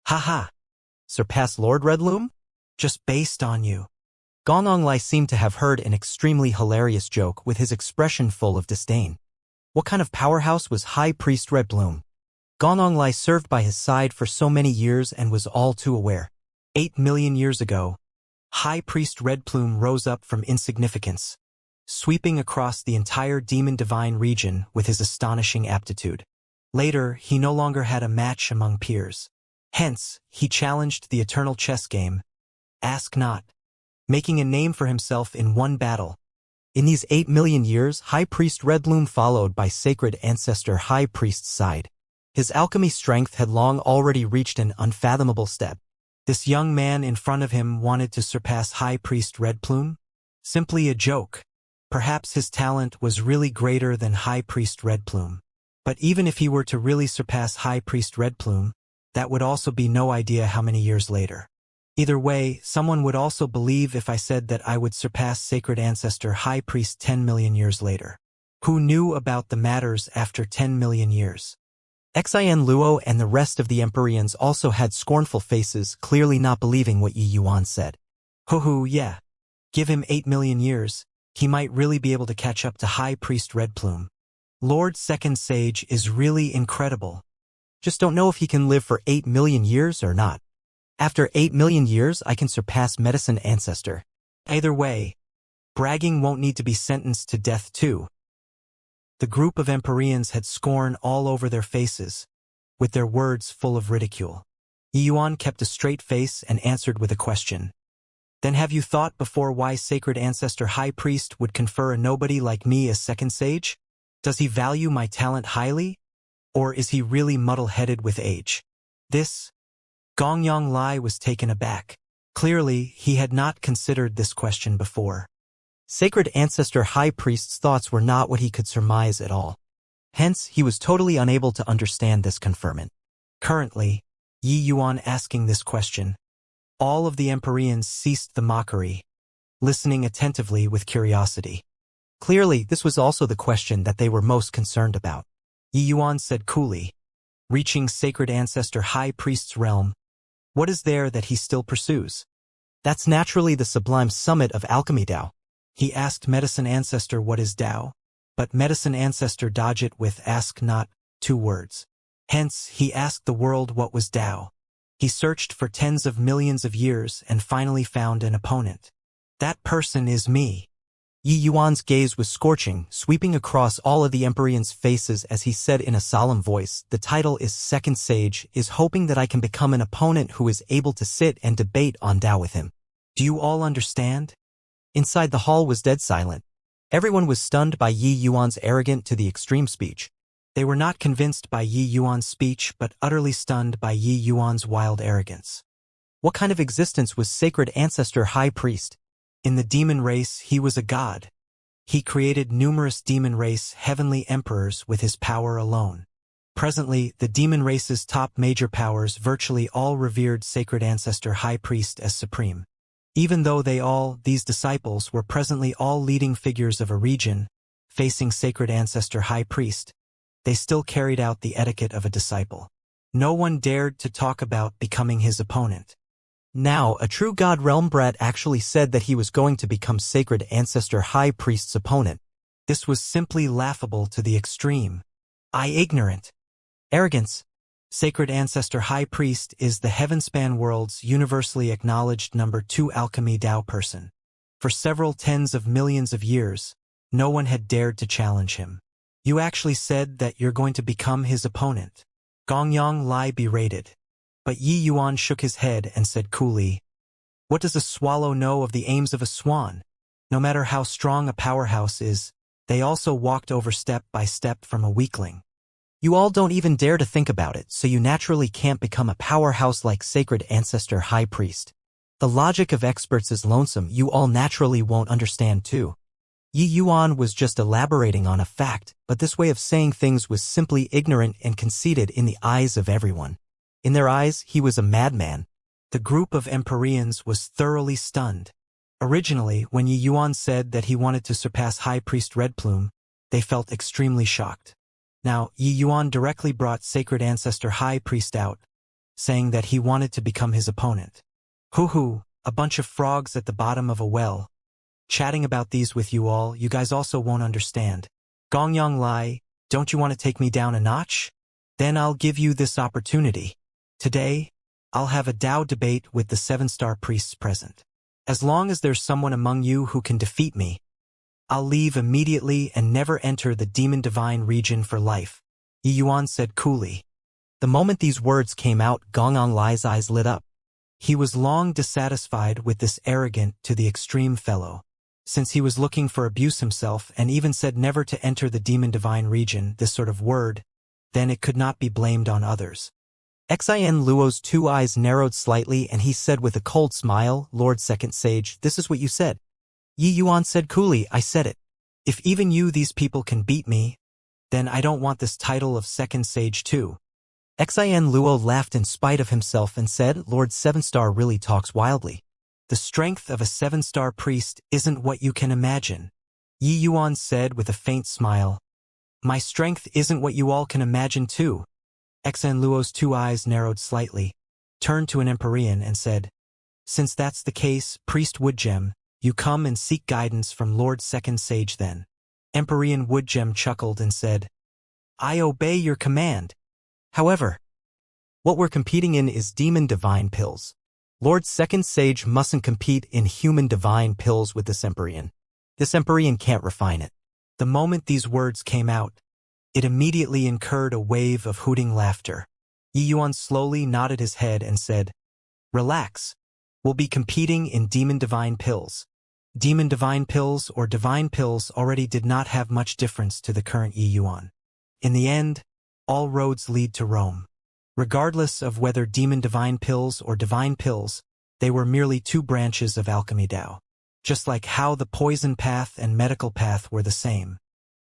Haha. Surpass Lord Redloom? Just based on you. Gong Lai seemed to have heard an extremely hilarious joke with his expression full of disdain. What kind of powerhouse was High Priest Redloom? Gong Lai served by his side for so many years and was all too aware. 8 million years ago, High Priest Redplume rose up from insignificance, sweeping across the entire demon-divine region with his astonishing aptitude. Later, he no longer had a match among peers. Hence, he challenged the eternal chess game, Ask Not, making a name for himself in one battle. In these 8 million years, High Priest Redloom followed by Sacred Ancestor High Priest's side. His alchemy strength had long already reached an unfathomable step. This young man in front of him wanted to surpass High Priest Redplume? Simply a joke. Perhaps his talent was really greater than High Priest Redplume. But even if he were to really surpass High Priest Redplume, that would also be no idea how many years later. Either way, someone would also believe if I said that I would surpass Sacred Ancestor High Priest 10 million years later. Who knew about the matters after 10 million years? Xian Luo and the rest of the Empyreans also had scornful faces, clearly not believing what Yi Yuan said. Hoo, yeah. Give him 8 million years, he might really be able to catch up to High Priest Redplume. Lord Second Sage is really incredible. Just don't know if he can live for 8 million years or not. After 8 million years, I can surpass Medicine Ancestor. Either way, bragging won't need to be sentenced to death too. The group of Empyreans had scorn all over their faces, with their words full of ridicule. Yi Yuan kept a straight face and answered with a question. Then have you thought before why Sacred Ancestor High Priest would confer a nobody like me as Second Sage? Does he value my talent highly? Or is he really muddle-headed with age? Gong Lai was taken aback. Clearly, he had not considered this question before. Sacred Ancestor High Priest's thoughts were not what he could surmise at all. Hence, he was totally unable to understand this conferment. Currently, Yi Yuan asking this question, all of the Empyreans ceased the mockery, listening attentively with curiosity. Clearly, this was also the question that they were most concerned about. Yi Yuan said coolly, reaching Sacred Ancestor High Priest's realm, what is there that he still pursues? That's naturally the sublime summit of alchemy Dao. He asked Medicine Ancestor what is Dao, but Medicine Ancestor dodged it with ask not, 2 words. Hence, he asked the world what was Dao. He searched for tens of millions of years and finally found an opponent. That person is me. Yi Yuan's gaze was scorching, sweeping across all of the Empyreans' faces as he said in a solemn voice, the title is Second Sage, is hoping that I can become an opponent who is able to sit and debate on Dao with him. Do you all understand? Inside the hall was dead silent. Everyone was stunned by Yi Yuan's arrogant to the extreme speech. They were not convinced by Yi Yuan's speech but utterly stunned by Yi Yuan's wild arrogance. What kind of existence was Sacred Ancestor High Priest? In the demon race, he was a god. He created numerous demon race heavenly emperors with his power alone. Presently, the demon race's top major powers virtually all revered Sacred Ancestor High Priest as supreme. Even though these disciples were presently all leading figures of a region, facing Sacred Ancestor High Priest, they still carried out the etiquette of a disciple. No one dared to talk about becoming his opponent. Now, a true God Realm brat actually said that he was going to become Sacred Ancestor High Priest's opponent. This was simply laughable to the extreme. Ignorant. Arrogance. Sacred Ancestor High Priest is the Heavenspan world's universally acknowledged number 2 alchemy Dao person. For several tens of millions of years, no one had dared to challenge him. You actually said that you're going to become his opponent. Gong Lai berated. But Yi Yuan shook his head and said coolly, what does a swallow know of the aims of a swan? No matter how strong a powerhouse is, they also walked over step by step from a weakling. You all don't even dare to think about it, so you naturally can't become a powerhouse like Sacred Ancestor High Priest. The logic of experts is lonesome, you all naturally won't understand too. Yi Yuan was just elaborating on a fact, but this way of saying things was simply ignorant and conceited in the eyes of everyone. In their eyes, he was a madman. The group of Empyreans was thoroughly stunned. Originally, when Yi Yuan said that he wanted to surpass High Priest Redplume, they felt extremely shocked. Now, Yi Yuan directly brought Sacred Ancestor High Priest out, saying that he wanted to become his opponent. Hoo-hoo, a bunch of frogs at the bottom of a well. Chatting about these with you all, you guys also won't understand. Gongyang Lai, don't you want to take me down a notch? Then I'll give you this opportunity. Today, I'll have a Dao debate with the 7-star priests present. As long as there's someone among you who can defeat me, I'll leave immediately and never enter the demon divine region for life, Yi Yuan said coolly. The moment these words came out, Gongyang Lai's eyes lit up. He was long dissatisfied with this arrogant to the extreme fellow. Since he was looking for abuse himself and even said never to enter the demon divine region, this sort of word, then it could not be blamed on others. Xin Luo's 2 eyes narrowed slightly and he said with a cold smile, Lord Second Sage, this is what you said. Yi Yuan said coolly, I said it. If even you these people can beat me, then I don't want this title of Second Sage too. Xin Luo laughed in spite of himself and said, Lord 7-star really talks wildly. The strength of a 7-star priest isn't what you can imagine. Yi Yuan said with a faint smile. My strength isn't what you all can imagine too. Xin Luo's 2 eyes narrowed slightly, turned to an Empyrean and said, Since that's the case, Priest Woodgem, you come and seek guidance from Lord Second Sage then. Empyrean Woodgem chuckled and said, I obey your command. However, what we're competing in is demon divine pills. Lord Second Sage mustn't compete in human divine pills with this Empyrean. This Empyrean can't refine it. The moment these words came out, it immediately incurred a wave of hooting laughter. Yi Yuan slowly nodded his head and said, Relax. We'll be competing in demon divine pills. Demon divine pills or divine pills already did not have much difference to the current Yi Yuan. In the end, all roads lead to Rome. Regardless of whether demon divine pills or divine pills, they were merely 2 branches of alchemy Dao. Just like how the poison path and medical path were the same.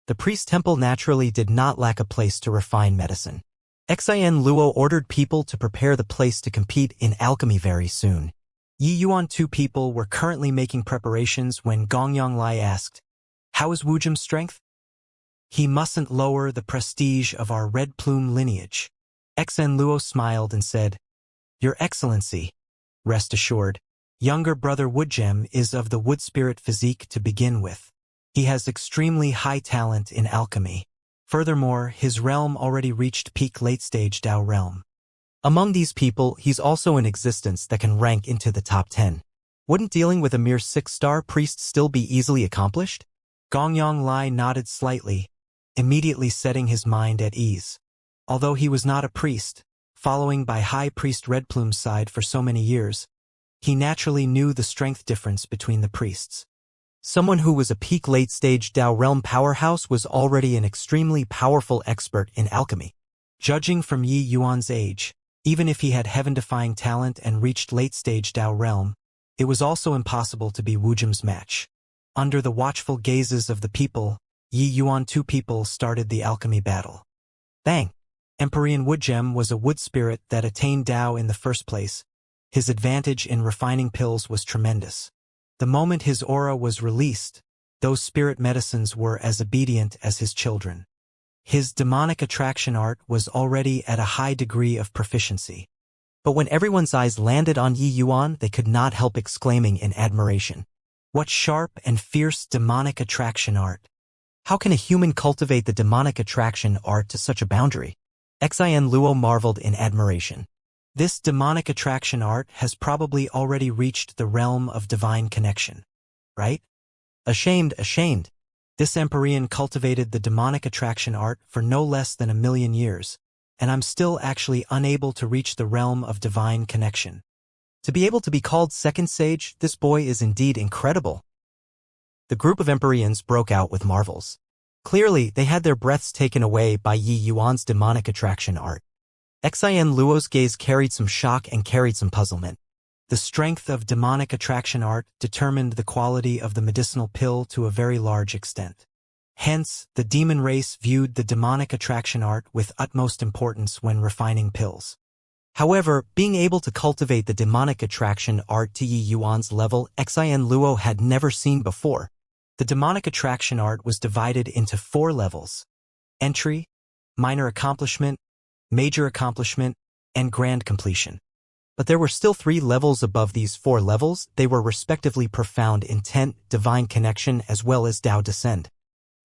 The priest temple naturally did not lack a place to refine medicine. Xin Luo ordered people to prepare the place to compete in alchemy very soon. Yi Yuan 2 people were currently making preparations when Gongyang Lai asked, How is Wugem's strength? He mustn't lower the prestige of our red plume lineage. Xin Luo smiled and said, Your Excellency, rest assured, younger brother Woodgem is of the wood spirit physique to begin with. He has extremely high talent in alchemy. Furthermore, his realm already reached peak late-stage Dao realm. Among these people, he's also in existence that can rank into the top 10. Wouldn't dealing with a mere 6-star priest still be easily accomplished? Gongyang Lai nodded slightly, immediately setting his mind at ease. Although he was not a priest, following by High Priest Redplume's side for so many years, he naturally knew the strength difference between the priests. Someone who was a peak late-stage Dao realm powerhouse was already an extremely powerful expert in alchemy. Judging from Yi Yuan's age, even if he had heaven-defying talent and reached late-stage Dao realm, it was also impossible to be Wugem's match. Under the watchful gazes of the people, Yi Yuan 2 people started the alchemy battle. Bang! Empyrean Woodgem was a wood spirit that attained Dao in the first place. His advantage in refining pills was tremendous. The moment his aura was released, those spirit medicines were as obedient as his children. His demonic attraction art was already at a high degree of proficiency. But when everyone's eyes landed on Yi Yuan, they could not help exclaiming in admiration. What sharp and fierce demonic attraction art! How can a human cultivate the demonic attraction art to such a boundary? Xin Luo marveled in admiration. This demonic attraction art has probably already reached the realm of divine connection. Right? Ashamed. This Empyrean cultivated the demonic attraction art for no less than 1,000,000 years, and I'm still actually unable to reach the realm of divine connection. To be able to be called Second Sage, this boy is indeed incredible. The group of Empyreans broke out with marvels. Clearly, they had their breaths taken away by Yi Yuan's demonic attraction art. Xin Luo's gaze carried some shock and carried some puzzlement. The strength of demonic attraction art determined the quality of the medicinal pill to a very large extent. Hence, the demon race viewed the demonic attraction art with utmost importance when refining pills. However, being able to cultivate the demonic attraction art to Yi Yuan's level, Xin Luo had never seen before. The demonic attraction art was divided into 4 levels: entry, minor accomplishment, major accomplishment, and grand completion. But there were still 3 levels above these 4 levels. They were respectively profound intent, divine connection, as well as Tao descend.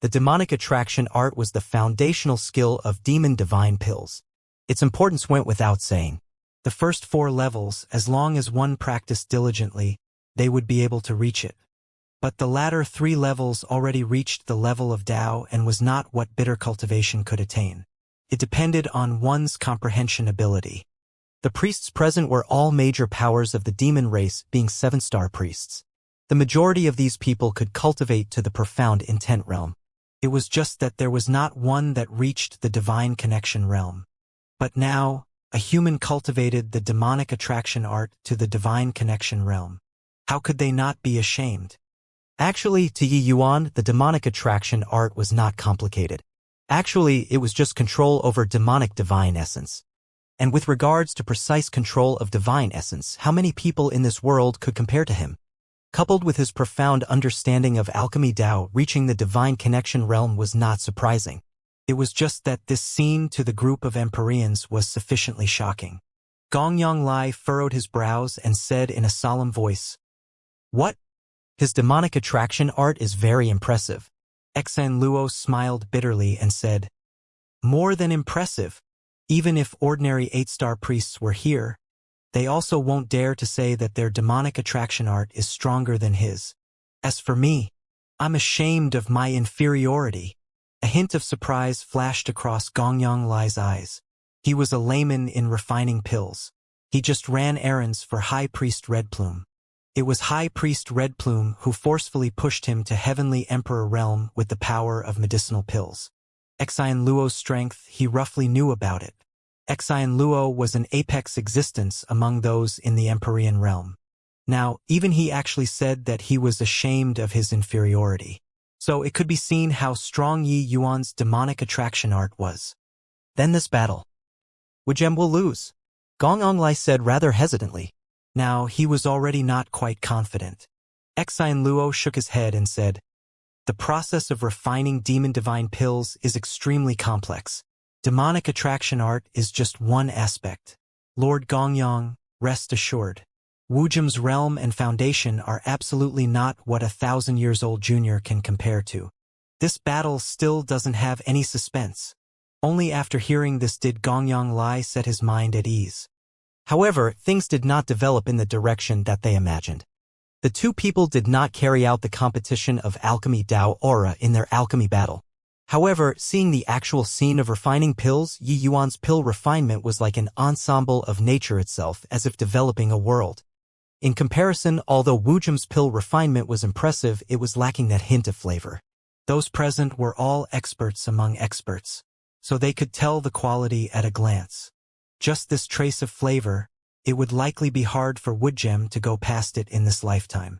The demonic attraction art was the foundational skill of demon divine pills. Its importance went without saying. The first 4 levels, as long as one practiced diligently, they would be able to reach it. But the latter 3 levels already reached the level of Tao and was not what bitter cultivation could attain. It depended on one's comprehension ability. The priests present were all major powers of the demon race, being 7-star priests. The majority of these people could cultivate to the profound intent realm. It was just that there was not one that reached the divine connection realm. But now, a human cultivated the demonic attraction art to the divine connection realm. How could they not be ashamed? Actually, to Yi Yuan, the demonic attraction art was not complicated. Actually, it was just control over demonic divine essence. And with regards to precise control of divine essence, how many people in this world could compare to him? Coupled with his profound understanding of alchemy Tao, reaching the divine connection realm was not surprising. It was just that this scene to the group of Empyreans was sufficiently shocking. Gongyang Lai furrowed his brows and said in a solemn voice, "What? His demonic attraction art is very impressive." Xan Luo smiled bitterly and said, "More than impressive. Even if ordinary 8-star priests were here, they also won't dare to say that their demonic attraction art is stronger than his. As for me, I'm ashamed of my inferiority." A hint of surprise flashed across Gongyang Lai's eyes. He was a layman in refining pills. He just ran errands for High Priest Redplume. It was High Priest Redplume who forcefully pushed him to Heavenly Emperor realm with the power of medicinal pills. Xian Luo's strength, he roughly knew about it. Xian Luo was an apex existence among those in the Empyrean realm. Now, even he actually said that he was ashamed of his inferiority. So it could be seen how strong Yi Yuan's demonic attraction art was. Then this battle. Wujem will lose, Gongyang Lai said rather hesitantly. Now, he was already not quite confident. Xian Luo shook his head and said, "The process of refining demon divine pills is extremely complex. Demonic attraction art is just one aspect. Lord Gongyang, rest assured. Wujem's realm and foundation are absolutely not what a 1,000-years-old junior can compare to. This battle still doesn't have any suspense." Only after hearing this did Gongyang Lai set his mind at ease. However, things did not develop in the direction that they imagined. The 2 people did not carry out the competition of alchemy Tao aura in their alchemy battle. However, seeing the actual scene of refining pills, Yi Yuan's pill refinement was like an ensemble of nature itself, as if developing a world. In comparison, although Wujem's pill refinement was impressive, it was lacking that hint of flavor. Those present were all experts among experts, so they could tell the quality at a glance. Just this trace of flavor, it would likely be hard for Wujem to go past it in this lifetime.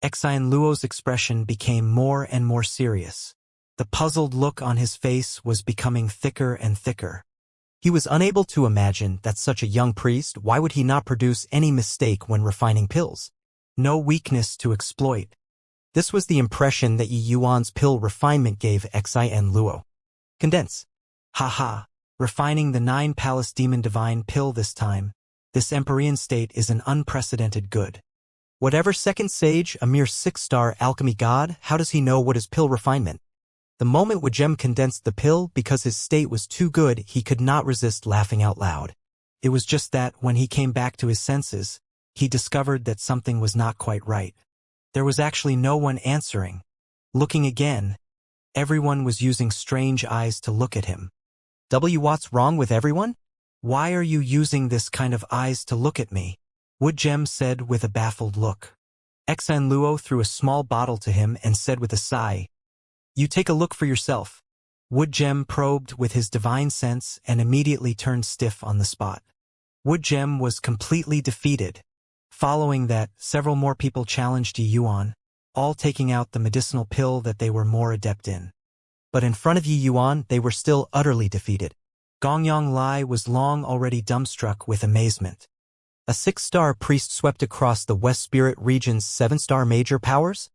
Xian Luo's expression became more and more serious. The puzzled look on his face was becoming thicker and thicker. He was unable to imagine that such a young priest, why would he not produce any mistake when refining pills? No weakness to exploit. This was the impression that Yi Yuan's pill refinement gave Xian Luo. Condense. Haha, refining the 9-palace demon divine pill this time. This Empyrean state is an unprecedented good. Whatever second sage, a mere 6-star alchemy god, how does he know what is pill refinement? The moment Wujem condensed the pill, because his state was too good, he could not resist laughing out loud. It was just that, when he came back to his senses, he discovered that something was not quite right. There was actually no one answering. Looking again, everyone was using strange eyes to look at him. What's wrong with everyone? Why are you using this kind of eyes to look at me? Wujem said with a baffled look. Xian Luo threw a small bottle to him and said with a sigh, "You take a look for yourself." Wujem probed with his divine sense and immediately turned stiff on the spot. Wujem was completely defeated. Following that, several more people challenged Yi Yuan, all taking out the medicinal pill that they were more adept in. But in front of Yi Yuan, they were still utterly defeated. Gongyang Lai was long already dumbstruck with amazement. A 6-star priest swept across the West Spirit region's 7-star major powers?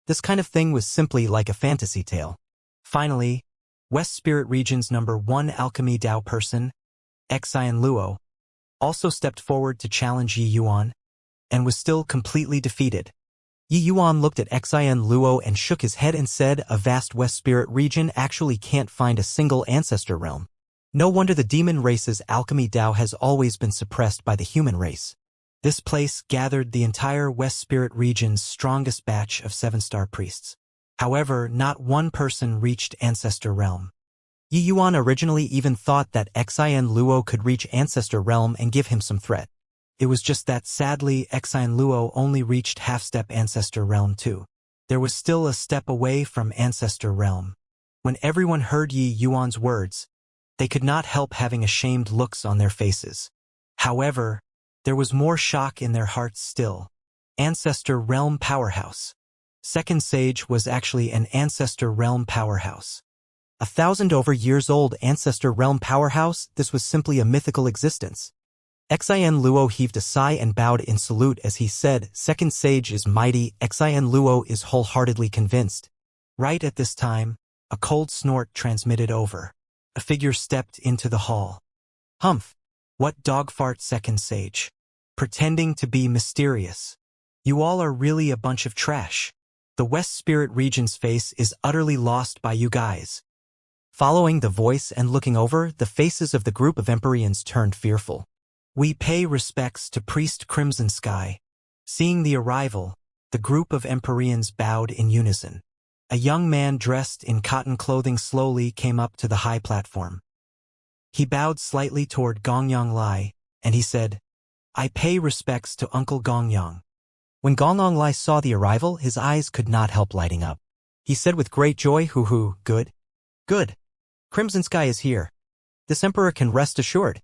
This kind of thing was simply like a fantasy tale. Finally, West Spirit region's #1 alchemy Tao person, Xian Luo, also stepped forward to challenge Yi Yuan, and was still completely defeated. Yi Yuan looked at Xian Luo and shook his head and said, a vast West Spirit region actually can't find a single ancestor realm. No wonder the demon race's alchemy Dao has always been suppressed by the human race. This place gathered the entire West Spirit region's strongest batch of 7-star priests. However, not one person reached Ancestor Realm. Yi Yuan originally even thought that Xian Luo could reach Ancestor Realm and give him some threat. It was just that sadly Xian Luo only reached half-step Ancestor Realm too. There was still a step away from Ancestor Realm. When everyone heard Yi Yuan's words, they could not help having ashamed looks on their faces. However, there was more shock in their hearts still. Ancestor Realm Powerhouse. Second Sage was actually an Ancestor Realm Powerhouse. 1,000 over years old Ancestor Realm Powerhouse, this was simply a mythical existence. Xian Luo heaved a sigh and bowed in salute as he said, Second Sage is mighty. Xian Luo is wholeheartedly convinced. Right at this time, a cold snort transmitted over. A figure stepped into the hall. Humph! What dog fart, Second Sage? Pretending to be mysterious. You all are really a bunch of trash. The West Spirit region's face is utterly lost by you guys. Following the voice and looking over, the faces of the group of Empyreans turned fearful. We pay respects to Priest Crimson Sky. Seeing the arrival, the group of Empyreans bowed in unison. A young man dressed in cotton clothing slowly came up to the high platform. He bowed slightly toward Gongyang Lai, and he said, I pay respects to Uncle Gongyang. When Gongyang Lai saw the arrival, his eyes could not help lighting up. He said with great joy, hoo, good. Good. Crimson Sky is here. This emperor can rest assured.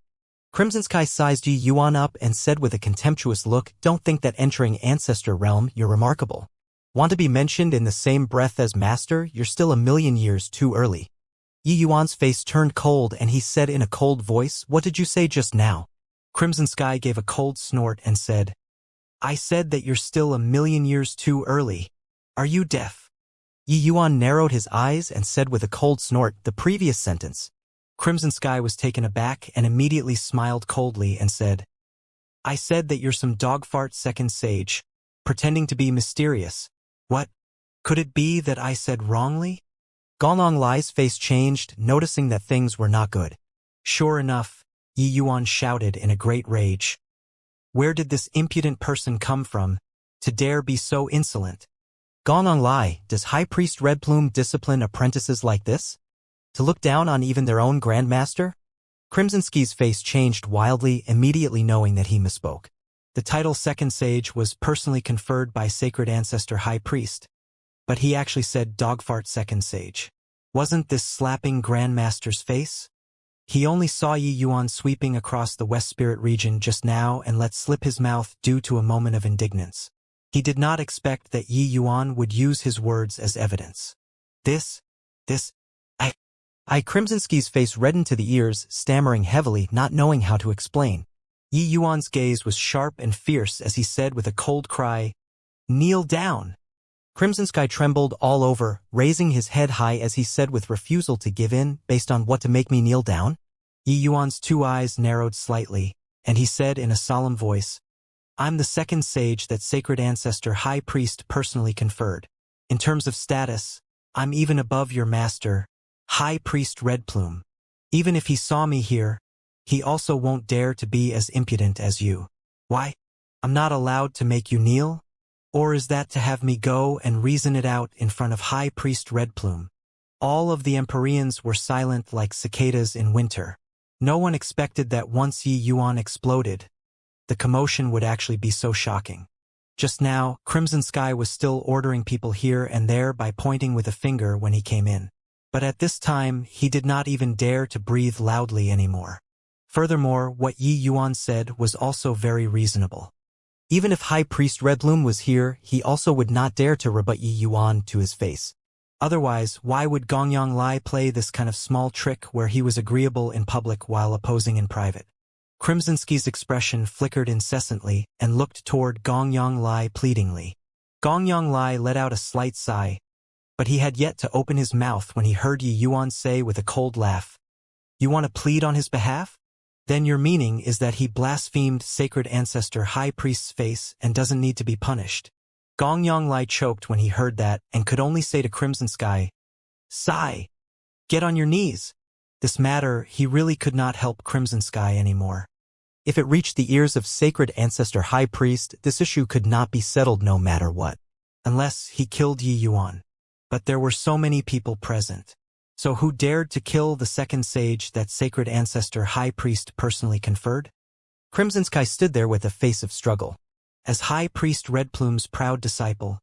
Crimson Sky sized Yi Yuan up and said with a contemptuous look, don't think that entering Ancestor Realm, you're remarkable. Want to be mentioned in the same breath as Master, you're still 1,000,000 years too early. Yi Yuan's face turned cold and he said in a cold voice, what did you say just now? Crimson Sky gave a cold snort and said, I said that you're still 1,000,000 years too early. Are you deaf? Yi Yuan narrowed his eyes and said with a cold snort the previous sentence. Crimson Sky was taken aback and immediately smiled coldly and said, I said that you're some dog fart Second Sage, pretending to be mysterious. What? Could it be that I said wrongly? Gongyang Lai's face changed, noticing that things were not good. Sure enough, Yi Yuan shouted in a great rage. Where did this impudent person come from, to dare be so insolent? Gongyang Lai, does High Priest Red Plume discipline apprentices like this? To look down on even their own Grandmaster? Crimson Sky's face changed wildly, immediately knowing that he misspoke. The title Second Sage was personally conferred by Sacred Ancestor High Priest, but he actually said Dogfart Second Sage. Wasn't this slapping Grandmaster's face? He only saw Yi Yuan sweeping across the West Spirit region just now and let slip his mouth due to a moment of indignance. He did not expect that Yi Yuan would use his words as evidence. Crimson Sky's face reddened to the ears, stammering heavily, not knowing how to explain. Yi Yuan's gaze was sharp and fierce as he said with a cold cry, Kneel down. Crimson Sky trembled all over, raising his head high as he said with refusal to give in, based on what to make me kneel down? Yi Yuan's two eyes narrowed slightly, and he said in a solemn voice, I'm the Second Sage that Sacred Ancestor High Priest personally conferred. In terms of status, I'm even above your master, High Priest Red Plume. Even if he saw me here, he also won't dare to be as impudent as you. Why? I'm not allowed to make you kneel? Or is that to have me go and reason it out in front of High Priest Red Plume? All of the Empyreans were silent like cicadas in winter. No one expected that once Yi Yuan exploded, the commotion would actually be so shocking. Just now, Crimson Sky was still ordering people here and there by pointing with a finger when he came in. But at this time, he did not even dare to breathe loudly anymore. Furthermore, what Yi Yuan said was also very reasonable. Even if High Priest Red Plume was here, he also would not dare to rebut Yi Yuan to his face. Otherwise, why would Gongyang Lai play this kind of small trick where he was agreeable in public while opposing in private? Crimson Sky's expression flickered incessantly and looked toward Gongyang Lai pleadingly. Gongyang Lai let out a slight sigh, but he had yet to open his mouth when he heard Yi Yuan say with a cold laugh, You want to plead on his behalf? Then your meaning is that he blasphemed sacred ancestor high priest's face and doesn't need to be punished. Gong Yonglai choked when he heard that and could only say to Crimson Sky, "Sigh, get on your knees." This matter, he really could not help Crimson Sky anymore. If it reached the ears of sacred ancestor high priest, this issue could not be settled no matter what. Unless he killed Yi Yuan. But there were so many people present. So who dared to kill the second sage that sacred ancestor high priest personally conferred? Crimson Sky stood there with a face of struggle. As high priest Red Plume's proud disciple,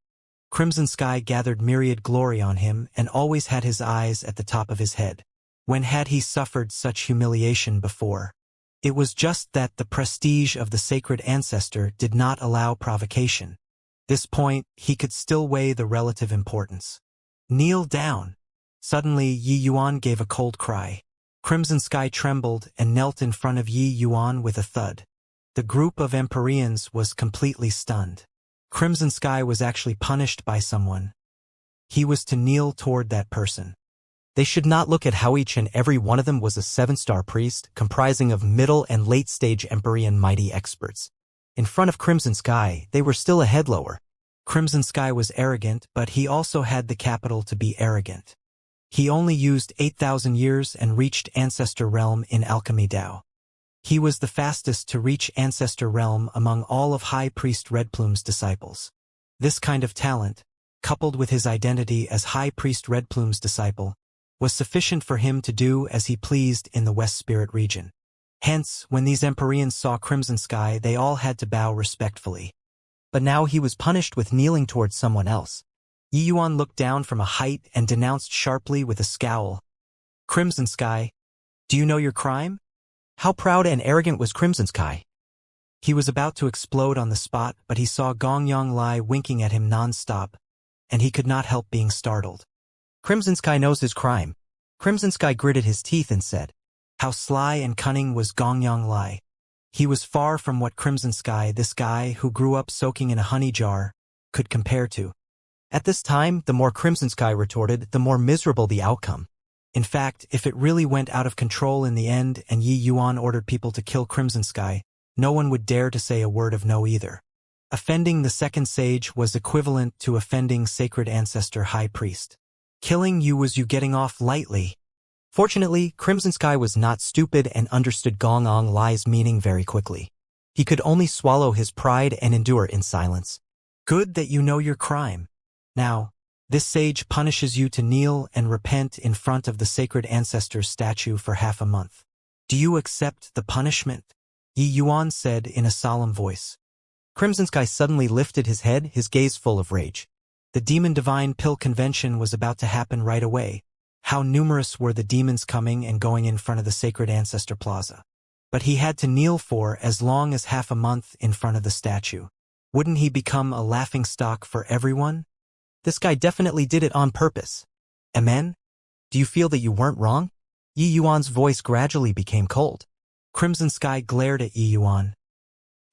Crimson Sky gathered myriad glory on him and always had his eyes at the top of his head. When had he suffered such humiliation before? It was just that the prestige of the sacred ancestor did not allow provocation. This point, he could still weigh the relative importance. Kneel down. Suddenly, Yi Yuan gave a cold cry. Crimson Sky trembled and knelt in front of Yi Yuan with a thud. The group of Empyreans was completely stunned. Crimson Sky was actually punished by someone. He was to kneel toward that person. They should not look at how each and every one of them was a 7-star priest, comprising of middle and late-stage Empyrean mighty experts. In front of Crimson Sky, they were still a head lower. Crimson Sky was arrogant, but he also had the capital to be arrogant. He only used 8,000 years and reached Ancestor Realm in Alchemy Dao. He was the fastest to reach Ancestor Realm among all of High Priest Red Plume's disciples. This kind of talent, coupled with his identity as High Priest Red Plume's disciple, was sufficient for him to do as he pleased in the West Spirit region. Hence, when these Empyreans saw Crimson Sky, they all had to bow respectfully. But now he was punished with kneeling towards someone else. Yi Yuan looked down from a height and denounced sharply with a scowl. "Crimson Sky, do you know your crime?" How proud and arrogant was Crimson Sky? He was about to explode on the spot, but he saw Gong Yonglai winking at him non-stop, and he could not help being startled. Crimson Sky knows his crime. Crimson Sky gritted his teeth and said, how sly and cunning was Gong Yonglai. He was far from what Crimson Sky, this guy who grew up soaking in a honey jar, could compare to. At this time, the more Crimson Sky retorted, the more miserable the outcome. In fact, if it really went out of control in the end and Yi Yuan ordered people to kill Crimson Sky, no one would dare to say a word of no either. Offending the second sage was equivalent to offending sacred ancestor high priest. Killing you was you getting off lightly. Fortunately, Crimson Sky was not stupid and understood Gong Yonglai's meaning very quickly. He could only swallow his pride and endure in silence. Good that you know your crime. Now, this sage punishes you to kneel and repent in front of the sacred ancestor's statue for half a month. Do you accept the punishment? Yi Yuan said in a solemn voice. Crimson Sky suddenly lifted his head, his gaze full of rage. The Demon Divine Pill Convention was about to happen right away. How numerous were the demons coming and going in front of the sacred ancestor plaza. But he had to kneel for as long as half a month in front of the statue. Wouldn't he become a laughingstock for everyone? This guy definitely did it on purpose. Amen? Do you feel that you weren't wrong? Yi Yuan's voice gradually became cold. Crimson Sky glared at Yi Yuan,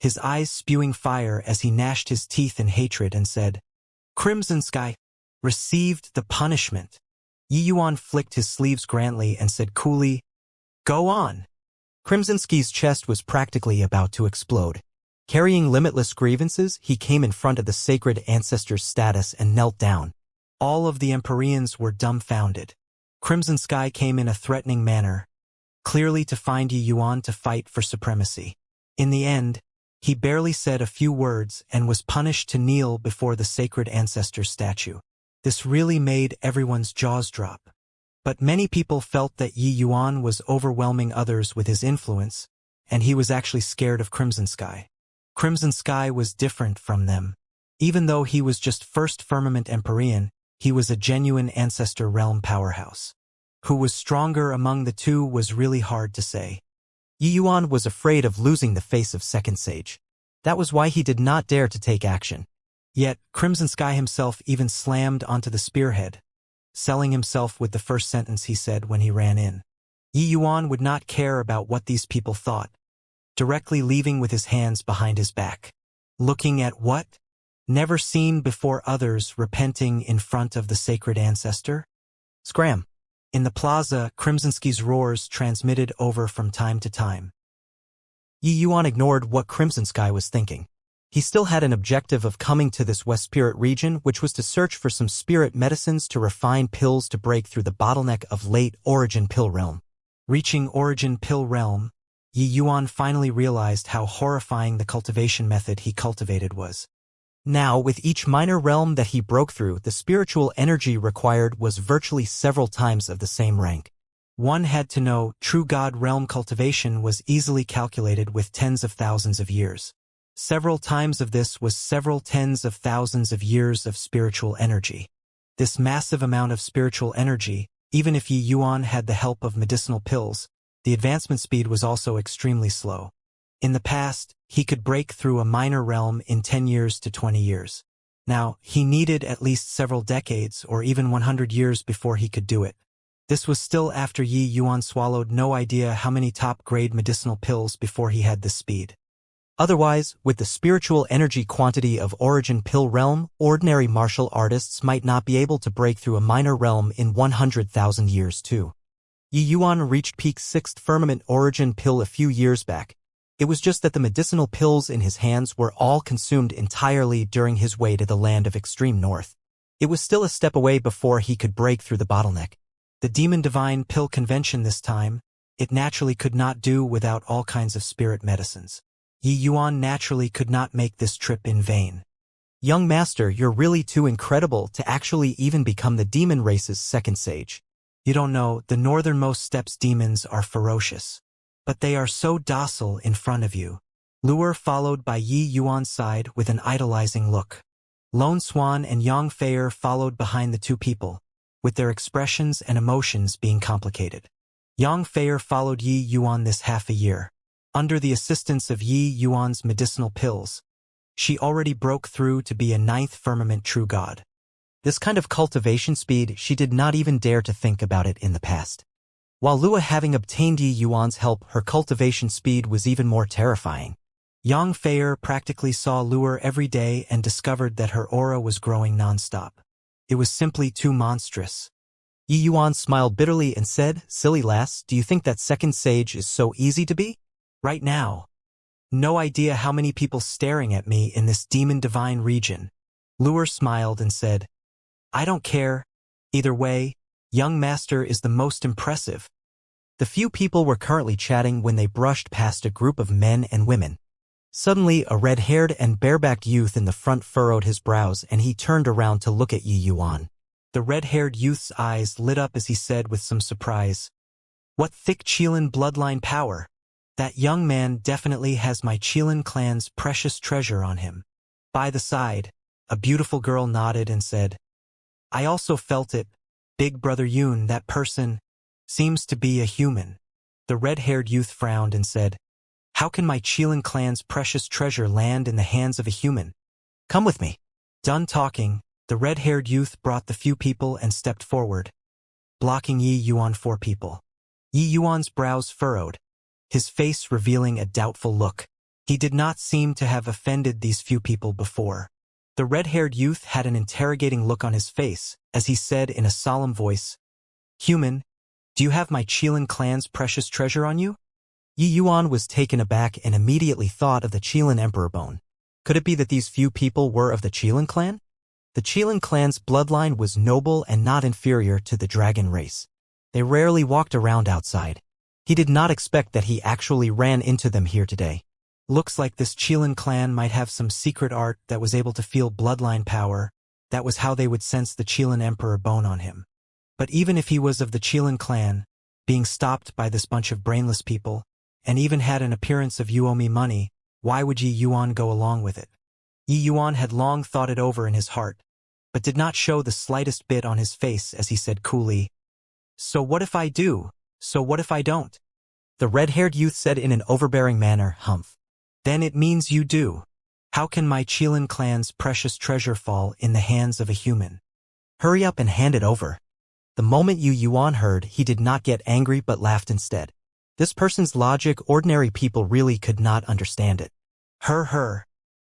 his eyes spewing fire as he gnashed his teeth in hatred and said, Crimson Sky received the punishment. Yi Yuan flicked his sleeves grandly and said coolly, Go on. Crimson Sky's chest was practically about to explode. Carrying limitless grievances, he came in front of the sacred ancestor's status and knelt down. All of the Empyreans were dumbfounded. Crimson Sky came in a threatening manner, clearly to find Yi Yuan to fight for supremacy. In the end, he barely said a few words and was punished to kneel before the sacred ancestor's statue. This really made everyone's jaws drop. But many people felt that Yi Yuan was overwhelming others with his influence, and he was actually scared of Crimson Sky. Crimson Sky was different from them. Even though he was just first firmament Empyrean, he was a genuine ancestor realm powerhouse. Who was stronger among the two was really hard to say. Yi Yuan was afraid of losing the face of Second Sage. That was why he did not dare to take action. Yet, Crimson Sky himself even slammed onto the spearhead, selling himself with the first sentence he said when he ran in. Yi Yuan would not care about what these people thought, directly leaving with his hands behind his back. Looking at what? Never seen before others repenting in front of the sacred ancestor? Scram. In the plaza, Crimson Sky's roars transmitted over from time to time. Yi Yuan ignored what Crimson Sky was thinking. He still had an objective of coming to this West Spirit region, which was to search for some spirit medicines to refine pills to break through the bottleneck of late Origin Pill Realm. Reaching Origin Pill Realm, Yi Yuan finally realized how horrifying the cultivation method he cultivated was. Now, with each minor realm that he broke through, the spiritual energy required was virtually several times of the same rank. One had to know true God realm cultivation was easily calculated with tens of thousands of years. Several times of this was several tens of thousands of years of spiritual energy. This massive amount of spiritual energy, even if Yi Yuan had the help of medicinal pills, the advancement speed was also extremely slow. In the past, he could break through a minor realm in 10 years to 20 years. Now, he needed at least several decades or even 100 years before he could do it. This was still after Yi Yuan swallowed no idea how many top-grade medicinal pills before he had this speed. Otherwise, with the spiritual energy quantity of Origin Pill Realm, ordinary martial artists might not be able to break through a minor realm in 100,000 years too. Yi Yuan reached peak 6th firmament Origin Pill a few years back. It was just that the medicinal pills in his hands were all consumed entirely during his way to the land of extreme north. It was still a step away before he could break through the bottleneck. The Demon Divine Pill Convention this time, it naturally could not do without all kinds of spirit medicines. Yi Yuan naturally could not make this trip in vain. Young master, you're really too incredible to actually even become the demon race's second sage. You don't know, the northernmost steppes demons are ferocious. But they are so docile in front of you. Luer followed by Yi Yuan's side with an idolizing look. Lone Swan and Yang Feier followed behind the two people, with their expressions and emotions being complicated. Yang Feier followed Yi Yuan this half a year. Under the assistance of Yi Yuan's medicinal pills, she already broke through to be a 9th firmament true god. This kind of cultivation speed she did not even dare to think about it in the past. While Lua having obtained Yi Yuan's help, her cultivation speed was even more terrifying. Yang Feier practically saw Lua every day and discovered that her aura was growing non-stop. It was simply too monstrous. Yi Yuan smiled bitterly and said, "Silly lass, do you think that second sage is so easy to be? Right now. No idea how many people staring at me in this demon divine region." Lua smiled and said, "I don't care. Either way, young master is the most impressive." The few people were currently chatting when they brushed past a group of men and women. Suddenly, a red-haired and barebacked youth in the front furrowed his brows and he turned around to look at Yi Yuan. The red-haired youth's eyes lit up as he said with some surprise, "What thick Qilin bloodline power! That young man definitely has my Qilin clan's precious treasure on him." By the side, a beautiful girl nodded and said, "I also felt it, Big Brother Yoon, that person seems to be a human." The red-haired youth frowned and said, "How can my Qilin clan's precious treasure land in the hands of a human? Come with me." Done talking, the red-haired youth brought the few people and stepped forward, blocking Yi Yuan 4 people. Yi Yuan's brows furrowed, his face revealing a doubtful look. He did not seem to have offended these few people before. The red-haired youth had an interrogating look on his face as he said in a solemn voice, "Human, do you have my Qilin clan's precious treasure on you?" Yi Yuan was taken aback and immediately thought of the Qilin Emperor bone. Could it be that these few people were of the Qilin clan? The Qilin clan's bloodline was noble and not inferior to the dragon race. They rarely walked around outside. He did not expect that he actually ran into them here today. Looks like this Qilin clan might have some secret art that was able to feel bloodline power. That was how they would sense the Qilin Emperor bone on him. But even if he was of the Qilin clan, being stopped by this bunch of brainless people, and even had an appearance of "you owe me money," why would Yi Yuan go along with it? Yi Yuan had long thought it over in his heart, but did not show the slightest bit on his face as he said coolly, "So what if I do? So what if I don't?" The red-haired youth said in an overbearing manner, "Humph. Then it means you do. How can my Qilin clan's precious treasure fall in the hands of a human? Hurry up and hand it over." The moment Yi Yuan heard, he did not get angry but laughed instead. This person's logic, ordinary people really could not understand it. Her.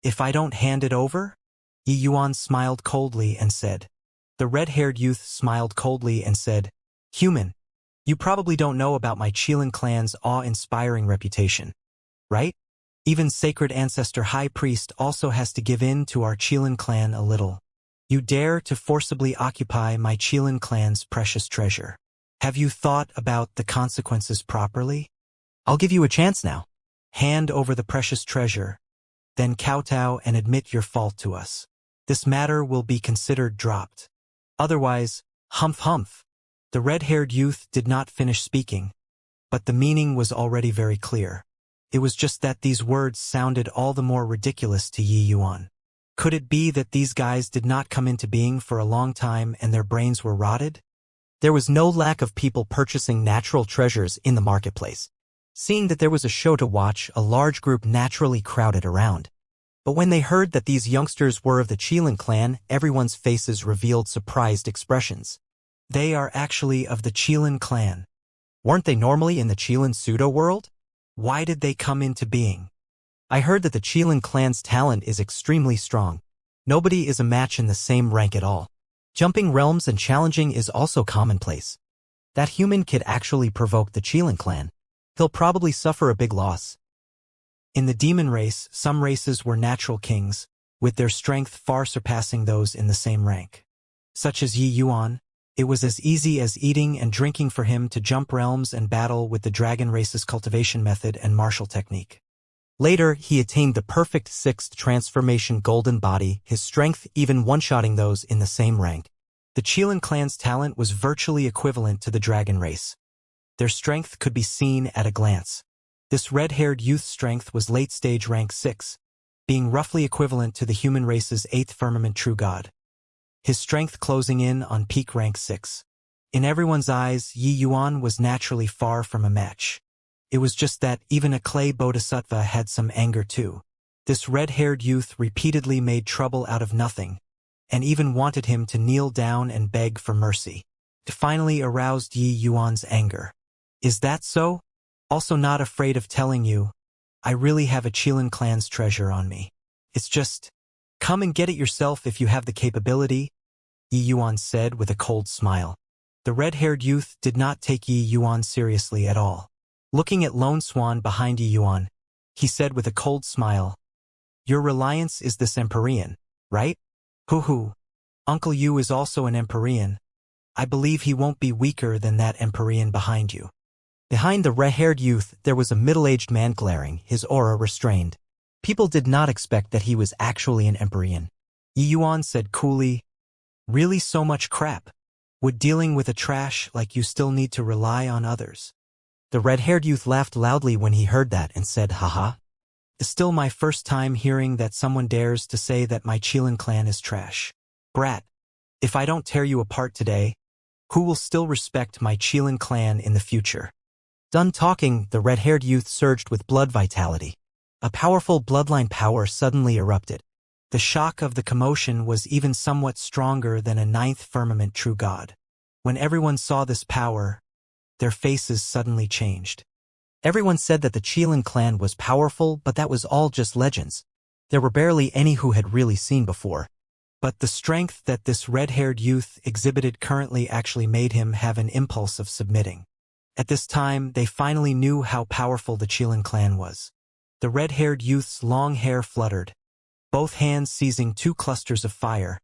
If I don't hand it over?" Yi Yuan smiled coldly and said. The red-haired youth smiled coldly and said, "Human, you probably don't know about my Qilin clan's awe-inspiring reputation. right? Even Sacred Ancestor High Priest also has to give in to our Qilin clan a little. You dare to forcibly occupy my Qilin clan's precious treasure. Have you thought about the consequences properly? I'll give you a chance now. Hand over the precious treasure, then kowtow and admit your fault to us. This matter will be considered dropped. Otherwise, humph humph. The red-haired youth did not finish speaking, but the meaning was already very clear. It was just that these words sounded all the more ridiculous to Yi Yuan. Could it be that these guys did not come into being for a long time and their brains were rotted? There was no lack of people purchasing natural treasures in the marketplace. Seeing that there was a show to watch, a large group naturally crowded around. But when they heard that these youngsters were of the Qilin clan, everyone's faces revealed surprised expressions. They are actually of the Qilin clan. Weren't they normally in the Qilin pseudo-world? Why did they come into being? I heard that the Qilin clan's talent is extremely strong. Nobody is a match in the same rank at all. Jumping realms and challenging is also commonplace. That human could actually provoke the Qilin clan. He'll probably suffer a big loss. In the demon race, some races were natural kings, with their strength far surpassing those in the same rank. Such as Yi Yuan, it was as easy as eating and drinking for him to jump realms and battle with the dragon race's cultivation method and martial technique. Later, he attained the perfect sixth transformation golden body, his strength even one-shotting those in the same rank. The Qilin clan's talent was virtually equivalent to the dragon race. Their strength could be seen at a glance. This red-haired youth's strength was late-stage rank 6, being roughly equivalent to the human race's 8th firmament true god. His strength closing in on peak rank 6. In everyone's eyes, Yi Yuan was naturally far from a match. It was just that even a clay bodhisattva had some anger too. This red-haired youth repeatedly made trouble out of nothing, and even wanted him to kneel down and beg for mercy. It finally aroused Yi Yuan's anger. Is that so? Also not afraid of telling you, I really have a Qilin clan's treasure on me. It's just, come and get it yourself if you have the capability, Yi Yuan said with a cold smile. The red-haired youth did not take Yi Yuan seriously at all. Looking at Lone Swan behind Yi Yuan, he said with a cold smile, Your reliance is this Empyrean, right? Hoo-hoo. Uncle Yu is also an Empyrean. I believe he won't be weaker than that Empyrean behind you. Behind the red-haired youth, there was a middle-aged man glaring, his aura restrained. People did not expect that he was actually an Empyrean. Yi Yuan said coolly, Really so much crap? Would dealing with a trash like you still need to rely on others? The red-haired youth laughed loudly when he heard that and said, Haha. It's still my first time hearing that someone dares to say that my Qilin clan is trash. Brat, if I don't tear you apart today, who will still respect my Qilin clan in the future? Done talking, the red-haired youth surged with blood vitality. A powerful bloodline power suddenly erupted. The shock of the commotion was even somewhat stronger than a 9th firmament true god. When everyone saw this power, their faces suddenly changed. Everyone said that the Qilin clan was powerful, but that was all just legends. There were barely any who had really seen before. But the strength that this red-haired youth exhibited currently actually made him have an impulse of submitting. At this time, they finally knew how powerful the Qilin clan was. The red-haired youth's long hair fluttered, both hands seizing 2 clusters of fire,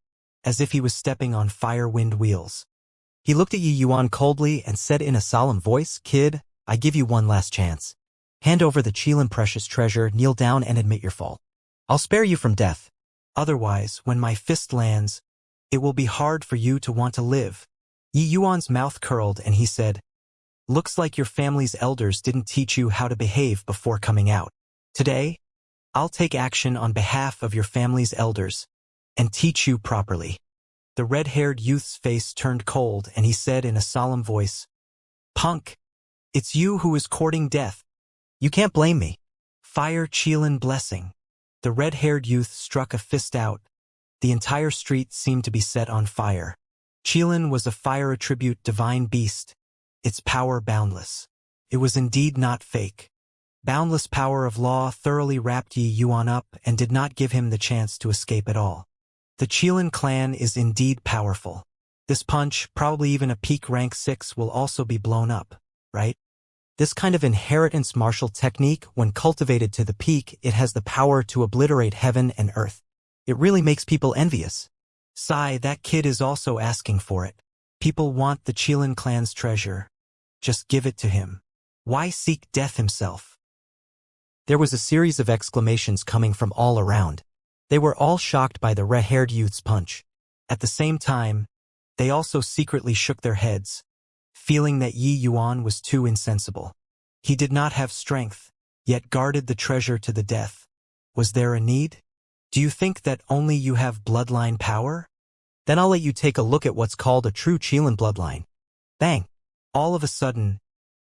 as if he was stepping on fire-wind wheels. He looked at Yi Yuan coldly and said in a solemn voice, Kid, I give you one last chance. Hand over the Qilin precious treasure, kneel down and admit your fault. I'll spare you from death. Otherwise, when my fist lands, it will be hard for you to want to live. Yi Yuan's mouth curled and he said, Looks like your family's elders didn't teach you how to behave before coming out. Today, I'll take action on behalf of your family's elders and teach you properly. The red-haired youth's face turned cold and he said in a solemn voice, Punk, it's you who is courting death. You can't blame me. Fire Qilin blessing. The red-haired youth struck a fist out. The entire street seemed to be set on fire. Qilin was a fire attribute divine beast, its power boundless. It was indeed not fake. Boundless power of law thoroughly wrapped Yi Yuan up and did not give him the chance to escape at all. The Qilin clan is indeed powerful. This punch, probably even a peak rank 6, will also be blown up, right? This kind of inheritance martial technique, when cultivated to the peak, it has the power to obliterate heaven and earth. It really makes people envious. Sigh, that kid is also asking for it. People want the Qilin clan's treasure. Just give it to him. Why seek death himself? There was a series of exclamations coming from all around. They were all shocked by the red-haired youth's punch. At the same time, they also secretly shook their heads, feeling that Yi Yuan was too insensible. He did not have strength, yet guarded the treasure to the death. Was there a need? Do you think that only you have bloodline power? Then I'll let you take a look at what's called a true Qilin bloodline. Bang! All of a sudden,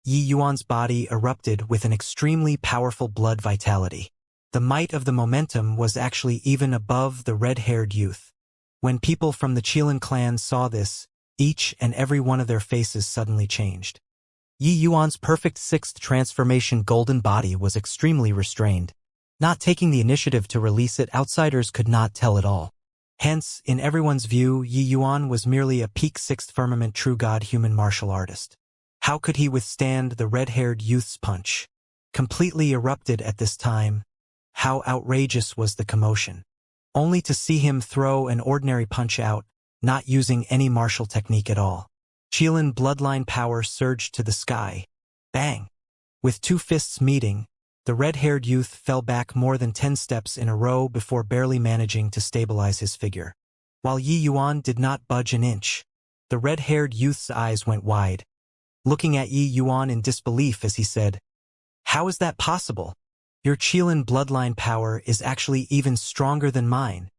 Yi Yuan's body erupted with an extremely powerful blood vitality. The might of the momentum was actually even above the red-haired youth. When people from the Qilin clan saw this, each and every one of their faces suddenly changed. Yi Yuan's perfect sixth transformation golden body was extremely restrained. Not taking the initiative to release it, outsiders could not tell at all. Hence, in everyone's view, Yi Yuan was merely a peak sixth firmament true god human martial artist. How could he withstand the red-haired youth's punch? Completely erupted at this time. How outrageous was the commotion. Only to see him throw an ordinary punch out, not using any martial technique at all. Qilin bloodline power surged to the sky. Bang! With two fists meeting, the red-haired youth fell back more than 10 steps in a row before barely managing to stabilize his figure. While Yi Yuan did not budge an inch, the red-haired youth's eyes went wide, looking at Yi Yuan in disbelief as he said, "How is that possible? Your Qilin bloodline power is actually even stronger than mine."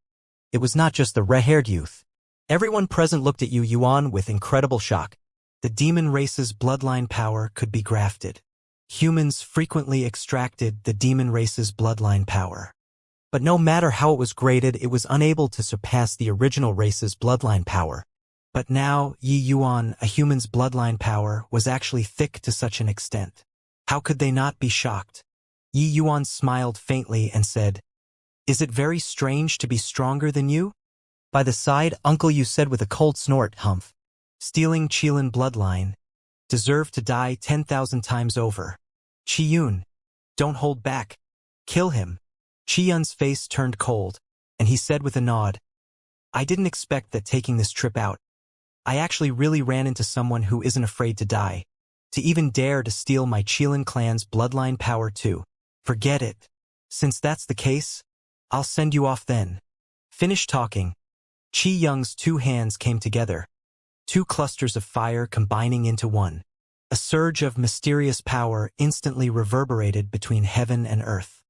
It was not just the red-haired youth. Everyone present looked at Yi Yuan with incredible shock. The demon race's bloodline power could be grafted. Humans frequently extracted the demon race's bloodline power. But no matter how it was graded, it was unable to surpass the original race's bloodline power. But now, Yi Yuan, a human's bloodline power, was actually thick to such an extent. How could they not be shocked? Yi Yuan smiled faintly and said, "Is it very strange to be stronger than you?" By the side, Uncle Yu said with a cold snort, "Humph. Stealing Qilin bloodline. Deserve to die 10,000 times over. Qiyun, don't hold back. Kill him." Qiyun's face turned cold, and he said with a nod, "I didn't expect that taking this trip out. I actually really ran into someone who isn't afraid to die. To even dare to steal my Qilin clan's bloodline power too. Forget it. Since that's the case, I'll send you off then." Finish talking. Qi Yung's two hands came together, two clusters of fire combining into one. A surge of mysterious power instantly reverberated between heaven and earth.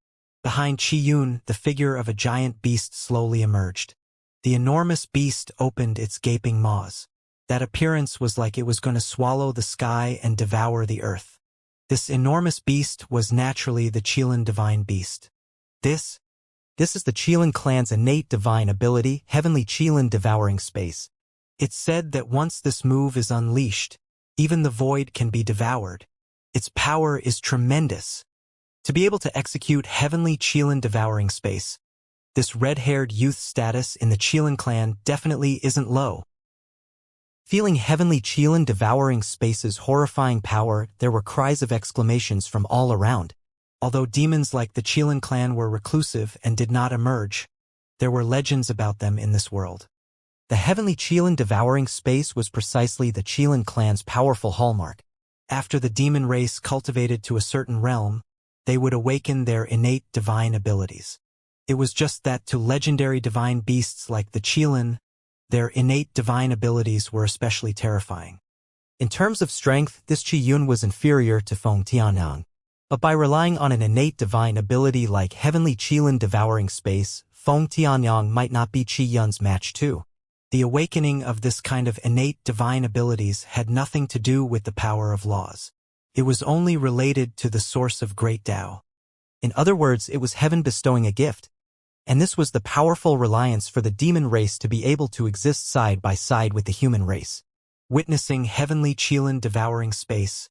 Behind Qi Yun, the figure of a giant beast slowly emerged. The enormous beast opened its gaping maws. That appearance was like it was going to swallow the sky and devour the earth. This enormous beast was naturally the Qilin divine beast. This is the Qilin clan's innate divine ability, Heavenly Qilin devouring space. It's said that once this move is unleashed, even the void can be devoured. Its power is tremendous. To be able to execute Heavenly Qilin devouring space, this red-haired youth status in the Qilin clan definitely isn't low. Feeling Heavenly Qilin devouring space's horrifying power, there were cries of exclamations from all around. Although demons like the Qilin clan were reclusive and did not emerge, there were legends about them in this world. The Heavenly Qilin devouring space was precisely the Qilin clan's powerful hallmark. After the demon race cultivated to a certain realm, they would awaken their innate divine abilities. It was just that to legendary divine beasts like the Qilin, their innate divine abilities were especially terrifying. In terms of strength, this Qi Yun was inferior to Feng Tianyang. But by relying on an innate divine ability like Heavenly Qilin devouring space, Feng Tianyang might not be Qi Yun's match too. The awakening of this kind of innate divine abilities had nothing to do with the power of laws. It was only related to the source of great Tao. In other words, it was heaven bestowing a gift. And this was the powerful reliance for the demon race to be able to exist side by side with the human race. Witnessing Heavenly Qilin devouring space,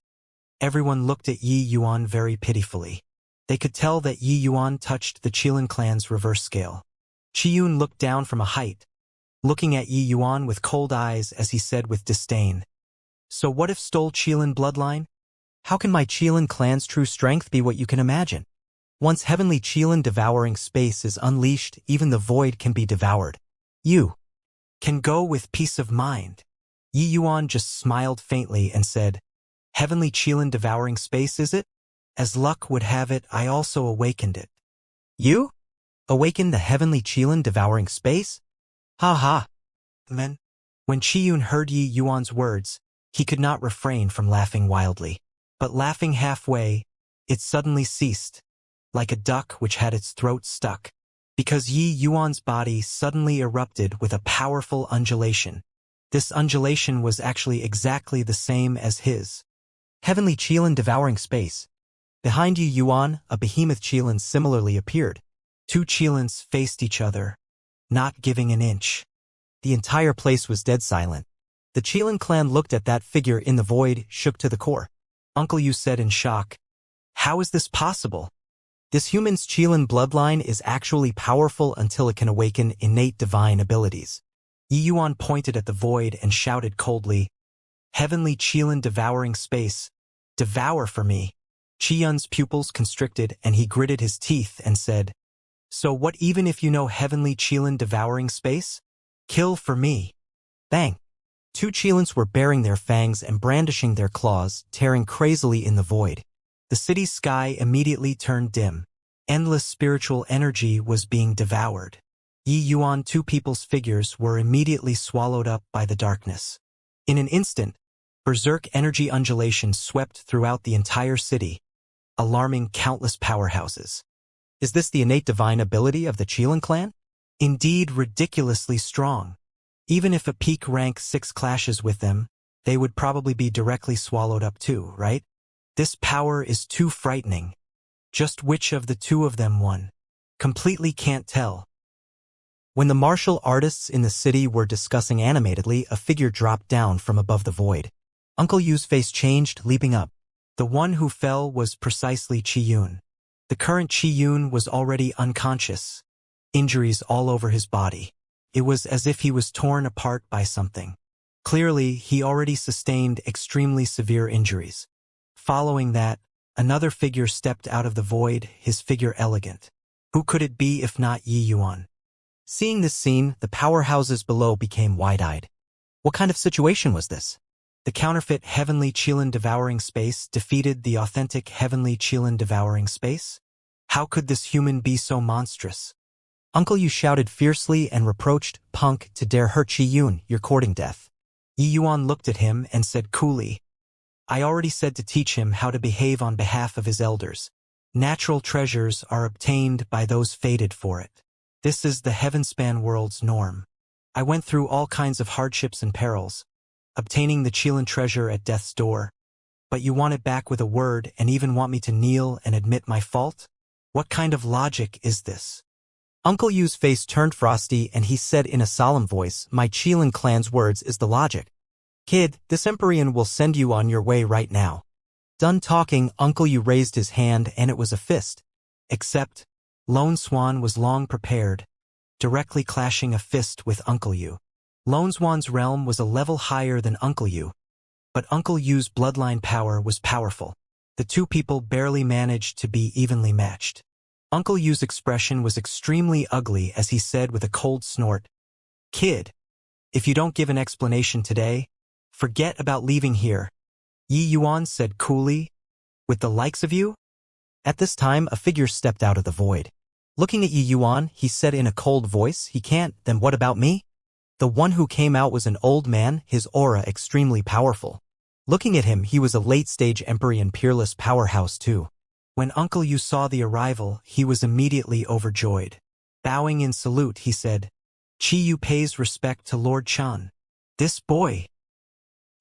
everyone looked at Yi Yuan very pitifully. They could tell that Yi Yuan touched the Qilin clan's reverse scale. Qi Yun looked down from a height, looking at Yi Yuan with cold eyes as he said with disdain, "So what if stole Qilin bloodline? How can my Qilin clan's true strength be what you can imagine? Once heavenly Qilin devouring space is unleashed, even the void can be devoured. You can go with peace of mind. Yi Yuan just smiled faintly and said, Heavenly Qilin devouring space, is it? As luck would have it, I also awakened it. You? Awakened the heavenly Qilin devouring space? Ha ha. Then, when Qiyun heard Yi Yuan's words, he could not refrain from laughing wildly. But laughing halfway, it suddenly ceased, like a duck which had its throat stuck, because Yi Yuan's body suddenly erupted with a powerful undulation. This undulation was actually exactly the same as his. Heavenly Qilin devouring space. Behind Yi Yuan, a behemoth Qilin similarly appeared. Two Qilins faced each other, not giving an inch. The entire place was dead silent. The Qilin clan looked at that figure in the void, shook to the core. Uncle Yu said in shock, How is this possible? This human's Qilin bloodline is actually powerful until it can awaken innate divine abilities. Yi Yuan pointed at the void and shouted coldly, Heavenly Qilin devouring space, devour for me. Qiyun's pupils constricted and he gritted his teeth and said, So what even if you know Heavenly Qilin devouring space? Kill for me. Bang. Two Qilins were baring their fangs and brandishing their claws, tearing crazily in the void. The city's sky immediately turned dim. Endless spiritual energy was being devoured. Yi Yuan two people's figures were immediately swallowed up by the darkness. In an instant, berserk energy undulations swept throughout the entire city, alarming countless powerhouses. Is this the innate divine ability of the Qilin clan? Indeed, ridiculously strong. Even if a peak rank 6 clashes with them, they would probably be directly swallowed up too, right? This power is too frightening. Just which of the two of them won? Completely can't tell. When the martial artists in the city were discussing animatedly, a figure dropped down from above the void. Uncle Yu's face changed, leaping up. The one who fell was precisely Qiyun. The current Qiyun was already unconscious, injuries all over his body. It was as if he was torn apart by something. Clearly, he already sustained extremely severe injuries. Following that, another figure stepped out of the void, his figure elegant. Who could it be if not Yi Yuan? Seeing this scene, the powerhouses below became wide-eyed. What kind of situation was this? The counterfeit Heavenly Qilin devouring space defeated the authentic Heavenly Qilin devouring space? How could this human be so monstrous? Uncle Yu shouted fiercely and reproached, Punk, to dare hurt Qiyun, you're courting death. Yi Yuan looked at him and said coolly, I already said to teach him how to behave on behalf of his elders. Natural treasures are obtained by those fated for it. This is the heavenspan world's norm. I went through all kinds of hardships and perils, obtaining the Qilin treasure at death's door. But you want it back with a word and even want me to kneel and admit my fault? What kind of logic is this? Uncle Yu's face turned frosty and he said in a solemn voice, My Qilin clan's words is the logic. Kid, this Empyrean will send you on your way right now. Done talking, Uncle Yu raised his hand and it was a fist. Except, Lone Swan was long prepared, directly clashing a fist with Uncle Yu. Lone Swan's realm was a level higher than Uncle Yu, but Uncle Yu's bloodline power was powerful. The two people barely managed to be evenly matched. Uncle Yu's expression was extremely ugly as he said with a cold snort, Kid, if you don't give an explanation today, forget about leaving here. Yi Yuan said coolly, with the likes of you? At this time, a figure stepped out of the void. Looking at Yi Yuan, he said in a cold voice, He can't, then what about me? The one who came out was an old man, his aura extremely powerful. Looking at him, he was a late-stage Empyrean peerless powerhouse too. When Uncle Yu saw the arrival, he was immediately overjoyed. Bowing in salute, he said, Chi Yu pays respect to Lord Chan. This boy.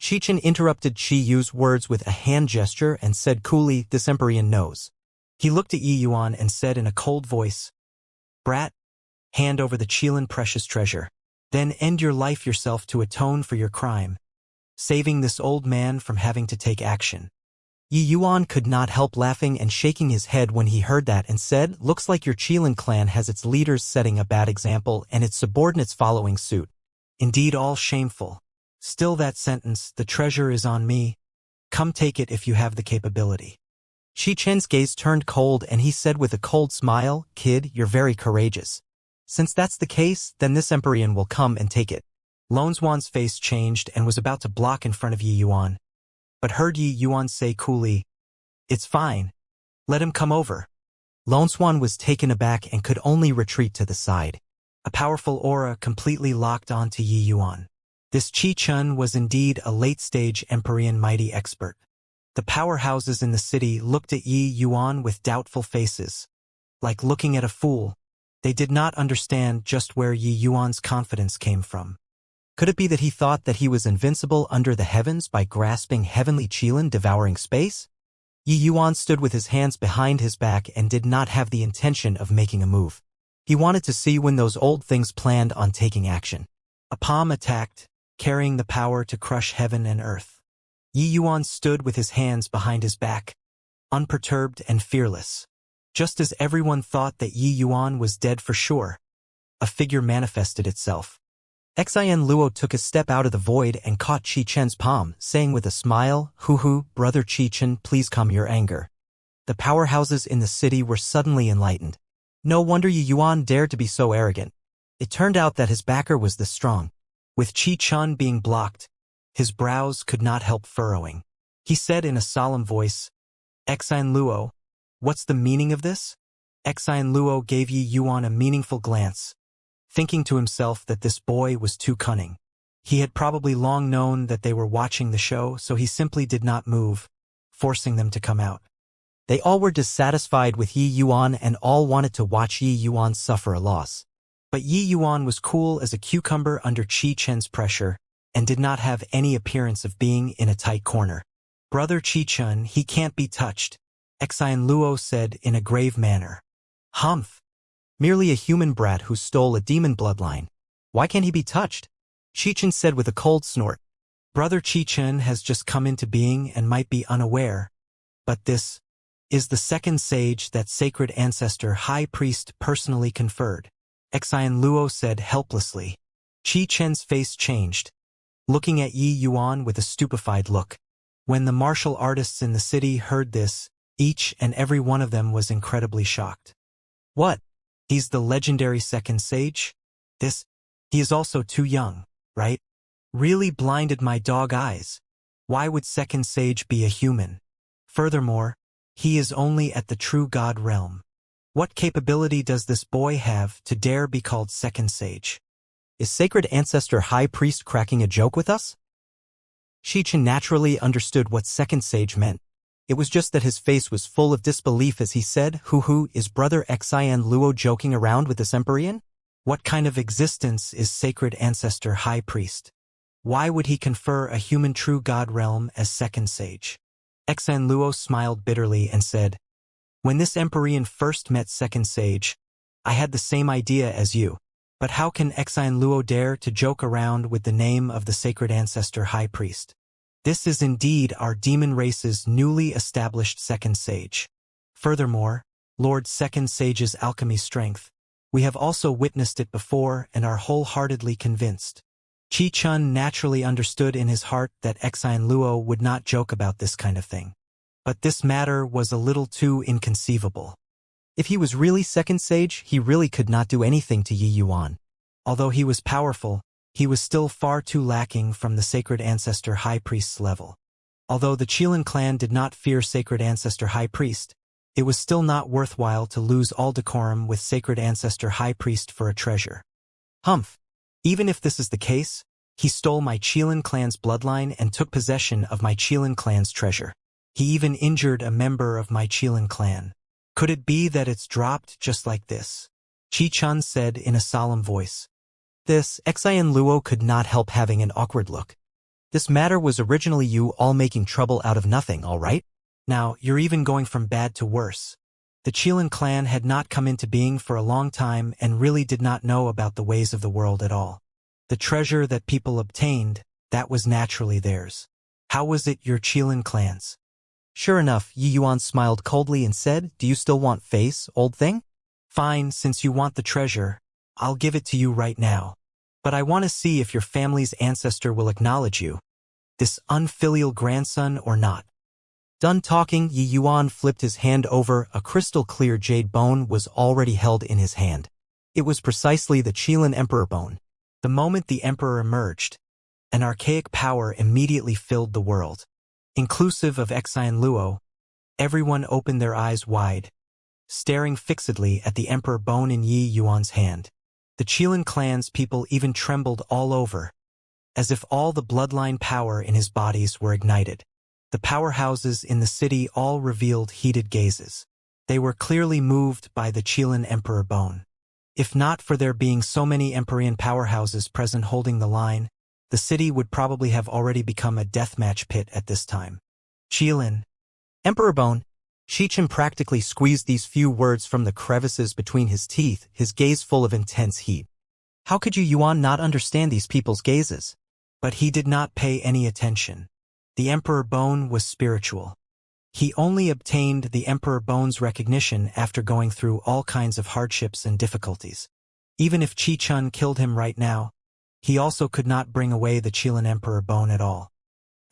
Chi-Chen interrupted Chi Yu's words with a hand gesture and said coolly, This Empyrean knows. He looked at Yi Yuan and said in a cold voice, Brat, hand over the Qilin precious treasure. Then end your life yourself to atone for your crime, saving this old man from having to take action. Yi Yuan could not help laughing and shaking his head when he heard that and said, Looks like your Qilin clan has its leaders setting a bad example and its subordinates following suit. Indeed all shameful. Still that sentence, the treasure is on me. Come take it if you have the capability. Shi Chen's gaze turned cold and he said with a cold smile, "Kid, you're very courageous. Since that's the case, then this Empyrean will come and take it." Lone Swan's face changed and was about to block in front of Yi Yuan, but heard Yi Yuan say coolly, "It's fine. Let him come over." Lone Swan was taken aback and could only retreat to the side. A powerful aura completely locked onto Yi Yuan. This Qi Chun was indeed a late-stage Empyrean mighty expert. The powerhouses in the city looked at Yi Yuan with doubtful faces. Like looking at a fool, they did not understand just where Yi Yuan's confidence came from. Could it be that he thought that he was invincible under the heavens by grasping heavenly Qilin devouring space? Yi Yuan stood with his hands behind his back and did not have the intention of making a move. He wanted to see when those old things planned on taking action. A palm attacked, carrying the power to crush heaven and earth. Yi Yuan stood with his hands behind his back, unperturbed and fearless. Just as everyone thought that Yi Yuan was dead for sure, a figure manifested itself. Xian Luo took a step out of the void and caught Qi Chen's palm, saying with a smile, "Hu, brother Qi Chen, please calm your anger." The powerhouses in the city were suddenly enlightened. No wonder Yi Yuan dared to be so arrogant. It turned out that his backer was this strong. With Qi Chun being blocked, his brows could not help furrowing. He said in a solemn voice, "Xian Luo, what's the meaning of this?" Xian Luo gave Yi Yuan a meaningful glance, thinking to himself that this boy was too cunning. He had probably long known that they were watching the show, so he simply did not move, forcing them to come out. They all were dissatisfied with Yi Yuan and all wanted to watch Yi Yuan suffer a loss. But Yi Yuan was cool as a cucumber under Qi Chen's pressure and did not have any appearance of being in a tight corner. "Brother Qi Chen, he can't be touched," Xian Luo said in a grave manner. "Humph. Merely a human brat who stole a demon bloodline. Why can't he be touched?" Qi Chen said with a cold snort. "Brother Qi Chen has just come into being and might be unaware, but this is the second sage that sacred ancestor high priest personally conferred," Xian Luo said helplessly. Qi Chen's face changed, looking at Yi Yuan with a stupefied look. When the martial artists in the city heard this, each and every one of them was incredibly shocked. "What? He's the legendary second sage? He is also too young, right? Really blinded my dog eyes. Why would second sage be a human? Furthermore, he is only at the true god realm. What capability does this boy have to dare be called second sage? Is sacred ancestor high priest cracking a joke with us?" Qi Chen naturally understood what second sage meant. It was just that his face was full of disbelief as he said, "Hu, is brother Xian Luo joking around with this Empyrean? What kind of existence is sacred ancestor high priest? Why would he confer a human true god realm as second sage?" Xian Luo smiled bitterly and said, "When this Empyrean first met second sage, I had the same idea as you. But how can Xian Luo dare to joke around with the name of the sacred ancestor high priest? This is indeed our demon race's newly established second sage. Furthermore, Lord Second Sage's alchemy strength. We have also witnessed it before and are wholeheartedly convinced." Qi Chun naturally understood in his heart that Xian Luo would not joke about this kind of thing. But this matter was a little too inconceivable. If he was really second sage, he really could not do anything to Yi Yuan. Although he was powerful, he was still far too lacking from the sacred ancestor high priest's level. Although the Qilin clan did not fear sacred ancestor high priest, it was still not worthwhile to lose all decorum with sacred ancestor high priest for a treasure. Humph. Even if this is the case, he stole my Qilin clan's bloodline and took possession of my Qilin clan's treasure. He even injured a member of my Qilin clan. Could it be that it's dropped just like this? Qi Chun said in a solemn voice. This, Xian Luo could not help having an awkward look. This matter was originally you all making trouble out of nothing, all right? Now, you're even going from bad to worse. The Qilin clan had not come into being for a long time and really did not know about the ways of the world at all. The treasure that people obtained, that was naturally theirs. How was it your Qilin clan's? Sure enough, Yi Yuan smiled coldly and said, "Do you still want face, old thing? Fine, since you want the treasure, I'll give it to you right now. But I want to see if your family's ancestor will acknowledge you." this unfilial grandson or not? Done talking, Yi Yuan flipped his hand over. A crystal-clear jade bone was already held in his hand. It was precisely the Qilin Emperor bone. The moment the Emperor emerged, an archaic power immediately filled the world. Inclusive of Xian Luo, everyone opened their eyes wide, staring fixedly at the Emperor bone in Yi Yuan's hand. The Qilin clan's people even trembled all over, as if all the bloodline power in his bodies were ignited. The powerhouses in the city all revealed heated gazes. They were clearly moved by the Qilin Emperor bone. If not for there being so many Empyrean powerhouses present holding the line, the city would probably have already become a deathmatch pit at this time. Qilin Emperor bone. Xichen practically squeezed these few words from the crevices between his teeth, his gaze full of intense heat. How could Yi Yuan not understand these people's gazes? But he did not pay any attention. The Emperor bone was spiritual. He only obtained the Emperor bone's recognition after going through all kinds of hardships and difficulties. Even if Qi Chun killed him right now, he also could not bring away the Qilin Emperor bone at all.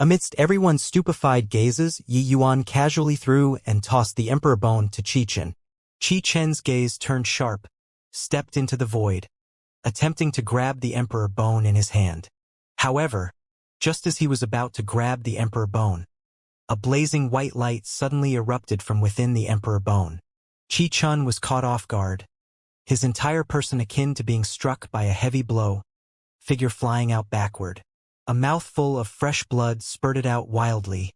Amidst everyone's stupefied gazes, Yi Yuan casually threw and tossed the Emperor bone to Qi Chen. Qi Chen's gaze turned sharp, stepped into the void, attempting to grab the Emperor bone in his hand. However, just as he was about to grab the Emperor bone, a blazing white light suddenly erupted from within the Emperor bone. Qi Chun was caught off guard, his entire person akin to being struck by a heavy blow, figure flying out backward. A mouthful of fresh blood spurted out wildly,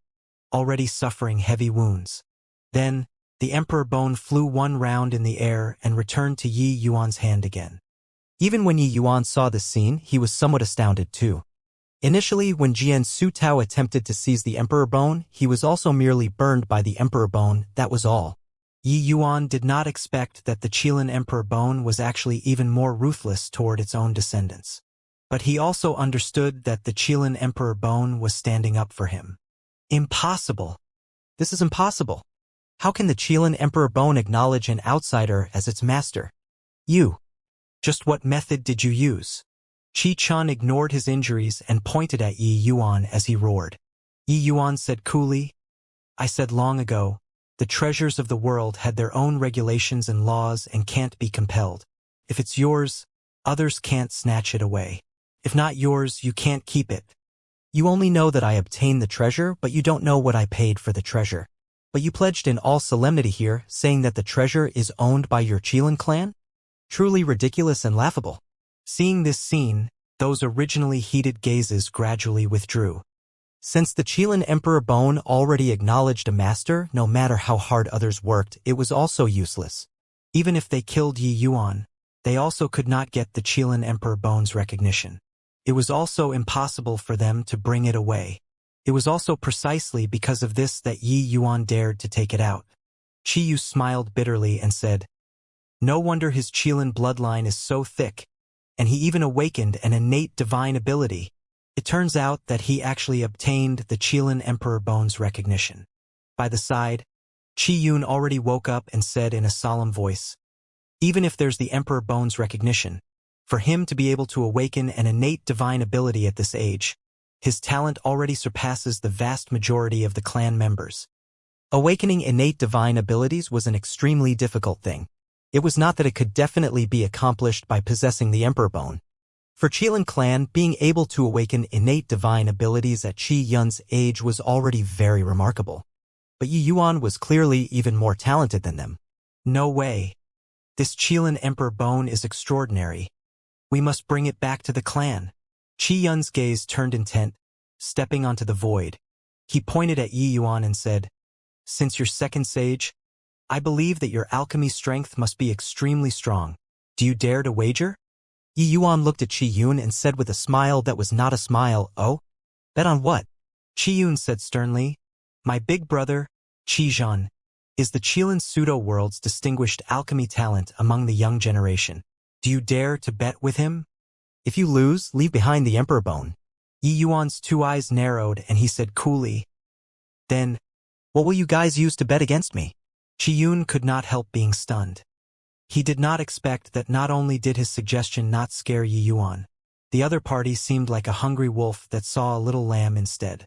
already suffering heavy wounds. Then, the Emperor bone flew one round in the air and returned to Yi Yuan's hand again. Even when Yi Yuan saw this scene, he was somewhat astounded too. Initially, when Jian Sutao attempted to seize the Emperor bone, he was also merely burned by the Emperor bone, that was all. Yi Yuan did not expect that the Qilin Emperor bone was actually even more ruthless toward its own descendants. But he also understood that the Qilin Emperor bone was standing up for him. Impossible. This is impossible. How can the Qilin Emperor bone acknowledge an outsider as its master? You. Just what method did you use? Qi Chun ignored his injuries and pointed at Yi Yuan as he roared. Yi Yuan said coolly, I said long ago, the treasures of the world had their own regulations and laws and can't be compelled. If it's yours, others can't snatch it away. If not yours, you can't keep it. You only know that I obtained the treasure, but you don't know what I paid for the treasure. But you pledged in all solemnity here, saying that the treasure is owned by your Qilin clan? Truly ridiculous and laughable. Seeing this scene, those originally heated gazes gradually withdrew. Since the Qilin Emperor bone already acknowledged a master, no matter how hard others worked, it was also useless. Even if they killed Yi Yuan, they also could not get the Qilin Emperor bone's recognition. It was also impossible for them to bring it away. It was also precisely because of this that Yi Yuan dared to take it out. Qi Yu smiled bitterly and said, no wonder his Qilin bloodline is so thick, and he even awakened an innate divine ability. It turns out that he actually obtained the Qilin Emperor bone's recognition. By the side, Qi Yun already woke up and said in a solemn voice, even if there's the Emperor bone's recognition, for him to be able to awaken an innate divine ability at this age, his talent already surpasses the vast majority of the clan members. Awakening innate divine abilities was an extremely difficult thing. It was not that it could definitely be accomplished by possessing the Emperor bone. For Qilin clan, being able to awaken innate divine abilities at Qi Yun's age was already very remarkable. But Yi Yuan was clearly even more talented than them. No way. This Qilin Emperor bone is extraordinary. We must bring it back to the clan. Qi Yun's gaze turned intent, stepping onto the void. He pointed at Yi Yuan and said, since you're second sage, I believe that your alchemy strength must be extremely strong. Do you dare to wager? Yi Yuan looked at Qi Yun and said with a smile that was not a smile, oh? Bet on what? Qi Yun said sternly, my big brother, Qi Zhan, is the Qilin pseudo-world's distinguished alchemy talent among the young generation. Do you dare to bet with him? If you lose, leave behind the Emperor bone. Yi Yuan's two eyes narrowed and he said coolly, then, what will you guys use to bet against me? Qi Yun could not help being stunned. He did not expect that not only did his suggestion not scare Yi Yuan, The other party seemed like a hungry wolf that saw a little lamb instead.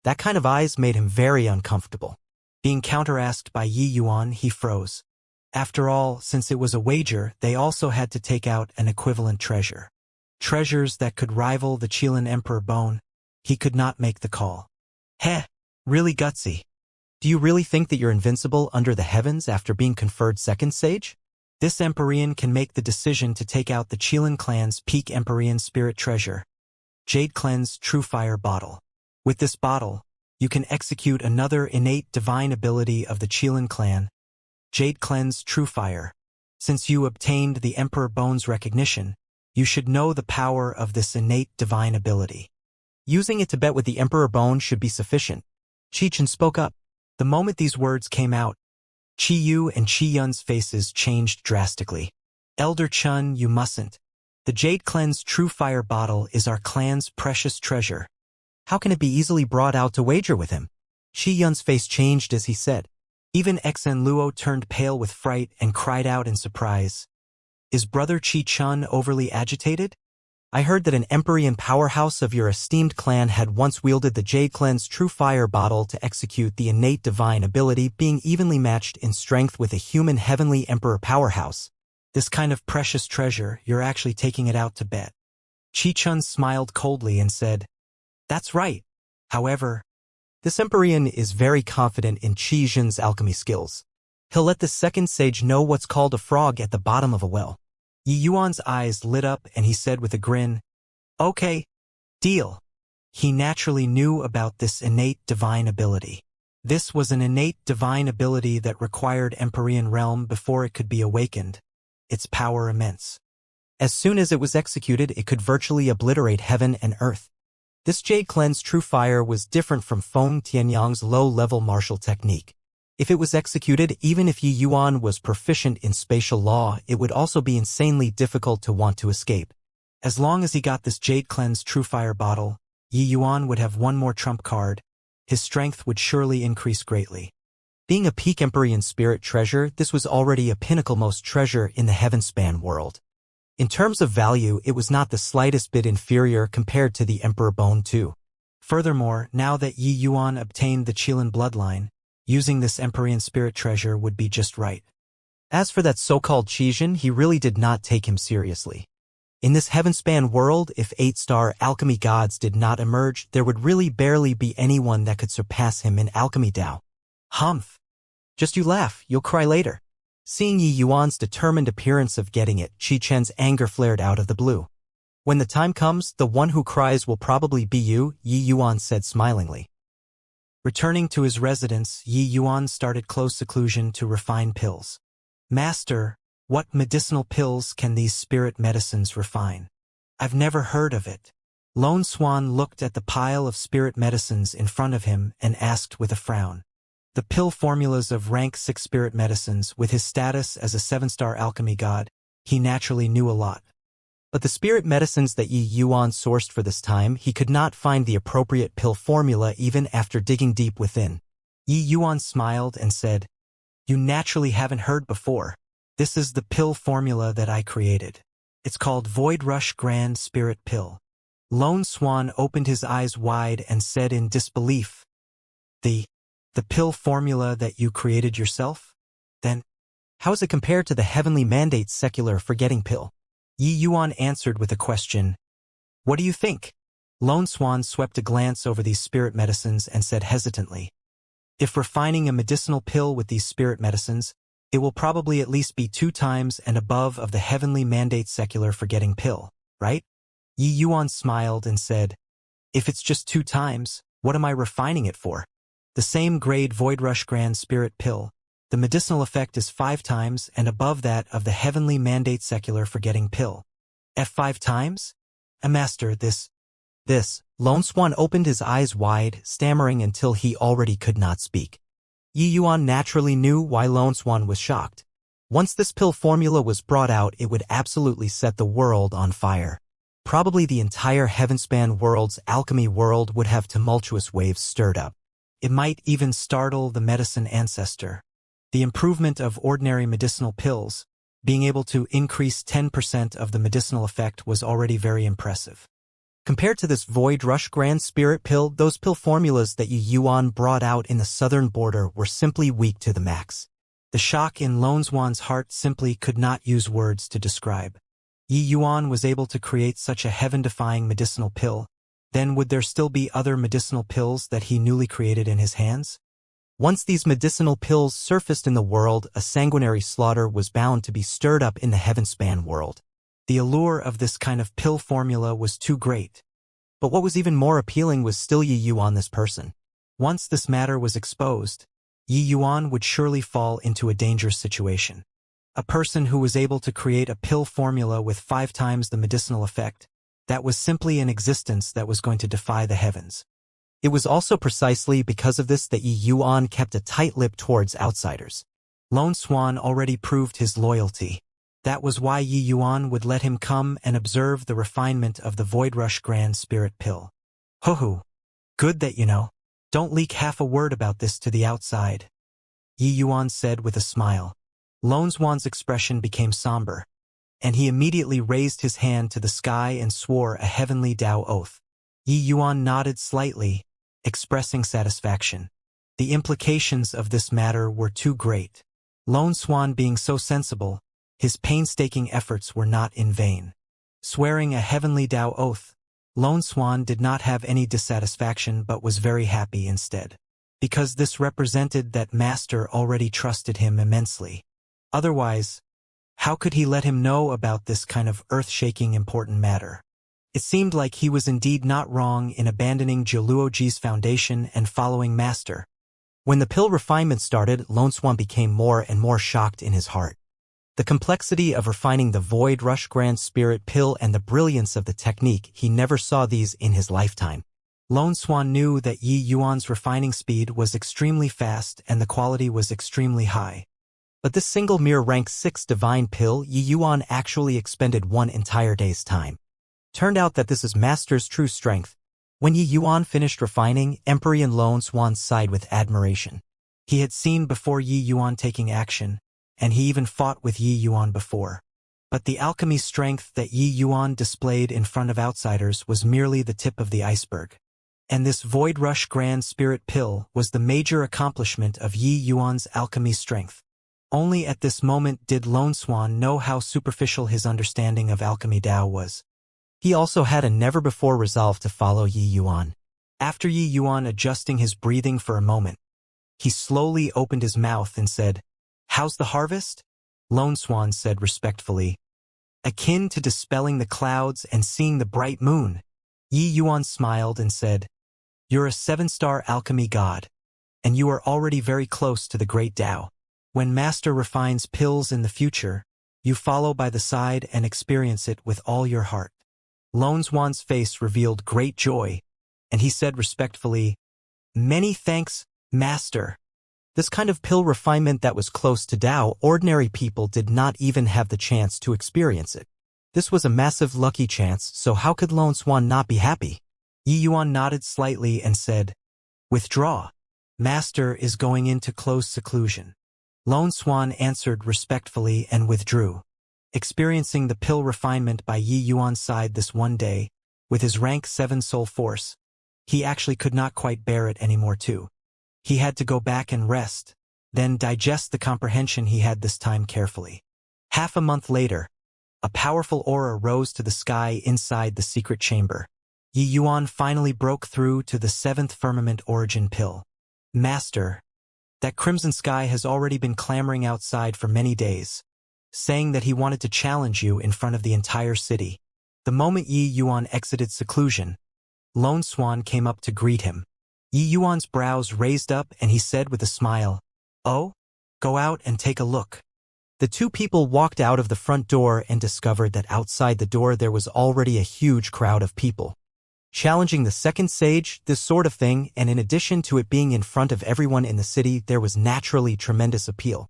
That kind of eyes made him very uncomfortable. Being counterasked by Yi Yuan, he froze. After all, since it was a wager, they also had to take out an equivalent treasure. Treasures that could rival the Qilin Emperor bone. He could not make the call. Heh, really gutsy. Do you really think that you're invincible under the heavens after being conferred second sage? This Empyrean can make the decision to take out the Qilin clan's peak Empyrean spirit treasure. Jade Cleanse True Fire Bottle. With this bottle, you can execute another innate divine ability of the Qilin clan, Jade Cleanse True Fire. Since you obtained the Emperor Bone's recognition, you should know the power of this innate divine ability. Using it to bet with the Emperor Bone should be sufficient. Qi Chen spoke up. The moment these words came out, Qi Yu and Qi Yun's faces changed drastically. Elder Chun, you mustn't. The Jade Cleanse True Fire Bottle is our clan's precious treasure. How can it be easily brought out to wager with him? Qi Yun's face changed as he said. Even Xen Luo turned pale with fright and cried out in surprise. Is Brother Qi Chun overly agitated? I heard that an Empyrean powerhouse of your esteemed clan had once wielded the Jade Cleanse True Fire Bottle to execute the innate divine ability, being evenly matched in strength with a human heavenly Emperor powerhouse. This kind of precious treasure, you're actually taking it out to bet. Qi Chun smiled coldly and said, That's right. However, this Empyrean is very confident in Qi Jin's alchemy skills. He'll let the second sage know what's called a frog at the bottom of a well. Yi Yuan's eyes lit up and he said with a grin, Okay, deal. He naturally knew about this innate divine ability. This was an innate divine ability that required Empyrean realm before it could be awakened. Its power immense. As soon as it was executed, it could virtually obliterate heaven and earth. This Jade Cleanse True Fire was different from Feng Tianyang's low-level martial technique. If it was executed, even if Yi Yuan was proficient in spatial law, it would also be insanely difficult to want to escape. As long as he got this Jade Cleanse True Fire Bottle, Yi Yuan would have one more trump card. His strength would surely increase greatly. Being a peak Empyrean spirit treasure, this was already a pinnacle-most treasure in the Heavenspan world. In terms of value, it was not the slightest bit inferior compared to the Emperor Bone too. Furthermore, now that Yi Yuan obtained the Qilin bloodline, using this Empyrean spirit treasure would be just right. As for that so-called Qi Jin, he really did not take him seriously. In this Heavenspan world, if 8-star alchemy gods did not emerge, there would really barely be anyone that could surpass him in alchemy Dao. Humph. Just you laugh, you'll cry later. Seeing Yi Yuan's determined appearance of getting it, Qi Chen's anger flared out of the blue. When the time comes, the one who cries will probably be you, Yi Yuan said smilingly. Returning to his residence, Yi Yuan started close seclusion to refine pills. Master, what medicinal pills can these spirit medicines refine? I've never heard of it. Lone Swan looked at the pile of spirit medicines in front of him and asked with a frown. The pill formulas of rank 6 spirit medicines, with his status as a 7-star alchemy god, he naturally knew a lot. But the spirit medicines that Yi Yuan sourced for this time, he could not find the appropriate pill formula even after digging deep within. Yi Yuan smiled and said, You naturally haven't heard before. This is the pill formula that I created. It's called Void Rush Grand Spirit Pill. Lone Swan opened his eyes wide and said in disbelief, The pill formula that you created yourself? Then, how is it compared to the heavenly mandate secular forgetting pill? Yi Yuan answered with a question. What do you think? Lone Swan swept a glance over these spirit medicines and said hesitantly. If refining a medicinal pill with these spirit medicines, it will probably at least be 2 times and above of the heavenly mandate secular forgetting pill, right? Yi Yuan smiled and said, If it's just 2 times, what am I refining it for? The same grade Void Rush Grand Spirit Pill. The medicinal effect is 5 times and above that of the heavenly mandate secular forgetting pill. F5 times? Master, this. Lone Swan opened his eyes wide, stammering until he already could not speak. Yi Yuan naturally knew why Lone Swan was shocked. Once this pill formula was brought out, it would absolutely set the world on fire. Probably the entire Heavenspan world's alchemy world would have tumultuous waves stirred up. It might even startle the medicine ancestor. The improvement of ordinary medicinal pills, Being able to increase 10% of the medicinal effect was already very impressive. Compared to this Void Rush Grand Spirit pill, those pill formulas that Yi Yuan brought out in the southern border were simply weak to the max. The shock in Lone Swan's heart simply could not use words to describe. Yi Yuan was able to create such a heaven-defying medicinal pill. Then would there still be other medicinal pills that he newly created in his hands? Once these medicinal pills surfaced in the world, a sanguinary slaughter was bound to be stirred up in the heavenspan world. The allure of this kind of pill formula was too great. But what was even more appealing was still Yi Yuan, this person. Once this matter was exposed, Yi Yuan would surely fall into a dangerous situation. A person who was able to create a pill formula with 5 times the medicinal effect, that was simply an existence that was going to defy the heavens. It was also precisely because of this that Yi Yuan kept a tight lip towards outsiders. Lone Swan already proved his loyalty. That was why Yi Yuan would let him come and observe the refinement of the Void Rush Grand Spirit pill. Ho-ho. Good that you know. Don't leak half a word about this to the outside, Yi Yuan said with a smile. Lone Swan's expression became somber, and he immediately raised his hand to the sky and swore a heavenly Tao oath. Yi Yuan nodded slightly, expressing satisfaction. The implications of this matter were too great. Lone Swan being so sensible, his painstaking efforts were not in vain. Swearing a heavenly Tao oath, Lone Swan did not have any dissatisfaction but was very happy instead. Because this represented that Master already trusted him immensely. Otherwise, how could he let him know about this kind of earth-shaking important matter? It seemed like he was indeed not wrong in abandoning Jiluoji's foundation and following Master. When the pill refinement started, Lone Swan became more and more shocked in his heart. The complexity of refining the Void Rush Grand Spirit pill and the brilliance of the technique, he never saw these in his lifetime. Lone Swan knew that Yi Yuan's refining speed was extremely fast and the quality was extremely high. But this single mere rank 6 divine pill Yi Yuan actually expended one entire day's time. Turned out that this is Master's true strength. When Yi Yuan finished refining, Emperor Lone Swan sighed with admiration. He had seen before Yi Yuan taking action, and he even fought with Yi Yuan before. But the alchemy strength that Yi Yuan displayed in front of outsiders was merely the tip of the iceberg. And this Void Rush Grand Spirit pill was the major accomplishment of Yi Yuan's alchemy strength. Only at this moment did Lone Swan know how superficial his understanding of alchemy Tao was. He also had a never-before resolve to follow Yi Yuan. After Yi Yuan adjusting his breathing for a moment, he slowly opened his mouth and said, "How's the harvest?" Lone Swan said respectfully, "Akin to dispelling the clouds and seeing the bright moon." Yi Yuan smiled and said, "You're a 7-star alchemy god, and you are already very close to the great Tao. When Master refines pills in the future, you follow by the side and experience it with all your heart." Lone Swan's face revealed great joy, and he said respectfully, "Many thanks, Master." This kind of pill refinement that was close to Tao, ordinary people did not even have the chance to experience it. This was a massive lucky chance, so how could Lone Swan not be happy? Yi Yuan nodded slightly and said, "Withdraw. Master is going into close seclusion." Lone Swan answered respectfully and withdrew. Experiencing the pill refinement by Yi Yuan's side this one day, with his rank 7 soul force, he actually could not quite bear it anymore too. He had to go back and rest, then digest the comprehension he had this time carefully. Half a month later, a powerful aura rose to the sky inside the secret chamber. Yi Yuan finally broke through to the 7th firmament origin pill. "Master, that crimson sky has already been clamoring outside for many days, saying that he wanted to challenge you in front of the entire city." The moment Yi Yuan exited seclusion, Lone Swan came up to greet him. Yi Yuan's brows raised up and he said with a smile, "Oh? Go out and take a look." The two people walked out of the front door and discovered that outside the door there was already a huge crowd of people. Challenging the second sage, this sort of thing, and in addition to it being in front of everyone in the city, there was naturally tremendous appeal.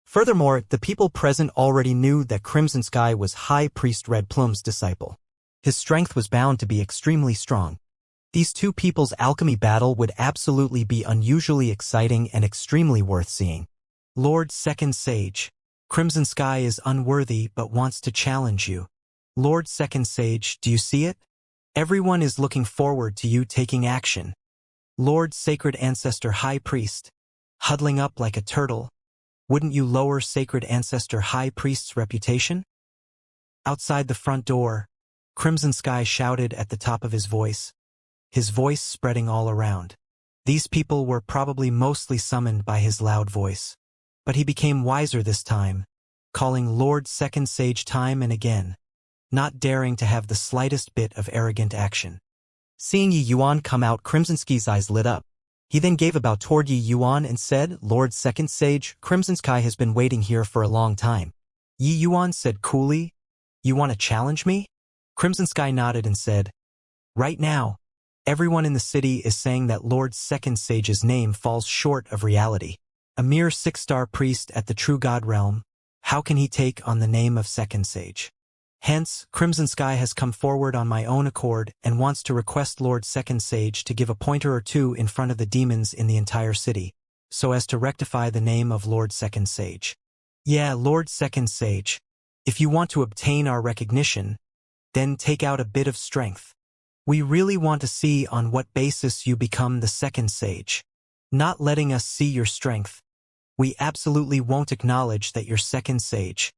Furthermore, the people present already knew that Crimson Sky was High Priest Red Plum's disciple. His strength was bound to be extremely strong. These two people's alchemy battle would absolutely be unusually exciting and extremely worth seeing. Lord Second Sage, Crimson Sky is unworthy but wants to challenge you. Lord Second Sage, do you see it? Everyone is looking forward to you taking action. Lord Sacred Ancestor High Priest, huddling up like a turtle, wouldn't you lower Sacred Ancestor High Priest's reputation? Outside the front door, Crimson Sky shouted at the top of his voice spreading all around. These people were probably mostly summoned by his loud voice. But he became wiser this time, calling Lord Second Sage time and again, not daring to have the slightest bit of arrogant action. Seeing Yi Yuan come out, Crimson Sky's eyes lit up. He then gave a bow toward Yi Yuan and said, Lord Second Sage, Crimson Sky has been waiting here for a long time. Yi Yuan said coolly, You want to challenge me? Crimson Sky nodded and said, Right now, everyone in the city is saying that Lord Second Sage's name falls short of reality. A mere 6-star priest at the True God realm, how can he take on the name of Second Sage? Hence, Crimson Sky has come forward on my own accord and wants to request Lord Second Sage to give a pointer or two in front of the demons in the entire city, so as to rectify the name of Lord Second Sage. Yeah, Lord Second Sage, if you want to obtain our recognition, then take out a bit of strength. We really want to see on what basis you become the Second Sage. Not letting us see your strength. We absolutely won't acknowledge that you're Second Sage.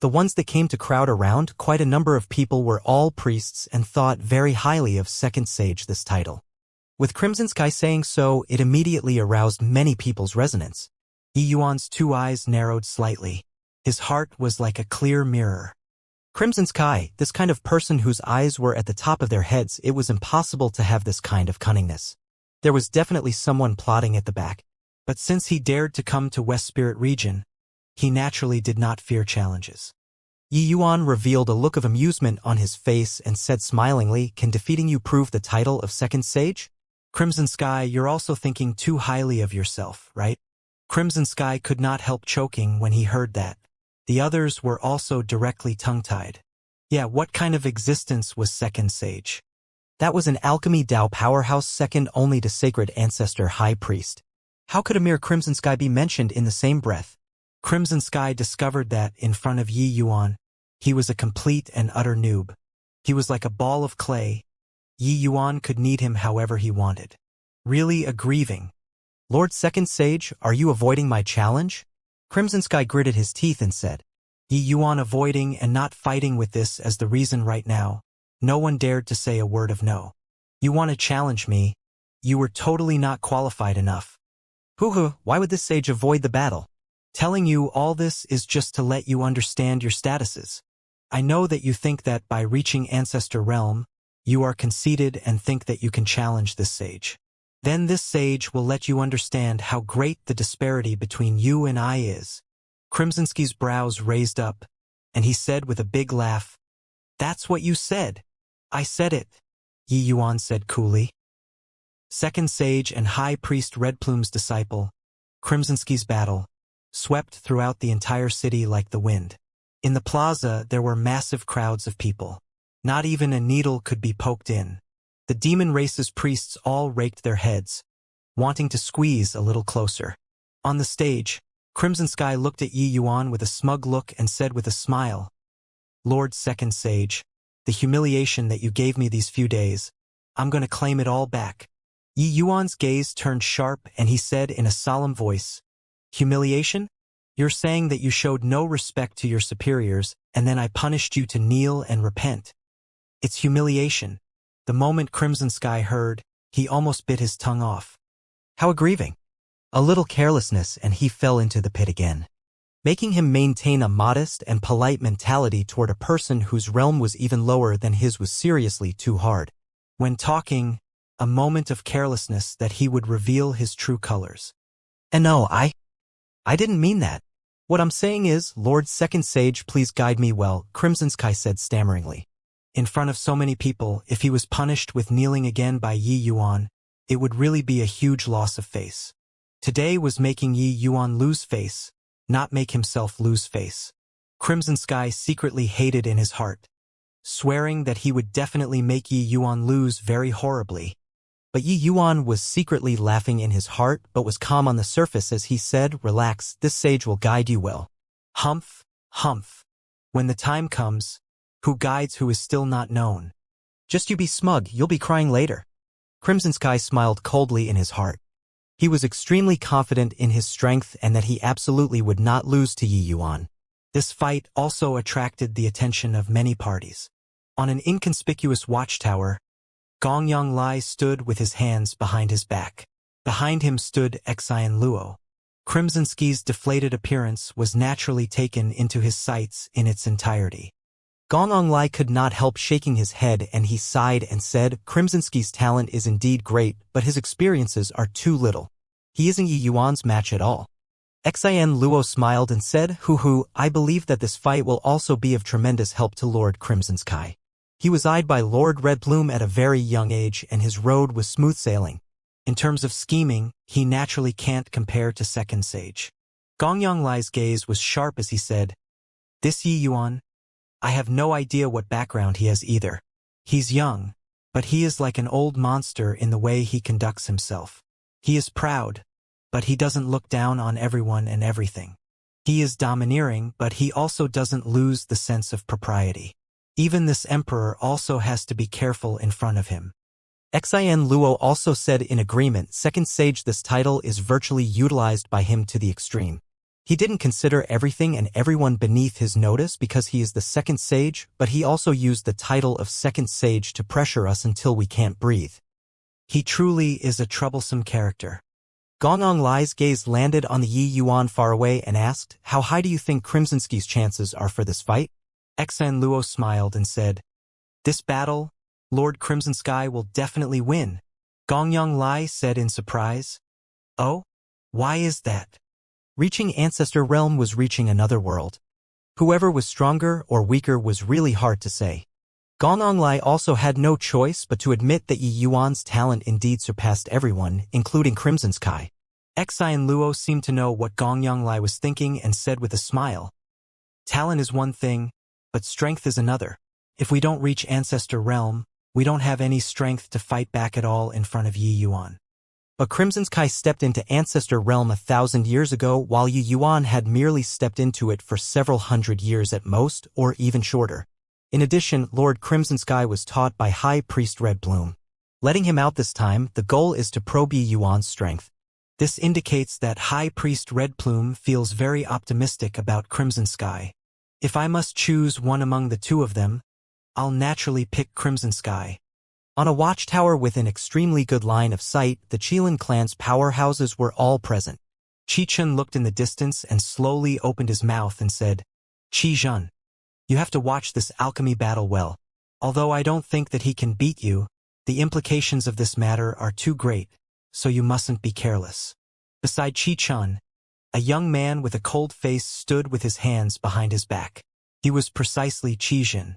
The ones that came to crowd around, quite a number of people were all priests and thought very highly of Second Sage this title. With Crimson Sky saying so, it immediately aroused many people's resonance. Yi Yuan's 2 eyes narrowed slightly. His heart was like a clear mirror. Crimson Sky, this kind of person whose eyes were at the top of their heads, it was impossible to have this kind of cunningness. There was definitely someone plotting at the back. But since he dared to come to West Spirit region, he naturally did not fear challenges. Yi Yuan revealed a look of amusement on his face and said smilingly, Can defeating you prove the title of Second Sage? Crimson Sky, you're also thinking too highly of yourself, right? Crimson Sky could not help choking when he heard that. The others were also directly tongue-tied. Yeah, what kind of existence was Second Sage? That was an alchemy Dao powerhouse second only to Sacred Ancestor High Priest. How could a mere Crimson Sky be mentioned in the same breath? Crimson Sky discovered that, in front of Yi Yuan, he was a complete and utter noob. He was like a ball of clay. Yi Yuan could knead him however he wanted. Really a grieving. Lord Second Sage, are you avoiding my challenge? Crimson Sky gritted his teeth and said, Yi Yuan avoiding and not fighting with this as the reason right now. No one dared to say a word of no. You want to challenge me? You were totally not qualified enough. Hoo-hoo, why would this sage avoid the battle? Telling you all this is just to let you understand your statuses. I know that you think that by reaching Ancestor Realm, you are conceited and think that you can challenge this sage. Then this sage will let you understand how great the disparity between you and I is. Crimsonsky's brows raised up, and he said with a big laugh, That's what you said. I said it, Yi Yuan said coolly. Second Sage and High Priest Red Plume's disciple, Crimsonsky's battle, swept throughout the entire city like the wind. In the plaza, there were massive crowds of people. Not even a needle could be poked in. The demon race's priests all raked their heads, wanting to squeeze a little closer. On the stage, Crimson Sky looked at Yi Yuan with a smug look and said with a smile, Lord Second Sage, the humiliation that you gave me these few days, I'm going to claim it all back. Yi Yuan's gaze turned sharp and he said in a solemn voice, Humiliation? You're saying that you showed no respect to your superiors and then I punished you to kneel and repent. It's humiliation. The moment Crimson Sky heard, he almost bit his tongue off. How aggrieving. A little carelessness and he fell into the pit again. Making him maintain a modest and polite mentality toward a person whose realm was even lower than his was seriously too hard. When talking, a moment of carelessness that he would reveal his true colors. And no, I didn't mean that. What I'm saying is, Lord Second Sage, please guide me well, Crimson Sky said stammeringly. In front of so many people, if he was punished with kneeling again by Yi Yuan, it would really be a huge loss of face. Today was making Yi Yuan lose face, not make himself lose face. Crimson Sky secretly hated in his heart, swearing that he would definitely make Yi Yuan lose very horribly. But Yi Yuan was secretly laughing in his heart but was calm on the surface as he said, Relax, this sage will guide you well. Humph, humph. When the time comes, who guides who is still not known? Just you be smug, you'll be crying later. Crimson Sky smiled coldly in his heart. He was extremely confident in his strength and that he absolutely would not lose to Yi Yuan. This fight also attracted the attention of many parties. On an inconspicuous watchtower, Gongyang Lai stood with his hands behind his back. Behind him stood Xian Luo. Crimson Sky's deflated appearance was naturally taken into his sights in its entirety. Gongyang Lai could not help shaking his head, and he sighed and said, Crimson Sky's talent is indeed great, but his experiences are too little. He isn't Yi Yuan's match at all. Xian Luo smiled and said, Hoo, I believe that this fight will also be of tremendous help to Lord Crimson Sky. He was eyed by Lord Red Plume at a very young age, and his road was smooth sailing. In terms of scheming, he naturally can't compare to Second Sage. Gongyang Lai's gaze was sharp as he said, This Yi Yuan? I have no idea what background he has either. He's young, but he is like an old monster in the way he conducts himself. He is proud, but he doesn't look down on everyone and everything. He is domineering, but he also doesn't lose the sense of propriety. Even this emperor also has to be careful in front of him. Xian Luo also said in agreement, Second Sage, this title is virtually utilized by him to the extreme. He didn't consider everything and everyone beneath his notice because he is the Second Sage, but he also used the title of Second Sage to pressure us until we can't breathe. He truly is a troublesome character. Gongyang Lai's gaze landed on the Yi Yuan far away and asked, How high do you think Crimson Sky's chances are for this fight? Xian Luo smiled and said, This battle, Lord Crimson Sky will definitely win. Gongyang Lai said in surprise. Oh? Why is that? Reaching Ancestor Realm was reaching another world. Whoever was stronger or weaker was really hard to say. Gongyang Lai also had no choice but to admit that Yi Yuan's talent indeed surpassed everyone, including Crimson Sky. Xian Luo seemed to know what Gongyang Lai was thinking and said with a smile, Talent is one thing, but strength is another. If we don't reach Ancestor Realm, we don't have any strength to fight back at all in front of Yi Yuan. But Crimson Sky stepped into Ancestor Realm 1,000 years ago, while Yi Yuan had merely stepped into it for several hundred years at most, or even shorter. In addition, Lord Crimson Sky was taught by High Priest Red Plume. Letting him out this time, the goal is to probe Yi Yuan's strength. This indicates that High Priest Red Plume feels very optimistic about Crimson Sky. If I must choose one among the two of them, I'll naturally pick Crimson Sky. On a watchtower with an extremely good line of sight, the Qilin clan's powerhouses were all present. Qi Chun looked in the distance and slowly opened his mouth and said, Qi Zhen, you have to watch this alchemy battle well. Although I don't think that he can beat you, the implications of this matter are too great, so you mustn't be careless. Beside Qi Chun, a young man with a cold face stood with his hands behind his back. He was precisely Qi Zhen.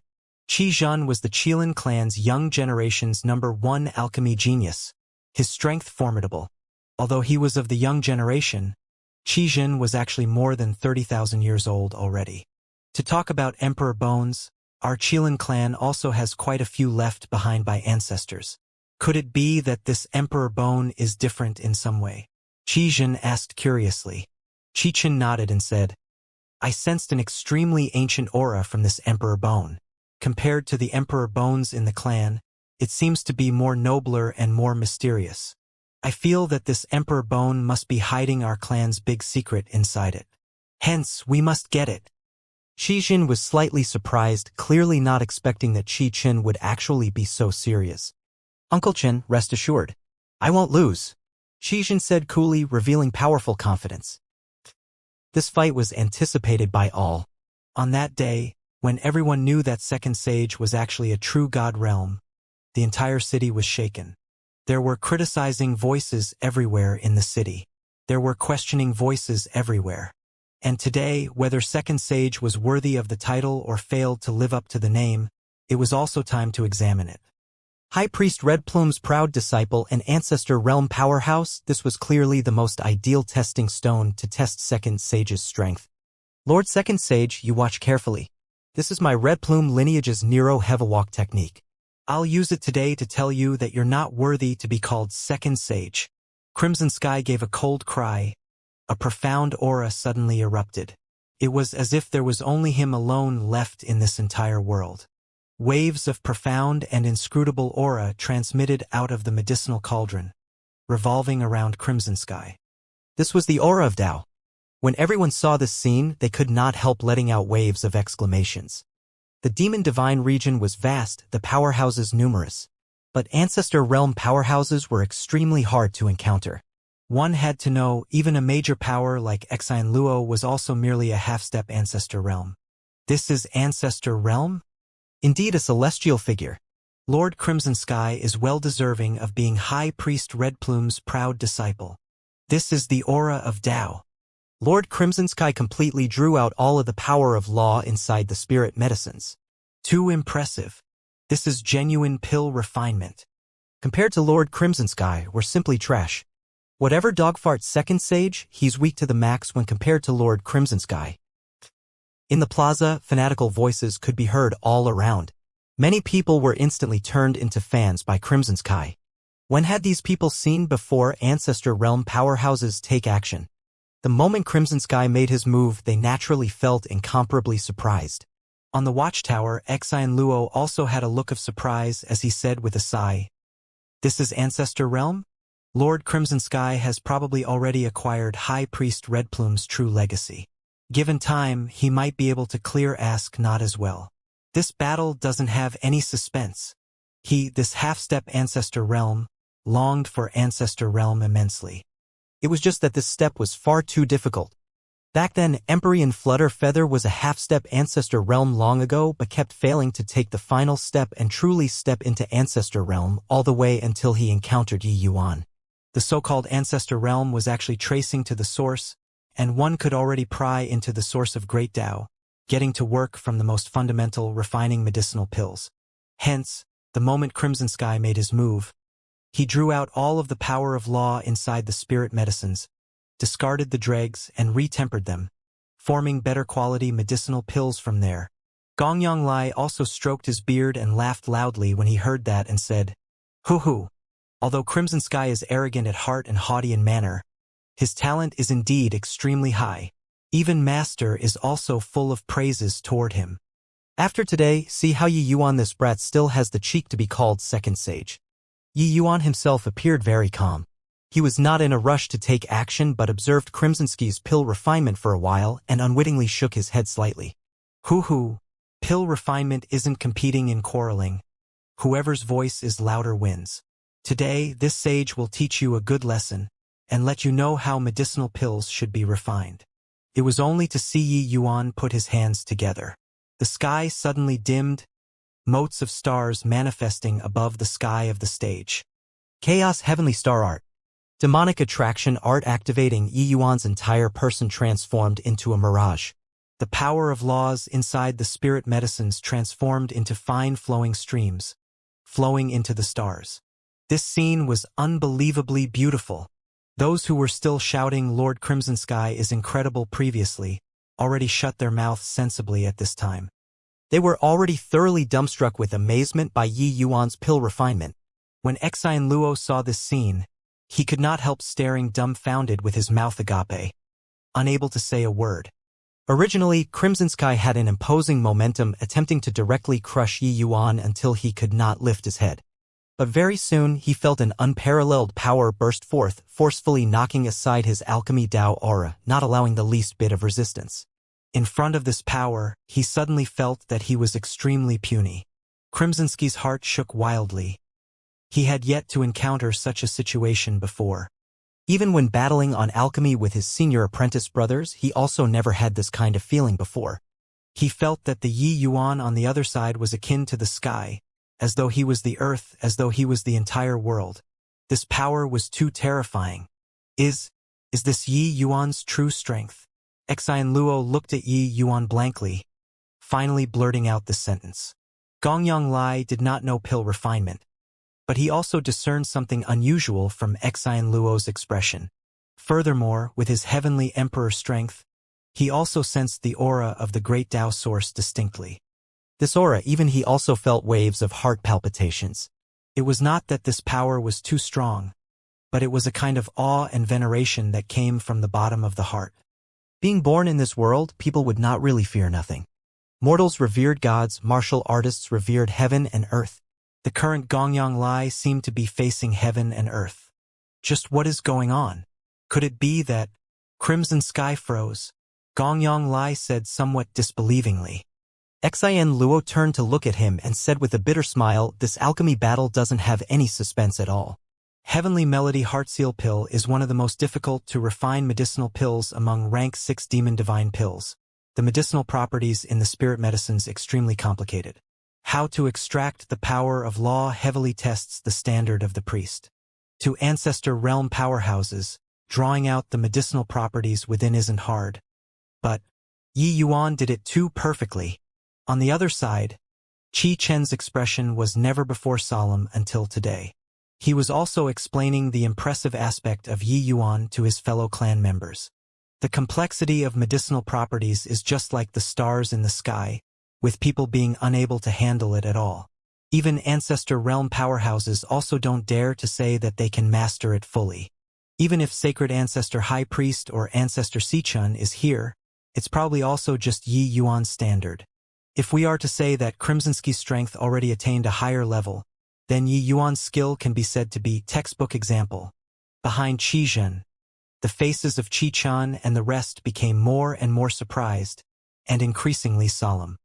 Qi Zhen was the Qilin clan's young generation's #1 alchemy genius, his strength formidable. Although he was of the young generation, Qi Zhen was actually more than 30,000 years old already. To talk about Emperor Bones, our Qilin clan also has quite a few left behind by ancestors. Could it be that this Emperor Bone is different in some way? Qi Zhen asked curiously. Qi Chen nodded and said, I sensed an extremely ancient aura from this Emperor Bone. Compared to the Emperor Bones in the clan, it seems to be more nobler and more mysterious. I feel that this Emperor Bone must be hiding our clan's big secret inside it. Hence, we must get it. Qi Zhen was slightly surprised, clearly not expecting that Qi Chen would actually be so serious. Uncle Chen, rest assured. I won't lose. Qi Zhen said coolly, revealing powerful confidence. This fight was anticipated by all. On that day, when everyone knew that Second Sage was actually a true god realm, the entire city was shaken. There were criticizing voices everywhere in the city. There were questioning voices everywhere. And today, whether Second Sage was worthy of the title or failed to live up to the name, it was also time to examine it. High Priest Red Plume's proud disciple and Ancestor Realm powerhouse, this was clearly the most ideal testing stone to test Second Sage's strength. Lord Second Sage, you watch carefully. This is my Red Plume lineage's Nero Hevawalk technique. I'll use it today to tell you that you're not worthy to be called Second Sage. Crimson Sky gave a cold cry. A profound aura suddenly erupted. It was as if there was only him alone left in this entire world. Waves of profound and inscrutable aura transmitted out of the medicinal cauldron, revolving around Crimson Sky. This was the aura of Tao. When everyone saw this scene, they could not help letting out waves of exclamations. The demon divine region was vast, the powerhouses numerous. But ancestor realm powerhouses were extremely hard to encounter. One had to know even a major power like Xianxia was also merely a half-step ancestor realm. This is ancestor realm? Indeed a celestial figure. Lord Crimson Sky is well deserving of being High Priest Red Plume's proud disciple. This is the aura of Tao. Lord Crimson Sky completely drew out all of the power of law inside the spirit medicines. Too impressive. This is genuine pill refinement. Compared to Lord Crimson Sky, we're simply trash. Whatever dogfart's second sage, he's weak to the max when compared to Lord Crimson Sky. In the plaza, fanatical voices could be heard all around. Many people were instantly turned into fans by Crimson Sky. When had these people seen before ancestor realm powerhouses take action? The moment Crimson Sky made his move, they naturally felt incomparably surprised. On the watchtower, Xianxia also had a look of surprise as he said with a sigh, "This is Ancestor Realm? Lord Crimson Sky has probably already acquired High Priest Red Plume's true legacy. Given time, he might be able to clear Ask Not as well. This battle doesn't have any suspense. This half-step Ancestor Realm, longed for Ancestor Realm immensely. It was just that this step was far too difficult. Back then, Empyrean Flutterfeather was a half-step Ancestor Realm long ago but kept failing to take the final step and truly step into Ancestor Realm all the way until he encountered Yi Yuan. The so-called Ancestor Realm was actually tracing to the source, and one could already pry into the source of Great Tao, getting to work from the most fundamental, refining medicinal pills. Hence, the moment Crimson Sky made his move, he drew out all of the power of law inside the spirit medicines, discarded the dregs, and retempered them, forming better quality medicinal pills from there. Gongyang Lai also stroked his beard and laughed loudly when he heard that and said, "Hoo-hoo." Although Crimson Sky is arrogant at heart and haughty in manner, his talent is indeed extremely high. Even Master is also full of praises toward him. After today, see how Yi Yuan this brat still has the cheek to be called second sage. Yi Yuan himself appeared very calm. He was not in a rush to take action but observed Crimson Sky's pill refinement for a while and unwittingly shook his head slightly. Hoo-hoo, pill refinement isn't competing in quarreling. Whoever's voice is louder wins. Today, this sage will teach you a good lesson and let you know how medicinal pills should be refined. It was only to see Yi Yuan put his hands together. The sky suddenly dimmed, motes of stars manifesting above the sky of the stage. Chaos Heavenly Star Art. Demonic attraction art activating Yi Yuan's entire person transformed into a mirage. The power of laws inside the spirit medicines transformed into fine flowing streams, flowing into the stars. This scene was unbelievably beautiful. Those who were still shouting Lord Crimson Sky is incredible previously, already shut their mouths sensibly at this time. They were already thoroughly dumbstruck with amazement by Yi Yuan's pill refinement. When Xianxia saw this scene, he could not help staring dumbfounded with his mouth agape, unable to say a word. Originally, Crimson Sky had an imposing momentum attempting to directly crush Yi Yuan until he could not lift his head. But very soon, he felt an unparalleled power burst forth, forcefully knocking aside his alchemy Tao aura, not allowing the least bit of resistance. In front of this power, he suddenly felt that he was extremely puny. Crimson Sky's heart shook wildly. He had yet to encounter such a situation before. Even when battling on alchemy with his senior apprentice brothers, he also never had this kind of feeling before. He felt that the Yi Yuan on the other side was akin to the sky, as though he was the earth, as though he was the entire world. This power was too terrifying. Is this Yi Yuan's true strength? Xianxia looked at Yi Yuan blankly, finally blurting out the sentence. Gongyang Lai did not know pill refinement, but he also discerned something unusual from Xianxia's expression. Furthermore, with his heavenly emperor strength, he also sensed the aura of the great Tao source distinctly. This aura, even he also felt waves of heart palpitations. It was not that this power was too strong, but it was a kind of awe and veneration that came from the bottom of the heart. Being born in this world, people would not really fear nothing. Mortals revered gods, martial artists revered heaven and earth. The current Gongyang Lai seemed to be facing heaven and earth. Just what is going on? Could it be that Crimson Sky froze? Gongyang Lai said somewhat disbelievingly. Xin Luo turned to look at him and said with a bitter smile, this alchemy battle doesn't have any suspense at all. Heavenly Melody Heartseal Pill is one of the most difficult to refine medicinal pills among rank 6 demon divine pills. The medicinal properties in the spirit medicines extremely complicated. How to extract the power of law heavily tests the standard of the priest. To ancestor realm powerhouses, drawing out the medicinal properties within isn't hard. But Yi Yuan did it too perfectly. On the other side, Qi Chen's expression was never before solemn until today. He was also explaining the impressive aspect of Yi Yuan to his fellow clan members. The complexity of medicinal properties is just like the stars in the sky, with people being unable to handle it at all. Even ancestor realm powerhouses also don't dare to say that they can master it fully. Even if Sacred Ancestor High Priest or Ancestor Sichun is here, it's probably also just Yi Yuan's standard. If we are to say that Crimsonsky's strength already attained a higher level, then Yi Yuan's skill can be said to be textbook example. Behind Qi Zhen, the faces of Qi Chan and the rest became more and more surprised, and increasingly solemn.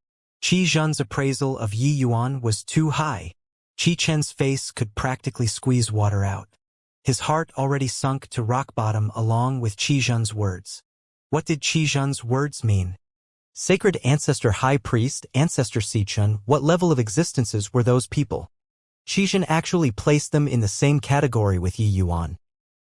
Qi Zhen's appraisal of Yi Yuan was too high. Qi Chen's face could practically squeeze water out. His heart already sunk to rock bottom along with Qi Zhen's words. What did Qi Zhen's words mean? Sacred Ancestor High Priest, Ancestor Sichun, what level of existences were those people? Qi Zhen actually placed them in the same category with Yi Yuan.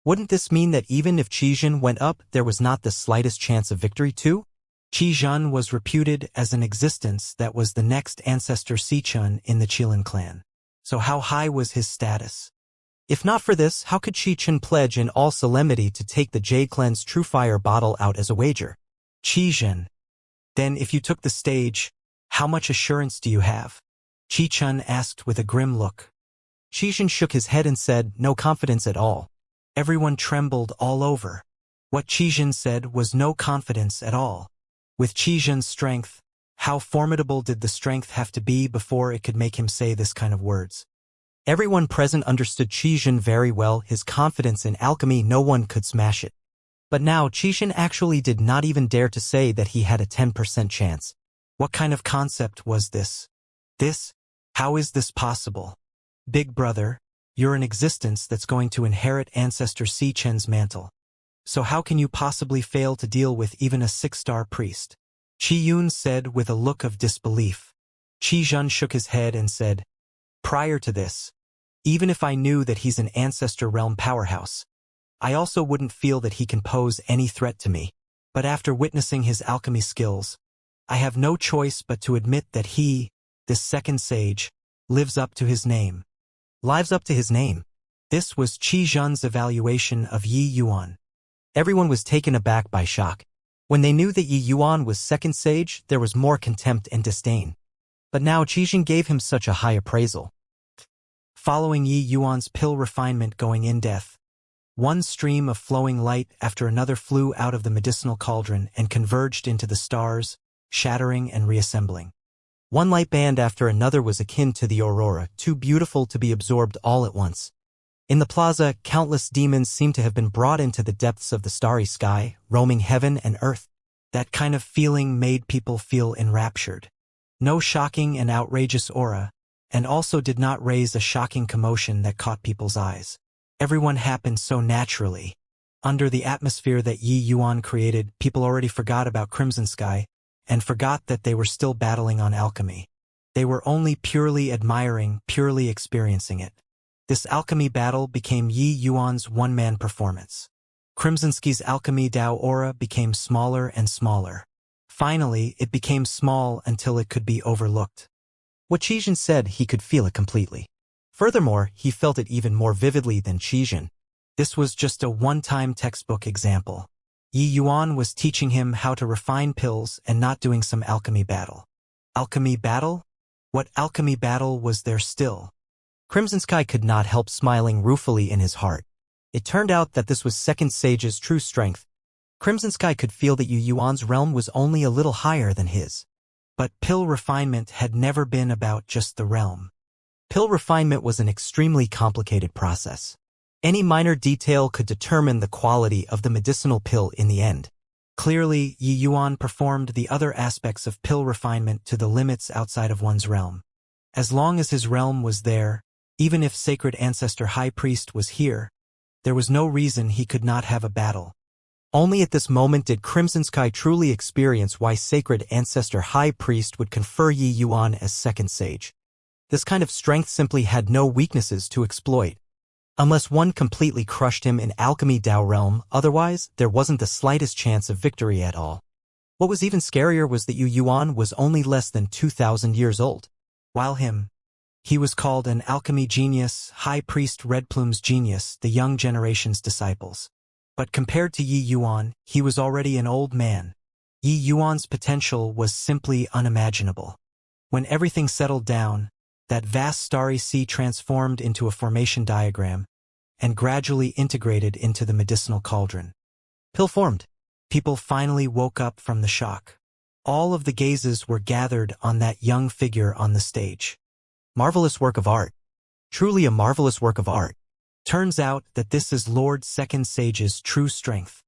Wouldn't this mean that even if Qi Zhen went up, there was not the slightest chance of victory too? Qi Zhen was reputed as an existence that was the next Ancestor Sichun in the Qilin clan. So how high was his status? If not for this, how could Qi Chen pledge in all solemnity to take the Jade Clan's True Fire bottle out as a wager? Qi Zhen. Then if you took the stage, how much assurance do you have? Qi Chen asked with a grim look. Qi Zhen shook his head and said, no confidence at all. Everyone trembled all over. What Qi Zhen said was no confidence at all. With Qi Zhen's strength, how formidable did the strength have to be before it could make him say this kind of words? Everyone present understood Qi Zhen very well, his confidence in alchemy, no one could smash it. But now Qi Zhen actually did not even dare to say that he had a 10% chance. What kind of concept was this? How is this possible? Big brother, you're an existence that's going to inherit Ancestor Si Chen's mantle. So how can you possibly fail to deal with even a 6-star priest? Qi Yun said with a look of disbelief. Qi Zhen shook his head and said, prior to this, even if I knew that he's an Ancestor Realm powerhouse, I also wouldn't feel that he can pose any threat to me. But after witnessing his alchemy skills, I have no choice but to admit that he, this second sage, lives up to his name. Lives up to his name. This was Qi Zhen's evaluation of Yi Yuan. Everyone was taken aback by shock. When they knew that Yi Yuan was second sage, there was more contempt and disdain. But now Qi Zhen gave him such a high appraisal. Following Yi Yuan's pill refinement going in depth, one stream of flowing light after another flew out of the medicinal cauldron and converged into the stars, shattering and reassembling. One light band after another was akin to the aurora, too beautiful to be absorbed all at once. In the plaza, countless demons seemed to have been brought into the depths of the starry sky, roaming heaven and earth. That kind of feeling made people feel enraptured. No shocking and outrageous aura, and also did not raise a shocking commotion that caught people's eyes. Everyone happened so naturally. Under the atmosphere that Yi Yuan created, people already forgot about Crimson Sky, and forgot that they were still battling on alchemy. They were only purely admiring, purely experiencing it. This alchemy battle became Yi Yuan's one-man performance. Crimsonsky's alchemy Dao aura became smaller and smaller. Finally, it became small until it could be overlooked. What Qi Zhen said, he could feel it completely. Furthermore, he felt it even more vividly than Qi Zhen. This was just a one-time textbook example. Yi Yuan was teaching him how to refine pills and not doing some alchemy battle. Alchemy battle? What alchemy battle was there still? Crimson Sky could not help smiling ruefully in his heart. It turned out that this was Second Sage's true strength. Crimson Sky could feel that Yu Yuan's realm was only a little higher than his. But pill refinement had never been about just the realm. Pill refinement was an extremely complicated process. Any minor detail could determine the quality of the medicinal pill in the end. Clearly, Yi Yuan performed the other aspects of pill refinement to the limits outside of one's realm. As long as his realm was there, even if Sacred Ancestor High Priest was here, there was no reason he could not have a battle. Only at this moment did Crimson Sky truly experience why Sacred Ancestor High Priest would confer Yi Yuan as second sage. This kind of strength simply had no weaknesses to exploit. Unless one completely crushed him in Alchemy Dao realm, otherwise, there wasn't the slightest chance of victory at all. What was even scarier was that Yu Yuan was only less than 2,000 years old. While he was called an alchemy genius, High Priest Red Plume's genius, the young generation's disciples. But compared to Yi Yuan, he was already an old man. Yi Yuan's potential was simply unimaginable. When everything settled down, that vast starry sea transformed into a formation diagram and gradually integrated into the medicinal cauldron. Pill formed. People finally woke up from the shock. All of the gazes were gathered on that young figure on the stage. Marvelous work of art. Truly a marvelous work of art. Turns out that this is Lord Second Sage's true strength.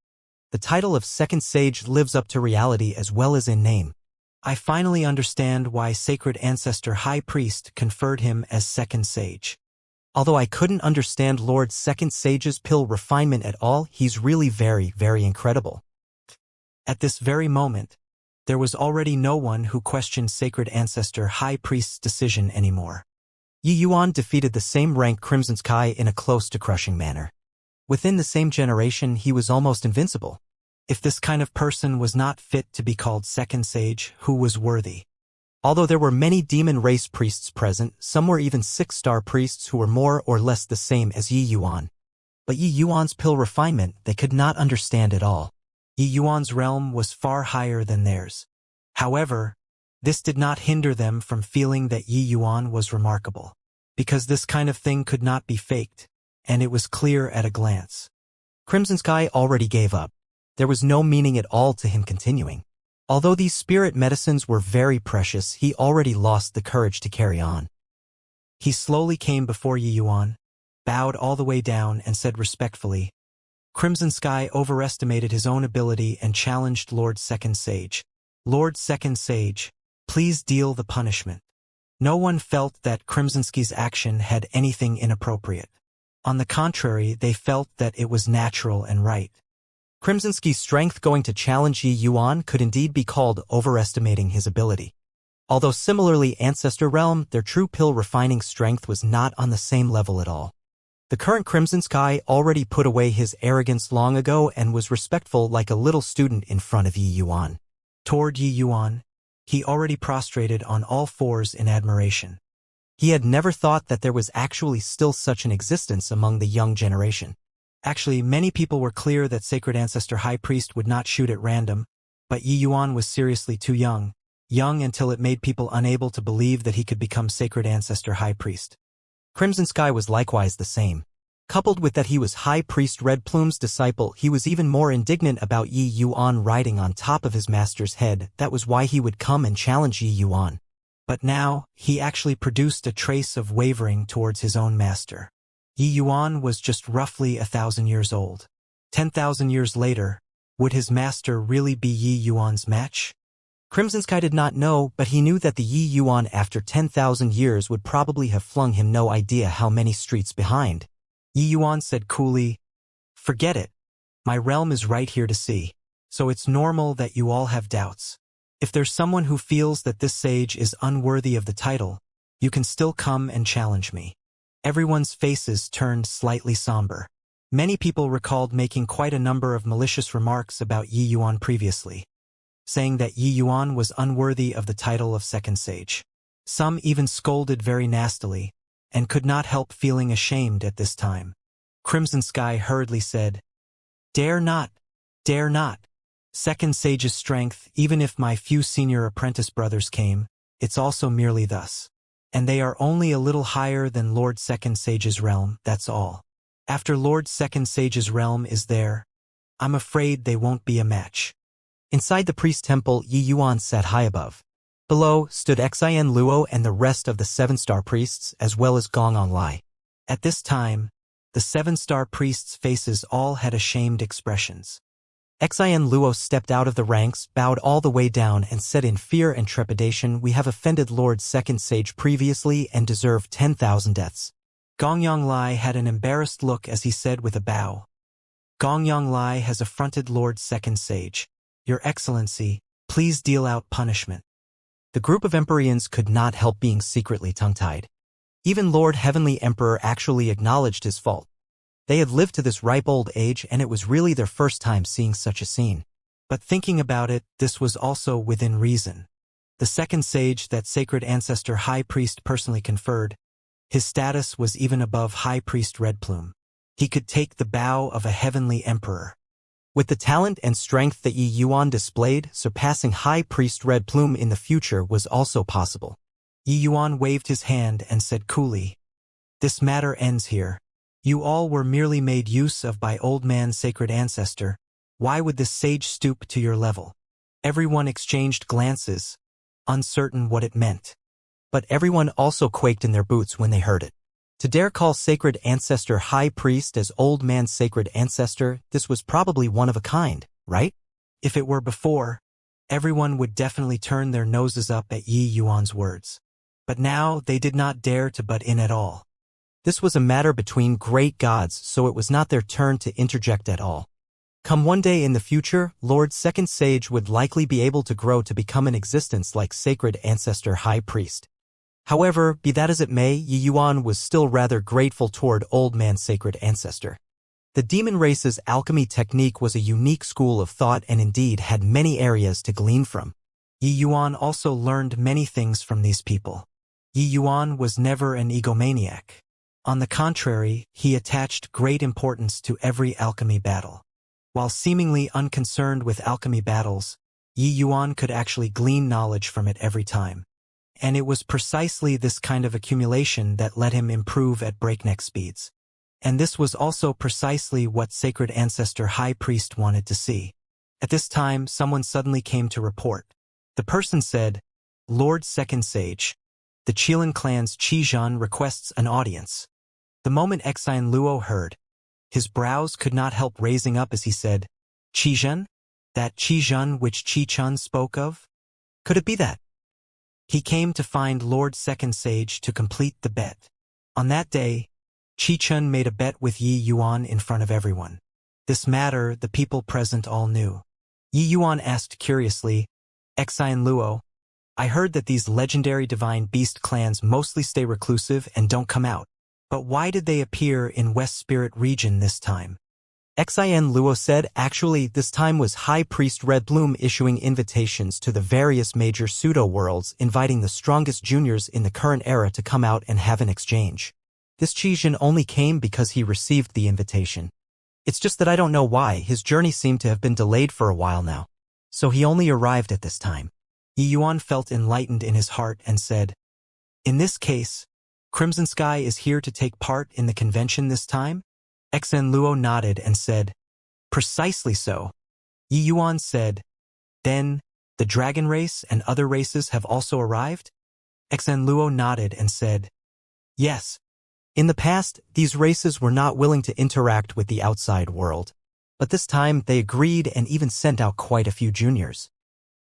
The title of Second Sage lives up to reality as well as in name. I finally understand why Sacred Ancestor High Priest conferred him as Second Sage. Although I couldn't understand Lord Second Sage's pill refinement at all, he's really very, very incredible. At this very moment, there was already no one who questioned Sacred Ancestor High Priest's decision anymore. Yi Yuan defeated the same rank Crimson Sky in a close-to-crushing manner. Within the same generation, he was almost invincible. If this kind of person was not fit to be called Second Sage, who was worthy? Although there were many demon race priests present, some were even 6-star priests who were more or less the same as Yi Yuan. But Yi Yuan's pill refinement they could not understand at all. Yi Yuan's realm was far higher than theirs. However, this did not hinder them from feeling that Yi Yuan was remarkable. Because this kind of thing could not be faked, and it was clear at a glance. Crimson Sky already gave up. There was no meaning at all to him continuing. Although these spirit medicines were very precious, he already lost the courage to carry on. He slowly came before Yi Yuan, bowed all the way down and said respectfully, Crimson Sky overestimated his own ability and challenged Lord Second Sage. Lord Second Sage, please deal the punishment. No one felt that Crimson Sky's action had anything inappropriate. On the contrary, they felt that it was natural and right. Crimson Sky's strength going to challenge Yi Yuan could indeed be called overestimating his ability. Although similarly Ancestor Realm, their true pill refining strength was not on the same level at all. The current Crimson Sky already put away his arrogance long ago and was respectful like a little student in front of Yi Yuan. Toward Yi Yuan, he already prostrated on all fours in admiration. He had never thought that there was actually still such an existence among the young generation. Actually, many people were clear that Sacred Ancestor High Priest would not shoot at random, but Yi Yuan was seriously too young until it made people unable to believe that he could become Sacred Ancestor High Priest. Crimson Sky was likewise the same. Coupled with that he was High Priest Red Plume's disciple, he was even more indignant about Yi Yuan riding on top of his master's head. That was why he would come and challenge Yi Yuan. But now, he actually produced a trace of wavering towards his own master. Yi Yuan was just roughly 1,000 years old. 10,000 years later, would his master really be Yi Yuan's match? Crimson Sky did not know, but he knew that the Yi Yuan after 10,000 years would probably have flung him no idea how many streets behind. Yi Yuan said coolly, forget it. My realm is right here to see. So it's normal that you all have doubts. If there's someone who feels that this sage is unworthy of the title, you can still come and challenge me. Everyone's faces turned slightly somber. Many people recalled making quite a number of malicious remarks about Yi Yuan previously, saying that Yi Yuan was unworthy of the title of Second Sage. Some even scolded very nastily, and could not help feeling ashamed at this time. Crimson Sky hurriedly said, dare not, dare not. Second Sage's strength, even if my few senior apprentice brothers came, it's also merely thus. And they are only a little higher than Lord Second Sage's realm, that's all. After Lord Second Sage's realm is there, I'm afraid they won't be a match. Inside the priest temple, Yi Yuan sat high above. Below stood Xian Luo and the rest of the 7-star priests, as well as Gong Onglai. At this time, the 7-star priests' faces all had ashamed expressions. Xian Luo stepped out of the ranks, bowed all the way down, and said in fear and trepidation, "We have offended Lord Second Sage previously and deserve 10,000 deaths." Gong Yonglai had an embarrassed look as he said with a bow, "Gong Yonglai has affronted Lord Second Sage. Your Excellency, please deal out punishment." The group of Empyreans could not help being secretly tongue-tied. Even Lord Heavenly Emperor actually acknowledged his fault. They had lived to this ripe old age, and it was really their first time seeing such a scene. But thinking about it, this was also within reason. The second sage that sacred ancestor High Priest personally conferred, his status was even above High Priest Redplume. He could take the bow of a heavenly emperor. With the talent and strength that Yi Yuan displayed, surpassing High Priest Redplume in the future was also possible. Yi Yuan waved his hand and said coolly, "This matter ends here. You all were merely made use of by Old Man's sacred ancestor. Why would this sage stoop to your level?" Everyone exchanged glances, uncertain what it meant. But everyone also quaked in their boots when they heard it. To dare call sacred ancestor High Priest as Old Man's sacred ancestor, this was probably one of a kind, right? If it were before, everyone would definitely turn their noses up at Yi Yuan's words. But now they did not dare to butt in at all. This was a matter between great gods, so it was not their turn to interject at all. Come one day in the future, Lord Second Sage would likely be able to grow to become an existence like sacred ancestor High Priest. However, be that as it may, Yi Yuan was still rather grateful toward Old Man's sacred ancestor. The demon race's alchemy technique was a unique school of thought and indeed had many areas to glean from. Yi Yuan also learned many things from these people. Yi Yuan was never an egomaniac. On the contrary, he attached great importance to every alchemy battle. While seemingly unconcerned with alchemy battles, Yi Yuan could actually glean knowledge from it every time. And it was precisely this kind of accumulation that let him improve at breakneck speeds. And this was also precisely what Sacred Ancestor High Priest wanted to see. At this time, someone suddenly came to report. The person said, "Lord Second Sage, the Qilin clan's Qizhan requests an audience." The moment Xian Luo heard, his brows could not help raising up as he said, "Qizhan? That Qizhan which Qi Chun spoke of? Could it be that?" He came to find Lord Second Sage to complete the bet. On that day, Qi Chun made a bet with Yi Yuan in front of everyone. This matter the people present all knew. Yi Yuan asked curiously, "Xian Luo, I heard that these legendary divine beast clans mostly stay reclusive and don't come out. But why did they appear in West Spirit region this time?" Xian Luo said actually this time was High Priest Redbloom issuing invitations to the various major pseudo-worlds, inviting the strongest juniors in the current era to come out and have an exchange. This Qizhan only came because he received the invitation. It's just that I don't know why, his journey seemed to have been delayed for a while now. So he only arrived at this time. Yi Yuan felt enlightened in his heart and said, "In this case, Crimson Sky is here to take part in the convention this time?" Xian Luo nodded and said, "Precisely so." Yi Yuan said, "Then, the dragon race and other races have also arrived?" Xian Luo nodded and said, "Yes. In the past, these races were not willing to interact with the outside world. But this time, they agreed and even sent out quite a few juniors."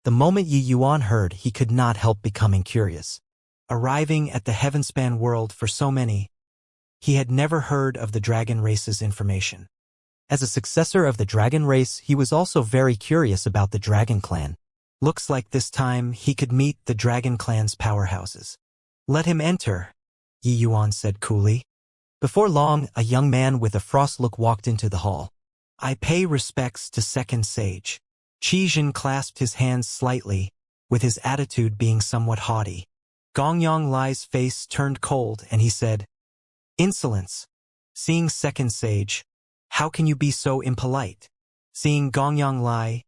The moment Yi Yuan heard, he could not help becoming curious. Arriving at the Heavenspan world for so many, he had never heard of the dragon race's information. As a successor of the dragon race, he was also very curious about the dragon clan. Looks like this time he could meet the dragon clan's powerhouses. "Let him enter," Yi Yuan said coolly. Before long, a young man with a frost look walked into the hall. "I pay respects to Second Sage." Qizhan clasped his hands slightly, with his attitude being somewhat haughty. Gong Yonglai's face turned cold and he said, "Insolence. Seeing Second Sage, how can you be so impolite?" Seeing Gong Yonglai,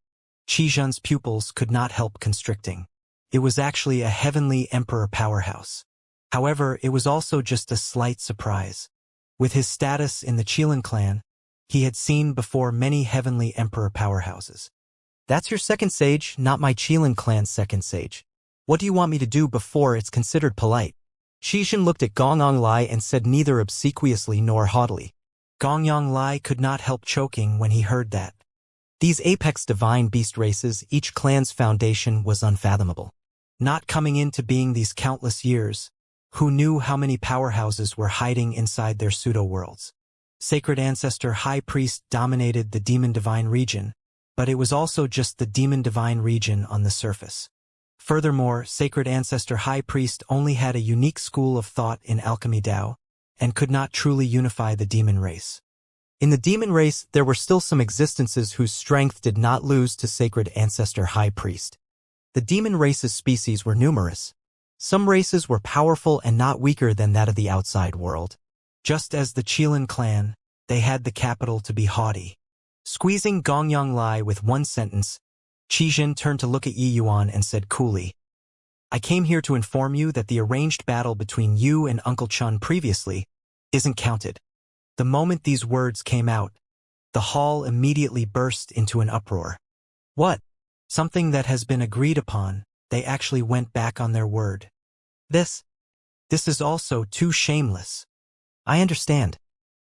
Qizhan's pupils could not help constricting. It was actually a heavenly emperor powerhouse. However, it was also just a slight surprise. With his status in the Qilin clan, He had seen before many heavenly emperor powerhouses. That's your second sage, not my Qilin clan's second sage. What do you want me to do before it's considered polite? Xijin looked at Gongyang Lai and said neither obsequiously nor haughtily. Gongyang Lai could not help choking when he heard that. These apex divine beast races, each clan's foundation was unfathomable. Not coming into being these countless years, who knew how many powerhouses were hiding inside their pseudo-worlds? Sacred Ancestor High Priest dominated the Demon Divine region, but it was also just the Demon Divine region on the surface. Furthermore, Sacred Ancestor High Priest only had a unique school of thought in Alchemy Dao, and could not truly unify the demon race. In the demon race, there were still some existences whose strength did not lose to Sacred Ancestor High Priest. The demon race's species were numerous. Some races were powerful and not weaker than that of the outside world. Just as the Qilin clan, they had the capital to be haughty. Squeezing Gongyang Lai with one sentence, Xijin turned to look at Yi Yuan and said coolly, I came here to inform you that the arranged battle between you and Uncle Chun previously isn't counted. The moment these words came out, the hall immediately burst into an uproar. What? Something that has been agreed upon, they actually went back on their word. This is also too shameless. I understand.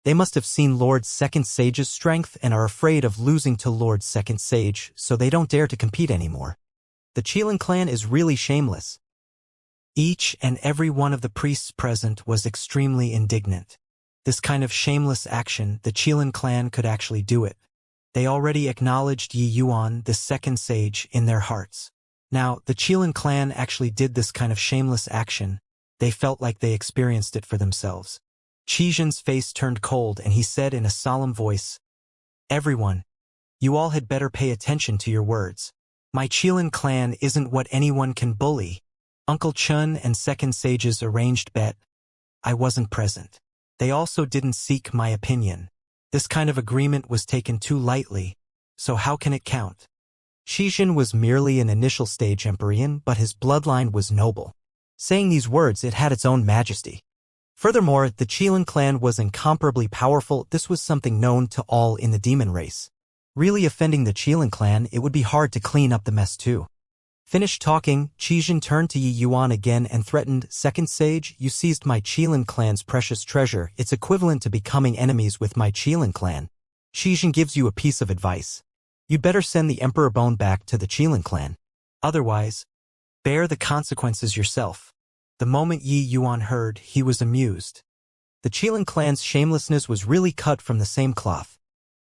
They must have seen Lord Second Sage's strength and are afraid of losing to Lord Second Sage, so they don't dare to compete anymore. The Qilin clan is really shameless. Each and every one of the priests present was extremely indignant. This kind of shameless action, the Qilin clan could actually do it. They already acknowledged Yi Yuan, the second sage, in their hearts. Now, the Qilin clan actually did this kind of shameless action. They felt like they experienced it for themselves. Xijin's face turned cold and he said in a solemn voice, Everyone, you all had better pay attention to your words. My Qilin clan isn't what anyone can bully. Uncle Chun and Second Sage's arranged bet. I wasn't present. They also didn't seek my opinion. This kind of agreement was taken too lightly, so how can it count? Xijin was merely an initial stage Empyrean, but his bloodline was noble. Saying these words, it had its own majesty. Furthermore, the Qilin clan was incomparably powerful. This was something known to all in the demon race. Really offending the Qilin clan, it would be hard to clean up the mess too. Finished talking, Xijin turned to Yi Yuan again and threatened, Second Sage, you seized my Qilin clan's precious treasure. It's equivalent to becoming enemies with my Qilin clan. Xijin gives you a piece of advice. You'd better send the Emperor Bone back to the Qilin clan. Otherwise, bear the consequences yourself. The moment Yi Yuan heard, he was amused. The Qilin clan's shamelessness was really cut from the same cloth.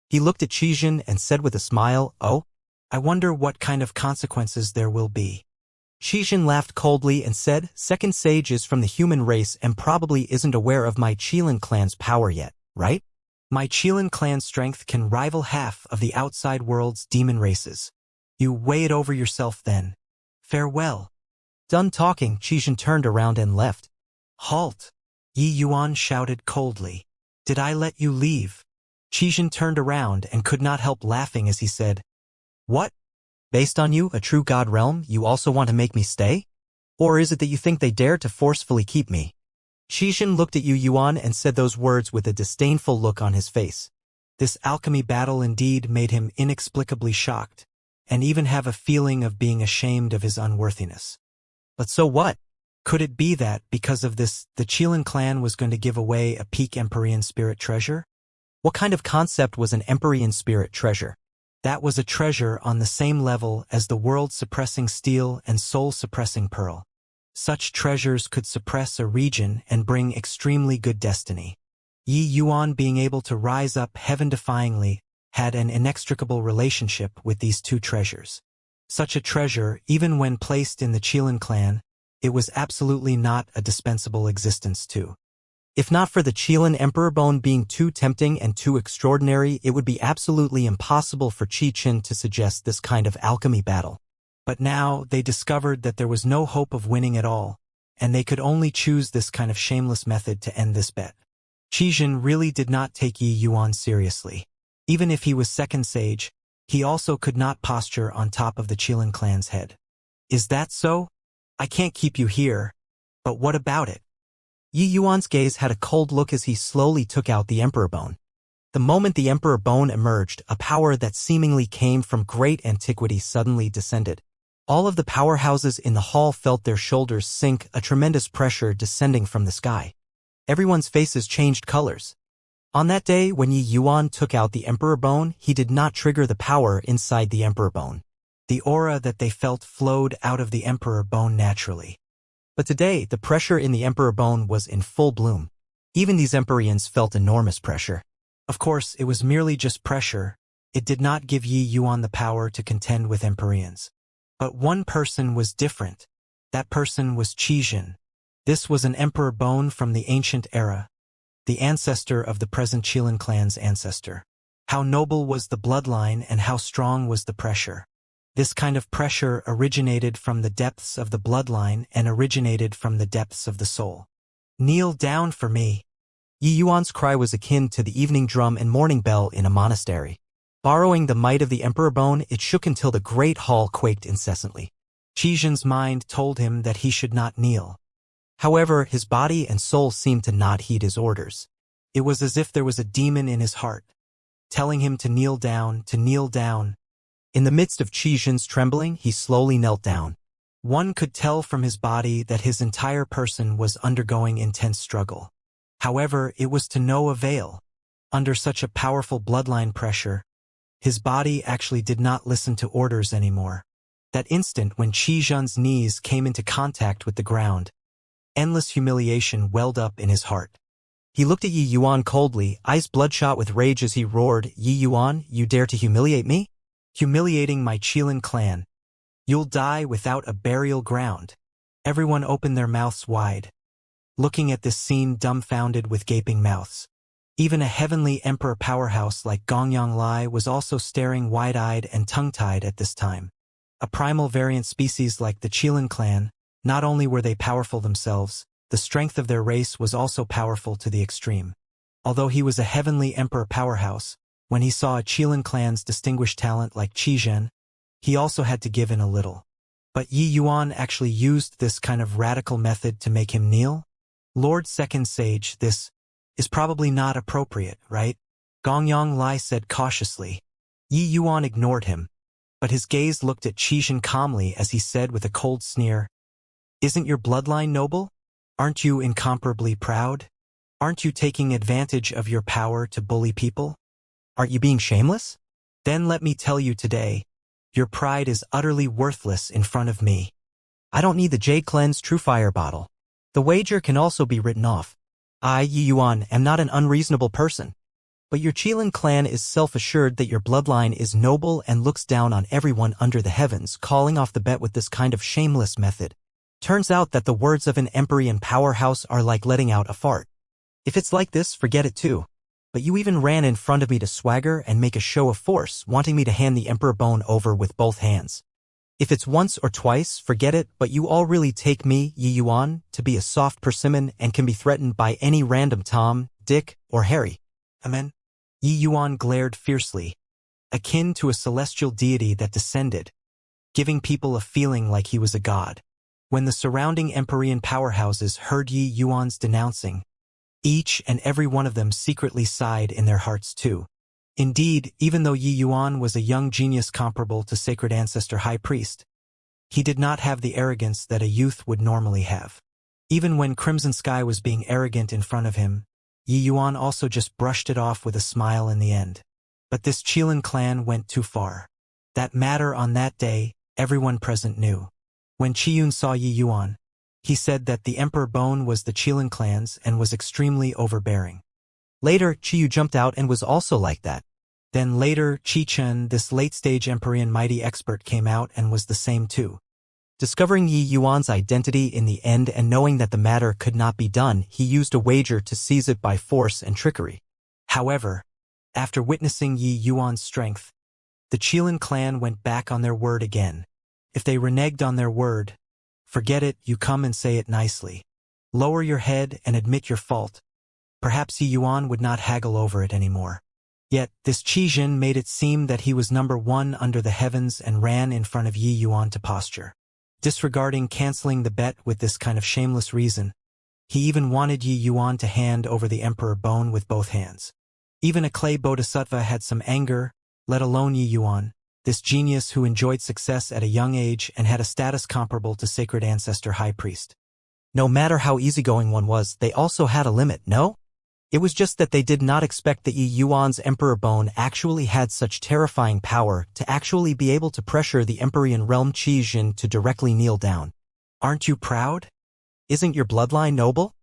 He looked at Xijin and said with a smile, Oh, I wonder what kind of consequences there will be. Xijin laughed coldly and said, Second Sage is from the human race and probably isn't aware of my Qilin clan's power yet, right? My Qilin clan's strength can rival half of the outside world's demon races. You weigh it over yourself then. Farewell. Done talking, Xijin turned around and left. Halt! Yi Yuan shouted coldly. Did I let you leave? Xijin turned around and could not help laughing as he said, What? Based on you, a true god realm, you also want to make me stay? Or is it that you think they dare to forcefully keep me? Xijin looked at Yi Yuan and said those words with a disdainful look on his face. This alchemy battle indeed made him inexplicably shocked, and even have a feeling of being ashamed of his unworthiness. But so what? Could it be that, because of this, the Qilin clan was going to give away a peak Empyrean spirit treasure? What kind of concept was an Empyrean spirit treasure? That was a treasure on the same level as the world-suppressing steel and soul-suppressing pearl. Such treasures could suppress a region and bring extremely good destiny. Yi Yuan, being able to rise up heaven-defyingly, had an inextricable relationship with these two treasures. Such a treasure, even when placed in the Qilin clan, it was absolutely not a dispensable existence too. If not for the Qilin Emperor Bone being too tempting and too extraordinary, it would be absolutely impossible for Xijin to suggest this kind of alchemy battle. But now they discovered that there was no hope of winning at all, and they could only choose this kind of shameless method to end this bet. Xijin really did not take Yi Yuan seriously. Even if he was second sage, he also could not posture on top of the Qilin clan's head. Is that so? I can't keep you here. But what about it? Yi Yuan's gaze had a cold look as he slowly took out the Emperor Bone. The moment the Emperor Bone emerged, a power that seemingly came from great antiquity suddenly descended. All of the powerhouses in the hall felt their shoulders sink, a tremendous pressure descending from the sky. Everyone's faces changed colors. On that day, when Yi Yuan took out the Emperor Bone, he did not trigger the power inside the Emperor Bone. The aura that they felt flowed out of the Emperor Bone naturally. But today, the pressure in the Emperor Bone was in full bloom. Even these Empyreans felt enormous pressure. Of course, it was merely just pressure. It did not give Yi Yuan the power to contend with Empyreans. But one person was different. That person was Qizhen. This was an Emperor Bone from the ancient era, the ancestor of the present Qilin clan's ancestor. How noble was the bloodline and how strong was the pressure. This kind of pressure originated from the depths of the bloodline and originated from the depths of the soul. Kneel down for me. Yi Yuan's cry was akin to the evening drum and morning bell in a monastery. Borrowing the might of the Emperor Bone, it shook until the great hall quaked incessantly. Qizhen's mind told him that he should not kneel. However, his body and soul seemed to not heed his orders. It was as if there was a demon in his heart, telling him to kneel down, to kneel down. In the midst of Qizhen's trembling, he slowly knelt down. One could tell from his body that his entire person was undergoing intense struggle. However, it was to no avail. Under such a powerful bloodline pressure, his body actually did not listen to orders anymore. That instant when Qizhen's knees came into contact with the ground, endless humiliation welled up in his heart. He looked at Yi Yuan coldly, eyes bloodshot with rage as he roared, "Yi Yuan, you dare to humiliate me? Humiliating my Qilin clan. You'll die without a burial ground." Everyone opened their mouths wide, looking at this scene dumbfounded with gaping mouths. Even a heavenly emperor powerhouse like Gongyang Lai was also staring wide-eyed and tongue-tied at this time. A primal variant species like the Qilin clan, not only were they powerful themselves, the strength of their race was also powerful to the extreme. Although he was a heavenly emperor powerhouse, when he saw a Qilin clan's distinguished talent like Qizhen, he also had to give in a little. But Yi Yuan actually used this kind of radical method to make him kneel? Lord Second Sage, this is probably not appropriate, right? Gongyang Lai said cautiously. Yi Yuan ignored him, but his gaze looked at Qizhen calmly as he said with a cold sneer, "Isn't your bloodline noble? Aren't you incomparably proud? Aren't you taking advantage of your power to bully people? Aren't you being shameless? Then let me tell you today, your pride is utterly worthless in front of me. I don't need the Jade Cleanse True Fire bottle. The wager can also be written off. I, Yi Yuan, am not an unreasonable person. But your Qilin clan is self-assured that your bloodline is noble and looks down on everyone under the heavens, calling off the bet with this kind of shameless method. Turns out that the words of an Empyrean powerhouse are like letting out a fart. If it's like this, forget it too. But you even ran in front of me to swagger and make a show of force, wanting me to hand the Emperor Bone over with both hands. If it's once or twice, forget it, but you all really take me, Yi Yuan, to be a soft persimmon and can be threatened by any random Tom, Dick, or Harry. Amen? Yi Yuan glared fiercely, akin to a celestial deity that descended, giving people a feeling like he was a god. When the surrounding Empyrean powerhouses heard Yi Yuan's denouncing, each and every one of them secretly sighed in their hearts too. Indeed, even though Yi Yuan was a young genius comparable to Sacred Ancestor High Priest, he did not have the arrogance that a youth would normally have. Even when Crimson Sky was being arrogant in front of him, Yi Yuan also just brushed it off with a smile in the end. But this Qilin clan went too far. That matter on that day, everyone present knew. When Qiyun saw Yi Yuan, he said that the Emperor Bone was the Qilin clan's and was extremely overbearing. Later, Qiyu jumped out and was also like that. Then later, Qichen, this late-stage Empyrean mighty expert, came out and was the same too. Discovering Yi Yuan's identity in the end and knowing that the matter could not be done, he used a wager to seize it by force and trickery. However, after witnessing Yi Yuan's strength, the Qilin clan went back on their word again. If they reneged on their word, forget it, you come and say it nicely. Lower your head and admit your fault. Perhaps Yi Yuan would not haggle over it anymore. Yet, this Qizhen made it seem that he was number one under the heavens and ran in front of Yi Yuan to posture. Disregarding canceling the bet with this kind of shameless reason, he even wanted Yi Yuan to hand over the Emperor Bone with both hands. Even a clay bodhisattva had some anger, let alone Yi Yuan, this genius who enjoyed success at a young age and had a status comparable to sacred ancestor high priest. No matter how easygoing one was, they also had a limit, no? It was just that they did not expect that Yi Yuan's emperor bone actually had such terrifying power to actually be able to pressure the Empyrean realm Qi Jin to directly kneel down. Aren't you proud? Isn't your bloodline noble?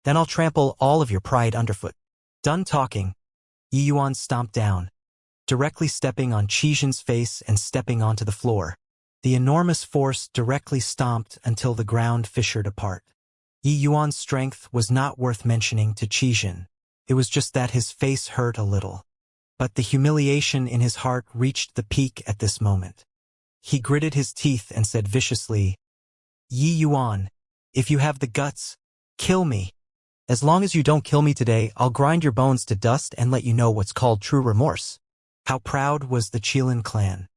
Then I'll trample all of your pride underfoot. Done talking, Yi Yuan stomped down, directly stepping on Qi Jin's face and stepping onto the floor. The enormous force directly stomped until the ground fissured apart. Yi Yuan's strength was not worth mentioning to Qi Jin. It was just that his face hurt a little. But the humiliation in his heart reached the peak at this moment. He gritted his teeth and said viciously, Yi Yuan, if you have the guts, kill me. As long as you don't kill me today, I'll grind your bones to dust and let you know what's called true remorse. How proud was the Qilin clan.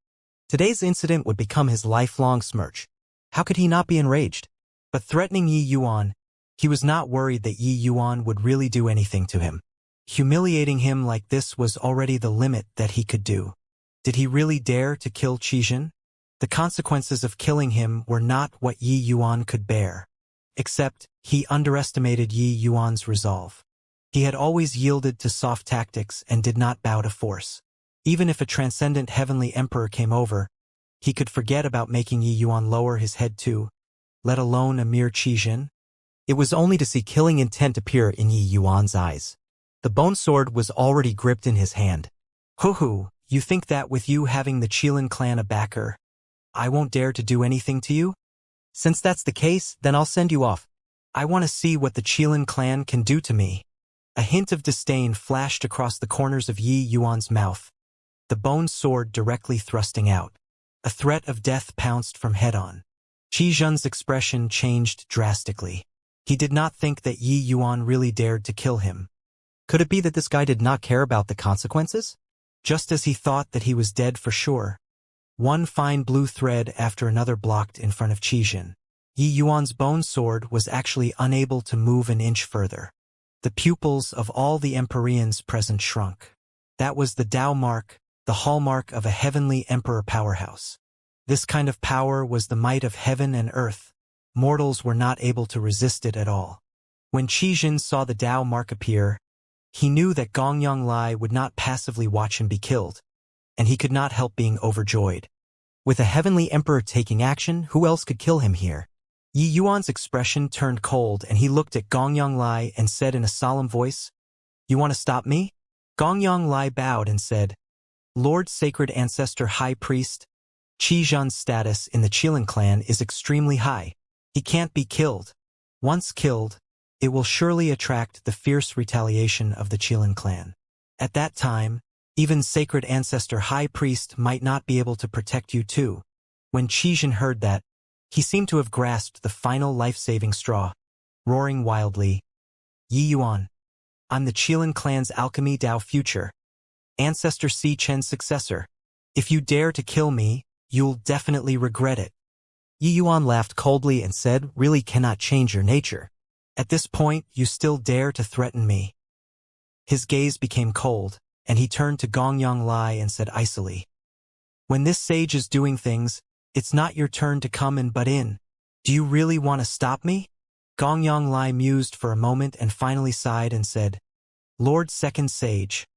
Today's incident would become his lifelong smirch. How could he not be enraged? But threatening Yi Yuan, he was not worried that Yi Yuan would really do anything to him. Humiliating him like this was already the limit that he could do. Did he really dare to kill Qi Jin? The consequences of killing him were not what Yi Yuan could bear. Except, he underestimated Yi Yuan's resolve. He had always yielded to soft tactics and did not bow to force. Even if a transcendent heavenly emperor came over, he could forget about making Yi Yuan lower his head too, let alone a mere Qi Jin. It was only to see killing intent appear in Yi Yuan's eyes. The bone sword was already gripped in his hand. Hoo-hoo, you think that with you having the Qilin clan a backer, I won't dare to do anything to you? Since that's the case, then I'll send you off. I want to see what the Qilin clan can do to me. A hint of disdain flashed across the corners of Yi Yuan's mouth, the bone sword directly thrusting out. A threat of death pounced from head-on. Qi Jin's expression changed drastically. He did not think that Yi Yuan really dared to kill him. Could it be that this guy did not care about the consequences? Just as he thought that he was dead for sure. One fine blue thread after another blocked in front of Qi Jin. Yi Yuan's bone sword was actually unable to move an inch further. The pupils of all the Empyreans present shrunk. That was the Tao mark, the hallmark of a heavenly emperor powerhouse. This kind of power was the might of heaven and earth. Mortals were not able to resist it at all. When Qi Jin saw the Tao mark appear, he knew that Gongyang Lai would not passively watch him be killed, and he could not help being overjoyed. With a heavenly emperor taking action, who else could kill him here? Yi Yuan's expression turned cold and he looked at Gongyang Lai and said in a solemn voice, You want to stop me? Gongyang Lai bowed and said, Lord Sacred Ancestor High Priest, Qi Jin's status in the Qilin clan is extremely high. He can't be killed. Once killed, it will surely attract the fierce retaliation of the Qilin clan. At that time, even Sacred Ancestor High Priest might not be able to protect you too. When Qi Jin heard that, he seemed to have grasped the final life-saving straw, roaring wildly, Yi Yuan, I'm the Qilin clan's alchemy Tao future, Ancestor Si Chen's successor. If you dare to kill me, you'll definitely regret it. Yi Yuan laughed coldly and said, Really cannot change your nature. At this point, you still dare to threaten me. His gaze became cold, and he turned to Gongyang Lai and said icily, When this sage is doing things, it's not your turn to come and butt in. Do you really want to stop me? Gongyang Lai mused for a moment and finally sighed and said, Lord Second Sage,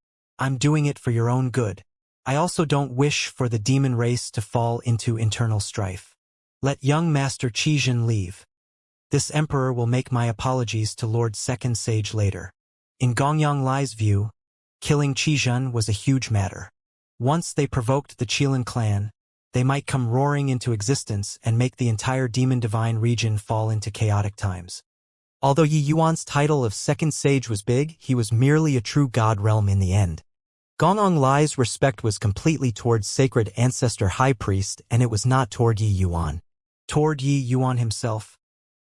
I'm doing it for your own good. I also don't wish for the demon race to fall into internal strife. Let young Master Qi Jin leave. This emperor will make my apologies to Lord Second Sage later. In Gongyang Lai's view, killing Qi Jin was a huge matter. Once they provoked the Qilin clan, they might come roaring into existence and make the entire demon divine region fall into chaotic times. Although Yi Yuan's title of Second Sage was big, he was merely a true god realm in the end. Gongyang Lai's respect was completely towards Sacred Ancestor High Priest, and it was not toward Yi Yuan. Toward Yi Yuan himself,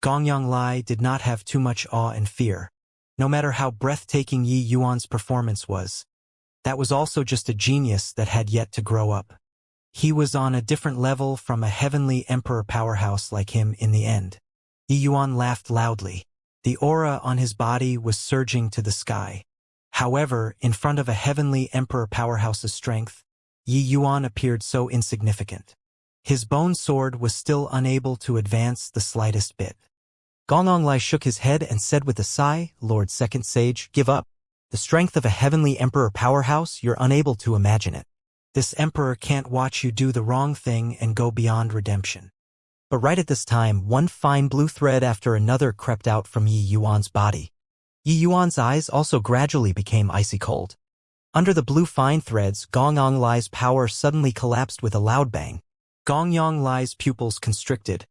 Gongyang Lai did not have too much awe and fear. No matter how breathtaking Yi Yuan's performance was, that was also just a genius that had yet to grow up. He was on a different level from a heavenly emperor powerhouse like him in the end. Yi Yuan laughed loudly. The aura on his body was surging to the sky. However, in front of a heavenly emperor powerhouse's strength, Yi Yuan appeared so insignificant. His bone sword was still unable to advance the slightest bit. Gong Onglai shook his head and said with a sigh, "Lord Second Sage, give up. The strength of a heavenly emperor powerhouse, you're unable to imagine it. This emperor can't watch you do the wrong thing and go beyond redemption." But right at this time, one fine blue thread after another crept out from Yi Yuan's body. Yi Yuan's eyes also gradually became icy cold. Under the blue fine threads, Gong Onglai's power suddenly collapsed with a loud bang. Gong Onglai's pupils constricted,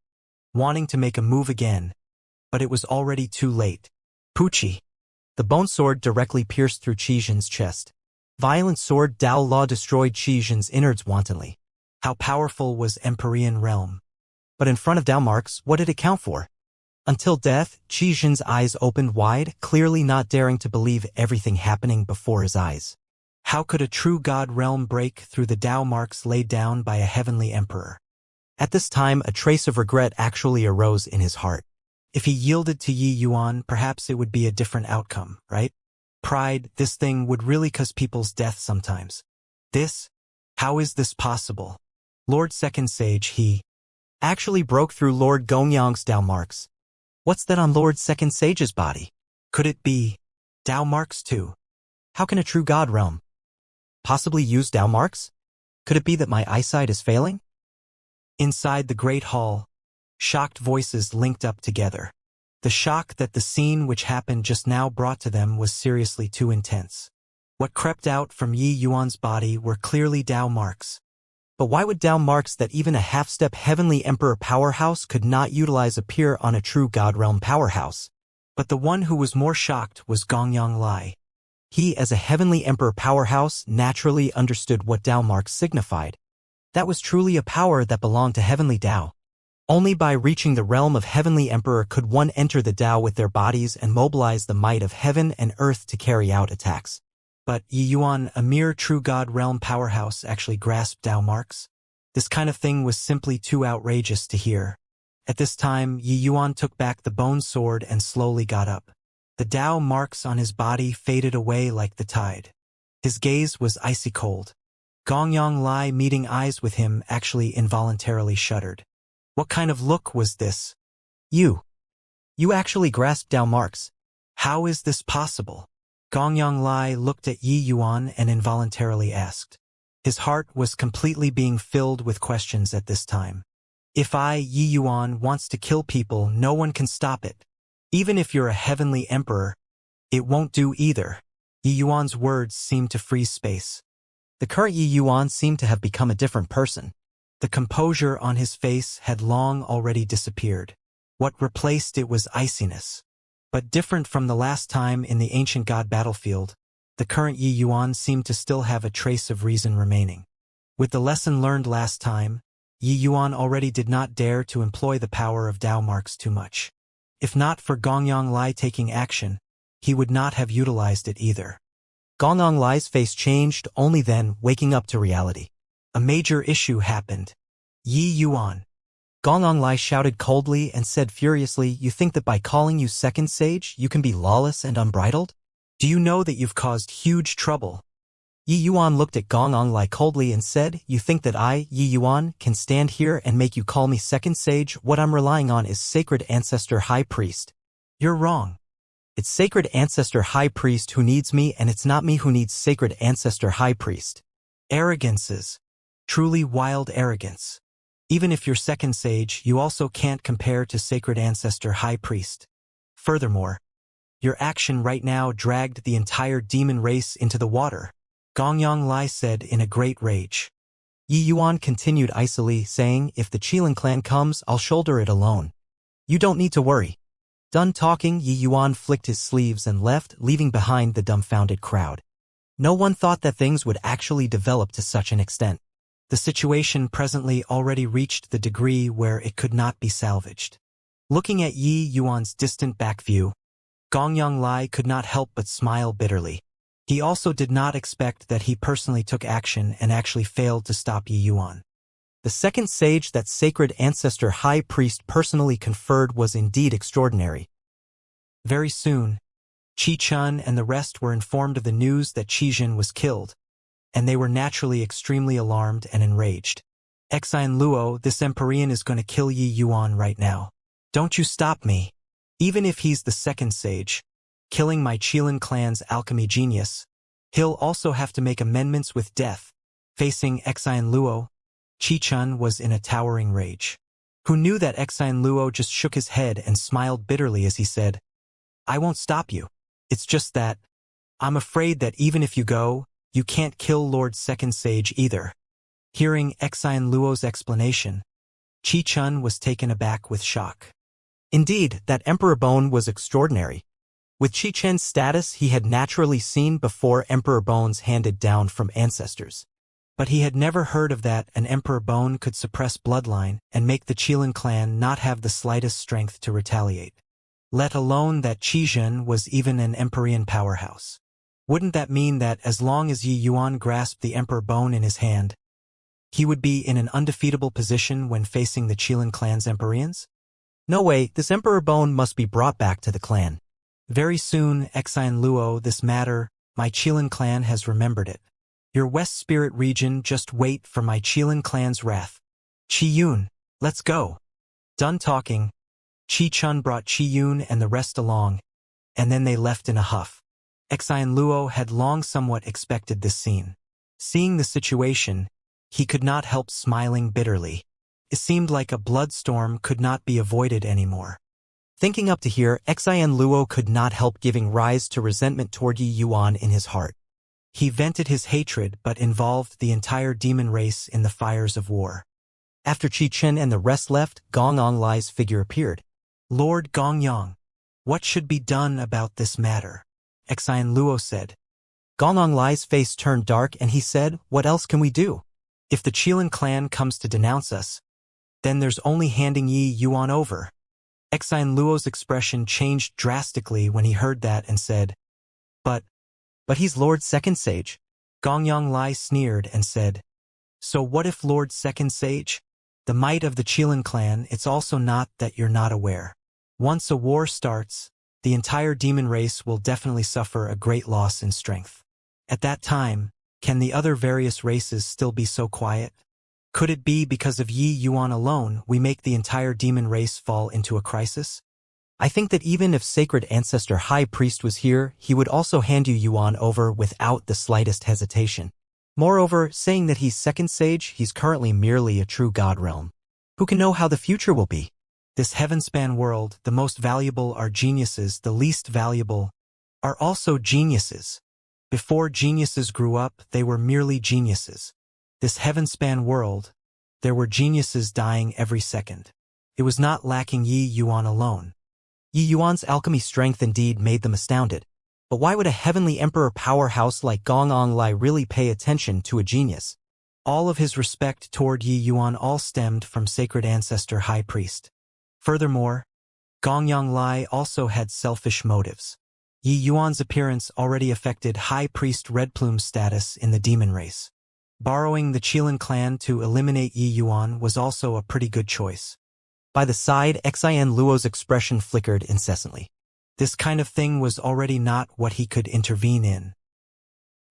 wanting to make a move again, but it was already too late. Puchi. The bone sword directly pierced through Qi Jin's chest. Violent sword Dao Law destroyed Qi Jin's innards wantonly. How powerful was Empyrean realm? But in front of Dao marks, what did it count for? Until death, Qi Jin's eyes opened wide, clearly not daring to believe everything happening before his eyes. How could a true god realm break through the Dao marks laid down by a heavenly emperor? At this time, a trace of regret actually arose in his heart. If he yielded to Yi Yuan, perhaps it would be a different outcome, right? Pride, this thing would really cause people's death sometimes. This? How is this possible? Lord Second Sage, he actually broke through Lord Gongyang's Dao marks. What's that on Lord Second Sage's body? Could it be Dao marks too? How can a true god realm possibly use Dao marks? Could it be that my eyesight is failing? Inside the great hall, shocked voices linked up together. The shock that the scene which happened just now brought to them was seriously too intense. What crept out from Yi Yuan's body were clearly Dao marks. But why would Dao marks that even a half-step heavenly emperor powerhouse could not utilize appear on a true god realm powerhouse? But the one who was more shocked was Gong Onglai. He, as a heavenly emperor powerhouse, naturally understood what Dao marks signified. That was truly a power that belonged to heavenly Dao. Only by reaching the realm of heavenly emperor could one enter the Dao with their bodies and mobilize the might of heaven and earth to carry out attacks. But Yi Yuan, a mere true god realm powerhouse, actually grasped Dao marks? This kind of thing was simply too outrageous to hear. At this time, Yi Yuan took back the bone sword and slowly got up. The Dao marks on his body faded away like the tide. His gaze was icy cold. Gong Onglai, meeting eyes with him, actually involuntarily shuddered. What kind of look was this? You actually grasped Dao marks. How is this possible? Gong Onglai looked at Yi Yuan and involuntarily asked. His heart was completely being filled with questions at this time. If Yi Yuan, wants to kill people, no one can stop it. Even if you're a heavenly emperor, it won't do either. Yi Yuan's words seemed to freeze space. The current Yi Yuan seemed to have become a different person. The composure on his face had long already disappeared. What replaced it was iciness. But different from the last time in the ancient god battlefield, the current Yi Yuan seemed to still have a trace of reason remaining. With the lesson learned last time, Yi Yuan already did not dare to employ the power of Dao marks too much. If not for Gong Onglai taking action, he would not have utilized it either. Gong Onglai's face changed only then, waking up to reality. A major issue happened. Yi Yuan. Gong Onglai shouted coldly and said furiously, "You think that by calling you Second Sage, you can be lawless and unbridled? Do you know that you've caused huge trouble?" Yi Yuan looked at Gong Onglai coldly and said, "You think that I, Yi Yuan, can stand here and make you call me Second Sage? What I'm relying on is Sacred Ancestor High Priest." "You're wrong. It's Sacred Ancestor High Priest who needs me, and it's not me who needs Sacred Ancestor High Priest." Arrogances. Truly wild arrogance. Even if you're Second Sage, you also can't compare to Sacred Ancestor High Priest. Furthermore, your action right now dragged the entire demon race into the water, Gong Onglai said in a great rage. Yi Yuan continued icily, saying, "If the Qilin clan comes, I'll shoulder it alone. You don't need to worry." Done talking, Yi Yuan flicked his sleeves and left, leaving behind the dumbfounded crowd. No one thought that things would actually develop to such an extent. The situation presently already reached the degree where it could not be salvaged. Looking at Yi Yuan's distant back view, Gong Onglai could not help but smile bitterly. He also did not expect that he personally took action and actually failed to stop Yi Yuan. The second sage that Sacred Ancestor High Priest personally conferred was indeed extraordinary. Very soon, Qi Chun and the rest were informed of the news that Qi Jin was killed, and they were naturally extremely alarmed and enraged. Xian Luo, this Empyrean is going to kill Yi Yuan right now. Don't you stop me. Even if he's the second sage, killing my Qilin clan's alchemy genius, he'll also have to make amendments with death. Facing Xian Luo, Qi Chun was in a towering rage. Who knew that Xian Luo just shook his head and smiled bitterly as he said, I won't stop you. It's just that, I'm afraid that even if you go, you can't kill Lord Second Sage either. Hearing Xian Luo's explanation, Qi Chun was taken aback with shock. Indeed, that Emperor Bone was extraordinary. With Qi Chen's status he had naturally seen before Emperor Bones handed down from ancestors. But he had never heard of that an Emperor Bone could suppress bloodline and make the Qilin clan not have the slightest strength to retaliate. Let alone that Qi Jin was even an Empyrean powerhouse. Wouldn't that mean that as long as Yi Yuan grasped the Emperor Bone in his hand, he would be in an undefeatable position when facing the Qilin clan's Empyreans? No way, this Emperor Bone must be brought back to the clan. Very soon, Xian Luo, this matter, my Qilin clan has remembered it. Your West Spirit region, just wait for my Qilin clan's wrath. Qi Yun, let's go. Done talking, Qi Chun brought Qi Yun and the rest along, and then they left in a huff. Xian Luo had long somewhat expected this scene. Seeing the situation, he could not help smiling bitterly. It seemed like a bloodstorm could not be avoided anymore. Thinking up to here, Xian Luo could not help giving rise to resentment toward Yi Yuan in his heart. He vented his hatred but involved the entire demon race in the fires of war. After Qi Chen and the rest left, Gong Onglai's figure appeared. Lord Gongyang, what should be done about this matter? Xian Luo said. Gong Onglai's face turned dark and he said, what else can we do? If the Qilin clan comes to denounce us, then there's only handing Yi Yuan over. Xian Luo's expression changed drastically when he heard that and said, But he's Lord Second Sage. Gongyang Lai sneered and said, So what if Lord Second Sage? The might of the Qilin clan, it's also not that you're not aware. Once a war starts, the entire demon race will definitely suffer a great loss in strength. At that time, can the other various races still be so quiet? Could it be because of Yi Yuan alone we make the entire demon race fall into a crisis? I think that even if Sacred Ancestor High Priest was here, he would also hand Yi Yuan over without the slightest hesitation. Moreover, saying that he's Second Sage, he's currently merely a true God realm. Who can know how the future will be? This heavenspan world, the most valuable are geniuses, the least valuable are also geniuses. Before geniuses grew up, they were merely geniuses. This heavenspan world, there were geniuses dying every second. It was not lacking Yi Yuan alone. Yi Yuan's alchemy strength indeed made them astounded. But why would a heavenly emperor powerhouse like Gong Onglai really pay attention to a genius? All of his respect toward Yi Yuan all stemmed from Sacred Ancestor High Priest. Furthermore, Gongyang Lai also had selfish motives. Yi Yuan's appearance already affected High Priest Red Plume's status in the demon race. Borrowing the Qilin clan to eliminate Yi Yuan was also a pretty good choice. By the side, Xian Luo's expression flickered incessantly. This kind of thing was already not what he could intervene in.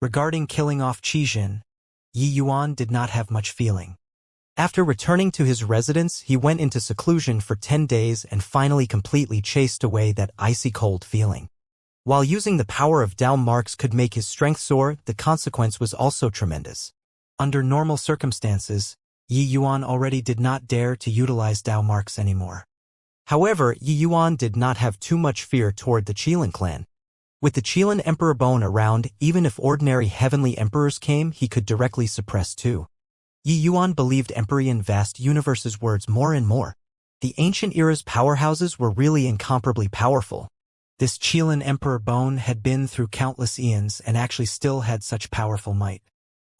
Regarding killing off Qi Jin, Yi Yuan did not have much feeling. After returning to his residence, he went into seclusion for 10 days and finally completely chased away that icy cold feeling. While using the power of Dao marks could make his strength soar, the consequence was also tremendous. Under normal circumstances, Yi Yuan already did not dare to utilize Dao marks anymore. However, Yi Yuan did not have too much fear toward the Qilin clan. With the Qilin Emperor Bone around, even if ordinary heavenly emperors came, he could directly suppress too. Yi Yuan believed Empyrean vast universe's words more and more. The ancient era's powerhouses were really incomparably powerful. This Qilin Emperor Bone had been through countless eons and actually still had such powerful might.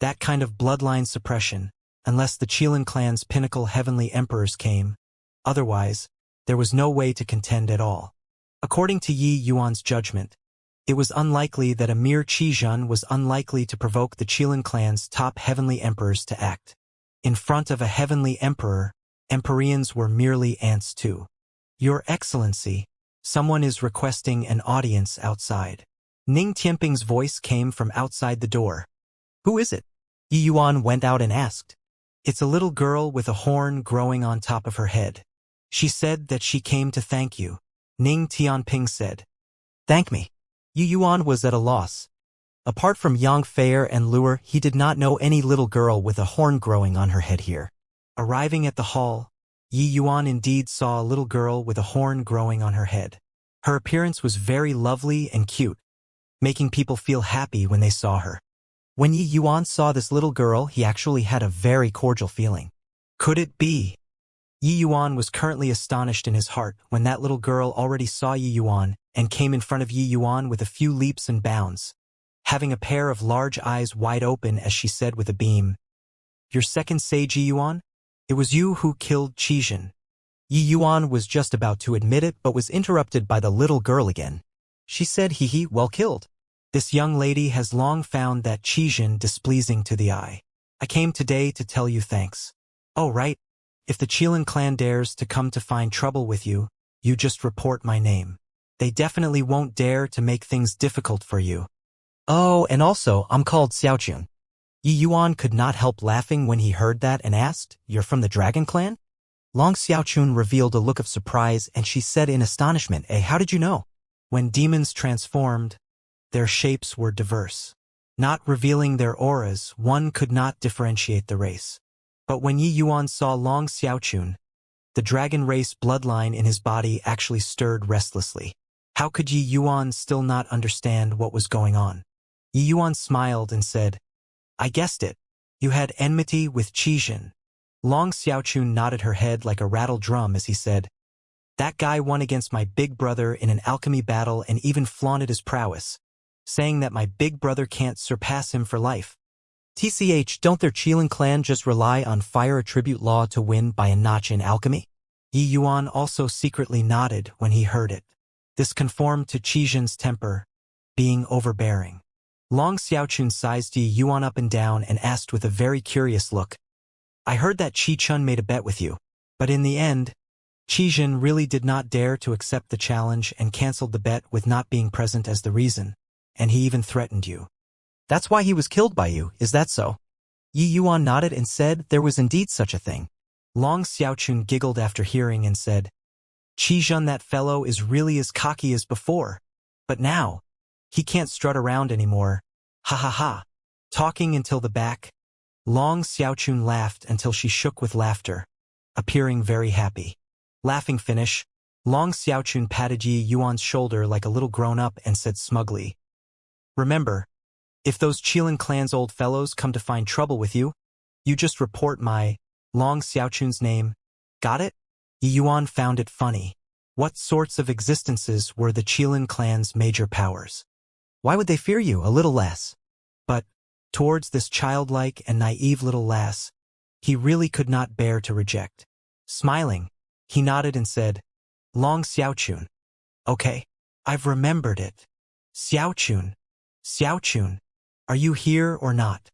That kind of bloodline suppression, unless the Qilin clan's pinnacle heavenly emperors came. Otherwise, there was no way to contend at all. According to Yi Yuan's judgment, it was unlikely that a mere Qi Jun was unlikely to provoke the Qilin clan's top heavenly emperors to act. In front of a heavenly emperor, Empyreans were merely ants too. Your Excellency, Someone is requesting an audience outside. Ning Tianping's voice came from outside the door. Who is it? Yi Yuan went out and asked. It's a little girl with a horn growing on top of her head. She said that she came to thank you. Ning Tianping said. Thank me. Yi Yuan was at a loss. Apart from Yang Feier and Luer, he did not know any little girl with a horn growing on her head here. Arriving at the hall, Yi Yuan indeed saw a little girl with a horn growing on her head. Her appearance was very lovely and cute, making people feel happy when they saw her. When Yi Yuan saw this little girl, he actually had a very cordial feeling. Could it be? Yi Yuan was currently astonished in his heart when that little girl already saw Yi Yuan and came in front of Yi Yuan with a few leaps and bounds, having a pair of large eyes wide open as she said with a beam, Your second sage, Yi Yuan? It was you who killed Qizhen. Yi Yuan was just about to admit it but was interrupted by the little girl again. She said, Hee, well killed. This young lady has long found that Qizhen displeasing to the eye. I came today to tell you thanks. Oh right. If the Qilin clan dares to come to find trouble with you, you just report my name. They definitely won't dare to make things difficult for you. Oh, and also, I'm called Xiaochun. Yi Yuan could not help laughing when he heard that and asked, You're from the Dragon Clan? Long Xiaochun revealed a look of surprise and she said in astonishment, How did you know? When demons transformed, their shapes were diverse. Not revealing their auras, one could not differentiate the race. But when Yi Yuan saw Long Xiaochun, the dragon race bloodline in his body actually stirred restlessly. How could Yi Yuan still not understand what was going on? Yi Yuan smiled and said, I guessed it. You had enmity with Qizhen. Long Xiaochun nodded her head like a rattled drum as he said, That guy won against my big brother in an alchemy battle and even flaunted his prowess, saying that my big brother can't surpass him for life. TCH, don't their Qilin clan just rely on fire attribute law to win by a notch in alchemy? Yi Yuan also secretly nodded when he heard it. This conformed to Qizhen's temper, being overbearing. Long Xiaochun sized Yi Yuan up and down and asked with a very curious look, I heard that Qi Chun made a bet with you, but in the end, Qizhen really did not dare to accept the challenge and canceled the bet with not being present as the reason, and he even threatened you. That's why he was killed by you, is that so? Yi Yuan nodded and said there was indeed such a thing. Long Xiaochun giggled after hearing and said, Qizhen, that fellow is really as cocky as before, but now, he can't strut around anymore. Ha ha ha. Talking until the back, Long Xiaochun laughed until she shook with laughter, appearing very happy. Laughing finish, Long Xiaochun patted Yi Yuan's shoulder like a little grown-up and said smugly, Remember, if those Qilin clan's old fellows come to find trouble with you, you just report my Long Xiaochun's name. Got it? Yi Yuan found it funny. What sorts of existences were the Qilin clan's major powers? Why would they fear you, a little lass? But, towards this childlike and naive little lass, he really could not bear to reject. Smiling, he nodded and said, Long Xiaochun. Okay, I've remembered it. Xiaochun. Xiaochun. Are you here or not?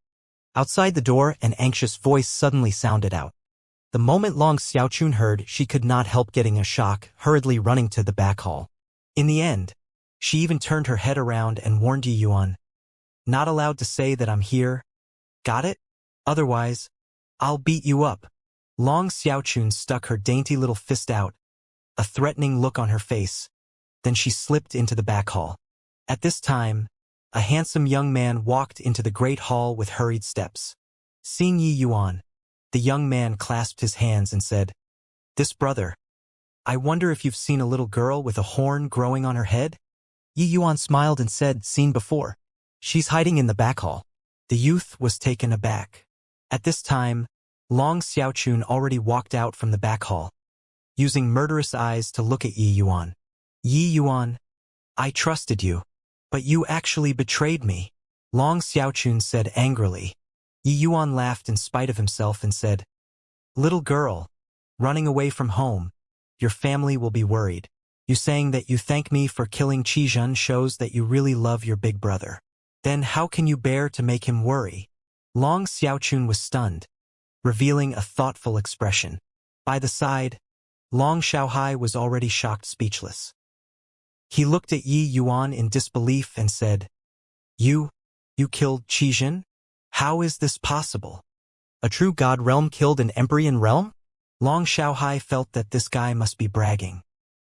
Outside the door, an anxious voice suddenly sounded out. The moment Long Xiaochun heard, she could not help getting a shock, hurriedly running to the back hall. In the end, she even turned her head around and warned Yi Yuan, Not allowed to say that I'm here. Got it? Otherwise, I'll beat you up. Long Xiaochun stuck her dainty little fist out, a threatening look on her face. Then she slipped into the back hall. At this time, a handsome young man walked into the great hall with hurried steps. Seeing Yi Yuan, the young man clasped his hands and said, This brother. I wonder if you've seen a little girl with a horn growing on her head? Yi Yuan smiled and said, Seen before. She's hiding in the back hall. The youth was taken aback. At this time, Long Xiaochun already walked out from the back hall, using murderous eyes to look at Yi Yuan. Yi Yuan, I trusted you, but you actually betrayed me, Long Xiaochun said angrily. Yi Yuan laughed in spite of himself and said, Little girl, running away from home, your family will be worried. You saying that you thank me for killing Qizhen shows that you really love your big brother. Then how can you bear to make him worry? Long Xiaochun was stunned, revealing a thoughtful expression. By the side, Long Xiaohai was already shocked speechless. He looked at Yi Yuan in disbelief and said, You killed Qijin? How is this possible? A true god realm killed an Embryon realm? Long Xiaohai felt that this guy must be bragging.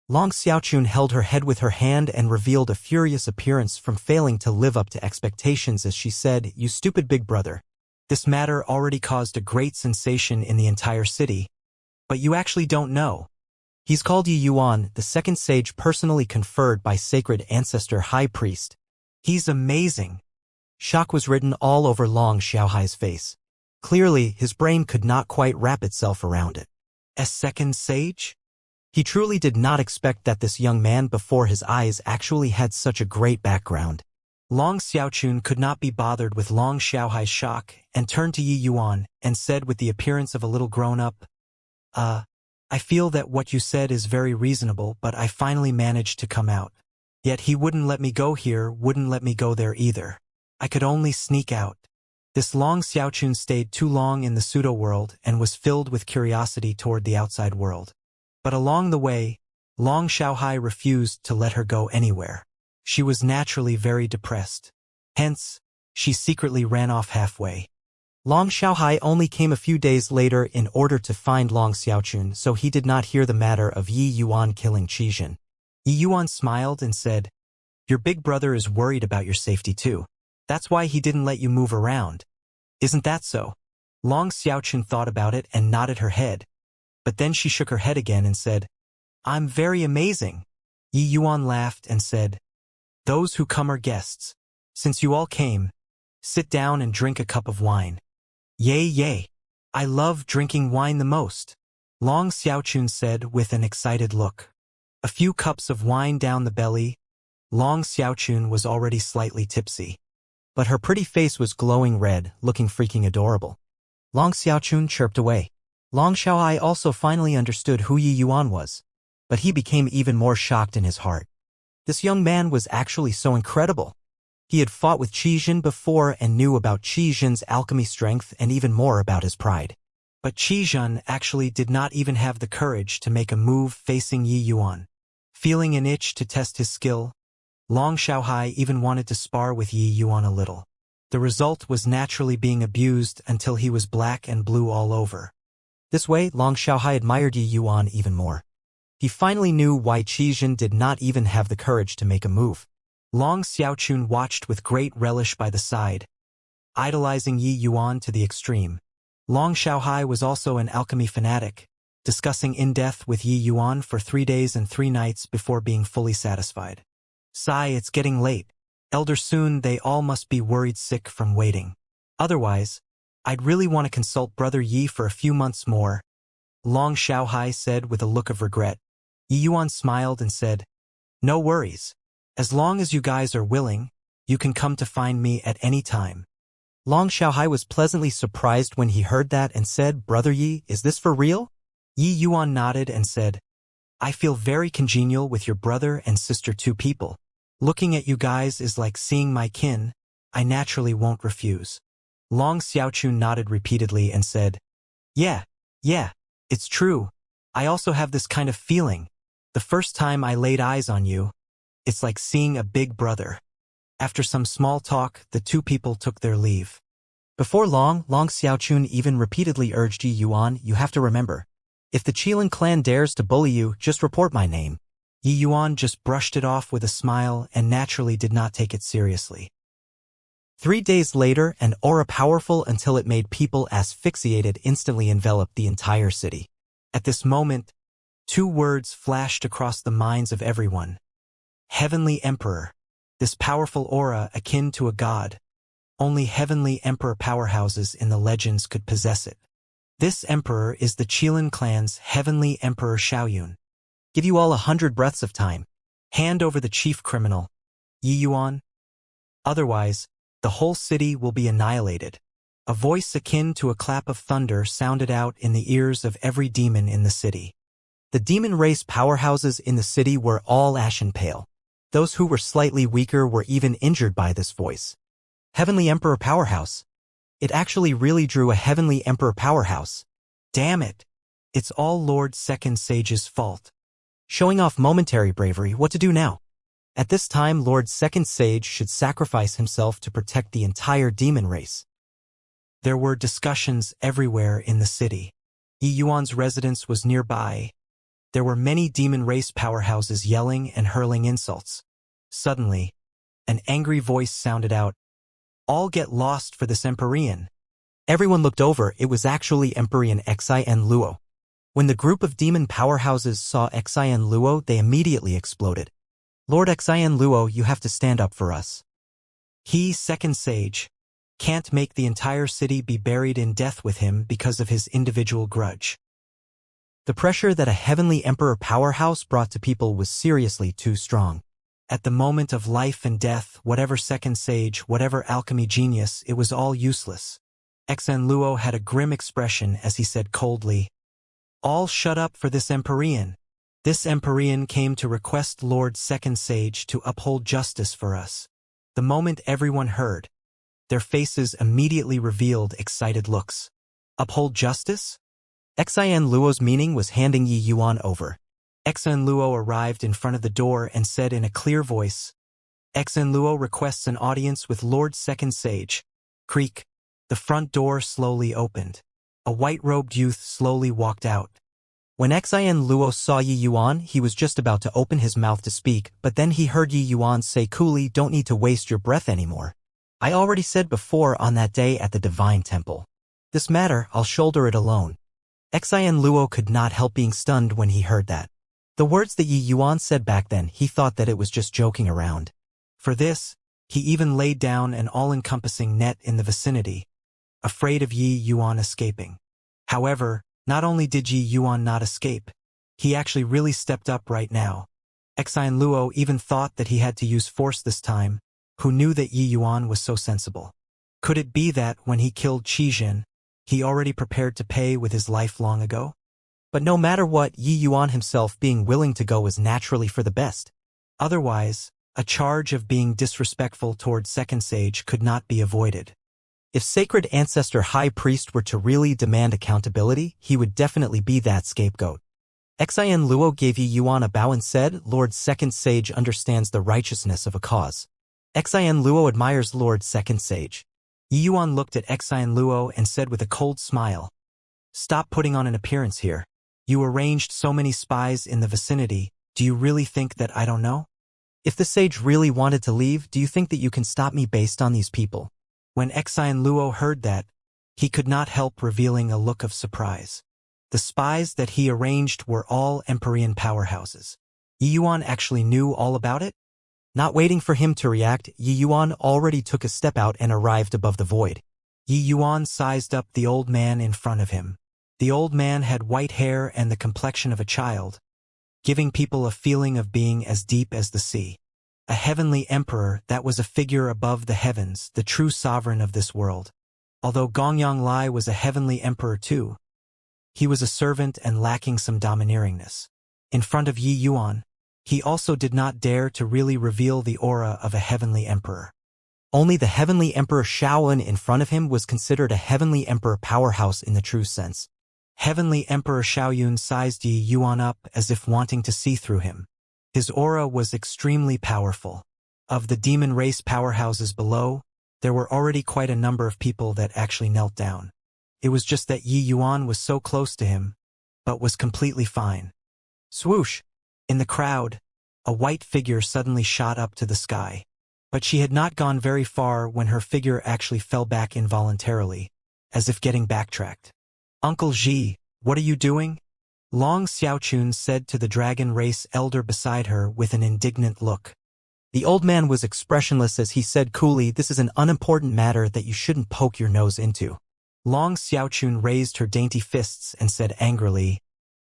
Long Xiaochun held her head with her hand and revealed a furious appearance from failing to live up to expectations as she said, You stupid big brother. This matter already caused a great sensation in the entire city. But you actually don't know. He's called Yi Yuan, the second sage personally conferred by sacred ancestor high priest. He's amazing. Shock was written all over Long Xiaohai's face. Clearly, his brain could not quite wrap itself around it. A second sage? He truly did not expect that this young man before his eyes actually had such a great background. Long Xiaochun could not be bothered with Long Xiaohai's shock and turned to Yi Yuan and said with the appearance of a little grown-up, I feel that what you said is very reasonable, but I finally managed to come out. Yet he wouldn't let me go here, wouldn't let me go there either. I could only sneak out. This Long Xiaochun stayed too long in the pseudo-world and was filled with curiosity toward the outside world. But along the way, Long Xiaohai refused to let her go anywhere. She was naturally very depressed. Hence, she secretly ran off halfway. Long Xiaohai only came a few days later in order to find Long Xiaochun, so he did not hear the matter of Yi Yuan killing Qijin. Yi Yuan smiled and said, Your big brother is worried about your safety too. That's why he didn't let you move around. Isn't that so? Long Xiaochun thought about it and nodded her head. But then she shook her head again and said, I'm very amazing. Yi Yuan laughed and said, Those who come are guests. Since you all came, sit down and drink a cup of wine. Yay, yay. I love drinking wine the most. Long Xiaochun said with an excited look. A few cups of wine down the belly, Long Xiaochun was already slightly tipsy. But her pretty face was glowing red, looking freaking adorable. Long Xiaochun chirped away. Long Xiaohai also finally understood who Yi Yuan was. But he became even more shocked in his heart. This young man was actually so incredible. He had fought with Qijin before and knew about Qijin's alchemy strength and even more about his pride. But Qijin actually did not even have the courage to make a move facing Yi Yuan. Feeling an itch to test his skill, Long Xiaohai even wanted to spar with Yi Yuan a little. The result was naturally being abused until he was black and blue all over. This way, Long Xiaohai admired Yi Yuan even more. He finally knew why Qijin did not even have the courage to make a move. Long Xiaochun watched with great relish by the side, idolizing Yi Yuan to the extreme. Long Xiaohai was also an alchemy fanatic, discussing in depth with Yi Yuan for 3 days and 3 nights before being fully satisfied. Sigh, it's getting late. Elder soon they all must be worried sick from waiting. Otherwise, I'd really want to consult Brother Yi for a few months more, Long Xiaohai said with a look of regret. Yi Yuan smiled and said, No worries. As long as you guys are willing, you can come to find me at any time. Long Xiaohai was pleasantly surprised when he heard that and said, Brother Yi, is this for real? Yi Yuan nodded and said, I feel very congenial with your brother and sister two people. Looking at you guys is like seeing my kin. I naturally won't refuse. Long Xiaochun nodded repeatedly and said, Yeah, it's true. I also have this kind of feeling. The first time I laid eyes on you, it's like seeing a big brother. After some small talk, the two people took their leave. Before long, Long Xiaochun even repeatedly urged Yi Yuan, You have to remember, if the Qilin clan dares to bully you, just report my name. Yi Yuan just brushed it off with a smile and naturally did not take it seriously. 3 days later, an aura powerful until it made people asphyxiated instantly enveloped the entire city. At this moment, 2 words flashed across the minds of everyone. Heavenly Emperor. This powerful aura akin to a god. Only Heavenly Emperor powerhouses in the legends could possess it. This emperor is the Qilin clan's Heavenly Emperor Xiaoyun. Give you all 100 breaths of time. Hand over the chief criminal, Yi Yuan. Otherwise, the whole city will be annihilated. A voice akin to a clap of thunder sounded out in the ears of every demon in the city. The demon race powerhouses in the city were all ashen pale. Those who were slightly weaker were even injured by this voice. Heavenly Emperor Powerhouse. It actually really drew a Heavenly Emperor Powerhouse. Damn it. It's all Lord Second Sage's fault. Showing off momentary bravery, what to do now? At this time, Lord Second Sage should sacrifice himself to protect the entire demon race. There were discussions everywhere in the city. Yi Yuan's residence was nearby. There were many demon race powerhouses yelling and hurling insults. Suddenly, an angry voice sounded out, "All get lost for this Empyrean." Everyone looked over. It was actually Empyrean Xi and Luo. When the group of demon powerhouses saw Xi and Luo, they immediately exploded. "Lord Xi and Luo, you have to stand up for us. He, Second Sage, can't make the entire city be buried in death with him because of his individual grudge." The pressure that a heavenly emperor powerhouse brought to people was seriously too strong. At the moment of life and death, whatever Second Sage, whatever alchemy genius, it was all useless. Xen Luo had a grim expression as he said coldly, "All shut up for this Empyrean. This Empyrean came to request Lord Second Sage to uphold justice for us." The moment everyone heard, their faces immediately revealed excited looks. Uphold justice? Xen Luo's meaning was handing Yi Yuan over. Xen Luo arrived in front of the door and said in a clear voice, "Xen Luo requests an audience with Lord Second Sage." Creak. The front door slowly opened. A white-robed youth slowly walked out. When Xen Luo saw Yi Yuan, he was just about to open his mouth to speak, but then he heard Yi Yuan say coolly, "Don't need to waste your breath anymore. I already said before on that day at the Divine Temple. This matter, I'll shoulder it alone." Xen Luo could not help being stunned when he heard that. The words that Yi Yuan said back then, he thought that it was just joking around. For this, he even laid down an all-encompassing net in the vicinity, afraid of Yi Yuan escaping. However, not only did Yi Yuan not escape, he actually really stepped up right now. Xen Luo even thought that he had to use force this time. Who knew that Yi Yuan was so sensible? Could it be that when he killed Qijin, he already prepared to pay with his life long ago? But no matter what, Yi Yuan himself being willing to go was naturally for the best. Otherwise, a charge of being disrespectful toward Second Sage could not be avoided. If Sacred Ancestor High Priest were to really demand accountability, he would definitely be that scapegoat. Xen Luo gave Yi Yuan a bow and said, "Lord Second Sage understands the righteousness of a cause." Xen Luo admires Lord Second Sage. Yi Yuan looked at Xen Luo and said with a cold smile, "Stop putting on an appearance here. You arranged so many spies in the vicinity. Do you really think that I don't know? If the sage really wanted to leave, do you think that you can stop me based on these people?" When Xen Luo heard that, he could not help revealing a look of surprise. The spies that he arranged were all Empyrean powerhouses. Yi Yuan actually knew all about it? Not waiting for him to react, Yi Yuan already took a step out and arrived above the void. Yi Yuan sized up the old man in front of him. The old man had white hair and the complexion of a child, giving people a feeling of being as deep as the sea. A heavenly emperor that was a figure above the heavens, the true sovereign of this world. Although Gongyang Lai was a heavenly emperor too, he was a servant and lacking some domineeringness. In front of Yi Yuan, he also did not dare to really reveal the aura of a heavenly emperor. Only the heavenly emperor Shaolin in front of him was considered a heavenly emperor powerhouse in the true sense. Heavenly Emperor Xiaoyun sized Yi Yuan up as if wanting to see through him. His aura was extremely powerful. Of the demon race powerhouses below, there were already quite a number of people that actually knelt down. It was just that Yi Yuan was so close to him, but was completely fine. Swoosh! In the crowd, a white figure suddenly shot up to the sky. But she had not gone very far when her figure actually fell back involuntarily, as if getting backtracked. "Uncle Ji, what are you doing?" Long Xiaochun said to the dragon race elder beside her with an indignant look. The old man was expressionless as he said coolly, "This is an unimportant matter that you shouldn't poke your nose into." Long Xiaochun raised her dainty fists and said angrily,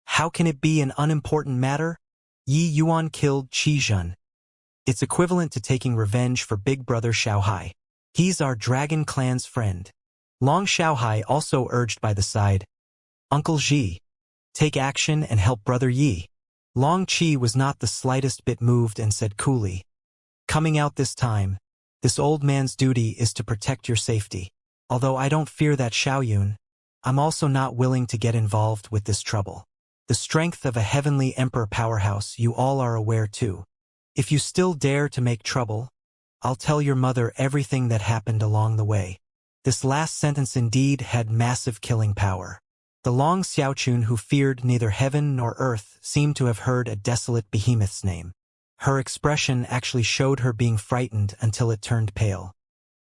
"How can it be an unimportant matter? Yi Yuan killed Qijun. It's equivalent to taking revenge for big brother Xiaohai. He's our dragon clan's friend." Long Xiaohai also urged by the side, "Uncle Ji, take action and help brother Yi." Long Qi was not the slightest bit moved and said coolly, "Coming out this time, this old man's duty is to protect your safety. Although I don't fear that Xiaoyun, I'm also not willing to get involved with this trouble. The strength of a heavenly emperor powerhouse you all are aware too. If you still dare to make trouble, I'll tell your mother everything that happened along the way. This last sentence indeed had massive killing power. The long Xiaochun, who feared neither heaven nor earth, seemed to have heard a desolate behemoth's name. Her expression actually showed her being frightened until it turned pale.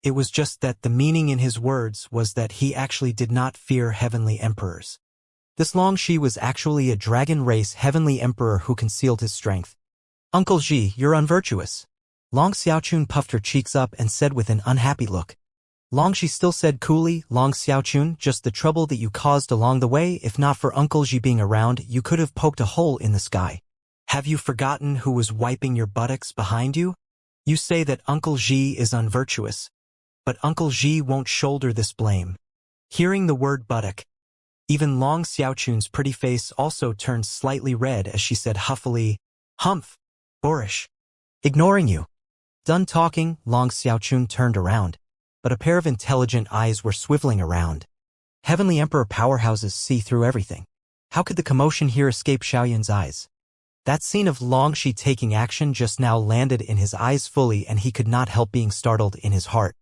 It was just that the meaning in his words was that he actually did not fear heavenly emperors. This Long Shi was actually a dragon race heavenly emperor who concealed his strength. Uncle Ji, you're unvirtuous. Long Xiaochun puffed her cheeks up and said with an unhappy look. Long Shi still said coolly, Long Xiaochun, just the trouble that you caused along the way. If not for Uncle Ji being around, you could have poked a hole in the sky. Have you forgotten who was wiping your buttocks behind you? You say that Uncle Ji is unvirtuous, but Uncle Ji won't shoulder this blame. Hearing the word buttock, even Long Xiaochun's pretty face also turned slightly red as she said huffily, Humph, boorish. Ignoring you. Done talking, Long Xiaochun turned around, but a pair of intelligent eyes were swiveling around. Heavenly Emperor powerhouses see through everything. How could the commotion here escape Xiaoyun's eyes? That scene of Long Shi taking action just now landed in his eyes fully, and he could not help being startled in his heart.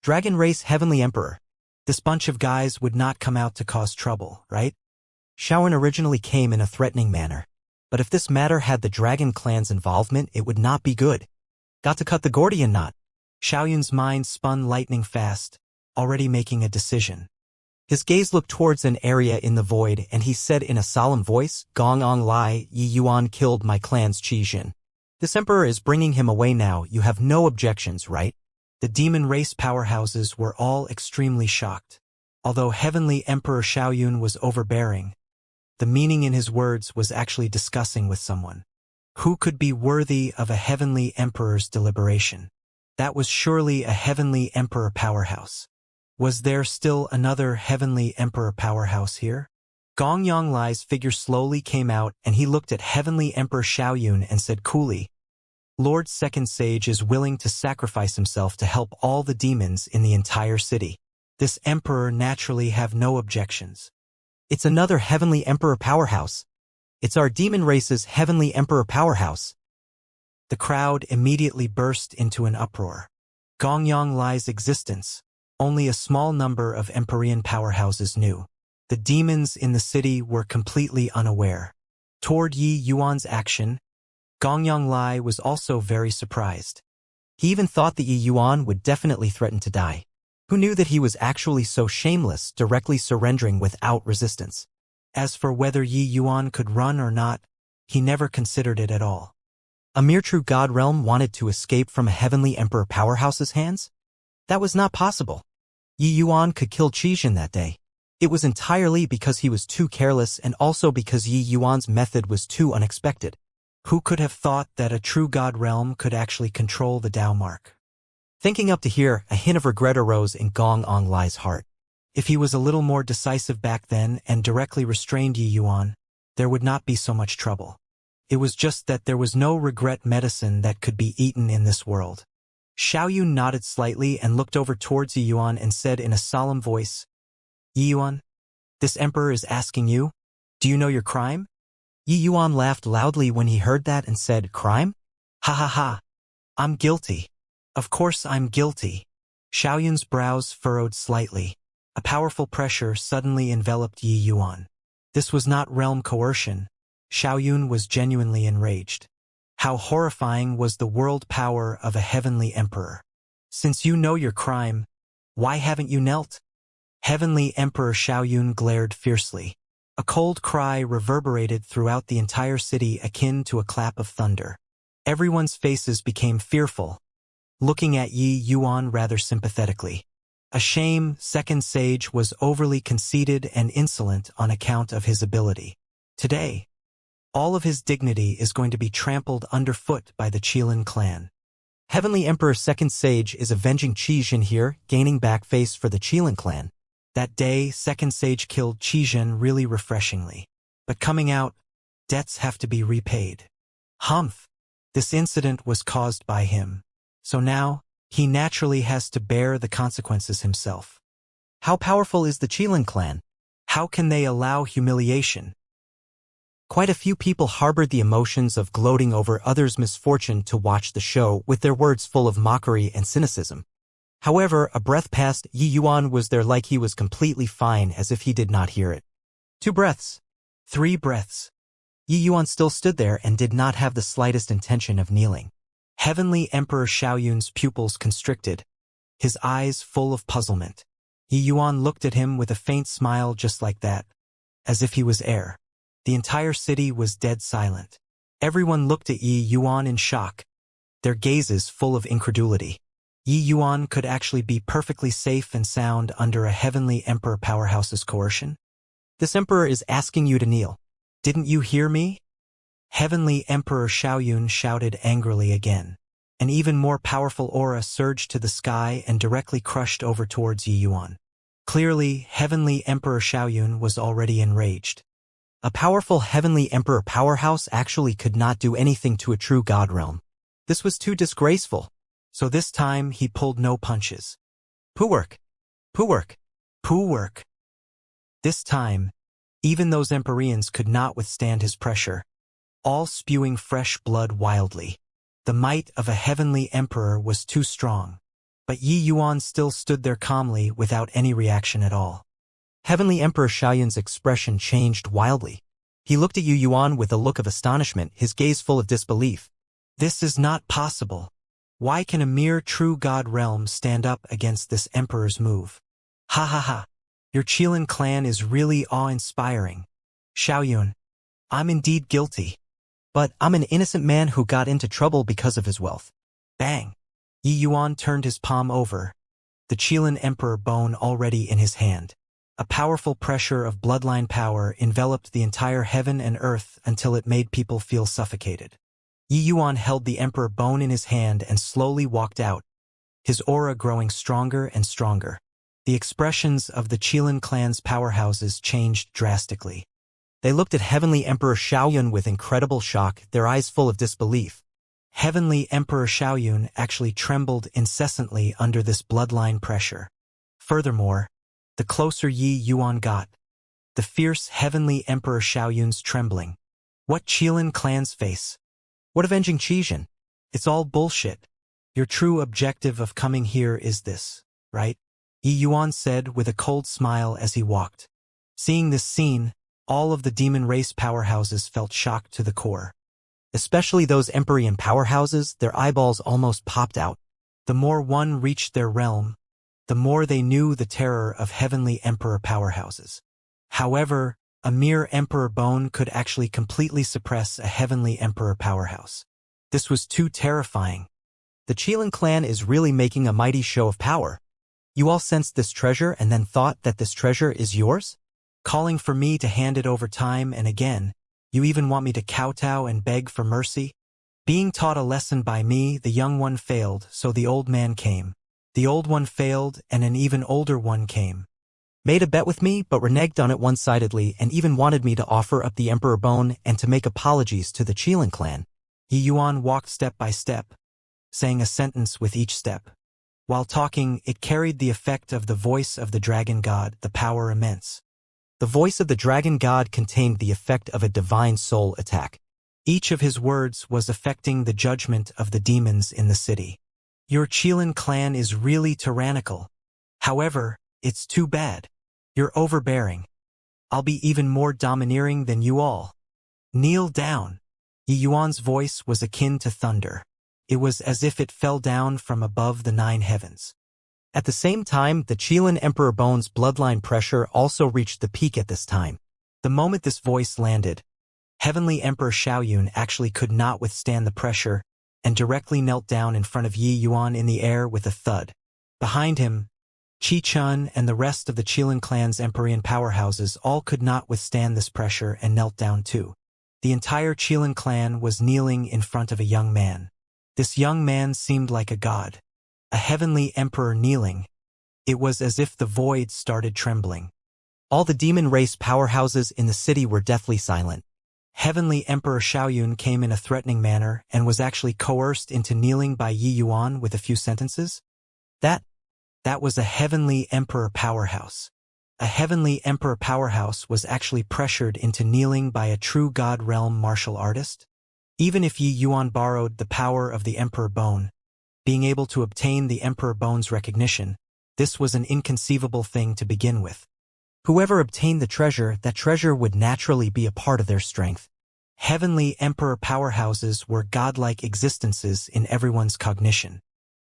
Dragon race Heavenly Emperor. This bunch of guys would not come out to cause trouble, right? Xiaoyun originally came in a threatening manner. But if this matter had the Dragon clan's involvement, it would not be good. Got to cut the Gordian knot. Xiaoyun's mind spun lightning fast, already making a decision. His gaze looked towards an area in the void, and he said in a solemn voice, Gong Ong Lai, Yi Yuan killed my clan's Qi Jin. This emperor is bringing him away now. You have no objections, right? The demon race powerhouses were all extremely shocked. Although Heavenly Emperor Xiaoyun was overbearing, the meaning in his words was actually discussing with someone. Who could be worthy of a Heavenly Emperor's deliberation? That was surely a Heavenly Emperor powerhouse. Was there still another Heavenly Emperor powerhouse here? Gong Yonglai's figure slowly came out, and he looked at Heavenly Emperor Xiaoyun and said coolly, Lord Second Sage is willing to sacrifice himself to help all the demons in the entire city. This emperor naturally have no objections. It's another Heavenly Emperor powerhouse. It's our demon race's Heavenly Emperor powerhouse. The crowd immediately burst into an uproar. Gong Yonglai's existence, only a small number of Empyrean powerhouses knew. The demons in the city were completely unaware. Toward Yi Yuan's action, Gong Yonglai was also very surprised. He even thought that Yi Yuan would definitely threaten to die. Who knew that he was actually so shameless, directly surrendering without resistance? As for whether Yi Yuan could run or not, he never considered it at all. A mere true god realm wanted to escape from a Heavenly Emperor powerhouse's hands? That was not possible. Yi Yuan could kill Qi Jin that day. It was entirely because he was too careless, and also because Yi Yuan's method was too unexpected. Who could have thought that a true god realm could actually control the Dao mark? Thinking up to here, a hint of regret arose in Gong Onglai's heart. If he was a little more decisive back then and directly restrained Yi Yuan, there would not be so much trouble. It was just that there was no regret medicine that could be eaten in this world. Xiaoyun nodded slightly and looked over towards Yi Yuan and said in a solemn voice, Yi Yuan, this emperor is asking you, do you know your crime? Yi Yuan laughed loudly when he heard that and said, crime? Ha ha ha. I'm guilty. Of course I'm guilty. Xiaoyun's brows furrowed slightly. A powerful pressure suddenly enveloped Yi Yuan. This was not realm coercion. Xiaoyun was genuinely enraged. How horrifying was the world power of a Heavenly Emperor. Since you know your crime, why haven't you knelt? Heavenly Emperor Xiaoyun glared fiercely. A cold cry reverberated throughout the entire city akin to a clap of thunder. Everyone's faces became fearful, looking at Yi Yuan rather sympathetically. A shame, Second Sage was overly conceited and insolent on account of his ability. Today, all of his dignity is going to be trampled underfoot by the Qilin clan. Heavenly Emperor Second Sage is avenging Qi Jin here, gaining back face for the Qilin clan. That day, Second Sage killed Qi Jin really refreshingly. But coming out, debts have to be repaid. Humph! This incident was caused by him. So now, he naturally has to bear the consequences himself. How powerful is the Qilin clan? How can they allow humiliation? Quite a few people harbored the emotions of gloating over others' misfortune to watch the show with their words full of mockery and cynicism. However, a breath past, Yi Yuan was there like he was completely fine, as if he did not hear it. 2 breaths. 3 breaths. Yi Yuan still stood there and did not have the slightest intention of kneeling. Heavenly Emperor Xiaoyun's pupils constricted, his eyes full of puzzlement. Yi Yuan looked at him with a faint smile just like that, as if he was air. The entire city was dead silent. Everyone looked at Yi Yuan in shock, their gazes full of incredulity. Yi Yuan could actually be perfectly safe and sound under a Heavenly Emperor powerhouse's coercion? This emperor is asking you to kneel. Didn't you hear me? Heavenly Emperor Xiaoyun shouted angrily again. An even more powerful aura surged to the sky and directly crushed over towards Yi Yuan. Clearly, Heavenly Emperor Xiaoyun was already enraged. A powerful Heavenly Emperor powerhouse actually could not do anything to a true god realm. This was too disgraceful. So this time he pulled no punches. Poo work. Poo work. Poo work. This time, even those Empyreans could not withstand his pressure, all spewing fresh blood wildly. The might of a Heavenly Emperor was too strong. But Yi Yuan still stood there calmly without any reaction at all. Heavenly Emperor Xiaoyun's expression changed wildly. He looked at Yi Yuan with a look of astonishment, his gaze full of disbelief. This is not possible. Why can a mere true god realm stand up against this emperor's move? Ha ha ha. Your Qilin clan is really awe-inspiring. Xiaoyun, I'm indeed guilty. But I'm an innocent man who got into trouble because of his wealth. Bang. Yi Yuan turned his palm over, the Qilin Emperor bone already in his hand. A powerful pressure of bloodline power enveloped the entire heaven and earth until it made people feel suffocated. Yi Yuan held the Emperor bone in his hand and slowly walked out, his aura growing stronger and stronger. The expressions of the Qilin clan's powerhouses changed drastically. They looked at Heavenly Emperor Xiaoyun with incredible shock, their eyes full of disbelief. Heavenly Emperor Xiaoyun actually trembled incessantly under this bloodline pressure. Furthermore, the closer Yi Yuan got, the fierce Heavenly Emperor Xiaoyun's trembling. What Qilin clan's face? What avenging Qijin? It's all bullshit. Your true objective of coming here is this, right? Yi Yuan said with a cold smile as he walked. Seeing this scene, all of the demon race powerhouses felt shocked to the core. Especially those Empyrean powerhouses, their eyeballs almost popped out. The more one reached their realm, the more they knew the terror of Heavenly Emperor powerhouses. However, a mere Emperor bone could actually completely suppress a Heavenly Emperor powerhouse. This was too terrifying. The Qilin clan is really making a mighty show of power. You all sensed this treasure and then thought that this treasure is yours? Calling for me to hand it over time and again, you even want me to kowtow and beg for mercy? Being taught a lesson by me, the young one failed, so the old man came. The old one failed, and an even older one came. Made a bet with me, but reneged on it one-sidedly and even wanted me to offer up the Emperor bone and to make apologies to the Qilin clan. Yi Yuan walked step by step, saying a sentence with each step. While talking, it carried the effect of the voice of the dragon god, the power immense. The voice of the dragon god contained the effect of a divine soul attack. Each of his words was affecting the judgment of the demons in the city. Your Qilin clan is really tyrannical. However, it's too bad. You're overbearing. I'll be even more domineering than you all. Kneel down. Yi Yuan's voice was akin to thunder. It was as if it fell down from above the 9 heavens. At the same time, the Qilin Emperor Bone's bloodline pressure also reached the peak at this time. The moment this voice landed, Heavenly Emperor Xiaoyun actually could not withstand the pressure and directly knelt down in front of Yi Yuan in the air with a thud. Behind him, Qi Chun and the rest of the Qilin clan's Empyrean powerhouses all could not withstand this pressure and knelt down too. The entire Qilin clan was kneeling in front of a young man. This young man seemed like a god. A heavenly emperor kneeling. It was as if the void started trembling. All the demon race powerhouses in the city were deathly silent. Heavenly Emperor Xiaoyun came in a threatening manner and was actually coerced into kneeling by Yi Yuan with a few sentences. That was a heavenly emperor powerhouse. A heavenly emperor powerhouse was actually pressured into kneeling by a true god realm martial artist? Even if Yi Yuan borrowed the power of the emperor bone, being able to obtain the emperor bone's recognition, this was an inconceivable thing to begin with. Whoever obtained the treasure, that treasure would naturally be a part of their strength. Heavenly emperor powerhouses were godlike existences in everyone's cognition.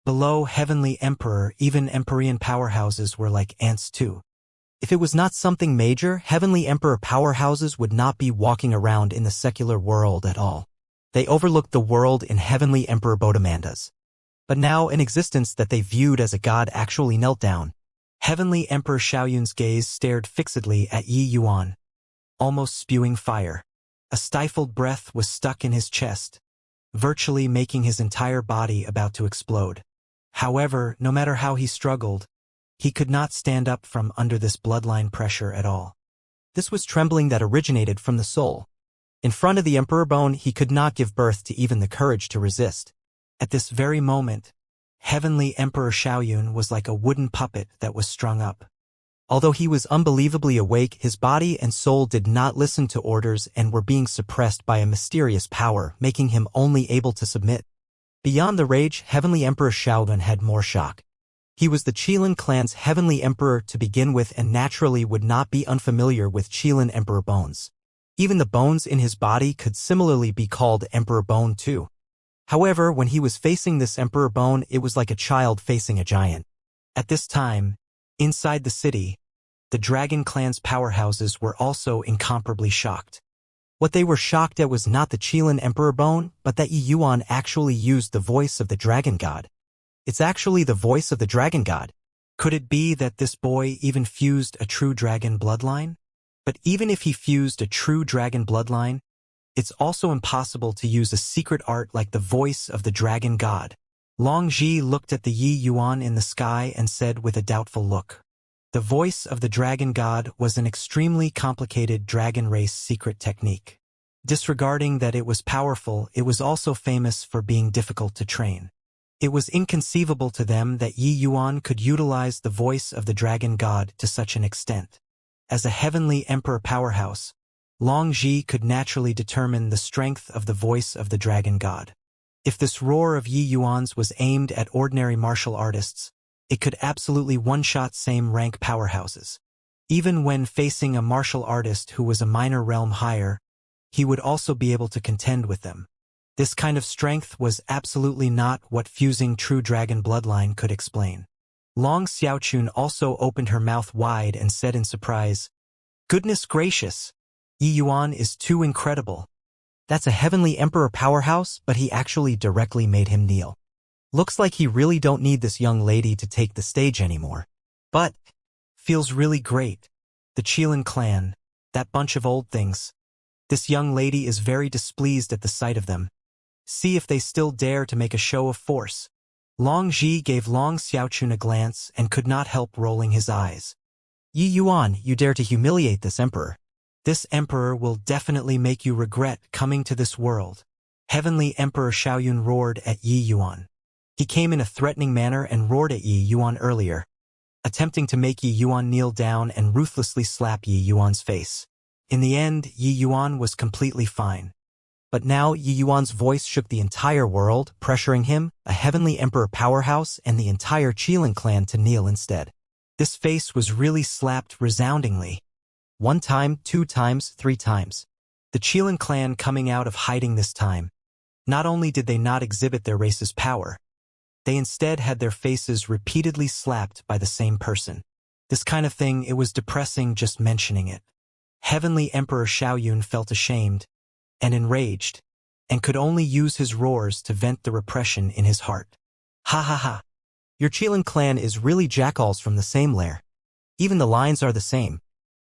Below heavenly emperor, even empyrean powerhouses were like ants too. If it was not something major, heavenly emperor powerhouses would not be walking around in the secular world at all. They overlooked the world in heavenly emperor Bodemanda's. But now an existence that they viewed as a god actually knelt down. Heavenly Emperor Xiaoyun's gaze stared fixedly at Yi Yuan, almost spewing fire. A stifled breath was stuck in his chest, virtually making his entire body about to explode. However, no matter how he struggled, he could not stand up from under this bloodline pressure at all. This was trembling that originated from the soul. In front of the Emperor Bone, he could not give birth to even the courage to resist. At this very moment, Heavenly Emperor Xiaoyun was like a wooden puppet that was strung up. Although he was unbelievably awake, his body and soul did not listen to orders and were being suppressed by a mysterious power, making him only able to submit. Beyond the rage, Heavenly Emperor Xiaoyun had more shock. He was the Qilin clan's Heavenly Emperor to begin with and naturally would not be unfamiliar with Qilin Emperor bones. Even the bones in his body could similarly be called Emperor Bone too. However, when he was facing this Emperor Bone, it was like a child facing a giant. At this time, inside the city, the Dragon Clan's powerhouses were also incomparably shocked. What they were shocked at was not the Qilin Emperor Bone, but that Yi Yuan actually used the voice of the Dragon God. It's actually the voice of the Dragon God. Could it be that this boy even fused a true dragon bloodline? But even if he fused a true dragon bloodline, it's also impossible to use a secret art like the voice of the Dragon God. Long Ji looked at the Yi Yuan in the sky and said with a doubtful look, "The voice of the Dragon God was an extremely complicated dragon race secret technique. Disregarding that it was powerful, it was also famous for being difficult to train. It was inconceivable to them that Yi Yuan could utilize the voice of the Dragon God to such an extent. As a heavenly emperor powerhouse, Long Ji could naturally determine the strength of the voice of the Dragon God. If this roar of Yi Yuan's was aimed at ordinary martial artists, it could absolutely one-shot same-rank powerhouses. Even when facing a martial artist who was a minor realm higher, he would also be able to contend with them. This kind of strength was absolutely not what fusing true dragon bloodline could explain. Long Xiaochun also opened her mouth wide and said in surprise, "Goodness gracious! Yi Yuan is too incredible. That's a heavenly emperor powerhouse, but he actually directly made him kneel. Looks like he really don't need this young lady to take the stage anymore. But, feels really great. The Qilin clan, that bunch of old things. This young lady is very displeased at the sight of them. See if they still dare to make a show of force." Long Ji gave Long Xiaochun a glance and could not help rolling his eyes. "Yi Yuan, you dare to humiliate this emperor. This emperor will definitely make you regret coming to this world." Heavenly Emperor Xiaoyun roared at Yi Yuan. He came in a threatening manner and roared at Yi Yuan earlier, attempting to make Yi Yuan kneel down and ruthlessly slap Yi Yuan's face. In the end, Yi Yuan was completely fine. But now Yi Yuan's voice shook the entire world, pressuring him, a heavenly emperor powerhouse, and the entire Qilin clan to kneel instead. This face was really slapped resoundingly. 1 time, 2 times, 3 times. The Qilin clan coming out of hiding this time. Not only did they not exhibit their race's power, they instead had their faces repeatedly slapped by the same person. This kind of thing, it was depressing just mentioning it. Heavenly Emperor Xiaoyun felt ashamed and enraged, and could only use his roars to vent the repression in his heart. "Ha ha ha. Your Qilin clan is really jackals from the same lair. Even the lines are the same.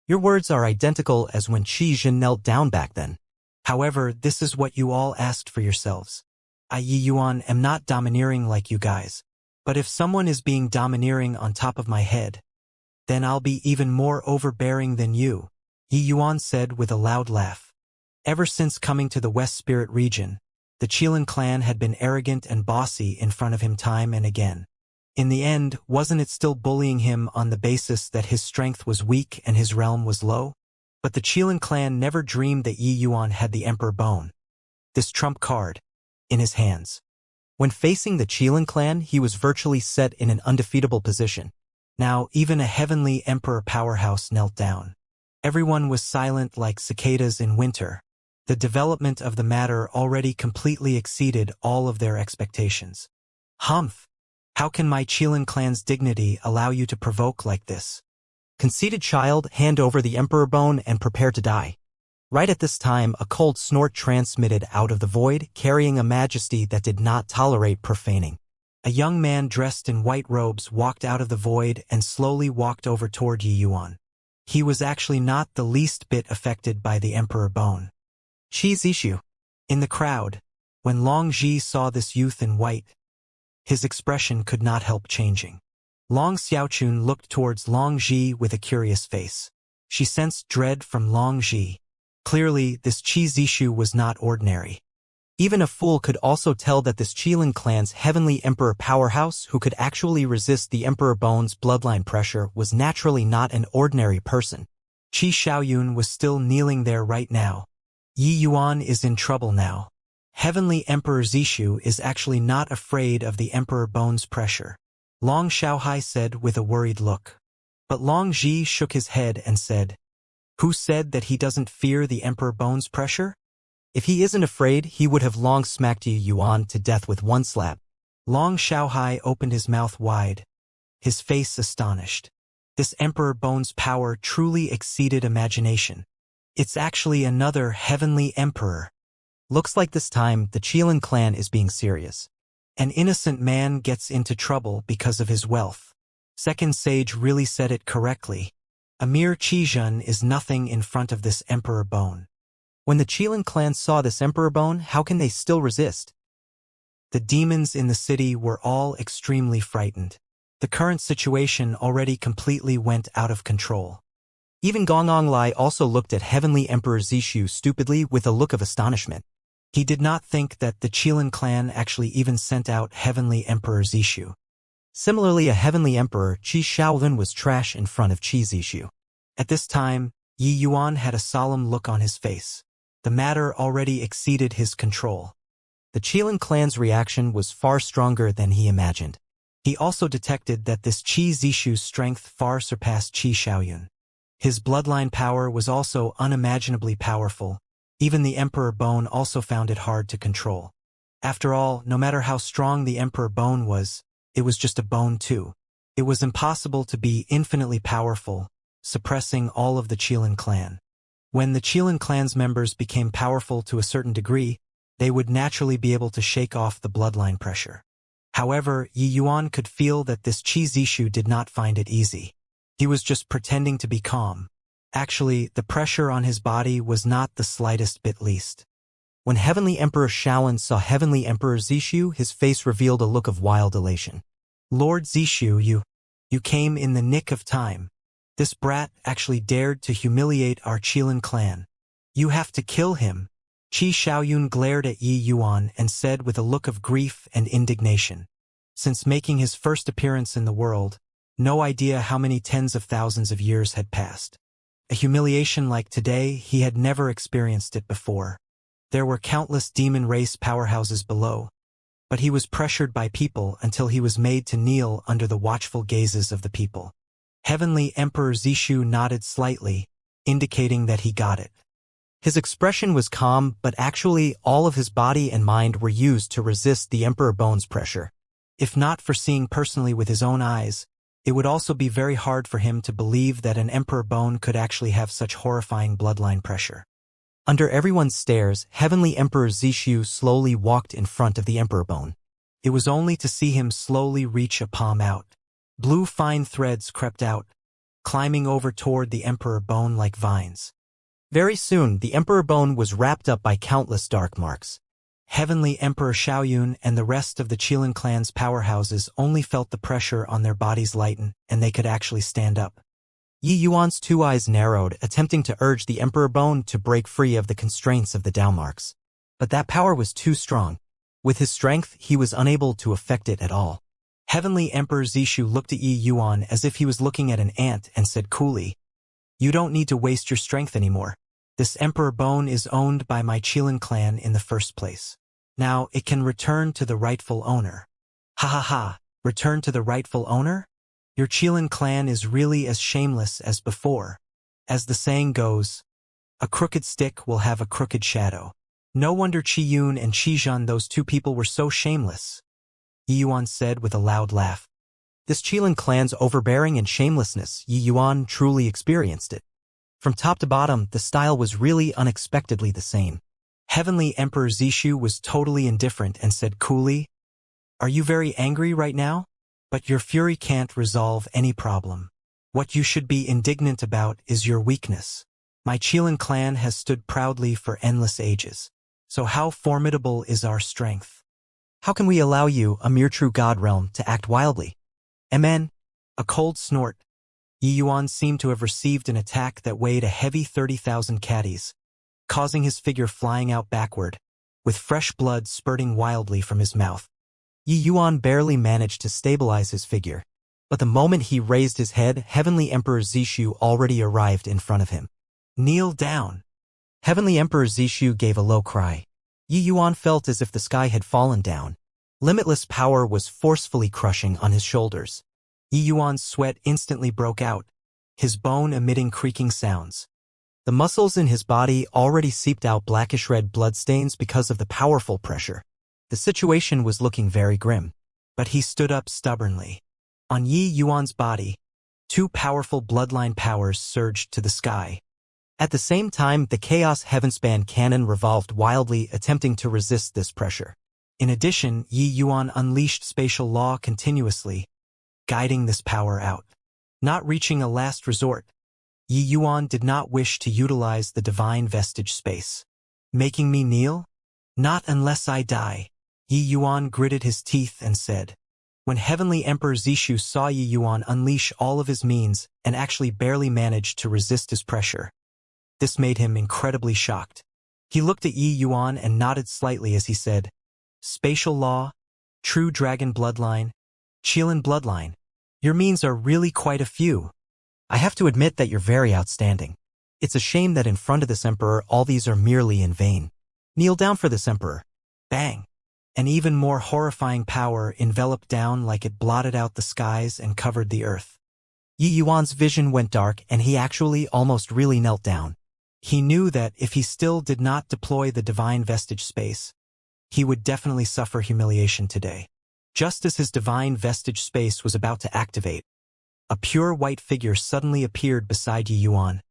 Your words are identical as when Qi Jin knelt down back then. However, this is what you all asked for yourselves. I, Yi Yuan, am not domineering like you guys. But if someone is being domineering on top of my head, then I'll be even more overbearing than you," Yi Yuan said with a loud laugh. Ever since coming to the West Spirit region, the Qilin clan had been arrogant and bossy in front of him time and again. In the end, wasn't it still bullying him on the basis that his strength was weak and his realm was low? But the Qilin clan never dreamed that Yi Yuan had the Emperor Bone, this trump card, in his hands. When facing the Qilin clan, he was virtually set in an undefeatable position. Now, even a heavenly emperor powerhouse knelt down. Everyone was silent like cicadas in winter. The development of the matter already completely exceeded all of their expectations. Humph! How can my Qilin clan's dignity allow you to provoke like this? Conceited child, hand over the Emperor Bone and prepare to die. Right at this time, a cold snort transmitted out of the void, carrying a majesty that did not tolerate profaning. A young man dressed in white robes walked out of the void and slowly walked over toward Yi Yuan. He was actually not the least bit affected by the Emperor Bone. Qi Zishu. In the crowd, when Long Ji saw this youth in white, his expression could not help changing. Long Xiaochun looked towards Long Ji with a curious face. She sensed dread from Long Ji. Clearly, this Qi Zishu was not ordinary. Even a fool could also tell that this Qilin clan's heavenly emperor powerhouse who could actually resist the Emperor Bone's bloodline pressure was naturally not an ordinary person. Qi Xiaoyun was still kneeling there right now. Yi Yuan is in trouble now. Heavenly Emperor Zishu is actually not afraid of the Emperor Bone's pressure. Long Xiaohai said with a worried look. But Long Ji shook his head and said, "Who said that he doesn't fear the Emperor Bone's pressure? If he isn't afraid, he would have long smacked Yi Yuan to death with one slap." Long Xiaohai opened his mouth wide, his face astonished. This Emperor Bone's power truly exceeded imagination. It's actually another heavenly emperor. Looks like this time the Qilin clan is being serious. An innocent man gets into trouble because of his wealth. Second Sage really said it correctly. A mere Qizhen is nothing in front of this Emperor Bone. When the Qilin clan saw this Emperor Bone, how can they still resist? The demons in the city were all extremely frightened. The current situation already completely went out of control. Even Gongonglai also looked at Heavenly Emperor Zishu stupidly with a look of astonishment. He did not think that the Qilin clan actually even sent out Heavenly Emperor Zishu. Similarly, a Heavenly Emperor, Qi Shaolin, was trash in front of Qi Zishu. At this time, Yi Yuan had a solemn look on his face. The matter already exceeded his control. The Qilin clan's reaction was far stronger than he imagined. He also detected that this Qi Zishu's strength far surpassed Qi Shaoyun. His bloodline power was also unimaginably powerful. Even the Emperor Bone also found it hard to control. After all, no matter how strong the Emperor Bone was, it was just a bone too. It was impossible to be infinitely powerful, suppressing all of the Qilin clan. When the Qilin clan's members became powerful to a certain degree, they would naturally be able to shake off the bloodline pressure. However, Yi Yuan could feel that this Qi Zishu did not find it easy. He was just pretending to be calm. Actually, the pressure on his body was not the slightest bit least. When Heavenly Emperor Shaolin saw Heavenly Emperor Zishu, his face revealed a look of wild elation. "Lord Zishu, you came in the nick of time. This brat actually dared to humiliate our Qilin clan. You have to kill him." Qi Shaoyun glared at Yi Yuan and said with a look of grief and indignation. Since making his first appearance in the world, no idea how many tens of thousands of years had passed. A humiliation like today, he had never experienced it before. There were countless demon race powerhouses below, but he was pressured by people until he was made to kneel under the watchful gazes of the people. Heavenly Emperor Zishu nodded slightly, indicating that he got it. His expression was calm, but actually all of his body and mind were used to resist the Emperor Bone's pressure. If not for seeing personally with his own eyes, it would also be very hard for him to believe that an Emperor Bone could actually have such horrifying bloodline pressure. Under everyone's stares, Heavenly Emperor Zishu slowly walked in front of the Emperor Bone. It was only to see him slowly reach a palm out. Blue fine threads crept out, climbing over toward the Emperor Bone like vines. Very soon, the Emperor Bone was wrapped up by countless dark marks. Heavenly Emperor Xiaoyun and the rest of the Qilin clan's powerhouses only felt the pressure on their bodies lighten, and they could actually stand up. Yi Yuan's two eyes narrowed, attempting to urge the Emperor Bone to break free of the constraints of the Dao marks. But that power was too strong. With his strength, he was unable to affect it at all. Heavenly Emperor Zishu looked at Yi Yuan as if he was looking at an ant and said coolly, "You don't need to waste your strength anymore. This Emperor Bone is owned by my Qilin clan in the first place. Now it can return to the rightful owner." Ha ha ha, return to the rightful owner? Your Qilin clan is really as shameless as before. As the saying goes, a crooked stick will have a crooked shadow. No wonder Qi Yun and Qi Zhan, those two people, were so shameless, Yi Yuan said with a loud laugh. This Qilin clan's overbearing and shamelessness, Yi Yuan truly experienced it. From top to bottom, the style was really unexpectedly the same. Heavenly Emperor Zishu was totally indifferent and said coolly, "Are you very angry right now? But your fury can't resolve any problem. What you should be indignant about is your weakness. My Qilin clan has stood proudly for endless ages. So how formidable is our strength? How can we allow you, a mere true god realm, to act wildly?" Amen. A cold snort. Yi Yuan seemed to have received an attack that weighed a heavy 30,000 catties, causing his figure flying out backward, with fresh blood spurting wildly from his mouth. Yi Yuan barely managed to stabilize his figure, but the moment he raised his head, Heavenly Emperor Zishu already arrived in front of him. "Kneel down." Heavenly Emperor Zishu gave a low cry. Yi Yuan felt as if the sky had fallen down. Limitless power was forcefully crushing on his shoulders. Yi Yuan's sweat instantly broke out, his bone emitting creaking sounds. The muscles in his body already seeped out blackish-red bloodstains because of the powerful pressure. The situation was looking very grim, but he stood up stubbornly. On Yi Yuan's body, two powerful bloodline powers surged to the sky. At the same time, the Chaos Heavenspan cannon revolved wildly, attempting to resist this pressure. In addition, Yi Yuan unleashed spatial law continuously, guiding this power out. Not reaching a last resort, Yi Yuan did not wish to utilize the divine vestige space. "Making me kneel? Not unless I die." Yi Yuan gritted his teeth and said. When Heavenly Emperor Zishu saw Yi Yuan unleash all of his means and actually barely managed to resist his pressure, this made him incredibly shocked. He looked at Yi Yuan and nodded slightly as he said, "Spatial law, true dragon bloodline, Qilin bloodline. Your means are really quite a few. I have to admit that you're very outstanding. It's a shame that in front of this emperor all these are merely in vain. Kneel down for this emperor." Bang! An even more horrifying power enveloped down like it blotted out the skies and covered the earth. Yi Yuan's vision went dark and he actually almost really knelt down. He knew that if he still did not deploy the divine vestige space, he would definitely suffer humiliation today. Just as his divine vestige space was about to activate, a pure white figure suddenly appeared beside Yi Yuan,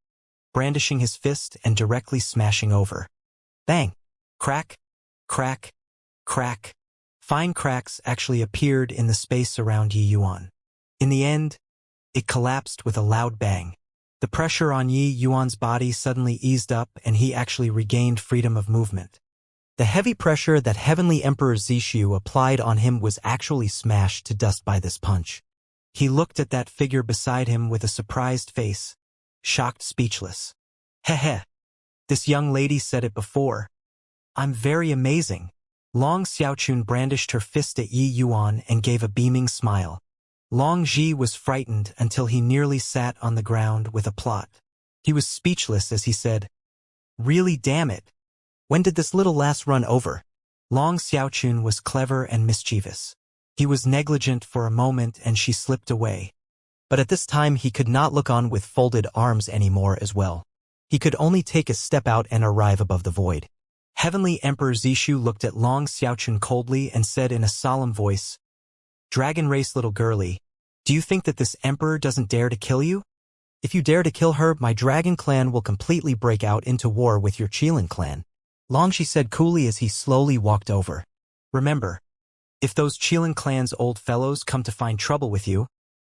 brandishing his fist and directly smashing over. Bang! Crack! Crack! Crack! Fine cracks actually appeared in the space around Yi Yuan. In the end, it collapsed with a loud bang. The pressure on Yi Yuan's body suddenly eased up and he actually regained freedom of movement. The heavy pressure that Heavenly Emperor Zishu applied on him was actually smashed to dust by this punch. He looked at that figure beside him with a surprised face, shocked, speechless. Heh. This young lady said it before. I'm very amazing. Long Xiaochun brandished her fist at Yi Yuan and gave a beaming smile. Long Ji was frightened until he nearly sat on the ground with a plot. He was speechless as he said, "Really, damn it. When did this little lass run over?" Long Xiaochun was clever and mischievous. He was negligent for a moment and she slipped away. But at this time he could not look on with folded arms anymore as well. He could only take a step out and arrive above the void. Heavenly Emperor Zishu looked at Long Xiaochun coldly and said in a solemn voice, "Dragon race little girlie, do you think that this emperor doesn't dare to kill you? If you dare to kill her, my dragon clan will completely break out into war with your Qilin clan." Long Shi said coolly as he slowly walked over. "Remember, if those Qilin clan's old fellows come to find trouble with you,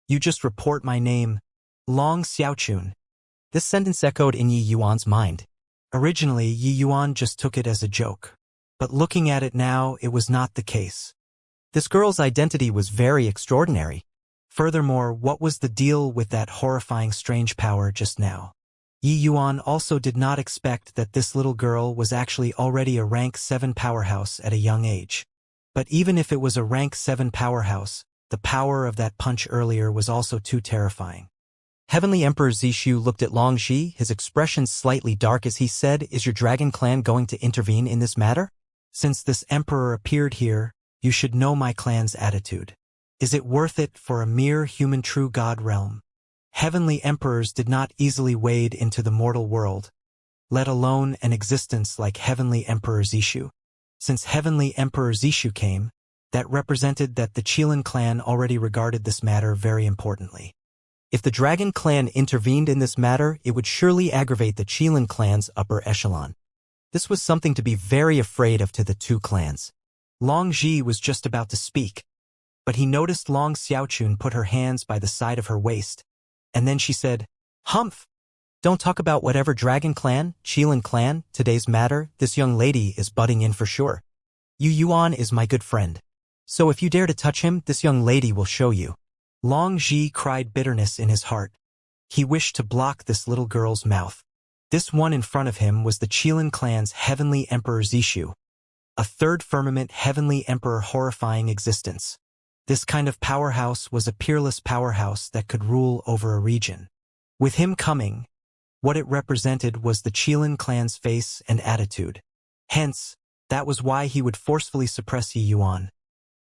you just report my name, Long Xiaochun." This sentence echoed in Yi Yuan's mind. Originally, Yi Yuan just took it as a joke. But looking at it now, it was not the case. This girl's identity was very extraordinary. Furthermore, what was the deal with that horrifying strange power just now? Yi Yuan also did not expect that this little girl was actually already a rank 7 powerhouse at a young age. But even if it was a rank 7 powerhouse, The power of that punch earlier was also too terrifying. Heavenly Emperor Zishu looked at Long Zhi, his expression slightly dark as he said, "Is your dragon clan going to intervene in this matter? Since this emperor appeared here, you should know my clan's attitude. Is it worth it for a mere human true god realm?" Heavenly emperors did not easily wade into the mortal world, let alone an existence like Heavenly Emperor Zishu. Since Heavenly Emperor Zishu came, that represented that the Qilin clan already regarded this matter very importantly. If the Dragon clan intervened in this matter, it would surely aggravate the Qilin clan's upper echelon. This was something to be very afraid of to the two clans. Long Zhi was just about to speak, but he noticed Long Xiaochun put her hands by the side of her waist, and then she said, "Humph! Don't talk about whatever Dragon clan, Qilin clan, today's matter, this young lady is butting in for sure. Yu Yuan is my good friend. So if you dare to touch him, this young lady will show you." Long Zhi cried bitterness in his heart. He wished to block this little girl's mouth. This one in front of him was the Qilin clan's Heavenly Emperor Zishu, a third firmament Heavenly Emperor horrifying existence. This kind of powerhouse was a peerless powerhouse that could rule over a region. With him coming, what it represented was the Qilin clan's face and attitude. Hence, that was why he would forcefully suppress Yi Yuan,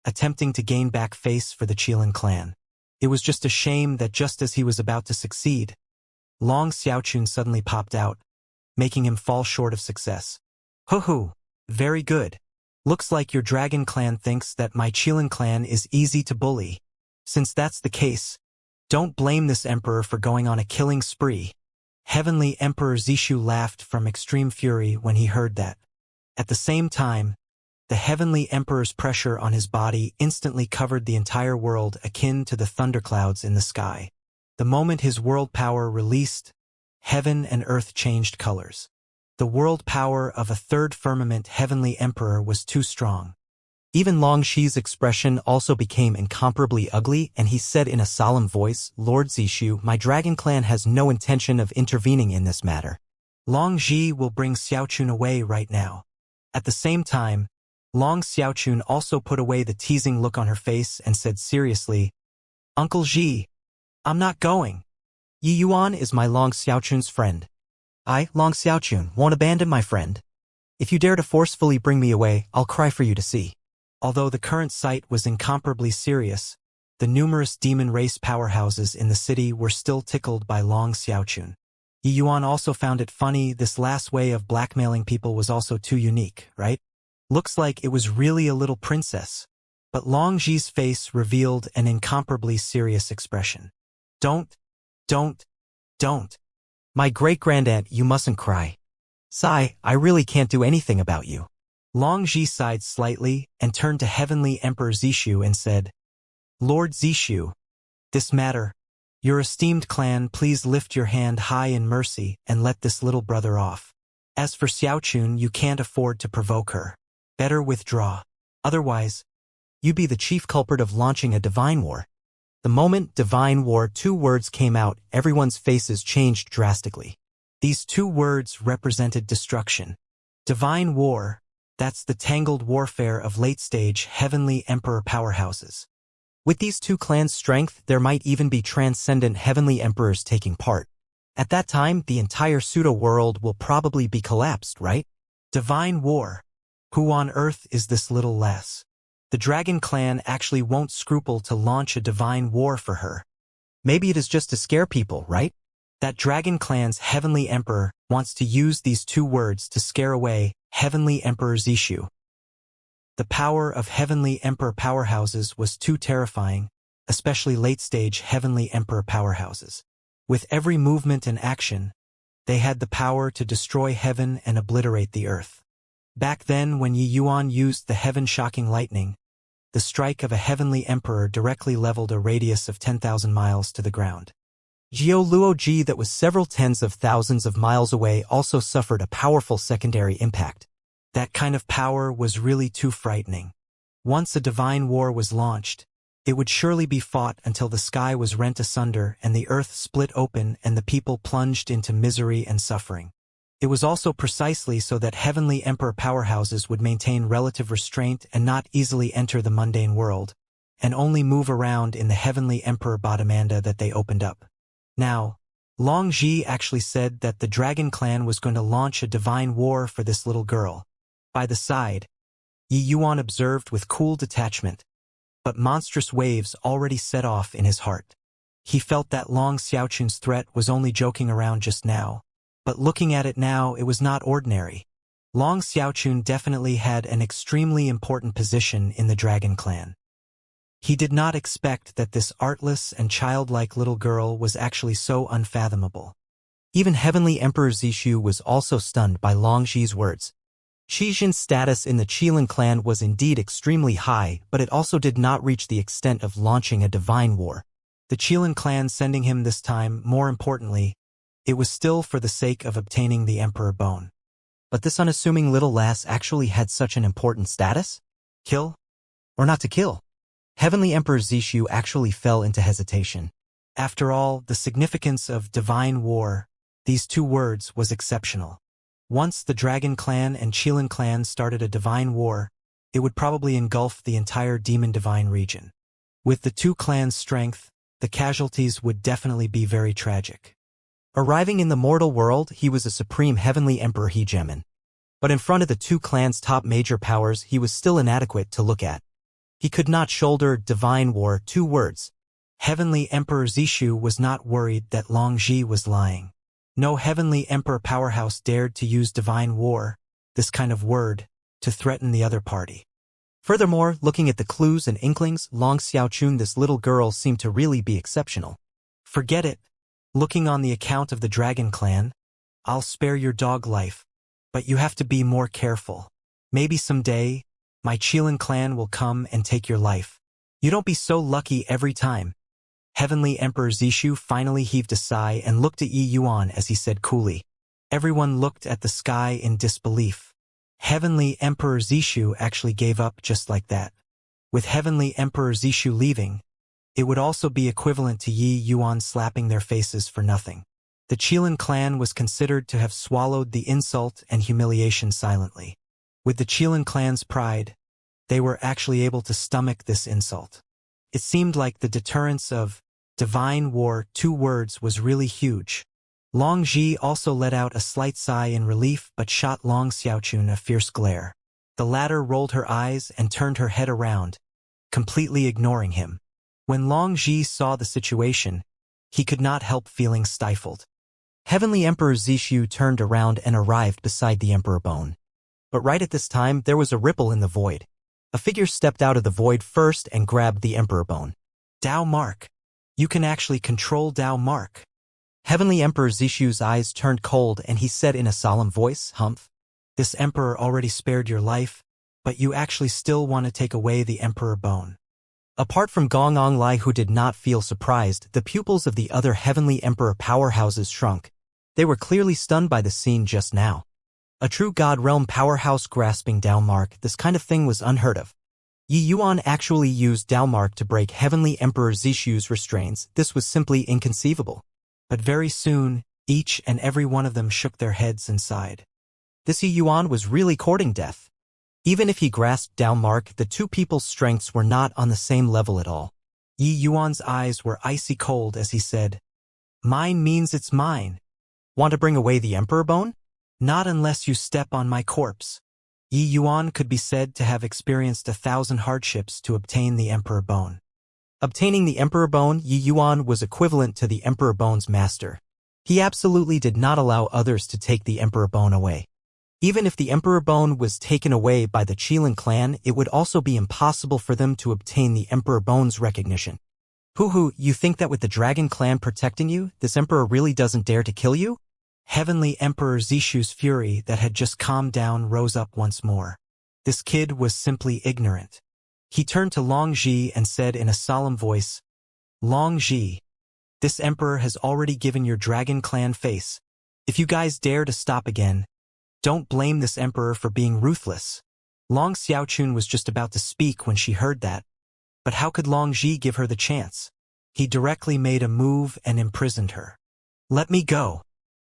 attempting to gain back face for the Qilin clan. It was just a shame that just as he was about to succeed, Long Xiaochun suddenly popped out, making him fall short of success. "Hoo-hoo, very good. Looks like your Dragon clan thinks that my Qilin clan is easy to bully. Since that's the case, don't blame this emperor for going on a killing spree." Heavenly Emperor Zishu laughed from extreme fury when he heard that. At the same time, the Heavenly Emperor's pressure on his body instantly covered the entire world akin to the thunderclouds in the sky. The moment his world power released, heaven and earth changed colors. The world power of a third firmament Heavenly Emperor was too strong. Even Long Zhi's expression also became incomparably ugly, and he said in a solemn voice, "Lord Zishu, my Dragon clan has no intention of intervening in this matter. Long Zhi will bring Xiaochun away right now." At the same time, Long Xiaochun also put away the teasing look on her face and said seriously, "Uncle Zhi, I'm not going. Yi Yuan is my Long Xiaochun's friend. I, Long Xiaochun, won't abandon my friend. If you dare to forcefully bring me away, I'll cry for you to see." Although the current sight was incomparably serious, the numerous demon race powerhouses in the city were still tickled by Long Xiaochun. Yi Yuan also found it funny. This last way of blackmailing people was also too unique, right? Looks like it was really a little princess. But Long Zhi's face revealed an incomparably serious expression. Don't. My great-grandaunt, you mustn't cry. Sai, I really can't do anything about you." Long Zhi sighed slightly and turned to Heavenly Emperor Zishu and said, "Lord Zishu, this matter, your esteemed clan, please lift your hand high in mercy and let this little brother off. As for Xiaochun, you can't afford to provoke her. Better withdraw. Otherwise, you be the chief culprit of launching a divine war." The moment divine war 2 words came out, everyone's faces changed drastically. These 2 words represented destruction. Divine war, that's the tangled warfare of late-stage Heavenly Emperor powerhouses. With these 2 clans' strength, there might even be transcendent Heavenly Emperors taking part. At that time, the entire pseudo-world will probably be collapsed, right? Divine war. Who on earth is this little lass? The Dragon clan actually won't scruple to launch a divine war for her. Maybe it is just to scare people, right? That Dragon clan's Heavenly Emperor wants to use these 2 words to scare away Heavenly Emperor Zishu. The power of Heavenly Emperor powerhouses was too terrifying, especially late-stage Heavenly Emperor powerhouses. With every movement and action, they had the power to destroy heaven and obliterate the earth. Back then, when Yi Yuan used the heaven-shocking lightning, the strike of a Heavenly Emperor directly leveled a radius of 10,000 miles to the ground. Jiao Luoji, that was several tens of thousands of miles away, also suffered a powerful secondary impact. That kind of power was really too frightening. Once a divine war was launched, it would surely be fought until the sky was rent asunder and the earth split open and the people plunged into misery and suffering. It was also precisely so that Heavenly Emperor powerhouses would maintain relative restraint and not easily enter the mundane world, and only move around in the Heavenly Emperor Bodhimanda that they opened up. Now, Long Ji actually said that the Dragon Clan was going to launch a divine war for this little girl. By the side, Yi Yuan observed with cool detachment, but monstrous waves already set off in his heart. He felt that Long Xiaochun's threat was only joking around just now, but looking at it now, it was not ordinary. Long Xiaochun definitely had an extremely important position in the Dragon Clan. He did not expect that this artless and childlike little girl was actually so unfathomable. Even Heavenly Emperor Zishu was also stunned by Long Ji's words. Xijin's status in the Qilin clan was indeed extremely high, but it also did not reach the extent of launching a divine war. The Qilin clan sending him this time, more importantly, it was still for the sake of obtaining the Emperor Bone. But this unassuming little lass actually had such an important status? Kill? Or not to kill? Heavenly Emperor Zishu actually fell into hesitation. After all, the significance of divine war, these two words, was exceptional. Once the Dragon Clan and Qilin Clan started a divine war, it would probably engulf the entire Demon Divine region. With the two clans' strength, the casualties would definitely be very tragic. Arriving in the mortal world, he was a supreme Heavenly Emperor Hegemin. But in front of the two clans' top major powers, he was still inadequate to look at. He could not shoulder divine war, two words. Heavenly Emperor Zishu was not worried that Long Ji was lying. No Heavenly Emperor powerhouse dared to use divine war, this kind of word, to threaten the other party. Furthermore, looking at the clues and inklings, Long Xiaochun, this little girl, seemed to really be exceptional. Forget it. Looking on the account of the Dragon Clan, I'll spare your dog life, but you have to be more careful. Maybe someday, my Qilin clan will come and take your life. You don't be so lucky every time. Heavenly Emperor Zishu finally heaved a sigh and looked at Yi Yuan as he said coolly. Everyone looked at the sky in disbelief. Heavenly Emperor Zishu actually gave up just like that. With Heavenly Emperor Zishu leaving, it would also be equivalent to Yi Yuan slapping their faces for nothing. The Qilin clan was considered to have swallowed the insult and humiliation silently. With the Qilin clan's pride, they were actually able to stomach this insult. It seemed like the deterrence of divine war, two words, was really huge. Long Ji also let out a slight sigh in relief but shot Long Xiaochun a fierce glare. The latter rolled her eyes and turned her head around, completely ignoring him. When Long Ji saw the situation, he could not help feeling stifled. Heavenly Emperor Zishu turned around and arrived beside the Emperor Bone. But right at this time, there was a ripple in the void. A figure stepped out of the void first and grabbed the Emperor Bone. Dao Mark. You can actually control Dao Mark. Heavenly Emperor Zishu's eyes turned cold and he said in a solemn voice, Humph. This Emperor already spared your life, but you actually still want to take away the Emperor Bone. Apart from Gong Onglai, who did not feel surprised, the pupils of the other Heavenly Emperor powerhouses shrunk. They were clearly stunned by the scene just now. A true God Realm powerhouse grasping Dao Mark, this kind of thing was unheard of. Yi Yuan actually used Dao Mark to break Heavenly Emperor Zishu's restraints. This was simply inconceivable. But very soon, each and every one of them shook their heads and sighed. This Yi Yuan was really courting death. Even if he grasped Dao Mark, the two people's strengths were not on the same level at all. Yi Yuan's eyes were icy cold as he said, Mine means it's mine. Want to bring away the Emperor Bone? Not unless you step on my corpse. Yi Yuan could be said to have experienced 1,000 hardships to obtain the Emperor Bone. Obtaining the Emperor Bone, Yi Yuan was equivalent to the Emperor Bone's master. He absolutely did not allow others to take the Emperor Bone away. Even if the Emperor Bone was taken away by the Qilin clan, it would also be impossible for them to obtain the Emperor Bone's recognition. Hoo, you think that with the Dragon Clan protecting you, this Emperor really doesn't dare to kill you? Heavenly Emperor Zishu's fury that had just calmed down rose up once more. This kid was simply ignorant. He turned to Long Ji and said in a solemn voice, Long Ji, this Emperor has already given your Dragon Clan face. If you guys dare to stop again, don't blame this Emperor for being ruthless. Long Xiaochun was just about to speak when she heard that. But how could Long Ji give her the chance? He directly made a move and imprisoned her. Let me go.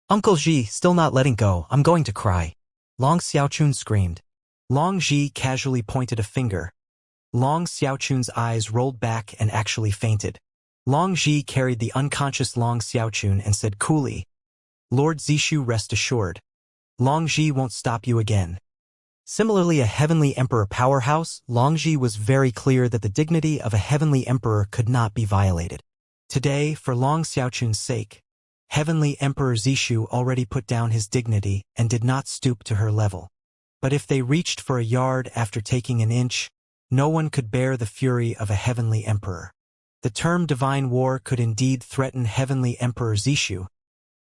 Uncle Ji, still not letting go, I'm going to cry. Long Xiaochun screamed. Long Ji casually pointed a finger. Long Xiaochun's eyes rolled back and actually fainted. Long Ji carried the unconscious Long Xiaochun and said coolly, "Lord Zishu, rest assured. Long Ji won't stop you again." Similarly, a heavenly emperor powerhouse, Long Ji was very clear that the dignity of a heavenly emperor could not be violated. Today, for Long Xiaochun's sake, heavenly emperor Zishu already put down his dignity and did not stoop to her level. But if they reached for a yard after taking an inch, no one could bear the fury of a heavenly emperor. The term divine war could indeed threaten heavenly emperor Zishu,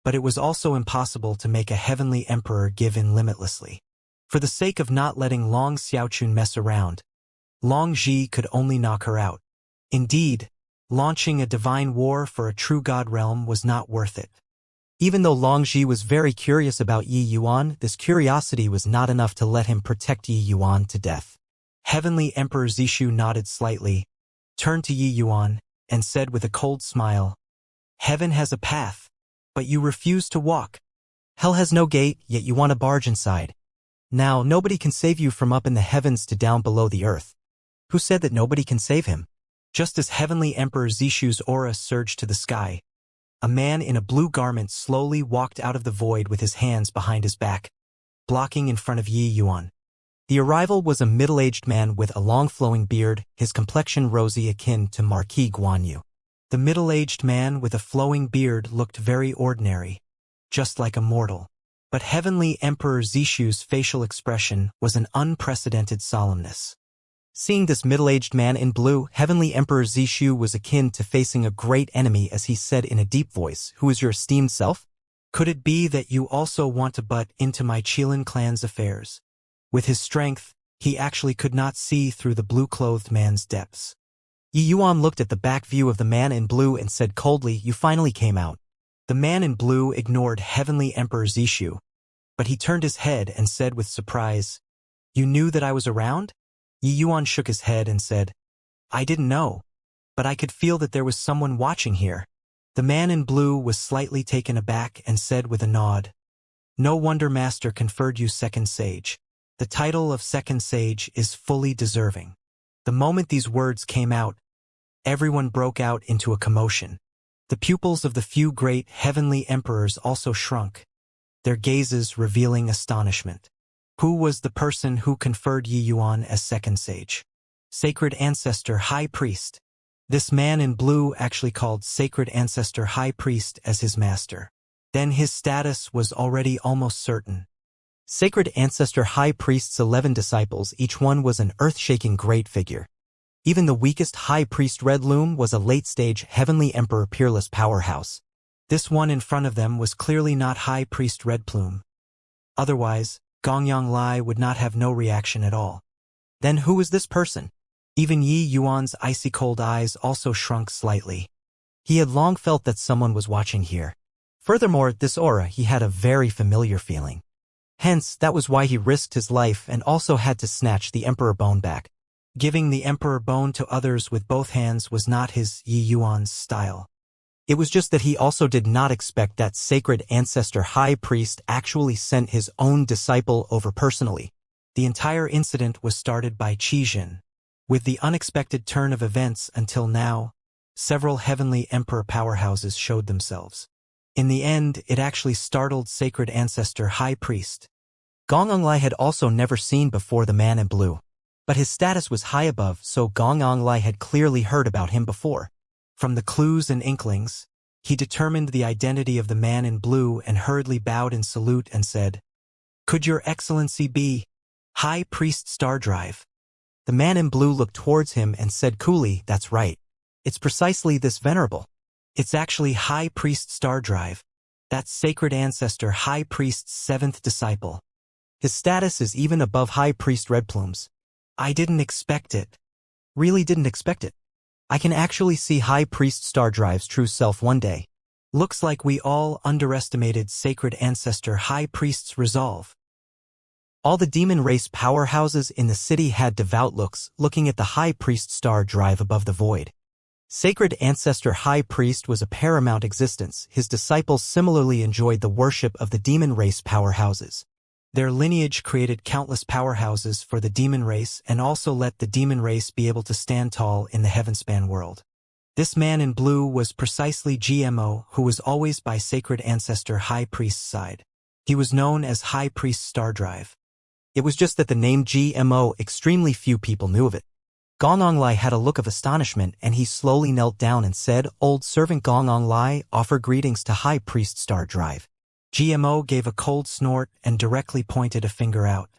but it was also impossible to make a heavenly emperor give in limitlessly. For the sake of not letting Long Xiaochun mess around, Long Ji could only knock her out. Indeed, launching a divine war for a true god realm was not worth it. Even though Long Ji was very curious about Yi Yuan, this curiosity was not enough to let him protect Yi Yuan to death. Heavenly Emperor Zishu nodded slightly, turned to Yi Yuan, and said with a cold smile, "Heaven has a path, but you refuse to walk. Hell has no gate, yet you want to barge inside. Now, nobody can save you from up in the heavens to down below the earth." Who said that nobody can save him? Just as Heavenly Emperor Zishu's aura surged to the sky, a man in a blue garment slowly walked out of the void with his hands behind his back, blocking in front of Yi Yuan. The arrival was a middle-aged man with a long flowing beard, his complexion rosy akin to Marquis Guan Yu. The middle-aged man with a flowing beard looked very ordinary, just like a mortal. But Heavenly Emperor Zishu's facial expression was an unprecedented solemnness. Seeing this middle-aged man in blue, Heavenly Emperor Zishu was akin to facing a great enemy as he said in a deep voice, "Who is your esteemed self? Could it be that you also want to butt into my Qilin clan's affairs?" With his strength, he actually could not see through the blue-clothed man's depths. Yi Yuan looked at the back view of the man in blue and said coldly, "You finally came out." The man in blue ignored Heavenly Emperor Zishu, but he turned his head and said with surprise, "You knew that I was around?" Yi Yuan shook his head and said, "I didn't know, but I could feel that there was someone watching here." The man in blue was slightly taken aback and said with a nod, "No wonder Master conferred you Second Sage. The title of Second Sage is fully deserving." The moment these words came out, everyone broke out into a commotion. The pupils of the few great heavenly emperors also shrunk, their gazes revealing astonishment. Who was the person who conferred Yi Yuan as Second Sage? Sacred Ancestor High Priest. This man in blue actually called Sacred Ancestor High Priest as his master. Then his status was already almost certain. Sacred Ancestor High Priest's 11 disciples, each one was an earth-shaking great figure. Even the weakest High Priest Red Loom was a late-stage Heavenly Emperor peerless powerhouse. This one in front of them was clearly not High Priest Red Plume. Otherwise, Gongyang Lai would not have no reaction at all. Then who was this person? Even Yi Yuan's icy-cold eyes also shrunk slightly. He had long felt that someone was watching here. Furthermore, this aura he had a very familiar feeling. Hence, that was why he risked his life and also had to snatch the Emperor Bone back. Giving the Emperor Bone to others with both hands was not his Yi Yuan's style. It was just that he also did not expect that Sacred Ancestor High Priest actually sent his own disciple over personally. The entire incident was started by Qijin. With the unexpected turn of events until now, several Heavenly Emperor powerhouses showed themselves. In the end, it actually startled Sacred Ancestor High Priest. Gong Anglai had also never seen before the man in blue. But his status was high above, so Gong Anglai had clearly heard about him before. From the clues and inklings, he determined the identity of the man in blue and hurriedly bowed in salute and said, "Could your excellency be High Priest Stardrive?" The man in blue looked towards him and said coolly, "That's right. It's precisely this venerable. It's actually High Priest Stardrive. That's Sacred Ancestor High Priest's 7th disciple. His status is even above High Priest Red Plume's. I didn't expect it. Really didn't expect it. I can actually see High Priest Stardrive's true self one day. Looks like we all underestimated Sacred Ancestor High Priest's resolve." All the demon race powerhouses in the city had devout looks, looking at the High Priest Stardrive above the void. Sacred Ancestor High Priest was a paramount existence. His disciples similarly enjoyed the worship of the demon race powerhouses. Their lineage created countless powerhouses for the demon race and also let the demon race be able to stand tall in the heavenspan world. This man in blue was precisely GMO, who was always by sacred ancestor High Priest's side. He was known as High Priest Star Drive. It was just that the name GMO extremely few people knew of it. Gong Lai had a look of astonishment and he slowly knelt down and said, "Old servant Gong Lai, offer greetings to High Priest Star Drive." GMO gave a cold snort and directly pointed a finger out.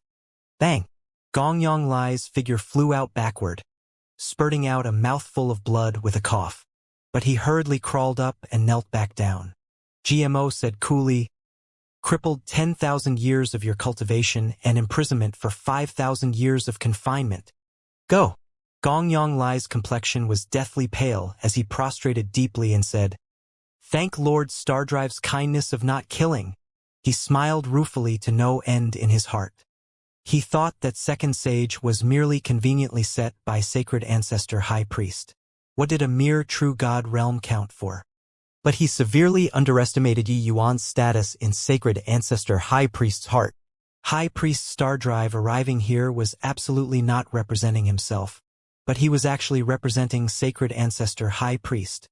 Bang! Gong Lai's figure flew out backward, spurting out a mouthful of blood with a cough. But he hurriedly crawled up and knelt back down. GMO said coolly, "Crippled 10,000 years of your cultivation and imprisonment for 5,000 years of confinement. Go!" Gong Lai's complexion was deathly pale as he prostrated deeply and said, "Thank Lord Stardrive's kindness of not killing." He smiled ruefully to no end in his heart. He thought that second sage was merely conveniently set by sacred ancestor High Priest. What did a mere true god realm count for? But he severely underestimated Yi Yuan's status in sacred ancestor High Priest's heart. High Priest Star Drive arriving here was absolutely not representing himself, but he was actually representing sacred ancestor High Priest.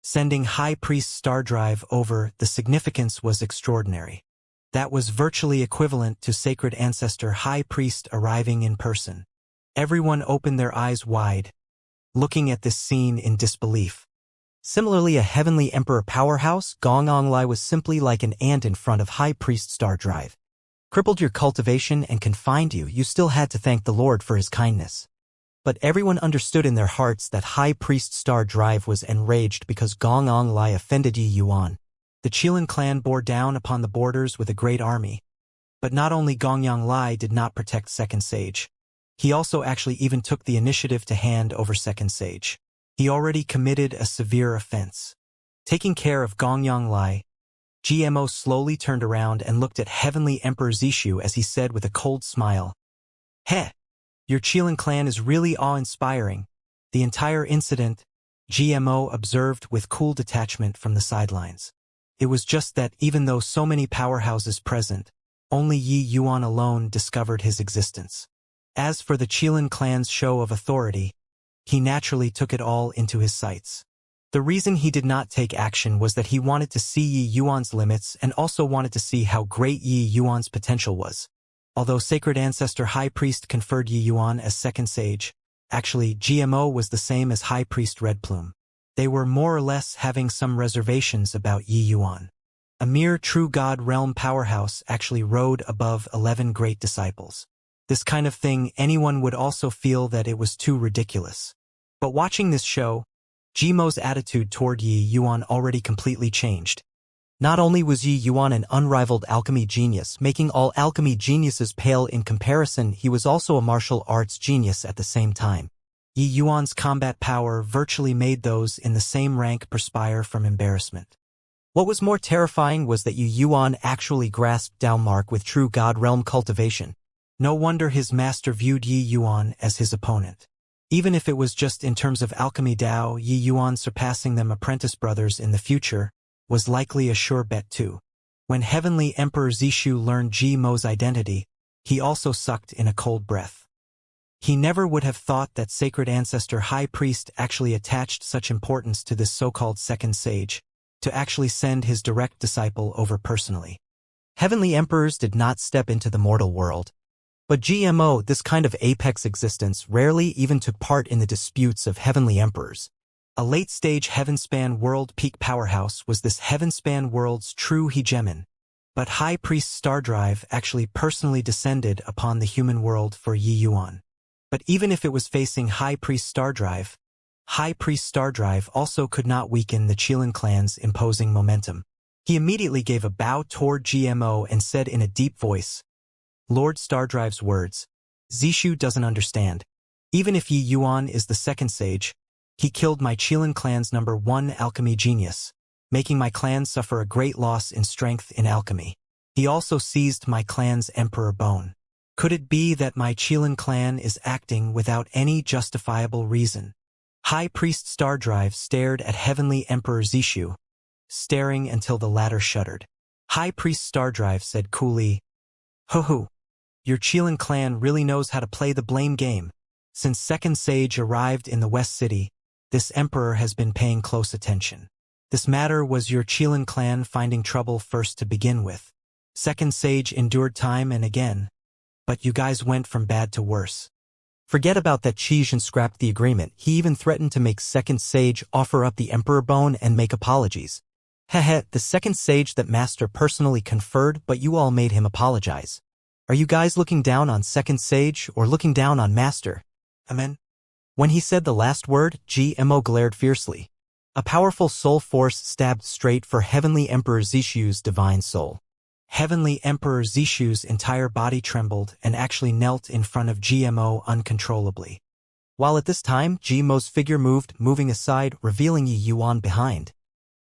Sending High Priest Star Drive over, the significance was extraordinary. That was virtually equivalent to sacred ancestor High Priest arriving in person. Everyone opened their eyes wide, looking at this scene in disbelief. Similarly, a heavenly emperor powerhouse, Gong Lai was simply like an ant in front of High Priest Star Drive. Crippled your cultivation and confined you, you still had to thank the Lord for his kindness. But everyone understood in their hearts that High Priest Star Drive was enraged because Gong Lai offended Yi Yuan. The Qilin clan bore down upon the borders with a great army. But not only Gong Lai did not protect Second Sage, he also actually even took the initiative to hand over Second Sage. He already committed a severe offense. Taking care of Gong Lai, GMO slowly turned around and looked at Heavenly Emperor Zishu as he said with a cold smile, "Heh! Your Qilin clan is really awe-inspiring." The entire incident, GMO observed with cool detachment from the sidelines. It was just that even though so many powerhouses present, only Yi Yuan alone discovered his existence. As for the Qilin clan's show of authority, he naturally took it all into his sights. The reason he did not take action was that he wanted to see Yi Yuan's limits and also wanted to see how great Yi Yuan's potential was. Although Sacred Ancestor High Priest conferred Yi Yuan as Second Sage, actually GMO was the same as High Priest Red Plume. They were more or less having some reservations about Yi Yuan. A mere true god realm powerhouse actually rode above 11 great disciples. This kind of thing, anyone would also feel that it was too ridiculous. But watching this show, GMO's attitude toward Yi Yuan already completely changed. Not only was Yi Yuan an unrivaled alchemy genius, making all alchemy geniuses pale in comparison, he was also a martial arts genius at the same time. Yi Yuan's combat power virtually made those in the same rank perspire from embarrassment. What was more terrifying was that Yi Yuan actually grasped Dalmark with true god realm cultivation. No wonder his master viewed Yi Yuan as his opponent. Even if it was just in terms of alchemy Dao, Yi Yuan surpassing them apprentice brothers in the future was likely a sure bet too. When Heavenly Emperor Zishu learned GMO's identity, he also sucked in a cold breath. He never would have thought that Sacred Ancestor High Priest actually attached such importance to this so-called Second Sage, to actually send his direct disciple over personally. Heavenly Emperors did not step into the mortal world. But GMO, this kind of apex existence, rarely even took part in the disputes of Heavenly Emperors. A late-stage Heavenspan world peak powerhouse was this Heavenspan world's true hegemon. But High Priest Stardrive actually personally descended upon the human world for Yi Yuan. But even if it was facing High Priest Stardrive also could not weaken the Qilin clan's imposing momentum. He immediately gave a bow toward GMO and said in a deep voice, "Lord Stardrive's words. Zishu doesn't understand. Even if Yi Yuan is the Second Sage, he killed my Qilin clan's #1 alchemy genius, making my clan suffer a great loss in strength in alchemy. He also seized my clan's emperor bone. Could it be that my Qilin clan is acting without any justifiable reason?" High Priest Stardrive stared at Heavenly Emperor Zishu, staring until the latter shuddered. High Priest Stardrive said coolly, "Hoo-hoo, Your Qilin clan really knows how to play the blame game. Since Second Sage arrived in the West City, this emperor has been paying close attention. This matter was your Qilin clan finding trouble first to begin with. Second Sage endured time and again, but you guys went from bad to worse. Forget about that Xianxia scrapped the agreement. He even threatened to make Second Sage offer up the Emperor Bone and make apologies. Heh, the Second Sage that Master personally conferred, but you all made him apologize. Are you guys looking down on Second Sage or looking down on Master? Amen. When he said the last word, GMO glared fiercely. A powerful soul force stabbed straight for Heavenly Emperor Zishu's divine soul. Heavenly Emperor Zishu's entire body trembled and actually knelt in front of GMO uncontrollably. While at this time, GMO's figure moving aside, revealing Yi Yuan behind.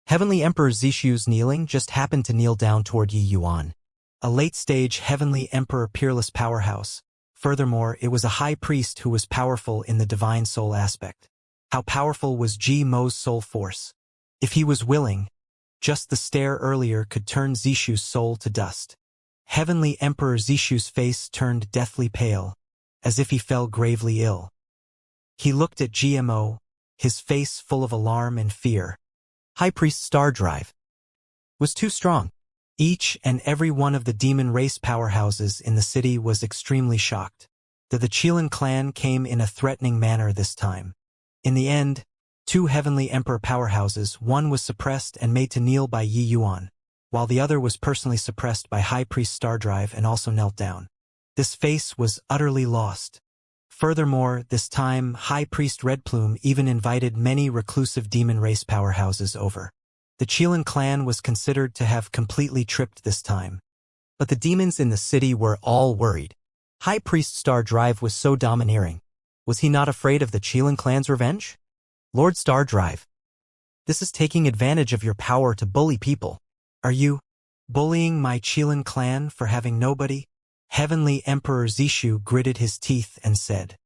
Heavenly Emperor Zishu's kneeling just happened to kneel down toward Yi Yuan. A late-stage Heavenly Emperor peerless powerhouse. Furthermore, it was a high priest who was powerful in the divine soul aspect. How powerful was G-Mo's soul force? If he was willing, just the stare earlier could turn Zishu's soul to dust. Heavenly Emperor Zishu's face turned deathly pale, as if he fell gravely ill. He looked at GMO, his face full of alarm and fear. High Priest Star Drive was too strong. Each and every one of the demon race powerhouses in the city was extremely shocked. The Qilin clan came in a threatening manner this time. In the end, two Heavenly Emperor powerhouses, one was suppressed and made to kneel by Yi Yuan, while the other was personally suppressed by High Priest Star Drive and also knelt down. This face was utterly lost. Furthermore, this time, High Priest Red Plume even invited many reclusive demon race powerhouses over. The Qilin clan was considered to have completely tripped this time. But the demons in the city were all worried. High Priest Star Drive was so domineering. Was he not afraid of the Qilin clan's revenge? Lord Star Drive, this is taking advantage of your power to bully people. Are you bullying my Qilin clan for having nobody? Heavenly Emperor Zishu gritted his teeth and said.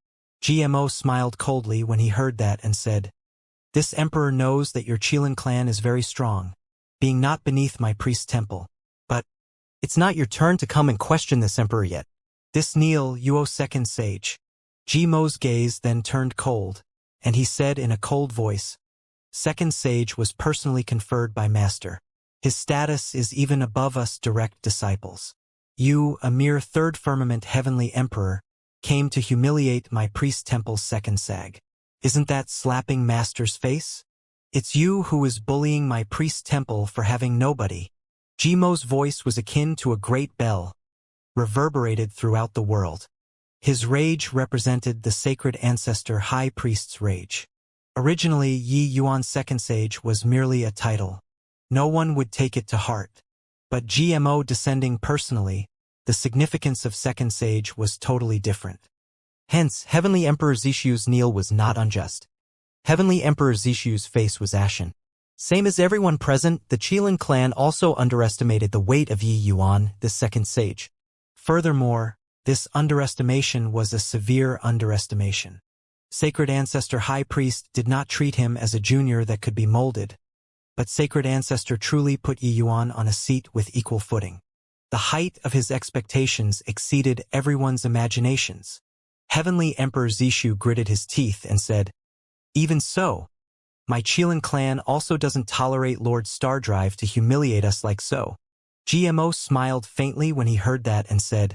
GMO smiled coldly when he heard that and said, This emperor knows that your Qilin clan is very strong, being not beneath my priest temple. But it's not your turn to come and question this emperor yet. This kneel, Yuo Second Sage. GMO's gaze then turned cold, and he said in a cold voice, Second Sage was personally conferred by Master. His status is even above us direct disciples. You, a mere third firmament Heavenly Emperor, came to humiliate my priest temple's second sag. Isn't that slapping Master's face? It's you who is bullying my priest temple for having nobody. GMO's voice was akin to a great bell, reverberated throughout the world. His rage represented the sacred ancestor High Priest's rage. Originally, Yi Yuan Second Sage was merely a title. No one would take it to heart. But GMO descending personally, the significance of Second Sage was totally different. Hence, Heavenly Emperor Zishu's kneel was not unjust. Heavenly Emperor Zishu's face was ashen. Same as everyone present, the Qilin clan also underestimated the weight of Yi Yuan, the Second Sage. Furthermore, this underestimation was a severe underestimation. Sacred Ancestor High Priest did not treat him as a junior that could be molded, but Sacred Ancestor truly put Yi Yuan on a seat with equal footing. The height of his expectations exceeded everyone's imaginations. Heavenly Emperor Zishu gritted his teeth and said, Even so, my Qilin clan also doesn't tolerate Lord Star Drive to humiliate us like so. GMO smiled faintly when he heard that and said,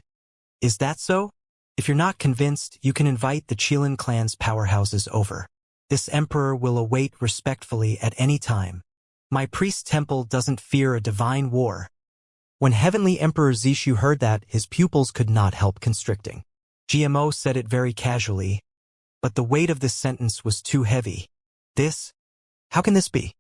Is that so? If you're not convinced, you can invite the Qilin clan's powerhouses over. This emperor will await respectfully at any time. My priest temple doesn't fear a divine war. When Heavenly Emperor Zishu heard that, his pupils could not help constricting. GMO said it very casually, but the weight of this sentence was too heavy. How can this be?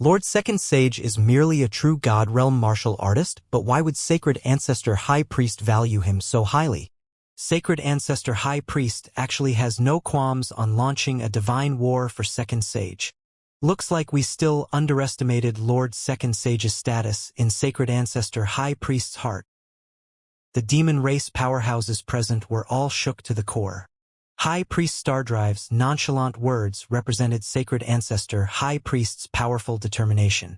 Lord Second Sage is merely a true God realm martial artist, but why would Sacred Ancestor High Priest value him so highly? Sacred Ancestor High Priest actually has no qualms on launching a divine war for Second Sage. Looks like we still underestimated Lord Second Sage's status in Sacred Ancestor High Priest's heart. The demon race powerhouses present were all shook to the core. High Priest Star Drive's nonchalant words represented Sacred Ancestor High Priest's powerful determination.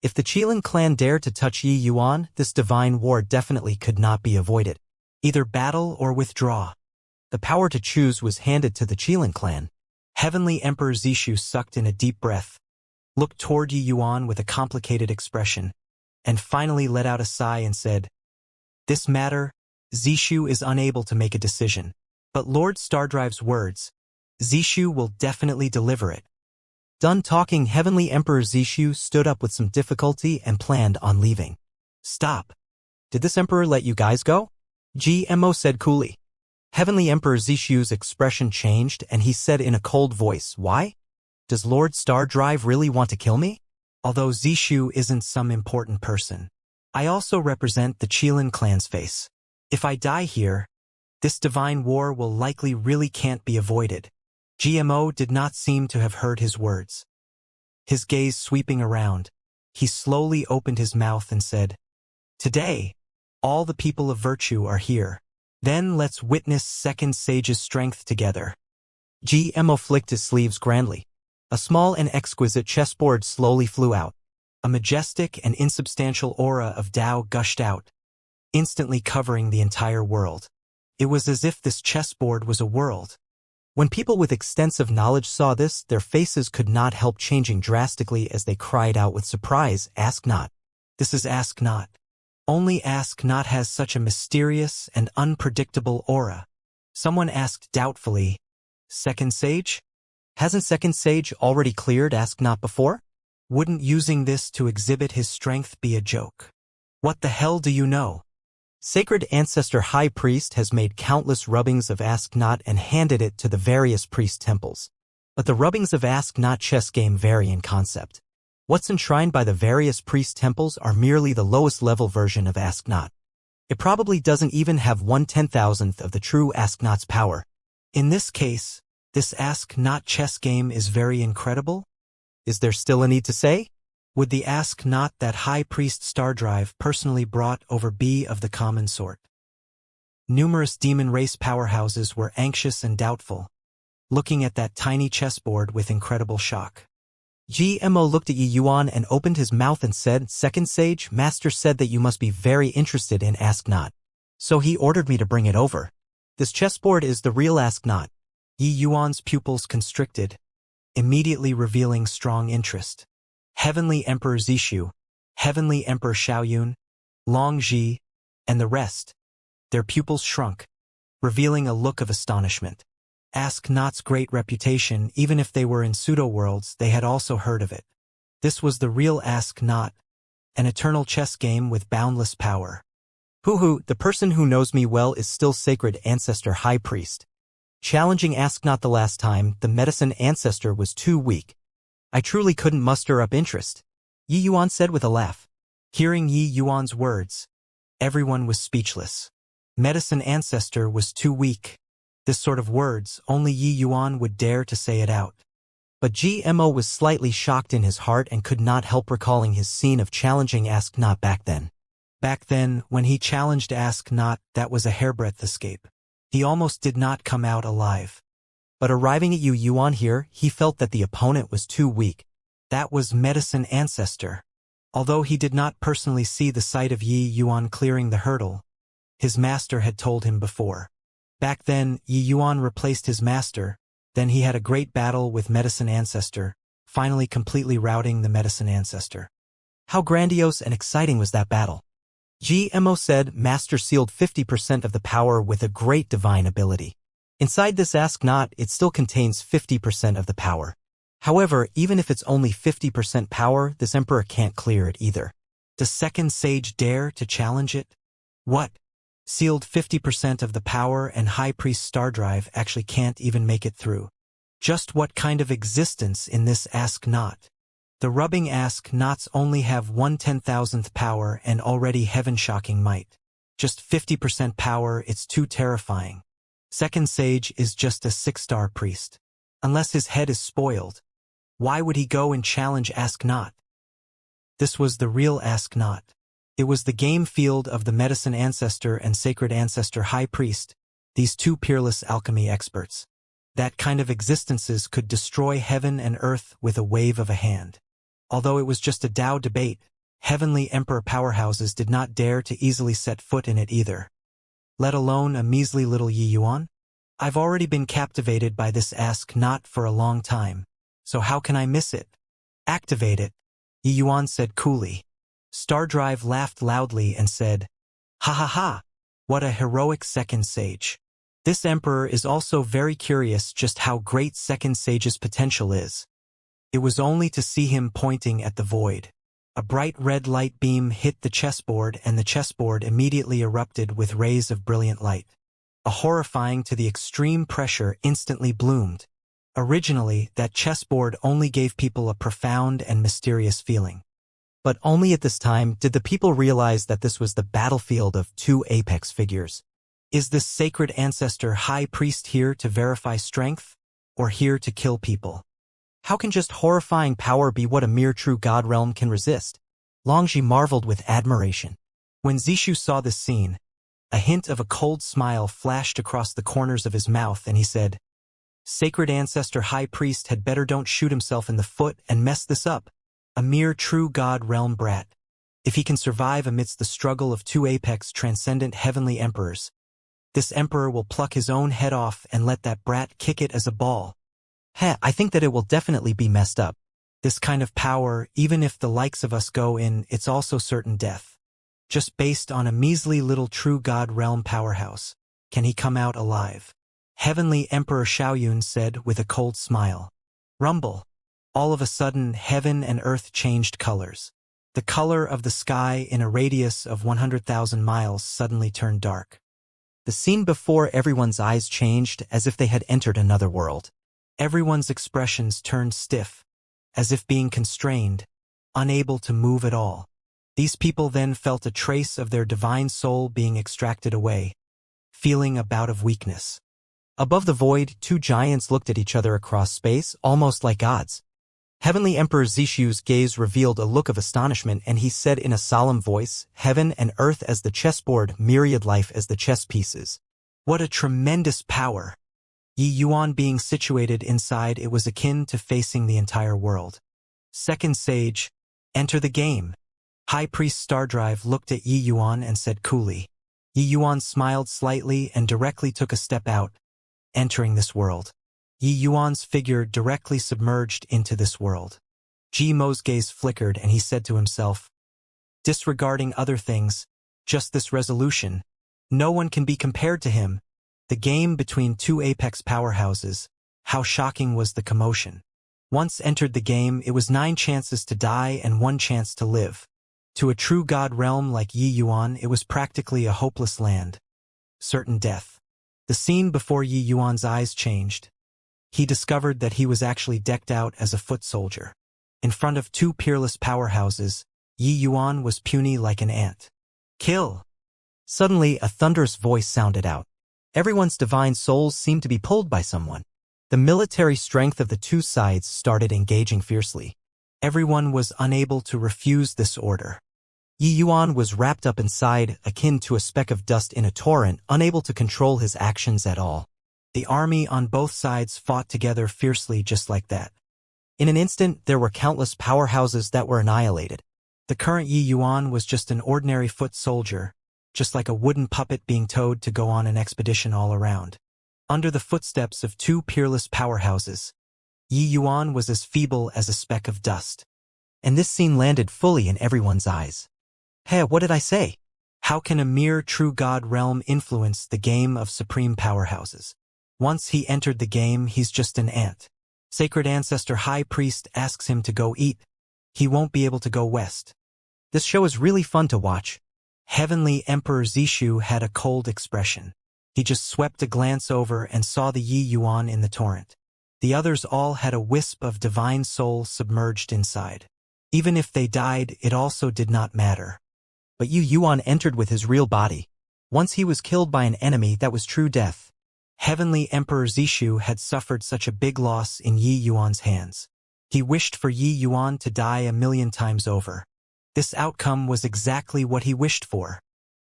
If the Qilin clan dared to touch Yi Yuan, this divine war definitely could not be avoided. Either battle or withdraw. The power to choose was handed to the Qilin clan. Heavenly Emperor Zishu sucked in a deep breath, looked toward Yi Yuan with a complicated expression, and finally let out a sigh and said, "This matter, Zishu is unable to make a decision. But Lord Stardrive's words, Zishu will definitely deliver it." Done talking, Heavenly Emperor Zishu stood up with some difficulty and planned on leaving. "Stop. Did this emperor let you guys go?" GMO said coolly. Heavenly Emperor Zishu's expression changed and he said in a cold voice, "Why? Does Lord Stardrive really want to kill me?" Although Zishu isn't some important person, I also represent the Qilin clan's face. If I die here, this divine war will likely really can't be avoided. GMO did not seem to have heard his words. His gaze sweeping around, he slowly opened his mouth and said, "Today, all the people of virtue are here. Then let's witness Second Sage's strength together." GMO flicked his sleeves grandly. A small and exquisite chessboard slowly flew out. A majestic and insubstantial aura of Tao gushed out, instantly covering the entire world. It was as if this chessboard was a world. When people with extensive knowledge saw this, their faces could not help changing drastically as they cried out with surprise, "Ask not. This is Ask Not. Only Ask Not has such a mysterious and unpredictable aura." Someone asked doubtfully, "Second Sage? Hasn't Second Sage already cleared Ask Not before? Wouldn't using this to exhibit his strength be a joke?" "What the hell do you know? Sacred Ancestor High Priest has made countless rubbings of Ask Not and handed it to the various priest temples. But the rubbings of Ask Not chess game vary in concept. What's enshrined by the various priest temples are merely the lowest level version of Ask Not. It probably doesn't even have 1/10,000th of the true Ask Not's power. In this case, this Ask Not chess game is very incredible. Is there still a need to say? Would the Ask Not that High Priest Stardrive personally brought over be of the common sort? Numerous demon race powerhouses were anxious and doubtful, looking at that tiny chessboard with incredible shock. GMO looked at Yi Yuan and opened his mouth and said, "Second Sage, Master said that you must be very interested in Ask Not. So he ordered me to bring it over. This chessboard is the real Ask Not." Yi Yuan's pupils constricted, immediately revealing strong interest. Heavenly Emperor Zishu, Heavenly Emperor Xiaoyun, Long Ji, and the rest, their pupils shrunk, revealing a look of astonishment. Ask Not's great reputation, even if they were in pseudo-worlds, they had also heard of it. This was the real Ask Not, an eternal chess game with boundless power. Hoo-hoo, the person who knows me well is still Sacred Ancestor High Priest. Challenging Ask Not the last time, the Medicine Ancestor was too weak. I truly couldn't muster up interest, Yi Yuan said with a laugh. Hearing Yi Yuan's words, everyone was speechless. Medicine Ancestor was too weak. This sort of words, only Yi Yuan would dare to say it out. But GMO was slightly shocked in his heart and could not help recalling his scene of challenging Ask Not back then. Back then, when he challenged Ask Not, that was a hairbreadth escape. He almost did not come out alive. But arriving at Yi Yuan here, he felt that the opponent was too weak. That was Medicine Ancestor. Although he did not personally see the sight of Yi Yuan clearing the hurdle, his master had told him before. Back then, Yi Yuan replaced his master, then he had a great battle with Medicine Ancestor, finally completely routing the Medicine Ancestor. How grandiose and exciting was that battle? GMO said, Master sealed 50% of the power with a great divine ability. Inside this Ask Not, it still contains 50% of the power. However, even if it's only 50% power, this emperor can't clear it either. Does Second Sage dare to challenge it? What? Sealed 50% of the power and High Priest Stardrive actually can't even make it through. Just what kind of existence in this Ask Not? The rubbing Ask Nots only have 1/10,000th power and already heaven-shocking might. Just 50% power, it's too terrifying. Second Sage is just a 6-star priest. Unless his head is spoiled, why would he go and challenge Ask Not? This was the real Ask Not. It was the game field of the Medicine Ancestor and Sacred Ancestor High Priest, these two peerless alchemy experts. That kind of existences could destroy heaven and earth with a wave of a hand. Although it was just a Tao debate, Heavenly Emperor powerhouses did not dare to easily set foot in it either. let alone a measly little Yi Yuan? I've already been captivated by this ask not for a long time, so how can I miss it? Activate it, Yi Yuan said coolly. Stardrive laughed loudly and said, "Ha ha ha, what a heroic second sage. This emperor is also very curious just how great second sage's potential is." It was only to see him pointing at the void. A bright red light beam hit the chessboard and the chessboard immediately erupted with rays of brilliant light. A horrifying to the extreme pressure instantly bloomed. Originally, that chessboard only gave people a profound and mysterious feeling. But only at this time did the people realize that this was the battlefield of two apex figures. Is this sacred ancestor high priest here to verify strength, or here to kill people? How can just horrifying power be what a mere true god realm can resist? Longji marveled with admiration. When Zishu saw this scene, a hint of a cold smile flashed across the corners of his mouth and he said, "Sacred ancestor high priest had better don't shoot himself in the foot and mess this up. A mere true god realm brat. If he can survive amidst the struggle of two apex transcendent heavenly emperors, this emperor will pluck his own head off and let that brat kick it as a ball. I think that it will definitely be messed up. This kind of power, even if the likes of us go in, it's also certain death. Just based on a measly little true god realm powerhouse. Can he come out alive?" Heavenly Emperor Xiaoyun said with a cold smile. Rumble. All of a sudden, heaven and earth changed colors. The color of the sky in a radius of 100,000 miles suddenly turned dark. The scene before everyone's eyes changed as if they had entered another world. Everyone's expressions turned stiff, as if being constrained, unable to move at all. These people then felt a trace of their divine soul being extracted away, feeling a bout of weakness. Above the void, two giants looked at each other across space, almost like gods. Heavenly Emperor Zishu's gaze revealed a look of astonishment, and he said in a solemn voice, "Heaven and earth as the chessboard, myriad life as the chess pieces. What a tremendous power!" Yi Yuan being situated inside it was akin to facing the entire world. Second sage, enter the game. High Priest Stardrive looked at Yi Yuan and said coolly. Yi Yuan smiled slightly and directly took a step out, entering this world. Yi Yuan's figure directly submerged into this world. Ji Mo's gaze flickered and he said to himself, disregarding other things, just this resolution, no one can be compared to him. The game between two apex powerhouses, how shocking was the commotion. Once entered the game, it was 9 chances to die and 1 chance to live. To a true god realm like Yi Yuan, it was practically a hopeless land. Certain death. The scene before Yi Yuan's eyes changed. He discovered that he was actually decked out as a foot soldier. In front of two peerless powerhouses, Yi Yuan was puny like an ant. Kill! Suddenly, a thunderous voice sounded out. Everyone's divine souls seemed to be pulled by someone. The military strength of the two sides started engaging fiercely. Everyone was unable to refuse this order. Yi Yuan was wrapped up inside, akin to a speck of dust in a torrent, unable to control his actions at all. The army on both sides fought together fiercely just like that. In an instant, there were countless powerhouses that were annihilated. The current Yi Yuan was just an ordinary foot soldier, just like a wooden puppet being towed to go on an expedition all around. Under the footsteps of two peerless powerhouses, Yi Yuan was as feeble as a speck of dust. And this scene landed fully in everyone's eyes. Hey, what did I say? How can a mere true god realm influence the game of supreme powerhouses? Once he entered the game, he's just an ant. Sacred Ancestor High Priest asks him to go eat. He won't be able to go west. This show is really fun to watch. Heavenly Emperor Zishu had a cold expression. He just swept a glance over and saw the Yi Yuan in the torrent. The others all had a wisp of divine soul submerged inside. Even if they died, it also did not matter. But Yi Yuan entered with his real body. Once he was killed by an enemy, that was true death. Heavenly Emperor Zishu had suffered such a big loss in Yi Yuan's hands. He wished for Yi Yuan to die 1,000,000 times over. This outcome was exactly what he wished for.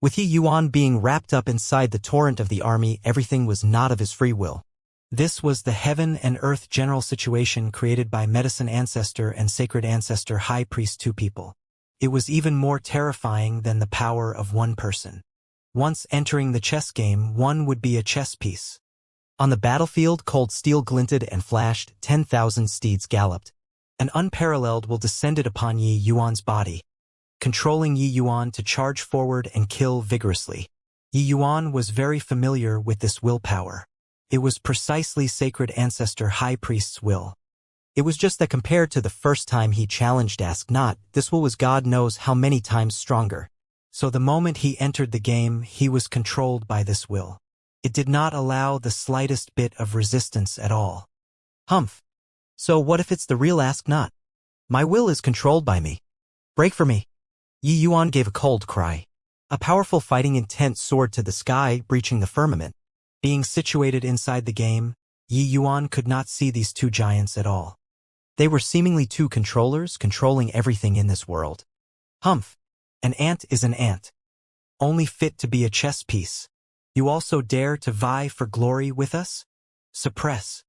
With Yi Yuan being wrapped up inside the torrent of the army, everything was not of his free will. This was the heaven and earth general situation created by Medicine Ancestor and Sacred Ancestor High Priest, two people. It was even more terrifying than the power of one person. Once entering the chess game, one would be a chess piece. On the battlefield, cold steel glinted and flashed, 10,000 steeds galloped. An unparalleled will descended upon Yi Yuan's body, controlling Yi Yuan to charge forward and kill vigorously. Yi Yuan was very familiar with this willpower. It was precisely Sacred Ancestor High Priest's will. It was just that compared to the first time he challenged Ask Not, this will was God knows how many times stronger. So the moment he entered the game, he was controlled by this will. It did not allow the slightest bit of resistance at all. Humph. So what if it's the real Ask Not? My will is controlled by me. Break for me. Yi Yuan gave a cold cry. A powerful fighting intent soared to the sky, breaching the firmament. Being situated inside the game, Yi Yuan could not see these two giants at all. They were seemingly two controllers controlling everything in this world. Humph. An ant is an ant. Only fit to be a chess piece. You also dare to vie for glory with us? Suppress.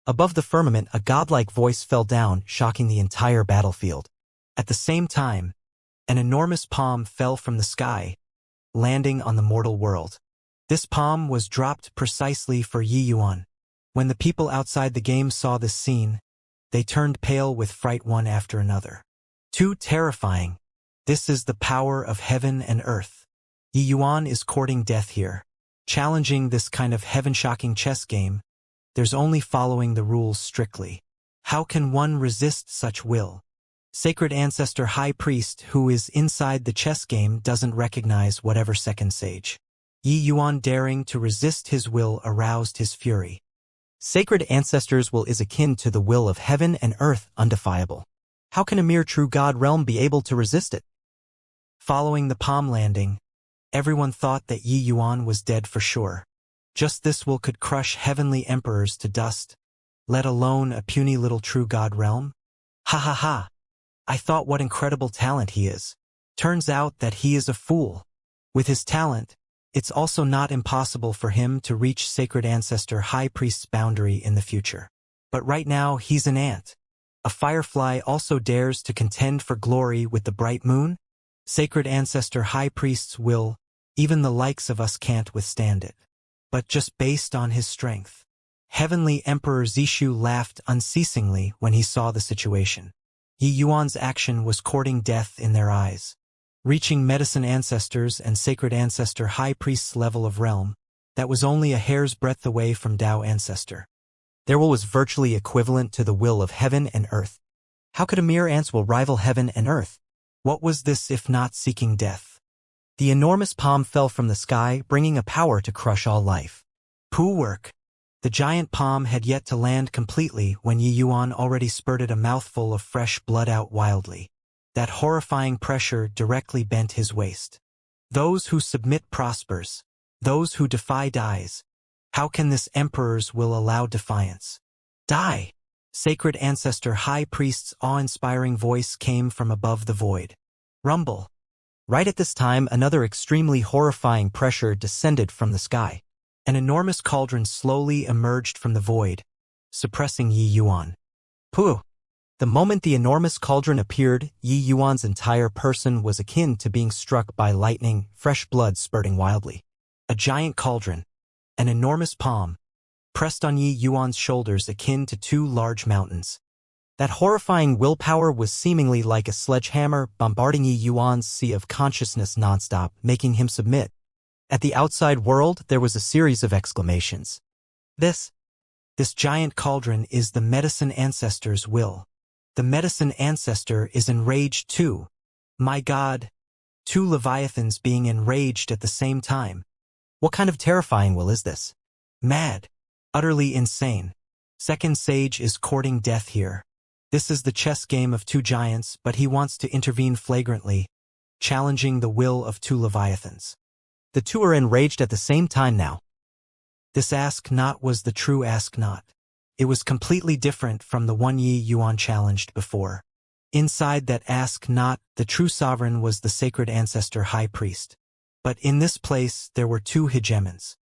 Above the firmament, a godlike voice fell down, shocking the entire battlefield. At the same time, an enormous palm fell from the sky, landing on the mortal world. This palm was dropped precisely for Yi Yuan. When the people outside the game saw this scene, they turned pale with fright one after another. Too terrifying. This is the power of heaven and earth. Yi Yuan is courting death here. Challenging this kind of heaven-shocking chess game, there's only following the rules strictly. How can one resist such will? Sacred Ancestor High Priest who is inside the chess game doesn't recognize whatever second sage. Yi Yuan daring to resist his will aroused his fury. Sacred Ancestor's will is akin to the will of heaven and earth, undefiable. How can a mere true God realm be able to resist it? Following the palm landing, everyone thought that Yi Yuan was dead for sure. Just this will could crush heavenly emperors to dust, let alone a puny little true God realm? Ha ha ha! I thought what incredible talent he is. Turns out that he is a fool. With his talent, it's also not impossible for him to reach Sacred Ancestor High Priest's boundary in the future. But right now, he's an ant. A firefly also dares to contend for glory with the bright moon? Sacred Ancestor High Priest's will, even the likes of us can't withstand it. But just based on his strength. Heavenly Emperor Zishu laughed unceasingly when he saw the situation. Yi Yuan's action was courting death in their eyes. Reaching Medicine Ancestors and Sacred Ancestor High Priest's level of realm, that was only a hair's breadth away from Tao Ancestor. Their will was virtually equivalent to the will of heaven and earth. How could a mere ant's will rival heaven and earth? What was this if not seeking death? The enormous palm fell from the sky, bringing a power to crush all life. Pooh work. The giant palm had yet to land completely when Yi Yuan already spurted a mouthful of fresh blood out wildly. That horrifying pressure directly bent his waist. Those who submit prospers. Those who defy dies. How can this emperor's will allow defiance? Die! Sacred Ancestor High Priest's awe-inspiring voice came from above the void. Rumble. Right at this time, another extremely horrifying pressure descended from the sky. An enormous cauldron slowly emerged from the void, suppressing Yi Yuan. Pooh! The moment the enormous cauldron appeared, Yi Yuan's entire person was akin to being struck by lightning, fresh blood spurting wildly. A giant cauldron, an enormous palm, pressed on Yi Yuan's shoulders akin to two large mountains. That horrifying willpower was seemingly like a sledgehammer bombarding Yi Yuan's sea of consciousness nonstop, making him submit. At the outside world, there was a series of exclamations. This giant cauldron is the Medicine Ancestor's will. The Medicine Ancestor is enraged too. My God! Two Leviathans being enraged at the same time. What kind of terrifying will is this? Mad. Utterly insane. Second Sage is courting death here. This is the chess game of two giants, but he wants to intervene flagrantly, challenging the will of two Leviathans. The two are enraged at the same time now. This Ask Not was the true Ask Not. It was completely different from the one Yi Yuan challenged before. Inside that Ask Not, the true sovereign was the Sacred Ancestor High Priest. But in this place, there were two hegemons.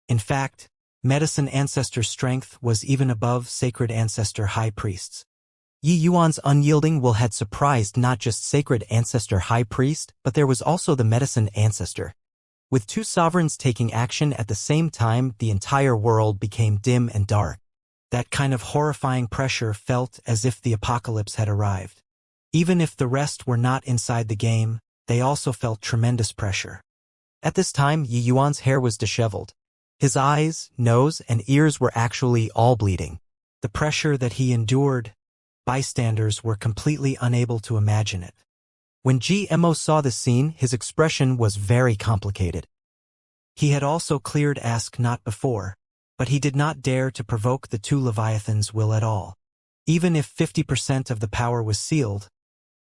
In fact, Medicine Ancestor's strength was even above Sacred Ancestor High Priest's. Yi Yuan's unyielding will had surprised not just Sacred Ancestor High Priest, but there was also the Medicine Ancestor. With two sovereigns taking action at the same time, the entire world became dim and dark. That kind of horrifying pressure felt as if the apocalypse had arrived. Even if the rest were not inside the game, they also felt tremendous pressure. At this time, Yi Yuan's hair was disheveled. His eyes, nose, and ears were actually all bleeding. The pressure that he endured, bystanders were completely unable to imagine it. When GMO saw this scene, his expression was very complicated. He had also cleared Ask Not before, but he did not dare to provoke the two Leviathans' will at all. Even if 50% of the power was sealed,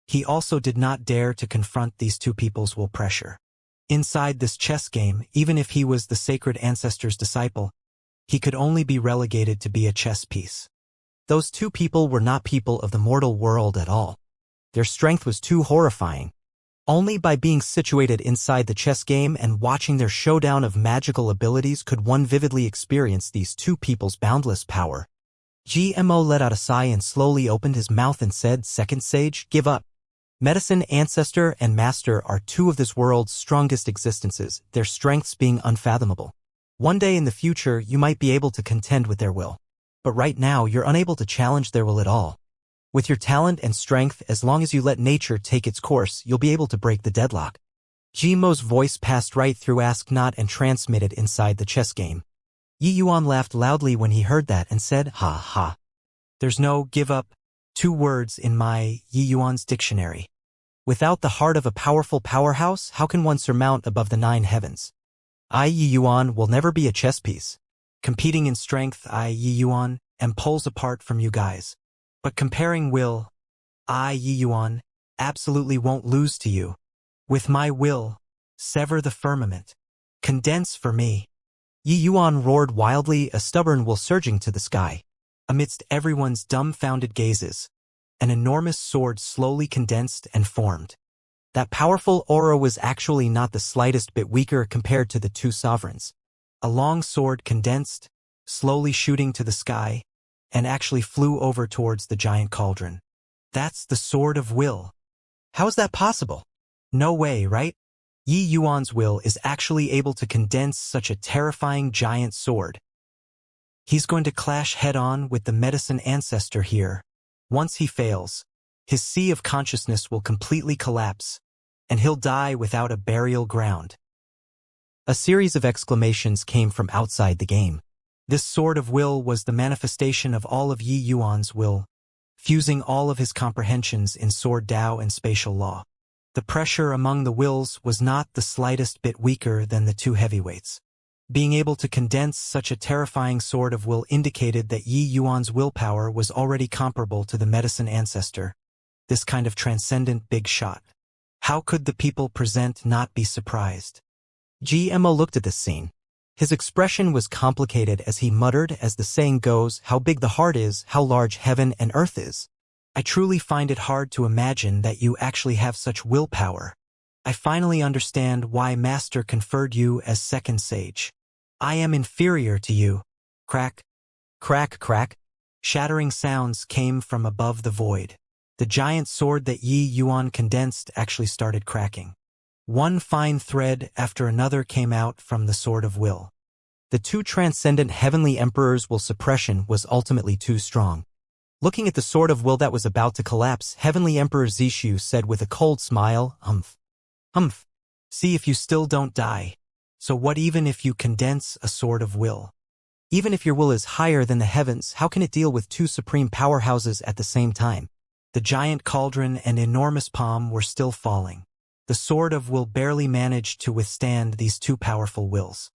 he also did not dare to confront these two people's will pressure. Inside this chess game, even if he was the sacred ancestor's disciple, he could only be relegated to be a chess piece. Those two people were not people of the mortal world at all. Their strength was too horrifying. Only by being situated inside the chess game and watching their showdown of magical abilities could one vividly experience these two people's boundless power. GMO let out a sigh and slowly opened his mouth and said, "Second Sage, give up. Medicine, Ancestor, and Master are two of this world's strongest existences, their strengths being unfathomable. One day in the future, you might be able to contend with their will. But right now, you're unable to challenge their will at all. With your talent and strength, as long as you let nature take its course, you'll be able to break the deadlock." Gmo's voice passed right through Ask Not and transmitted inside the chess game. Yi Yuan laughed loudly when he heard that and said, "Ha ha. There's no give up, two words in my Yi Yuan's dictionary. Without the heart of a powerful powerhouse, how can one surmount above the 9 heavens? I, Yi Yuan, will never be a chess piece. Competing in strength, I, Yi Yuan, am poles apart from you guys. But comparing will, I, Yi Yuan, absolutely won't lose to you. With my will, sever the firmament. Condense for me." Yi Yuan roared wildly, a stubborn will surging to the sky. Amidst everyone's dumbfounded gazes, an enormous sword slowly condensed and formed. That powerful aura was actually not the slightest bit weaker compared to the two sovereigns. A long sword condensed, slowly shooting to the sky, and actually flew over towards the giant cauldron. That's the Sword of Will. How is that possible? No way, right? Yi Yuan's will is actually able to condense such a terrifying giant sword. He's going to clash head-on with the medicine ancestor here. Once he fails, his sea of consciousness will completely collapse, and he'll die without a burial ground. A series of exclamations came from outside the game. This Sword of Will was the manifestation of all of Yi Yuan's will, fusing all of his comprehensions in sword Dao and spatial law. The pressure among the wills was not the slightest bit weaker than the two heavyweights. Being able to condense such a terrifying Sword of Will indicated that Yi Yuan's willpower was already comparable to the medicine ancestor, this kind of transcendent big shot. How could the people present not be surprised? GMO looked at this scene. His expression was complicated as he muttered, as the saying goes, "How big the heart is, how large heaven and earth is. I truly find it hard to imagine that you actually have such willpower. I finally understand why Master conferred you as Second Sage. I am inferior to you." Crack, crack, crack. Shattering sounds came from above the void. The giant sword that Yi Yuan condensed actually started cracking. One fine thread after another came out from the Sword of Will. The two transcendent heavenly emperors' will suppression was ultimately too strong. Looking at the Sword of Will that was about to collapse, Heavenly Emperor Zishu said with a cold smile, "Humph. Humph. See if you still don't die. So what even if you condense a Sword of Will? Even if your will is higher than the heavens, how can it deal with two supreme powerhouses at the same time?" The giant cauldron and enormous palm were still falling. The Sword of Will barely managed to withstand these two powerful wills.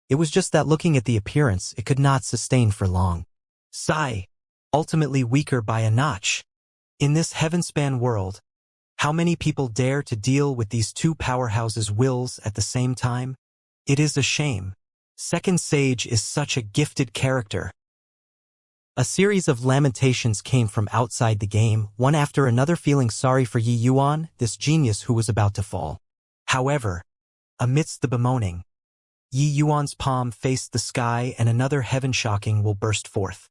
It was just that looking at the appearance, it could not sustain for long. Sigh, ultimately weaker by a notch. In this heaven-span world, how many people dare to deal with these two powerhouses' wills at the same time? It is a shame. Second Sage is such a gifted character. A series of lamentations came from outside the game, one after another, feeling sorry for Yi Yuan, this genius who was about to fall. However, amidst the bemoaning, Yi Yuan's palm faced the sky and another heaven-shocking will burst forth.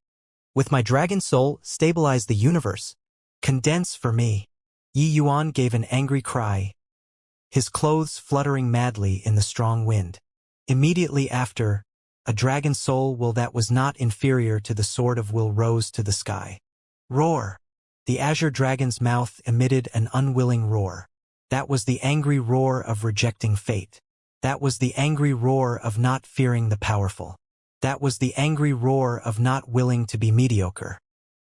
"With my dragon soul, stabilize the universe. Condense for me." Yi Yuan gave an angry cry. his clothes fluttering madly in the strong wind. Immediately after, a dragon soul will that was not inferior to the sword of will rose to the sky. Roar! The azure dragon's mouth emitted an unwilling roar. That was the angry roar of rejecting fate. That was the angry roar of not fearing the powerful. That was the angry roar of not willing to be mediocre.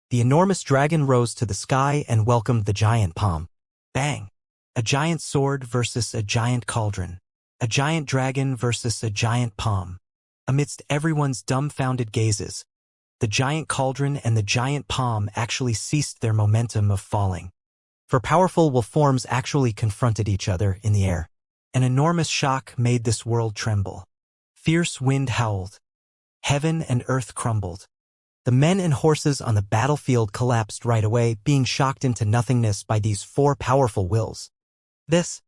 The enormous dragon rose to the sky and welcomed the giant palm. Bang! A giant sword versus a giant cauldron. A giant dragon versus a giant palm. Amidst everyone's dumbfounded gazes, the giant cauldron and the giant palm actually ceased their momentum of falling. For powerful will forms actually confronted each other in the air. An enormous shock made this world tremble. Fierce wind howled. Heaven and earth crumbled. The men and horses on the battlefield collapsed right away, being shocked into nothingness by these four powerful wills. This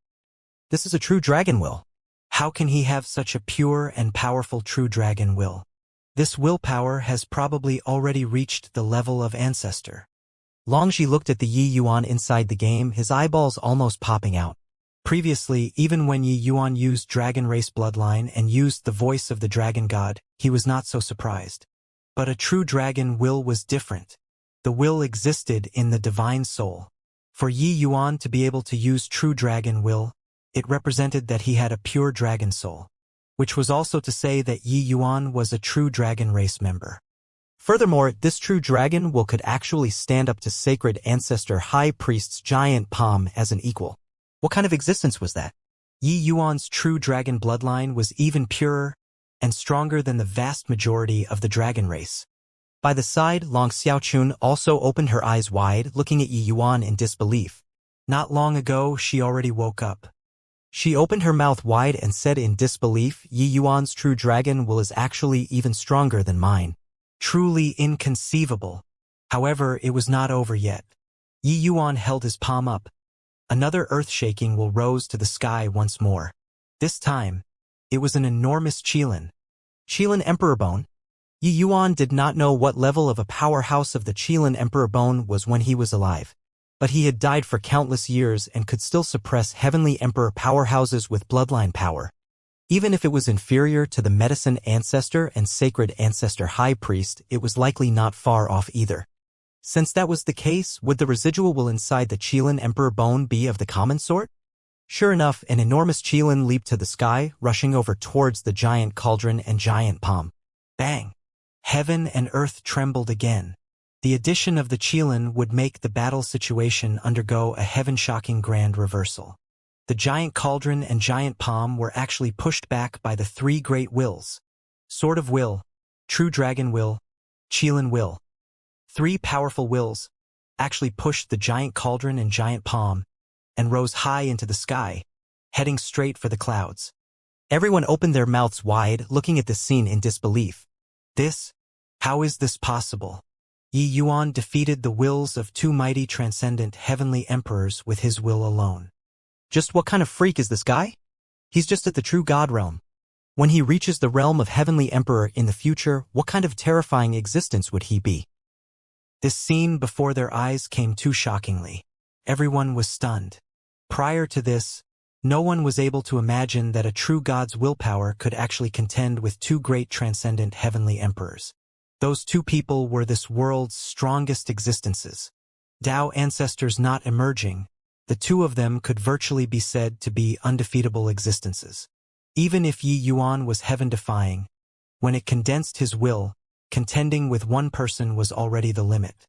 is a true dragon will. How can he have such a pure and powerful true dragon will? This willpower has probably already reached the level of ancestor. Longji looked at the Yi Yuan inside the game, his eyeballs almost popping out. Previously, even when Yi Yuan used dragon race bloodline and used the voice of the dragon god, he was not so surprised. But a true dragon will was different. The will existed in the divine soul. For Yi Yuan to be able to use true dragon will, it represented that he had a pure dragon soul, which was also to say that Yi Yuan was a true dragon race member. Furthermore, this true dragon will could actually stand up to sacred ancestor high priest's giant palm as an equal. What kind of existence was that? Yi Yuan's true dragon bloodline was even purer and stronger than the vast majority of the dragon race. By the side, Long Xiaochun also opened her eyes wide, looking at Yi Yuan in disbelief. Not long ago, she already woke up. She opened her mouth wide and said in disbelief, Yi Yuan's true dragon will is actually even stronger than mine. Truly inconceivable. However, it was not over yet. Yi Yuan held his palm up. Another earth-shaking will rose to the sky once more. This time, it was an enormous Qilin. Qilin Emperor Bone? Yi Yuan did not know what level of a powerhouse of the Qilin Emperor Bone was when he was alive. But he had died for countless years and could still suppress heavenly emperor powerhouses with bloodline power. Even if it was inferior to the medicine ancestor and sacred ancestor high priest, it was likely not far off either. Since that was the case, would the residual will inside the Qilin Emperor Bone be of the common sort? Sure enough, an enormous Qilin leaped to the sky, rushing over towards the giant cauldron and giant palm. Bang! Heaven and earth trembled again. The addition of the Qilin would make the battle situation undergo a heaven-shocking grand reversal. The giant cauldron and giant palm were actually pushed back by the three great wills. Sword of Will, True Dragon Will, Qilin Will. Three powerful wills actually pushed the giant cauldron and giant palm and rose high into the sky, heading straight for the clouds. Everyone opened their mouths wide, looking at this scene in disbelief. How is this possible? Yi Yuan defeated the wills of two mighty transcendent heavenly emperors with his will alone. Just what kind of freak is this guy? He's just at the true god realm. When he reaches the realm of heavenly emperor in the future, what kind of terrifying existence would he be? This scene before their eyes came too shockingly. Everyone was stunned. Prior to this, no one was able to imagine that a true god's willpower could actually contend with two great transcendent heavenly emperors. Those two people were this world's strongest existences. Tao ancestors not emerging, the two of them could virtually be said to be undefeatable existences. Even if Yi Yuan was heaven-defying, when it condensed his will, contending with one person was already the limit.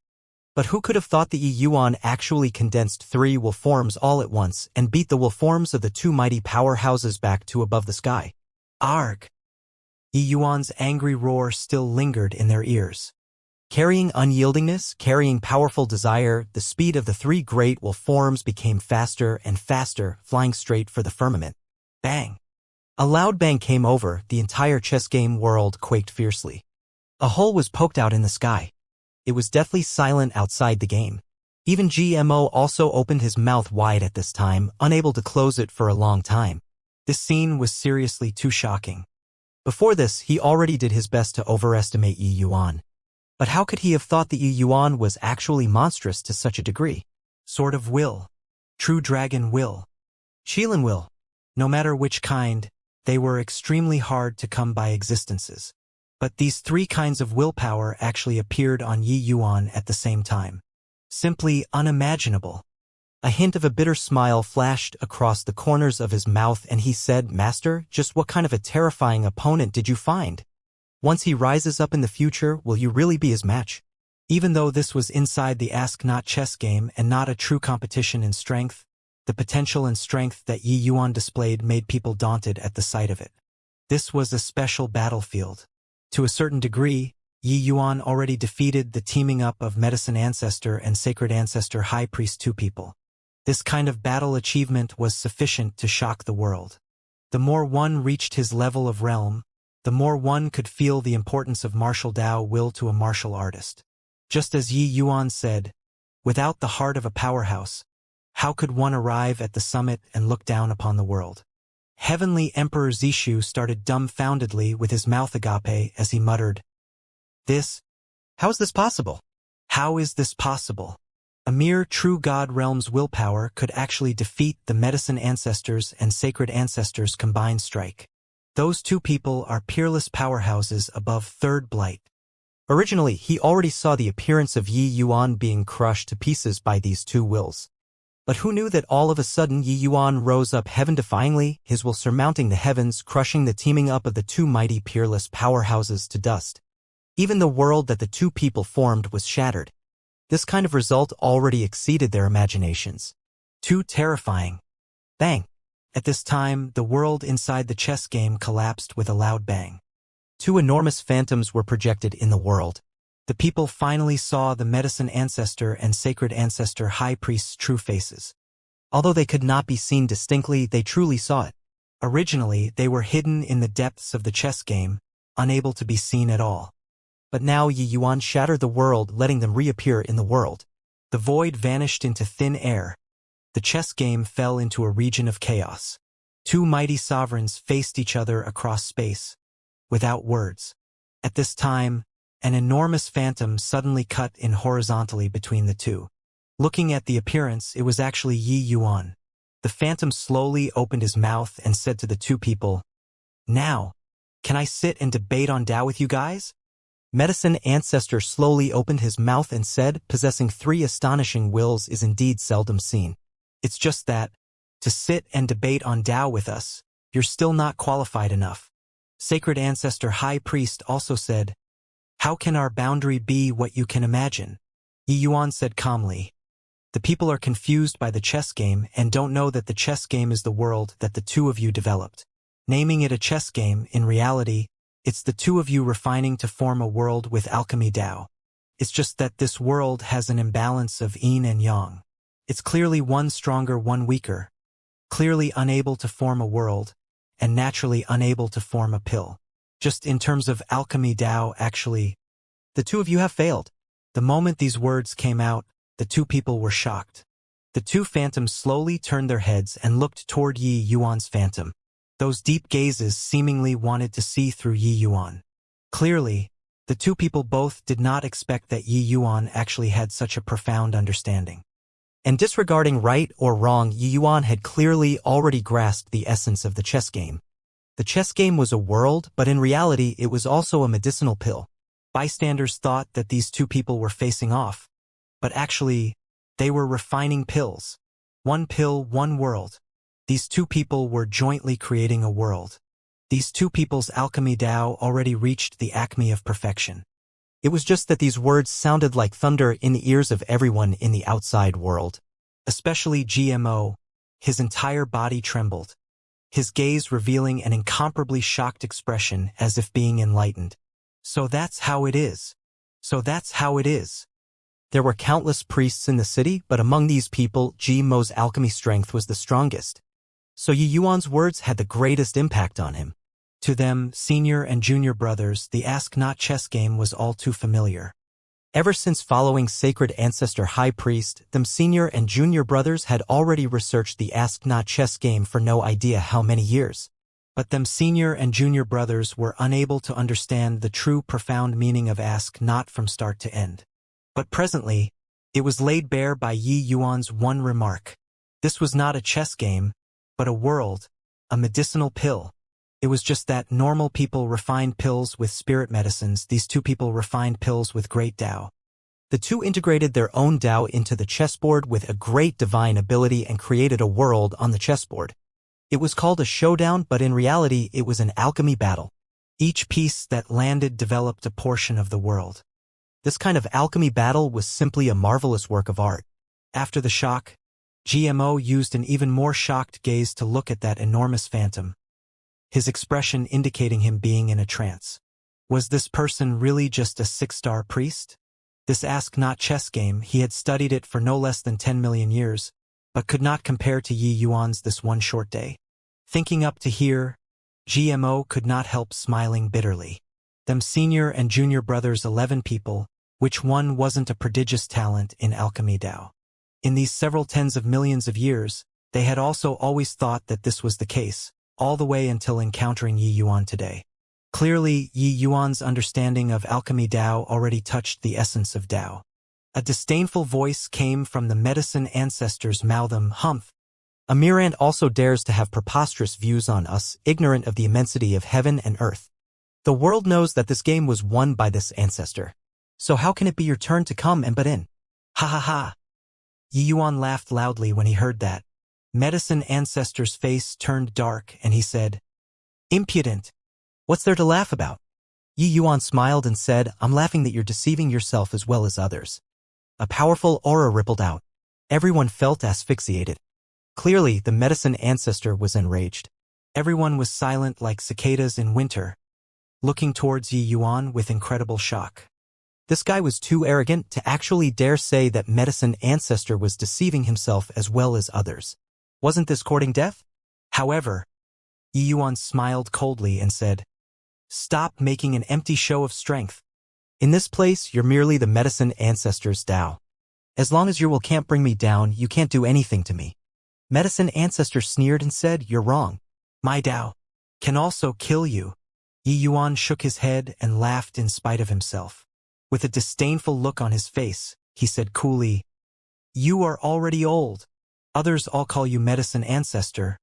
But who could have thought that Yi Yuan actually condensed three will forms all at once and beat the will forms of the two mighty powerhouses back to above the sky? Arg! Yi Yuan's angry roar still lingered in their ears. Carrying unyieldingness, carrying powerful desire, the speed of the three great will forms became faster and faster, flying straight for the firmament. Bang! A loud bang came over, the entire chess game world quaked fiercely. A hole was poked out in the sky. It was deathly silent outside the game. Even GMO also opened his mouth wide at this time, unable to close it for a long time. This scene was seriously too shocking. Before this, he already did his best to overestimate Yi Yuan. But how could he have thought that Yi Yuan was actually monstrous to such a degree? Sword of Will, True Dragon Will, Qilin Will. No matter which kind, they were extremely hard to come by existences. But these three kinds of willpower actually appeared on Yi Yuan at the same time. Simply unimaginable. A hint of a bitter smile flashed across the corners of his mouth and he said, "Master, just what kind of a terrifying opponent did you find? Once he rises up in the future, will you really be his match?" Even though this was inside the Ask Not chess game and not a true competition in strength, the potential and strength that Yi Yuan displayed made people daunted at the sight of it. This was a special battlefield. To a certain degree, Yi Yuan already defeated the teaming up of Medicine Ancestor and Sacred Ancestor High Priest, two people. This kind of battle achievement was sufficient to shock the world. The more one reached his level of realm, the more one could feel the importance of martial Dao will to a martial artist. Just as Yi Yuan said, without the heart of a powerhouse, how could one arrive at the summit and look down upon the world? Heavenly Emperor Zishu started dumbfoundedly with his mouth agape as he muttered, How is this possible? How is this possible? A mere true God realm's willpower could actually defeat the Medicine Ancestors and Sacred Ancestors' combined strike. Those two people are peerless powerhouses above Third Blight. Originally, he already saw the appearance of Yi Yuan being crushed to pieces by these two wills. But who knew that all of a sudden Yi Yuan rose up heaven-defyingly, his will surmounting the heavens, crushing the teaming up of the two mighty peerless powerhouses to dust. Even the world that the two people formed was shattered. This kind of result already exceeded their imaginations. Too terrifying. Bang! At this time, the world inside the chess game collapsed with a loud bang. Two enormous phantoms were projected in the world. The people finally saw the Medicine Ancestor and Sacred Ancestor High Priest's true faces. Although they could not be seen distinctly, they truly saw it. Originally, they were hidden in the depths of the chess game, unable to be seen at all. But now Yi Yuan shattered the world, letting them reappear in the world. The void vanished into thin air. The chess game fell into a region of chaos. Two mighty sovereigns faced each other across space, without words. At this time, an enormous phantom suddenly cut in horizontally between the two. Looking at the appearance, it was actually Yi Yuan. The phantom slowly opened his mouth and said to the two people, "Now, can I sit and debate on Tao with you guys?" Medicine Ancestor slowly opened his mouth and said, "Possessing three astonishing wills is indeed seldom seen. It's just that, to sit and debate on Tao with us, you're still not qualified enough." Sacred Ancestor High Priest also said, "How can our boundary be what you can imagine?" Yi Yuan said calmly, "The people are confused by the chess game and don't know that the chess game is the world that the two of you developed. Naming it a chess game, in reality, it's the two of you refining to form a world with alchemy Dao. It's just that this world has an imbalance of yin and yang. It's clearly one stronger, one weaker, clearly unable to form a world, and naturally unable to form a pill. Just in terms of alchemy Dao, actually, the two of you have failed." The moment these words came out, the two people were shocked. The two phantoms slowly turned their heads and looked toward Yi Yuan's phantom. Those deep gazes seemingly wanted to see through Yi Yuan. Clearly, the two people both did not expect that Yi Yuan actually had such a profound understanding. And disregarding right or wrong, Yi Yuan had clearly already grasped the essence of the chess game. The chess game was a world, but in reality it was also a medicinal pill. Bystanders thought that these two people were facing off, but actually, they were refining pills. One pill, one world. These two people were jointly creating a world. These two people's alchemy Dao already reached the acme of perfection. It was just that these words sounded like thunder in the ears of everyone in the outside world. Especially GMO. His entire body trembled, his gaze revealing an incomparably shocked expression as if being enlightened. So that's how it is. So that's how it is. There were countless priests in the city, but among these people, GMO's alchemy strength was the strongest. So Yi Yuan's words had the greatest impact on him. To them, senior and junior brothers, the Ask Not chess game was all too familiar. Ever since following Sacred Ancestor High Priest, them senior and junior brothers had already researched the Ask Not chess game for no idea how many years. But them senior and junior brothers were unable to understand the true profound meaning of Ask Not from start to end. But presently, it was laid bare by Yi Yuan's one remark. This was not a chess game, but a world a medicinal pill. It was just that normal people refined pills with spirit medicines, these two people refined pills with great Tao. The two integrated their own Tao into the chessboard with a great divine ability and created a world on the chessboard. It was called a showdown, but in reality it was an alchemy battle. Each piece that landed developed a portion of the world. This kind of alchemy battle was simply a marvelous work of art. After the shock, GMO used an even more shocked gaze to look at that enormous phantom, his expression indicating him being in a trance. Was this person really just a 6-star priest? This ask-not chess game, he had studied it for no less than 10 million years, but could not compare to Yi Yuan's this one short day. Thinking up to here, GMO could not help smiling bitterly. Them senior and junior brothers 11 people, which one wasn't a prodigious talent in alchemy Tao? In these several tens of millions of years, they had also always thought that this was the case, all the way until encountering Yi Yuan today. Clearly, Yi Yuan's understanding of alchemy Tao already touched the essence of Tao. A disdainful voice came from the medicine ancestor's mouth. Humph. A Mirand also dares to have preposterous views on us, ignorant of the immensity of heaven and earth. The world knows that this game was won by this ancestor. So how can it be your turn to come and butt in? Ha ha ha. Yi Yuan laughed loudly when he heard that. Medicine ancestor's face turned dark and he said, "Impudent. What's there to laugh about?" Yi Yuan smiled and said, "I'm laughing that you're deceiving yourself as well as others." A powerful aura rippled out. Everyone felt asphyxiated. Clearly, the medicine ancestor was enraged. Everyone was silent like cicadas in winter, looking towards Yi Yuan with incredible shock. This guy was too arrogant to actually dare say that medicine ancestor was deceiving himself as well as others. Wasn't this courting death? However, Yi Yuan smiled coldly and said, "Stop making an empty show of strength. In this place, you're merely the medicine ancestor's Tao. As long as your will can't bring me down, you can't do anything to me." Medicine ancestor sneered and said, "You're wrong. My Tao can also kill you." Yi Yuan shook his head and laughed in spite of himself. With a disdainful look on his face, he said coolly, "You are already old. Others all call you medicine ancestor,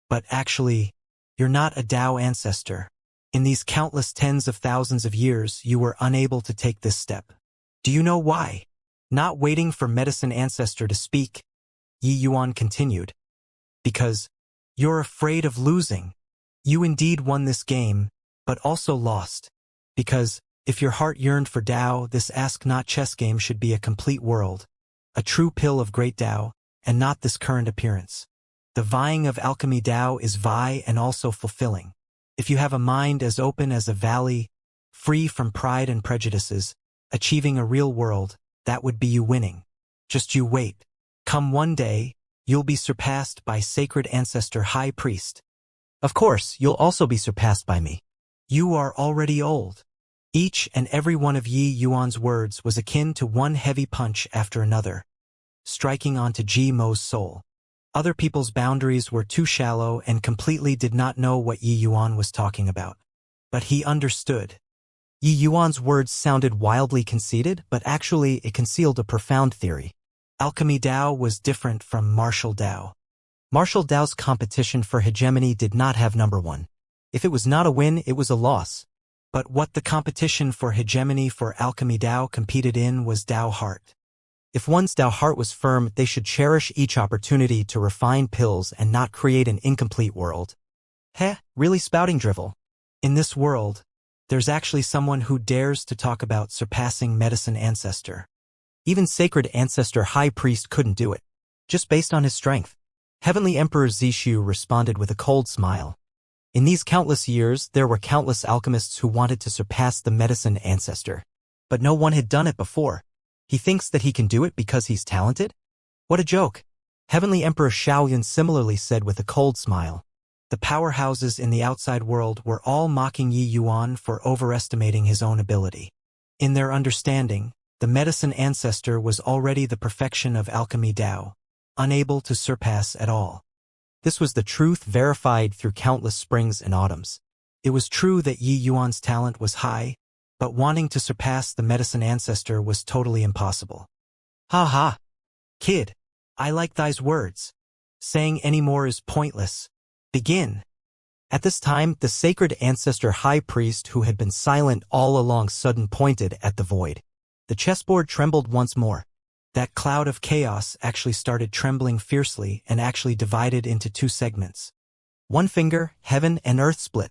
but actually, you're not a Tao ancestor. In these countless tens of thousands of years, you were unable to take this step. Do you know why?" Not waiting for medicine ancestor to speak, Yi Yuan continued, "Because you're afraid of losing. You indeed won this game, but also lost. Because if your heart yearned for Tao, this ask-not chess game should be a complete world, a true pill of great Tao, and not this current appearance. The vying of alchemy Tao is vie and also fulfilling. If you have a mind as open as a valley, free from pride and prejudices, achieving a real world, that would be you winning. Just you wait. Come one day, you'll be surpassed by sacred ancestor high priest. Of course, you'll also be surpassed by me. You are already old." Each and every one of Yi Yuan's words was akin to one heavy punch after another, striking onto Ji Mo's soul. Other people's boundaries were too shallow and completely did not know what Yi Yuan was talking about. But he understood. Yi Yuan's words sounded wildly conceited, but actually it concealed a profound theory. Alchemy Tao was different from martial Tao. Martial Tao's competition for hegemony did not have number one. If it was not a win, it was a loss. But what the competition for hegemony for alchemy Tao competed in was Tao heart. If one's Tao heart was firm, they should cherish each opportunity to refine pills and not create an incomplete world. Really spouting drivel. In this world, there's actually someone who dares to talk about surpassing medicine ancestor. Even sacred ancestor high priest couldn't do it, just based on his strength. Heavenly Emperor Zishu responded with a cold smile. In these countless years, there were countless alchemists who wanted to surpass the medicine ancestor. But no one had done it before. He thinks that he can do it because he's talented? What a joke. Heavenly Emperor Shaoyun similarly said with a cold smile. The powerhouses in the outside world were all mocking Yi Yuan for overestimating his own ability. In their understanding, the medicine ancestor was already the perfection of alchemy Tao, unable to surpass at all. This was the truth verified through countless springs and autumns. It was true that Yi Yuan's talent was high, but wanting to surpass the medicine ancestor was totally impossible. Ha ha! Kid, I like these words. Saying any more is pointless. Begin. At this time, the sacred ancestor high priest who had been silent all along suddenly pointed at the void. The chessboard trembled once more. That cloud of chaos actually started trembling fiercely and actually divided into two segments. One finger, heaven and earth split.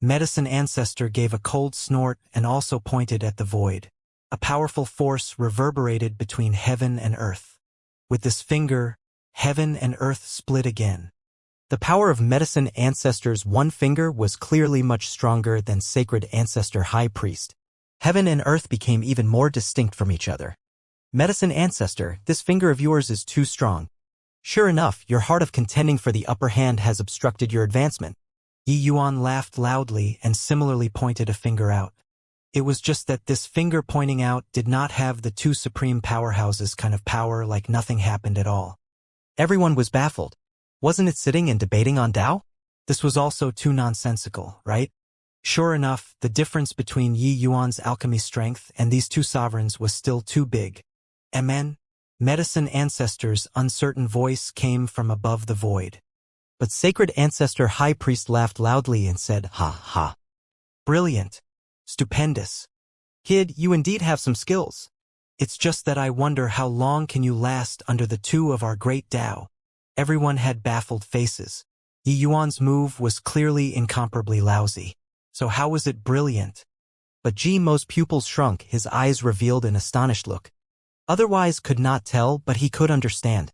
Medicine ancestor gave a cold snort and also pointed at the void. A powerful force reverberated between heaven and earth. With this finger, heaven and earth split again. The power of medicine ancestor's one finger was clearly much stronger than sacred ancestor high priest. Heaven and earth became even more distinct from each other. Medicine ancestor, this finger of yours is too strong. Sure enough, your heart of contending for the upper hand has obstructed your advancement. Yi Yuan laughed loudly and similarly pointed a finger out. It was just that this finger pointing out did not have the two supreme powerhouses kind of power, like nothing happened at all. Everyone was baffled. Wasn't it sitting and debating on Tao? This was also too nonsensical, right? Sure enough, the difference between Yi Yuan's alchemy strength and these two sovereigns was still too big. Amen. Medicine ancestor's uncertain voice came from above the void. But sacred ancestor high priest laughed loudly and said, "Ha ha. Brilliant. Stupendous. Kid, you indeed have some skills. It's just that I wonder how long can you last under the two of our great Tao." Everyone had baffled faces. Yi Yuan's move was clearly incomparably lousy. So how was it brilliant? But Ji Mo's pupils shrunk, his eyes revealed an astonished look. Otherwise could not tell, but he could understand.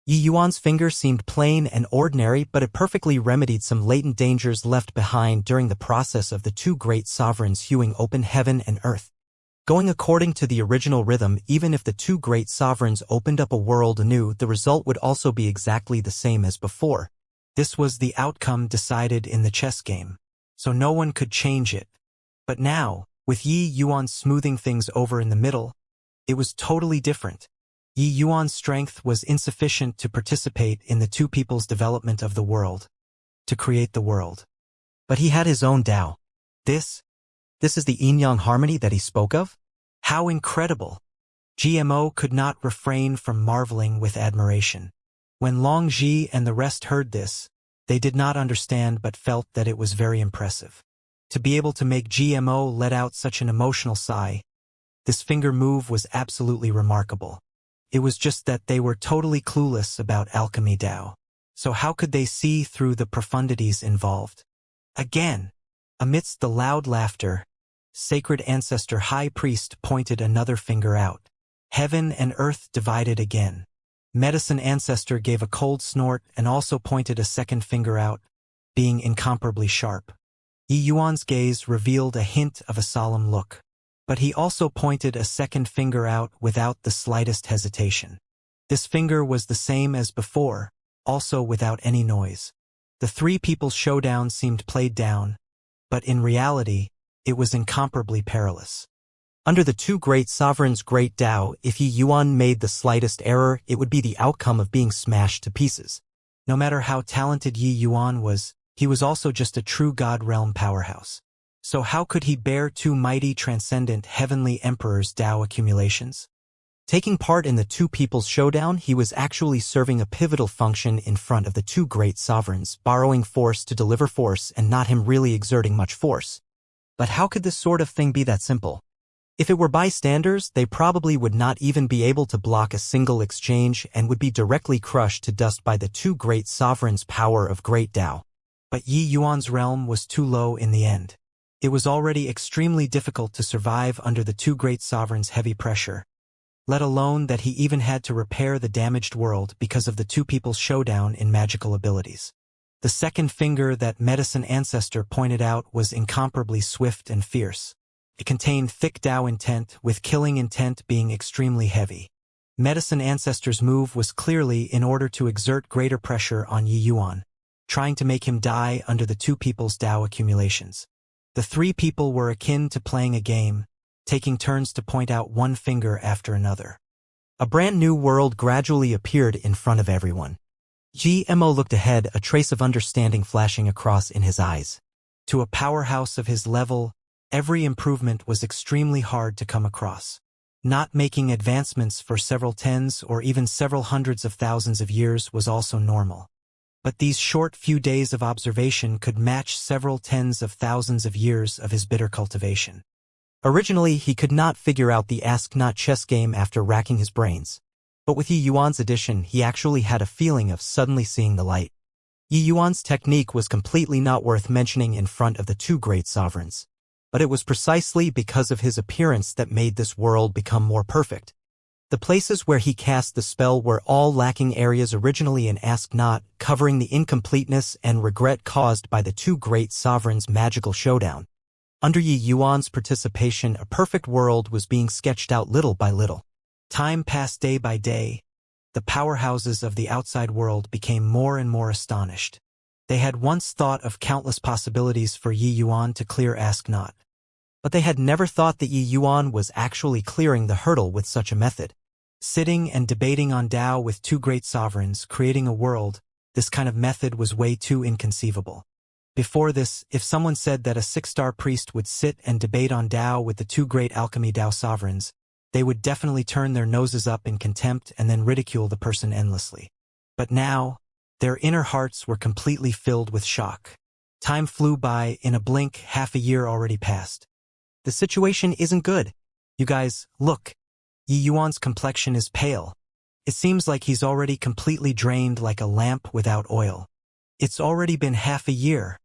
Yi Yuan's finger seemed plain and ordinary, but it perfectly remedied some latent dangers left behind during the process of the two great sovereigns hewing open heaven and earth. Going according to the original rhythm, even if the two great sovereigns opened up a world anew, the result would also be exactly the same as before. This was the outcome decided in the chess game, so no one could change it. But now, with Yi Yuan smoothing things over in the middle, it was totally different. Yi Yuan's strength was insufficient to participate in the two people's development of the world, to create the world. But he had his own Tao. This is the yin-yang harmony that he spoke of? How incredible! GMO could not refrain from marveling with admiration. When Long Ji and the rest heard this, they did not understand but felt that it was very impressive. To be able to make GMO let out such an emotional sigh, this finger move was absolutely remarkable. It was just that they were totally clueless about alchemy Tao. So how could they see through the profundities involved? Again, amidst the loud laughter, sacred ancestor high priest pointed another finger out. Heaven and earth divided again. Medicine ancestor gave a cold snort and also pointed a second finger out, being incomparably sharp. Yi Yuan's gaze revealed a hint of a solemn look. But he also pointed a second finger out without the slightest hesitation. This finger was the same as before, also without any noise. The three people's showdown seemed played down, but in reality, it was incomparably perilous. Under the two great sovereigns' great Tao, if Yi Yuan made the slightest error, it would be the outcome of being smashed to pieces. No matter how talented Yi Yuan was, he was also just a true God realm powerhouse. So how could he bear two mighty transcendent heavenly emperors' Tao accumulations? Taking part in the two people's showdown, he was actually serving a pivotal function in front of the two great sovereigns, borrowing force to deliver force and not him really exerting much force. But how could this sort of thing be that simple? If it were bystanders, they probably would not even be able to block a single exchange and would be directly crushed to dust by the two great sovereigns' power of great Tao. But Yi Yuan's realm was too low in the end. It was already extremely difficult to survive under the two great sovereigns' heavy pressure, let alone that he even had to repair the damaged world because of the two people's showdown in magical abilities. The second finger that medicine ancestor pointed out was incomparably swift and fierce. It contained thick Tao intent, with killing intent being extremely heavy. Medicine ancestor's move was clearly in order to exert greater pressure on Yi Yuan, trying to make him die under the two people's Tao accumulations. The three people were akin to playing a game, taking turns to point out one finger after another. A brand new world gradually appeared in front of everyone. GMO looked ahead, a trace of understanding flashing across in his eyes. To a powerhouse of his level, every improvement was extremely hard to come across. Not making advancements for several tens or even several hundreds of thousands of years was also normal. But these short few days of observation could match several tens of thousands of years of his bitter cultivation. Originally, he could not figure out the Ask Not chess game after racking his brains. But with Yi Yuan's addition, he actually had a feeling of suddenly seeing the light. Yi Yuan's technique was completely not worth mentioning in front of the two great sovereigns. But it was precisely because of his appearance that made this world become more perfect. The places where he cast the spell were all lacking areas originally in Ask Not, covering the incompleteness and regret caused by the two great sovereigns' magical showdown. Under Yi Yuan's participation, a perfect world was being sketched out little by little. Time passed day by day. The powerhouses of the outside world became more and more astonished. They had once thought of countless possibilities for Yi Yuan to clear Ask Not. But they had never thought that Yi Yuan was actually clearing the hurdle with such a method. Sitting and debating on Tao with two great sovereigns, creating a world, this kind of method was way too inconceivable. Before this, if someone said that a 6-star priest would sit and debate on Tao with the two great alchemy Tao sovereigns, they would definitely turn their noses up in contempt and then ridicule the person endlessly. But now, their inner hearts were completely filled with shock. Time flew by. In a blink, half a year already passed. The situation isn't good. You guys, look. Yi Yuan's complexion is pale. It seems like he's already completely drained like a lamp without oil. It's already been half a year.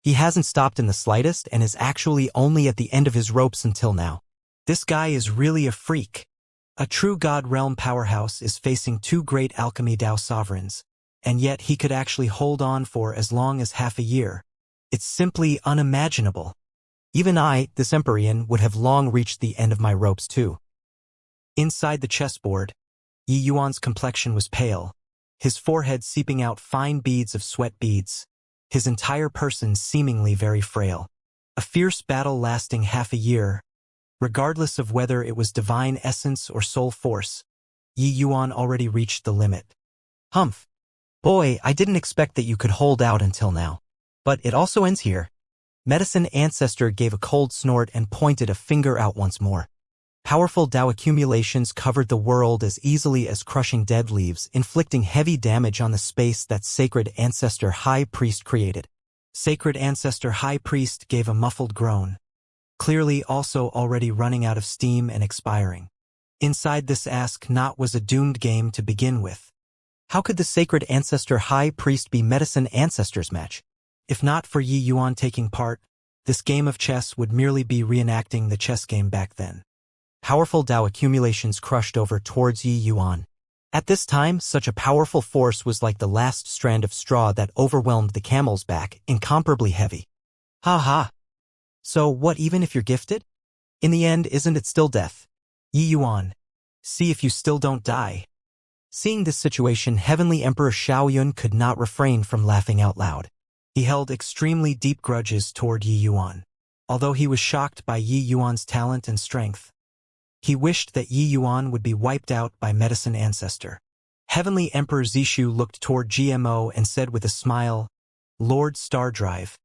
He hasn't stopped in the slightest and is actually only at the end of his ropes until now. This guy is really a freak. A true God realm powerhouse is facing two great alchemy Tao sovereigns, and yet he could actually hold on for as long as half a year. It's simply unimaginable. Even I, this Empyrean, would have long reached the end of my ropes too. Inside the chessboard, Yi Yuan's complexion was pale, his forehead seeping out fine beads of sweat beads, his entire person seemingly very frail. A fierce battle lasting half a year, regardless of whether it was divine essence or soul force, Yi Yuan already reached the limit. Humph. Boy, I didn't expect that you could hold out until now. But it also ends here. Medicine Ancestor gave a cold snort and pointed a finger out once more. Powerful Tao accumulations covered the world as easily as crushing dead leaves, inflicting heavy damage on the space that Sacred Ancestor High Priest created. Sacred Ancestor High Priest gave a muffled groan, clearly also already running out of steam and expiring. Inside this Ask Not was a doomed game to begin with. How could the Sacred Ancestor High Priest be Medicine Ancestor's match? If not for Yi Yuan taking part, this game of chess would merely be reenacting the chess game back then. Powerful Tao accumulations crushed over towards Yi Yuan. At this time, such a powerful force was like the last strand of straw that overwhelmed the camel's back, incomparably heavy. Ha ha. So what even if you're gifted? In the end, isn't it still death? Yi Yuan. See if you still don't die. Seeing this situation, Heavenly Emperor Xiaoyun could not refrain from laughing out loud. He held extremely deep grudges toward Yi Yuan. Although he was shocked by Yi Yuan's talent and strength, he wished that Yi Yuan would be wiped out by Medicine Ancestor. Heavenly Emperor Zishu looked toward GMO and said with a smile, Lord Stardrive,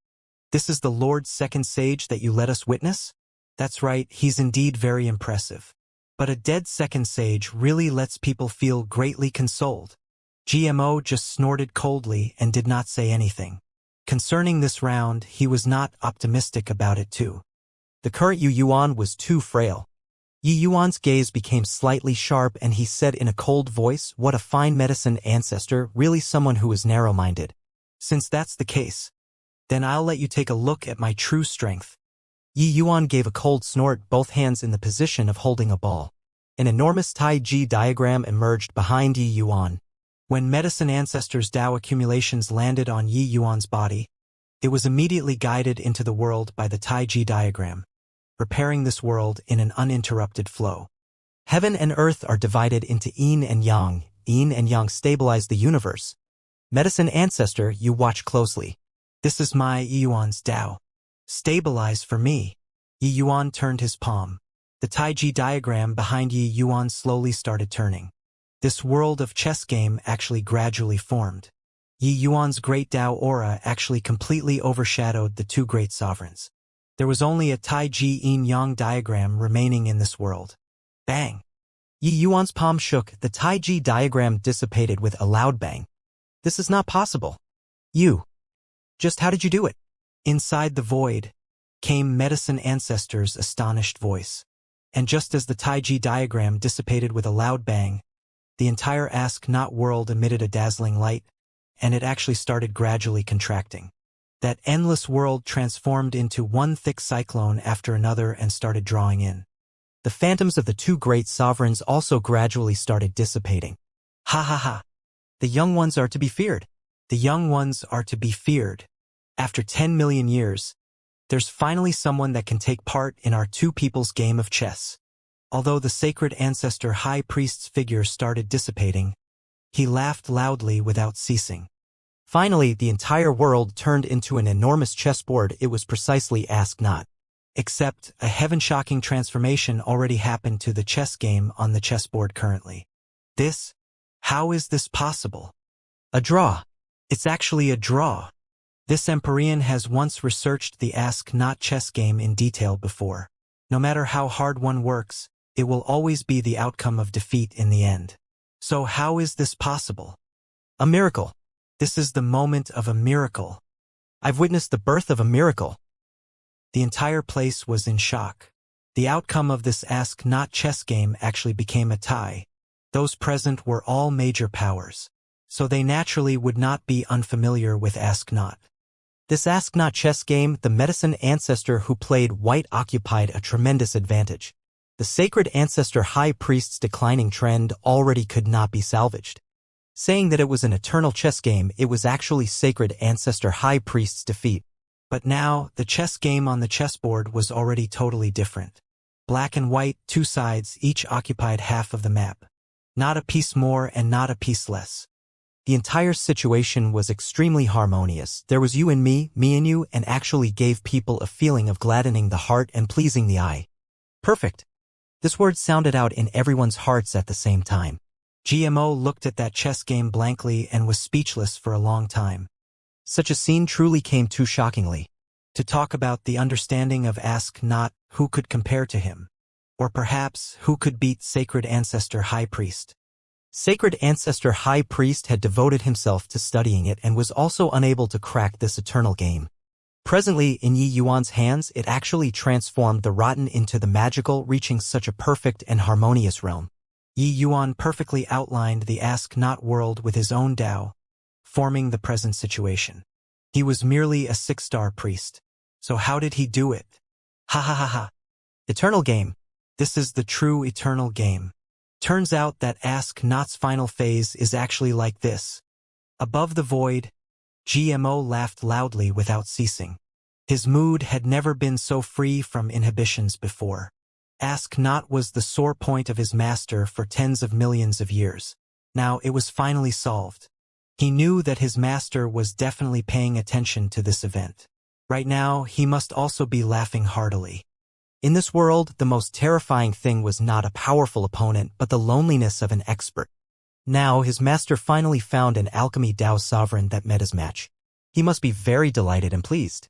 this is the Lord's second sage that you let us witness? That's right, he's indeed very impressive. But a dead second sage really lets people feel greatly consoled. GMO just snorted coldly and did not say anything. Concerning this round, he was not optimistic about it too. The current Yi Yuan was too frail. Yi Yuan's gaze became slightly sharp and he said in a cold voice, what a fine Medicine Ancestor, really someone who is narrow-minded. Since that's the case, then I'll let you take a look at my true strength. Yi Yuan gave a cold snort, both hands in the position of holding a ball. An enormous Tai-Ji diagram emerged behind Yi Yuan. When Medicine Ancestor's Tao accumulations landed on Yi Yuan's body, it was immediately guided into the world by the Tai-Ji diagram, repairing this world in an uninterrupted flow. Heaven and earth are divided into yin and yang. Yin and yang stabilize the universe. Medicine Ancestor, you watch closely. This is my Yi Yuan's Tao. Stabilize for me. Yi Yuan turned his palm. The Tai-Ji diagram behind Yi Yuan slowly started turning. This world of chess game actually gradually formed. Yi Yuan's great Tao aura actually completely overshadowed the two great sovereigns. There was only a Tai-Ji yin-yang diagram remaining in this world. Bang! Yi Yuan's palm shook, the Tai-Ji diagram dissipated with a loud bang. This is not possible. You. Just how did you do it? Inside the void came Medicine Ancestor's astonished voice. And just as the Taiji diagram dissipated with a loud bang, the entire Ask Not world emitted a dazzling light, and it actually started gradually contracting. That endless world transformed into one thick cyclone after another and started drawing in. The phantoms of the two great sovereigns also gradually started dissipating. Ha ha ha. The young ones are to be feared. The young ones are to be feared. After 10 million years, there's finally someone that can take part in our two people's game of chess. Although the sacred ancestor high priest's figure started dissipating, he laughed loudly without ceasing. Finally, the entire world turned into an enormous chessboard. It was precisely Ask Not. Except, a heaven-shocking transformation already happened to the chess game on the chessboard currently. How is this possible? A draw. It's actually a draw. This Empyrean has once researched the Ask Not chess game in detail before. No matter how hard one works, it will always be the outcome of defeat in the end. So how is this possible? A miracle. This is the moment of a miracle. I've witnessed the birth of a miracle. The entire place was in shock. The outcome of this Ask Not chess game actually became a tie. Those present were all major powers, so they naturally would not be unfamiliar with Ask Not. This Ask Not chess game, the Medicine Ancestor who played white occupied a tremendous advantage. The Sacred Ancestor High Priest's declining trend already could not be salvaged. Saying that it was an eternal chess game, it was actually Sacred Ancestor High Priest's defeat. But now, the chess game on the chessboard was already totally different. Black and white, two sides, each occupied half of the map. Not a piece more and not a piece less. The entire situation was extremely harmonious. There was you and me and you, and actually gave people a feeling of gladdening the heart and pleasing the eye. Perfect. This word sounded out in everyone's hearts at the same time. GMO looked at that chess game blankly and was speechless for a long time. Such a scene truly came too shockingly. To talk about the understanding of Ask Not, who could compare to him? Or perhaps, who could beat Sacred Ancestor High Priest? Sacred Ancestor High Priest had devoted himself to studying it and was also unable to crack this eternal game. Presently, in Yi Yuan's hands, it actually transformed the rotten into the magical, reaching such a perfect and harmonious realm. Yi Yuan perfectly outlined the Ask Not world with his own Tao, forming the present situation. He was merely a 6-star priest. So how did he do it? Ha ha ha ha. Eternal game. This is the true eternal game. Turns out that Ask Not's final phase is actually like this. Above the void, GMO laughed loudly without ceasing. His mood had never been so free from inhibitions before. Ask Not was the sore point of his master for tens of millions of years. Now it was finally solved. He knew that his master was definitely paying attention to this event. Right now, he must also be laughing heartily. In this world, the most terrifying thing was not a powerful opponent, but the loneliness of an expert. Now, his master finally found an alchemy Dao sovereign that met his match. He must be very delighted and pleased.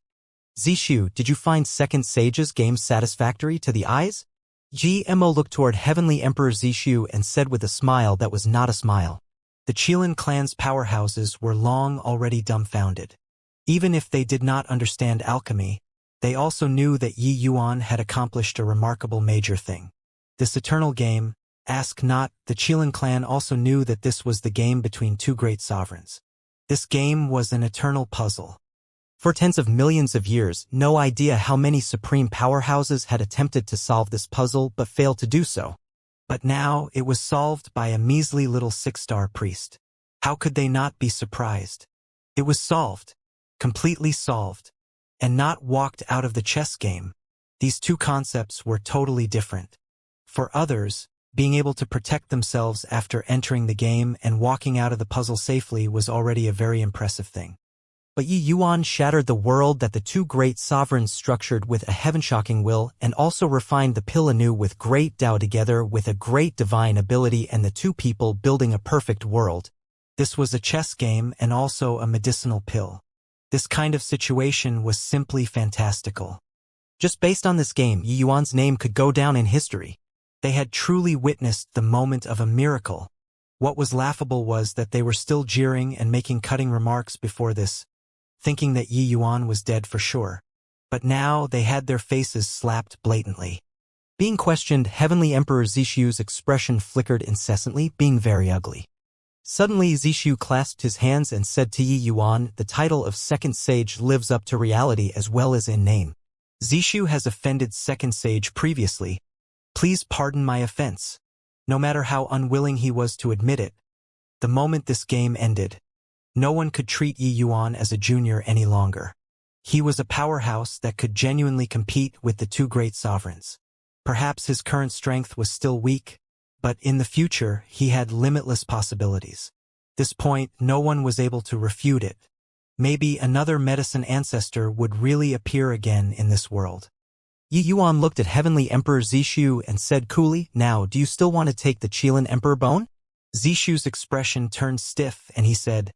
Zishu, did you find Second Sage's game satisfactory to the eyes? GMO looked toward Heavenly Emperor Zishu and said with a smile that was not a smile. The Qilin clan's powerhouses were long already dumbfounded. Even if they did not understand alchemy, they also knew that Yi Yuan had accomplished a remarkable major thing. This eternal game, Ask Not, the Qilin clan also knew that this was the game between two great sovereigns. This game was an eternal puzzle. For tens of millions of years, no idea how many supreme powerhouses had attempted to solve this puzzle but failed to do so. But now it was solved by a measly little 6-star priest. How could they not be surprised? It was solved, completely solved, and not walked out of the chess game. These two concepts were totally different. For others, being able to protect themselves after entering the game and walking out of the puzzle safely was already a very impressive thing. But Yi Yuan shattered the world that the two great sovereigns structured with a heaven-shocking will and also refined the pill anew with great Tao together with a great divine ability and the two people building a perfect world. This was a chess game and also a medicinal pill. This kind of situation was simply fantastical. Just based on this game, Yi Yuan's name could go down in history. They had truly witnessed the moment of a miracle. What was laughable was that they were still jeering and making cutting remarks before this. thinking that Yi Yuan was dead for sure. But now they had their faces slapped blatantly. Being questioned, Heavenly Emperor Zishu's expression flickered incessantly, being very ugly. Suddenly Zishu clasped his hands and said to Yi Yuan, "The title of Second Sage lives up to reality as well as in name. Zishu has offended Second Sage previously. Please pardon my offense." No matter how unwilling he was to admit it, the moment this game ended, no one could treat Yi Yuan as a junior any longer. He was a powerhouse that could genuinely compete with the two great sovereigns. Perhaps his current strength was still weak, but in the future he had limitless possibilities. This point, no one was able to refute it. Maybe another medicine ancestor would really appear again in this world. Yi Yuan looked at Heavenly Emperor Zishu and said coolly, "Now, do you still want to take the Qilin Emperor bone?" Zishu's expression turned stiff and he said,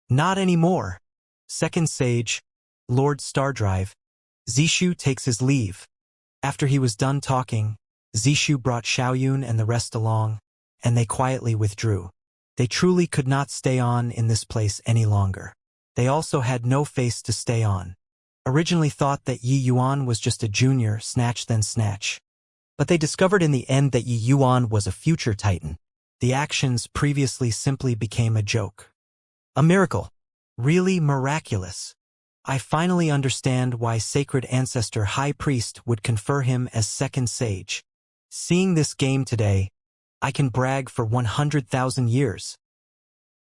"Not anymore." Second Sage, Lord Stardrive, Zishu takes his leave. After he was done talking, Zishu brought Xiaoyun and the rest along, and they quietly withdrew. They truly could not stay on in this place any longer. They also had no face to stay on. Originally thought that Yi Yuan was just a junior, snatch then snatch. But they discovered in the end that Yi Yuan was a future titan. The actions previously simply became a joke. A miracle. Really miraculous. I finally understand why Sacred Ancestor High Priest would confer him as Second Sage. Seeing this game today, I can brag for 100,000 years.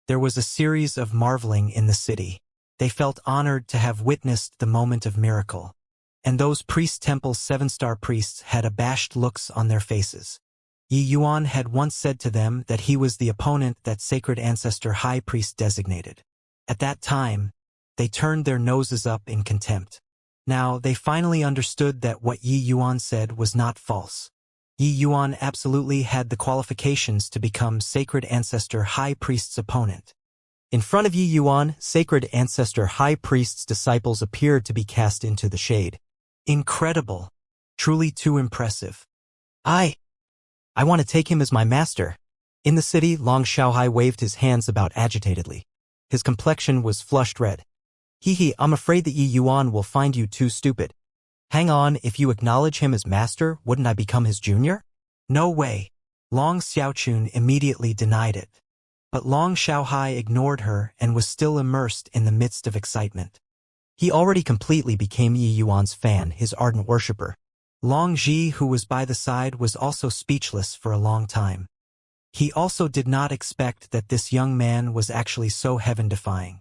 There was a series of marveling in the city. They felt honored to have witnessed the moment of miracle. And those priest temple's 7-star priests had abashed looks on their faces. Yi Yuan had once said to them that he was the opponent that Sacred Ancestor High Priest designated. At that time, they turned their noses up in contempt. Now, they finally understood that what Yi Yuan said was not false. Yi Yuan absolutely had the qualifications to become Sacred Ancestor High Priest's opponent. In front of Yi Yuan, Sacred Ancestor High Priest's disciples appeared to be cast into the shade. Incredible. Truly too impressive. I want to take him as my master. In the city, Long Xiaohai waved his hands about agitatedly. His complexion was flushed red. I'm afraid that Yi Yuan will find you too stupid. Hang on, if you acknowledge him as master, wouldn't I become his junior? No way. Long Xiaochun immediately denied it. But Long Xiaohai ignored her and was still immersed in the midst of excitement. He already completely became Yi Yuan's fan, his ardent worshipper. Long Ji, who was by the side, was also speechless for a long time. He also did not expect that this young man was actually so heaven-defying.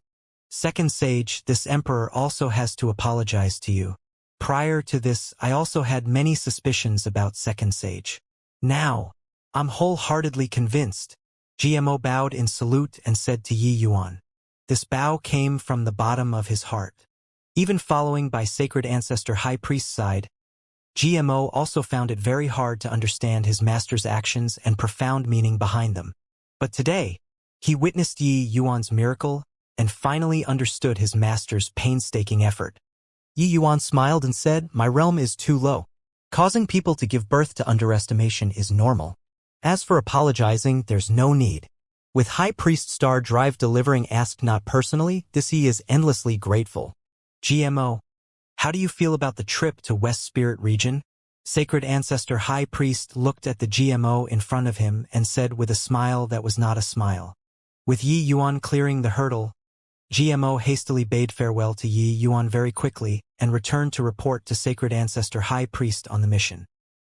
Second Sage, this emperor also has to apologize to you. Prior to this, I also had many suspicions about Second Sage. Now, I'm wholeheartedly convinced. GMO bowed in salute and said to Yi Yuan. This bow came from the bottom of his heart. Even following by Sacred Ancestor High Priest's side, GMO also found it very hard to understand his master's actions and profound meaning behind them. But today, he witnessed Yi Yuan's miracle and finally understood his master's painstaking effort. Yi Yuan smiled and said, "My realm is too low. Causing people to give birth to underestimation is normal. As for apologizing, there's no need. With High Priest Star Drive delivering asked not personally, this he is endlessly grateful. GMO, how do you feel about the trip to West Spirit region?" Sacred Ancestor High Priest looked at the GMO in front of him and said with a smile that was not a smile. With Yi Yuan clearing the hurdle, GMO hastily bade farewell to Yi Yuan very quickly and returned to report to Sacred Ancestor High Priest on the mission.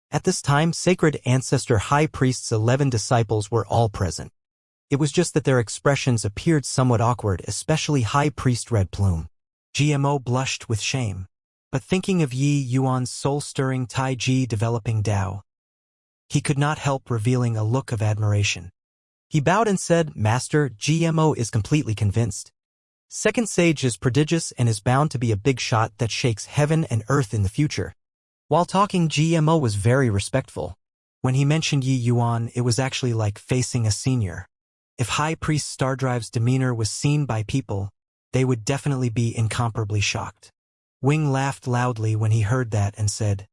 At this time, Sacred Ancestor High Priest's 11 disciples were all present. It was just that their expressions appeared somewhat awkward, especially High Priest Red Plume. GMO blushed with shame. But thinking of Yi Yuan's soul-stirring Tai-Ji developing Tao, he could not help revealing a look of admiration. He bowed and said, "Master, GMO is completely convinced. Second Sage is prodigious and is bound to be a big shot that shakes heaven and earth in the future." While talking, GMO was very respectful. When he mentioned Yi Yuan, it was actually like facing a senior. If High Priest Stardrive's demeanor was seen by people, they would definitely be incomparably shocked. Wing laughed loudly when he heard that and said,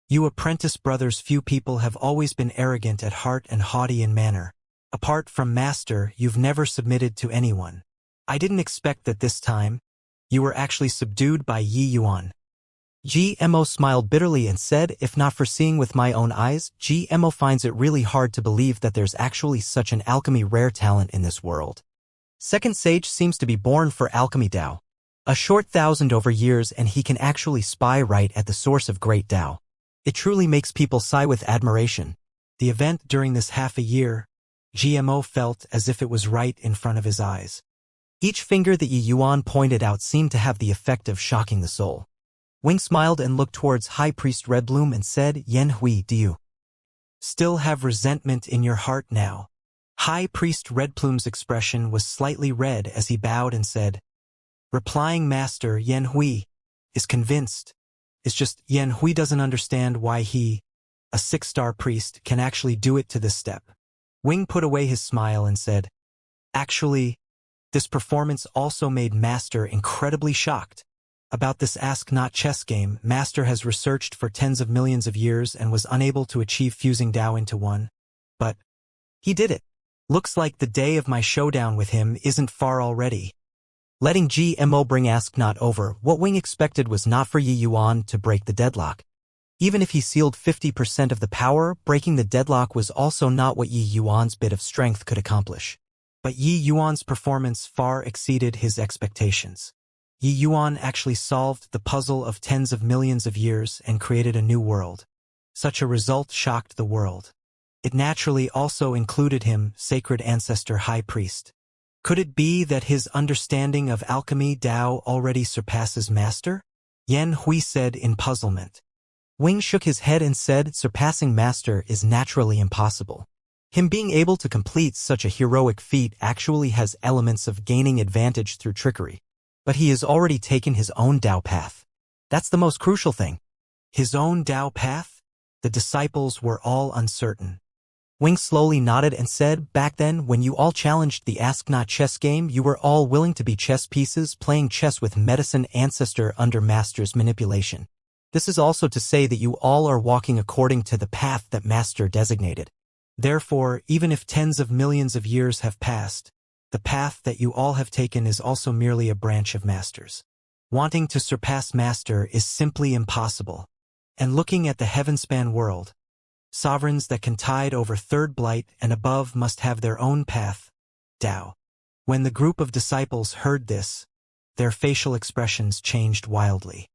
"You apprentice brothers, few people have always been arrogant at heart and haughty in manner. Apart from Master, you've never submitted to anyone. I didn't expect that this time. You were actually subdued by Yi Yuan. GMO smiled bitterly and said, if not for seeing with my own eyes, GMO finds it really hard to believe that there's actually such an alchemy rare talent in this world. Second Sage seems to be born for alchemy Dao. A short 1,000 over years and he can actually spy right at the source of great Dao. It truly makes people sigh with admiration. The event during this half a year, GMO felt as if it was right in front of his eyes. Each finger that Yi Yuan pointed out seemed to have the effect of shocking the soul. Wing smiled and looked towards High Priest Redbloom and said, Yan Hui, do you still have resentment in your heart now? High Priest Redbloom's expression was slightly red as he bowed and said, replying Master Yan Hui is convinced. It's just Yan Hui doesn't understand why he, a 6-star priest, can actually do it to this step. Wing put away his smile and said, actually, this performance also made Master incredibly shocked. About this Ask Not chess game, Master has researched for tens of millions of years and was unable to achieve fusing Dao into one. But he did it. Looks like the day of my showdown with him isn't far already. Letting GMO bring Ask Not over, what Wing expected was not for Yi Yuan to break the deadlock. Even if he sealed 50% of the power, breaking the deadlock was also not what Yi Yuan's bit of strength could accomplish. But Yi Yuan's performance far exceeded his expectations. Yi Yuan actually solved the puzzle of tens of millions of years and created a new world. Such a result shocked the world. It naturally also included him, Sacred Ancestor High Priest. Could it be that his understanding of alchemy Dao already surpasses Master? Yan Hui said in puzzlement. Wing shook his head and said, surpassing Master is naturally impossible. Him being able to complete such a heroic feat actually has elements of gaining advantage through trickery. But he has already taken his own Dao path. That's the most crucial thing. His own Dao path? The disciples were all uncertain. Wing slowly nodded and said, back then, when you all challenged the Ask Not chess game, you were all willing to be chess pieces playing chess with Medicine Ancestor under Master's manipulation. This is also to say that you all are walking according to the path that Master designated. Therefore, even if tens of millions of years have passed, the path that you all have taken is also merely a branch of Master's. Wanting to surpass Master is simply impossible. And looking at the heavenspan world, sovereigns that can tide over third blight and above must have their own path, Dao. When the group of disciples heard this, their facial expressions changed wildly.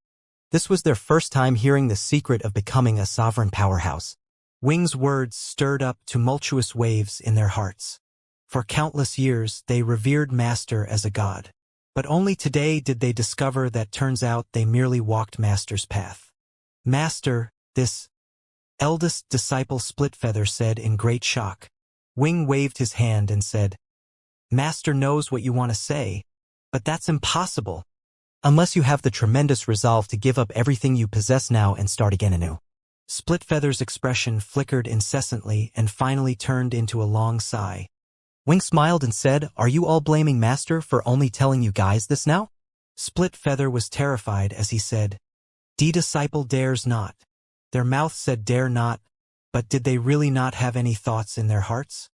This was their first time hearing the secret of becoming a sovereign powerhouse. Wing's words stirred up tumultuous waves in their hearts. For countless years, they revered Master as a god. But only today did they discover that turns out they merely walked Master's path. Master, this eldest disciple Splitfeather said in great shock. Wing waved his hand and said, Master knows what you want to say, but that's impossible. Unless you have the tremendous resolve to give up everything you possess now and start again anew. Splitfeather's expression flickered incessantly and finally turned into a long sigh. Wing smiled and said, are you all blaming Master for only telling you guys this now? Splitfeather was terrified as he said, disciple dares not. Their mouth said dare not, but did they really not have any thoughts in their hearts?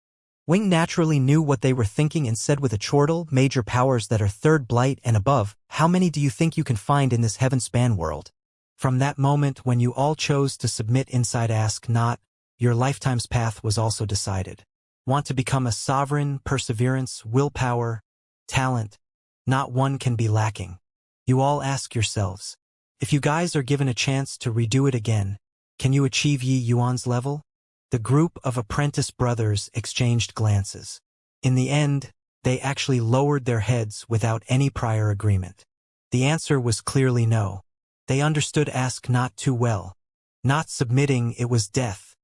Wing naturally knew what they were thinking and said with a chortle, major powers that are third blight and above, how many do you think you can find in this heavenspan world? From that moment when you all chose to submit inside Ask Not, your lifetime's path was also decided. Want to become a sovereign, perseverance, willpower, talent, not one can be lacking. You all ask yourselves, if you guys are given a chance to redo it again, can you achieve Yi Yuan's level? The group of apprentice brothers exchanged glances. In the end, they actually lowered their heads without any prior agreement. The answer was clearly no. They understood Ask Not too well. Not submitting, it was death.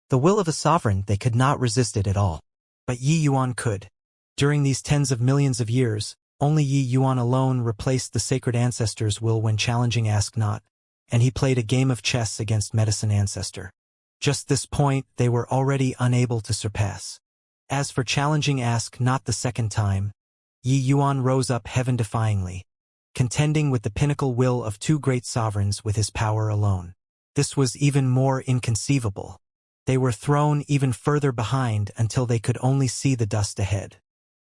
The will of a sovereign, they could not resist it at all. But Yi Yuan could. During these tens of millions of years, only Yi Yuan alone replaced the sacred ancestor's will when challenging Ask Not, and he played a game of chess against Medicine Ancestor. Just this point they were already unable to surpass. As for challenging Ask Not the second time, Yi Yuan rose up heaven-defyingly, contending with the pinnacle will of two great sovereigns with his power alone. This was even more inconceivable. They were thrown even further behind until they could only see the dust ahead.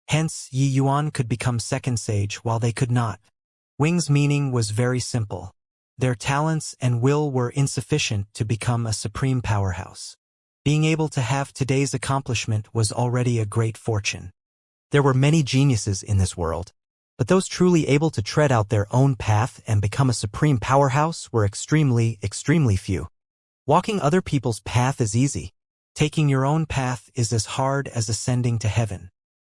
Hence, Yi Yuan could become second sage while they could not. Wing's meaning was very simple. Their talents and will were insufficient to become a supreme powerhouse. Being able to have today's accomplishment was already a great fortune. There were many geniuses in this world, but those truly able to tread out their own path and become a supreme powerhouse were extremely, extremely few. Walking other people's path is easy. Taking your own path is as hard as ascending to heaven.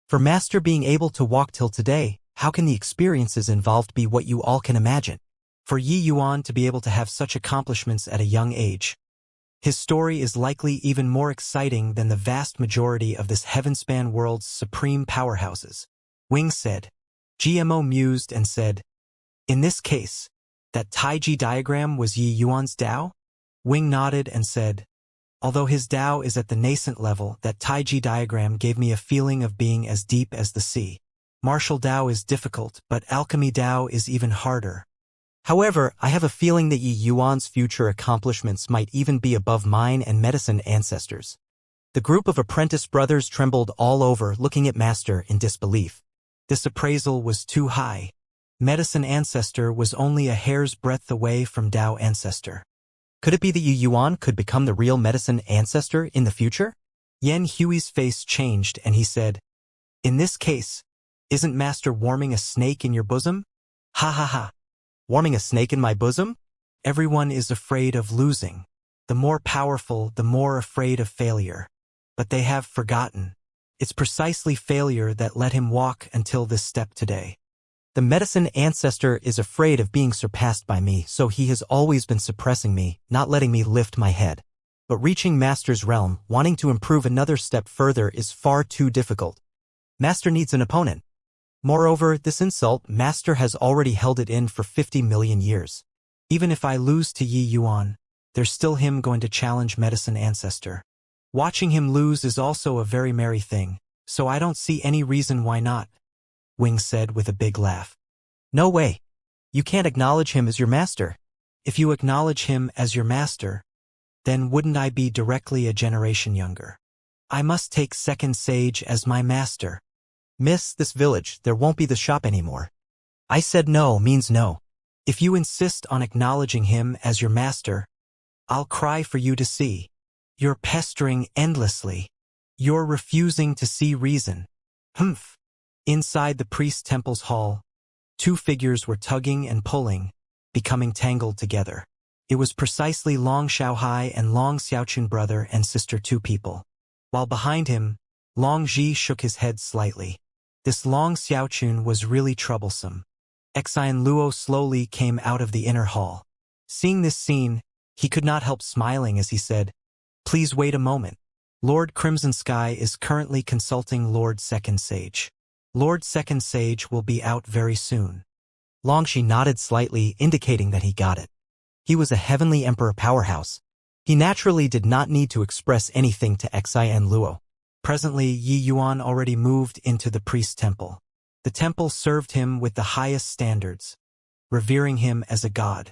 For Master being able to walk till today, how can the experiences involved be what you all can imagine? For Yi Yuan to be able to have such accomplishments at a young age, his story is likely even more exciting than the vast majority of this heavenspan world's supreme powerhouses. Wing said. GMO mused and said, in this case, that Taiji diagram was Yi Yuan's Dao? Wing nodded and said, although his Dao is at the nascent level, that Taiji diagram gave me a feeling of being as deep as the sea. Martial Dao is difficult, but alchemy Dao is even harder. However, I have a feeling that Yi Yuan's future accomplishments might even be above mine and medicine ancestors. The group of apprentice brothers trembled all over, looking at Master in disbelief. This appraisal was too high. Medicine ancestor was only a hair's breadth away from Dao ancestor. Could it be that Yi Yuan could become the real medicine ancestor in the future? Yan Hui's face changed and he said, in this case, isn't Master warming a snake in your bosom? Ha ha ha. Warming a snake in my bosom? Everyone is afraid of losing. The more powerful, the more afraid of failure. But they have forgotten. It's precisely failure that let him walk until this step today. The medicine ancestor is afraid of being surpassed by me, so he has always been suppressing me, not letting me lift my head. But reaching Master's realm, wanting to improve another step further is far too difficult. Master needs an opponent. Moreover, this insult, Master has already held it in for 50 million years. Even if I lose to Yi Yuan, there's still him going to challenge medicine ancestor. Watching him lose is also a very merry thing, so I don't see any reason why not, Wing said with a big laugh. No way. You can't acknowledge him as your master. If you acknowledge him as your master, then wouldn't I be directly a generation younger? I must take second sage as my master. Miss, this village, there won't be the shop anymore. I said no means no. If you insist on acknowledging him as your master, I'll cry for you to see. You're pestering endlessly. You're refusing to see reason. Humph. Inside the priest temple's hall, two figures were tugging and pulling, becoming tangled together. It was precisely Long Xiaohai and Long Xiaochun, brother and sister, two people. While behind him, Long Ji shook his head slightly. This Long Xiaochun was really troublesome. Xian Luo slowly came out of the inner hall. Seeing this scene, he could not help smiling as he said, please wait a moment. Lord Crimson Sky is currently consulting Lord Second Sage. Lord Second Sage will be out very soon. Longxi nodded slightly, indicating that he got it. He was a heavenly emperor powerhouse. He naturally did not need to express anything to Xian Luo. Presently, Yi Yuan already moved into the priest temple. The temple served him with the highest standards, revering him as a god.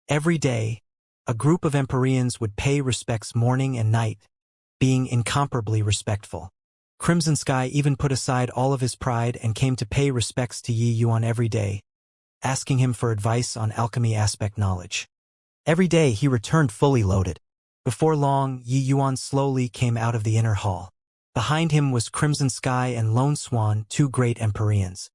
Every day, a group of Empyreans would pay respects morning and night, being incomparably respectful. Crimson Sky even put aside all of his pride and came to pay respects to Yi Yuan every day, asking him for advice on alchemy aspect knowledge. Every day he returned fully loaded. Before long, Yi Yuan slowly came out of the inner hall. Behind him was Crimson Sky and Lone Swan, two great Empyreans.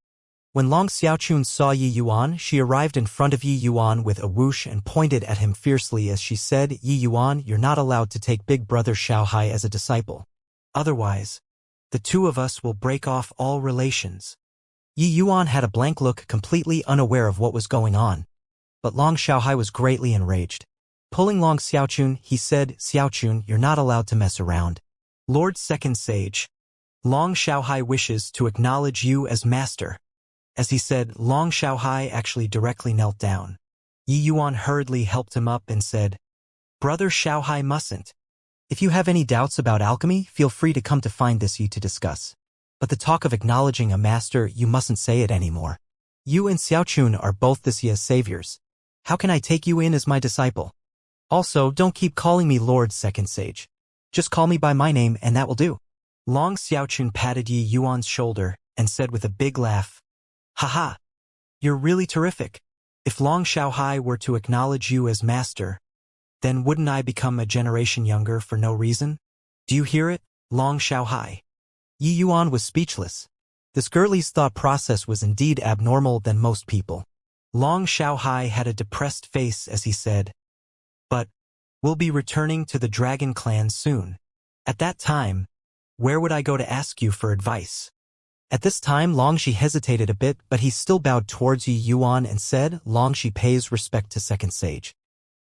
When Long Xiaochun saw Yi Yuan, she arrived in front of Yi Yuan with a whoosh and pointed at him fiercely as she said, Yi Yuan, you're not allowed to take big brother Xiaohai as a disciple. Otherwise, the two of us will break off all relations. Yi Yuan had a blank look, completely unaware of what was going on. But Long Xiaohai was greatly enraged. Pulling Long Xiaochun, he said, Xiaochun, you're not allowed to mess around. Lord Second Sage, Long Xiaohai wishes to acknowledge you as master. As he said, Long Xiaohai actually directly knelt down. Yi Yuan hurriedly helped him up and said, Brother Xiaohai mustn't. If you have any doubts about alchemy, feel free to come to find this Yi to discuss. But the talk of acknowledging a master, you mustn't say it anymore. You and Xiaochun are both this Yi's saviors. How can I take you in as my disciple? Also, don't keep calling me Lord Second Sage. Just call me by my name and that will do. Long Xiaochun patted Yi Yuan's shoulder and said with a big laugh, Haha. You're really terrific. If Long Xiaohai were to acknowledge you as master, then wouldn't I become a generation younger for no reason? Do you hear it, Long Xiaohai? Yi Yuan was speechless. This girlie's thought process was indeed abnormal than most people. Long Xiaohai had a depressed face as he said, "But we'll be returning to the Dragon Clan soon. At that time, where would I go to ask you for advice?" At this time Longxi hesitated a bit, but he still bowed towards Yi Yuan and said, "Longxi pays respect to Second Sage."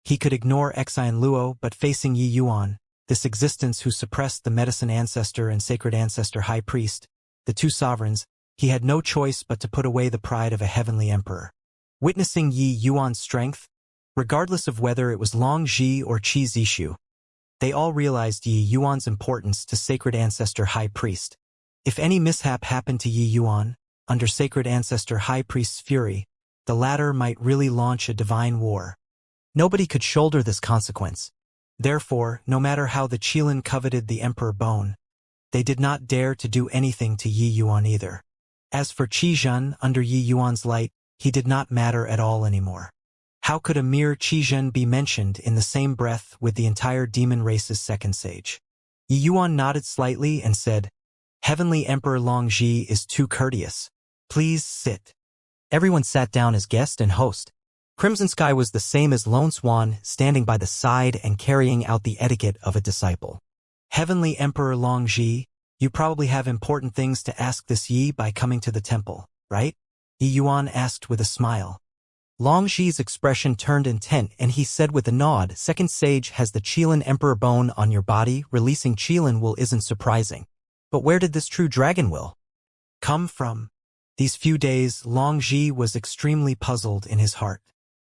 He could ignore Xian Luo, but facing Yi Yuan, this existence who suppressed the medicine ancestor and sacred ancestor high priest, the two sovereigns, he had no choice but to put away the pride of a heavenly emperor. Witnessing Yi Yuan's strength, regardless of whether it was Long Ji or Qi Zishu, they all realized Yi Yuan's importance to sacred ancestor high priest. If any mishap happened to Yi Yuan, under sacred ancestor high priest's fury, the latter might really launch a divine war. Nobody could shoulder this consequence. Therefore, no matter how the Qilin coveted the emperor bone, they did not dare to do anything to Yi Yuan either. As for Qi Zhen, under Yi Yuan's light, he did not matter at all anymore. How could a mere Qi Zhen be mentioned in the same breath with the entire demon race's second sage? Yi Yuan nodded slightly and said, "Heavenly Emperor Long Ji is too courteous. Please sit." Everyone sat down as guest and host. Crimson Sky was the same as Lone Swan, standing by the side and carrying out the etiquette of a disciple. "Heavenly Emperor Long Ji, you probably have important things to ask this Yi by coming to the temple, right?" Yi Yuan asked with a smile. Long Ji's expression turned intent and he said with a nod, "Second Sage has the Qilin Emperor bone on your body. Releasing Qilin will isn't surprising. But where did this true dragon will come from?" These few days, Long Ji was extremely puzzled in his heart.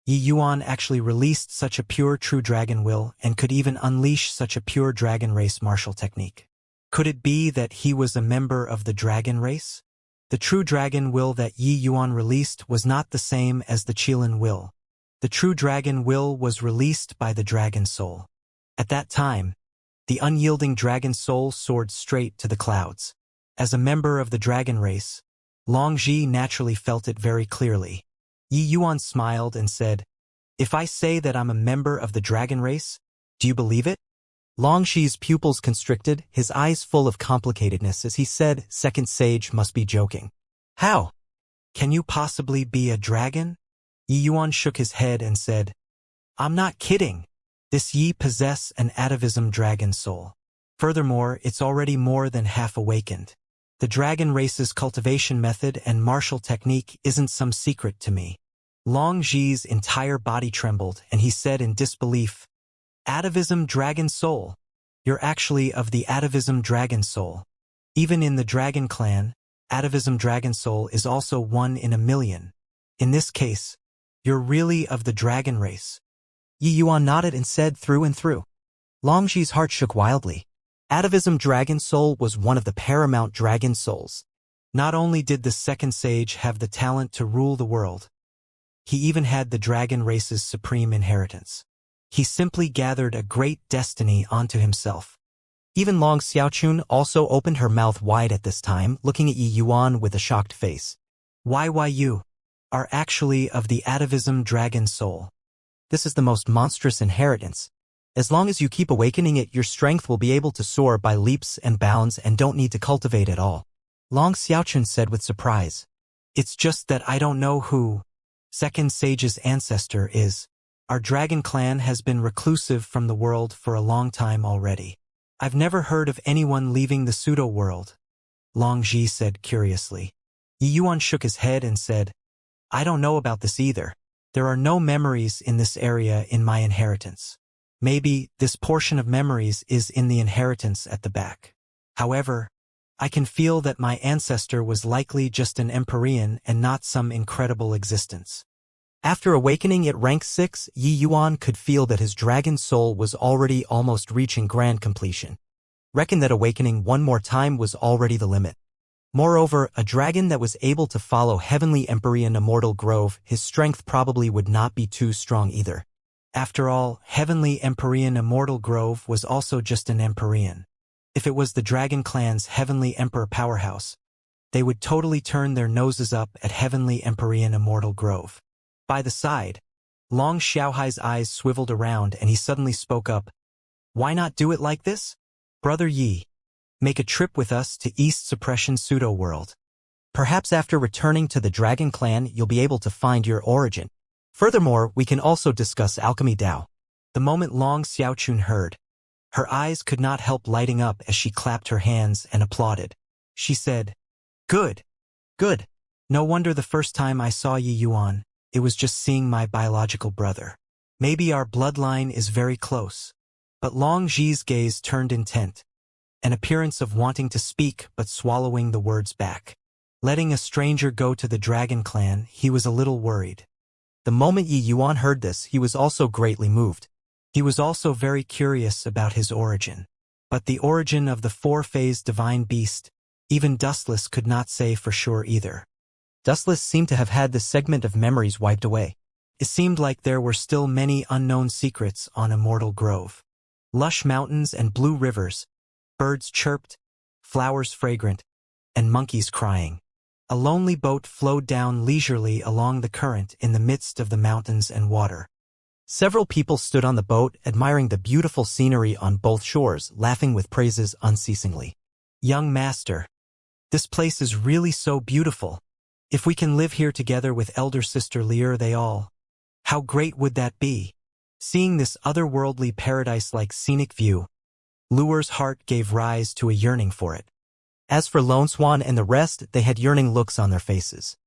Yi Yuan actually released such a pure true dragon will and could even unleash such a pure dragon race martial technique. Could it be that he was a member of the dragon race? The true dragon will that Yi Yuan released was not the same as the Qilin will. The true dragon will was released by the dragon soul. At that time, the unyielding dragon soul soared straight to the clouds. As a member of the dragon race, Long Ji naturally felt it very clearly. Yi Yuan smiled and said, "If I say that I'm a member of the dragon race, do you believe it?" Long Ji's pupils constricted, his eyes full of complicatedness as he said, "Second Sage must be joking. How can you possibly be a dragon?" Yi Yuan shook his head and said, "I'm not kidding. This Yi possess an atavism dragon soul. Furthermore, it's already more than half awakened. The dragon race's cultivation method and martial technique isn't some secret to me." Long Ji's entire body trembled and he said in disbelief, "Atavism dragon soul? You're actually of the atavism dragon soul. Even in the dragon clan, atavism dragon soul is also 1 in a million. In this case, you're really of the dragon race." Yi Yuan nodded and said through and through. Long Ji's heart shook wildly. Atavism dragon soul was one of the paramount dragon souls. Not only did the second sage have the talent to rule the world, he even had the dragon race's supreme inheritance. He simply gathered a great destiny onto himself. Even Long Xiaochun also opened her mouth wide at this time, looking at Yi Yuan with a shocked face. Why you are actually of the atavism dragon soul. This is the most monstrous inheritance. As long as you keep awakening it, your strength will be able to soar by leaps and bounds and don't need to cultivate at all. Long Xiaochun said with surprise. "It's just that I don't know who Second Sage's ancestor is. Our dragon clan has been reclusive from the world for a long time already. I've never heard of anyone leaving the pseudo-world," Long Ji said curiously. Yi Yuan shook his head and said, "I don't know about this either. There are no memories in this area in my inheritance. Maybe this portion of memories is in the inheritance at the back. However, I can feel that my ancestor was likely just an Empyrean and not some incredible existence." After awakening at rank 6, Yi Yuan could feel that his dragon soul was already almost reaching grand completion. Reckon that awakening one more time was already the limit. Moreover, a dragon that was able to follow Heavenly Empyrean Immortal Grove, his strength probably would not be too strong either. After all, Heavenly Empyrean Immortal Grove was also just an Empyrean. If it was the Dragon Clan's Heavenly Emperor powerhouse, they would totally turn their noses up at heavenly Empyrean Immortal Grove. By the side, Long Xiaohai's eyes swiveled around and he suddenly spoke up. Why not do it like this? Brother Yi, make a trip with us to East Suppression Pseudo-World. Perhaps after returning to the Dragon Clan you'll be able to find your origin. Furthermore, we can also discuss Alchemy Dao. The moment Long Xiaochun heard, her eyes could not help lighting up as she clapped her hands and applauded. She said, Good, good. No wonder the first time I saw Yi Yuan, it was just seeing my biological brother. Maybe our bloodline is very close. But Long Ji's gaze turned intent, an appearance of wanting to speak but swallowing the words back. Letting a stranger go to the Dragon Clan, he was a little worried. The moment Yi Yuan heard this, he was also greatly moved. He was also very curious about his origin. But the origin of the four-phased divine beast, even Dustless could not say for sure either. Dustless seemed to have had this segment of memories wiped away. It seemed like there were still many unknown secrets on Immortal Grove. Lush mountains and blue rivers, birds chirped, flowers fragrant, and monkeys crying. A lonely boat flowed down leisurely along the current in the midst of the mountains and water. Several people stood on the boat, admiring the beautiful scenery on both shores, laughing with praises unceasingly. Young master, this place is really so beautiful. If we can live here together with elder sister Lear they all, how great would that be? Seeing this otherworldly paradise-like scenic view, Luer's heart gave rise to a yearning for it. As for Lone Swan and the rest, they had yearning looks on their faces.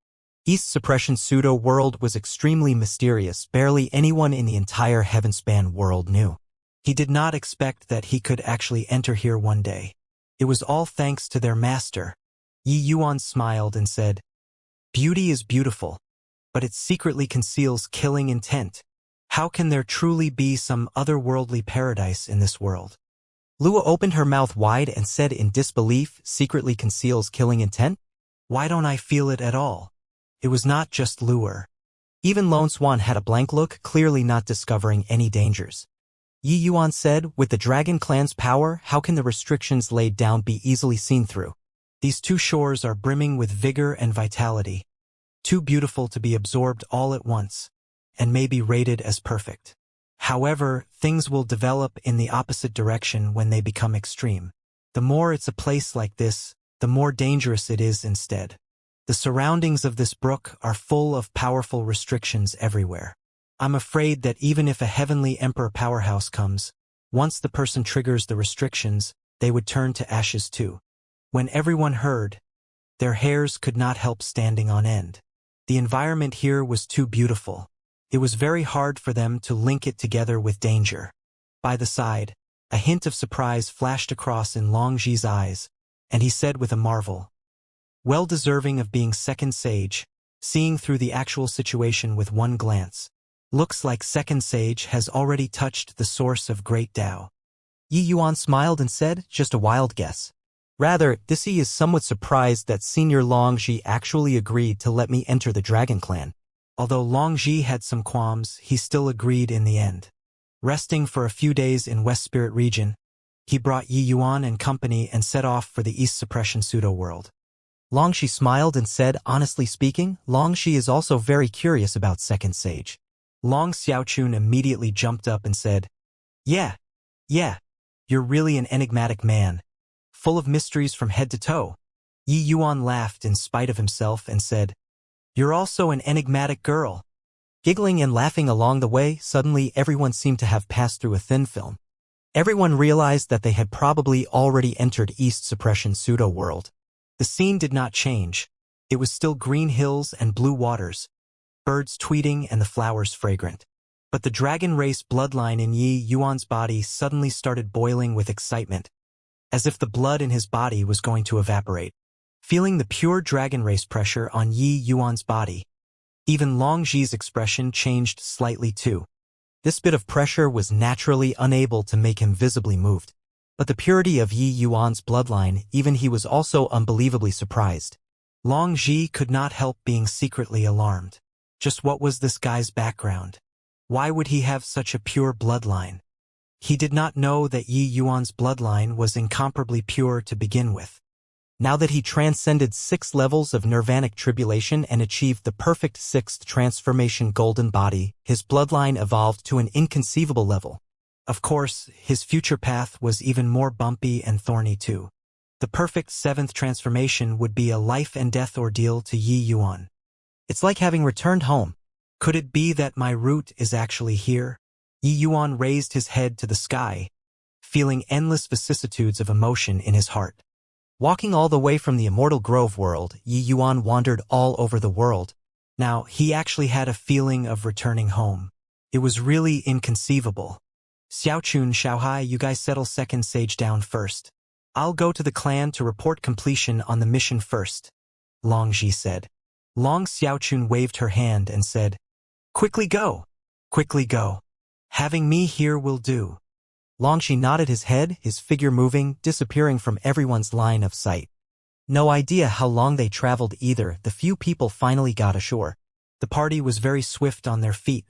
East Suppression Pseudo-World was extremely mysterious. Barely anyone in the entire Heavenspan world knew. He did not expect that he could actually enter here one day. It was all thanks to their master. Yi Yuan smiled and said, Beauty is beautiful, but it secretly conceals killing intent. How can there truly be some otherworldly paradise in this world? Lua opened her mouth wide and said in disbelief, secretly conceals killing intent? Why don't I feel it at all? It was not just Lure. Even Lone Swan had a blank look, clearly not discovering any dangers. Yi Yuan said, with the Dragon Clan's power, how can the restrictions laid down be easily seen through? These two shores are brimming with vigor and vitality. Too beautiful to be absorbed all at once, and may be rated as perfect. However, things will develop in the opposite direction when they become extreme. The more it's a place like this, the more dangerous it is instead. The surroundings of this brook are full of powerful restrictions everywhere. I'm afraid that even if a heavenly emperor powerhouse comes, once the person triggers the restrictions, they would turn to ashes too. When everyone heard, their hairs could not help standing on end. The environment here was too beautiful. It was very hard for them to link it together with danger. By the side, a hint of surprise flashed across in Long Ji's eyes, and he said with a marvel, well deserving of being second sage, seeing through the actual situation with one glance. Looks like second sage has already touched the source of great Tao. Yi Yuan smiled and said, just a wild guess. Rather, this he is somewhat surprised that Senior Long Ji actually agreed to let me enter the Dragon Clan. Although Long Ji had some qualms, he still agreed in the end. Resting for a few days in West Spirit region, he brought Yi Yuan and company and set off for the East Suppression Pseudo-World. Long Shi smiled and said, honestly speaking, Long Shi is also very curious about Second Sage. Long Xiaochun immediately jumped up and said, Yeah, you're really an enigmatic man, full of mysteries from head to toe. Yi Yuan laughed in spite of himself and said, You're also an enigmatic girl. Giggling and laughing along the way, suddenly everyone seemed to have passed through a thin film. Everyone realized that they had probably already entered East Suppression Pseudo-World. The scene did not change. It was still green hills and blue waters, birds tweeting and the flowers fragrant. But the dragon race bloodline in Yi Yuan's body suddenly started boiling with excitement, as if the blood in his body was going to evaporate. Feeling the pure dragon race pressure on Yi Yuan's body, even Long Ji's expression changed slightly too. This bit of pressure was naturally unable to make him visibly moved. But the purity of Yi Yuan's bloodline, even he was also unbelievably surprised. Long Ji could not help being secretly alarmed. Just what was this guy's background? Why would he have such a pure bloodline? He did not know that Yi Yuan's bloodline was incomparably pure to begin with. Now that he transcended 6 levels of nirvanic tribulation and achieved the perfect 6th transformation golden body, his bloodline evolved to an inconceivable level. Of course, his future path was even more bumpy and thorny too. The perfect 7th transformation would be a life and death ordeal to Yi Yuan. It's like having returned home. Could it be that my root is actually here? Yi Yuan raised his head to the sky, feeling endless vicissitudes of emotion in his heart. Walking all the way from the Immortal Grove world, Yi Yuan wandered all over the world. Now, he actually had a feeling of returning home. It was really inconceivable. Xiaochun, Xiaohai, you guys settle second sage down first. I'll go to the clan to report completion on the mission first, Long Ji said. Long Xiaochun waved her hand and said, Quickly go! Quickly go! Having me here will do. Long Ji nodded his head, his figure moving, disappearing from everyone's line of sight. No idea how long they traveled either. The few people finally got ashore. The party was very swift on their feet,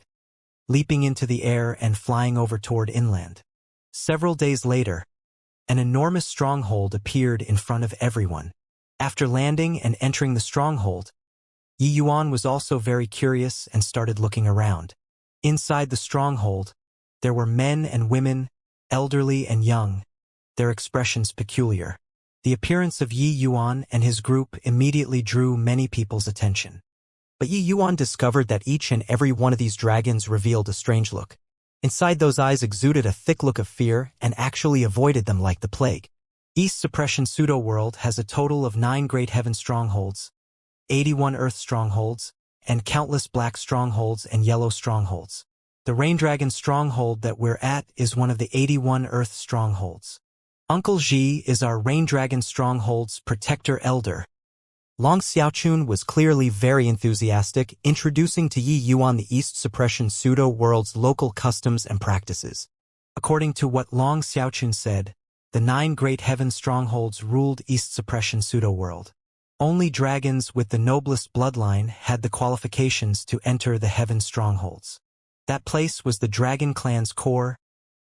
leaping into the air and flying over toward inland. Several days later, an enormous stronghold appeared in front of everyone. After landing and entering the stronghold, Yi Yuan was also very curious and started looking around. Inside the stronghold, there were men and women, elderly and young, their expressions peculiar. The appearance of Yi Yuan and his group immediately drew many people's attention. But Yi Yuan discovered that each and every one of these dragons revealed a strange look. Inside those eyes exuded a thick look of fear and actually avoided them like the plague. East Suppression Pseudo-World has a total of 9 Great Heaven strongholds, 81 Earth strongholds, and countless black strongholds and yellow strongholds. The Rain Dragon stronghold that we're at is one of the 81 Earth strongholds. Uncle Ji is our Rain Dragon stronghold's protector elder. Long Xiaochun was clearly very enthusiastic, introducing to Yi Yuan the East Suppression Pseudo-World's local customs and practices. According to what Long Xiaochun said, the 9 Great Heaven strongholds ruled East Suppression Pseudo-World. Only dragons with the noblest bloodline had the qualifications to enter the Heaven strongholds. That place was the Dragon Clan's core,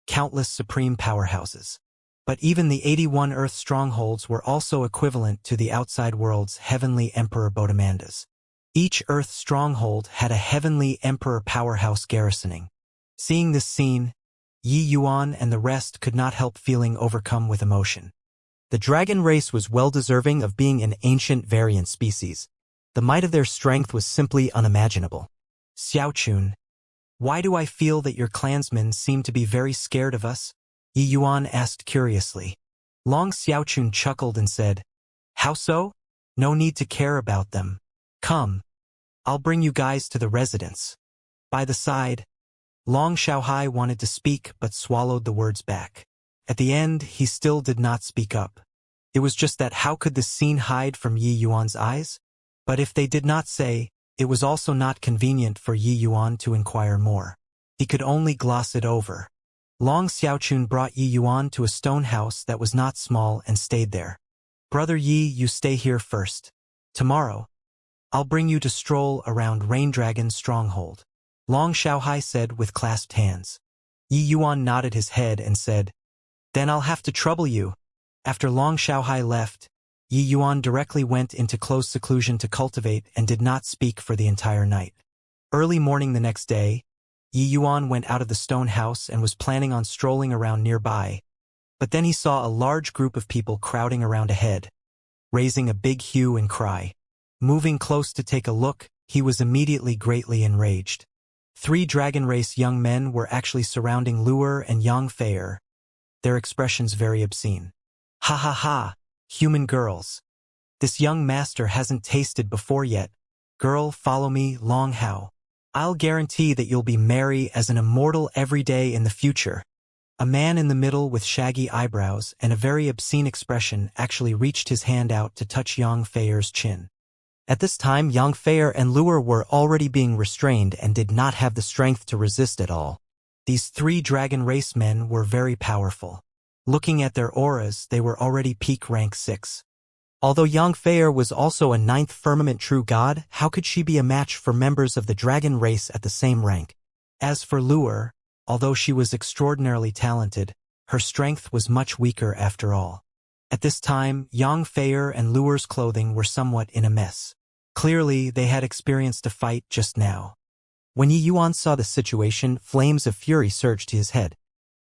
countless supreme powerhouses. But even the 81 Earth strongholds were also equivalent to the outside world's heavenly Emperor Bodemandas. Each Earth stronghold had a heavenly Emperor powerhouse garrisoning. Seeing this scene, Yi Yuan and the rest could not help feeling overcome with emotion. The dragon race was well-deserving of being an ancient variant species. The might of their strength was simply unimaginable. Xiaochun, why do I feel that your clansmen seem to be very scared of us? Yi Yuan asked curiously. Long Xiaochun chuckled and said, How so? No need to care about them. Come, I'll bring you guys to the residence. By the side, Long Xiaohai wanted to speak but swallowed the words back. At the end, he still did not speak up. It was just that how could this scene hide from Yi Yuan's eyes? But if they did not say, it was also not convenient for Yi Yuan to inquire more. He could only gloss it over. Long Xiaochun brought Yi Yuan to a stone house that was not small and stayed there. Brother Yi, you stay here first. Tomorrow, I'll bring you to stroll around Rain Dragon's stronghold. Long Xiaohai said with clasped hands. Yi Yuan nodded his head and said, Then I'll have to trouble you. After Long Xiaohai left, Yi Yuan directly went into close seclusion to cultivate and did not speak for the entire night. Early morning the next day, Yi Yuan went out of the stone house and was planning on strolling around nearby, but then he saw a large group of people crowding around ahead, raising a big hue and cry. Moving close to take a look, he was immediately greatly enraged. 3 dragon race young men were actually surrounding Luer and Yang Feier, their expressions very obscene. Ha ha ha, human girls. This young master hasn't tasted before yet. Girl, follow me, Long Hao. I'll guarantee that you'll be merry as an immortal every day in the future. A man in the middle with shaggy eyebrows and a very obscene expression actually reached his hand out to touch Yang Feier's chin. At this time, Yang Feier and Luer were already being restrained and did not have the strength to resist at all. These 3 dragon race men were very powerful. Looking at their auras, they were already peak rank 6. Although Yang Feier was also a 9th firmament true god, how could she be a match for members of the dragon race at the same rank? As for Luer, although she was extraordinarily talented, her strength was much weaker after all. At this time, Yang Feier and Luer's clothing were somewhat in a mess. Clearly, they had experienced a fight just now. When Yi Yuan saw the situation, flames of fury surged to his head.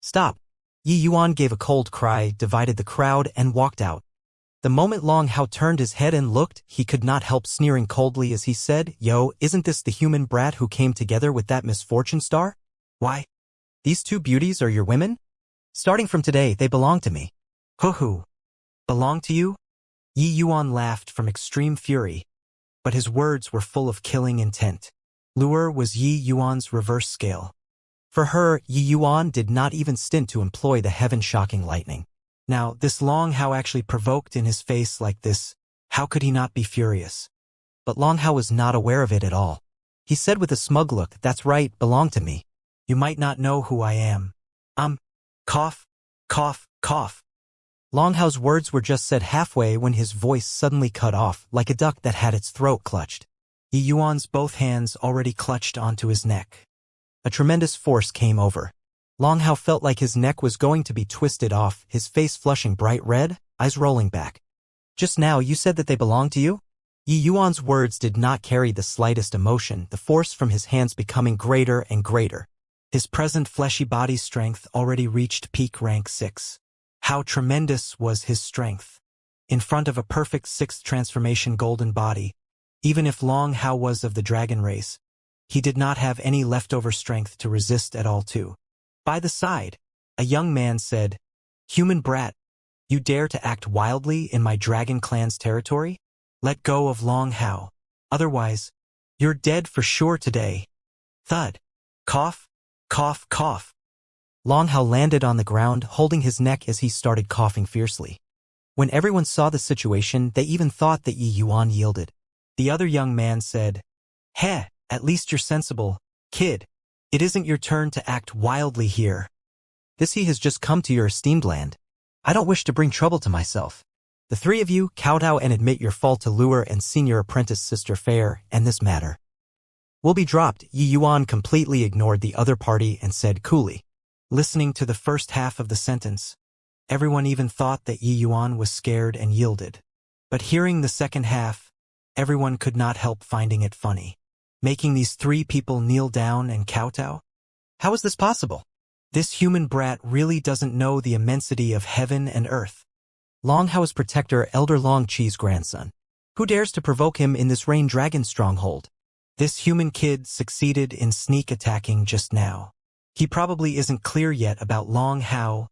"Stop!" Yi Yuan gave a cold cry, divided the crowd, and walked out. The moment Long Hao turned his head and looked, he could not help sneering coldly as he said, "Yo, isn't this the human brat who came together with that misfortune star? Why? These two beauties are your women? Starting from today, they belong to me." "Hoo-hoo. Belong to you?" Yi Yuan laughed from extreme fury, but his words were full of killing intent. Luer was Yi Yuan's reverse scale. For her, Yi Yuan did not even stint to employ the heaven-shocking lightning. Now, this Long Hao actually provoked in his face like this. How could he not be furious? But Long Hao was not aware of it at all. He said with a smug look, "That's right, belong to me. You might not know who I am. Cough, cough, cough." Long Hao's words were just said halfway when his voice suddenly cut off, like a duck that had its throat clutched. Yi Yuan's both hands already clutched onto his neck. A tremendous force came over. Long Hao felt like his neck was going to be twisted off, his face flushing bright red, eyes rolling back. "Just now you said that they belonged to you?" Yi Yuan's words did not carry the slightest emotion, the force from his hands becoming greater and greater. His present fleshy body's strength already reached peak rank 6. How tremendous was his strength! In front of a perfect 6th transformation golden body, even if Long Hao was of the dragon race, he did not have any leftover strength to resist at all too. By the side, a young man said, "Human brat, you dare to act wildly in my dragon clan's territory? Let go of Long Hao. Otherwise, you're dead for sure today." Thud. Cough, cough, cough. Long Hao landed on the ground, holding his neck as he started coughing fiercely. When everyone saw the situation, they even thought that Yi Yuan yielded. The other young man said, "Heh, at least you're sensible, kid. It isn't your turn to act wildly here. This he has just come to your esteemed land. I don't wish to bring trouble to myself. The three of you, kowtow and admit your fault to Luer and senior apprentice Sister Fair, and this matter will be dropped." Yi Yuan completely ignored the other party and said coolly. Listening to the first half of the sentence, everyone even thought that Yi Yuan was scared and yielded. But hearing the second half, everyone could not help finding it funny. Making these three people kneel down and kowtow? How is this possible? This human brat really doesn't know the immensity of heaven and earth. Long Hao's protector, Elder Long Chi's grandson. Who dares to provoke him in this rain dragon stronghold? This human kid succeeded in sneak attacking just now. He probably isn't clear yet about Long Hao,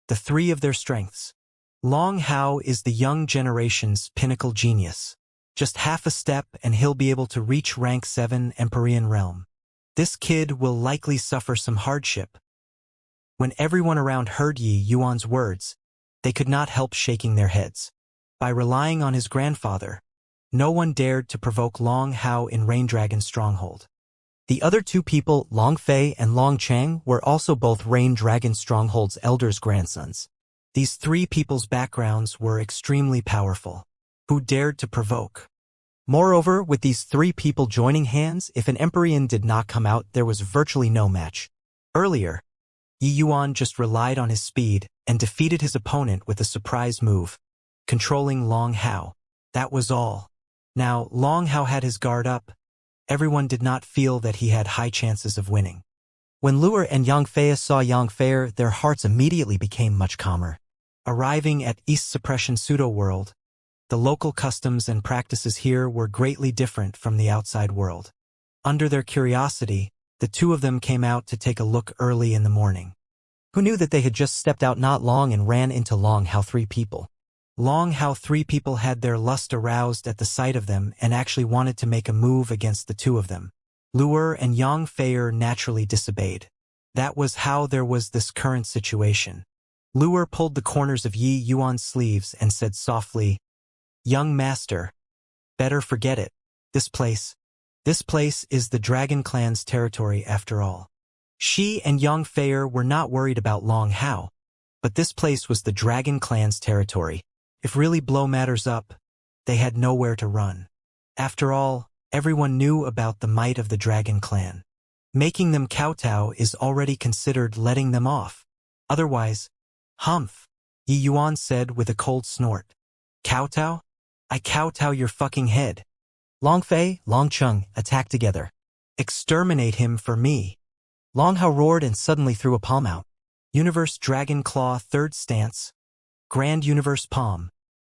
the three of their strengths. Long Hao is the young generation's pinnacle genius. Just half a step and he'll be able to reach rank 7 Empyrean realm. This kid will likely suffer some hardship. When everyone around heard Yi Yuan's words, they could not help shaking their heads. By relying on his grandfather, no one dared to provoke Long Hao in Rain Dragon's stronghold. The other two people, Long Fei and Long Chang, were also both Rain Dragon Stronghold's elders' grandsons. These three people's backgrounds were extremely powerful. Who dared to provoke? Moreover, with these three people joining hands, if an Empyrean did not come out, there was virtually no match. Earlier, Yi Yuan just relied on his speed and defeated his opponent with a surprise move, controlling Long Hao. That was all. Now, Long Hao had his guard up. Everyone did not feel that he had high chances of winning. When Luer and Yang Fei saw Yang Fei, their hearts immediately became much calmer. Arriving at East Suppression Pseudo-World, the local customs and practices here were greatly different from the outside world. Under their curiosity, the two of them came out to take a look early in the morning. Who knew that they had just stepped out not long and ran into Long Hao three people? Long Hao three people had their lust aroused at the sight of them and actually wanted to make a move against the two of them. Luer and Yang Fei naturally disobeyed. That was how there was this current situation. Luer pulled the corners of Yi Yuan's sleeves and said softly, "Young master, better forget it. This place is the Dragon Clan's territory after all." She and Yang Fei were not worried about Long Hao, but this place was the Dragon Clan's territory. If really blow matters up, they had nowhere to run. After all, everyone knew about the might of the Dragon Clan. Making them kowtow is already considered letting them off. Otherwise, humph. Yi Yuan said with a cold snort. Kowtow? I kowtow your fucking head. Long Fei, Long Cheng, attack together. Exterminate him for me. Long Hao roared and suddenly threw a palm out. Universe Dragon Claw third stance. Grand Universe Palm.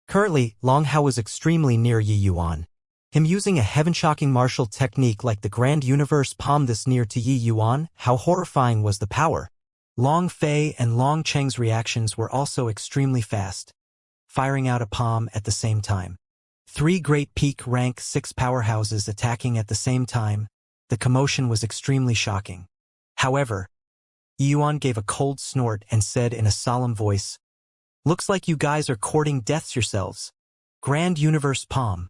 Currently, Long Hao was extremely near Yi Yuan. Him using a heaven-shocking martial technique like the Grand Universe Palm this near to Yi Yuan, how horrifying was the power. Long Fei and Long Cheng's reactions were also extremely fast, firing out a palm at the same time. 3 great peak rank 6 powerhouses attacking at the same time. The commotion was extremely shocking. However, Yi Yuan gave a cold snort and said in a solemn voice, "Looks like you guys are courting deaths yourselves." Grand Universe Palm.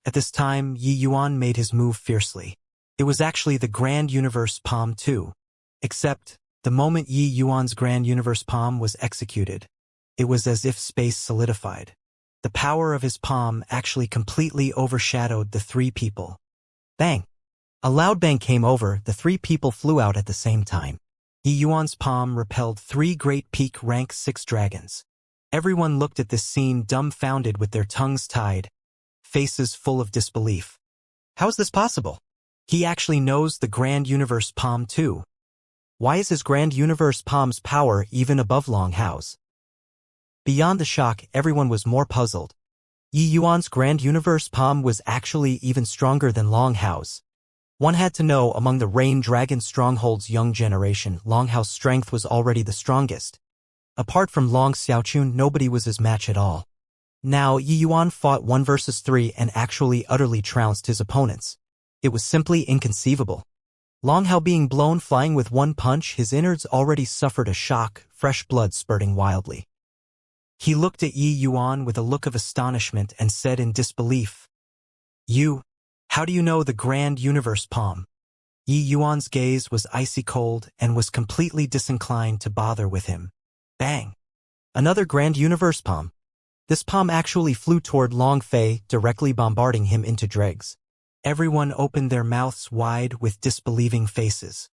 At this time, Yi Yuan made his move fiercely. It was actually the Grand Universe Palm too. Except, the moment Yi Yuan's Grand Universe Palm was executed, it was as if space solidified. The power of his palm actually completely overshadowed the 3 people. Bang! A loud bang came over, the 3 people flew out at the same time. Yi Yuan's palm repelled 3 great peak rank 6 dragons. Everyone looked at this scene dumbfounded with their tongues tied, faces full of disbelief. How is this possible? He actually knows the Grand Universe Palm too. Why is his Grand Universe Palm's power even above Long Hao's? Beyond the shock, everyone was more puzzled. Yi Yuan's Grand Universe Palm was actually even stronger than Long Hao's. One had to know among the Rain Dragon Stronghold's young generation, Long Hao's strength was already the strongest. Apart from Long Xiaochun, nobody was his match at all. Now, Yi Yuan fought 1 versus 3 and actually utterly trounced his opponents. It was simply inconceivable. Long Hao being blown flying with 1 punch, his innards already suffered a shock, fresh blood spurting wildly. He looked at Yi Yuan with a look of astonishment and said in disbelief, How do you know the Grand Universe Palm?" Yi Yuan's gaze was icy cold and was completely disinclined to bother with him. Bang! Another Grand Universe Palm. This palm actually flew toward Long Fei, directly bombarding him into dregs. Everyone opened their mouths wide with disbelieving faces.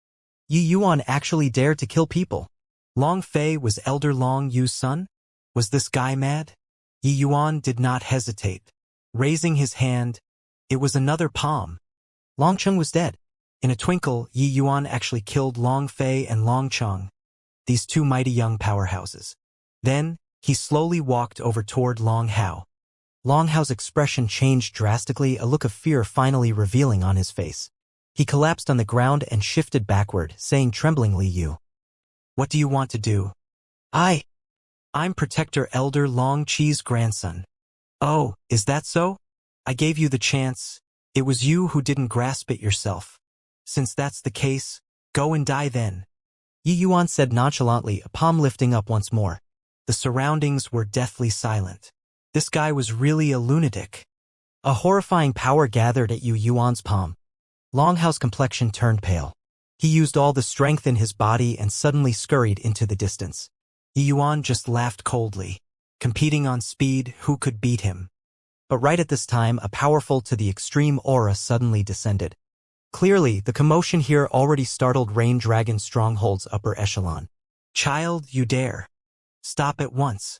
Yi Yuan actually dared to kill people. Long Fei was Elder Long Yu's son? Was this guy mad? Yi Yuan did not hesitate. Raising his hand, it was another palm. Long Cheng was dead. In a twinkle, Yi Yuan actually killed Long Fei and Long Cheng, these 2 mighty young powerhouses. Then, he slowly walked over toward Long Hao. Long Hao's expression changed drastically, a look of fear finally revealing on his face. He collapsed on the ground and shifted backward, saying tremblingly, "What do you want to do?" I'm Protector Elder Long Chi's grandson." "Oh, is that so? I gave you the chance. It was you who didn't grasp it yourself. Since that's the case, go and die then." Yi Yuan said nonchalantly, a palm lifting up once more. The surroundings were deathly silent. This guy was really a lunatic. A horrifying power gathered at Yi Yuan's palm. Long Hao's complexion turned pale. He used all the strength in his body and suddenly scurried into the distance. Yi Yuan just laughed coldly. Competing on speed, who could beat him? But right at this time, a powerful to the extreme aura suddenly descended. Clearly, the commotion here already startled Rain Dragon Stronghold's upper echelon. "Child, you dare. Stop at once.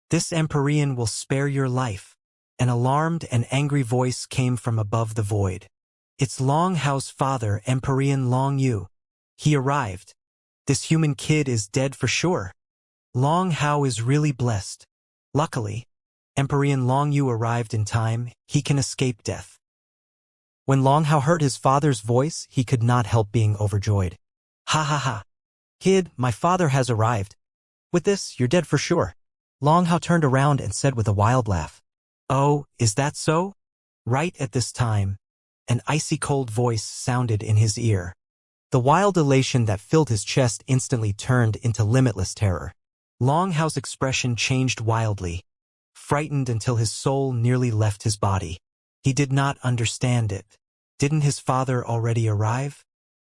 This Empyrean will spare your life." An alarmed and angry voice came from above the void. "It's Long Hao's father, Empyrean Long Yu. He arrived. This human kid is dead for sure. Long Hao is really blessed. Luckily, Empyrean Long Yu arrived in time. He can escape death." When Long Hao heard his father's voice, he could not help being overjoyed. "Ha ha ha. Kid, my father has arrived. With this, you're dead for sure." Long Hao turned around and said with a wild laugh, "Oh, is that so?" Right at this time, an icy cold voice sounded in his ear. The wild elation that filled his chest instantly turned into limitless terror. Long Hao's expression changed wildly, frightened until his soul nearly left his body. He did not understand it. Didn't his father already arrive?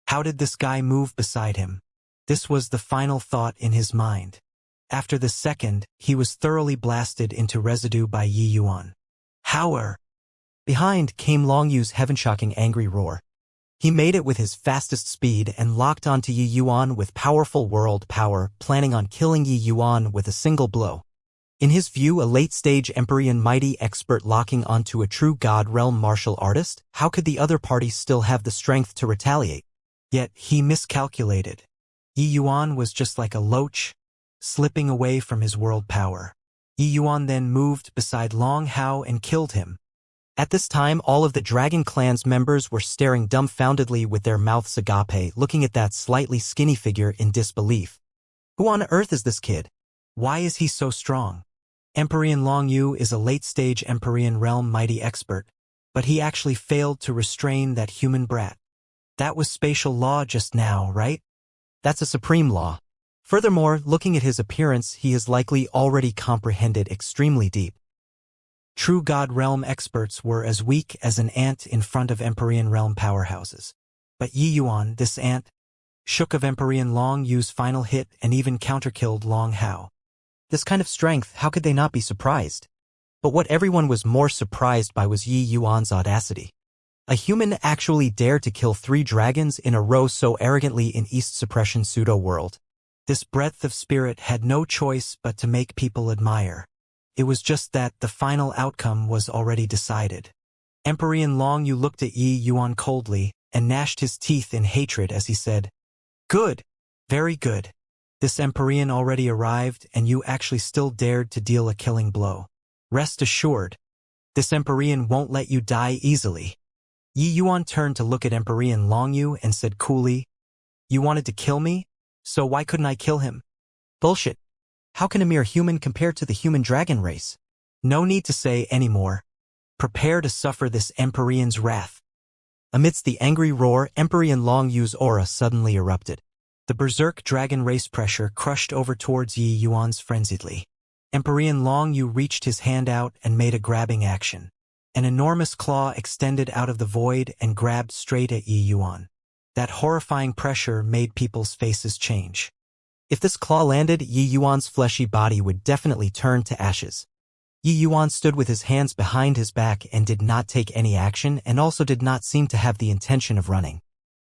How did this guy move beside him? This was the final thought in his mind. After the second, he was thoroughly blasted into residue by Yi Yuan. "Hower!" Behind came Long Yu's heaven-shocking angry roar. He made it with his fastest speed and locked onto Yi Yuan with powerful world power, planning on killing Yi Yuan with a single blow. In his view, a late-stage Empyrean mighty expert locking onto a true God realm martial artist, how could the other party still have the strength to retaliate? Yet he miscalculated. Yi Yuan was just like a loach, slipping away from his world power. Yi Yuan then moved beside Long Hao and killed him. At this time, all of the Dragon Clan's members were staring dumbfoundedly with their mouths agape, looking at that slightly skinny figure in disbelief. Who on earth is this kid? Why is he so strong? Empyrean Long Yu is a late-stage Empyrean realm mighty expert, but he actually failed to restrain that human brat. That was spatial law just now, right? That's a supreme law. Furthermore, looking at his appearance, he is likely already comprehended extremely deep. True God realm experts were as weak as an ant in front of Empyrean realm powerhouses. But Yi Yuan, this ant, shook of Empyrean Long Yu's final hit and even counterkilled Long Hao. This kind of strength, how could they not be surprised? But what everyone was more surprised by was Yi Yuan's audacity. A human actually dared to kill 3 dragons in a row so arrogantly in East Suppression pseudo-world. This breadth of spirit had no choice but to make people admire. It was just that the final outcome was already decided. Empyrean Long Yu looked at Yi Yuan coldly and gnashed his teeth in hatred as he said, "Good, very good. This Empyrean already arrived and you actually still dared to deal a killing blow. Rest assured, this Empyrean won't let you die easily." Yi Yuan turned to look at Empyrean Long Yu and said coolly, "You wanted to kill me? So why couldn't I kill him?" "Bullshit. How can a mere human compare to the human dragon race? No need to say any more. Prepare to suffer this Empyrean's wrath." Amidst the angry roar, Empyrean Long Yu's aura suddenly erupted. The berserk dragon race pressure crushed over towards Yi Yuan's frenziedly. Empyrean Long Yu reached his hand out and made a grabbing action. An enormous claw extended out of the void and grabbed straight at Yi Yuan. That horrifying pressure made people's faces change. If this claw landed, Yi Yuan's fleshy body would definitely turn to ashes. Yi Yuan stood with his hands behind his back and did not take any action and also did not seem to have the intention of running.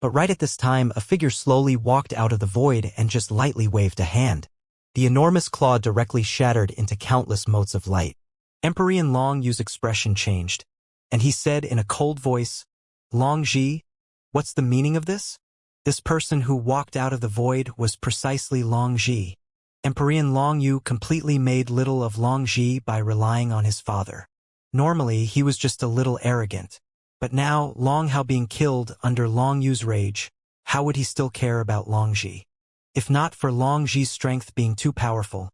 But right at this time, a figure slowly walked out of the void and just lightly waved a hand. The enormous claw directly shattered into countless motes of light. Empyrean Long Yu's expression changed, and he said in a cold voice, "Long Ji, what's the meaning of this?" This person who walked out of the void was precisely Long Ji. Empyrean Long Yu completely made little of Long Ji by relying on his father. Normally, he was just a little arrogant. But now, Long Hao being killed under Long Yu's rage, how would he still care about Long Ji? If not for Long Ji's strength being too powerful,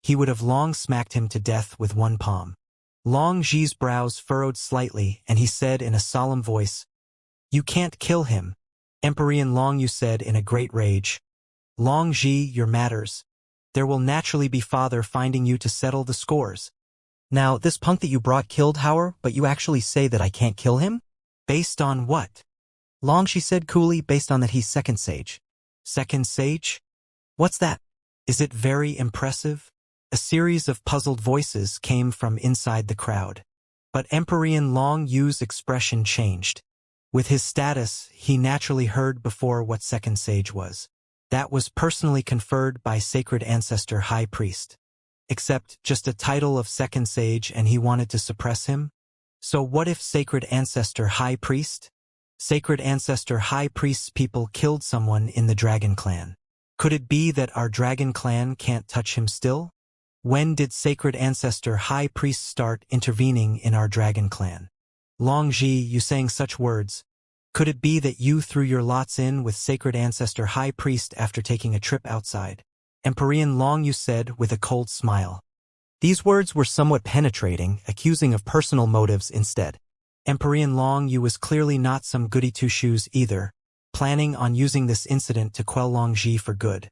he would have long smacked him to death with one palm. Long Ji's brows furrowed slightly, and he said in a solemn voice, "You can't kill him." Empyrean Long Yu said in a great rage, "Long Ji, your matters. There will naturally be father finding you to settle the scores. Now, this punk that you brought killed Hauer, but you actually say that I can't kill him? Based on what?" Long Ji said coolly, "Based on that he's second sage." "Second sage? What's that? Is it very impressive?" A series of puzzled voices came from inside the crowd. But Empyrean Long Yu's expression changed. With his status, he naturally heard before what second sage was. That was personally conferred by Sacred Ancestor High Priest. Except just a title of second sage and he wanted to suppress him? So what if Sacred Ancestor High Priest? Sacred Ancestor High Priest's people killed someone in the Dragon Clan. Could it be that our Dragon Clan can't touch him still? When did Sacred Ancestor High Priest start intervening in our Dragon Clan? Long Ji, you saying such words. Could it be that you threw your lots in with Sacred Ancestor High Priest after taking a trip outside? Empyrean Long Yu said with a cold smile. These words were somewhat penetrating, accusing of personal motives instead. Empyrean Long Yu was clearly not some goody-two-shoes either, planning on using this incident to quell Long Ji for good.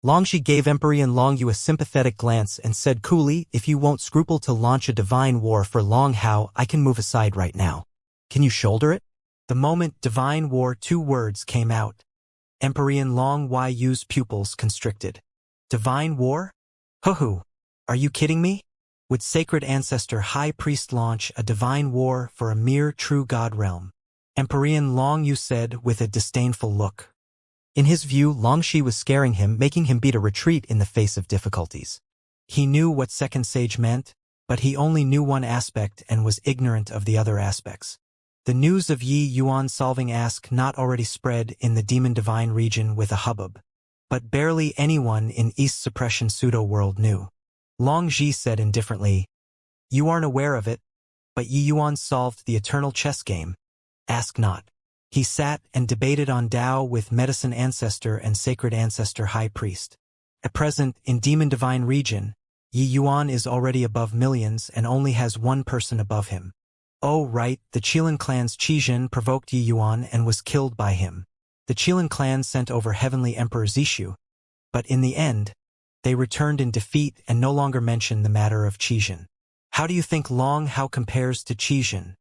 Long Ji gave Empyrean Long Yu a sympathetic glance and said coolly, "If you won't scruple to launch a divine war for Long Hao, I can move aside right now. Can you shoulder it?" The moment divine war 2 words came out, Empyrean Long Yu's pupils constricted. Divine war? Hoo-hoo. Are you kidding me? Would Sacred Ancestor High Priest launch a divine war for a mere true God realm? Empyrean Long Yu said with a disdainful look. In his view, Long Shi was scaring him, making him beat a retreat in the face of difficulties. He knew what second sage meant, but he only knew one aspect and was ignorant of the other aspects. The news of Yi Yuan solving Ask Not already spread in the Demon Divine region with a hubbub. But barely anyone in East Suppression pseudo-world knew. Long Ji said indifferently, "You aren't aware of it, but Yi Yuan solved the eternal chess game. Ask Not." He sat and debated on Tao with Medicine Ancestor and Sacred Ancestor High Priest. At present, in Demon Divine region, Yi Yuan is already above millions and only has one person above him. Oh right, the Qilin clan's Qijin provoked Yi Yuan and was killed by him. The Qilin clan sent over Heavenly Emperor Zishu, but in the end, they returned in defeat and no longer mention the matter of Qijin. How do you think Long Hao compares to Qijin?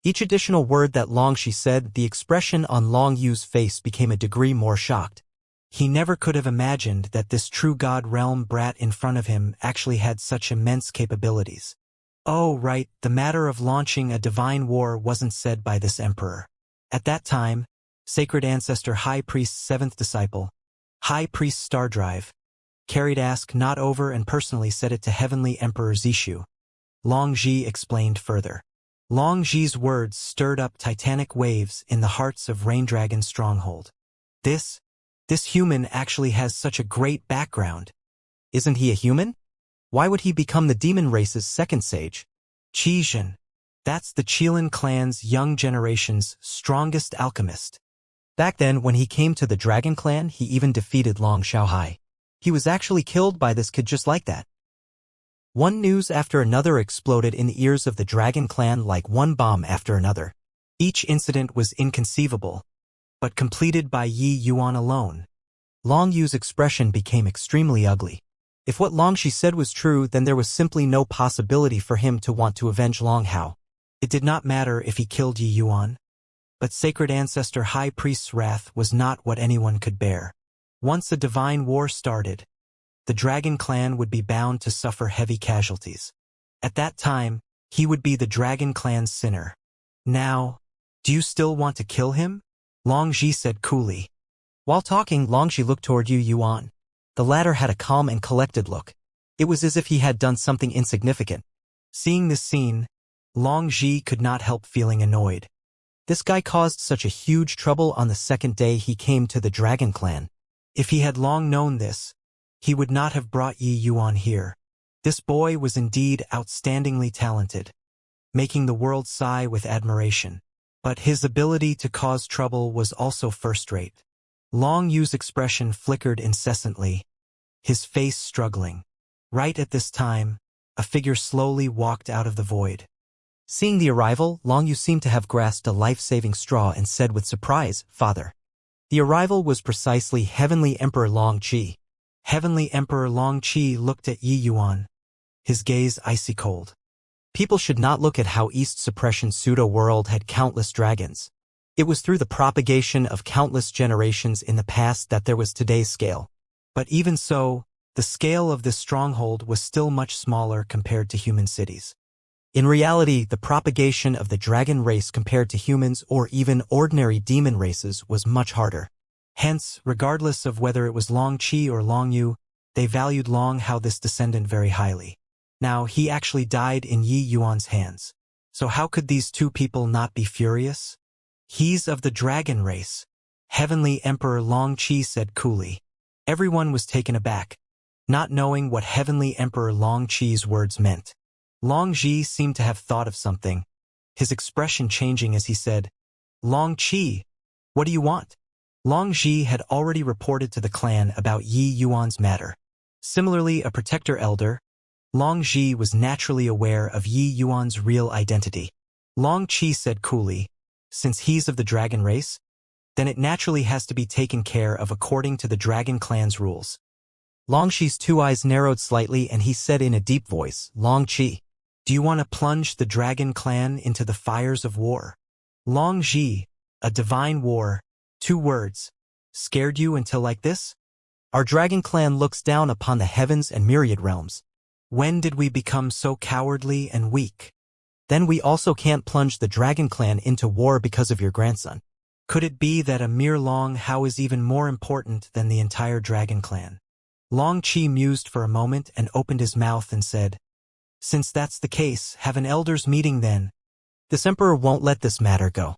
Each additional word that Long Shi said, the expression on Long Yu's face became a degree more shocked. He never could have imagined that this true God realm brat in front of him actually had such immense capabilities. Oh right, the matter of launching a divine war wasn't said by this emperor. At that time, Sacred Ancestor High Priest's seventh disciple, High Priest Stardrive, carried Ask Not over and personally said it to Heavenly Emperor Zishu. Long Ji explained further. Long Ji's words stirred up titanic waves in the hearts of Rain Dragon's stronghold. This human actually has such a great background. Isn't he a human? Why would he become the demon race's second sage? Qijin. That's the Qilin clan's young generation's strongest alchemist. Back then, when he came to the Dragon clan, he even defeated Long Xiaohai. He was actually killed by this kid just like that. One news after another exploded in the ears of the Dragon clan like one bomb after another. Each incident was inconceivable, but completed by Yi Yuan alone. Long Yu's expression became extremely ugly. If what Long Shi said was true, then there was simply no possibility for him to want to avenge Long Hao. It did not matter if he killed Yi Yuan. But Sacred Ancestor High Priest's wrath was not what anyone could bear. Once a divine war started, the Dragon clan would be bound to suffer heavy casualties. At that time, he would be the Dragon clan's sinner. Now, do you still want to kill him? Long Ji said coolly. While talking, Long Shi looked toward Yi Yuan. The latter had a calm and collected look. It was as if he had done something insignificant. Seeing this scene, Long Ji could not help feeling annoyed. This guy caused such a huge trouble on the second day he came to the Dragon clan. If he had long known this, he would not have brought Yi Yuan here. This boy was indeed outstandingly talented, making the world sigh with admiration. But his ability to cause trouble was also first-rate. Long Yu's expression flickered incessantly, his face struggling. Right at this time, a figure slowly walked out of the void. Seeing the arrival, Long Yu seemed to have grasped a life-saving straw and said with surprise, "Father." The arrival was precisely Heavenly Emperor Long Qi. Heavenly Emperor Long Qi looked at Yi Yuan, his gaze icy cold. People should not look at how East Suppression pseudo-world had countless dragons. It was through the propagation of countless generations in the past that there was today's scale. But even so, the scale of this stronghold was still much smaller compared to human cities. In reality, the propagation of the dragon race compared to humans or even ordinary demon races was much harder. Hence, regardless of whether it was Long Qi or Long Yu, they valued Long Hao, this descendant, very highly. Now, he actually died in Yi Yuan's hands. So how could these two people not be furious? He's of the dragon race, Heavenly Emperor Long Qi said coolly. Everyone was taken aback, not knowing what Heavenly Emperor Long Qi's words meant. Long Ji seemed to have thought of something, his expression changing as he said, "Long Qi, what do you want?" Long Ji had already reported to the clan about Yi Yuan's matter. Similarly, a protector elder, Long Ji was naturally aware of Yi Yuan's real identity. Long Qi said coolly, "Since he's of the dragon race, then it naturally has to be taken care of according to the dragon clan's rules." Long Qi's two eyes narrowed slightly and he said in a deep voice, "Long Qi, do you want to plunge the dragon clan into the fires of war?" Long Ji, a divine war, 2 words, scared you until like this? Our dragon clan looks down upon the heavens and myriad realms. When did we become so cowardly and weak? Then we also can't plunge the dragon clan into war because of your grandson. Could it be that a mere Long Hao is even more important than the entire dragon clan? Long Qi mused for a moment and opened his mouth and said, "Since that's the case, have an elders meeting then. This emperor won't let this matter go."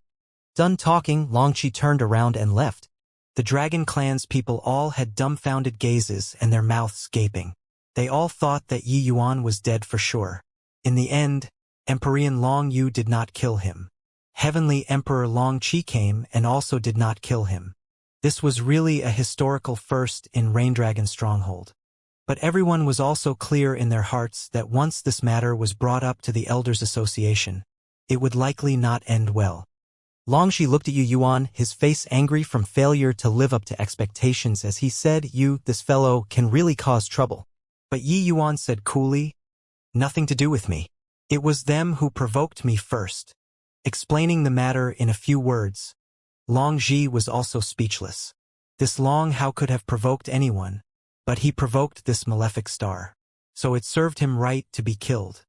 Done talking, Long Qi turned around and left. The Dragon Clan's people all had dumbfounded gazes and their mouths gaping. They all thought that Yi Yuan was dead for sure. In the end, Empyrean Long Yu did not kill him. Heavenly Emperor Long Qi came and also did not kill him. This was really a historical first in Raindragon's stronghold. But everyone was also clear in their hearts that once this matter was brought up to the Elders Association, it would likely not end well. Long Qi looked at Yi Yuan, his face angry from failure to live up to expectations as he said, "This fellow can really cause trouble." But Yi Yuan said coolly, "Nothing to do with me. It was them who provoked me first." Explaining the matter in a few words, Long Ji was also speechless. This Long Hao could have provoked anyone, but he provoked this malefic star. So it served him right to be killed.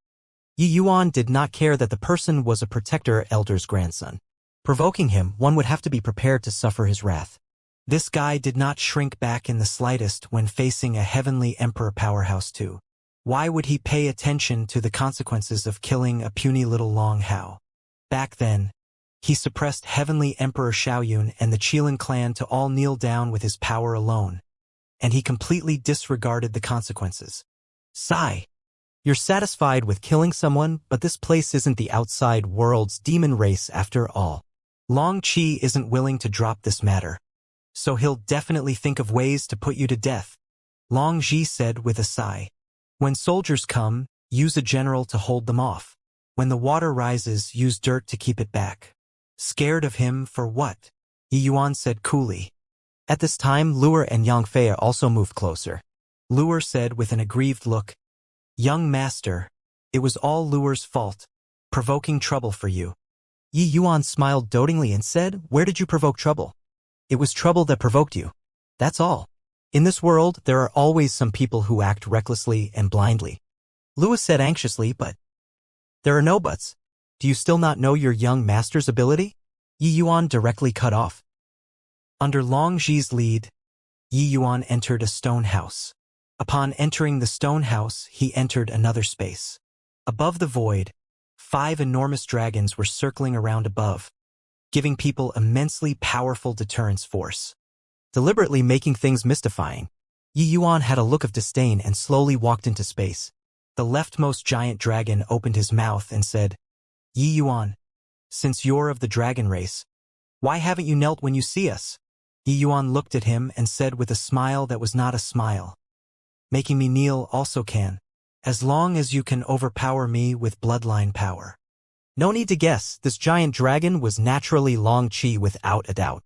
Yi Yuan did not care that the person was a protector elder's grandson. Provoking him, one would have to be prepared to suffer his wrath. This guy did not shrink back in the slightest when facing a heavenly emperor powerhouse too. Why would he pay attention to the consequences of killing a puny little Long Hao? Back then, he suppressed heavenly emperor Xiaoyun and the Qilin clan to all kneel down with his power alone, and he completely disregarded the consequences. Sigh. You're satisfied with killing someone, but this place isn't the outside world's demon race after all. Long Qi isn't willing to drop this matter, so he'll definitely think of ways to put you to death. Long Ji said with a sigh. When soldiers come, use a general to hold them off. When the water rises, use dirt to keep it back. Scared of him for what? Yi Yuan said coolly. At this time, Luer and Yang Fei also moved closer. Luer said with an aggrieved look, "Young master, it was all Luer's fault, provoking trouble for you." Yi Yuan smiled dotingly and said, "Where did you provoke trouble?" "It was trouble that provoked you. That's all. In this world, there are always some people who act recklessly and blindly." Lewis said anxiously, "But there are no buts. Do you still not know your young master's ability?" Yi Yuan directly cut off. Under Long Ji's lead, Yi Yuan entered a stone house. Upon entering the stone house, he entered another space. Above the void, 5 enormous dragons were circling around above, giving people immensely powerful deterrence force. Deliberately making things mystifying, Yi Yuan had a look of disdain and slowly walked into space. The leftmost giant dragon opened his mouth and said, "Yi Yuan, since you're of the dragon race, why haven't you knelt when you see us?" Yi Yuan looked at him and said with a smile that was not a smile, "Making me kneel also can, as long as you can overpower me with bloodline power." No need to guess, this giant dragon was naturally Long Qi without a doubt.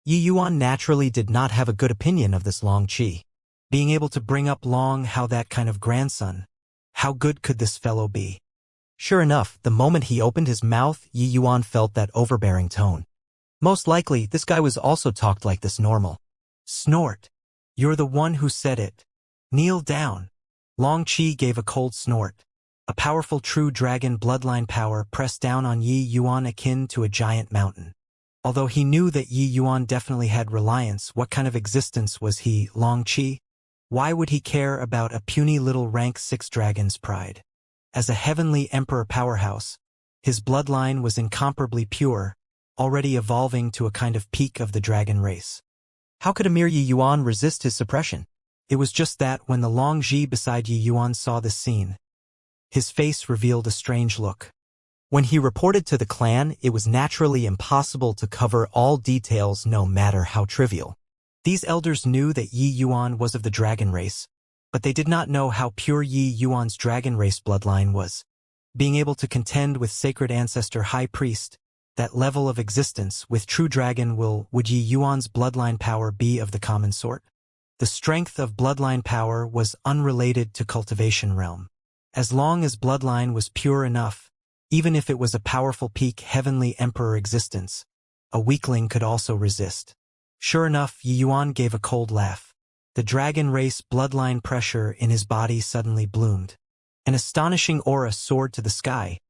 Yi Yuan naturally did not have a good opinion of this Long Qi. Being able to bring up Long Hao, that kind of grandson, how good could this fellow be? Sure enough, the moment he opened his mouth, Yi Yuan felt that overbearing tone. Most likely, this guy was also talked like this normal. Snort. You're the one who said it. Kneel down. Long Qi gave a cold snort. A powerful true dragon bloodline power pressed down on Yi Yuan akin to a giant mountain. Although he knew that Yi Yuan definitely had reliance, what kind of existence was he, Long Qi? Why would he care about a puny little rank 6 dragon's pride? As a heavenly emperor powerhouse, his bloodline was incomparably pure, already evolving to a kind of peak of the dragon race. How could a mere Yi Yuan resist his suppression? It was just that when the Long Ji beside Yi Yuan saw this scene, his face revealed a strange look. When he reported to the clan, it was naturally impossible to cover all details no matter how trivial. These elders knew that Yi Yuan was of the dragon race, but they did not know how pure Yi Yuan's dragon race bloodline was. Being able to contend with sacred ancestor high priest, that level of existence with true dragon would Yi Yuan's bloodline power be of the common sort? The strength of bloodline power was unrelated to cultivation realm. As long as bloodline was pure enough, even if it was a powerful peak heavenly emperor existence, a weakling could also resist. Sure enough, Yi Yuan gave a cold laugh. The dragon race bloodline pressure in his body suddenly bloomed. An astonishing aura soared to the sky,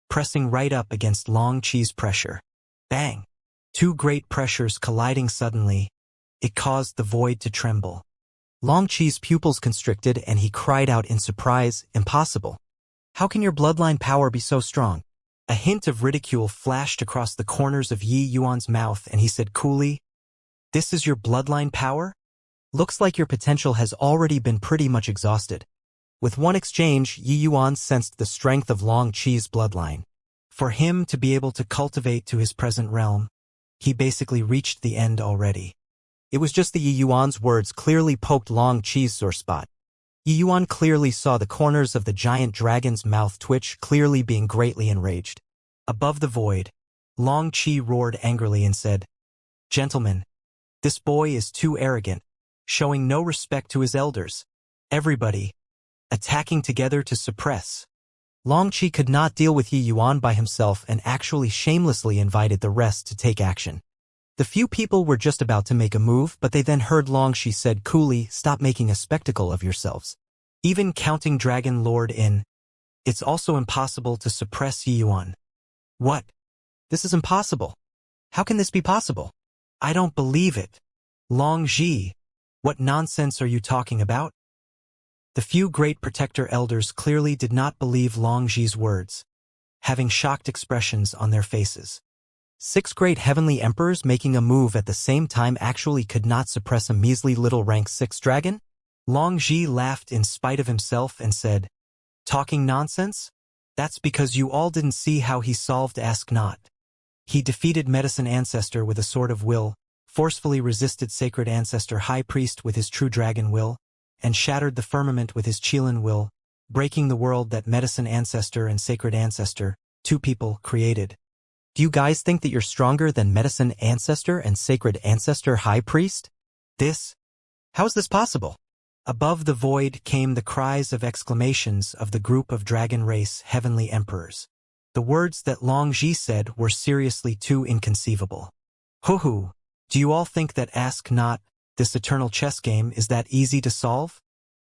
pressing right up against Long Qi's pressure. Bang! 2 great pressures colliding suddenly, it caused the void to tremble. Long Qi's pupils constricted and he cried out in surprise, "Impossible. How can your bloodline power be so strong?" A hint of ridicule flashed across the corners of Yi Yuan's mouth and he said coolly, "This is your bloodline power? Looks like your potential has already been pretty much exhausted." With one exchange, Yi Yuan sensed the strength of Long Qi's bloodline. For him to be able to cultivate to his present realm, he basically reached the end already. It was just the Yi Yuan's words clearly poked Long Qi's sore spot. Yi Yuan clearly saw the corners of the giant dragon's mouth twitch, clearly being greatly enraged. Above the void, Long Qi roared angrily and said, "Gentlemen, this boy is too arrogant, showing no respect to his elders. Everybody, attacking together to suppress." Long Qi could not deal with Yi Yuan by himself and actually shamelessly invited the rest to take action. The few people were just about to make a move, but they then heard Long Qi said coolly, "Stop making a spectacle of yourselves. Even counting Dragon Lord in, it's also impossible to suppress Yi Yuan." "What? This is impossible. How can this be possible? I don't believe it. Long Ji, what nonsense are you talking about?" The few great protector elders clearly did not believe Long Ji's words, having shocked expressions on their faces. 6 great heavenly emperors making a move at the same time actually could not suppress a measly little rank 6 dragon? Long Ji laughed in spite of himself and said, "Talking nonsense? That's because you all didn't see how he solved Ask Not. He defeated Medicine Ancestor with a sword of will, forcefully resisted Sacred Ancestor High Priest with his true dragon will, and shattered the firmament with his Qilin will, breaking the world that Medicine Ancestor and Sacred Ancestor, 2 people, created. Do you guys think that you're stronger than Medicine Ancestor and Sacred Ancestor High Priest? How is this possible?" Above the void came the cries of exclamations of the group of dragon race heavenly emperors. The words that Long Ji said were seriously too inconceivable. "Hoo-hoo, do you all think that Ask Not, this eternal chess game, is that easy to solve?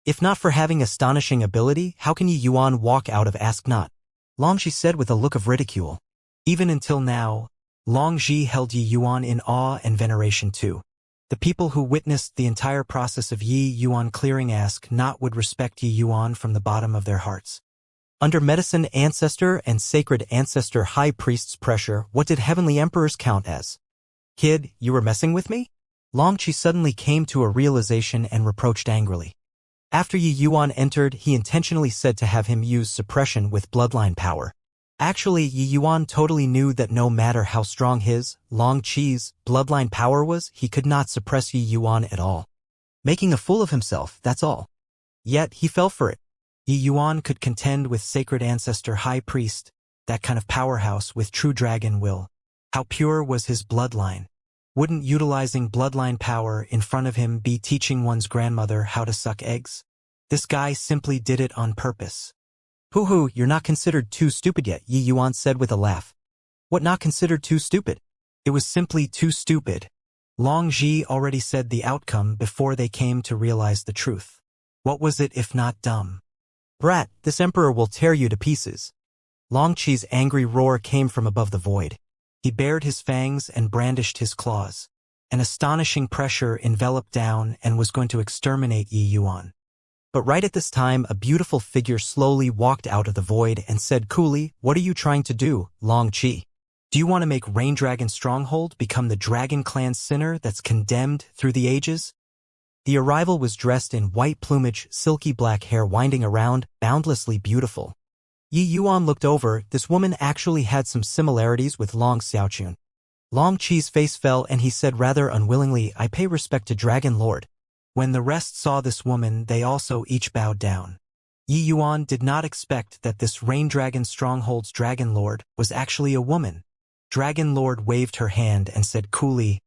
If not for having astonishing ability, how can Yi Yuan walk out of Ask Not?" Long Ji said with a look of ridicule. Even until now, Long Ji held Yi Yuan in awe and veneration too. The people who witnessed the entire process of Yi Yuan clearing Ask Not would respect Yi Yuan from the bottom of their hearts. Under Medicine Ancestor and Sacred Ancestor High Priest's pressure, what did Heavenly Emperors count as? "Kid, you were messing with me?" Long Qi suddenly came to a realization and reproached angrily. After Yi Yuan entered, he intentionally said to have him use suppression with bloodline power. Actually, Yi Yuan totally knew that no matter how strong his, Long Qi's, bloodline power was, he could not suppress Yi Yuan at all. Making a fool of himself, that's all. Yet, he fell for it. Yi Yuan could contend with Sacred Ancestor High Priest, that kind of powerhouse with true dragon will. How pure was his bloodline? Wouldn't utilizing bloodline power in front of him be teaching one's grandmother how to suck eggs? This guy simply did it on purpose. "Hoo-hoo, you're not considered too stupid yet," Yi Yuan said with a laugh. "What not considered too stupid? It was simply too stupid." Long Ji already said the outcome before they came to realize the truth. What was it if not dumb? "Brat, this emperor will tear you to pieces." Long Qi's angry roar came from above the void. He bared his fangs and brandished his claws. An astonishing pressure enveloped down and was going to exterminate Yi Yuan. But right at this time, a beautiful figure slowly walked out of the void and said coolly, "What are you trying to do, Long Qi? Do you want to make Rain Dragon Stronghold become the Dragon Clan's sinner that's condemned through the ages?" The arrival was dressed in white plumage, silky black hair winding around, boundlessly beautiful. Yi Yuan looked over. This woman actually had some similarities with Long Xiaochun. Long Qi's face fell and he said rather unwillingly, "I pay respect to Dragon Lord." When the rest saw this woman, they also each bowed down. Yi Yuan did not expect that this Rain Dragon Stronghold's Dragon Lord was actually a woman. Dragon Lord waved her hand and said coolly,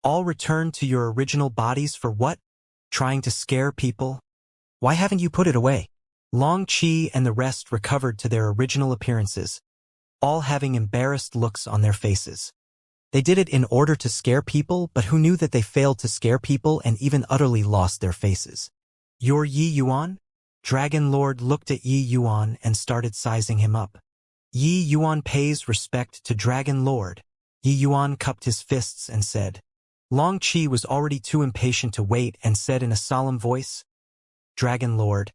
"All return to your original bodies for what? Trying to scare people? Why haven't you put it away?" Long Qi and the rest recovered to their original appearances, all having embarrassed looks on their faces. They did it in order to scare people, but who knew that they failed to scare people and even utterly lost their faces? "You're Yi Yuan?" Dragon Lord looked at Yi Yuan and started sizing him up. Yi Yuan pays respect to Dragon Lord. Yi Yuan cupped his fists and said, Long Qi was already too impatient to wait and said in a solemn voice, "Dragon Lord,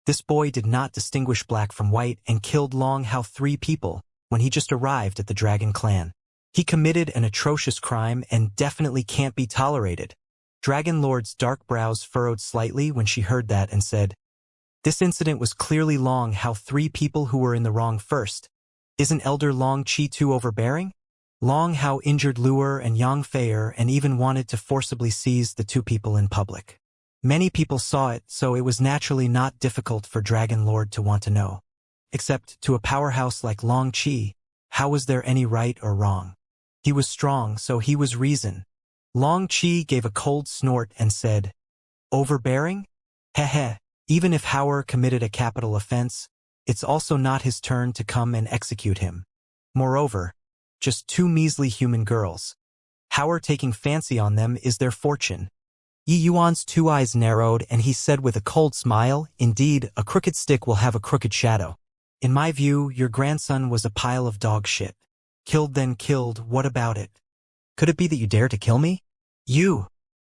this boy did not distinguish black from white and killed Long Hao 3 people when he just arrived at the Dragon Clan. He committed an atrocious crime and definitely can't be tolerated." Dragon Lord's dark brows furrowed slightly when she heard that and said, "This incident was clearly Long Hao 3 people who were in the wrong first. Isn't Elder Long Qi too overbearing? Long Hao injured Luer and Yang Feier and even wanted to forcibly seize the 2 people in public. Many people saw it, so it was naturally not difficult for Dragon Lord to want to know. Except, to a powerhouse like Long Qi, how was there any right or wrong? He was strong, so he was reason." Long Qi gave a cold snort and said, "Overbearing? Heh. Even if Hauer committed a capital offense, it's also not his turn to come and execute him. Moreover, just 2 measly human girls. Hauer taking fancy on them is their fortune." Yi Yuan's 2 eyes narrowed and he said with a cold smile, "Indeed, a crooked stick will have a crooked shadow. In my view, your grandson was a pile of dog shit. Killed then killed, what about it? Could it be that you dare to kill me? You?"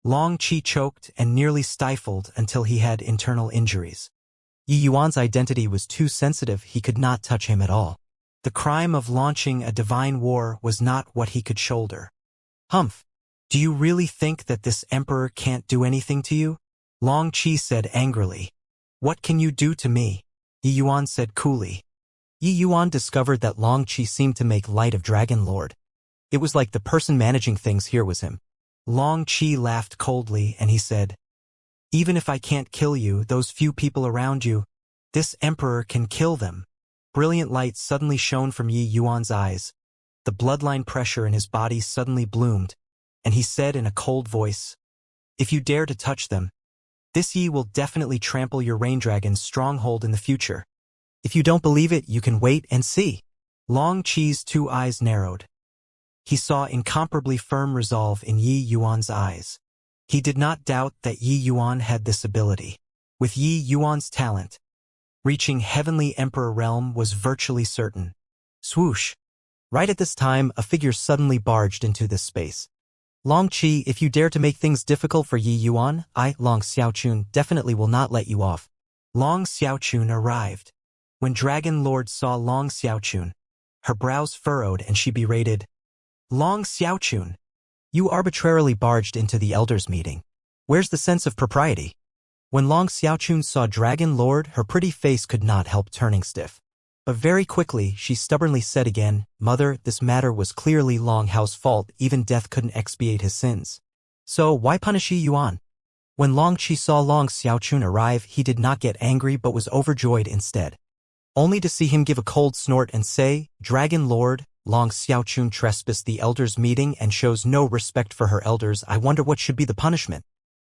Long Qi choked and nearly stifled until he had internal injuries. Yi Yuan's identity was too sensitive, he could not touch him at all. The crime of launching a divine war was not what he could shoulder. "Humph. Do you really think that this emperor can't do anything to you?" Long Qi said angrily. "What can you do to me?" Yi Yuan said coolly. Yi Yuan discovered that Long Qi seemed to make light of Dragon Lord. It was like the person managing things here was him. Long Qi laughed coldly and he said, "Even if I can't kill you, those few people around you, this emperor can kill them." Brilliant light suddenly shone from Yi Yuan's eyes. The bloodline pressure in his body suddenly bloomed, and he said in a cold voice, "If you dare to touch them, this Yi will definitely trample your rain dragon's stronghold in the future. If you don't believe it, you can wait and see." Long Qi's 2 eyes narrowed. He saw incomparably firm resolve in Yi Yuan's eyes. He did not doubt that Yi Yuan had this ability. With Yi Yuan's talent, reaching Heavenly Emperor realm was virtually certain. Swoosh! Right at this time, a figure suddenly barged into this space. "Long Qi, if you dare to make things difficult for Yi Yuan, I, Long Xiaochun, definitely will not let you off." Long Xiaochun arrived. When Dragon Lord saw Long Xiaochun, her brows furrowed and she berated, "Long Xiaochun, you arbitrarily barged into the elders' meeting. Where's the sense of propriety?" When Long Xiaochun saw Dragon Lord, her pretty face could not help turning stiff. But very quickly, she stubbornly said again, "Mother, this matter was clearly Long Hao's fault, even death couldn't expiate his sins. So why punish Yi Yuan?" When Long Qi saw Long Xiaochun arrive, he did not get angry but was overjoyed instead. Only to see him give a cold snort and say, "Dragon Lord, Long Xiaochun trespassed the elders' meeting and shows no respect for her elders. I wonder what should be the punishment."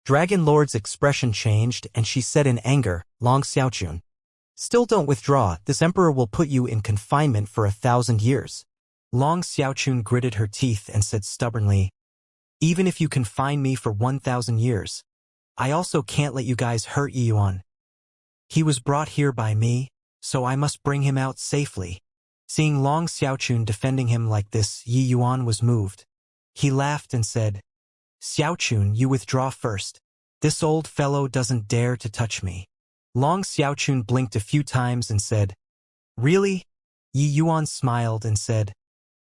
Dragon Lord's expression changed and she said in anger, "Long Xiaochun, still don't withdraw, this emperor will put you in confinement for 1,000 years. Long Xiaochun gritted her teeth and said stubbornly, "Even if you confine me for 1,000 years, I also can't let you guys hurt Yi Yuan. He was brought here by me, so I must bring him out safely." Seeing Long Xiaochun defending him like this, Yi Yuan was moved. He laughed and said, "Xiaochun, you withdraw first. This old fellow doesn't dare to touch me." Long Xiaochun blinked a few times and said, "Really?" Yi Yuan smiled and said,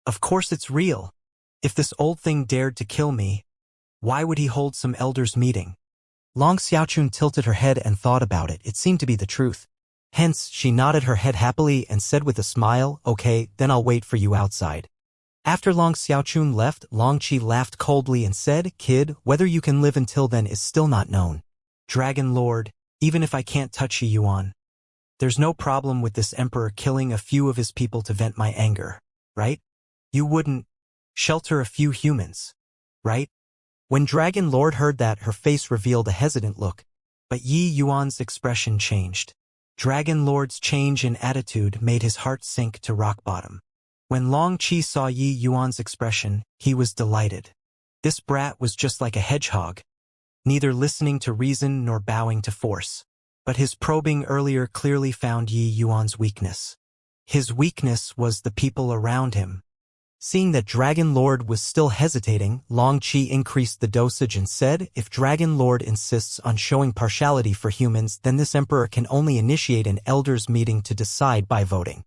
"Of course it's real. If this old thing dared to kill me, why would he hold some elders' meeting?" Long Xiaochun tilted her head and thought about it. It seemed to be the truth. Hence, she nodded her head happily and said with a smile, "Okay, then I'll wait for you outside." After Long Xiaochun left, Long Qi laughed coldly and said, "Kid, whether you can live until then is still not known. Dragon Lord, even if I can't touch Yi Yuan, there's no problem with this emperor killing a few of his people to vent my anger, right? You wouldn't shelter a few humans, right?" When Dragon Lord heard that, her face revealed a hesitant look, but Yi Yuan's expression changed. Dragon Lord's change in attitude made his heart sink to rock bottom. When Long Qi saw Yi Yuan's expression, he was delighted. This brat was just like a hedgehog, neither listening to reason nor bowing to force. But his probing earlier clearly found Yi Yuan's weakness. His weakness was the people around him. Seeing that Dragon Lord was still hesitating, Long Qi increased the dosage and said, if Dragon Lord insists on showing partiality for humans, then this emperor can only initiate an elders meeting to decide by voting.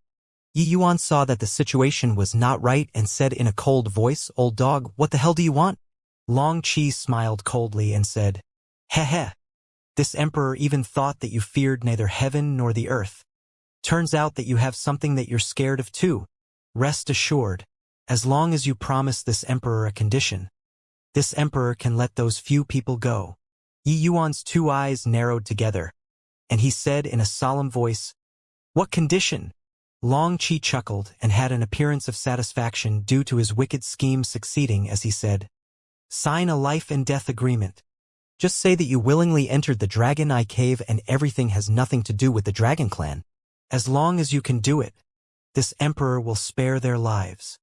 Yi Yuan saw that the situation was not right and said in a cold voice, old dog, what the hell do you want? Long Qi smiled coldly and said, heh heh. This emperor even thought that you feared neither heaven nor the earth. Turns out that you have something that you're scared of too. Rest assured, as long as you promise this emperor a condition, this emperor can let those few people go. Yi Yuan's 2 eyes narrowed together, and he said in a solemn voice, what condition? Long Qi chuckled and had an appearance of satisfaction due to his wicked scheme succeeding as he said, sign a life and death agreement. Just say that you willingly entered the Dragon Eye Cave and everything has nothing to do with the Dragon Clan. As long as you can do it, this emperor will spare their lives.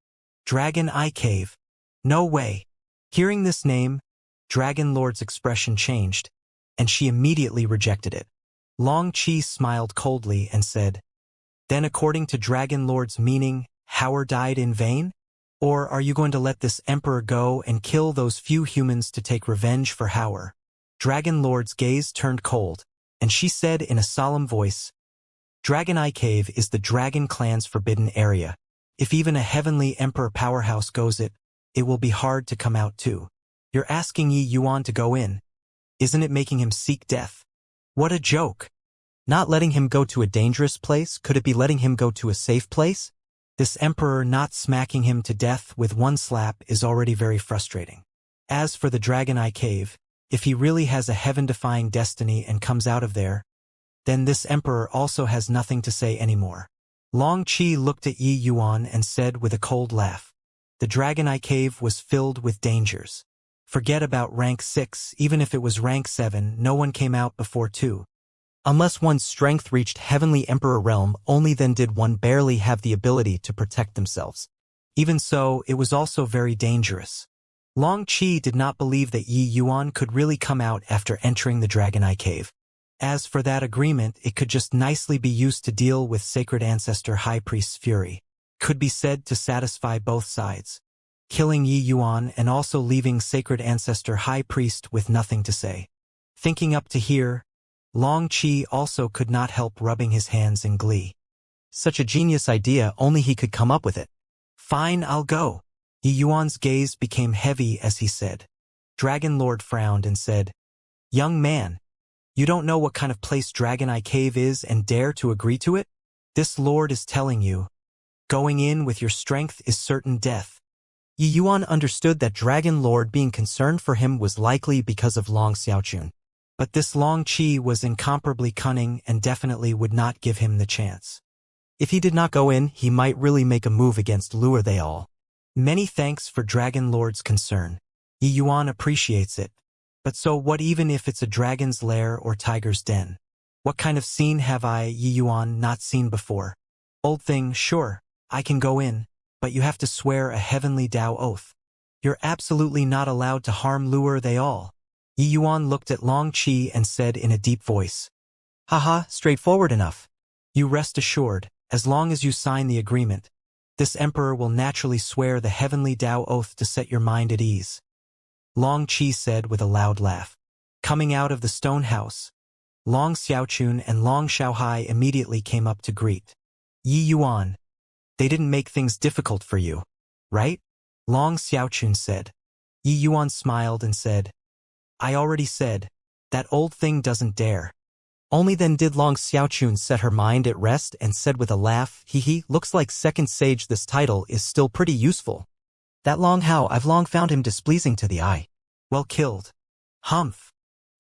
Dragon Eye Cave. No way. Hearing this name, Dragon Lord's expression changed, and she immediately rejected it. Long Qi smiled coldly and said, then according to Dragon Lord's meaning, Howard died in vain? Or are you going to let this emperor go and kill those few humans to take revenge for Howard? Dragon Lord's gaze turned cold, and she said in a solemn voice, Dragon Eye Cave is the Dragon Clan's forbidden area. If even a heavenly emperor powerhouse goes it will be hard to come out too. You're asking Yi Yuan to go in. Isn't it making him seek death? What a joke. Not letting him go to a dangerous place, could it be letting him go to a safe place? This emperor not smacking him to death with one slap is already very frustrating. As for the Dragon Eye Cave, if he really has a heaven-defying destiny and comes out of there, then this emperor also has nothing to say anymore. Long Qi looked at Yi Yuan and said with a cold laugh, the Dragon Eye Cave was filled with dangers. Forget about rank 6, even if it was rank 7, no one came out before 2. Unless one's strength reached Heavenly Emperor realm, only then did one barely have the ability to protect themselves. Even so, it was also very dangerous. Long Qi did not believe that Yi Yuan could really come out after entering the Dragon Eye Cave. As for that agreement, it could just nicely be used to deal with Sacred Ancestor High Priest's fury. Could be said to satisfy both sides. Killing Yi Yuan and also leaving Sacred Ancestor High Priest with nothing to say. Thinking up to here, Long Qi also could not help rubbing his hands in glee. Such a genius idea, only he could come up with it. Fine, I'll go. Yi Yuan's gaze became heavy as he said. Dragon Lord frowned and said, young man, you don't know what kind of place Dragon Eye Cave is and dare to agree to it? This lord is telling you, going in with your strength is certain death. Yi Yuan understood that Dragon Lord being concerned for him was likely because of Long Xiaochun. But this Long Qi was incomparably cunning and definitely would not give him the chance. If he did not go in, he might really make a move against Lure they all. Many thanks for Dragon Lord's concern. Yi Yuan appreciates it. But so what even if it's a dragon's lair or tiger's den? What kind of scene have I, Yi Yuan, not seen before? Old thing, sure, I can go in, but you have to swear a heavenly Tao oath. You're absolutely not allowed to harm Lure they all. Yi Yuan looked at Long Qi and said in a deep voice, haha, straightforward enough. You rest assured, as long as you sign the agreement, this emperor will naturally swear the heavenly Tao oath to set your mind at ease. Long Qi said with a loud laugh. Coming out of the stone house, Long Xiaochun and Long Xiaohai immediately came up to greet. Yi Yuan, they didn't make things difficult for you, right? Long Xiaochun said. Yi Yuan smiled and said, I already said, that old thing doesn't dare. Only then did Long Xiaochun set her mind at rest and said with a laugh, hee, looks like second sage this title is still pretty useful. That Long Hao, I've long found him displeasing to the eye. Well killed. Humph.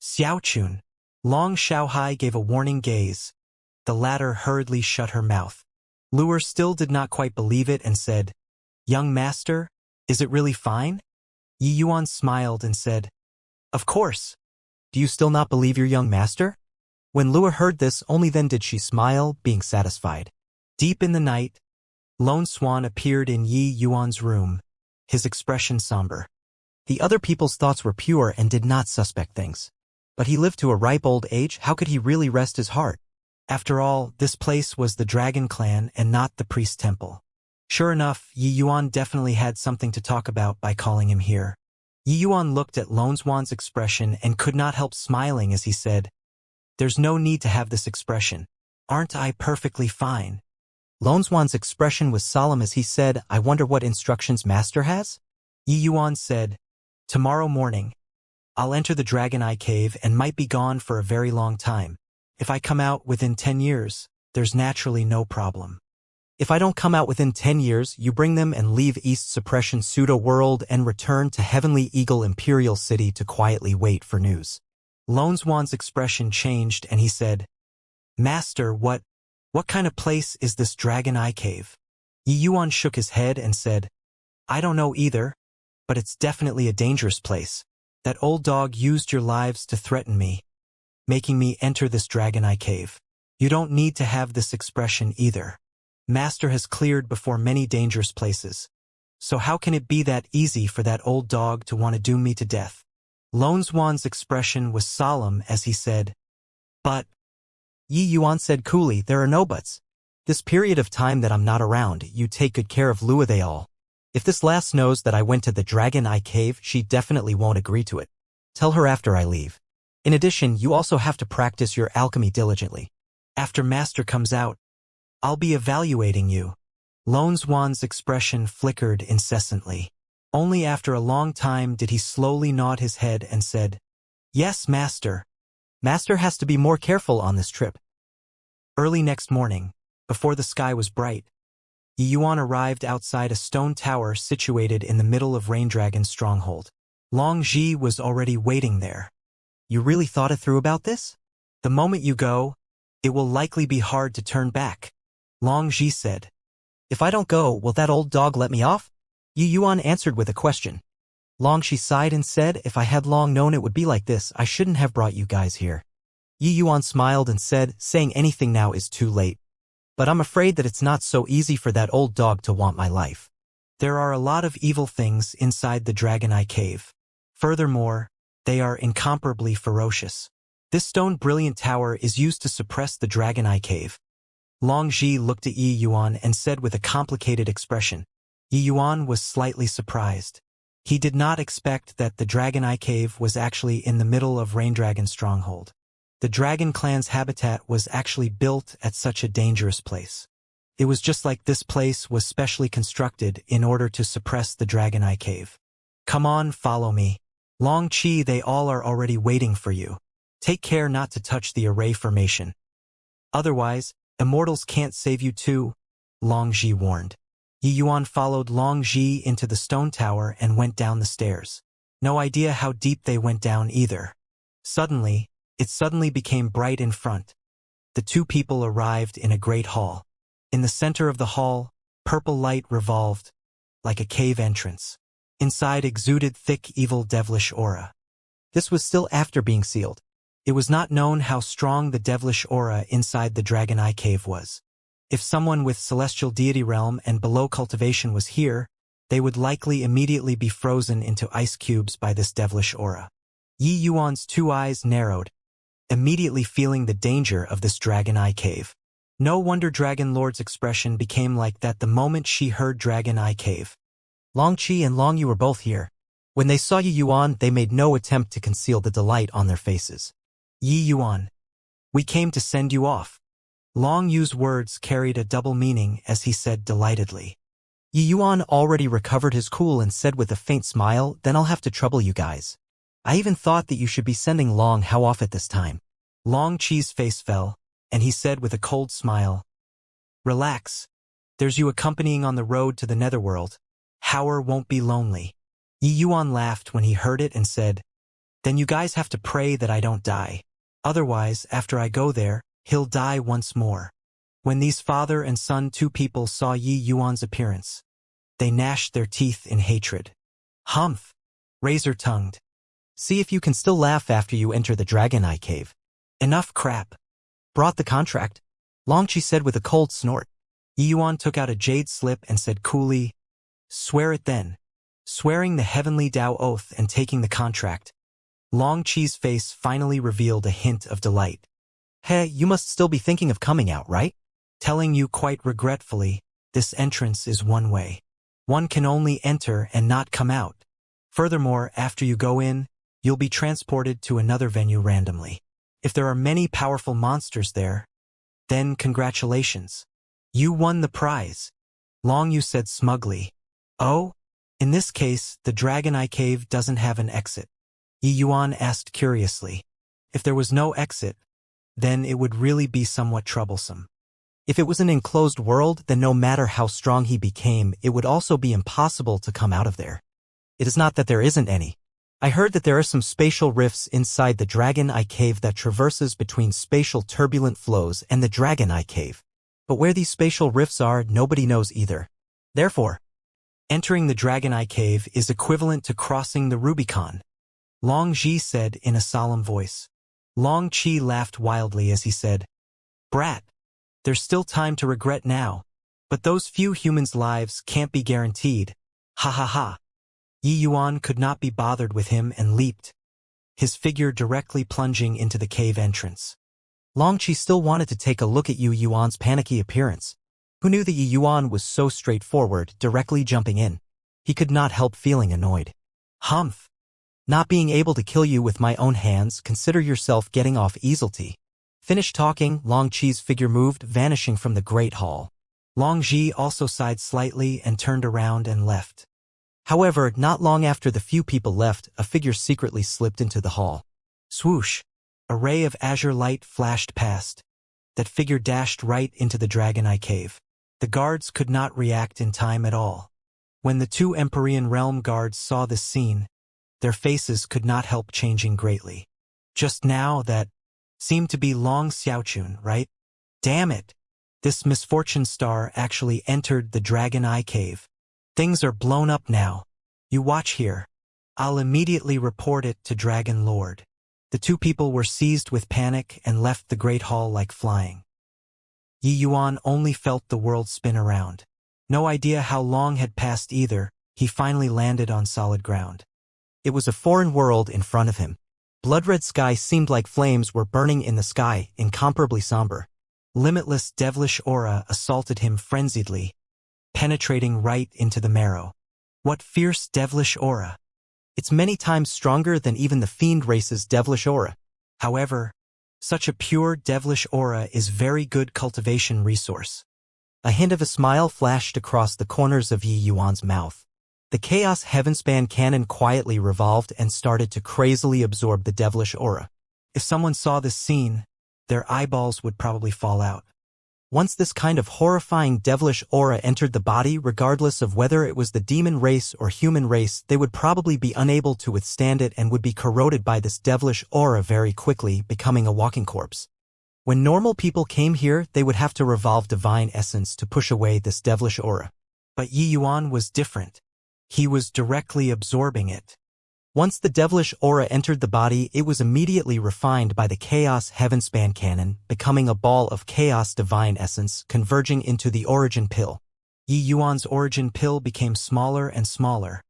Xiaochun. Long Xiaohai gave a warning gaze. The latter hurriedly shut her mouth. Lure still did not quite believe it and said, young master, is it really fine? Yi Yuan smiled and said, of course. Do you still not believe your young master? When Lua heard this, only then did she smile, being satisfied. Deep in the night, Lone Swan appeared in Yi Yuan's room, his expression somber. The other people's thoughts were pure and did not suspect things. But he lived to a ripe old age, how could he really rest his heart? After all, this place was the Dragon Clan and not the priest temple. Sure enough, Yi Yuan definitely had something to talk about by calling him here. Yi Yuan looked at Lonzhuan's expression and could not help smiling as he said, "There's no need to have this expression. Aren't I perfectly fine?" Lonzhuan's expression was solemn as he said, "I wonder what instructions Master has?" Yi Yuan said, "Tomorrow morning, I'll enter the Dragon Eye Cave and might be gone for a very long time. If I come out within 10 years, there's naturally no problem. If I don't come out within 10 years, you bring them and leave East Suppression Pseudo-World and return to Heavenly Eagle Imperial City to quietly wait for news." Lonzhuan's expression changed and he said, "Master, what kind of place is this Dragon Eye Cave?" Yi Yuan shook his head and said, "I don't know either, but it's definitely a dangerous place. That old dog used your lives to threaten me, making me enter this Dragon Eye Cave. You don't need to have this expression either. Master has cleared before many dangerous places. So how can it be that easy for that old dog to want to doom me to death?" Lonzhuan's expression was solemn as he said, "But," Yi Yuan said coolly, "there are no buts. This period of time that I'm not around, you take good care of Lua they all. If this lass knows that I went to the Dragon Eye Cave, she definitely won't agree to it. Tell her after I leave. In addition, you also have to practice your alchemy diligently. After Master comes out, I'll be evaluating you." Lonzhuan's expression flickered incessantly. Only after a long time did he slowly nod his head and said, "Yes, Master. Master has to be more careful on this trip." Early next morning, before the sky was bright, Yi Yuan arrived outside a stone tower situated in the middle of Raindragon's stronghold. Long Ji was already waiting there. "You really thought it through about this? The moment you go, it will likely be hard to turn back," Long Ji said. "If I don't go, will that old dog let me off?" Yi Yuan answered with a question. Long Ji sighed and said, "If I had long known it would be like this, I shouldn't have brought you guys here." Yi Yuan smiled and said, "Saying anything now is too late. But I'm afraid that it's not so easy for that old dog to want my life. There are a lot of evil things inside the Dragon Eye Cave. Furthermore, they are incomparably ferocious. This stone brilliant tower is used to suppress the Dragon Eye Cave." Long Ji looked at Yi Yuan and said with a complicated expression. Yi Yuan was slightly surprised. He did not expect that the Dragon Eye Cave was actually in the middle of Raindragon's stronghold. The Dragon Clan's habitat was actually built at such a dangerous place. It was just like this place was specially constructed in order to suppress the Dragon Eye Cave. "Come on, follow me. Long Chi, they all are already waiting for you. Take care not to touch the array formation. Otherwise, Immortals can't save you too," Long Ji warned. Yi Yuan followed Long Ji into the stone tower and went down the stairs. No idea how deep they went down either. It suddenly became bright in front. The two people arrived in a great hall. In the center of the hall, purple light revolved, like a cave entrance. Inside exuded thick, evil, devilish aura. This was still after being sealed. It was not known how strong the devilish aura inside the Dragon Eye Cave was. If someone with celestial deity realm and below cultivation was here, they would likely immediately be frozen into ice cubes by this devilish aura. Yi Yuan's two eyes narrowed, immediately feeling the danger of this Dragon Eye Cave. No wonder Dragon Lord's expression became like that the moment she heard Dragon Eye Cave. Long Qi and Long Yu were both here. When they saw Yi Yuan, they made no attempt to conceal the delight on their faces. "Yi Yuan, we came to send you off." Long Yu's words carried a double meaning as he said delightedly. Yi Yuan already recovered his cool and said with a faint smile, "Then I'll have to trouble you guys. I even thought that you should be sending Long Hao off at this time." Long Qi's face fell, and he said with a cold smile, "Relax. There's you accompanying on the road to the netherworld. Hauer won't be lonely." Yi Yuan laughed when he heard it and said, "Then you guys have to pray that I don't die. Otherwise, after I go there, he'll die once more." When these father and son two people saw Yi Yuan's appearance, they gnashed their teeth in hatred. "Humph! Razor-tongued. See if you can still laugh after you enter the Dragon Eye Cave." "Enough crap. Brought the contract," Long Qi said with a cold snort. Yi Yuan took out a jade slip and said coolly, "Swear it then." Swearing the heavenly Tao oath and taking the contract, Long Qi's face finally revealed a hint of delight. "Hey, you must still be thinking of coming out, right?" "Telling you quite regretfully, This entrance is one way. One can only enter and not come out. Furthermore, after you go in, you'll be transported to another venue randomly. If there are many powerful monsters there, then congratulations. You won the prize. Long Yu said smugly. Oh? In this case, the Dragon Eye Cave doesn't have an exit. Yi Yuan asked curiously. If there was no exit, then it would really be somewhat troublesome. If it was an enclosed world, then no matter how strong he became, it would also be impossible to come out of there. It is not that there isn't any. I heard that there are some spatial rifts inside the Dragon Eye Cave that traverses between spatial turbulent flows and the Dragon Eye Cave. But where these spatial rifts are, nobody knows either. Therefore, entering the Dragon Eye Cave is equivalent to crossing the Rubicon, Long Ji said in a solemn voice. Long Qi laughed wildly as he said, Brat, there's still time to regret now, but those few humans' lives can't be guaranteed. Ha ha ha. Yi Yuan could not be bothered with him and leaped, his figure directly plunging into the cave entrance. Long Qi still wanted to take a look at Yi Yuan's panicky appearance. Who knew that Yi Yuan was so straightforward, directly jumping in? He could not help feeling annoyed. Humph. Not being able to kill you with my own hands, consider yourself getting off easily. Finished talking, Long Qi's figure moved, vanishing from the Great Hall. Long Ji also sighed slightly and turned around and left. However, not long after the few people left, a figure secretly slipped into the hall. Swoosh! A ray of azure light flashed past. That figure dashed right into the Dragon Eye Cave. The guards could not react in time at all. When the two Empyrean Realm guards saw this scene, their faces could not help changing greatly. Just now that seemed to be Long Xiaochun, right? Damn it! This misfortune star actually entered the Dragon Eye Cave. Things are blown up now. You watch here. I'll immediately report it to Dragon Lord. The two people were seized with panic and left the Great Hall like flying. Yi Yuan only felt the world spin around. No idea how long had passed either, he finally landed on solid ground. It was a foreign world in front of him. Blood-red sky seemed like flames were burning in the sky, incomparably somber. Limitless devilish aura assaulted him frenziedly, penetrating right into the marrow. What fierce devilish aura! It's many times stronger than even the fiend race's devilish aura. However, such a pure devilish aura is very good cultivation resource. A hint of a smile flashed across the corners of Yi Yuan's mouth. The Chaos Heavenspan cannon quietly revolved and started to crazily absorb the devilish aura. If someone saw this scene, their eyeballs would probably fall out. Once this kind of horrifying devilish aura entered the body, regardless of whether it was the demon race or human race, they would probably be unable to withstand it and would be corroded by this devilish aura very quickly, becoming a walking corpse. When normal people came here, they would have to revolve divine essence to push away this devilish aura. But Yi Yuan was different. He was directly absorbing it. Once the devilish aura entered the body, it was immediately refined by the Chaos Heavenspan cannon, becoming a ball of chaos divine essence, converging into the origin pill. Yi Yuan's origin pill became smaller and smaller,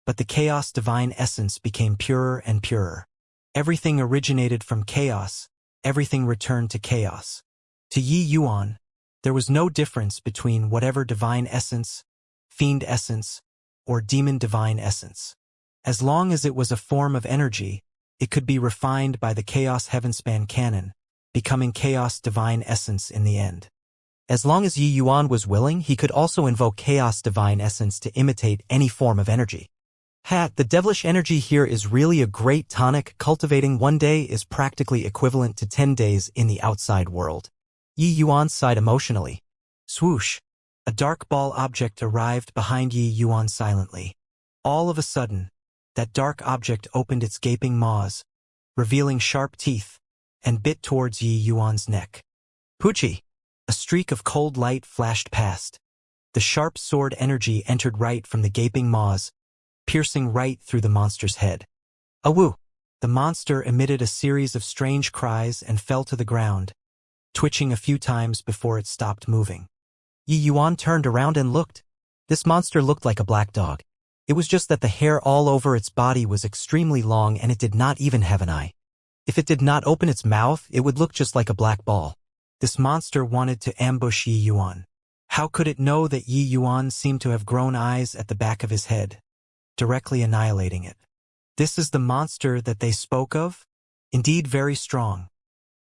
but the chaos divine essence became purer and purer. Everything originated from chaos, everything returned to chaos. To Yi Yuan, there was no difference between whatever divine essence, fiend essence, or demon divine essence. As long as it was a form of energy, it could be refined by the Chaos Heavenspan cannon, becoming Chaos Divine Essence in the end. As long as Yi Yuan was willing, he could also invoke Chaos Divine Essence to imitate any form of energy. The devilish energy here is really a great tonic. Cultivating one day is practically equivalent to 10 days in the outside world. Yi Yuan sighed emotionally. Swoosh! A dark ball object arrived behind Yi Yuan silently. All of a sudden, that dark object opened its gaping maws, revealing sharp teeth, and bit towards Yi Yuan's neck. Poochie! A streak of cold light flashed past. The sharp sword energy entered right from the gaping maws, piercing right through the monster's head. Awoo! The monster emitted a series of strange cries and fell to the ground, twitching a few times before it stopped moving. Yi Yuan turned around and looked. This monster looked like a black dog. It was just that the hair all over its body was extremely long and it did not even have an eye. If it did not open its mouth, it would look just like a black ball. This monster wanted to ambush Yi Yuan. How could it know that Yi Yuan seemed to have grown eyes at the back of his head, directly annihilating it? This is the monster that they spoke of? Indeed very strong.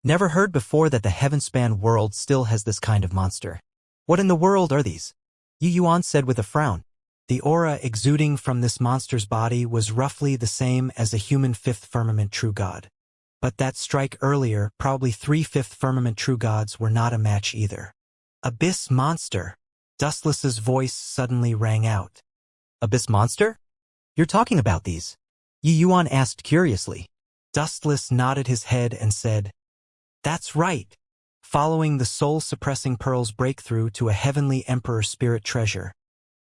Never heard before that the heaven-span world still has this kind of monster. What in the world are these? Yi Yuan said with a frown. The aura exuding from this monster's body was roughly the same as a human fifth firmament true god. But that strike earlier, probably 3 fifth firmament true gods were not a match either. Abyss monster. Dustless's voice suddenly rang out. Abyss monster? You're talking about these? Yi Yuan asked curiously. Dustless nodded his head and said, That's right. Following the soul-suppressing pearl's breakthrough to a heavenly emperor spirit treasure,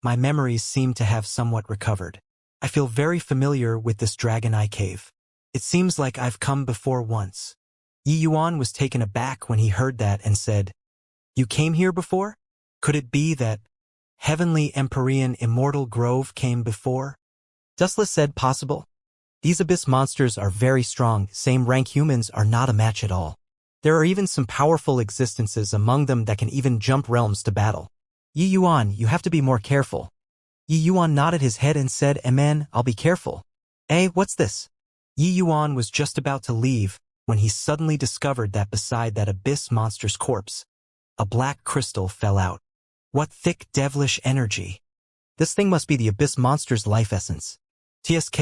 my memories seem to have somewhat recovered. I feel very familiar with this Dragon Eye Cave. It seems like I've come before once. Yi Yuan was taken aback when he heard that and said, You came here before? Could it be that Heavenly Empyrean Immortal Grove came before? Dustless said possible. These abyss monsters are very strong, same rank humans are not a match at all. There are even some powerful existences among them that can even jump realms to battle. Yi Yuan, you have to be more careful. Yi Yuan nodded his head and said, Amen, I'll be careful. What's this? Yi Yuan was just about to leave when he suddenly discovered that beside that abyss monster's corpse, a black crystal fell out. What thick devilish energy. This thing must be the abyss monster's life essence. TSK.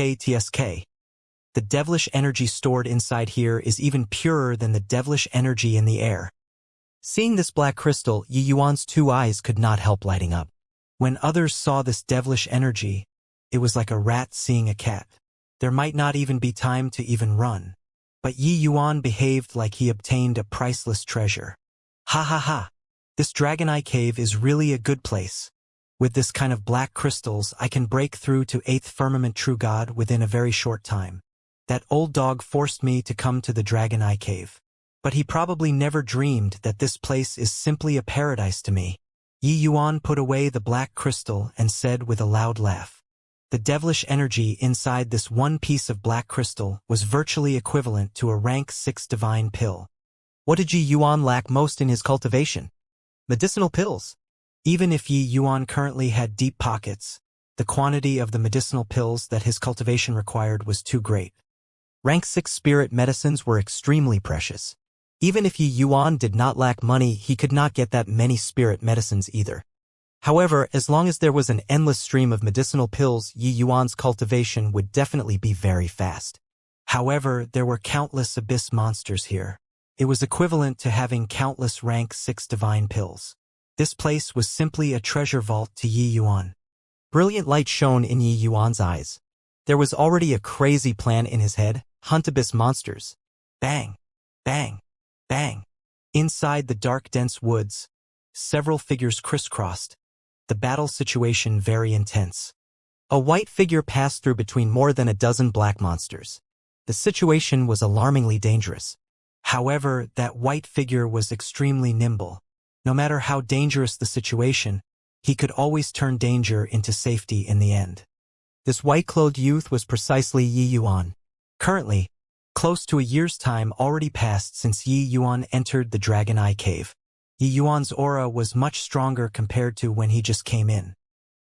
The devilish energy stored inside here is even purer than the devilish energy in the air. Seeing this black crystal, Yi Yuan's 2 eyes could not help lighting up. When others saw this devilish energy, it was like a rat seeing a cat. There might not even be time to even run. But Yi Yuan behaved like he obtained a priceless treasure. Ha ha ha. This Dragon Eye Cave is really a good place. With this kind of black crystals, I can break through to 8th firmament true god within a very short time. That old dog forced me to come to the Dragon Eye Cave. But he probably never dreamed that this place is simply a paradise to me. Yi Yuan put away the black crystal and said with a loud laugh. The devilish energy inside this one piece of black crystal was virtually equivalent to a rank 6 divine pill. What did Yi Yuan lack most in his cultivation? Medicinal pills. Even if Yi Yuan currently had deep pockets, the quantity of the medicinal pills that his cultivation required was too great. Rank 6 spirit medicines were extremely precious. Even if Yi Yuan did not lack money, he could not get that many spirit medicines either. However, as long as there was an endless stream of medicinal pills, Yi Yuan's cultivation would definitely be very fast. However, there were countless abyss monsters here. It was equivalent to having countless rank 6 divine pills. This place was simply a treasure vault to Yi Yuan. Brilliant light shone in Yi Yuan's eyes. There was already a crazy plan in his head: hunt abyss monsters. Bang! Bang! Bang! Inside the dark, dense woods, several figures crisscrossed. The battle situation very intense. A white figure passed through between more than a dozen black monsters. The situation was alarmingly dangerous. However, that white figure was extremely nimble. No matter how dangerous the situation, he could always turn danger into safety in the end. This white-clothed youth was precisely Yi Yuan. Currently, close to a year's time already passed since Yi Yuan entered the Dragon Eye Cave. Yi Yuan's aura was much stronger compared to when he just came in.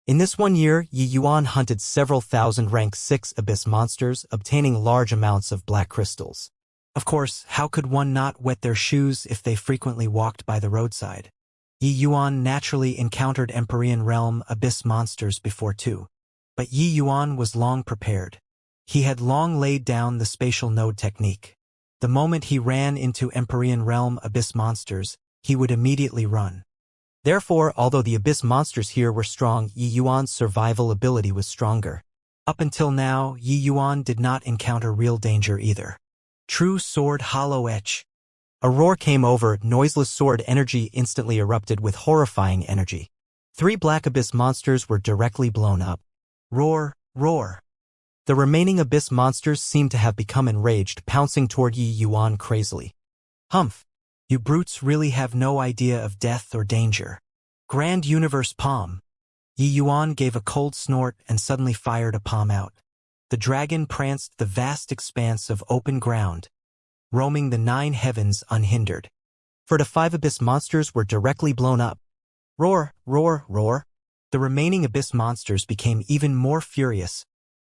In this 1 year, Yi Yuan hunted several thousand rank 6 abyss monsters, obtaining large amounts of black crystals. Of course, how could one not wet their shoes if they frequently walked by the roadside? Yi Yuan naturally encountered Empyrean realm abyss monsters before too. But Yi Yuan was long prepared. He had long laid down the spatial node technique. The moment he ran into Empyrean realm abyss monsters, he would immediately run. Therefore, although the abyss monsters here were strong, Yi Yuan's survival ability was stronger. Up until now, Yi Yuan did not encounter real danger either. True sword hollow etch. A roar came over, noiseless sword energy instantly erupted with horrifying energy. 3 black abyss monsters were directly blown up. Roar, roar. The remaining abyss monsters seemed to have become enraged, pouncing toward Yi Yuan crazily. Humph. You brutes really have no idea of death or danger. Grand Universe Palm. Yi Yuan gave a cold snort and suddenly fired a palm out. The dragon pranced the vast expanse of open ground, roaming the 9 heavens unhindered. For the 5 abyss monsters were directly blown up. Roar, roar, roar. The remaining abyss monsters became even more furious.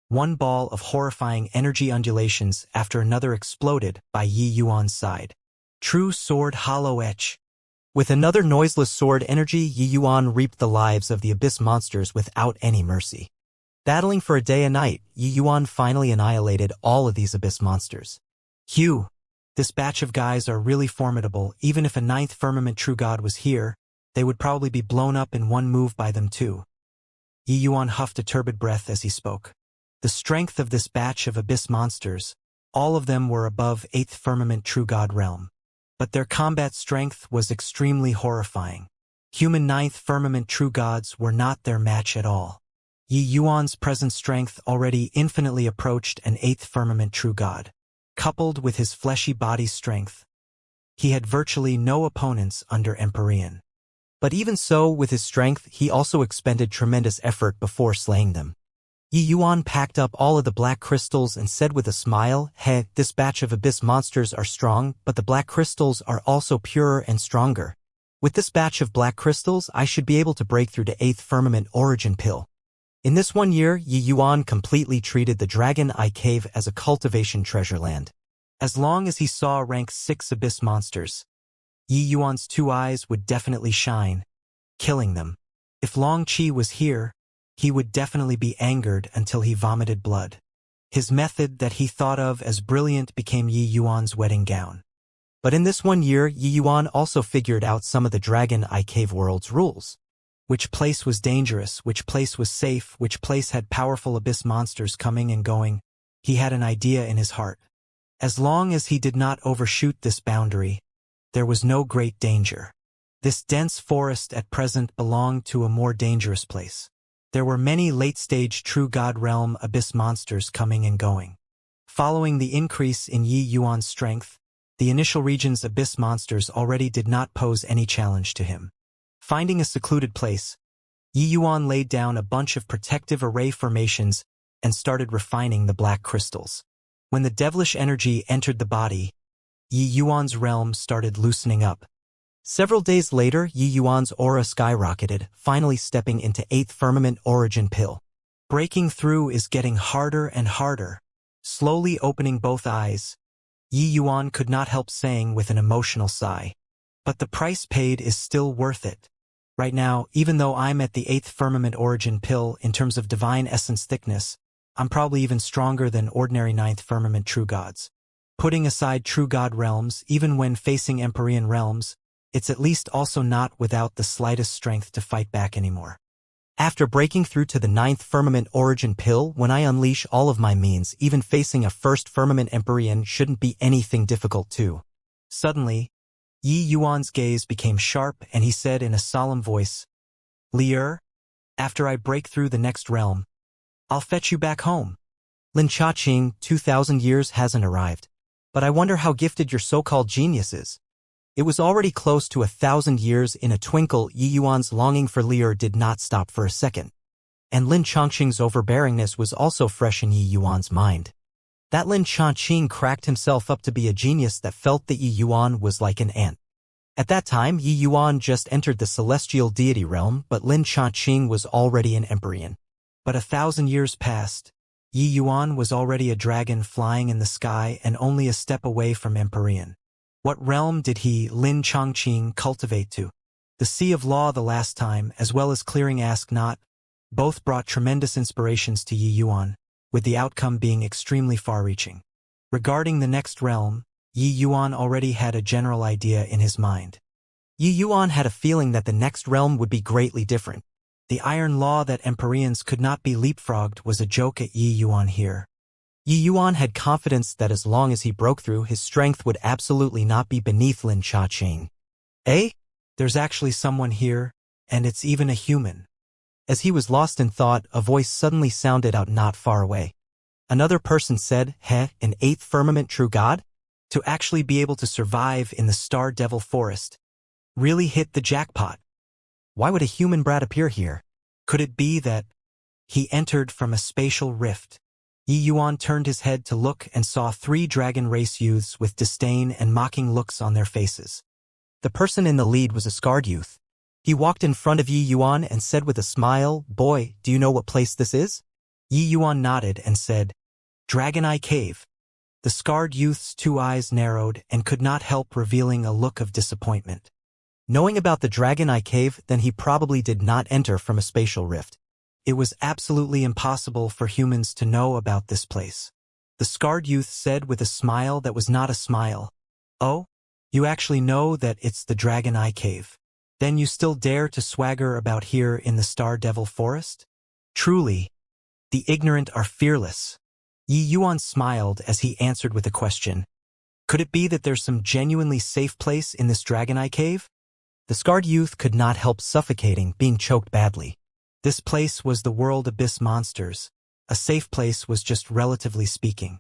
One ball of horrifying energy undulations after another exploded by Yi Yuan's side. True sword hollow etch. With another noiseless sword energy, Yi Yuan reaped the lives of the abyss monsters without any mercy. Battling for a day and night, Yi Yuan finally annihilated all of these abyss monsters. Phew! This batch of guys are really formidable. Even if a ninth firmament true god was here, they would probably be blown up in one move by them too. Yi Yuan huffed a turbid breath as he spoke. The strength of this batch of abyss monsters, all of them were above 8th firmament true god realm. But their combat strength was extremely horrifying. Human 9th firmament true gods were not their match at all. Yi Yuan's present strength already infinitely approached an 8th firmament true god. Coupled with his fleshy body strength, he had virtually no opponents under Empyrean. But even so, with his strength, he also expended tremendous effort before slaying them. Yi Yuan packed up all of the black crystals and said with a smile, "Heh, this batch of abyss monsters are strong, but the black crystals are also purer and stronger. With this batch of black crystals, I should be able to break through to 8th firmament origin pill." In this 1 year, Yi Yuan completely treated the Dragon Eye Cave as a cultivation treasure land. As long as he saw rank 6 abyss monsters, Yi Yuan's 2 eyes would definitely shine, killing them. If Long Qi was here, he would definitely be angered until he vomited blood. His method that he thought of as brilliant became Yi Yuan's wedding gown. But in this 1 year, Yi Yuan also figured out some of the Dragon Eye Cave world's rules. Which place was dangerous, which place was safe, which place had powerful abyss monsters coming and going. He had an idea in his heart. As long as he did not overshoot this boundary, there was no great danger. This dense forest at present belonged to a more dangerous place. There were many late-stage true god realm abyss monsters coming and going. Following the increase in Yi Yuan's strength, the initial region's abyss monsters already did not pose any challenge to him. Finding a secluded place, Yi Yuan laid down a bunch of protective array formations and started refining the black crystals. When the devilish energy entered the body, Yi Yuan's realm started loosening up. Several days later, Yi Yuan's aura skyrocketed, finally stepping into 8th firmament origin pill. Breaking through is getting harder and harder. Slowly opening both eyes, Yi Yuan could not help saying with an emotional sigh, "But the price paid is still worth it. Right now, even though I'm at the 8th firmament origin pill in terms of divine essence thickness, I'm probably even stronger than ordinary 9th firmament true gods. Putting aside true god realms, even when facing Empyrean realms, it's at least also not without the slightest strength to fight back anymore. After breaking through to the 9th firmament origin pill, when I unleash all of my means, even facing a 1st firmament Empyrean shouldn't be anything difficult too." Suddenly, Yi Yuan's gaze became sharp and he said in a solemn voice, "Lier, after I break through the next realm, I'll fetch you back home. Lin Chaqing, 2,000 years hasn't arrived. But I wonder how gifted your so-called genius is." It was already close to 1,000 years in a twinkle. Yi Yuan's longing for Lier did not stop for a second. And Lin Chaqing's overbearingness was also fresh in Yi Yuan's mind. That Lin Chaqing cracked himself up to be a genius that felt that Yi Yuan was like an ant. At that time, Yi Yuan just entered the celestial deity realm, but Lin Chaqing was already an Empyrean. But 1,000 years passed. Yi Yuan was already a dragon flying in the sky and only a step away from Empyrean. What realm did he, Lin Chaqing, cultivate to? The Sea of Law the last time, as well as clearing Ask Not, both brought tremendous inspirations to Yi Yuan, with the outcome being extremely far-reaching. Regarding the next realm, Yi Yuan already had a general idea in his mind. Yi Yuan had a feeling that the next realm would be greatly different. The iron law that Empyreans could not be leapfrogged was a joke at Yi Yuan here. Yi Yuan had confidence that as long as he broke through, his strength would absolutely not be beneath Lin Chaqing. "Eh? There's actually someone here, and it's even a human." As he was lost in thought, a voice suddenly sounded out not far away. Another person said, "Heh, an 8th firmament true god? To actually be able to survive in the Star Devil Forest. Really hit the jackpot. Why would a human brat appear here? Could it be that he entered from a spatial rift?" Yi Yuan turned his head to look and saw 3 dragon race youths with disdain and mocking looks on their faces. The person in the lead was a scarred youth. He walked in front of Yi Yuan and said with a smile, "Boy, do you know what place this is?" Yi Yuan nodded and said, "Dragon Eye Cave." The scarred youth's two eyes narrowed and could not help revealing a look of disappointment. Knowing about the Dragon Eye Cave, then he probably did not enter from a spatial rift. It was absolutely impossible for humans to know about this place. The scarred youth said with a smile that was not a smile, "Oh? You actually know that it's the Dragon Eye Cave? Then you still dare to swagger about here in the Star Devil Forest? Truly, the ignorant are fearless." Yi Yuan smiled as he answered with a question. "Could it be that there's some genuinely safe place in this Dragon Eye Cave?" The scarred youth could not help suffocating, being choked badly. This place was the World Abyss Monsters. A safe place was just relatively speaking.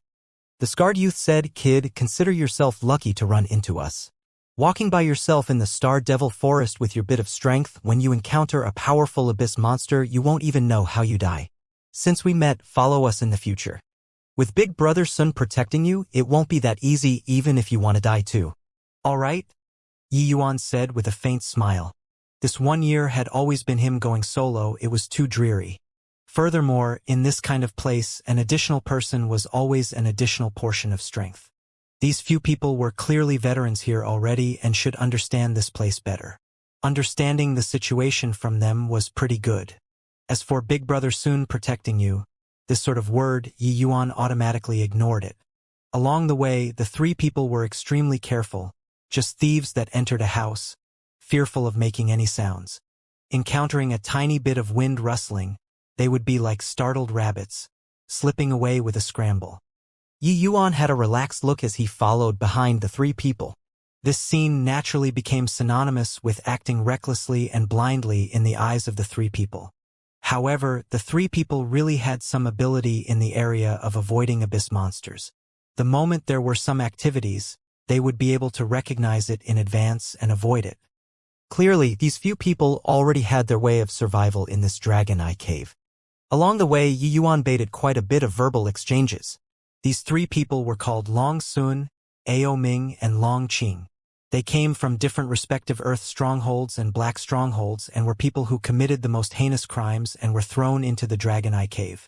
The scarred youth said, "Kid, consider yourself lucky to run into us. Walking by yourself in the Star Devil Forest with your bit of strength, when you encounter a powerful abyss monster, you won't even know how you die. Since we met, follow us in the future. With Big Brother Sun protecting you, it won't be that easy even if you want to die too. All right?" Yi Yuan said with a faint smile. This 1 year had always been him going solo. It was too dreary. Furthermore, in this kind of place, an additional person was always an additional portion of strength. These few people were clearly veterans here already and should understand this place better. Understanding the situation from them was pretty good. As for Big Brother Sun protecting you, this sort of word, Yi Yuan automatically ignored it. Along the way, the three people were extremely careful, just thieves that entered a house, fearful of making any sounds. Encountering a tiny bit of wind rustling, they would be like startled rabbits, slipping away with a scramble. Yi Yuan had a relaxed look as he followed behind the three people. This scene naturally became synonymous with acting recklessly and blindly in the eyes of the three people. However, the three people really had some ability in the area of avoiding abyss monsters. The moment there were some activities, they would be able to recognize it in advance and avoid it. Clearly, these few people already had their way of survival in this Dragon Eye Cave. Along the way, Yi Yuan baited quite a bit of verbal exchanges. These three people were called Long Sun, Ao Ming, and Long Qing. They came from different respective Earth strongholds and Black strongholds and were people who committed the most heinous crimes and were thrown into the Dragon Eye Cave.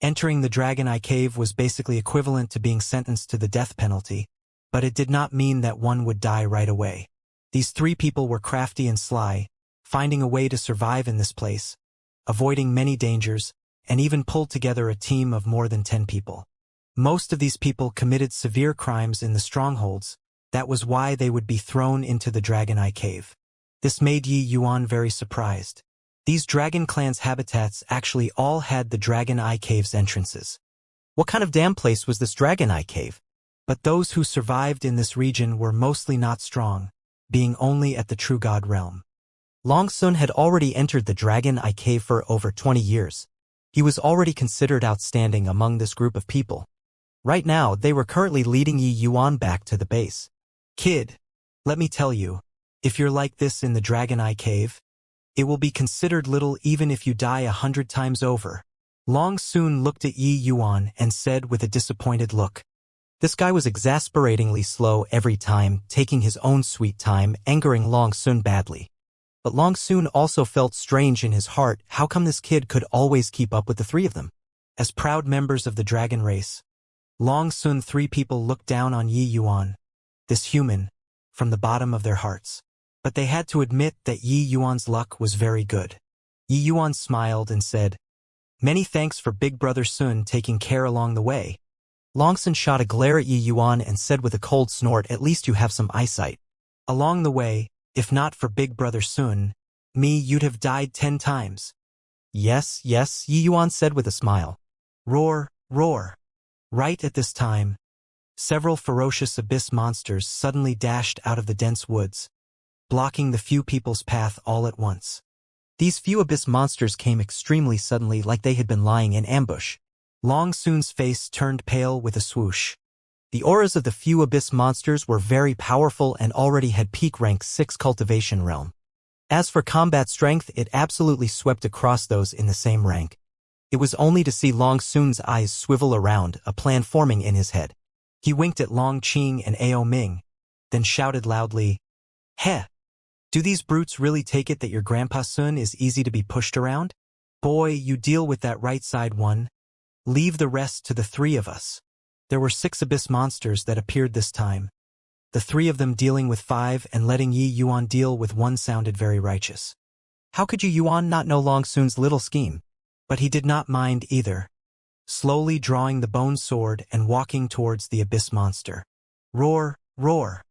Entering the Dragon Eye Cave was basically equivalent to being sentenced to the death penalty, but it did not mean that one would die right away. These three people were crafty and sly, finding a way to survive in this place, avoiding many dangers, and even pulled together a team of more than 10 people. Most of these people committed severe crimes in the strongholds. That was why they would be thrown into the Dragon Eye Cave. This made Yi Yuan very surprised. These Dragon Clan's habitats actually all had the Dragon Eye Cave's entrances. What kind of damn place was this Dragon Eye Cave? But those who survived in this region were mostly not strong, being only at the True God realm. Long Sun had already entered the Dragon Eye Cave for over 20 years. He was already considered outstanding among this group of people. Right now, they were currently leading Yi Yuan back to the base. "Kid, let me tell you, if you're like this in the Dragon Eye Cave, it will be considered little even if you die 100 times over." Long Sun looked at Yi Yuan and said with a disappointed look. This guy was exasperatingly slow every time, taking his own sweet time, angering Long Sun badly. But Long Sun also felt strange in his heart. How come this kid could always keep up with the three of them? As proud members of the dragon race, Long Sun three people looked down on Yi Yuan, this human, from the bottom of their hearts. But they had to admit that Yi Yuan's luck was very good. Yi Yuan smiled and said, "Many thanks for Big Brother Sun taking care along the way." Long Sun shot a glare at Yi Yuan and said with a cold snort, "At least you have some eyesight. Along the way, if not for Big Brother Sun, you'd have died 10 times. Yes, yes, Yi Yuan said with a smile. Roar, roar. Right at this time, several ferocious abyss monsters suddenly dashed out of the dense woods, blocking the few people's path all at once. These few abyss monsters came extremely suddenly, like they had been lying in ambush. Long Sun's face turned pale with a swoosh. The auras of the few abyss monsters were very powerful and already had peak rank 6 cultivation realm. As for combat strength, it absolutely swept across those in the same rank. It was only to see Long Sun's eyes swivel around, a plan forming in his head. He winked at Long Qing and Ao Ming, then shouted loudly, "Heh! Do these brutes really take it that your grandpa Sun is easy to be pushed around? Boy, you deal with that right side one. Leave the rest to the three of us. There were 6 abyss monsters that appeared this time. The 3 of them dealing with 5 and letting Yi Yuan deal with 1 sounded very righteous. How could Yi Yuan not know Long Sun's little scheme? But he did not mind either, slowly drawing the bone sword and walking towards the abyss monster. Roar, roar.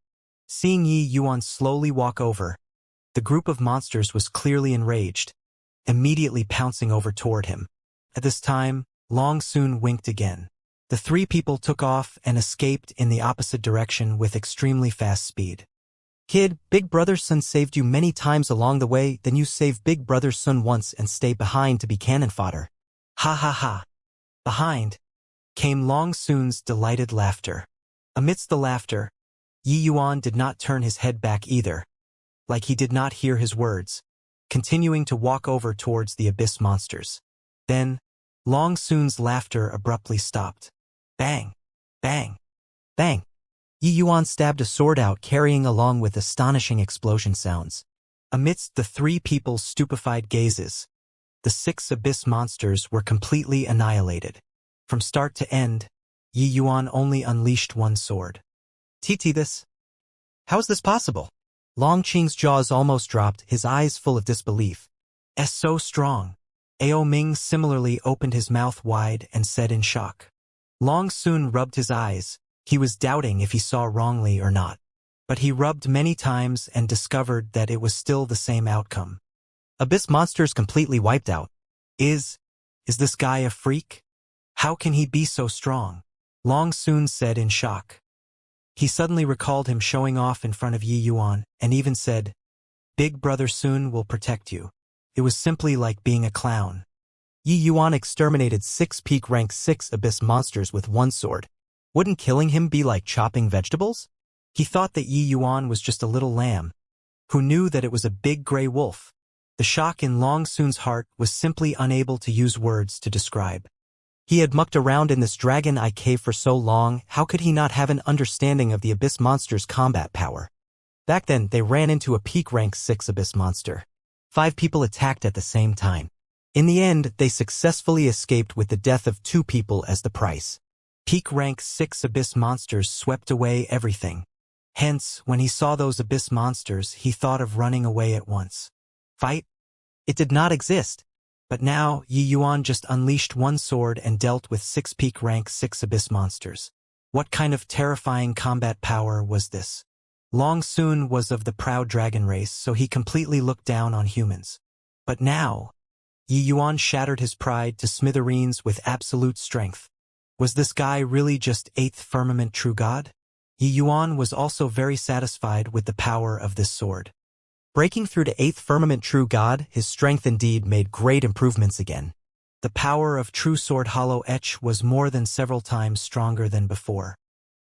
Seeing Yi Yuan slowly walk over, the group of monsters was clearly enraged, immediately pouncing over toward him. At this time, Long Sun winked again. The 3 people took off and escaped in the opposite direction with extremely fast speed. Kid, Big Brother Sun saved you many times along the way, then you save Big Brother Sun once and stay behind to be cannon fodder. Ha ha ha. Behind came Long Sun's delighted laughter. Amidst the laughter, Yi Yuan did not turn his head back either, like he did not hear his words, continuing to walk over towards the abyss monsters. Then, Long Sun's laughter abruptly stopped. Bang! Bang! Bang! Yi Yuan stabbed a sword out, carrying along with astonishing explosion sounds. Amidst the 3 people's stupefied gazes, the 6 abyss monsters were completely annihilated. From start to end, Yi Yuan only unleashed 1 sword. This? How is this possible? Long Qing's jaws almost dropped, his eyes full of disbelief. So strong. Ao Ming similarly opened his mouth wide and said in shock. Long Sun rubbed his eyes. He was doubting if he saw wrongly or not. But he rubbed many times and discovered that it was still the same outcome. Abyss monsters completely wiped out. Is this guy a freak? How can he be so strong? Long Sun said in shock. He suddenly recalled him showing off in front of Yi Yuan and even said, Big Brother Sun will protect you. It was simply like being a clown. Yi Yuan exterminated 6 peak rank 6 abyss monsters with 1 sword. Wouldn't killing him be like chopping vegetables? He thought that Yi Yuan was just a little lamb, who knew that it was a big gray wolf. The shock in Long Sun's heart was simply unable to use words to describe. He had mucked around in this dragon eye cave for so long, how could he not have an understanding of the abyss monster's combat power? Back then, they ran into a peak rank 6 abyss monster. 5 people attacked at the same time. In the end, they successfully escaped with the death of 2 people as the price. Peak rank 6 abyss monsters swept away everything. Hence, when he saw those abyss monsters, he thought of running away at once. Fight? It did not exist. But now, Yi Yuan just unleashed 1 sword and dealt with 6 peak rank 6 abyss monsters. What kind of terrifying combat power was this? Long Sun was of the proud dragon race, so he completely looked down on humans. But now, Yi Yuan shattered his pride to smithereens with absolute strength. Was this guy really just 8th firmament true god? Yi Yuan was also very satisfied with the power of this sword. Breaking through to 8th firmament true god, his strength indeed made great improvements again. The power of true sword Hollow Etch was more than several times stronger than before.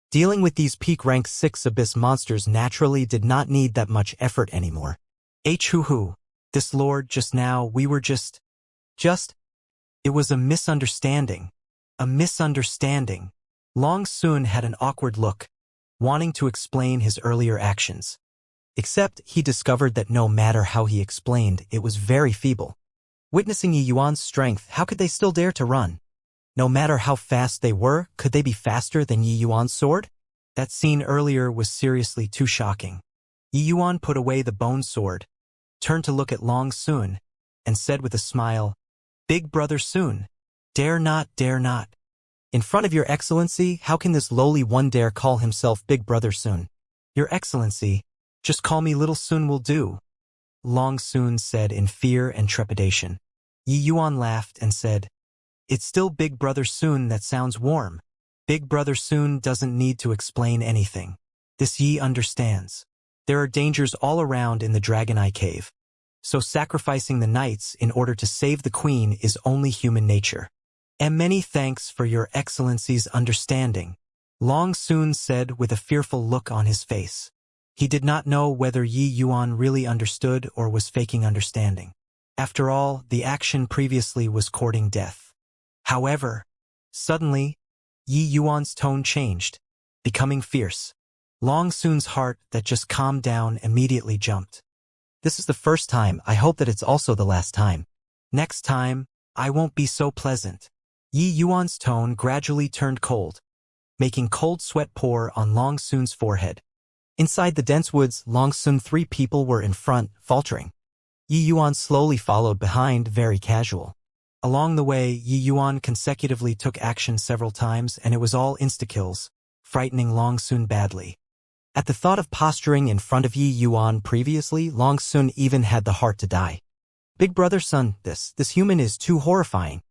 Dealing with these peak rank 6 abyss monsters naturally did not need that much effort anymore. Hoo-hoo, this lord just now, we were just, it was a misunderstanding. A misunderstanding. Long Sun had an awkward look, wanting to explain his earlier actions. Except he discovered that no matter how he explained, it was very feeble. Witnessing Yi Yuan's strength, how could they still dare to run? No matter how fast they were, could they be faster than Yi Yuan's sword? That scene earlier was seriously too shocking. Yi Yuan put away the bone sword, turned to look at Long Sun, and said with a smile, Big Brother Sun, dare not, dare not. In front of your excellency, how can this lowly one dare call himself Big Brother Sun? Your excellency, just call me Little Sun will do. Long Sun said in fear and trepidation. Yi Yuan laughed and said, It's still Big Brother Sun that sounds warm. Big Brother Sun doesn't need to explain anything. This Yi understands. There are dangers all around in the Dragon Eye Cave. So sacrificing the knights in order to save the queen is only human nature. And many thanks for your excellency's understanding, Long Sun said with a fearful look on his face. He did not know whether Yi Yuan really understood or was faking understanding. After all, the action previously was courting death. However, suddenly, Yi Yuan's tone changed, becoming fierce. Long Sun's heart that just calmed down immediately jumped. This is the first time, I hope that it's also the last time. Next time, I won't be so pleasant. Yi Yuan's tone gradually turned cold, making cold sweat pour on Long Sun's forehead. Inside the dense woods, Long Sun 3 people were in front, faltering. Yi Yuan slowly followed behind, very casual. Along the way, Yi Yuan consecutively took action several times and it was all insta-kills, frightening Long Sun badly. At the thought of posturing in front of Yi Yuan previously, Long Sun even had the heart to die. Big brother son, this human is too horrifying.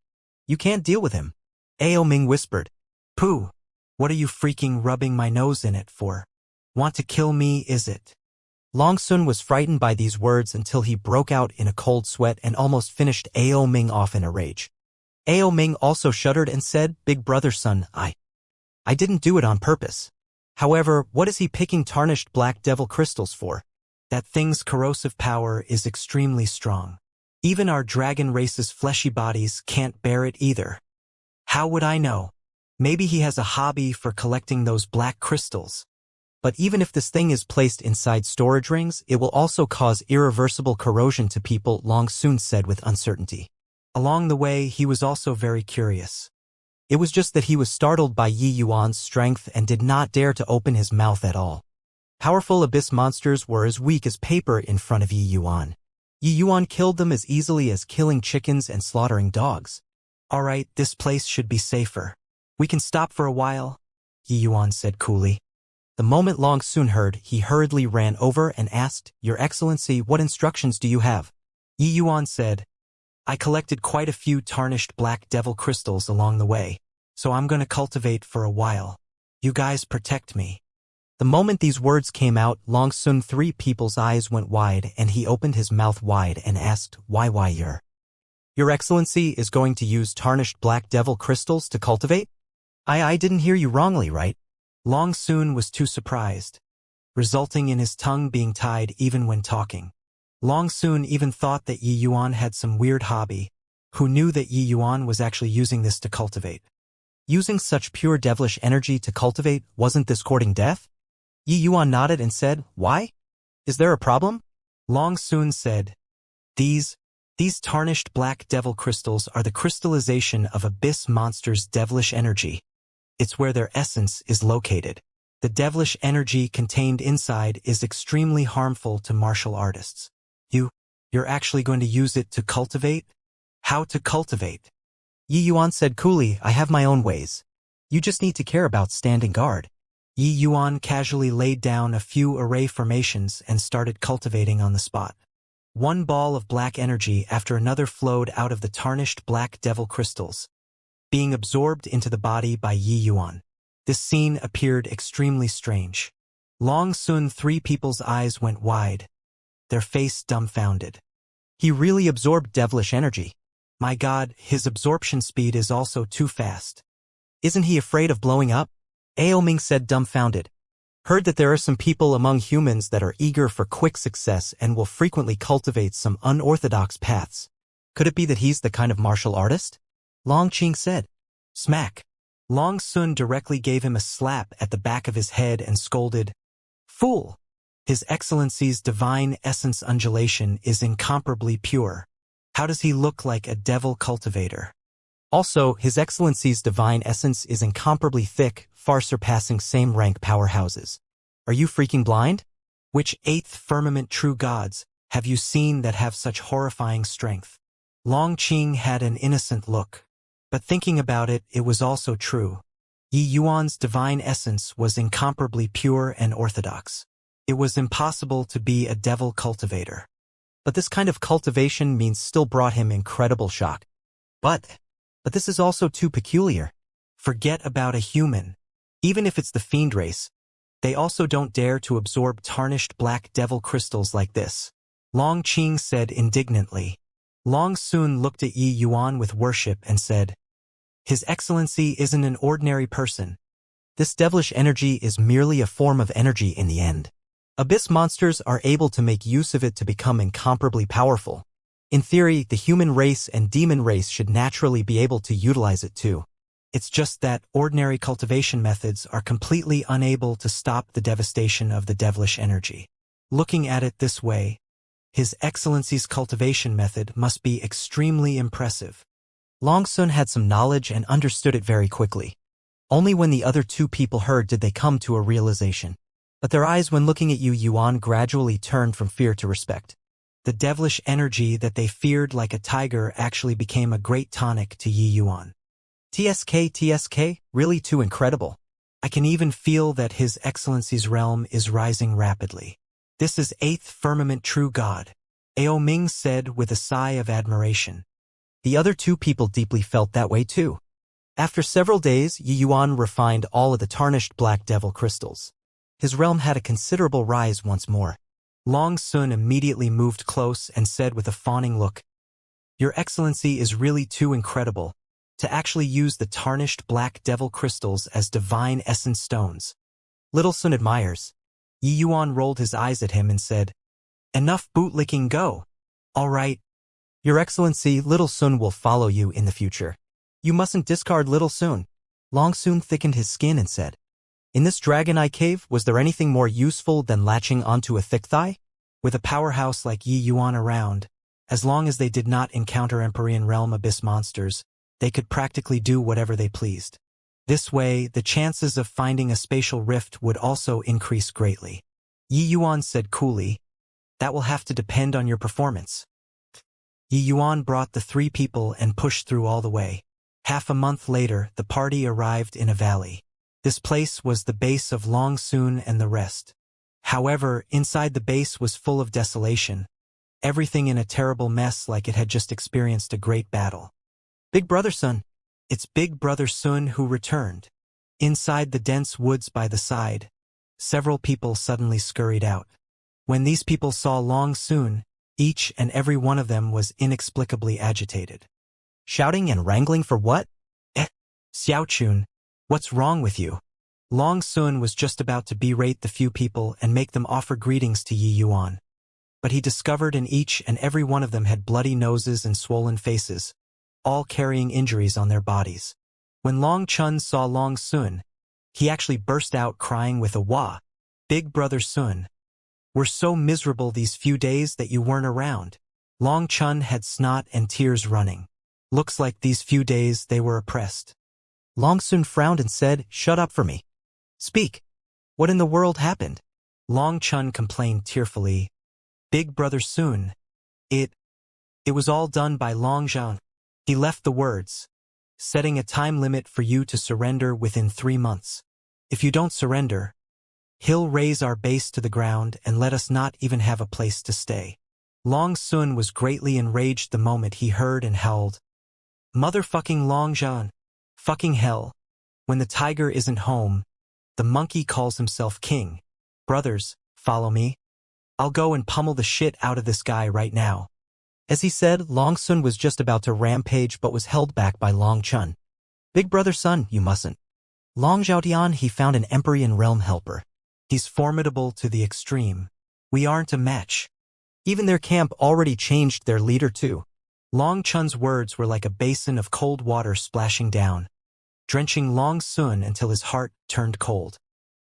You can't deal with him. Ao Ming whispered. Pooh, what are you freaking rubbing my nose in it for? Want to kill me, is it? Long Sun was frightened by these words until he broke out in a cold sweat and almost finished Ao Ming off in a rage. Ao Ming also shuddered and said, Big brother son, I didn't do it on purpose. However, what is he picking tarnished black devil crystals for? That thing's corrosive power is extremely strong. Even our dragon race's fleshy bodies can't bear it either. How would I know? Maybe he has a hobby for collecting those black crystals. But even if this thing is placed inside storage rings, it will also cause irreversible corrosion to people, Long Sun said with uncertainty. Along the way, he was also very curious. It was just that he was startled by Yi Yuan's strength and did not dare to open his mouth at all. Powerful abyss monsters were as weak as paper in front of Yi Yuan. Yi Yuan killed them as easily as killing chickens and slaughtering dogs. Alright, this place should be safer. We can stop for a while, Yi Yuan said coolly. The moment Long Sun heard, he hurriedly ran over and asked, Your Excellency, what instructions do you have? Yi Yuan said, I collected quite a few tarnished black devil crystals along the way, so I'm gonna cultivate for a while. You guys protect me. The moment these words came out, Long Sun 3 people's eyes went wide and he opened his mouth wide and asked, Why Your Excellency is going to use tarnished black devil crystals to cultivate? I didn't hear you wrongly, right? Long Sun was too surprised, resulting in his tongue being tied even when talking. Long Sun even thought that Yi Yuan had some weird hobby. Who knew that Yi Yuan was actually using this to cultivate? Using such pure devilish energy to cultivate, wasn't this courting death? Yi Yuan nodded and said, Why? Is there a problem? Long Sun said, These tarnished black devil crystals are the crystallization of abyss monsters' devilish energy. It's where their essence is located. The devilish energy contained inside is extremely harmful to martial artists. You're actually going to use it to cultivate? How to cultivate? Yi Yuan said coolly, I have my own ways. You just need to care about standing guard. Yi Yuan casually laid down a few array formations and started cultivating on the spot. One ball of black energy after another flowed out of the tarnished black devil crystals, being absorbed into the body by Yi Yuan. This scene appeared extremely strange. Long Sun 3 people's eyes went wide, their face dumbfounded. He really absorbed devilish energy. My god, his absorption speed is also too fast. Isn't he afraid of blowing up? Ao Ming said dumbfounded. Heard that there are some people among humans that are eager for quick success and will frequently cultivate some unorthodox paths. Could it be that he's the kind of martial artist? Long Qing said. Smack. Long Sun directly gave him a slap at the back of his head and scolded, Fool! His Excellency's divine essence undulation is incomparably pure. How does he look like a devil cultivator? Also, His Excellency's divine essence is incomparably thick, far surpassing same-rank powerhouses. Are you freaking blind? Which 8th firmament true gods have you seen that have such horrifying strength? Long Qing had an innocent look. But thinking about it, it was also true. Yi Yuan's divine essence was incomparably pure and orthodox. It was impossible to be a devil cultivator. But this kind of cultivation means still brought him incredible shock. But this is also too peculiar. Forget about a human. Even if it's the fiend race, they also don't dare to absorb tarnished black devil crystals like this. Long Qing said indignantly. Long Sun looked at Yi Yuan with worship and said, His Excellency isn't an ordinary person. This devilish energy is merely a form of energy in the end. Abyss monsters are able to make use of it to become incomparably powerful. In theory, the human race and demon race should naturally be able to utilize it too. It's just that ordinary cultivation methods are completely unable to stop the devastation of the devilish energy. Looking at it this way, His Excellency's cultivation method must be extremely impressive. Long Sun had some knowledge and understood it very quickly. Only when the other two people heard did they come to a realization. But their eyes when looking at Yu Yuan gradually turned from fear to respect. The devilish energy that they feared like a tiger actually became a great tonic to Yi Yuan. TSK, really too incredible. I can even feel that His Excellency's realm is rising rapidly. This is 8th firmament true God, Ao Ming said with a sigh of admiration. The other two people deeply felt that way too. After several days, Yi Yuan refined all of the tarnished black devil crystals. His realm had a considerable rise once more. Long Sun immediately moved close and said with a fawning look, "Your Excellency is really too incredible to actually use the tarnished black devil crystals as divine essence stones." Little Sun admires. Yi Yuan rolled his eyes at him and said, "Enough bootlicking, go. All right. Your Excellency, Little Sun will follow you in the future. You mustn't discard Little Sun." Long Sun thickened his skin and said, "In this Dragon Eye Cave, was there anything more useful than latching onto a thick thigh? With a powerhouse like Yi Yuan around, as long as they did not encounter Empyrean Realm Abyss monsters, they could practically do whatever they pleased. This way, the chances of finding a spatial rift would also increase greatly." Yi Yuan said coolly, "That will have to depend on your performance." Yi Yuan brought the three people and pushed through all the way. Half a month later, the party arrived in a valley. This place was the base of Long Sun and the rest. However, inside the base was full of desolation, everything in a terrible mess like it had just experienced a great battle. "Big Brother Sun." It's Big Brother Sun who returned. Inside the dense woods by the side, several people suddenly scurried out. When these people saw Long Sun, each and every one of them was inexplicably agitated. "Shouting and wrangling for what? Xiaochun, what's wrong with you?" Long Sun was just about to berate the few people and make them offer greetings to Yi Yuan. But he discovered in each and every one of them had bloody noses and swollen faces, all carrying injuries on their bodies. When Long Chun saw Long Sun, he actually burst out crying with a wah. "Big Brother Sun, we're so miserable these few days that you weren't around." Long Chun had snot and tears running. Looks like these few days they were oppressed. Long Sun frowned and said, "Shut up for me. Speak. What in the world happened?" Long Chun complained tearfully, "Big Brother Sun, it was all done by Long Zhang. He left the words, setting a time limit for you to surrender within 3 months. If you don't surrender, he'll raise our base to the ground and let us not even have a place to stay." Long Sun was greatly enraged the moment he heard and howled, "Motherfucking Long Zhang. Fucking hell. When the tiger isn't home, the monkey calls himself king. Brothers, follow me. I'll go and pummel the shit out of this guy right now." As he said, Long Sun was just about to rampage but was held back by Long Chun. "Big Brother Sun, you mustn't. Long Zhaotian, he found an Empyrean realm helper. He's formidable to the extreme. We aren't a match." Even their camp already changed their leader too. Long Chun's words were like a basin of cold water splashing down, drenching Long Sun until his heart turned cold.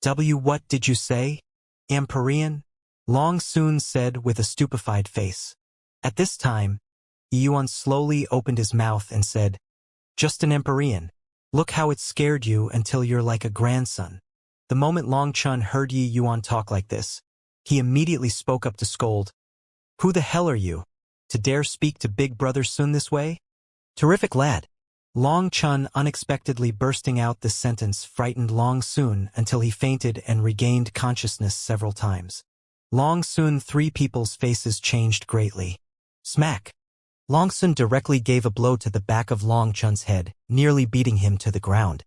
What did you say? Empyrean? Long Sun said with a stupefied face. At this time, Yi Yuan slowly opened his mouth and said, "Just an Empyrean. Look how it scared you until you're like a grandson." The moment Long Chun heard Yi Yuan talk like this, he immediately spoke up to scold, "Who the hell are you, to dare speak to Big Brother Sun this way?" "Terrific lad." Long Chun unexpectedly bursting out this sentence frightened Long Sun until he fainted and regained consciousness several times. Long Sun, three people's faces changed greatly. Smack! Long Sun directly gave a blow to the back of Long Chun's head, nearly beating him to the ground.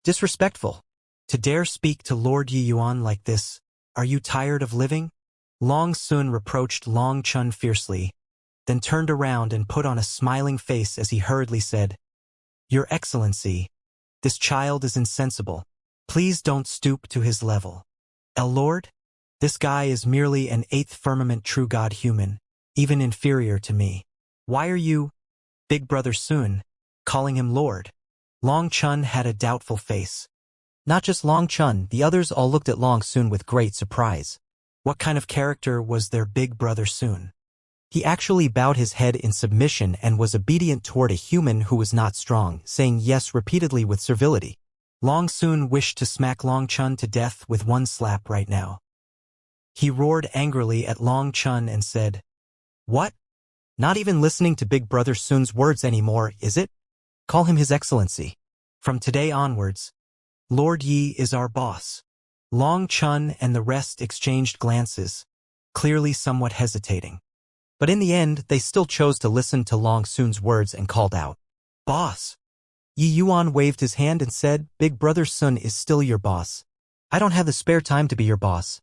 "Disrespectful. To dare speak to Lord Yi Yuan like this, are you tired of living?" Long Sun reproached Long Chun fiercely, then turned around and put on a smiling face as he hurriedly said, "Your Excellency, this child is insensible. Please don't stoop to his level. El Lord? This guy is merely an 8th firmament true God human, even inferior to me. Why are you, Big Brother Sun, calling him Lord?" Long Chun had a doubtful face. Not just Long Chun, the others all looked at Long Sun with great surprise. What kind of character was their Big Brother Sun? He actually bowed his head in submission and was obedient toward a human who was not strong, saying yes repeatedly with servility. Long Sun wished to smack Long Chun to death with one slap right now. He roared angrily at Long Chun and said, "What? Not even listening to Big Brother Sun's words anymore, is it? Call him His Excellency. From today onwards, Lord Yi is our boss." Long Chun and the rest exchanged glances, clearly somewhat hesitating. But in the end, they still chose to listen to Long Sun's words and called out, "Boss!" Yi Yuan waved his hand and said, "Big Brother Sun is still your boss. I don't have the spare time to be your boss."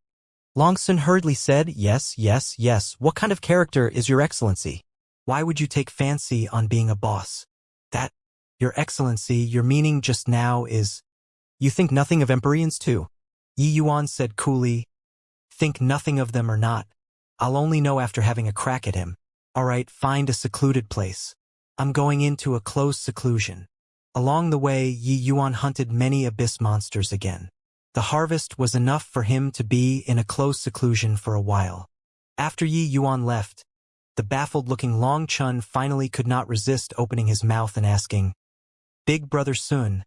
Long Sun hurriedly said, "Yes, yes, yes. What kind of character is Your Excellency? Why would you take fancy on being a boss? That, Your Excellency, your meaning just now is, you think nothing of Empyreans too?" Yi Yuan said coolly, "Think nothing of them or not. I'll only know after having a crack at him. All right, find a secluded place. I'm going into a closed seclusion." Along the way, Yi Yuan hunted many abyss monsters again. The harvest was enough for him to be in a closed seclusion for a while. After Yi Yuan left, the baffled-looking Long Chun finally could not resist opening his mouth and asking, "Big Brother Sun,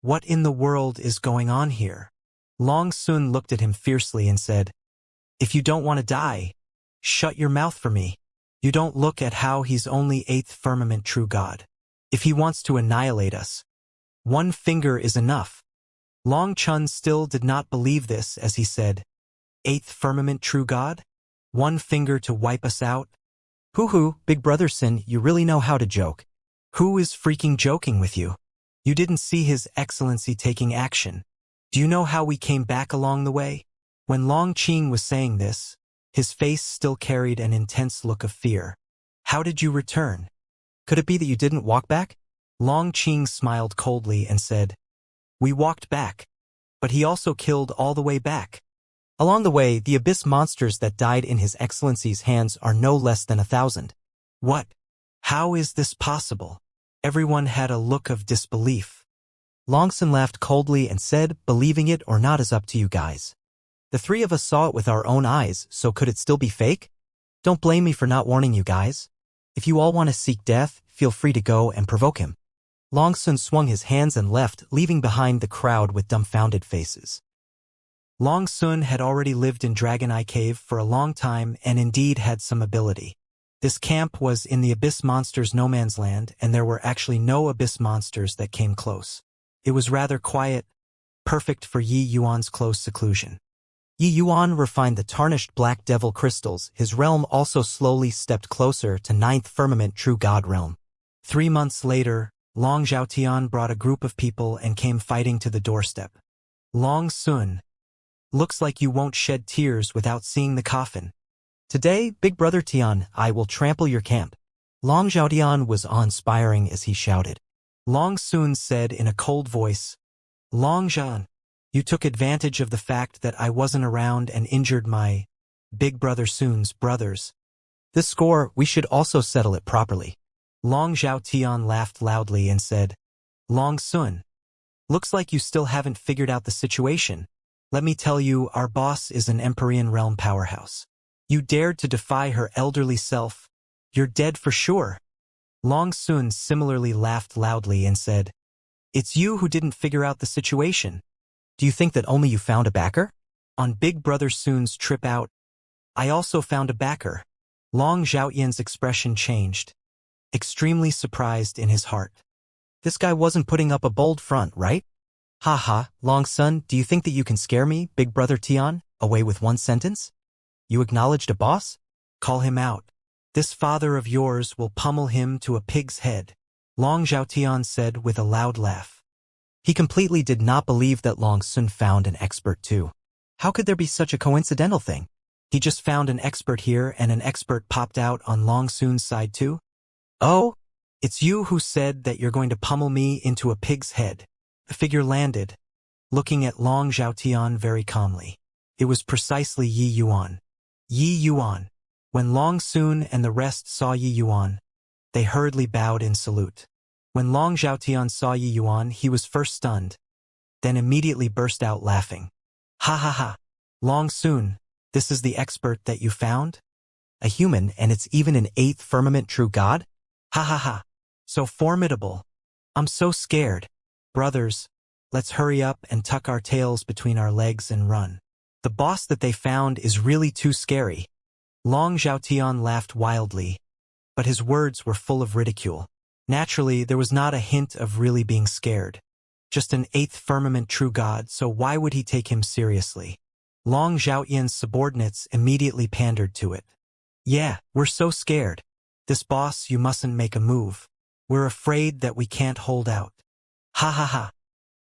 what in the world is going on here?" Long Sun looked at him fiercely and said, "If you don't want to die, shut your mouth for me. You don't look at how he's only 8th firmament true God. If he wants to annihilate us, one finger is enough." Long Chun still did not believe this as he said, "8th firmament true God? One finger to wipe us out? Hoo-hoo, Big Brother Sun, you really know how to joke. Who is freaking joking with you? You didn't see His Excellency taking action. Do you know how we came back along the way?" When Long Qing was saying this, his face still carried an intense look of fear. "How did you return? Could it be that you didn't walk back?" Long Qing smiled coldly and said, "We walked back, but he also killed all the way back. Along the way, the abyss monsters that died in His Excellency's hands are no less than 1,000. What? How is this possible?" Everyone had a look of disbelief. Long Sun laughed coldly and said, "Believing it or not is up to you guys. The three of us saw it with our own eyes, so could it still be fake? Don't blame me for not warning you guys. If you all want to seek death, feel free to go and provoke him." Long Sun swung his hands and left, leaving behind the crowd with dumbfounded faces. Long Sun had already lived in Dragon Eye Cave for a long time and indeed had some ability. This camp was in the Abyss Monsters' no man's land, and there were actually no Abyss Monsters that came close. It was rather quiet, perfect for Yi Yuan's close seclusion. Yi Yuan refined the tarnished black devil crystals. His realm also slowly stepped closer to 9th firmament true God realm. 3 months later, Long Zhaotian brought a group of people and came fighting to the doorstep. "Long Sun, looks like you won't shed tears without seeing the coffin. Today, Big Brother Tian, I will trample your camp." Long Zhaotian was awe-inspiring as he shouted. Long Sun said in a cold voice, "Long Zhan, you took advantage of the fact that I wasn't around and injured my Big Brother Sun's brothers. This score, we should also settle it properly." Long Zhaotian laughed loudly and said, "Long Sun, looks like you still haven't figured out the situation. Let me tell you, our boss is an Empyrean realm powerhouse. You dared to defy her elderly self. You're dead for sure." Long Sun similarly laughed loudly and said, "It's you who didn't figure out the situation. Do you think that only you found a backer? On Big Brother Sun's trip out, I also found a backer." Long Zhaotian's expression changed, extremely surprised in his heart. This guy wasn't putting up a bold front, right? "Ha, Long Sun, do you think that you can scare me, Big Brother Tian, away with one sentence? You acknowledged a boss? Call him out. This father of yours will pummel him to a pig's head," Long Zhaotian said with a loud laugh. He completely did not believe that Long Sun found an expert too. How could there be such a coincidental thing? He just found an expert here and an expert popped out on Long Sun's side too? "Oh, it's you who said that you're going to pummel me into a pig's head." The figure landed, looking at Long Zhaotian very calmly. It was precisely Yi Yuan. Yi Yuan. When Long Sun and the rest saw Yi Yuan, they hurriedly bowed in salute. When Long Zhaotian saw Yi Yuan, he was first stunned, then immediately burst out laughing. "Ha! Long Sun, this is the expert that you found?" a human, and it's even an eighth firmament true god? Ha ha ha. So formidable. I'm so scared. Brothers, let's hurry up and tuck our tails between our legs and run. The boss that they found is really too scary. Long Zhaotian laughed wildly, but his words were full of ridicule. Naturally, there was not a hint of really being scared. Just an eighth firmament true god, so why would he take him seriously? Long Zhaotian's subordinates immediately pandered to it. Yeah, we're so scared. This boss, you mustn't make a move. We're afraid that we can't hold out. Ha ha ha.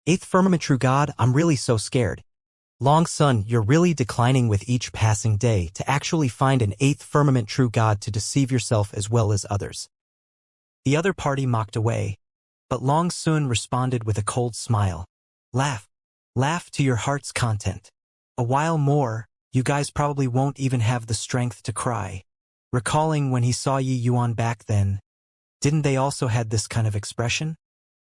Eighth firmament true god, I'm really so scared. Long Sun, you're really declining with each passing day to actually find an eighth firmament true god to deceive yourself as well as others. The other party mocked away, but Long Sun responded with a cold smile. Laugh. Laugh to your heart's content. A while more, you guys probably won't even have the strength to cry. Recalling when he saw Yi Yuan back then, didn't they also had this kind of expression?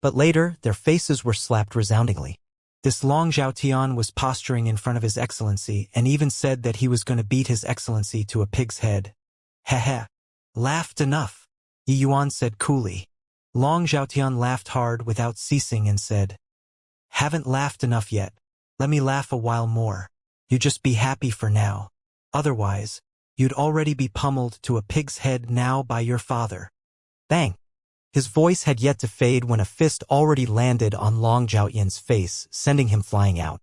But later, their faces were slapped resoundingly. This Long Zhaotian was posturing in front of His Excellency and even said that he was going to beat His Excellency to a pig's head. Heh. Laughed enough, Yi Yuan said coolly. Long Zhaotian laughed hard without ceasing and said, Haven't laughed enough yet. Let me laugh a while more. You just be happy for now. Otherwise, you'd already be pummeled to a pig's head now by your father. Bang! His voice had yet to fade when a fist already landed on Long Zhaotian's face, sending him flying out.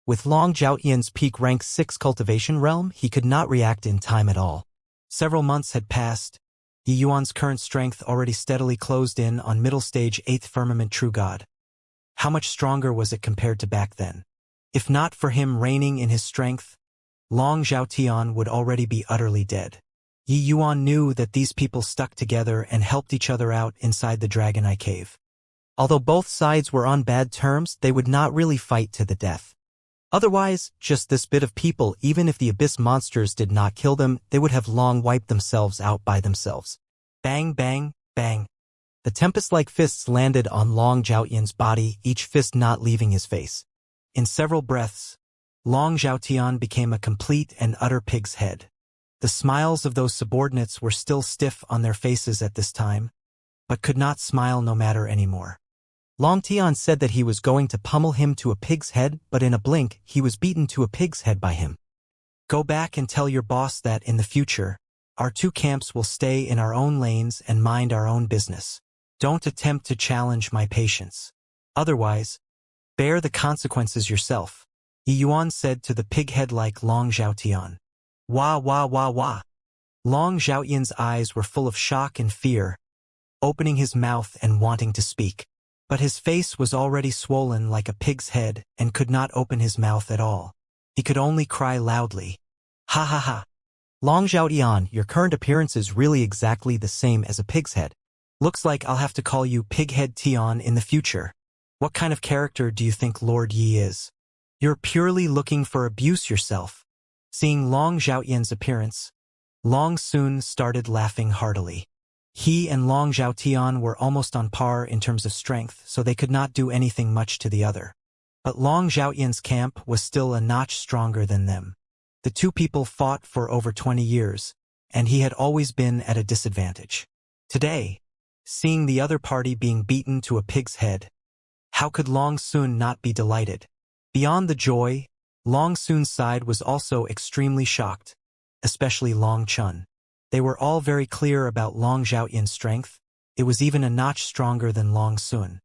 With Long Zhaotian's peak rank 6 cultivation realm, he could not react in time at all. Several months had passed. Yi Yuan's current strength already steadily closed in on middle stage 8th firmament true god. How much stronger was it compared to back then? If not for him reigning in his strength, Long Zhaotian would already be utterly dead. Yi Yuan knew that these people stuck together and helped each other out inside the Dragon Eye Cave. Although both sides were on bad terms, they would not really fight to the death. Otherwise, just this bit of people, even if the abyss monsters did not kill them, they would have long wiped themselves out by themselves. Bang, bang, bang. The tempest-like fists landed on Long Zhaotian's body, each fist not leaving his face. In several breaths, Long Zhaotian became a complete and utter pig's head. The smiles of those subordinates were still stiff on their faces at this time, but could not smile no matter anymore. Long Tian said that he was going to pummel him to a pig's head, but in a blink, he was beaten to a pig's head by him. Go back and tell your boss that in the future, our two camps will stay in our own lanes and mind our own business. Don't attempt to challenge my patience. Otherwise, bear the consequences yourself, Yi Yuan said to the pig-head-like Long Zhaotian. Wah wah wah wah. Long Zhaotian's eyes were full of shock and fear, opening his mouth and wanting to speak. But his face was already swollen like a pig's head and could not open his mouth at all. He could only cry loudly. Ha ha ha. Long Zhaotian, your current appearance is really exactly the same as a pig's head. Looks like I'll have to call you Pighead Tian in the future. What kind of character do you think Lord Yi is? You're purely looking for abuse yourself. Seeing Long Zhaotian's appearance, Long Sun started laughing heartily. He and Long Zhaotian were almost on par in terms of strength, so they could not do anything much to the other. But Long Zhaotian's camp was still a notch stronger than them. The two people fought for over 20 years, and he had always been at a disadvantage. Today, seeing the other party being beaten to a pig's head, how could Long Sun not be delighted? Beyond the joy, Long Sun's side was also extremely shocked, especially Long Chun. They were all very clear about Long Zhaotian's strength. It was even a notch stronger than Long Sun.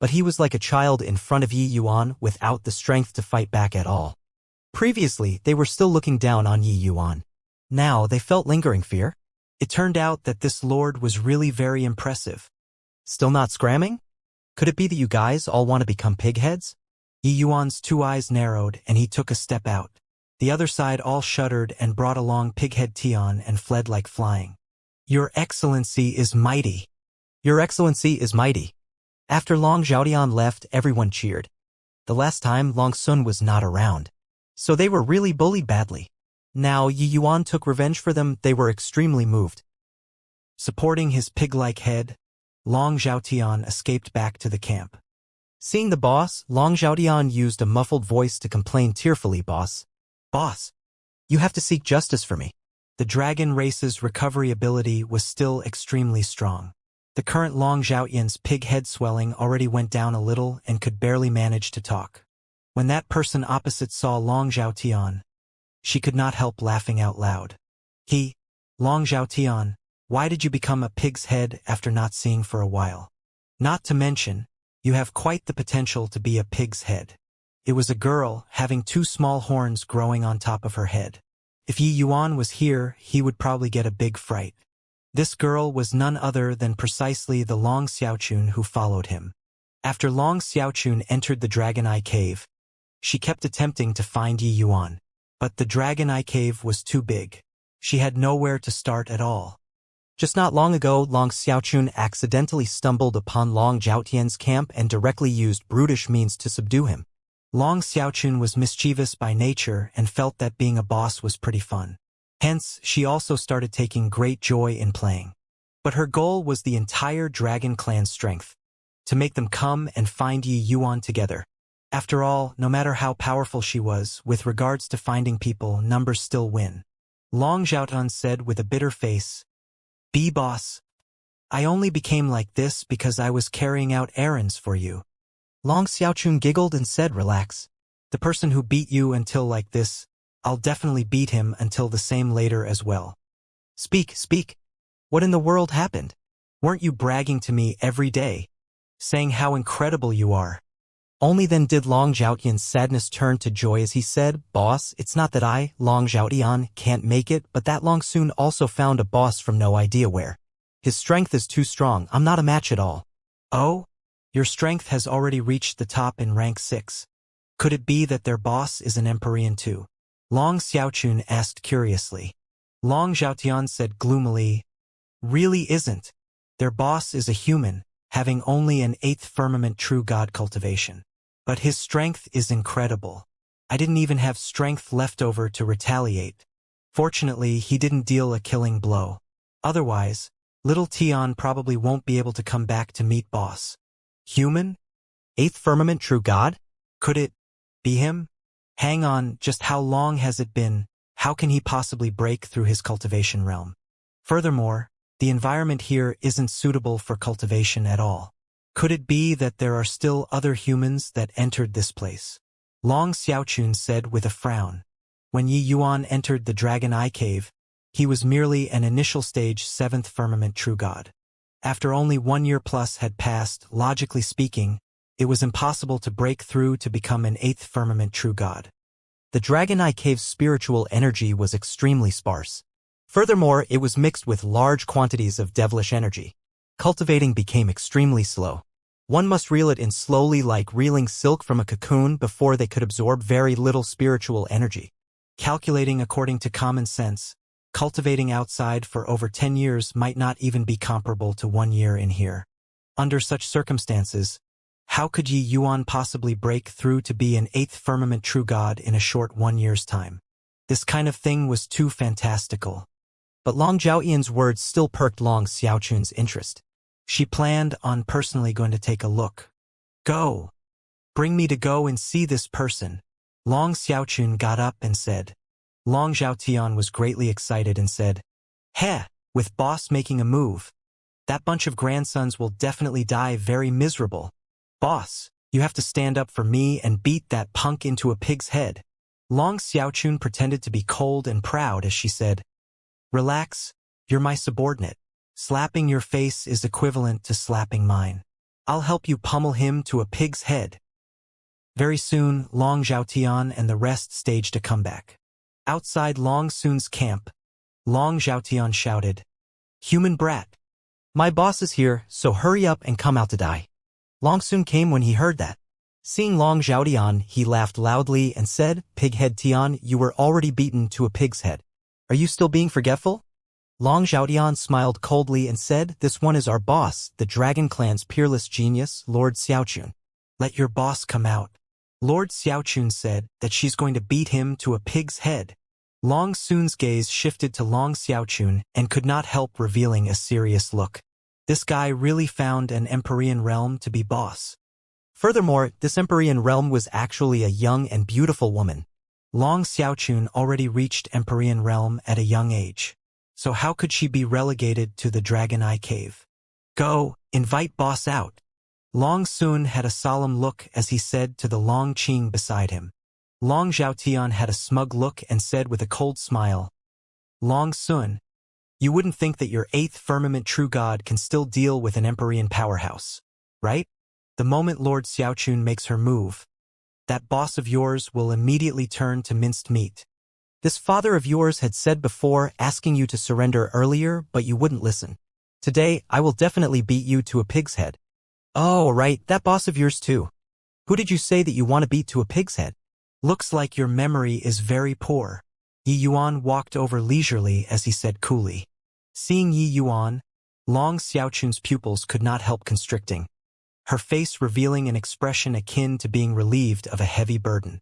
But he was like a child in front of Yi Yuan without the strength to fight back at all. Previously, they were still looking down on Yi Yuan. Now they felt lingering fear. It turned out that this lord was really very impressive. Still not scramming? Could it be that you guys all want to become pigheads? Yi Yuan's two eyes narrowed and he took a step out. The other side all shuddered and brought along Pighead Tian and fled like flying. Your Excellency is mighty. Your Excellency is mighty. After Long Zhaotian left, everyone cheered. The last time Long Sun was not around. So they were really bullied badly. Now Yi Yuan took revenge for them, they were extremely moved. Supporting his pig-like head, Long Zhaotian escaped back to the camp. Seeing the boss, Long Zhaotian used a muffled voice to complain tearfully, Boss, you have to seek justice for me. The dragon race's recovery ability was still extremely strong. The current Long Xiaotian's pig head swelling already went down a little and could barely manage to talk. When that person opposite saw Long Xiaotian, she could not help laughing out loud. Long Xiaotian, why did you become a pig's head after not seeing for a while? Not to mention, you have quite the potential to be a pig's head. It was a girl, having 2 small horns growing on top of her head. If Yi Yuan was here, he would probably get a big fright. This girl was none other than precisely the Long Xiaochun who followed him. After Long Xiaochun entered the Dragon Eye Cave, she kept attempting to find Yi Yuan, but the Dragon Eye Cave was too big. She had nowhere to start at all. Just not long ago, Long Xiaochun accidentally stumbled upon Long Xiaotian's camp and directly used brutish means to subdue him. Long Xiaochun was mischievous by nature and felt that being a boss was pretty fun. Hence, she also started taking great joy in playing. But her goal was the entire dragon clan's strength, to make them come and find Yi Yuan together. After all, no matter how powerful she was, with regards to finding people, numbers still win. Long Xiaotian said with a bitter face, "Boss, I only became like this because I was carrying out errands for you." Long Xiaochun giggled and said, "Relax. The person who beat you until like this, I'll definitely beat him until the same later as well." Speak. What in the world happened? Weren't you bragging to me every day, saying how incredible you are? Only then did Long Xiaotian's sadness turn to joy as he said, "Boss, it's not that I, Long Xiaotian, can't make it, but that Long Sun also found a boss from no idea where. His strength is too strong, I'm not a match at all." "Oh? Your strength has already reached the top in rank 6. Could it be that their boss is an Empyrean too?" Long Xiaochun asked curiously. Long Xiaotian said gloomily, "Really isn't. Their boss is a human, having only an 8th firmament true god cultivation. But his strength is incredible. I didn't even have strength left over to retaliate. Fortunately, he didn't deal a killing blow. Otherwise, little Tian probably won't be able to come back to meet boss." "Human? 8th firmament true god? Could it be him? Hang on, just how long has it been? How can he possibly break through his cultivation realm? Furthermore, the environment here isn't suitable for cultivation at all. Could it be that there are still other humans that entered this place?" Long Xiaochun said with a frown. When Yi Yuan entered the Dragon Eye Cave, he was merely an initial stage 7th firmament true god. After only 1 year plus had passed, logically speaking, it was impossible to break through to become an 8th firmament true god. The Dragon Eye Cave's spiritual energy was extremely sparse. Furthermore, it was mixed with large quantities of devilish energy. Cultivating became extremely slow. One must reel it in slowly like reeling silk from a cocoon before they could absorb very little spiritual energy. Calculating according to common sense, cultivating outside for over 10 years might not even be comparable to 1 year in here. Under such circumstances, how could Yi Yuan possibly break through to be an 8th firmament true god in a short 1 year's time? This kind of thing was too fantastical. But Long Xiaotian's words still perked Long Xiaochun's interest. She planned on personally going to take a look. "Go. Bring me to go and see this person." Long Xiaochun got up and said. Long Xiaotian was greatly excited and said, "Heh, with boss making a move. That bunch of grandsons will definitely die very miserable. Boss, you have to stand up for me and beat that punk into a pig's head." Long Xiaochun pretended to be cold and proud as she said, "Relax, you're my subordinate. Slapping your face is equivalent to slapping mine. I'll help you pummel him to a pig's head." Very soon, Long Xiaotian and the rest staged a comeback. Outside Long Sun's camp, Long Xiaotian shouted, "Human brat! My boss is here, so hurry up and come out to die." Long Sun came when he heard that. Seeing Long Xiaotian, he laughed loudly and said, "Pighead Tian, you were already beaten to a pig's head. Are you still being forgetful?" Long Xiaotian smiled coldly and said, "This one is our boss, the Dragon Clan's peerless genius, Lord Xiaochun. Let your boss come out." Lord Xiaochun said that she's going to beat him to a pig's head. Long Sun's gaze shifted to Long Xiaochun and could not help revealing a serious look. This guy really found an Empyrean realm to be boss. Furthermore, this Empyrean realm was actually a young and beautiful woman. Long Xiaochun already reached Empyrean realm at a young age. So how could she be relegated to the Dragon Eye Cave? Go, invite boss out. Long Sun had a solemn look as he said to the Long Qing beside him. Long Zhaotian had a smug look and said with a cold smile, Long Sun, you wouldn't think that your 8th firmament true god can still deal with an Empyrean powerhouse, right? The moment Lord Xiaochun makes her move, that boss of yours will immediately turn to minced meat. This father of yours had said before asking you to surrender earlier, but you wouldn't listen. Today, I will definitely beat you to a pig's head. Oh, right, that boss of yours too. Who did you say that you want to beat to a pig's head? Looks like your memory is very poor. Yi Yuan walked over leisurely as he said coolly. Seeing Yi Yuan, Long Xiaochun's pupils could not help constricting, her face revealing an expression akin to being relieved of a heavy burden.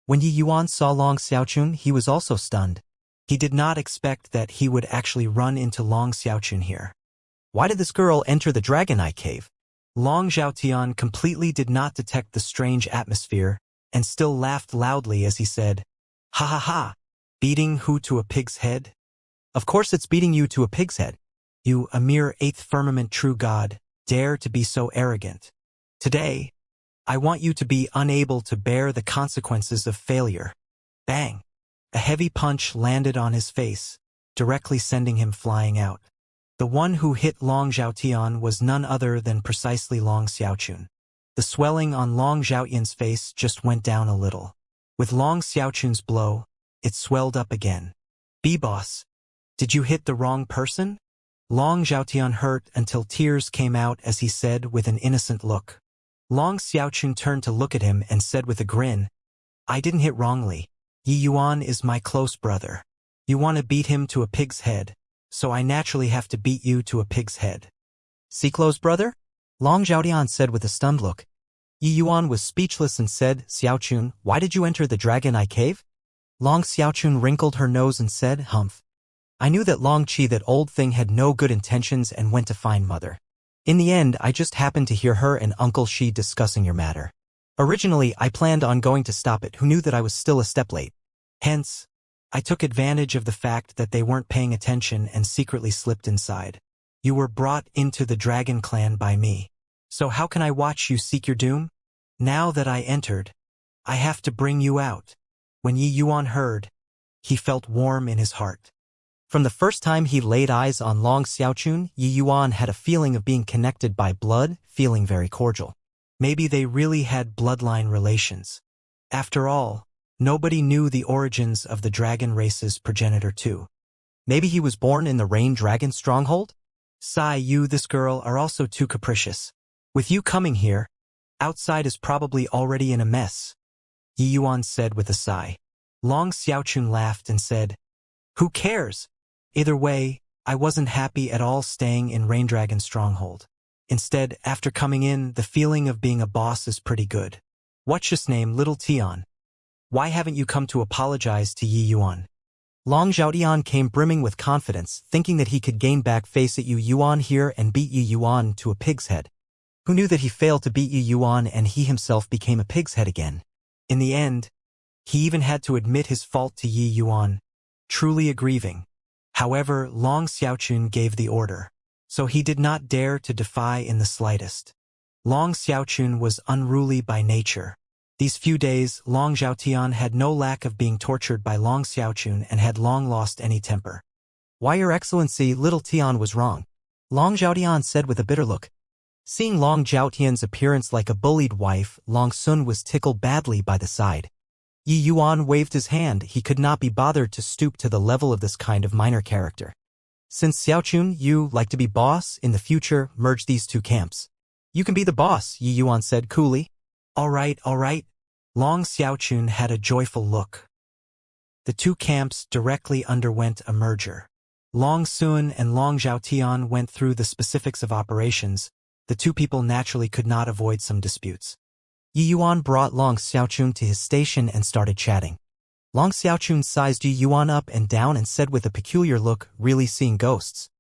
When Yi Yuan saw Long Xiaochun, he was also stunned. He did not expect that he would actually run into Long Xiaochun here. Why did this girl enter the Dragon Eye Cave? Long Zhaotian completely did not detect the strange atmosphere and still laughed loudly as he said, Ha ha ha, beating who to a pig's head? Of course it's beating you to a pig's head. You, a mere 8th firmament true god, dare to be so arrogant. Today, I want you to be unable to bear the consequences of failure. Bang! A heavy punch landed on his face, directly sending him flying out. The one who hit Long Zhaotian was none other than precisely Long Xiaochun. The swelling on Long Zhaotian's face just went down a little. With Long Xiaochun's blow, it swelled up again. B-boss, did you hit the wrong person? Long Zhaotian hurt until tears came out as he said with an innocent look. Long Xiaochun turned to look at him and said with a grin, I didn't hit wrongly. Yi Yuan is my close brother. You want to beat him to a pig's head, so I naturally have to beat you to a pig's head. See close brother? Long Zhaotian said with a stunned look. Yi Yuan was speechless and said, Xiaochun, why did you enter the Dragon Eye Cave? Long Xiaochun wrinkled her nose and said, Humph. I knew that Long Qi, that old thing, had no good intentions and went to find mother. In the end, I just happened to hear her and Uncle Shi discussing your matter. Originally, I planned on going to stop it, who knew that I was still a step late. Hence, I took advantage of the fact that they weren't paying attention and secretly slipped inside. You were brought into the Dragon Clan by me. So how can I watch you seek your doom? Now that I entered, I have to bring you out. When Yi Yuan heard, he felt warm in his heart. From the first time he laid eyes on Long Xiaochun, Yi Yuan had a feeling of being connected by blood, feeling very cordial. Maybe they really had bloodline relations. After all, nobody knew the origins of the dragon race's progenitor too. Maybe he was born in the Rain Dragon stronghold? You, this girl, are also too capricious. With you coming here, outside is probably already in a mess. Yi Yuan said with a sigh. Long Xiaochun laughed and said, Who cares? Either way, I wasn't happy at all staying in Rain Dragon stronghold. Instead, after coming in, the feeling of being a boss is pretty good. What's his name, little Tian? Why haven't you come to apologize to Yi Yuan? Long Zhaotian came brimming with confidence, thinking that he could gain back face at Yi Yuan here and beat Yi Yuan to a pig's head. Who knew that he failed to beat Yi Yuan and he himself became a pig's head again? In the end, he even had to admit his fault to Yi Yuan, truly aggrieving. However, Long Xiaochun gave the order, so he did not dare to defy in the slightest. Long Xiaochun was unruly by nature. These few days, Long Zhaotian had no lack of being tortured by Long Xiaochun and had long lost any temper. Why, Your Excellency, little Tian was wrong, Long Zhaotian said with a bitter look. Seeing Long Zhaotian's appearance like a bullied wife, Long Sun was tickled badly by the side. Yi Yuan waved his hand. He could not be bothered to stoop to the level of this kind of minor character. Since Xiaochun, you like to be boss, in the future, merge these two camps. You can be the boss, Yi Yuan said coolly. All right. Long Xiaochun had a joyful look. The two camps directly underwent a merger. Long Sun and Long Zhaotian went through the specifics of operations. The two people naturally could not avoid some disputes. Yi Yuan brought Long Xiaochun to his station and started chatting. Long Xiaochun sized Yi Yuan up and down and said with a peculiar look, really seeing ghosts.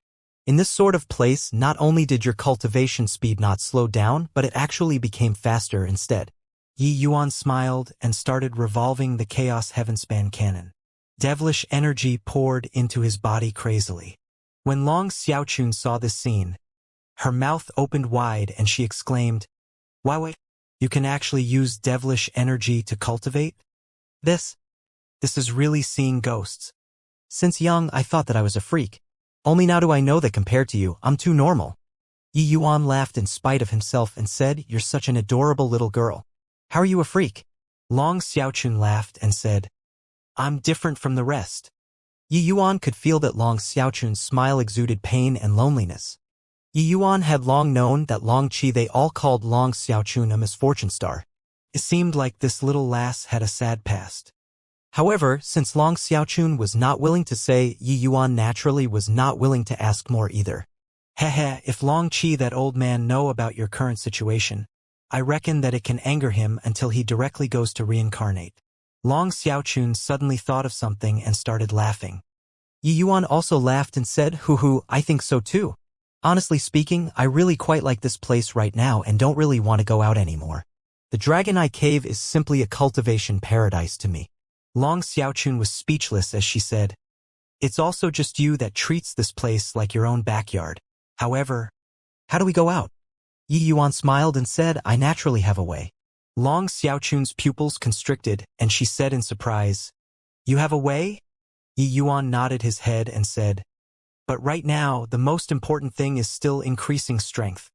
In this sort of place, not only did your cultivation speed not slow down, but it actually became faster instead. Yi Yuan smiled and started revolving the Chaos Heavenspan cannon. Devilish energy poured into his body crazily. When Long Xiaochun saw this scene, her mouth opened wide and she exclaimed, "Wow, you can actually use devilish energy to cultivate? This is really seeing ghosts. Since young, I thought that I was a freak. Only now do I know that compared to you, I'm too normal." Yi Yuan laughed in spite of himself and said, "You're such an adorable little girl. How are you a freak?" Long Xiaochun laughed and said, "I'm different from the rest." Yi Yuan could feel that Long Xiaochun's smile exuded pain and loneliness. Yi Yuan had long known that Long Qi they all called Long Xiaochun a misfortune star. It seemed like this little lass had a sad past. However, since Long Xiaochun was not willing to say, Yi Yuan naturally was not willing to ask more either. "Heh, if Long Qi that old man know about your current situation, I reckon that it can anger him until he directly goes to reincarnate." Long Xiaochun suddenly thought of something and started laughing. Yi Yuan also laughed and said, "Hoo, I think so too. Honestly speaking, I really quite like this place right now and don't really want to go out anymore. The Dragon Eye Cave is simply a cultivation paradise to me." Long Xiaochun was speechless as she said, "It's also just you that treats this place like your own backyard. However, how do we go out?" Yi Yuan smiled and said, "I naturally have a way." Long Xiaochun's pupils constricted, and she said in surprise, "You have a way?" Yi Yuan nodded his head and said, "But right now, the most important thing is still increasing strength.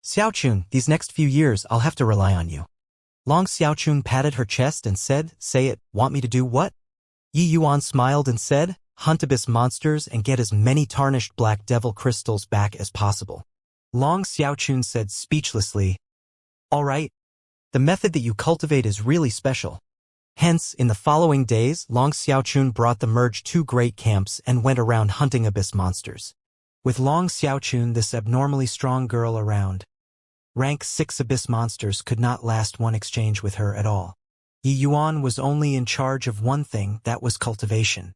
Xiaochun, these next few years I'll have to rely on you." Long Xiaochun patted her chest and said, "Say it, want me to do what?" Yi Yuan smiled and said, "Hunt abyss monsters and get as many tarnished black devil crystals back as possible." Long Xiaochun said speechlessly, "All right. The method that you cultivate is really special." Hence, in the following days, Long Xiaochun brought the merged two great camps and went around hunting abyss monsters. With Long Xiaochun, this abnormally strong girl around, rank 6 abyss monsters could not last one exchange with her at all. Yi Yuan was only in charge of one thing, that was cultivation.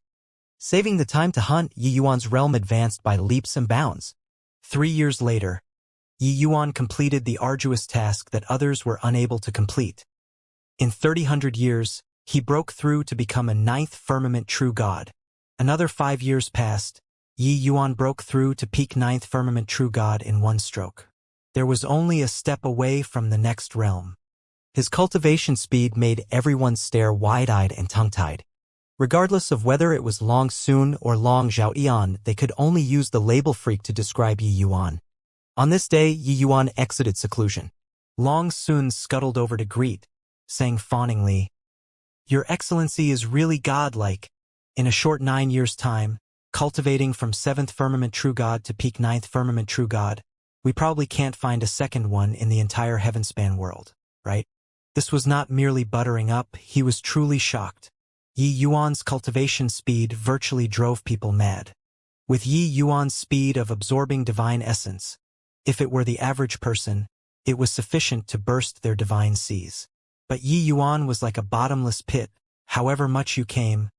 Saving the time to hunt, Yi Yuan's realm advanced by leaps and bounds. 3 years later, Yi Yuan completed the arduous task that others were unable to complete. In 300 years, he broke through to become a 9th firmament true god. Another 5 years passed. Yi Yuan broke through to peak 9th firmament true god in one stroke. There was only a step away from the next realm. His cultivation speed made everyone stare wide-eyed and tongue-tied. Regardless of whether it was Long Sun or Long Zhaoyan, they could only use the label freak to describe Yi Yuan. On this day, Yi Yuan exited seclusion. Long Sun scuttled over to greet, saying fawningly, "Your Excellency is really godlike. In a short 9 years' time, cultivating from 7th firmament true god to peak 9th firmament true god, we probably can't find a second one in the entire Heavenspan world, right?" This was not merely buttering up, he was truly shocked. Yi Yuan's cultivation speed virtually drove people mad. With Yi Yuan's speed of absorbing divine essence, if it were the average person, it was sufficient to burst their divine seas. But Yi Yuan was like a bottomless pit. However much you came,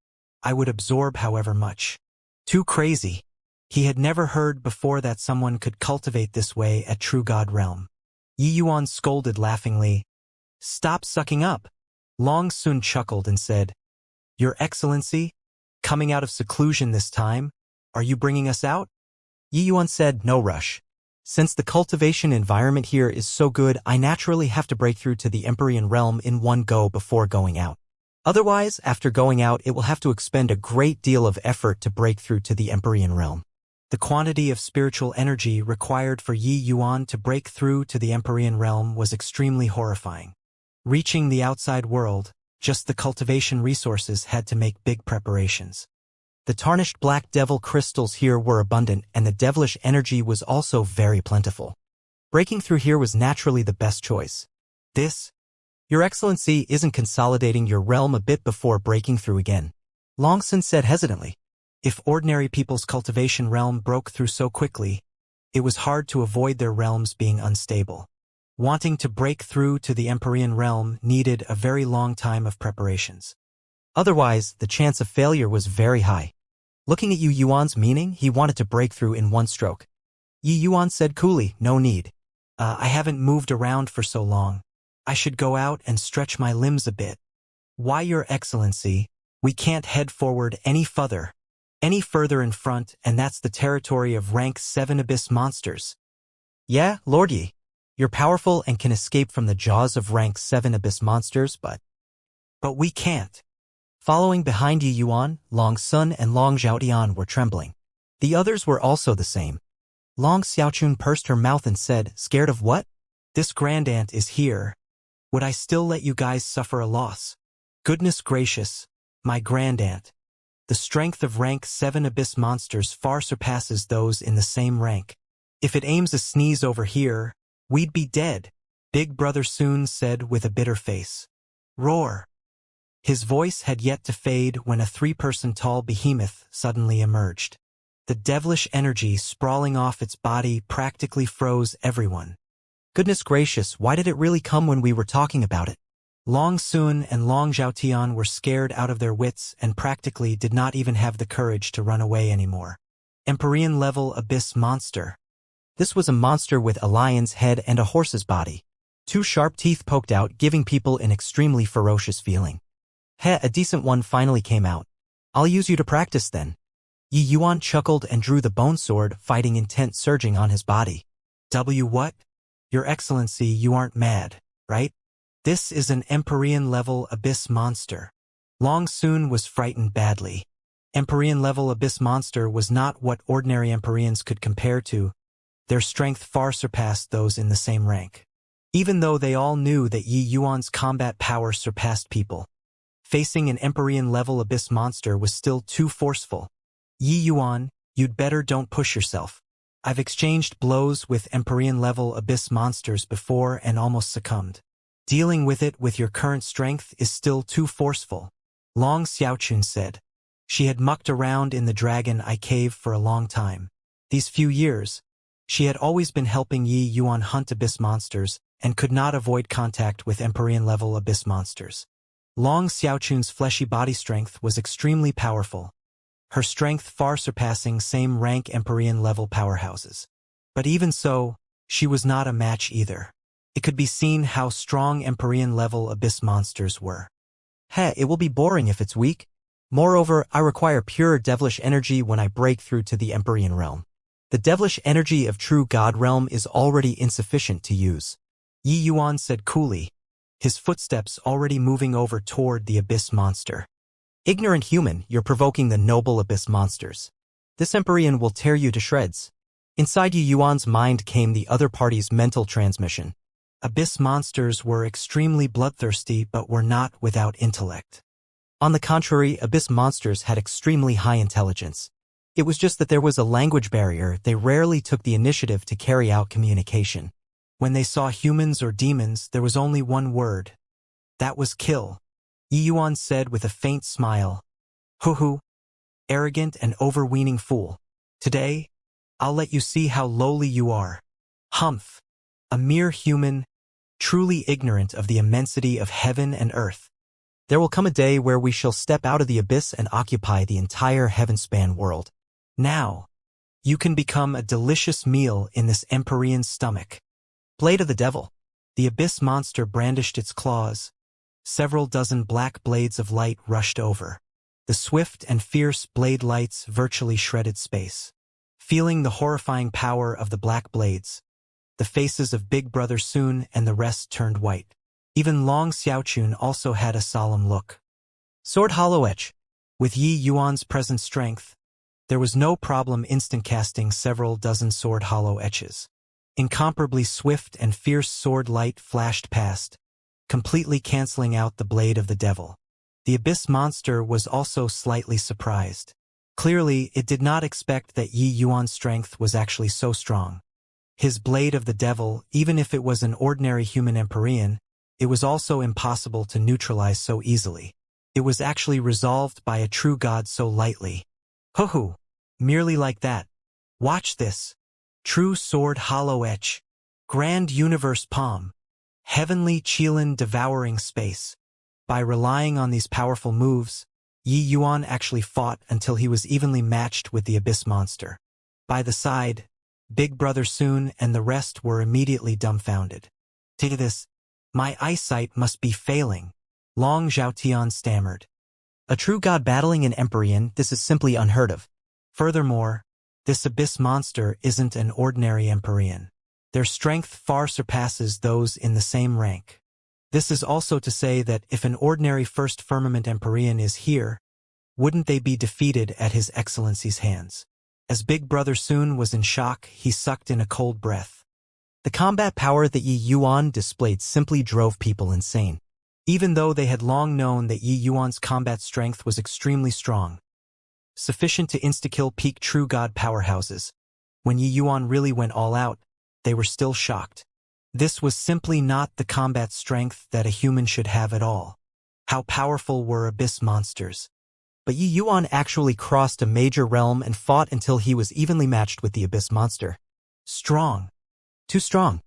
I would absorb however much. Too crazy. He had never heard before that someone could cultivate this way at True God Realm. Yi Yuan scolded laughingly, "Stop sucking up." Long Sun chuckled and said, "Your Excellency, coming out of seclusion this time, are you bringing us out?" Yi Yuan said, "No rush. Since the cultivation environment here is so good, I naturally have to break through to the Empyrean realm in one go before going out. Otherwise, after going out, it will have to expend a great deal of effort to break through to the Empyrean realm." The quantity of spiritual energy required for Yi Yuan to break through to the Empyrean realm was extremely horrifying. Reaching the outside world, just the cultivation resources had to make big preparations. The tarnished black devil crystals here were abundant, and the devilish energy was also very plentiful. Breaking through here was naturally the best choice. This, Your Excellency, isn't consolidating your realm a bit before breaking through again? Long Sun said hesitantly. If ordinary people's cultivation realm broke through so quickly, it was hard to avoid their realms being unstable. Wanting to break through to the Empyrean realm needed a very long time of preparations. Otherwise, the chance of failure was very high. Looking at Yi Yuan's meaning, he wanted to break through in one stroke. Yi Yuan said coolly, "No need. I haven't moved around for so long. I should go out and stretch my limbs a bit. Why, Your Excellency, we can't head forward any further in front, and that's the territory of rank 7 abyss monsters. Yeah, Lordye, you're powerful and can escape from the jaws of rank 7 abyss monsters, but we can't. Following behind Yi Yuan, Long Sun and Long Zhaotian were trembling. The others were also the same. Long Xiaochun pursed her mouth and said, scared of what? This grandaunt is here. Would I still let you guys suffer a loss? Goodness gracious, my grandaunt. The strength of rank 7 abyss monsters far surpasses those in the same rank. If it aims a sneeze over here, we'd be dead, Big Brother Soon said with a bitter face. Roar. His voice had yet to fade when a 3-person tall behemoth suddenly emerged. The devilish energy sprawling off its body practically froze everyone. Goodness gracious, why did it really come when we were talking about it? Long Sun and Long Zhaotian were scared out of their wits and practically did not even have the courage to run away anymore. Empyrean-level abyss monster. This was a monster with a lion's head and a horse's body. 2 sharp teeth poked out, giving people an extremely ferocious feeling. Heh, a decent one finally came out. I'll use you to practice then. Yi Yuan chuckled and drew the bone sword, fighting intent surging on his body. What? Your Excellency, you aren't mad, right? This is an Empyrean-level abyss monster. Long Sun was frightened badly. Empyrean-level abyss monster was not what ordinary Empyreans could compare to. Their strength far surpassed those in the same rank. Even though they all knew that Yi Yuan's combat power surpassed people, facing an Empyrean-level abyss monster was still too forceful. Yi Yuan, you'd better don't push yourself. I've exchanged blows with Empyrean-level abyss monsters before and almost succumbed. Dealing with it with your current strength is still too forceful, Long Xiaochun said. She had mucked around in the Dragon Eye Cave for a long time. These few years, she had always been helping Yi Yuan hunt abyss monsters and could not avoid contact with Empyrean-level abyss monsters. Long Xiaochun's fleshy body strength was extremely powerful, her strength far surpassing same-rank Empyrean-level powerhouses. But even so, she was not a match either. It could be seen how strong Empyrean-level abyss monsters were. Heh, it will be boring if it's weak. Moreover, I require pure devilish energy when I break through to the Empyrean realm. The devilish energy of true God realm is already insufficient to use. Yi Yuan said coolly, his footsteps already moving over toward the abyss monster. Ignorant human, you're provoking the noble abyss monsters. This Empyrean will tear you to shreds. Inside Yi Yuan's mind came the other party's mental transmission. Abyss monsters were extremely bloodthirsty but were not without intellect. On the contrary, abyss monsters had extremely high intelligence. It was just that there was a language barrier. They rarely took the initiative to carry out communication. When they saw humans or demons, there was only one word. That was kill. Yi Yuan said with a faint smile. Hoo-hoo, arrogant and overweening fool. Today, I'll let you see how lowly you are. Humph, a mere human, truly ignorant of the immensity of heaven and earth. There will come a day where we shall step out of the abyss and occupy the entire heavenspan world. Now, you can become a delicious meal in this Empyrean stomach. Blade of the Devil. The abyss monster brandished its claws. Several dozen black blades of light rushed over. The swift and fierce blade lights virtually shredded space. Feeling the horrifying power of the black blades, the faces of Big Brother Soon and the rest turned white. Even Long Xiaochun also had a solemn look. Sword Hollow Etch. With Yi Yuan's present strength, there was no problem instant casting several dozen sword hollow etches. Incomparably swift and fierce sword light flashed past, completely canceling out the blade of the devil. The abyss monster was also slightly surprised. Clearly, it did not expect that Yi Yuan's strength was actually so strong. His blade of the devil, even if it was an ordinary human Empyrean, it was also impossible to neutralize so easily. It was actually resolved by a true god so lightly. Hoo-hoo, merely like that. Watch this. True sword hollow etch. Grand universe palm. Heavenly Qilin devouring space. By relying on these powerful moves, Yi Yuan actually fought until he was evenly matched with the abyss monster. By the side, Big Brother Soon and the rest were immediately dumbfounded. Take this. My eyesight must be failing, Long Zhaotian stammered. A true god battling an Empyrean, this is simply unheard of. Furthermore, this abyss monster isn't an ordinary Empyrean. Their strength far surpasses those in the same rank. This is also to say that if an ordinary First Firmament Empyrean is here, wouldn't they be defeated at His Excellency's hands? As Big Brother Sun was in shock, he sucked in a cold breath. The combat power that Yi Yuan displayed simply drove people insane. Even though they had long known that Yi Yuan's combat strength was extremely strong, sufficient to insta-kill peak true god powerhouses, when Yi Yuan really went all out, they were still shocked. This was simply not the combat strength that a human should have at all. How powerful were abyss monsters? But Yi Yuan actually crossed a major realm and fought until he was evenly matched with the abyss monster. Strong. Too strong.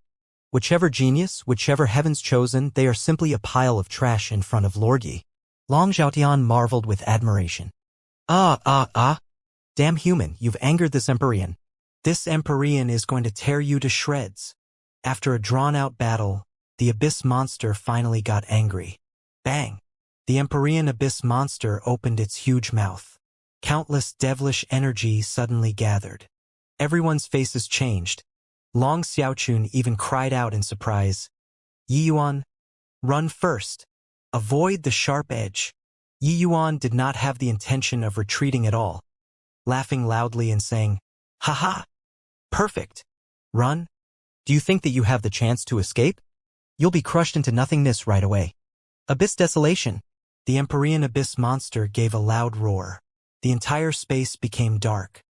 Whichever genius, whichever heaven's chosen, they are simply a pile of trash in front of Lord Yi. Long Zhaotian marveled with admiration. Damn human, you've angered this Empyrean. This Empyrean is going to tear you to shreds. After a drawn-out battle, the abyss monster finally got angry. Bang! The Empyrean abyss monster opened its huge mouth. Countless devilish energy suddenly gathered. Everyone's faces changed. Long Xiaochun even cried out in surprise. Yi Yuan, run first. Avoid the sharp edge. Yi Yuan did not have the intention of retreating at all, laughing loudly and saying, "Ha! Perfect. Run? Do you think that you have the chance to escape? You'll be crushed into nothingness right away." Abyss desolation. The Empyrean abyss monster gave a loud roar. The entire space became dark.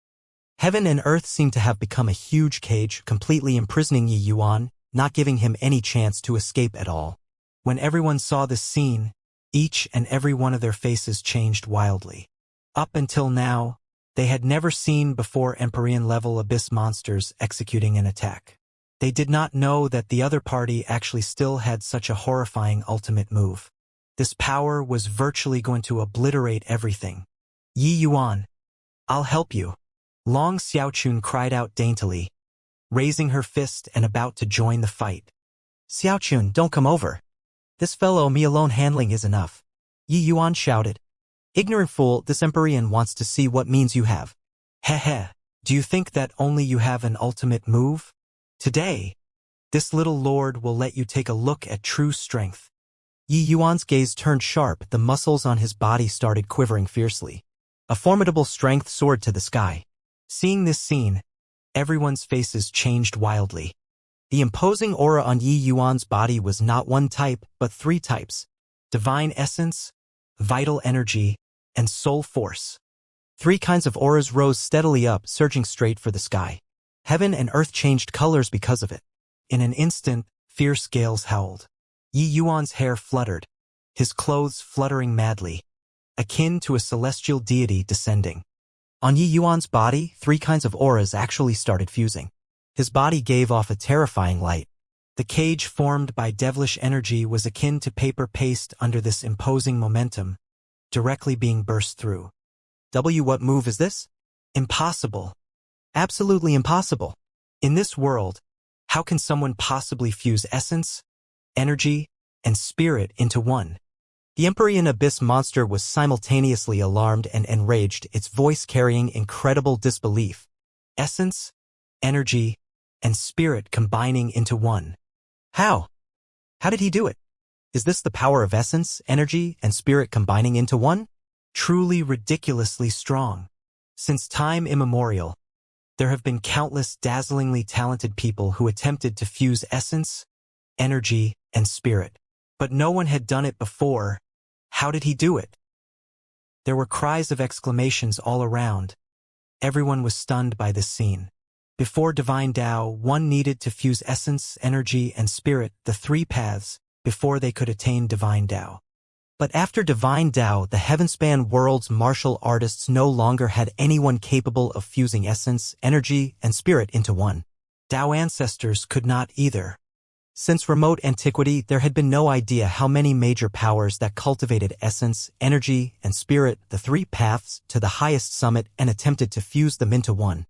Heaven and earth seemed to have become a huge cage, completely imprisoning Yi Yuan, not giving him any chance to escape at all. When everyone saw this scene, each and every one of their faces changed wildly. Up until now, they had never seen before Empyrean-level abyss monsters executing an attack. They did not know that the other party actually still had such a horrifying ultimate move. This power was virtually going to obliterate everything. Yi Yuan, I'll help you. Long Xiaochun cried out daintily, raising her fist and about to join the fight. Xiaochun, don't come over. This fellow me alone handling is enough. Yi Yuan shouted. Ignorant fool, this Empyrean wants to see what means you have. Heh, do you think that only you have an ultimate move? Today, this little lord will let you take a look at true strength. Yi Yuan's gaze turned sharp, the muscles on his body started quivering fiercely. A formidable strength soared to the sky. Seeing this scene, everyone's faces changed wildly. The imposing aura on Yi Yuan's body was not one type, but three types: divine essence, vital energy, and soul force. Three kinds of auras rose steadily up, surging straight for the sky. Heaven and earth changed colors because of it. In an instant, fierce gales howled. Yi Yuan's hair fluttered, his clothes fluttering madly, akin to a celestial deity descending. On Yi Yuan's body, three kinds of auras actually started fusing. His body gave off a terrifying light. The cage formed by devilish energy was akin to paper paste under this imposing momentum, directly being burst through. What move is this? Impossible. Absolutely impossible. In this world, how can someone possibly fuse essence, energy, and spirit into one? The Empyrean abyss monster was simultaneously alarmed and enraged, its voice carrying incredible disbelief. Essence, energy, and spirit combining into one. How? How did he do it? Is this the power of essence, energy, and spirit combining into one? Truly ridiculously strong. Since time immemorial, there have been countless dazzlingly talented people who attempted to fuse essence, energy, and spirit. But no one had done it before. How did he do it? There were cries of exclamations all around. Everyone was stunned by this scene. Before Divine Tao, one needed to fuse essence, energy, and spirit, the three paths, before they could attain Divine Tao. But after Divine Tao, the heavenspan world's martial artists no longer had anyone capable of fusing essence, energy, and spirit into one. Tao ancestors could not either. Since remote antiquity, there had been no idea how many major powers that cultivated essence, energy, and spirit, the three paths, to the highest summit and attempted to fuse them into one.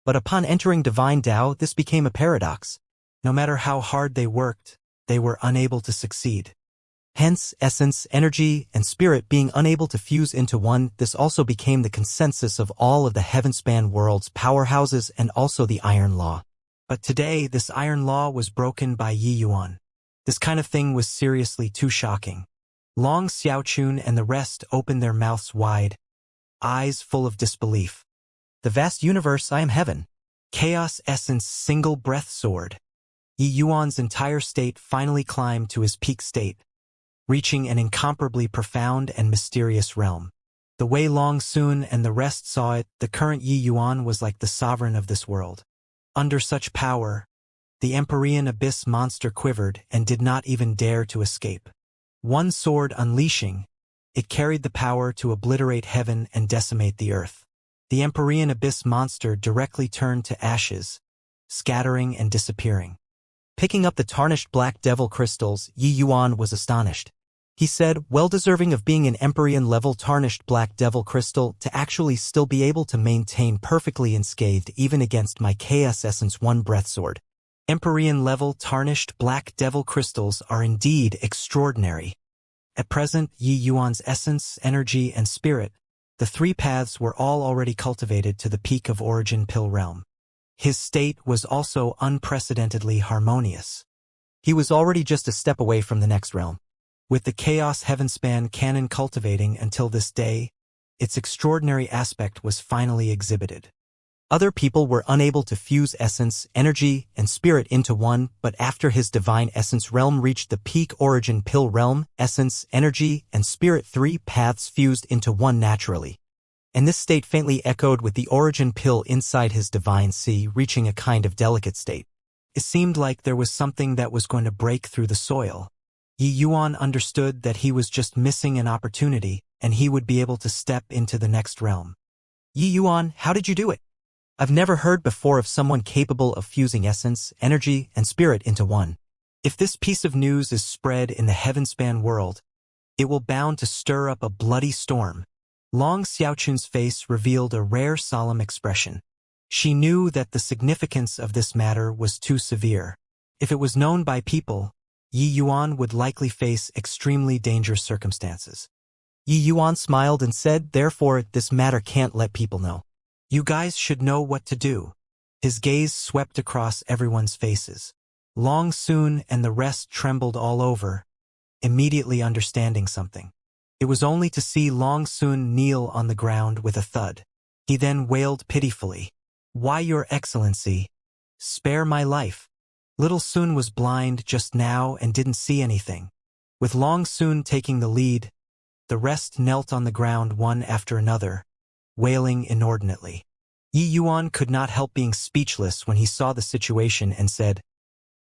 But upon entering Divine Tao, this became a paradox. No matter how hard they worked, they were unable to succeed. Hence, essence, energy, and spirit being unable to fuse into one, this also became the consensus of all of the heavenspan world's powerhouses and also the Iron Law. But today, this Iron Law was broken by Yi Yuan. This kind of thing was seriously too shocking. Long Xiaochun and the rest opened their mouths wide, eyes full of disbelief. The vast universe, I am heaven. Chaos essence single breath sword. Yi Yuan's entire state finally climbed to his peak state, reaching an incomparably profound and mysterious realm. The way Long Sun and the rest saw it, the current Yi Yuan was like the sovereign of this world. Under such power, the Empyrean abyss monster quivered and did not even dare to escape. One sword unleashing, it carried the power to obliterate heaven and decimate the earth. The Empyrean abyss monster directly turned to ashes, scattering and disappearing. Picking up the tarnished black devil crystals, Yi Yuan was astonished. He said, well deserving of being an Empyrean-level tarnished black devil crystal to actually still be able to maintain perfectly unscathed even against my Chaos Essence One Breath Sword. Empyrean-level tarnished black devil crystals are indeed extraordinary. At present, Yi Yuan's essence, energy, and spirit, the three paths were all already cultivated to the peak of Origin Pill realm. His state was also unprecedentedly harmonious. He was already just a step away from the next realm. With the Chaos Heavenspan canon cultivating until this day, its extraordinary aspect was finally exhibited. Other people were unable to fuse essence, energy, and spirit into one, but after his divine essence realm reached the peak Origin Pill realm, essence, energy, and spirit three paths fused into one naturally. And this state faintly echoed with the Origin Pill inside his divine sea, reaching a kind of delicate state. It seemed like there was something that was going to break through the soil. Yi Yuan understood that he was just missing an opportunity, and he would be able to step into the next realm. Yi Yuan, how did you do it? I've never heard before of someone capable of fusing essence, energy, and spirit into one. If this piece of news is spread in the heavenspan world, it will bound to stir up a bloody storm. Long Xiaochun's face revealed a rare solemn expression. She knew that the significance of this matter was too severe. If it was known by people, Yi Yuan would likely face extremely dangerous circumstances. Yi Yuan smiled and said, therefore, this matter can't let people know. You guys should know what to do. His gaze swept across everyone's faces. Long Sun and the rest trembled all over, immediately understanding something. It was only to see Long Sun kneel on the ground with a thud. He then wailed pitifully, why, Your Excellency, spare my life. Little Sun was blind just now and didn't see anything. With Long Sun taking the lead, the rest knelt on the ground one after another, wailing inordinately. Yi Yuan could not help being speechless when he saw the situation and said,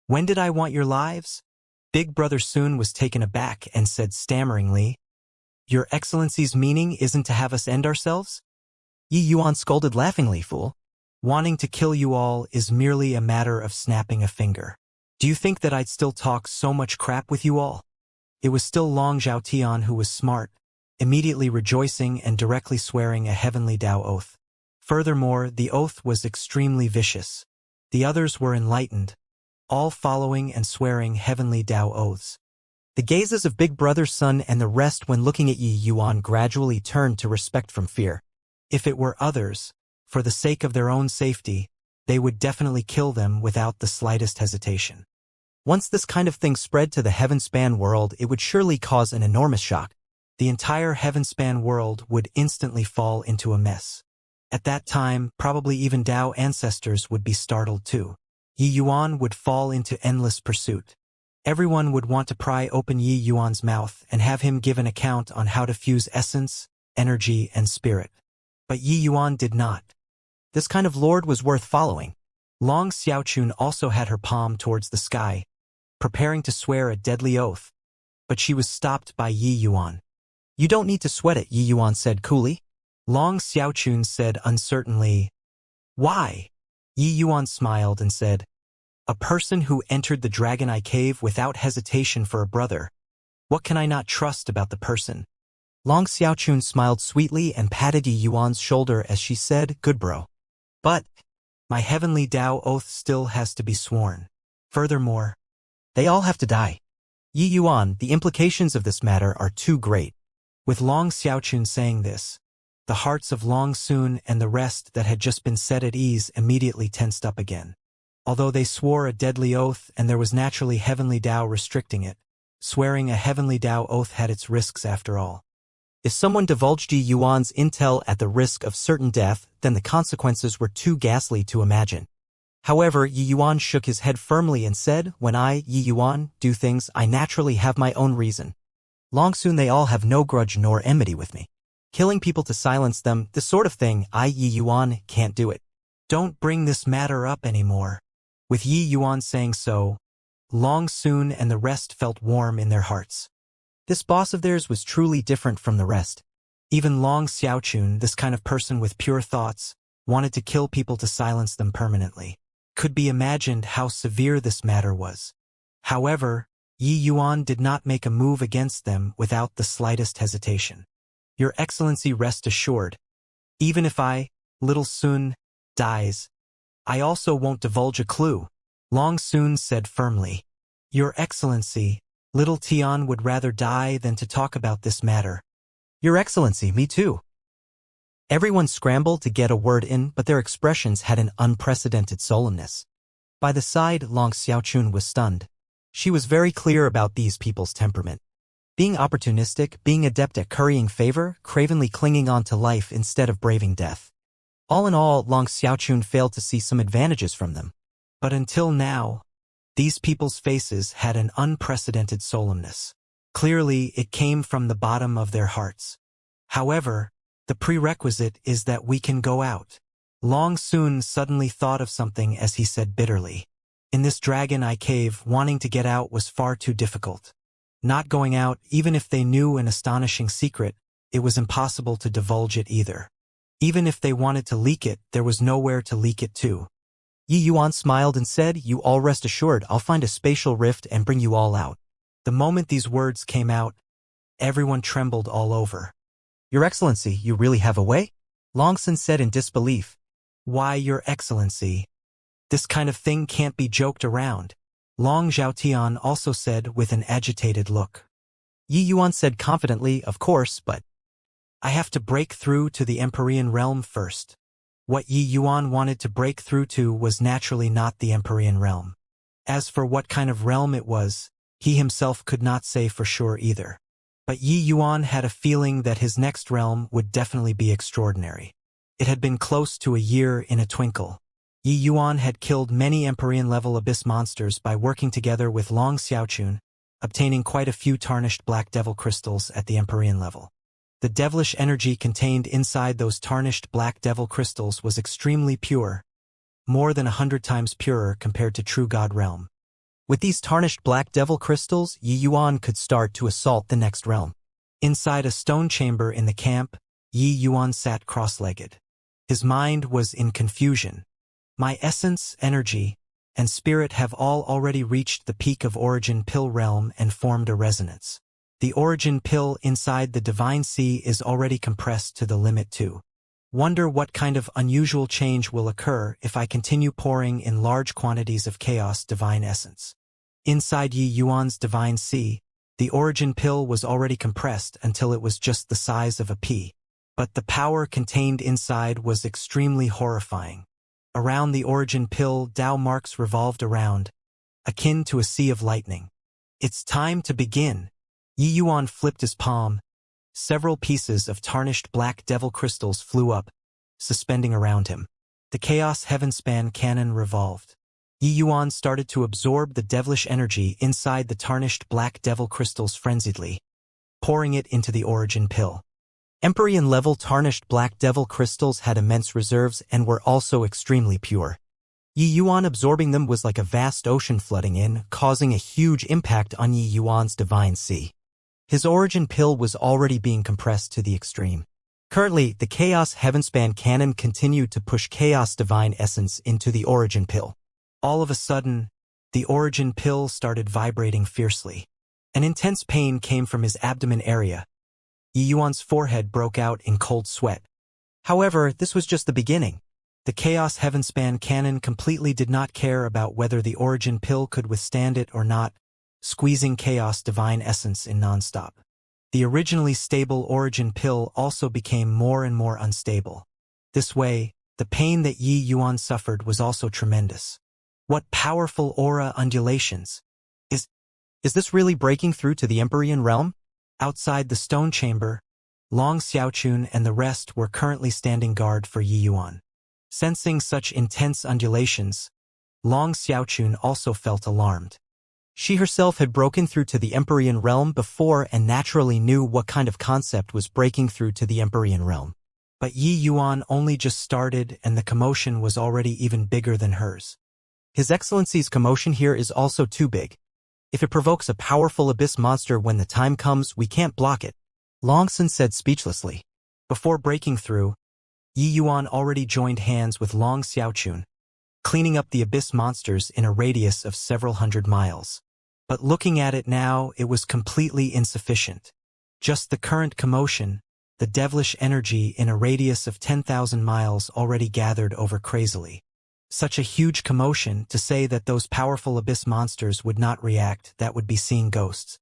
when did I want your lives? Big Brother Sun was taken aback and said stammeringly, Your Excellency's meaning isn't to have us end ourselves? Yi Yuan scolded laughingly, fool. Wanting to kill you all is merely a matter of snapping a finger. Do you think that I'd still talk so much crap with you all? It was still Long Zhaotian who was smart, immediately rejoicing and directly swearing a heavenly Tao oath. Furthermore, the oath was extremely vicious. The others were enlightened, all following and swearing heavenly Tao oaths. The gazes of Big Brother Sun and the rest when looking at Yi Yuan gradually turned to respect from fear. If it were others, for the sake of their own safety, they would definitely kill them without the slightest hesitation. Once this kind of thing spread to the heavenspan world, it would surely cause an enormous shock. The entire heavenspan world would instantly fall into a mess. At that time, probably even Tao ancestors would be startled too. Yi Yuan would fall into endless pursuit. Everyone would want to pry open Yi Yuan's mouth and have him give an account on how to fuse essence, energy, and spirit. But Yi Yuan did not. This kind of lord was worth following. Long Xiaochun also had her palm towards the sky, preparing to swear a deadly oath. But she was stopped by Yi Yuan. You don't need to sweat it, Yi Yuan said coolly. Long Xiaochun said uncertainly, why? Yi Yuan smiled and said, a person who entered the Dragon Eye Cave without hesitation for a brother. What can I not trust about the person? Long Xiaochun smiled sweetly and patted Yi Yuan's shoulder as she said, good bro. But my heavenly Tao oath still has to be sworn. Furthermore, They all have to die. Yi Yuan, the implications of this matter are too great. With Long Xiaochun saying this, the hearts of Long Sun and the rest that had just been set at ease immediately tensed up again. Although they swore a deadly oath and there was naturally heavenly Tao restricting it, swearing a heavenly Tao oath had its risks after all. If someone divulged Yi Yuan's intel at the risk of certain death, then the consequences were too ghastly to imagine. However, Yi Yuan shook his head firmly and said, when I, Yi Yuan, do things, I naturally have my own reason. Long soon they all have no grudge nor enmity with me. Killing people to silence them, this sort of thing, I, Yi Yuan, can't do it. Don't bring this matter up anymore. With Yi Yuan saying so, Long Sun and the rest felt warm in their hearts. This boss of theirs was truly different from the rest. Even Long Xiaochun, this kind of person with pure thoughts, wanted to kill people to silence them permanently. Could be imagined how severe this matter was. However, Yi Yuan did not make a move against them without the slightest hesitation. Your Excellency, rest assured. Even if I, Little Sun, dies, I also won't divulge a clue, Long Sun said firmly. Your Excellency, Little Tian would rather die than to talk about this matter. Your Excellency, me too. Everyone scrambled to get a word in, but their expressions had an unprecedented solemnness. By the side, Long Xiaochun was stunned. She was very clear about these people's temperament. Being opportunistic, being adept at currying favor, cravenly clinging on to life instead of braving death. All in all, Long Xiaochun failed to see some advantages from them. But until now, these people's faces had an unprecedented solemnness. Clearly, it came from the bottom of their hearts. However, the prerequisite is that we can go out. Long Sun suddenly thought of something as he said bitterly. In this Dragon Eye cave, wanting to get out was far too difficult. Not going out, even if they knew an astonishing secret, it was impossible to divulge it either. Even if they wanted to leak it, there was nowhere to leak it to. Yi Yuan smiled and said, you all rest assured, I'll find a spatial rift and bring you all out. The moment these words came out, everyone trembled all over. Your Excellency, you really have a way? Long Sun said in disbelief. Why, Your Excellency? This kind of thing can't be joked around. Long Zhaotian also said with an agitated look. Yi Yuan said confidently, of course, but I have to break through to the Empyrean realm first. What Yi Yuan wanted to break through to was naturally not the Empyrean realm. As for what kind of realm it was, he himself could not say for sure either. But Yi Yuan had a feeling that his next realm would definitely be extraordinary. It had been close to a year in a twinkle. Yi Yuan had killed many Empyrean-level abyss monsters by working together with Long Xiaochun, obtaining quite a few tarnished black devil crystals at the Empyrean level. The devilish energy contained inside those tarnished black devil crystals was extremely pure, more than 100 times purer compared to true God realm. With these tarnished black devil crystals, Yi Yuan could start to assault the next realm. Inside a stone chamber in the camp, Yi Yuan sat cross-legged. His mind was in confusion. My essence, energy, and spirit have all already reached the peak of Origin Pill realm and formed a resonance. The Origin Pill inside the Divine Sea is already compressed to the limit too. Wonder what kind of unusual change will occur if I continue pouring in large quantities of chaos divine essence. Inside Yi Yuan's Divine Sea, the Origin Pill was already compressed until it was just the size of a pea. But the power contained inside was extremely horrifying. Around the Origin Pill, Tao marks revolved around, akin to a sea of lightning. It's time to begin. Yi Yuan flipped his palm. Several pieces of tarnished black devil crystals flew up, suspending around him. The Chaos Heavenspan cannon revolved. Yi Yuan started to absorb the devilish energy inside the tarnished black devil crystals frenziedly, pouring it into the Origin Pill. Empyrean-level tarnished black devil crystals had immense reserves and were also extremely pure. Yi Yuan absorbing them was like a vast ocean flooding in, causing a huge impact on Yi Yuan's Divine Sea. His Origin Pill was already being compressed to the extreme. Currently, the Chaos Heavenspan cannon continued to push Chaos Divine Essence into the Origin Pill. All of a sudden, the Origin Pill started vibrating fiercely. An intense pain came from his abdomen area. Yi Yuan's forehead broke out in cold sweat. However, this was just the beginning. The Chaos Heavenspan cannon completely did not care about whether the Origin Pill could withstand it or not, squeezing chaos divine essence in nonstop. The originally stable origin pill also became more and more unstable. This way, the pain that Yi Yuan suffered was also tremendous. What powerful aura undulations! Is this really breaking through to the Empyrean realm? Outside the stone chamber, Long Xiaochun and the rest were currently standing guard for Yi Yuan. Sensing such intense undulations, Long Xiaochun also felt alarmed. She herself had broken through to the Empyrean realm before and naturally knew what kind of concept was breaking through to the Empyrean realm. But Yi Yuan only just started and the commotion was already even bigger than hers. His Excellency's commotion here is also too big. If it provokes a powerful abyss monster when the time comes, we can't block it, Long Sun said speechlessly. Before breaking through, Yi Yuan already joined hands with Long Xiaochun, cleaning up the abyss monsters in a radius of several hundred miles. But looking at it now, it was completely insufficient. Just the current commotion, the devilish energy in a radius of 10,000 miles already gathered over crazily. Such a huge commotion to say that those powerful abyss monsters would not react, that would be seeing ghosts.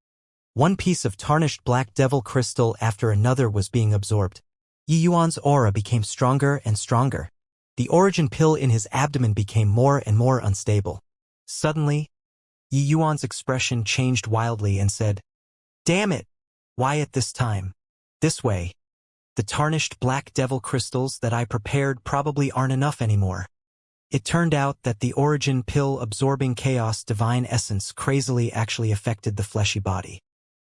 One piece of tarnished black devil crystal after another was being absorbed. Yi Yuan's aura became stronger and stronger. The origin pill in his abdomen became more and more unstable. Suddenly, Yi Yuan's expression changed wildly and said, "Damn it! Why at this time? This way. The tarnished black devil crystals that I prepared probably aren't enough anymore." It turned out that the origin pill absorbing chaos divine essence crazily actually affected the fleshy body.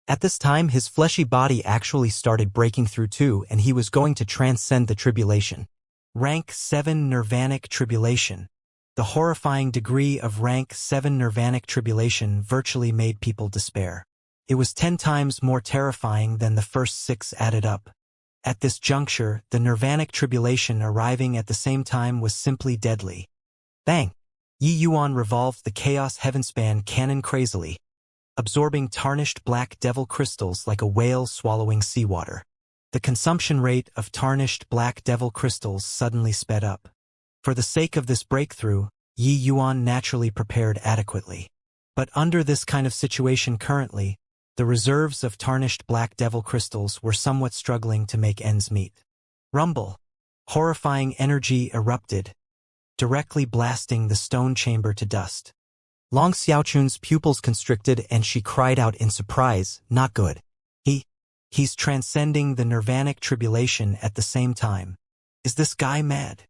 At this time, his fleshy body actually started breaking through too, and he was going to transcend the tribulation. Rank 7 Nirvanic Tribulation. The horrifying degree of rank 7 Nirvanic Tribulation virtually made people despair. It was 10 times more terrifying than the first 6 added up. At this juncture, the Nirvanic Tribulation arriving at the same time was simply deadly. Bang! Yi Yuan revolved the Chaos Heavenspan cannon crazily, absorbing tarnished black devil crystals like a whale swallowing seawater. The consumption rate of tarnished black devil crystals suddenly sped up. For the sake of this breakthrough, Yi Yuan naturally prepared adequately. But under this kind of situation currently, the reserves of tarnished black devil crystals were somewhat struggling to make ends meet. Rumble! Horrifying energy erupted, directly blasting the stone chamber to dust. Long Xiaochun's pupils constricted and she cried out in surprise, "Not good. He's transcending the Nirvanic Tribulation at the same time. Is this guy mad?"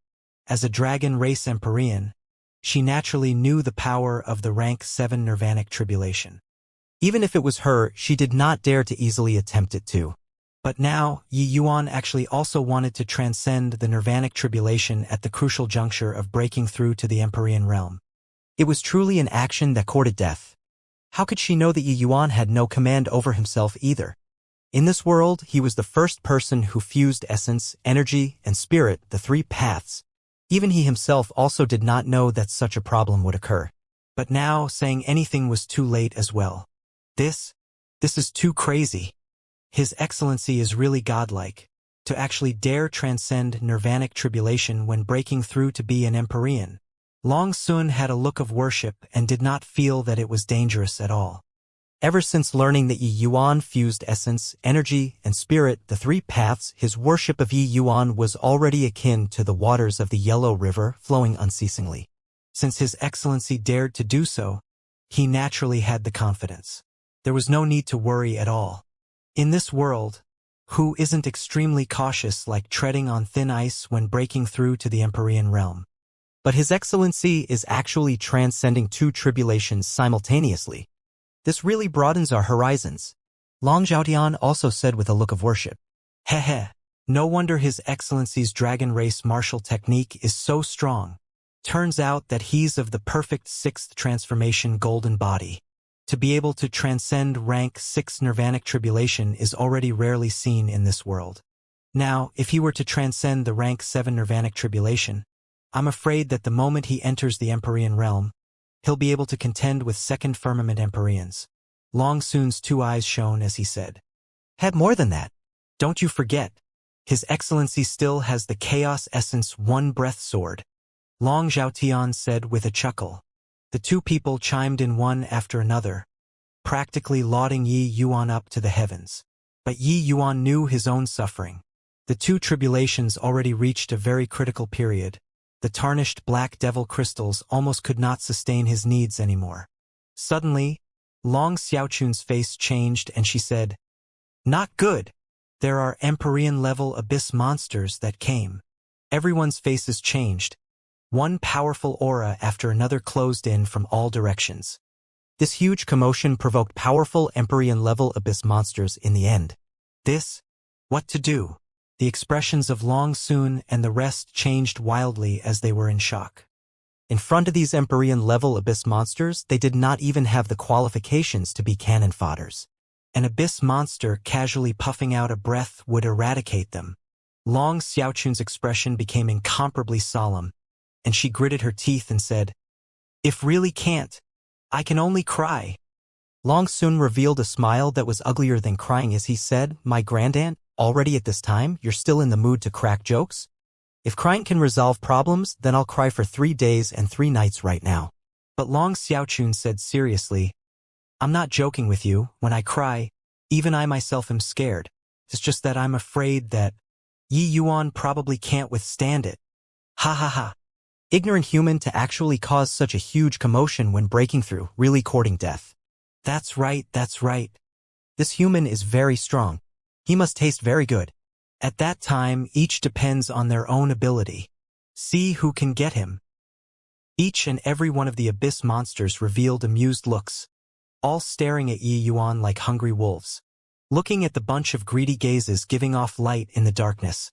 As a dragon race Empyrean, she naturally knew the power of the rank 7 Nirvanic Tribulation. Even if it was her, she did not dare to easily attempt it too. But now, Yi Yuan actually also wanted to transcend the Nirvanic Tribulation at the crucial juncture of breaking through to the Empyrean realm. It was truly an action that courted death. How could she know that Yi Yuan had no command over himself either? In this world, he was the first person who fused essence, energy, and spirit, the 3 paths. Even he himself also did not know that such a problem would occur. But now, saying anything was too late as well. This is too crazy. His Excellency is really godlike, to actually dare transcend Nirvanic Tribulation when breaking through to be an Empyrean. Long Sun had a look of worship and did not feel that it was dangerous at all. Ever since learning that Yi Yuan fused essence, energy, and spirit, the 3 paths, his worship of Yi Yuan was already akin to the waters of the Yellow River flowing unceasingly. Since His Excellency dared to do so, he naturally had the confidence. There was no need to worry at all. In this world, who isn't extremely cautious like treading on thin ice when breaking through to the Empyrean realm? But His Excellency is actually transcending 2 tribulations simultaneously. This really broadens our horizons, Long Zhaotian also said with a look of worship. Heh. No wonder His Excellency's dragon race martial technique is so strong. Turns out that he's of the perfect 6th transformation golden body. To be able to transcend rank 6 Nirvanic Tribulation is already rarely seen in this world. Now, if he were to transcend the rank 7 Nirvanic Tribulation, I'm afraid that the moment he enters the Empyrean realm, he'll be able to contend with 2nd Firmament Empyreans. Long Sun's 2 eyes shone as he said. Had more than that. Don't you forget, His Excellency still has the Chaos Essence 1 Breath Sword. Long Zhaotian said with a chuckle. The 2 people chimed in one after another. practically lauding Yi Yuan up to the heavens. But Yi Yuan knew his own suffering. The two tribulations already reached a very critical period. The tarnished black devil crystals almost could not sustain his needs anymore. Suddenly, Long Xiaochun's face changed and she said, "Not good. There are Empyrean-level abyss monsters that came." Everyone's faces changed. One powerful aura after another closed in from all directions. This huge commotion provoked powerful Empyrean-level abyss monsters in the end. What to do? The expressions of Long Sun and the rest changed wildly as they were in shock. In front of these Empyrean-level abyss monsters, they did not even have the qualifications to be cannon fodders. An abyss monster casually puffing out a breath would eradicate them. Long Xiaochun's expression became incomparably solemn, and she gritted her teeth and said, "If really can't, I can only cry." Long Sun revealed a smile that was uglier than crying as he said, "My grandaunt, already at this time, you're still in the mood to crack jokes? If crying can resolve problems, then I'll cry for 3 days and 3 nights right now." But Long Xiaochun said seriously, "I'm not joking with you. When I cry, even I myself am scared. It's just that I'm afraid that Yi Yuan probably can't withstand it." Ha ha ha. Ignorant human to actually cause such a huge commotion when breaking through, really courting death. That's right, that's right. This human is very strong. He must taste very good. At that time, each depends on their own ability. See who can get him. Each and every one of the abyss monsters revealed amused looks, all staring at Yi Yuan like hungry wolves, looking at the bunch of greedy gazes giving off light in the darkness.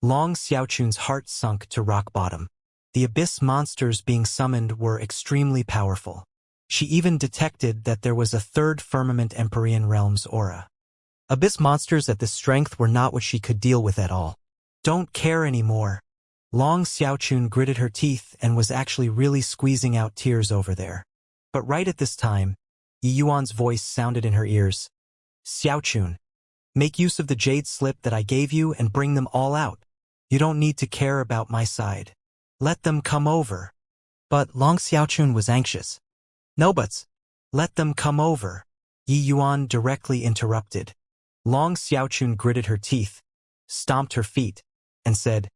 Long Xiaochun's heart sunk to rock bottom. The abyss monsters being summoned were extremely powerful. She even detected that there was a third firmament Empyrean realm's aura. Abyss monsters at this strength were not what she could deal with at all. Don't care anymore. Long Xiaochun gritted her teeth and was actually really squeezing out tears over there. But right at this time, Yi Yuan's voice sounded in her ears. "Xiaochun, make use of the jade slip that I gave you and bring them all out. You don't need to care about my side. Let them come over." But Long Xiaochun was anxious. "No buts. Let them come over," Yi Yuan directly interrupted. Long Xiaochun gritted her teeth, stomped her feet, and said,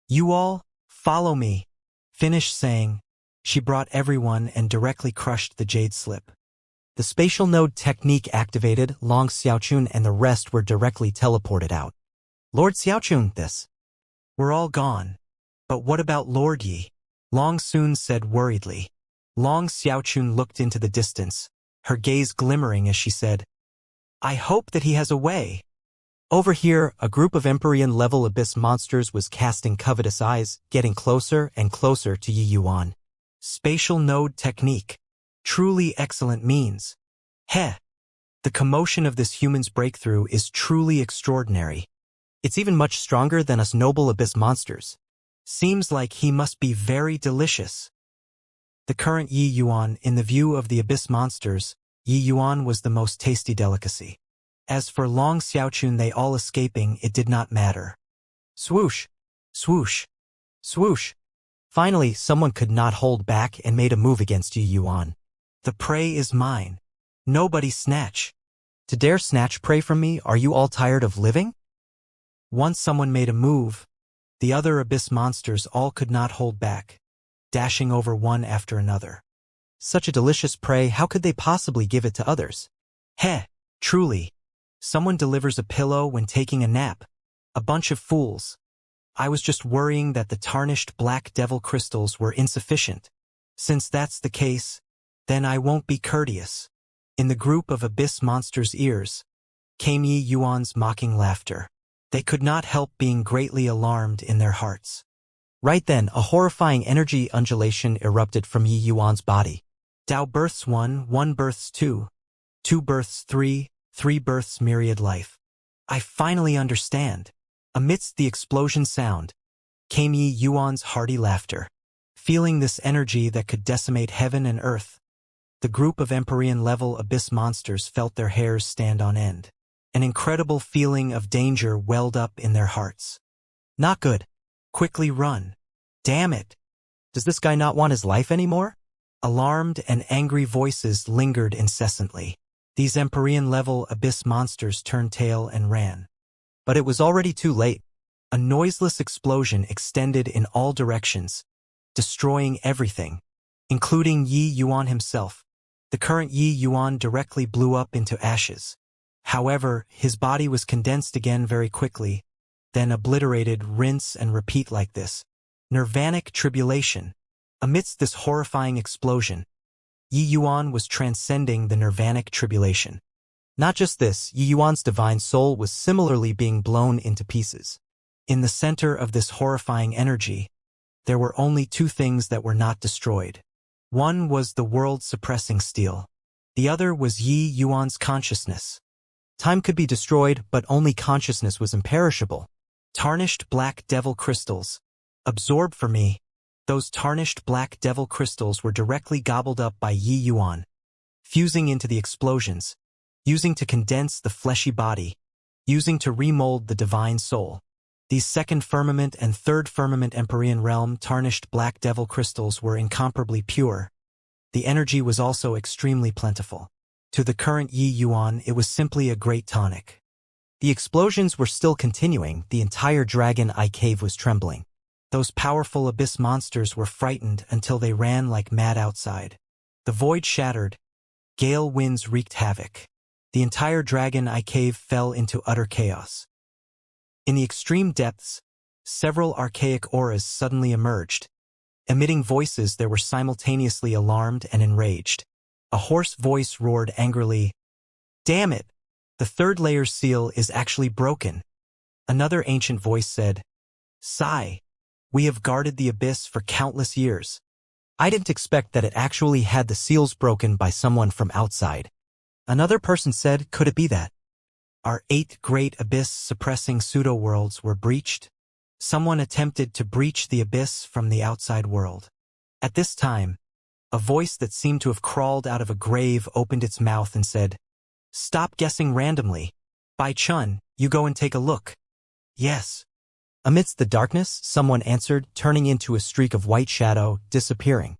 "You all, follow me." Finished saying, she brought everyone and directly crushed the jade slip. The spatial node technique activated, Long Xiaochun and the rest were directly teleported out. "Lord Xiaochun, we're all gone. But what about Lord Yi?" Long Sun said worriedly. Long Xiaochun looked into the distance, her gaze glimmering as she said, "I hope that he has a way." Over here, a group of Empyrean-level abyss monsters was casting covetous eyes, getting closer and closer to Yi Yuan. Spatial node technique. Truly excellent means. Heh. The commotion of this human's breakthrough is truly extraordinary. It's even much stronger than us noble abyss monsters. Seems like he must be very delicious. The current Yi Yuan, in the view of the abyss monsters, Yi Yuan was the most tasty delicacy. As for Long Xiaochun, they all escaping, it did not matter. Swoosh, swoosh, swoosh. Finally, someone could not hold back and made a move against Yi Yuan. "The prey is mine. Nobody snatch. To dare snatch prey from me, are you all tired of living?" Once someone made a move, the other abyss monsters all could not hold back, dashing over one after another. Such a delicious prey, how could they possibly give it to others? Heh, truly. Someone delivers a pillow when taking a nap. A bunch of fools. I was just worrying that the tarnished black devil crystals were insufficient. Since that's the case, then I won't be courteous. In the group of abyss monsters' ears came Yi Yuan's mocking laughter. They could not help being greatly alarmed in their hearts. Right then, a horrifying energy undulation erupted from Yi Yuan's body. Tao births 1, 1 births 2, 2 births 3, 3 births myriad life. I finally understand. Amidst the explosion sound came Yi Yuan's hearty laughter. Feeling this energy that could decimate heaven and earth, the group of Empyrean-level abyss monsters felt their hairs stand on end. An incredible feeling of danger welled up in their hearts. Not good. Quickly run. Damn it. Does this guy not want his life anymore? Alarmed and angry voices lingered incessantly. These Empyrean-level abyss monsters turned tail and ran. But it was already too late. A noiseless explosion extended in all directions, destroying everything, including Yi Yuan himself. The current Yi Yuan directly blew up into ashes. However, his body was condensed again very quickly, then obliterated, rinse and repeat like this. Nirvanic tribulation. Amidst this horrifying explosion, Yi Yuan was transcending the nirvanic tribulation. Not just this, Yi Yuan's divine soul was similarly being blown into pieces. In the center of this horrifying energy, there were only two things that were not destroyed. One was the world-suppressing steel. The other was Yi Yuan's consciousness. Time could be destroyed, but only consciousness was imperishable. Tarnished black devil crystals. Absorb for me. Those tarnished black devil crystals were directly gobbled up by Yi Yuan, fusing into the explosions, using to condense the fleshy body, using to remold the divine soul. These second firmament and third firmament Empyrean realm tarnished black devil crystals were incomparably pure. The energy was also extremely plentiful. To the current Yi Yuan, it was simply a great tonic. The explosions were still continuing, the entire Dragon Eye Cave was trembling. Those powerful abyss monsters were frightened until they ran like mad outside. The void shattered. Gale winds wreaked havoc. The entire Dragon Eye Cave fell into utter chaos. In the extreme depths, several archaic auras suddenly emerged. Emitting voices that were simultaneously alarmed and enraged. A hoarse voice roared angrily, "Damn it! The third layer's seal is actually broken." Another ancient voice said, "Sigh. We have guarded the abyss for countless years. I didn't expect that it actually had the seals broken by someone from outside." Another person said, "Could it be that our 8 great abyss-suppressing pseudo-worlds were breached? Someone attempted to breach the abyss from the outside world." At this time, a voice that seemed to have crawled out of a grave opened its mouth and said, "Stop guessing randomly. Bai Chun, you go and take a look." "Yes." Amidst the darkness, someone answered, turning into a streak of white shadow, disappearing.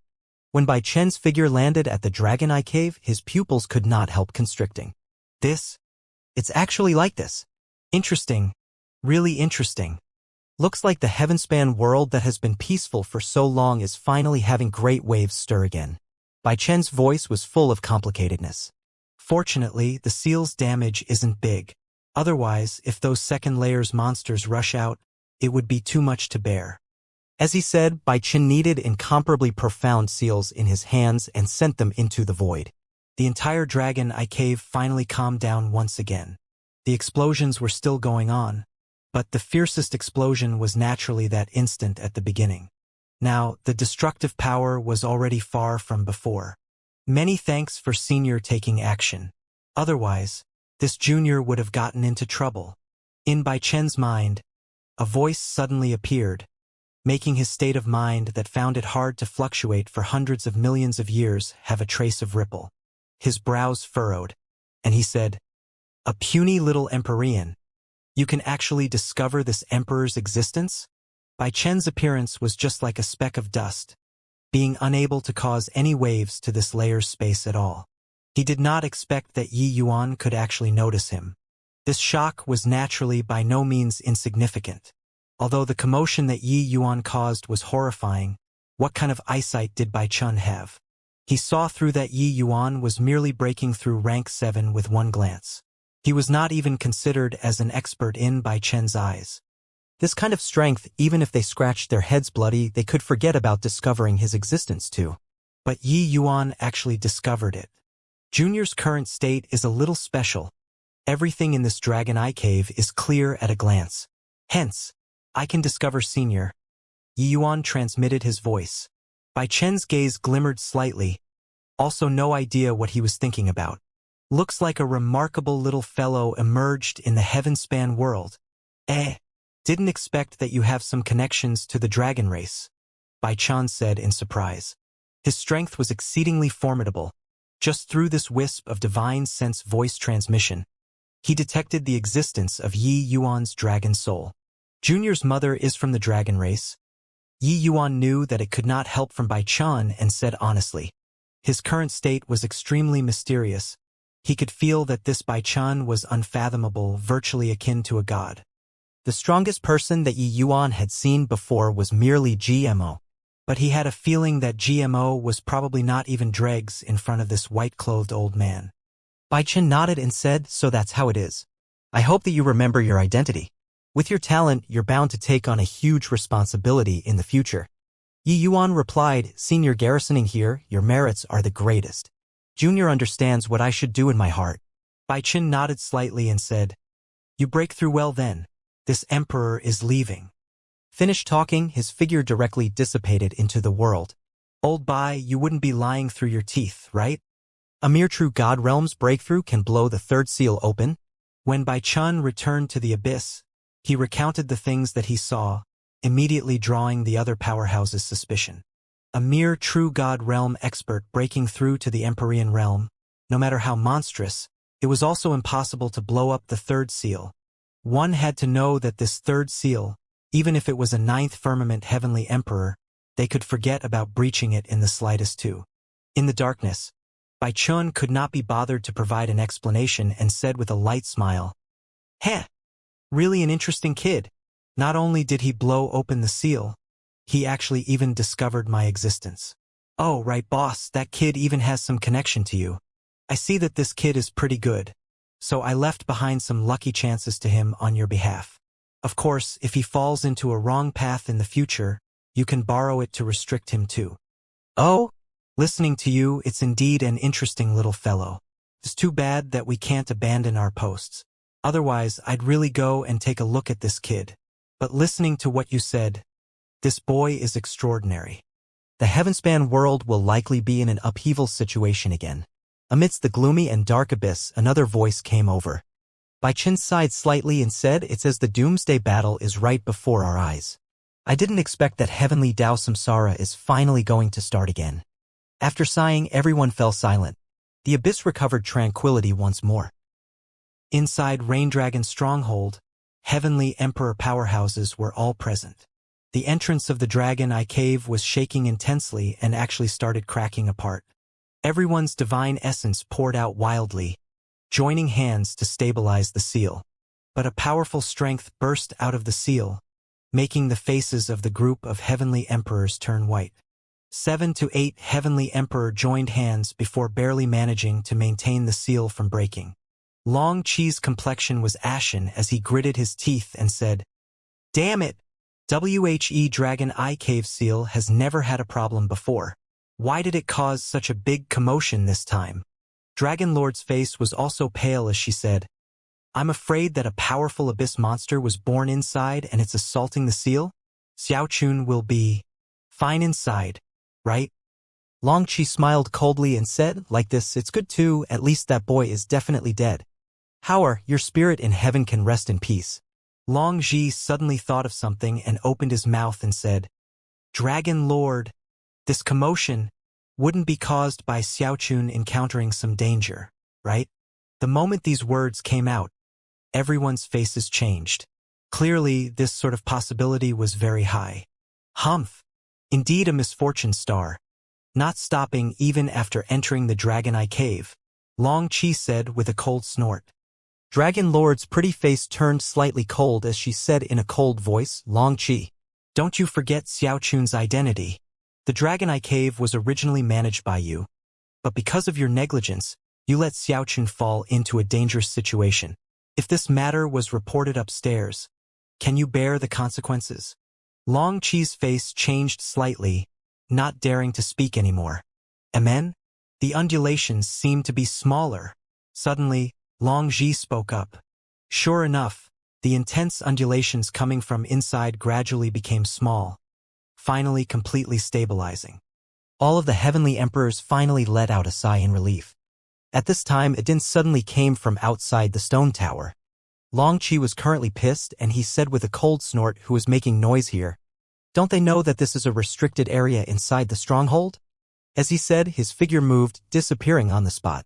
When Bai Chen's figure landed at the Dragon Eye Cave, his pupils could not help constricting. It's actually like this. Interesting. Really interesting. Looks like the heavenspan world that has been peaceful for so long is finally having great waves stir again. Bai Chen's voice was full of complicatedness. Fortunately, the seal's damage isn't big. Otherwise, if those second layer's monsters rush out, it would be too much to bear. As he said, Bai Chen needed incomparably profound seals in his hands and sent them into the void. The entire Dragon Eye Cave finally calmed down once again. The explosions were still going on, but the fiercest explosion was naturally that instant at the beginning. Now, the destructive power was already far from before. Many thanks for Senior taking action. Otherwise, this Junior would have gotten into trouble. In Bai Chen's mind, a voice suddenly appeared, making his state of mind that found it hard to fluctuate for hundreds of millions of years have a trace of ripple. His brows furrowed, and he said, "A puny little Empyrean. You can actually discover this Emperor's existence?" Bai Chen's appearance was just like a speck of dust, being unable to cause any waves to this layer's space at all. He did not expect that Yi Yuan could actually notice him. This shock was naturally by no means insignificant. Although the commotion that Yi Yuan caused was horrifying, what kind of eyesight did Bai Chun have? He saw through that Yi Yuan was merely breaking through rank 7 with one glance. He was not even considered as an expert in Bai Chen's eyes. This kind of strength, even if they scratched their heads bloody, they could forget about discovering his existence too. But Yi Yuan actually discovered it. Junior's current state is a little special. Everything in this Dragon Eye Cave is clear at a glance. Hence, I can discover Senior. Yi Yuan transmitted his voice. Bai Chen's gaze glimmered slightly. Also no idea what he was thinking about. Looks like a remarkable little fellow emerged in the heavenspan world. Didn't expect that you have some connections to the dragon race, Bai Chen said in surprise. His strength was exceedingly formidable. Just through this wisp of divine sense voice transmission, he detected the existence of Yi Yuan's dragon soul. Junior's mother is from the dragon race. Yi Yuan knew that it could not help from Bai Chen and said honestly. His current state was extremely mysterious. He could feel that this Bai Chun was unfathomable, virtually akin to a god. The strongest person that Yi Yuan had seen before was merely GMO, but he had a feeling that GMO was probably not even dregs in front of this white-clothed old man. Bai Chun nodded and said, "So that's how it is. I hope that you remember your identity. With your talent, you're bound to take on a huge responsibility in the future." Yi Yuan replied, "Senior garrisoning here, your merits are the greatest. Junior understands what I should do in my heart." Bai Chun nodded slightly and said, "You break through well then. This emperor is leaving." Finished talking, his figure directly dissipated into the world. "Old Bai, you wouldn't be lying through your teeth, right? A mere true God Realm's breakthrough can blow the third seal open?" When Bai Chun returned to the abyss, he recounted the things that he saw, immediately drawing the other powerhouse's suspicion. A mere true God Realm expert breaking through to the Empyrean realm, no matter how monstrous, it was also impossible to blow up the third seal. One had to know that this third seal, even if it was a ninth firmament heavenly emperor, they could forget about breaching it in the slightest too. In the darkness, Bai Chun could not be bothered to provide an explanation and said with a light smile, "Heh, really an interesting kid. Not only did he blow open the seal, he actually even discovered my existence." "Oh, right, boss, that kid even has some connection to you. I see that this kid is pretty good, so I left behind some lucky chances to him on your behalf. Of course, if he falls into a wrong path in the future, you can borrow it to restrict him too." "Oh? Listening to you, it's indeed an interesting little fellow. It's too bad that we can't abandon our posts. Otherwise, I'd really go and take a look at this kid. But listening to what you said, this boy is extraordinary. The Heavenspan world will likely be in an upheaval situation again." Amidst the gloomy and dark abyss, another voice came over. Bai Chun sighed slightly and said, "It's as the doomsday battle is right before our eyes. I didn't expect that heavenly Tao Samsara is finally going to start again." After sighing, everyone fell silent. The abyss recovered tranquility once more. Inside Raindragon's stronghold, heavenly emperor powerhouses were all present. The entrance of the Dragon Eye Cave was shaking intensely and actually started cracking apart. Everyone's divine essence poured out wildly, joining hands to stabilize the seal. But a powerful strength burst out of the seal, making the faces of the group of heavenly emperors turn white. 7 to 8 heavenly emperor joined hands before barely managing to maintain the seal from breaking. Long Chi's complexion was ashen as he gritted his teeth and said, "Damn it! WHE Dragon Eye Cave seal has never had a problem before. Why did it cause such a big commotion this time?" Dragon Lord's face was also pale as she said, "I'm afraid that a powerful abyss monster was born inside and it's assaulting the seal? Xiaochun will be fine inside, right?" Long Chi smiled coldly and said, "Like this, it's good too, at least that boy is definitely dead. Howard, your spirit in heaven can rest in peace." Long Ji suddenly thought of something and opened his mouth and said, "Dragon Lord, this commotion wouldn't be caused by Xiaochun encountering some danger, right?" The moment these words came out, everyone's faces changed. Clearly, this sort of possibility was very high. Humph! Indeed a misfortune star. Not stopping even after entering the Dragon Eye Cave, Long Chi said with a cold snort. Dragon Lord's pretty face turned slightly cold as she said in a cold voice, "Long Chi, don't you forget Xiaochun's identity. The Dragon Eye Cave was originally managed by you, but because of your negligence, you let Xiaochun fall into a dangerous situation. If this matter was reported upstairs, can you bear the consequences?" Long Chi's face changed slightly, not daring to speak anymore. Amen? The undulations seemed to be smaller. Suddenly, Long Ji spoke up. Sure enough, the intense undulations coming from inside gradually became small, finally completely stabilizing. All of the heavenly emperors finally let out a sigh in relief. At this time, a din suddenly came from outside the stone tower. Long Chi was currently pissed, and he said with a cold snort, "Who is making noise here? Don't they know that this is a restricted area inside the stronghold?" As he said, his figure moved, disappearing on the spot.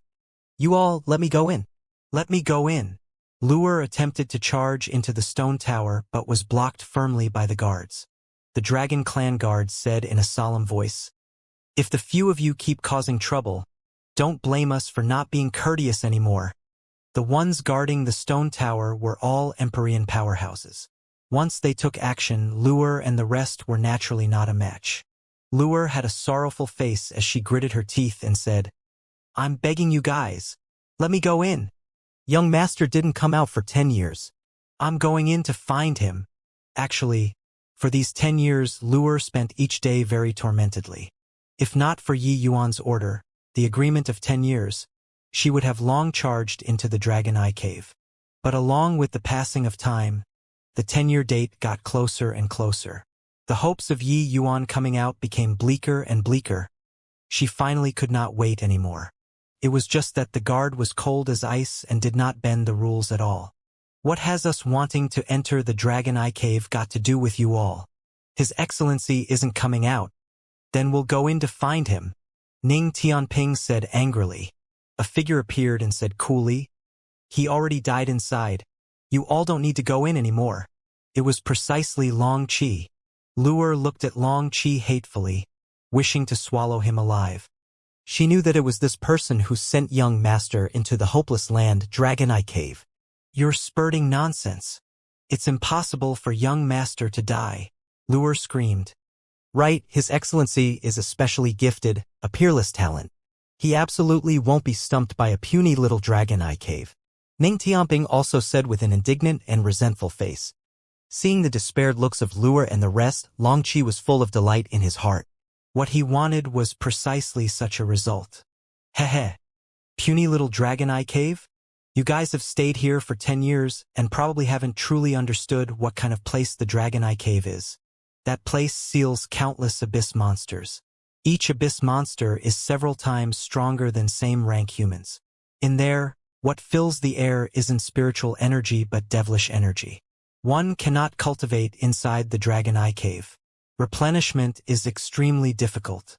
"You all, let me go in. Let me go in." Luer attempted to charge into the stone tower but was blocked firmly by the guards. The Dragon Clan guard said in a solemn voice, "If the few of you keep causing trouble, Don't blame us for not being courteous anymore. The ones guarding the stone tower were all Empyrean powerhouses. Once they took action, Lure and the rest were naturally not a match. Lure had a sorrowful face as she gritted her teeth and said, "I'm begging you guys. Let me go in. Young master didn't come out for 10 years. I'm going in to find him." Actually, for these 10 years, Lure spent each day very tormentedly. If not for Yi Yuan's order, the agreement of 10 years, she would have long charged into the Dragon Eye Cave. But along with the passing of time, the 10-year date got closer and closer. The hopes of Yi Yuan coming out became bleaker and bleaker. She finally could not wait anymore. It was just that the guard was cold as ice and did not bend the rules at all. What has us wanting to enter the Dragon Eye Cave got to do with you all? His Excellency isn't coming out. Then we'll go in to find him, Ning Tianping said angrily. A figure appeared and said coolly, "He already died inside. You all don't need to go in anymore." It was precisely Long Qi. Lure looked at Long Qi hatefully, wishing to swallow him alive. She knew that it was this person who sent young master into the hopeless land Dragon Eye Cave. "You're spurting nonsense. It's impossible for young master to die," Lure screamed. "Right, His Excellency is especially gifted, a peerless talent. He absolutely won't be stumped by a puny little Dragon Eye Cave," Ning Tianping also said with an indignant and resentful face. Seeing the despaired looks of Lure and the rest, Long Qi was full of delight in his heart. What he wanted was precisely such a result. Heh. Puny little Dragon Eye Cave? You guys have stayed here for 10 years and probably haven't truly understood what kind of place the Dragon Eye Cave is. That place seals countless abyss monsters. Each abyss monster is several times stronger than same-rank humans. In there, what fills the air isn't spiritual energy but devilish energy. One cannot cultivate inside the Dragon Eye Cave. Replenishment is extremely difficult.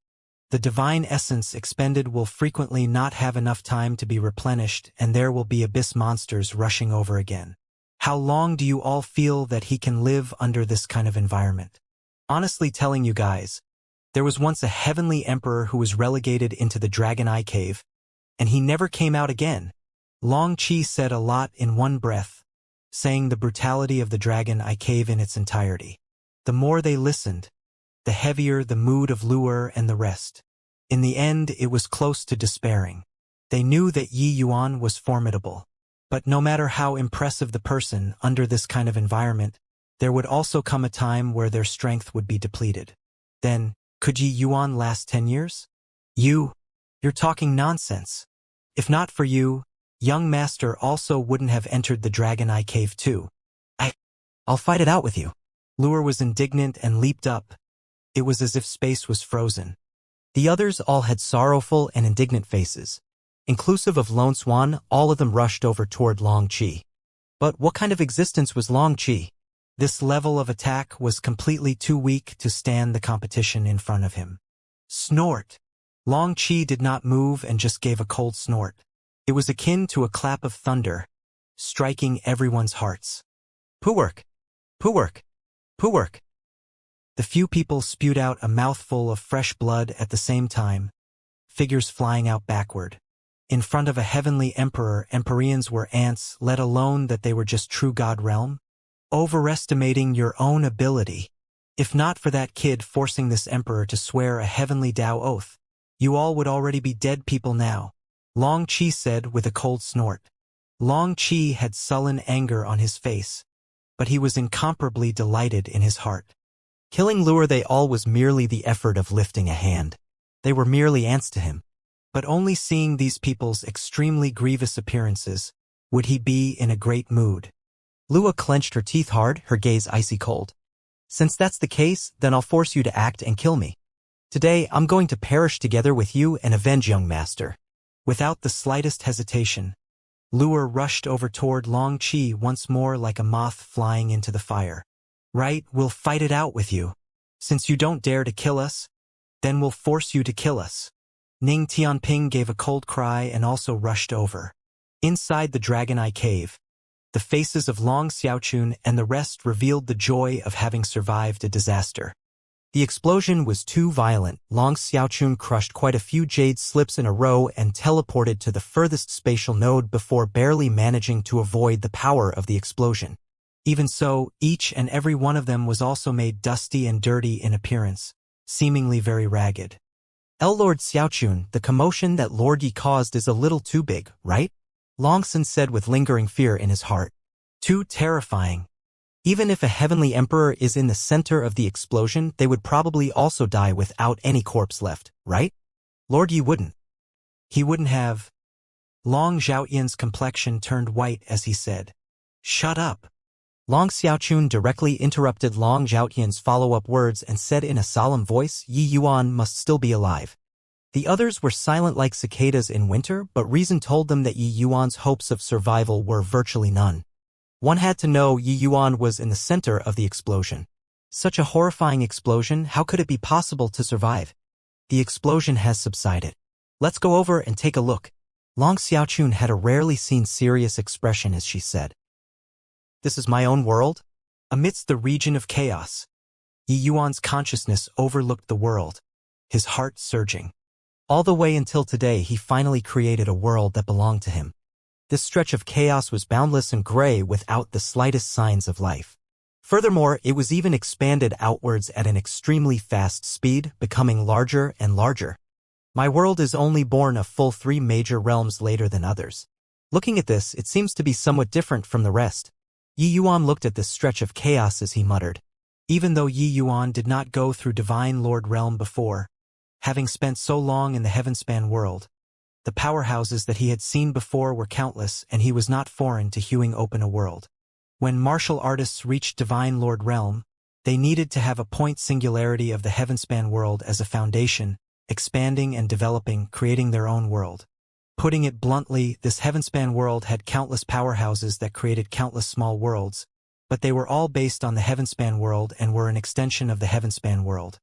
The divine essence expended will frequently not have enough time to be replenished, and there will be abyss monsters rushing over again. How long do you all feel that he can live under this kind of environment? Honestly telling you guys, there was once a heavenly emperor who was relegated into the Dragon Eye Cave, and he never came out again. Long Qi said a lot in one breath, saying the brutality of the Dragon Eye Cave in its entirety. The more they listened, the heavier the mood of Lure and the rest. In the end, it was close to despairing. They knew that Yi Yuan was formidable. But no matter how impressive the person under this kind of environment, there would also come a time where their strength would be depleted. Then, could Yi Yuan last 10 years? You're talking nonsense. If not for you, young master also wouldn't have entered the Dragon Eye Cave too. I'll fight it out with you. Lure was indignant and leaped up. It was as if space was frozen. The others all had sorrowful and indignant faces. Inclusive of Lone Swan, all of them rushed over toward Long Qi. But what kind of existence was Long Qi? This level of attack was completely too weak to stand the competition in front of him. Snort. Long Qi did not move and just gave a cold snort. It was akin to a clap of thunder, striking everyone's hearts. Poowork! Poowork! Poowork! The few people spewed out a mouthful of fresh blood at the same time, figures flying out backward. In front of a heavenly emperor, Empyreans were ants, let alone that they were just true god realm. Overestimating your own ability. If not for that kid forcing this emperor to swear a heavenly Tao oath, you all would already be dead people now, Long Qi said with a cold snort. Long Qi had sullen anger on his face, but he was incomparably delighted in his heart. Killing Lure they all was merely the effort of lifting a hand. They were merely ants to him. But only seeing these people's extremely grievous appearances would he be in a great mood. Lua clenched her teeth hard, her gaze icy cold. Since that's the case, then I'll force you to act and kill me. Today, I'm going to perish together with you and avenge young master. Without the slightest hesitation, Lure rushed over toward Long Qi once more like a moth flying into the fire. Right, we'll fight it out with you. Since you don't dare to kill us, then we'll force you to kill us. Ning Tianping gave a cold cry and also rushed over. Inside the Dragon Eye Cave, the faces of Long Xiaochun and the rest revealed the joy of having survived a disaster. The explosion was too violent. Long Xiaochun crushed quite a few jade slips in a row and teleported to the furthest spatial node before barely managing to avoid the power of the explosion. Even so, each and every one of them was also made dusty and dirty in appearance, seemingly very ragged. Lord Xiaochun, the commotion that Lord Yi caused is a little too big, right? Longsun said with lingering fear in his heart. Too terrifying. Even if a heavenly emperor is in the center of the explosion, they would probably also die without any corpse left, right? Lord Yi wouldn't. He wouldn't have. Long Zhaoyan's complexion turned white as he said, "Shut up." Long Xiaochun directly interrupted Long Zhaoyan's follow-up words and said in a solemn voice, "Yi Yuan must still be alive." The others were silent like cicadas in winter, but reason told them that Yi Yuan's hopes of survival were virtually none. One had to know Yi Yuan was in the center of the explosion. Such a horrifying explosion, how could it be possible to survive? The explosion has subsided. Let's go over and take a look. Long Xiaochun had a rarely seen serious expression as she said. This is my own world? Amidst the region of chaos, Yi Yuan's consciousness overlooked the world, his heart surging. All the way until today he finally created a world that belonged to him. This stretch of chaos was boundless and gray without the slightest signs of life. Furthermore, it was even expanded outwards at an extremely fast speed, becoming larger and larger. My world is only born a full 3 major realms later than others. Looking at this, it seems to be somewhat different from the rest. Yi Yuan looked at this stretch of chaos as he muttered. Even though Yi Yuan did not go through Divine Lord Realm before, having spent so long in the Heavenspan world, the powerhouses that he had seen before were countless, and he was not foreign to hewing open a world. When martial artists reached Divine Lord Realm, they needed to have a point singularity of the Heavenspan world as a foundation, expanding and developing, creating their own world. Putting it bluntly, this Heavenspan world had countless powerhouses that created countless small worlds, but they were all based on the Heavenspan world and were an extension of the Heavenspan world.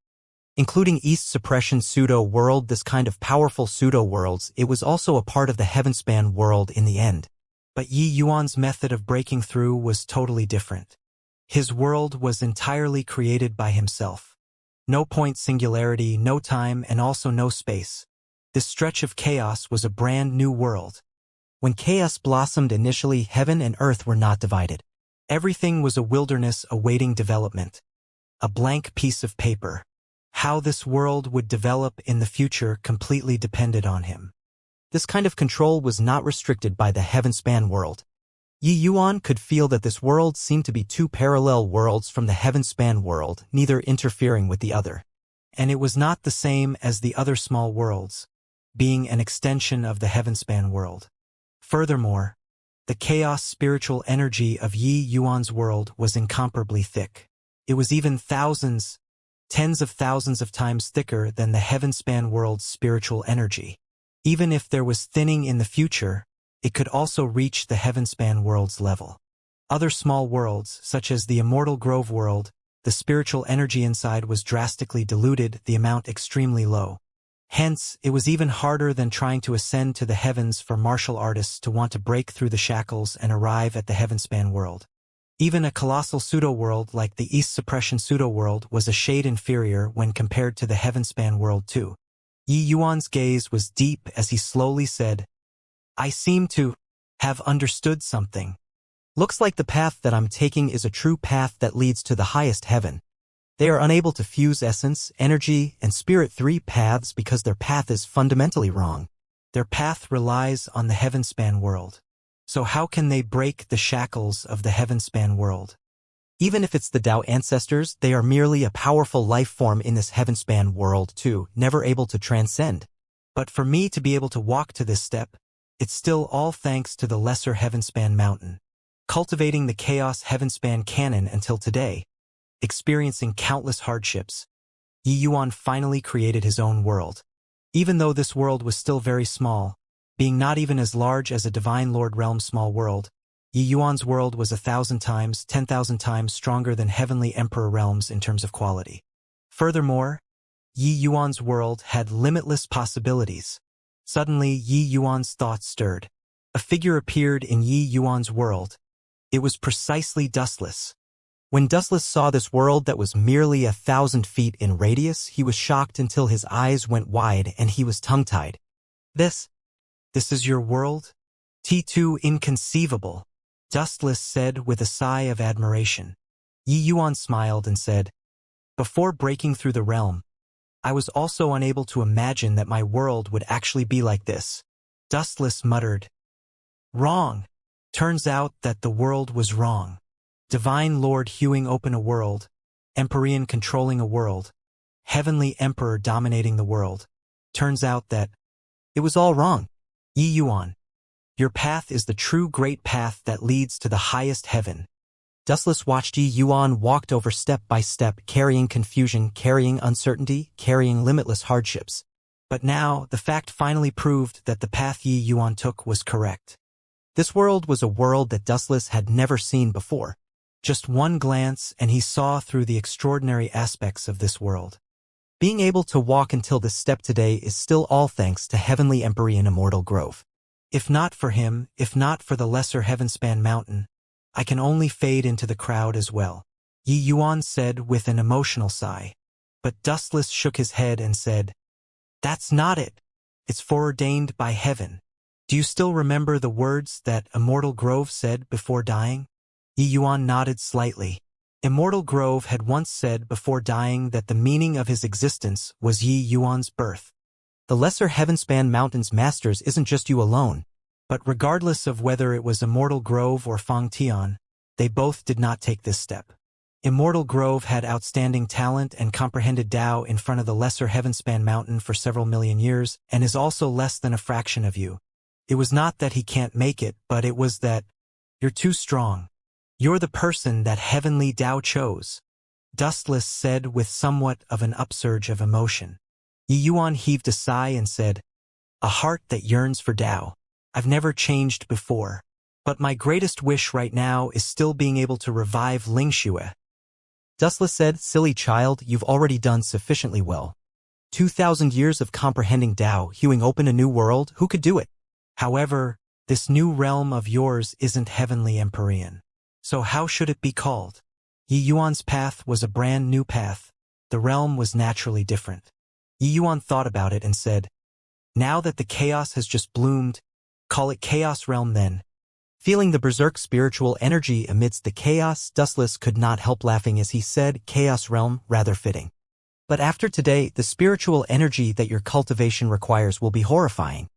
Including East Suppression pseudo-world, this kind of powerful pseudo-worlds, it was also a part of the Heavenspan world in the end. But Yi Yuan's method of breaking through was totally different. His world was entirely created by himself. No point singularity, no time, and also no space. This stretch of chaos was a brand new world. When chaos blossomed initially, heaven and earth were not divided. Everything was a wilderness awaiting development. A blank piece of paper. How this world would develop in the future completely depended on him. This kind of control was not restricted by the Heavenspan world. Yi Yuan could feel that this world seemed to be 2 parallel worlds from the Heavenspan world, neither interfering with the other. And it was not the same as the other small worlds, being an extension of the Heavenspan world. Furthermore, the chaos spiritual energy of Yi Yuan's world was incomparably thick. It was even tens of thousands of times thicker than the Heavenspan world's spiritual energy. Even if there was thinning in the future, it could also reach the Heavenspan world's level. Other small worlds, such as the Immortal Grove world, the spiritual energy inside was drastically diluted, the amount extremely low. Hence, it was even harder than trying to ascend to the heavens for martial artists to want to break through the shackles and arrive at the Heavenspan world. Even a colossal pseudo-world like the East Suppression pseudo-world was a shade inferior when compared to the Heavenspan world too. Yi Yuan's gaze was deep as he slowly said, "I seem to have understood something. Looks like the path that I'm taking is a true path that leads to the highest heaven. They are unable to fuse essence, energy, and spirit 3 paths because their path is fundamentally wrong. Their path relies on the Heavenspan world. So how can they break the shackles of the Heavenspan world? Even if it's the Tao ancestors, they are merely a powerful life form in this Heavenspan world too, never able to transcend. But for me to be able to walk to this step, it's still all thanks to the lesser Heavenspan mountain. Cultivating the chaos Heavenspan canon until today, experiencing countless hardships, Yi Yuan finally created his own world. Even though this world was still very small, being not even as large as a Divine Lord Realm small world, Yi Yuan's world was 1,000 times, 10,000 times stronger than Heavenly Emperor realms in terms of quality. Furthermore, Yi Yuan's world had limitless possibilities. Suddenly, Yi Yuan's thoughts stirred. A figure appeared in Yi Yuan's world. It was precisely dustless. When Dustless saw this world that was merely 1,000 feet in radius, he was shocked until his eyes went wide and he was tongue-tied. This is your world? T2 inconceivable, Dustless said with a sigh of admiration. Yi Yuan smiled and said, before breaking through the realm, I was also unable to imagine that my world would actually be like this. Dustless muttered, wrong. Turns out that the world was wrong. Divine Lord hewing open a world, Empyrean controlling a world, Heavenly Emperor dominating the world. Turns out that it was all wrong. Yi Yuan, your path is the true great path that leads to the highest heaven. Dustless watched Yi Yuan walked over step by step, carrying confusion, carrying uncertainty, carrying limitless hardships. But now, the fact finally proved that the path Yi Yuan took was correct. This world was a world that Dustless had never seen before. Just one glance and he saw through the extraordinary aspects of this world. Being able to walk until this step today is still all thanks to Heavenly Empyrean Immortal Grove. If not for him, if not for the lesser Heavenspan Mountain, I can only fade into the crowd as well, Yi Yuan said with an emotional sigh. But Dustless shook his head and said, that's not it. It's foreordained by heaven. Do you still remember the words that Immortal Grove said before dying? Yi Yuan nodded slightly. Immortal Grove had once said before dying that the meaning of his existence was Yi Yuan's birth. The lesser Heavenspan Mountain's masters isn't just you alone, but regardless of whether it was Immortal Grove or Fang Tian, they both did not take this step. Immortal Grove had outstanding talent and comprehended Tao in front of the lesser Heavenspan Mountain for several million years and is also less than a fraction of you. It was not that he can't make it, but it was that you're too strong. You're the person that Heavenly Tao chose, Dustless said with somewhat of an upsurge of emotion. Yi Yuan heaved a sigh and said, a heart that yearns for Tao. I've never changed before, but my greatest wish right now is still being able to revive Lingxue. Dustless said, silly child, you've already done sufficiently well. 2,000 years of comprehending Tao, hewing open a new world, who could do it? However, this new realm of yours isn't Heavenly Empyrean. So how should it be called? Yi Yuan's path was a brand new path. The realm was naturally different. Yi Yuan thought about it and said, now that the chaos has just bloomed, call it Chaos Realm then. Feeling the berserk spiritual energy amidst the chaos, Dustless could not help laughing as he said, Chaos Realm, rather fitting. But after today, the spiritual energy that your cultivation requires will be horrifying.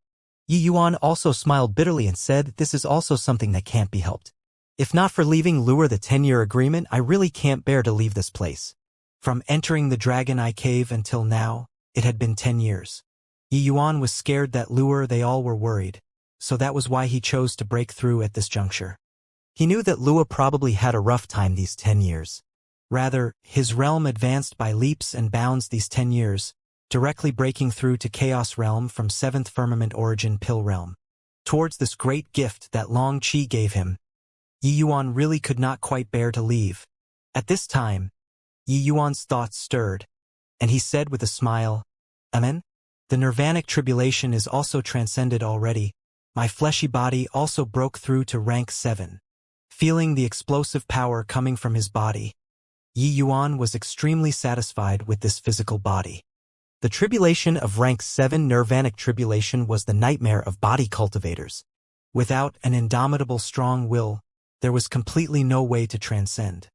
Yi Yuan also smiled bitterly and said, this is also something that can't be helped. If not for leaving Lure the 10-year agreement, I really can't bear to leave this place. From entering the Dragon Eye Cave until now, it had been 10 years. Yi Yuan was scared that Lure they all were worried, so that was why he chose to break through at this juncture. He knew that Lua probably had a rough time these 10 years. Rather, his realm advanced by leaps and bounds these 10 years, directly breaking through to Chaos Realm from 7th Firmament Origin Pill Realm. Towards this great gift that Long Qi gave him, Yi Yuan really could not quite bear to leave. At this time, Yi Yuan's thoughts stirred, and he said with a smile, Amen? The nirvanic tribulation is also transcended already. My fleshy body also broke through to rank 7. Feeling the explosive power coming from his body, Yi Yuan was extremely satisfied with this physical body. The tribulation of rank 7 nirvanic tribulation was the nightmare of body cultivators. Without an indomitable strong will, there was completely no way to transcend.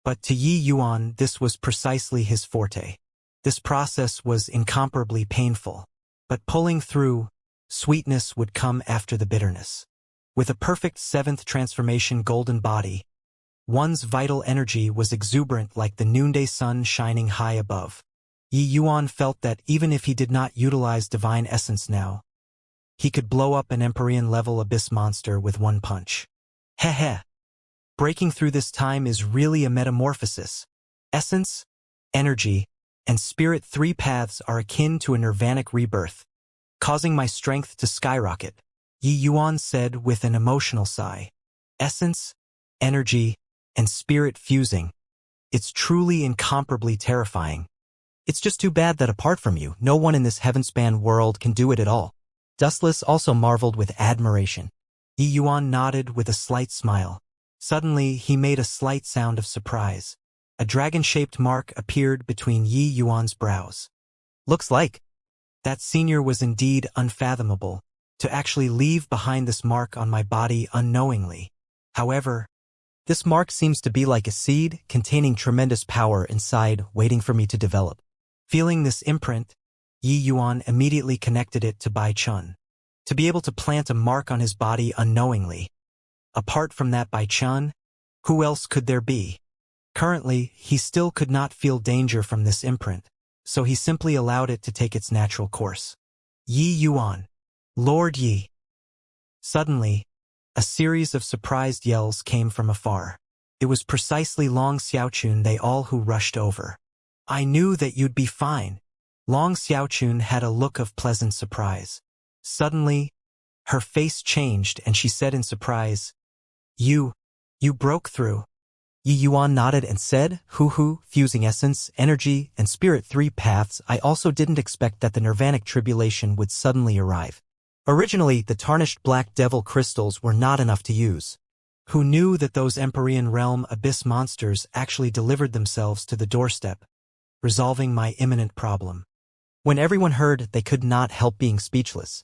But to Yi Yuan, this was precisely his forte. This process was incomparably painful, but pulling through, sweetness would come after the bitterness. With a perfect 7th transformation golden body, one's vital energy was exuberant like the noonday sun shining high above. Yi Yuan felt that even if he did not utilize divine essence now, he could blow up an Empyrean-level abyss monster with one punch. Heh. Breaking through this time is really a metamorphosis. Essence, energy, and spirit 3 paths are akin to a nirvanic rebirth, causing my strength to skyrocket, Yi Yuan said with an emotional sigh. Essence, energy, and spirit fusing. It's truly incomparably terrifying. It's just too bad that apart from you, no one in this heavenspan world can do it at all. Dustless also marveled with admiration. Yi Yuan nodded with a slight smile. Suddenly, he made a slight sound of surprise. A dragon-shaped mark appeared between Yi Yuan's brows. Looks like that senior was indeed unfathomable, to actually leave behind this mark on my body unknowingly. However, this mark seems to be like a seed containing tremendous power inside, waiting for me to develop. Feeling this imprint, Yi Yuan immediately connected it to Bai Chun. To be able to plant a mark on his body unknowingly. Apart from that Bai Chun, who else could there be? Currently, he still could not feel danger from this imprint, so he simply allowed it to take its natural course. Yi Yuan. Lord Yi. Suddenly, a series of surprised yells came from afar. It was precisely Long Xiaochun they all who rushed over. I knew that you'd be fine. Long Xiaochun had a look of pleasant surprise. Suddenly, her face changed and she said in surprise, You broke through. Yi Yuan nodded and said, Hoo, fusing essence, energy, and spirit 3 paths. I also didn't expect that the nirvanic tribulation would suddenly arrive. Originally, the tarnished black devil crystals were not enough to use. Who knew that those Empyrean realm abyss monsters actually delivered themselves to the doorstep, resolving my imminent problem? When everyone heard, they could not help being speechless.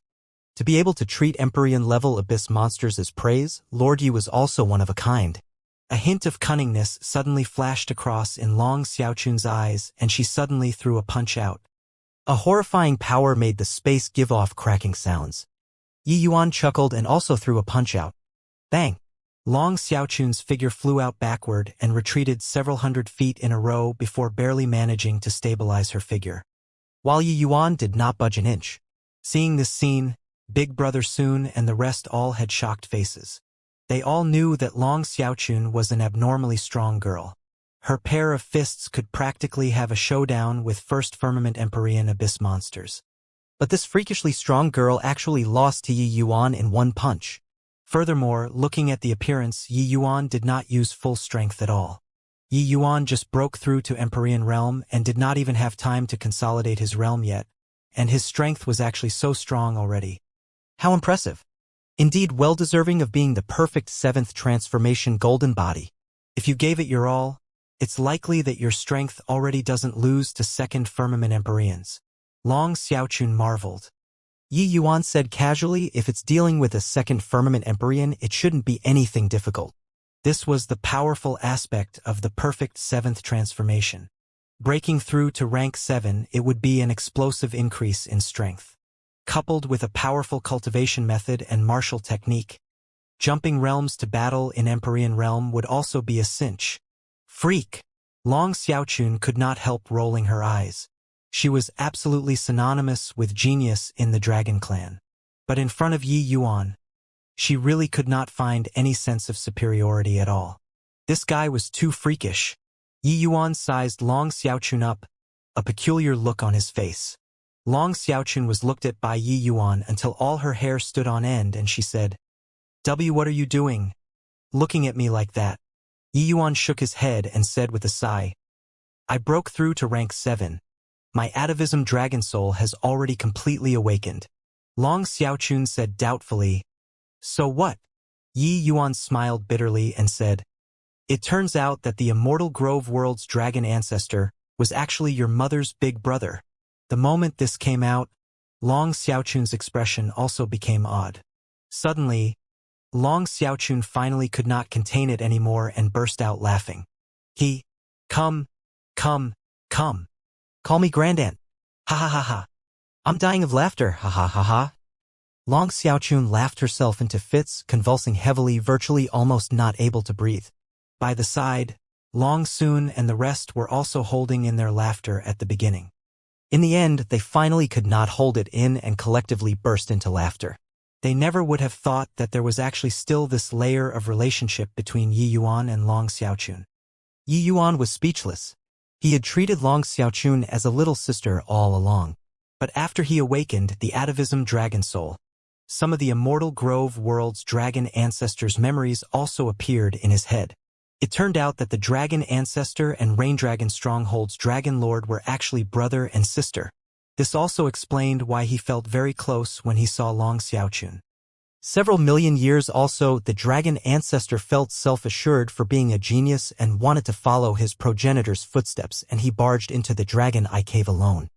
To be able to treat Empyrean-level abyss monsters as praise, Lord Yi was also one of a kind. A hint of cunningness suddenly flashed across in Long Xiaochun's eyes, and she suddenly threw a punch out. A horrifying power made the space give off cracking sounds. Yi Yuan chuckled and also threw a punch out. Bang! Long Xiaochun's figure flew out backward and retreated several hundred feet in a row before barely managing to stabilize her figure. While Yi Yuan did not budge an inch. Seeing this scene, Big Brother Soon and the rest all had shocked faces. They all knew that Long Xiaochun was an abnormally strong girl. Her pair of fists could practically have a showdown with First Firmament Empyrean abyss monsters. But this freakishly strong girl actually lost to Yi Yuan in one punch. Furthermore, looking at the appearance, Yi Yuan did not use full strength at all. Yi Yuan just broke through to Empyrean realm and did not even have time to consolidate his realm yet, and his strength was actually so strong already. How impressive! Indeed well-deserving of being the perfect 7th transformation golden body. If you gave it your all, it's likely that your strength already doesn't lose to 2nd Firmament Empyreans. Long Xiaochun marveled. Yi Yuan said casually, if it's dealing with a 2nd Firmament Empyrean, it shouldn't be anything difficult. This was the powerful aspect of the perfect 7th transformation. Breaking through to rank 7, it would be an explosive increase in strength. Coupled with a powerful cultivation method and martial technique, jumping realms to battle in Empyrean realm would also be a cinch. Freak! Long Xiaochun could not help rolling her eyes. She was absolutely synonymous with genius in the Dragon Clan. But in front of Yi Yuan, she really could not find any sense of superiority at all. This guy was too freakish. Yi Yuan sized Long Xiaochun up, a peculiar look on his face. Long Xiaochun was looked at by Yi Yuan until all her hair stood on end and she said, What are you doing? Looking at me like that. Yi Yuan shook his head and said with a sigh, I broke through to rank 7. My atavism dragon soul has already completely awakened. Long Xiaochun said doubtfully, So what? Yi Yuan smiled bitterly and said, It turns out that the Immortal Grove World's dragon ancestor was actually your mother's big brother. The moment this came out, Long Xiaochun's expression also became odd. Suddenly, Long Xiaochun finally could not contain it anymore and burst out laughing. Come. Call me Grandaunt. Ha ha ha ha. I'm dying of laughter, ha ha ha ha. Long Xiaochun laughed herself into fits, convulsing heavily, virtually almost not able to breathe. By the side, Long Soon and the rest were also holding in their laughter at the beginning. In the end, they finally could not hold it in and collectively burst into laughter. They never would have thought that there was actually still this layer of relationship between Yi Yuan and Long Xiaochun. Yi Yuan was speechless. He had treated Long Xiaochun as a little sister all along. But after he awakened the atavism dragon soul, some of the Immortal Grove World's dragon ancestors' memories also appeared in his head. It turned out that the dragon ancestor and Rain Dragon Stronghold's dragon lord were actually brother and sister. This also explained why he felt very close when he saw Long Xiaochun. Several million years also, the dragon ancestor felt self-assured for being a genius and wanted to follow his progenitor's footsteps, and he barged into the dragon eye cave alone.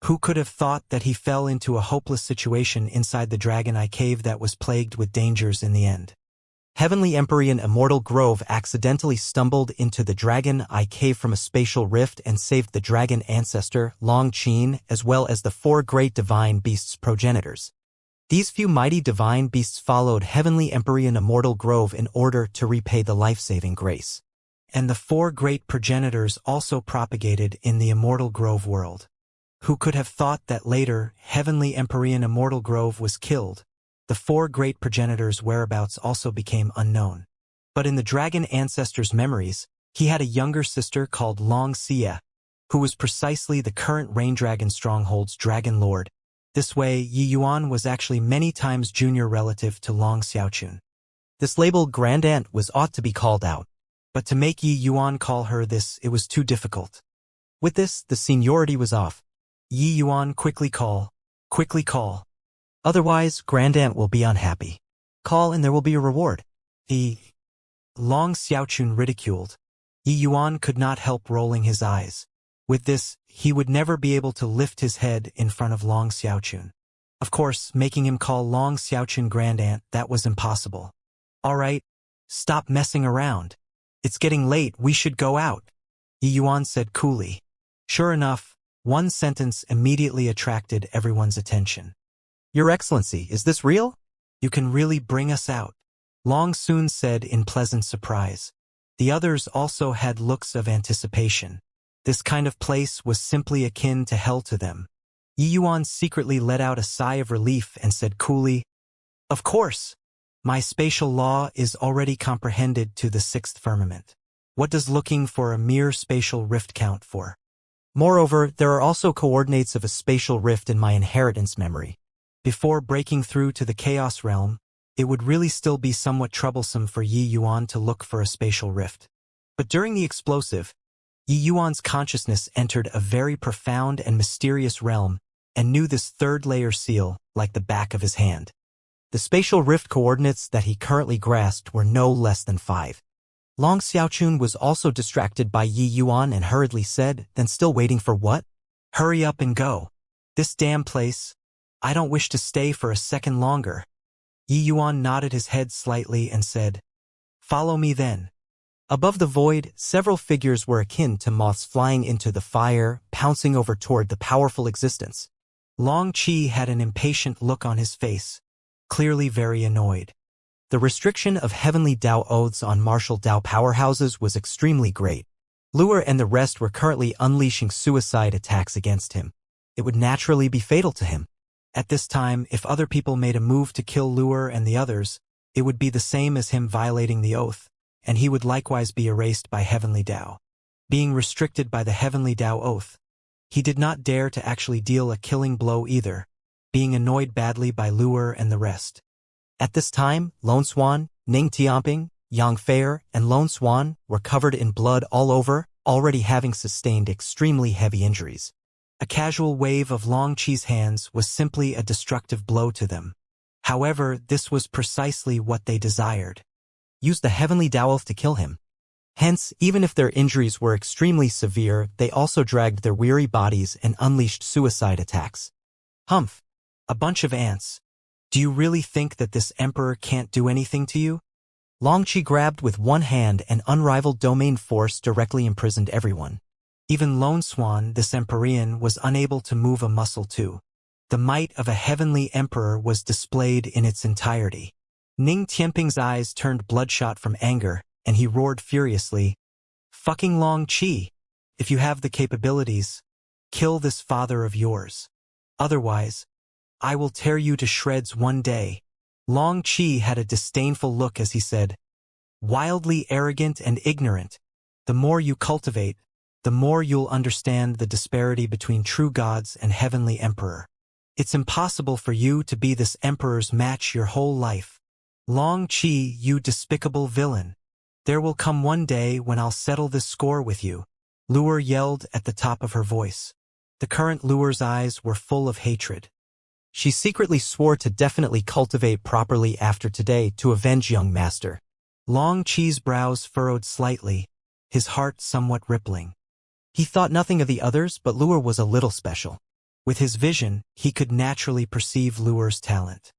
Who could have thought that he fell into a hopeless situation inside the dragon eye cave that was plagued with dangers in the end? Heavenly Empyrean Immortal Grove accidentally stumbled into the dragon eye cave from a spatial rift and saved the dragon ancestor, Long Qin, as well as the 4 great divine beasts' progenitors. These few mighty divine beasts followed Heavenly Empyrean Immortal Grove in order to repay the life-saving grace. And the 4 great progenitors also propagated in the Immortal Grove world. Who could have thought that later, Heavenly Empyrean Immortal Grove was killed? The 4 great progenitors' whereabouts also became unknown. But in the dragon ancestor's memories, he had a younger sister called Xianxia, who was precisely the current Rain Dragon Stronghold's Dragon Lord. This way, Yi Yuan was actually many times junior relative to Long Xiaochun. This label grandaunt was ought to be called out, but to make Yi Yuan call her this, it was too difficult. With this, the seniority was off. Yi Yuan, quickly call. Otherwise, grandaunt will be unhappy. Call and there will be a reward. Long Xiaochun ridiculed. Yi Yuan could not help rolling his eyes. With this, he would never be able to lift his head in front of Long Xiaochun. Of course, making him call Long Xiaochun grandaunt, that was impossible. All right, stop messing around. It's getting late, we should go out, Yi Yuan said coolly. Sure enough, one sentence immediately attracted everyone's attention. Your Excellency, is this real? You can really bring us out, Long Sun said in pleasant surprise. The others also had looks of anticipation. This kind of place was simply akin to hell to them. Yi Yuan secretly let out a sigh of relief and said coolly, Of course. My spatial law is already comprehended to the 6th firmament. What does looking for a mere spatial rift count for? Moreover, there are also coordinates of a spatial rift in my inheritance memory. Before breaking through to the Chaos Realm, it would really still be somewhat troublesome for Yi Yuan to look for a spatial rift. But during the explosive, Yi Yuan's consciousness entered a very profound and mysterious realm and knew this 3rd layer seal like the back of his hand. The spatial rift coordinates that he currently grasped were no less than 5. Long Xiaochun was also distracted by Yi Yuan and hurriedly said, Then still waiting for what? Hurry up and go. This damn place. I don't wish to stay for a second longer. Yi Yuan nodded his head slightly and said, Follow me then. Above the void, several figures were akin to moths flying into the fire, pouncing over toward the powerful existence. Long Qi had an impatient look on his face, clearly very annoyed. The restriction of heavenly Dao oaths on martial Dao powerhouses was extremely great. Lure and the rest were currently unleashing suicide attacks against him. It would naturally be fatal to him. At this time, if other people made a move to kill Lure and the others, it would be the same as him violating the oath, and he would likewise be erased by heavenly Dao. Being restricted by the heavenly Dao oath, he did not dare to actually deal a killing blow either, being annoyed badly by Lure and the rest. At this time, Lone Swan, Ning Tianping, Yang Fei, and Lone Swan were covered in blood all over, already having sustained extremely heavy injuries. A casual wave of Long Qi's hands was simply a destructive blow to them. However, this was precisely what they desired. Use the heavenly Dao oath to kill him. Hence, even if their injuries were extremely severe, they also dragged their weary bodies and unleashed suicide attacks. Humph! A bunch of ants. Do you really think that this emperor can't do anything to you? Long Qi grabbed with one hand and unrivaled domain force directly imprisoned everyone. Even Lone Swan, this Empyrean, was unable to move a muscle too. The might of a heavenly emperor was displayed in its entirety. Ning Tianping's eyes turned bloodshot from anger, and he roared furiously, Fucking Long Qi! If you have the capabilities, kill this father of yours. Otherwise, I will tear you to shreds one day. Long Qi had a disdainful look as he said, Wildly arrogant and ignorant. The more you cultivate, the more you'll understand the disparity between true gods and heavenly emperor. It's impossible for you to be this emperor's match your whole life. Long Qi, you despicable villain. There will come one day when I'll settle this score with you, Lure yelled at the top of her voice. The current Lure's eyes were full of hatred. She secretly swore to definitely cultivate properly after today to avenge young master. Long Qi's brows furrowed slightly, his heart somewhat rippling. He thought nothing of the others, but Lu'er was a little special. With his vision, he could naturally perceive Lu'er's talent.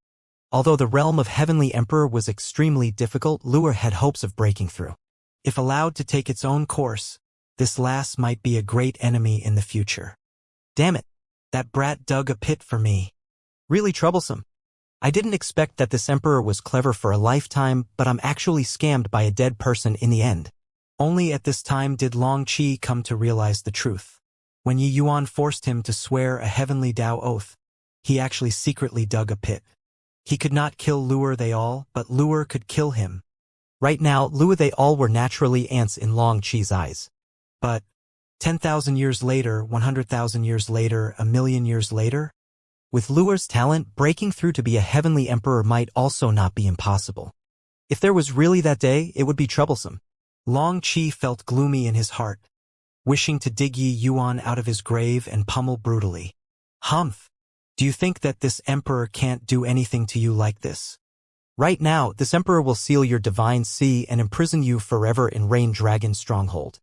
Although the realm of Heavenly Emperor was extremely difficult, Lu'er had hopes of breaking through. If allowed to take its own course, this lass might be a great enemy in the future. Damn it, that brat dug a pit for me. Really troublesome. I didn't expect that this emperor was clever for a lifetime, but I'm actually scammed by a dead person in the end. Only at this time did Long Qi come to realize the truth. When Yi Yuan forced him to swear a heavenly Tao oath, he actually secretly dug a pit. He could not kill Lu'er they all, but Lu'er could kill him. Right now, Lu'er they all were naturally ants in Long Qi's eyes. But 10,000 years later, 100,000 years later, a million years later? With Lu'er's talent, breaking through to be a heavenly emperor might also not be impossible. If there was really that day, it would be troublesome. Long Qi felt gloomy in his heart, wishing to dig Yi Yuan out of his grave and pummel brutally. Humph! Do you think that this emperor can't do anything to you like this? Right now, this emperor will seal your divine sea and imprison you forever in Rain Dragon's stronghold.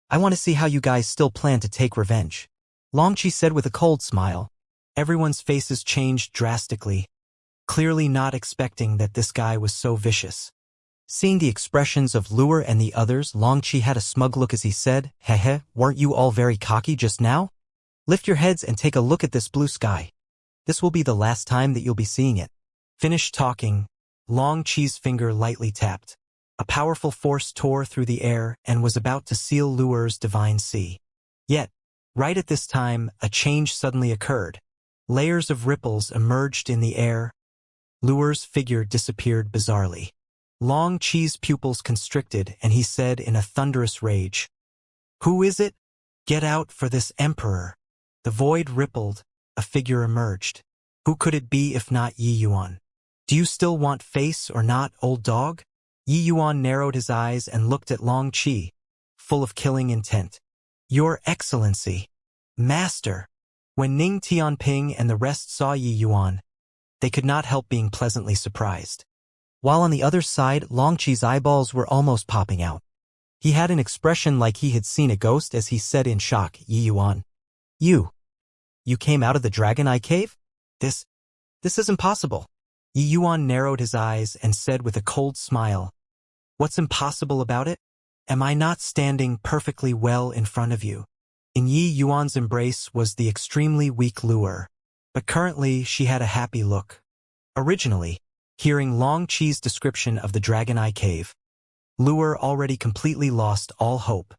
I want to see how you guys still plan to take revenge. Long Qi said with a cold smile. Everyone's faces changed drastically, clearly not expecting that this guy was so vicious. Seeing the expressions of Lu'er and the others, Long Qi had a smug look as he said, "Heh, weren't you all very cocky just now? Lift your heads and take a look at this blue sky. This will be the last time that you'll be seeing it." Finished talking, Long Qi's finger lightly tapped. A powerful force tore through the air and was about to seal Lu'er's divine sea. Yet, right at this time, a change suddenly occurred. Layers of ripples emerged in the air. Lu'er's figure disappeared bizarrely. Long Qi's pupils constricted, and he said in a thunderous rage, "Who is it? Get out for this emperor." The void rippled, a figure emerged. Who could it be if not Yi Yuan? "Do you still want face or not, old dog?" Yi Yuan narrowed his eyes and looked at Long Qi, full of killing intent. "Your Excellency, Master." When Ning Tianping and the rest saw Yi Yuan, they could not help being pleasantly surprised. While on the other side, Long Qi's eyeballs were almost popping out. He had an expression like he had seen a ghost as he said in shock, "Yi Yuan, you came out of the Dragon Eye Cave? This is impossible." Yi Yuan narrowed his eyes and said with a cold smile, "What's impossible about it? Am I not standing perfectly well in front of you?" In Yi Yuan's embrace was the extremely weak Lu'er, but currently she had a happy look. Originally, hearing Long Qi's description of the Dragon Eye Cave, Lu'er already completely lost all hope.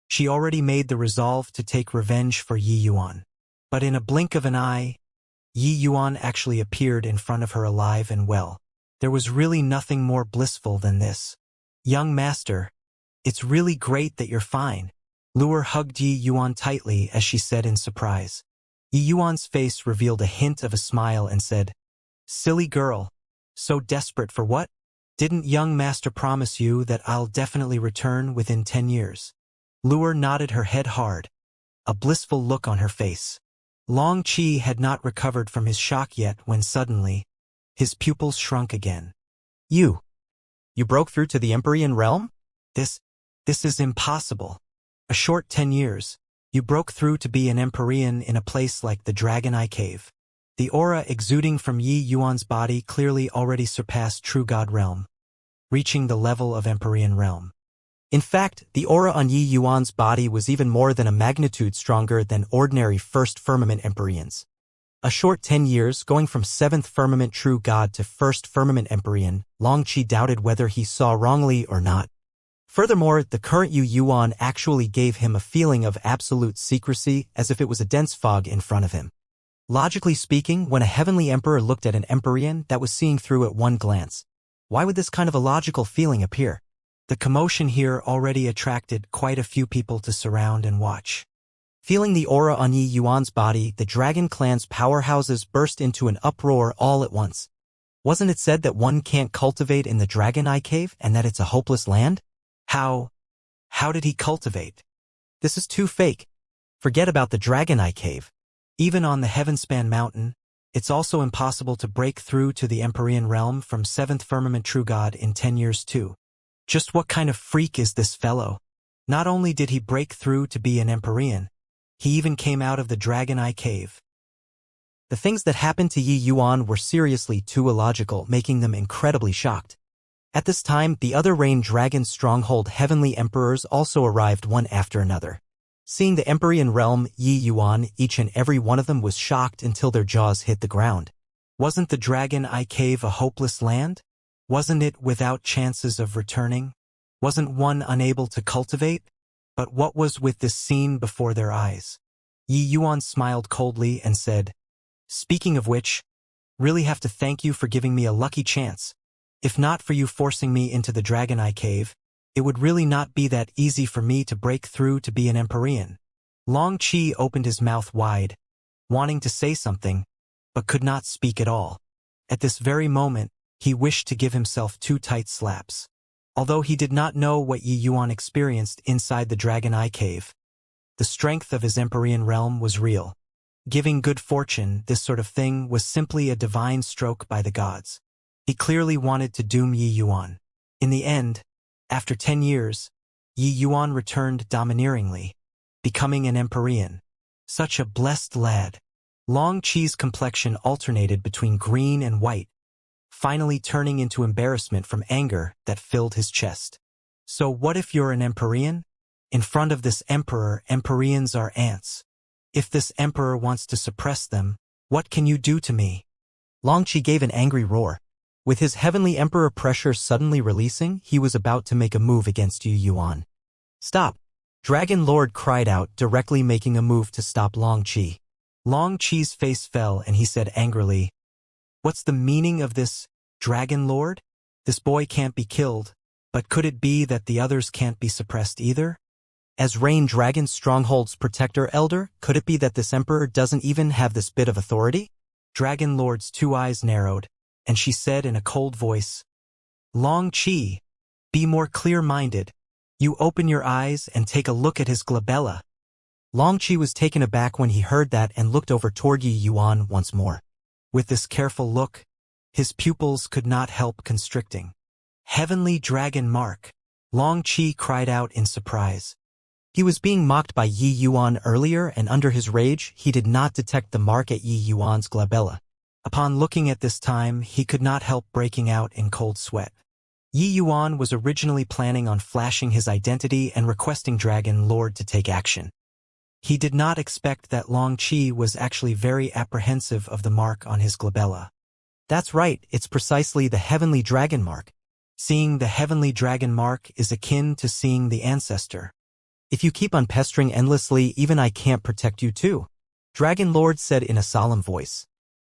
She already made the resolve to take revenge for Yi Yuan. But in a blink of an eye, Yi Yuan actually appeared in front of her alive and well. There was really nothing more blissful than this. "Young master, it's really great that you're fine." Lu'er hugged Yi Yuan tightly as she said in surprise. Yi Yuan's face revealed a hint of a smile and said, "Silly girl, so desperate for what? Didn't young master promise you that I'll definitely return within 10 years? Lu'er nodded her head hard, a blissful look on her face. Long Qi had not recovered from his shock yet when suddenly, his pupils shrunk again. You broke through to the Empyrean realm? This is impossible. A short 10 years, you broke through to be an Empyrean in a place like the Dragon Eye Cave. The aura exuding from Yi Yuan's body clearly already surpassed True God realm, reaching the level of Empyrean realm. In fact, the aura on Yi Yuan's body was even more than a magnitude stronger than ordinary First Firmament Empyreans. A short 10 years, going from 7th Firmament True God to 1st Firmament Empyrean, Long Qi doubted whether he saw wrongly or not. Furthermore, the current Yi Yuan actually gave him a feeling of absolute secrecy, as if it was a dense fog in front of him. Logically speaking, when a heavenly emperor looked at an Empyrean, that was seeing through at one glance. Why would this kind of illogical feeling appear? The commotion here already attracted quite a few people to surround and watch. Feeling the aura on Yi Yuan's body, the Dragon Clan's powerhouses burst into an uproar all at once. Wasn't it said that one can't cultivate in the Dragon Eye Cave and that it's a hopeless land? How did he cultivate? This is too fake. Forget about the Dragon Eye Cave. Even on the Heavenspan Mountain, It's also impossible to break through to the Empyrean realm from 7th Firmament True God in 10 years too. Just what kind of freak is this fellow? Not only did he break through to be an Empyrean, he even came out of the Dragon Eye Cave. The things that happened to Yi Yuan were seriously too illogical, making them incredibly shocked. At this time, the other Rain Dragon Stronghold Heavenly Emperors also arrived one after another. Seeing the Empyrean realm, Yi Yuan, each and every one of them was shocked until their jaws hit the ground. Wasn't the Dragon Eye Cave a hopeless land? Wasn't it without chances of returning? Wasn't one unable to cultivate? But what was with this scene before their eyes? Yi Yuan smiled coldly and said, "Speaking of which, really have to thank you for giving me a lucky chance. If not for you forcing me into the Dragon Eye Cave, it would really not be that easy for me to break through to be an Empyrean." Long Qi opened his mouth wide, wanting to say something, but could not speak at all. At this very moment, he wished to give himself 2 tight slaps. Although he did not know what Yi Yuan experienced inside the Dragon Eye Cave, the strength of his Empyrean realm was real. Giving good fortune, this sort of thing was simply a divine stroke by the gods. He clearly wanted to doom Yi Yuan. In the end, after 10 years, Yi Yuan returned domineeringly, becoming an Empyrean. Such a blessed lad. Long Qi's complexion alternated between green and white, finally turning into embarrassment from anger that filled his chest. So what if you're an Empyrean? In front of this emperor, Empyreans are ants. If this emperor wants to suppress them, what can you do to me? Long Qi gave an angry roar. With his heavenly emperor pressure suddenly releasing, he was about to make a move against Yi Yuan. "Stop!" Dragon Lord cried out, directly making a move to stop Long Qi. Long Qi's face fell and he said angrily, "What's the meaning of this, Dragon Lord? This boy can't be killed, but could it be that the others can't be suppressed either? As Rain Dragon Stronghold's protector elder, could it be that this emperor doesn't even have this bit of authority?" Dragon Lord's 2 eyes narrowed, and she said in a cold voice, "Long Qi, be more clear-minded. You open your eyes and take a look at his glabella." Long Qi was taken aback when he heard that and looked over toward Yi Yuan once more. With this careful look, his pupils could not help constricting. "Heavenly Dragon Mark!" Long Qi cried out in surprise. He was being mocked by Yi Yuan earlier, and under his rage, he did not detect the mark at Yi Yuan's glabella. Upon looking at this time, he could not help breaking out in cold sweat. Yi Yuan was originally planning on flashing his identity and requesting Dragon Lord to take action. He did not expect that Long Qi was actually very apprehensive of the mark on his glabella. That's right, it's precisely the Heavenly Dragon Mark. Seeing the Heavenly Dragon Mark is akin to seeing the ancestor. "If you keep on pestering endlessly, even I can't protect you too," Dragon Lord said in a solemn voice.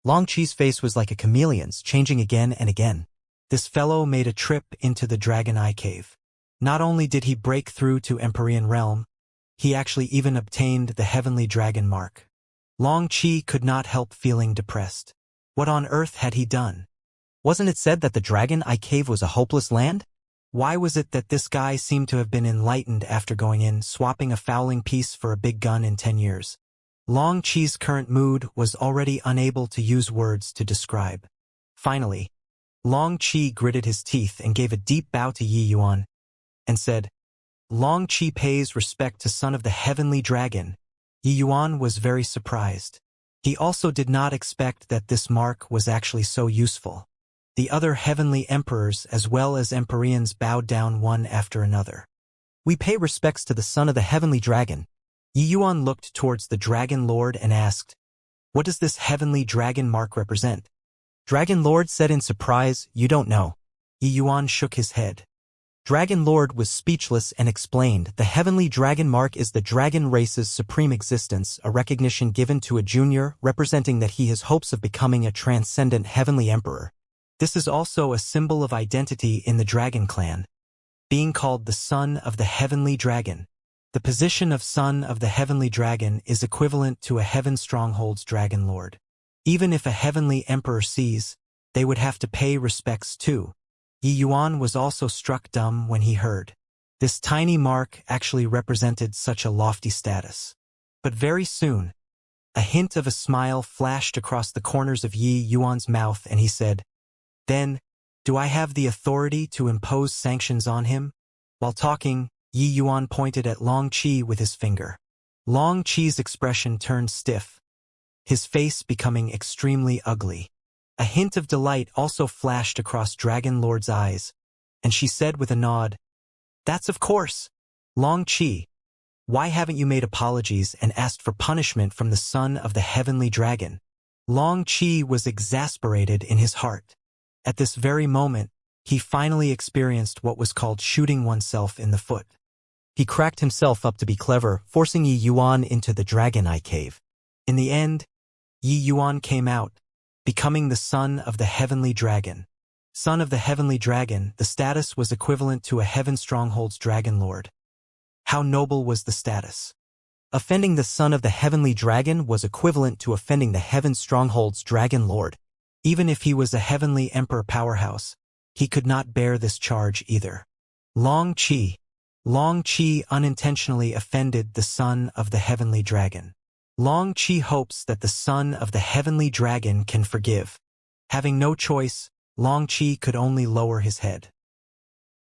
Long Qi's face was like a chameleon's, changing again and again. This fellow made a trip into the Dragon Eye Cave. Not only did he break through to Empyrean realm, he actually even obtained the Heavenly Dragon Mark. Long Qi could not help feeling depressed. What on earth had he done? Wasn't it said that the Dragon Eye Cave was a hopeless land? Why was it that this guy seemed to have been enlightened after going in, swapping a fowling piece for a big gun in 10 years? Long Qi's current mood was already unable to use words to describe. Finally, Long Qi gritted his teeth and gave a deep bow to Yi Yuan, and said, "Long Qi pays respect to son of the Heavenly Dragon." Yi Yuan was very surprised. He also did not expect that this mark was actually so useful. The other heavenly emperors as well as Empyreans bowed down one after another. "We pay respects to the son of the Heavenly Dragon." Yi Yuan looked towards the Dragon Lord and asked, "What does this Heavenly Dragon Mark represent?" Dragon Lord said in surprise, "You don't know." Yi Yuan shook his head. Dragon Lord was speechless and explained, "The Heavenly Dragon Mark is the dragon race's supreme existence, a recognition given to a junior representing that he has hopes of becoming a transcendent heavenly emperor. This is also a symbol of identity in the Dragon Clan, being called the Son of the Heavenly Dragon. The position of Son of the Heavenly Dragon is equivalent to a Heaven Stronghold's Dragon Lord. Even if a Heavenly Emperor sees, they would have to pay respects too." Yi Yuan was also struck dumb when he heard. This tiny mark actually represented such a lofty status. But very soon, A hint of a smile flashed across the corners of Yi Yuan's mouth, and he said, "Then, do I have the authority to impose sanctions on him?" While talking, Yi Yuan pointed at Long Qi with his finger. Long Qi's expression turned stiff, his face becoming extremely ugly. A hint of delight also flashed across Dragon Lord's eyes, and she said with a nod, "That's of course. Long Qi, why haven't you made apologies and asked for punishment from the son of the heavenly dragon?" Long Qi was exasperated in his heart. At this very moment, he finally experienced what was called shooting oneself in the foot. He cracked himself up to be clever, forcing Yi Yuan into the Dragon Eye Cave. In the end, Yi Yuan came out, becoming the son of the heavenly dragon. Son of the heavenly dragon, the status was equivalent to a heaven stronghold's dragon lord. How noble was the status? Offending the son of the heavenly dragon was equivalent to offending the heaven stronghold's dragon lord. Even if he was a heavenly emperor powerhouse, he could not bear this charge either. Long Qi unintentionally offended the son of the heavenly dragon. Long Qi hopes that the son of the heavenly dragon can forgive. Having no choice, Long Qi could only lower his head.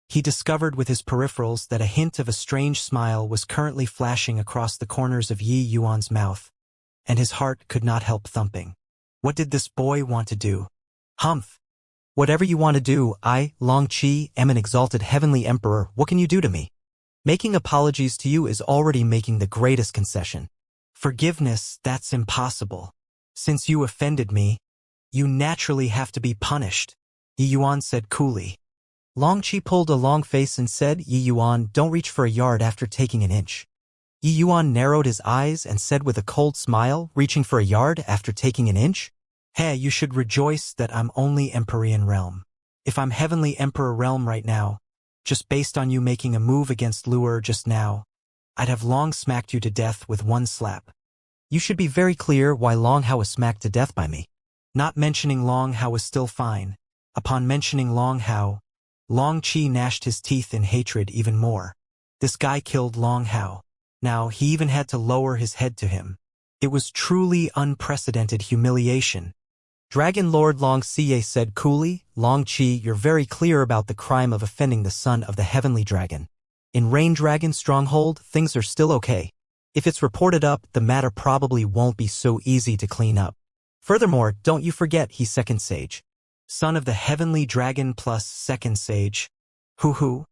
He discovered with his peripherals that a hint of a strange smile was currently flashing across the corners of Yi Yuan's mouth, and his heart could not help thumping. What did this boy want to do? Humph! Whatever you want to do, I, Long Qi, am an exalted heavenly emperor. What can you do to me? Making apologies to you is already making the greatest concession. Forgiveness, that's impossible. Since you offended me, you naturally have to be punished, Yi Yuan said coolly. Long Qi pulled a long face and said, "Yi Yuan, don't reach for a yard after taking an inch." Yi Yuan narrowed his eyes and said with a cold smile, "Reaching for a yard after taking an inch? Hey, you should rejoice that I'm only Empyrean realm. If I'm heavenly emperor realm right now, just based on you making a move against Luer just now, I'd have long smacked you to death with one slap. You should be very clear why Long Hao was smacked to death by me." Not mentioning Long Hao was still fine. Upon mentioning Long Hao, Long Qi gnashed his teeth in hatred even more. This guy killed Long Hao. Now he even had to lower his head to him. It was truly unprecedented humiliation. Dragon Lord Long Xie said coolly, "Long Qi, you're very clear about the crime of offending the son of the heavenly dragon. In Rain Dragon Stronghold, things are still okay. If it's reported up, the matter probably won't be so easy to clean up. Furthermore, don't you forget he's second sage. Son of the heavenly dragon plus second sage. Hoo-hoo."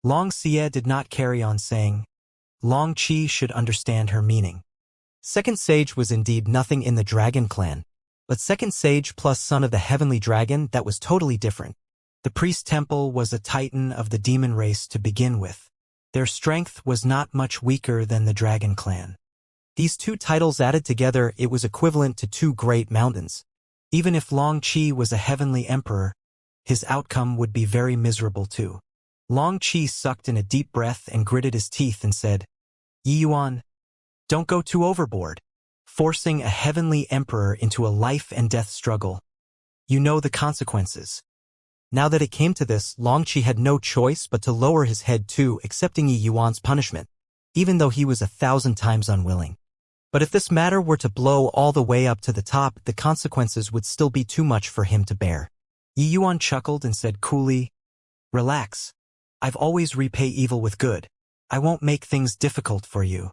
Long Xie did not carry on saying, Long Qi should understand her meaning. Second sage was indeed nothing in the dragon clan, but second sage plus son of the heavenly dragon, that was totally different. The priest temple was a titan of the demon race to begin with. Their strength was not much weaker than the dragon clan. These two titles added together, it was equivalent to two great mountains. Even if Long Qi was a heavenly emperor, his outcome would be very miserable too. Long Qi sucked in a deep breath and gritted his teeth and said, "Yi Yuan, don't go too overboard, forcing a heavenly emperor into a life and death struggle. You know the consequences." Now that it came to this, Long Qi had no choice but to lower his head too, accepting Yi Yuan's punishment, even though he was 1,000 times unwilling. But if this matter were to blow all the way up to the top, the consequences would still be too much for him to bear. Yi Yuan chuckled and said coolly, "Relax. I've always repay evil with good. I won't make things difficult for you."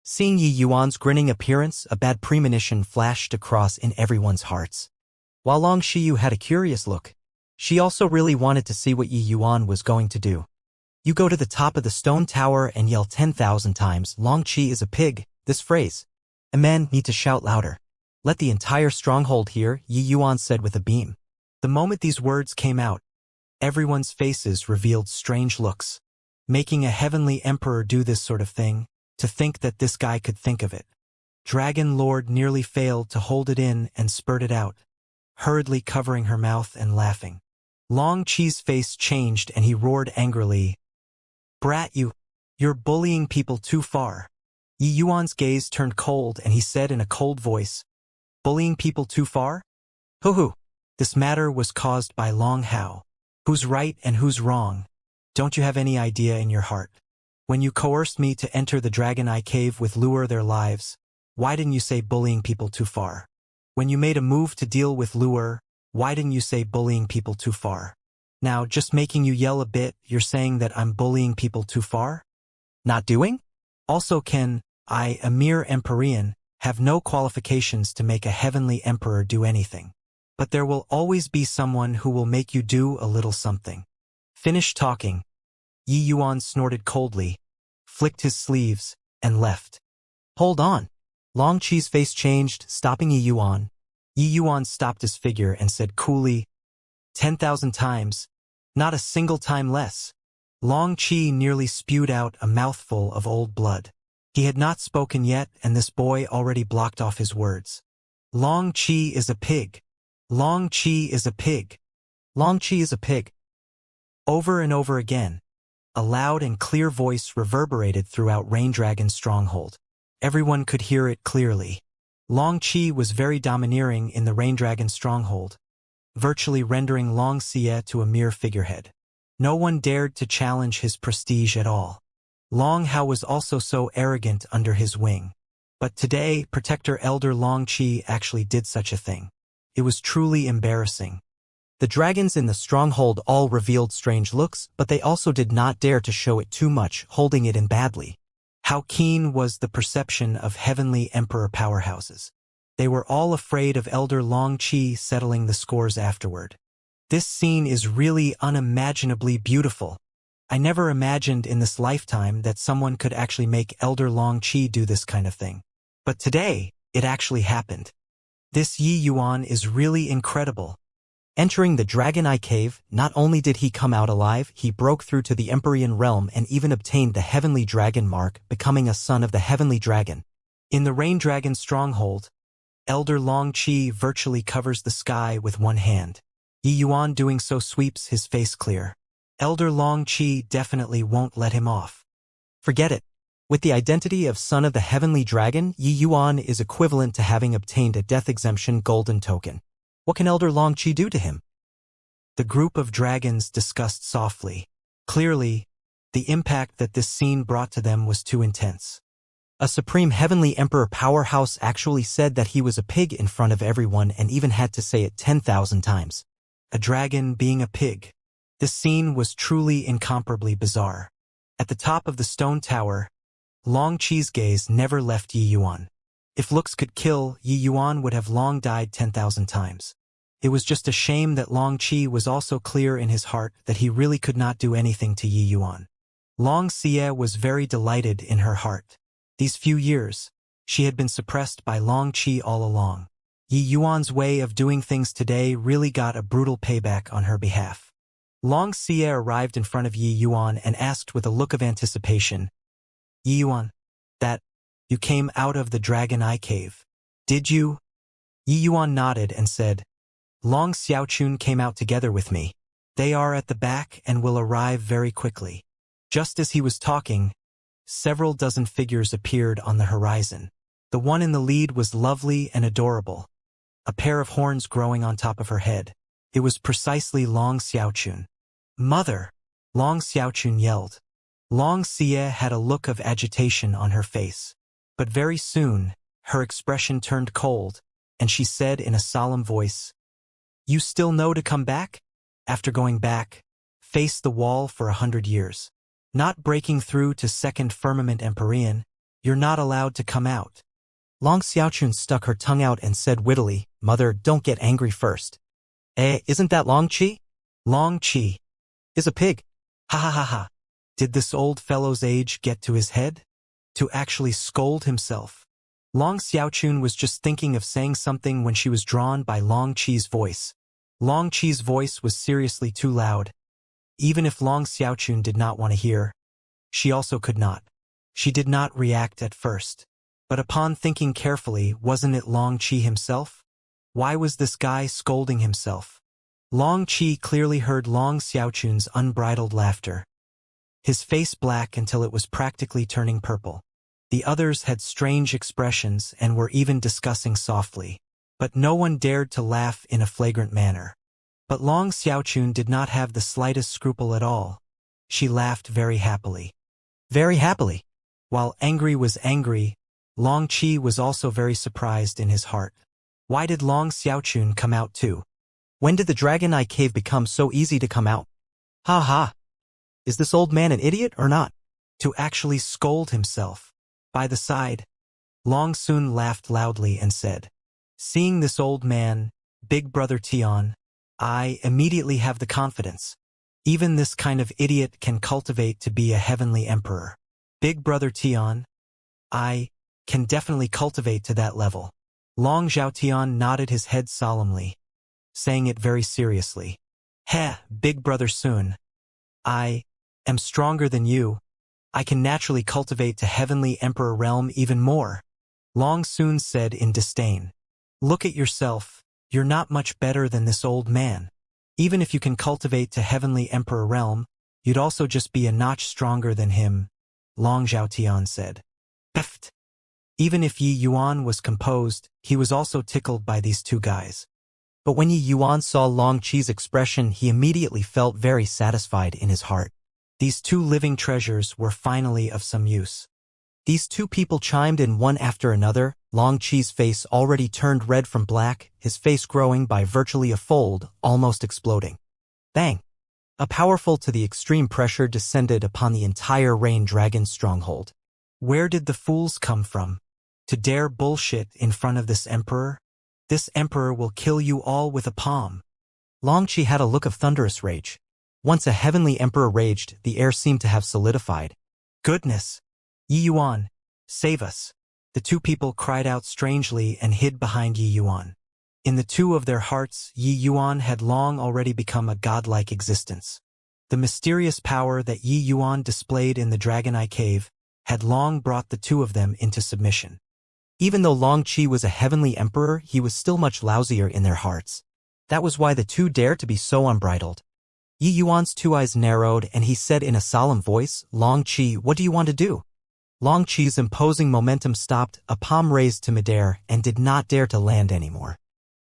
Seeing Yi Yuan's grinning appearance, a bad premonition flashed across in everyone's hearts. While Long Xiyu had a curious look, she also really wanted to see what Yi Yuan was going to do. You go to the top of the stone tower and yell 10,000 times, "Long Qi is a pig," this phrase. A man need to shout louder. "Let the entire stronghold hear," Yi Yuan said with a beam. The moment these words came out, everyone's faces revealed strange looks. Making a heavenly emperor do this sort of thing, to think that this guy could think of it. Dragon Lord nearly failed to hold it in and spurt it out, hurriedly covering her mouth and laughing. Long Qi's face changed and he roared angrily, "Brat, you're bullying people too far." Yi Yuan's gaze turned cold and he said in a cold voice, "Bullying people too far? Hoo-hoo. This matter was caused by Long Hao. Who's right and who's wrong? Don't you have any idea in your heart? When you coerced me to enter the Dragon Eye Cave with lure their lives, why didn't you say bullying people too far? When you made a move to deal with lure, why didn't you say bullying people too far? Now, just making you yell a bit, you're saying that I'm bullying people too far? Not doing? Also can I, a mere Empyrean, have no qualifications to make a heavenly emperor do anything. But there will always be someone who will make you do a little something. Finish talking. Yi Yuan snorted coldly, flicked his sleeves, and left. Hold on. Long Qi's face changed, stopping Yi Yuan. Yi Yuan stopped his figure and said coolly, 10,000 times, not a single time less. Long Qi nearly spewed out a mouthful of old blood. He had not spoken yet, and this boy already blocked off his words. Long Qi is a pig. Long Qi is a pig. Long Qi is a pig. Over and over again, a loud and clear voice reverberated throughout Raindragon's stronghold. Everyone could hear it clearly. Long Qi was very domineering in the Raindragon's stronghold, virtually rendering Long Xie to a mere figurehead. No one dared to challenge his prestige at all. Long Hao was also so arrogant under his wing. But today, Protector Elder Long Qi actually did such a thing. It was truly embarrassing. The dragons in the stronghold all revealed strange looks, but they also did not dare to show it too much, holding it in badly. How keen was the perception of heavenly emperor powerhouses. They were all afraid of Elder Long Qi settling the scores afterward. This scene is really unimaginably beautiful. I never imagined in this lifetime that someone could actually make Elder Long Qi do this kind of thing. But today, it actually happened. This Yi Yuan is really incredible. Entering the Dragon Eye Cave, not only did he come out alive, he broke through to the Empyrean realm and even obtained the Heavenly Dragon mark, becoming a son of the Heavenly Dragon. In the Rain Dragon stronghold, Elder Long Qi virtually covers the sky with one hand. Yi Yuan doing so sweeps his face clear. Elder Long Qi definitely won't let him off. Forget it. With the identity of son of the Heavenly Dragon, Yi Yuan is equivalent to having obtained a death exemption golden token. What can Elder Long Qi do to him? The group of dragons discussed softly. Clearly, the impact that this scene brought to them was too intense. A Supreme Heavenly Emperor powerhouse actually said that he was a pig in front of everyone and even had to say it 10,000 times. A dragon being a pig. This scene was truly incomparably bizarre. At the top of the stone tower, Long Qi's gaze never left Yi Yuan. If looks could kill, Yi Yuan would have long died 10,000 times. It was just a shame that Long Qi was also clear in his heart that he really could not do anything to Yi Yuan. Long Xie was very delighted in her heart. These few years, she had been suppressed by Long Qi all along. Yi Yuan's way of doing things today really got a brutal payback on her behalf. Long Xie arrived in front of Yi Yuan and asked with a look of anticipation, Yi Yuan, you came out of the Dragon Eye Cave, did you? Yi Yuan nodded and said, Long Xiaochun came out together with me. They are at the back and will arrive very quickly. Just as he was talking, several dozen figures appeared on the horizon. The one in the lead was lovely and adorable, a pair of horns growing on top of her head. It was precisely Long Xiaochun. Mother! Long Xiaochun yelled. Long Xie had a look of agitation on her face. But very soon, her expression turned cold, and she said in a solemn voice, You still know to come back? After going back, face the wall for 100 years. Not breaking through to second firmament Empyrean, you're not allowed to come out. Long Xiaochun stuck her tongue out and said wittily, Mother, don't get angry first. Isn't that Long Qi? Long Qi is a pig. Ha ha ha ha. Did this old fellow's age get to his head? To actually scold himself. Long Xiaochun was just thinking of saying something when she was drawn by Long Qi's voice. Long Qi's voice was seriously too loud. Even if Long Xiaochun did not want to hear, she also could not. She did not react at first. But upon thinking carefully, wasn't it Long Qi himself? Why was this guy scolding himself? Long Qi clearly heard Long Xiaochun's unbridled laughter. His face black until it was practically turning purple. The others had strange expressions and were even discussing softly. But no one dared to laugh in a flagrant manner. But Long Xiaochun did not have the slightest scruple at all. She laughed very happily. Very happily. While angry was angry, Long Qi was also very surprised in his heart. Why did Long Xiaochun come out too? When did the Dragon Eye Cave become so easy to come out? Ha ha! Is this old man an idiot or not? To actually scold himself. By the side, Long Sun laughed loudly and said, "Seeing this old man, Big Brother Tian, I immediately have the confidence. Even this kind of idiot can cultivate to be a heavenly emperor. Big Brother Tian, I can definitely cultivate to that level." Long Zhaotian nodded his head solemnly, saying it very seriously. "Heh, Big Brother Sun. I am stronger than you. I can naturally cultivate to heavenly emperor realm even more." Long Sun said in disdain. "Look at yourself. You're not much better than this old man. Even if you can cultivate to heavenly emperor realm, you'd also just be a notch stronger than him," Long Zhaotian said. Pfft. Even if Yi Yuan was composed, he was also tickled by these two guys. But when Yi Yuan saw Long Qi's expression, he immediately felt very satisfied in his heart. These two living treasures were finally of some use. These two people chimed in one after another. Long Qi's face already turned red from black, his face growing by virtually a fold, almost exploding. Bang! A powerful to the extreme pressure descended upon the entire Rain Dragon stronghold. Where did the fools come from? To dare bullshit in front of this emperor? This emperor will kill you all with a palm. Long Qi had a look of thunderous rage. Once a heavenly emperor raged, the air seemed to have solidified. Goodness! Yi Yuan, save us! The two people cried out strangely and hid behind Yi Yuan. In the two of their hearts, Yi Yuan had long already become a godlike existence. The mysterious power that Yi Yuan displayed in the Dragon Eye Cave had long brought the two of them into submission. Even though Long Qi was a heavenly emperor, he was still much lousier in their hearts. That was why the two dared to be so unbridled. Yi Yuan's two eyes narrowed and he said in a solemn voice, "Long Qi, what do you want to do?" Long Qi's imposing momentum stopped, a palm raised to midair, and did not dare to land anymore.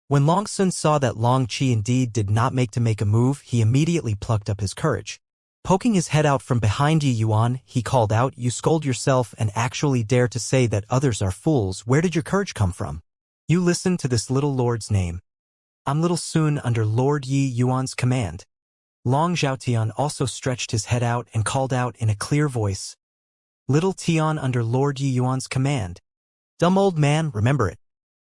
When Long Sun saw that Long Qi indeed did not make a move, he immediately plucked up his courage. Poking his head out from behind Yi Yuan, he called out, "You scold yourself and actually dare to say that others are fools. Where did your courage come from? You listen to this little lord's name. I'm Little Sun under Lord Yi Yuan's command." Long Zhaotian also stretched his head out and called out in a clear voice, "Little Tian under Lord Yi Yuan's command. Dumb old man, remember it.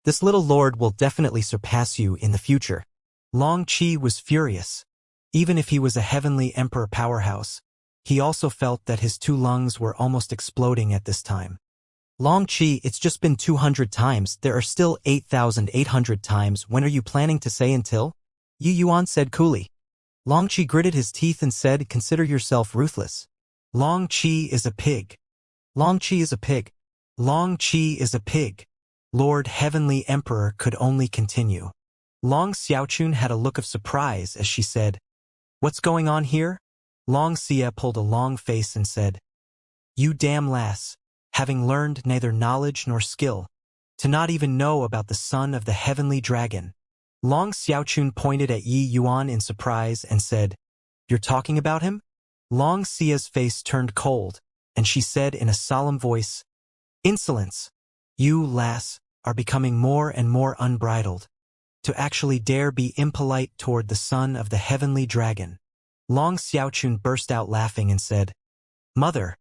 This little lord will definitely surpass you in the future." Long Qi was furious. Even if he was a heavenly emperor powerhouse, he also felt that his two lungs were almost exploding at this time. "Long Qi, it's just been 200 times. There are still 8,800 times. When are you planning to say until?" Yi Yuan said coolly. Long Qi gritted his teeth and said, "Consider yourself ruthless. Long Qi is a pig. Long Qi is a pig. Long Qi is a pig." Lord Heavenly Emperor could only continue. Long Xiaochun had a look of surprise as she said, "What's going on here?" Long Xia pulled a long face and said, "You damn lass, having learned neither knowledge nor skill, to not even know about the son of the heavenly dragon." Long Xiaochun pointed at Yi Yuan in surprise and said, "You're talking about him?" Long Xia's face turned cold, and she said in a solemn voice, "Insolence! You, lass, are becoming more and more unbridled. To actually dare be impolite toward the son of the heavenly dragon." Long Xiaochun burst out laughing and said, "Mother,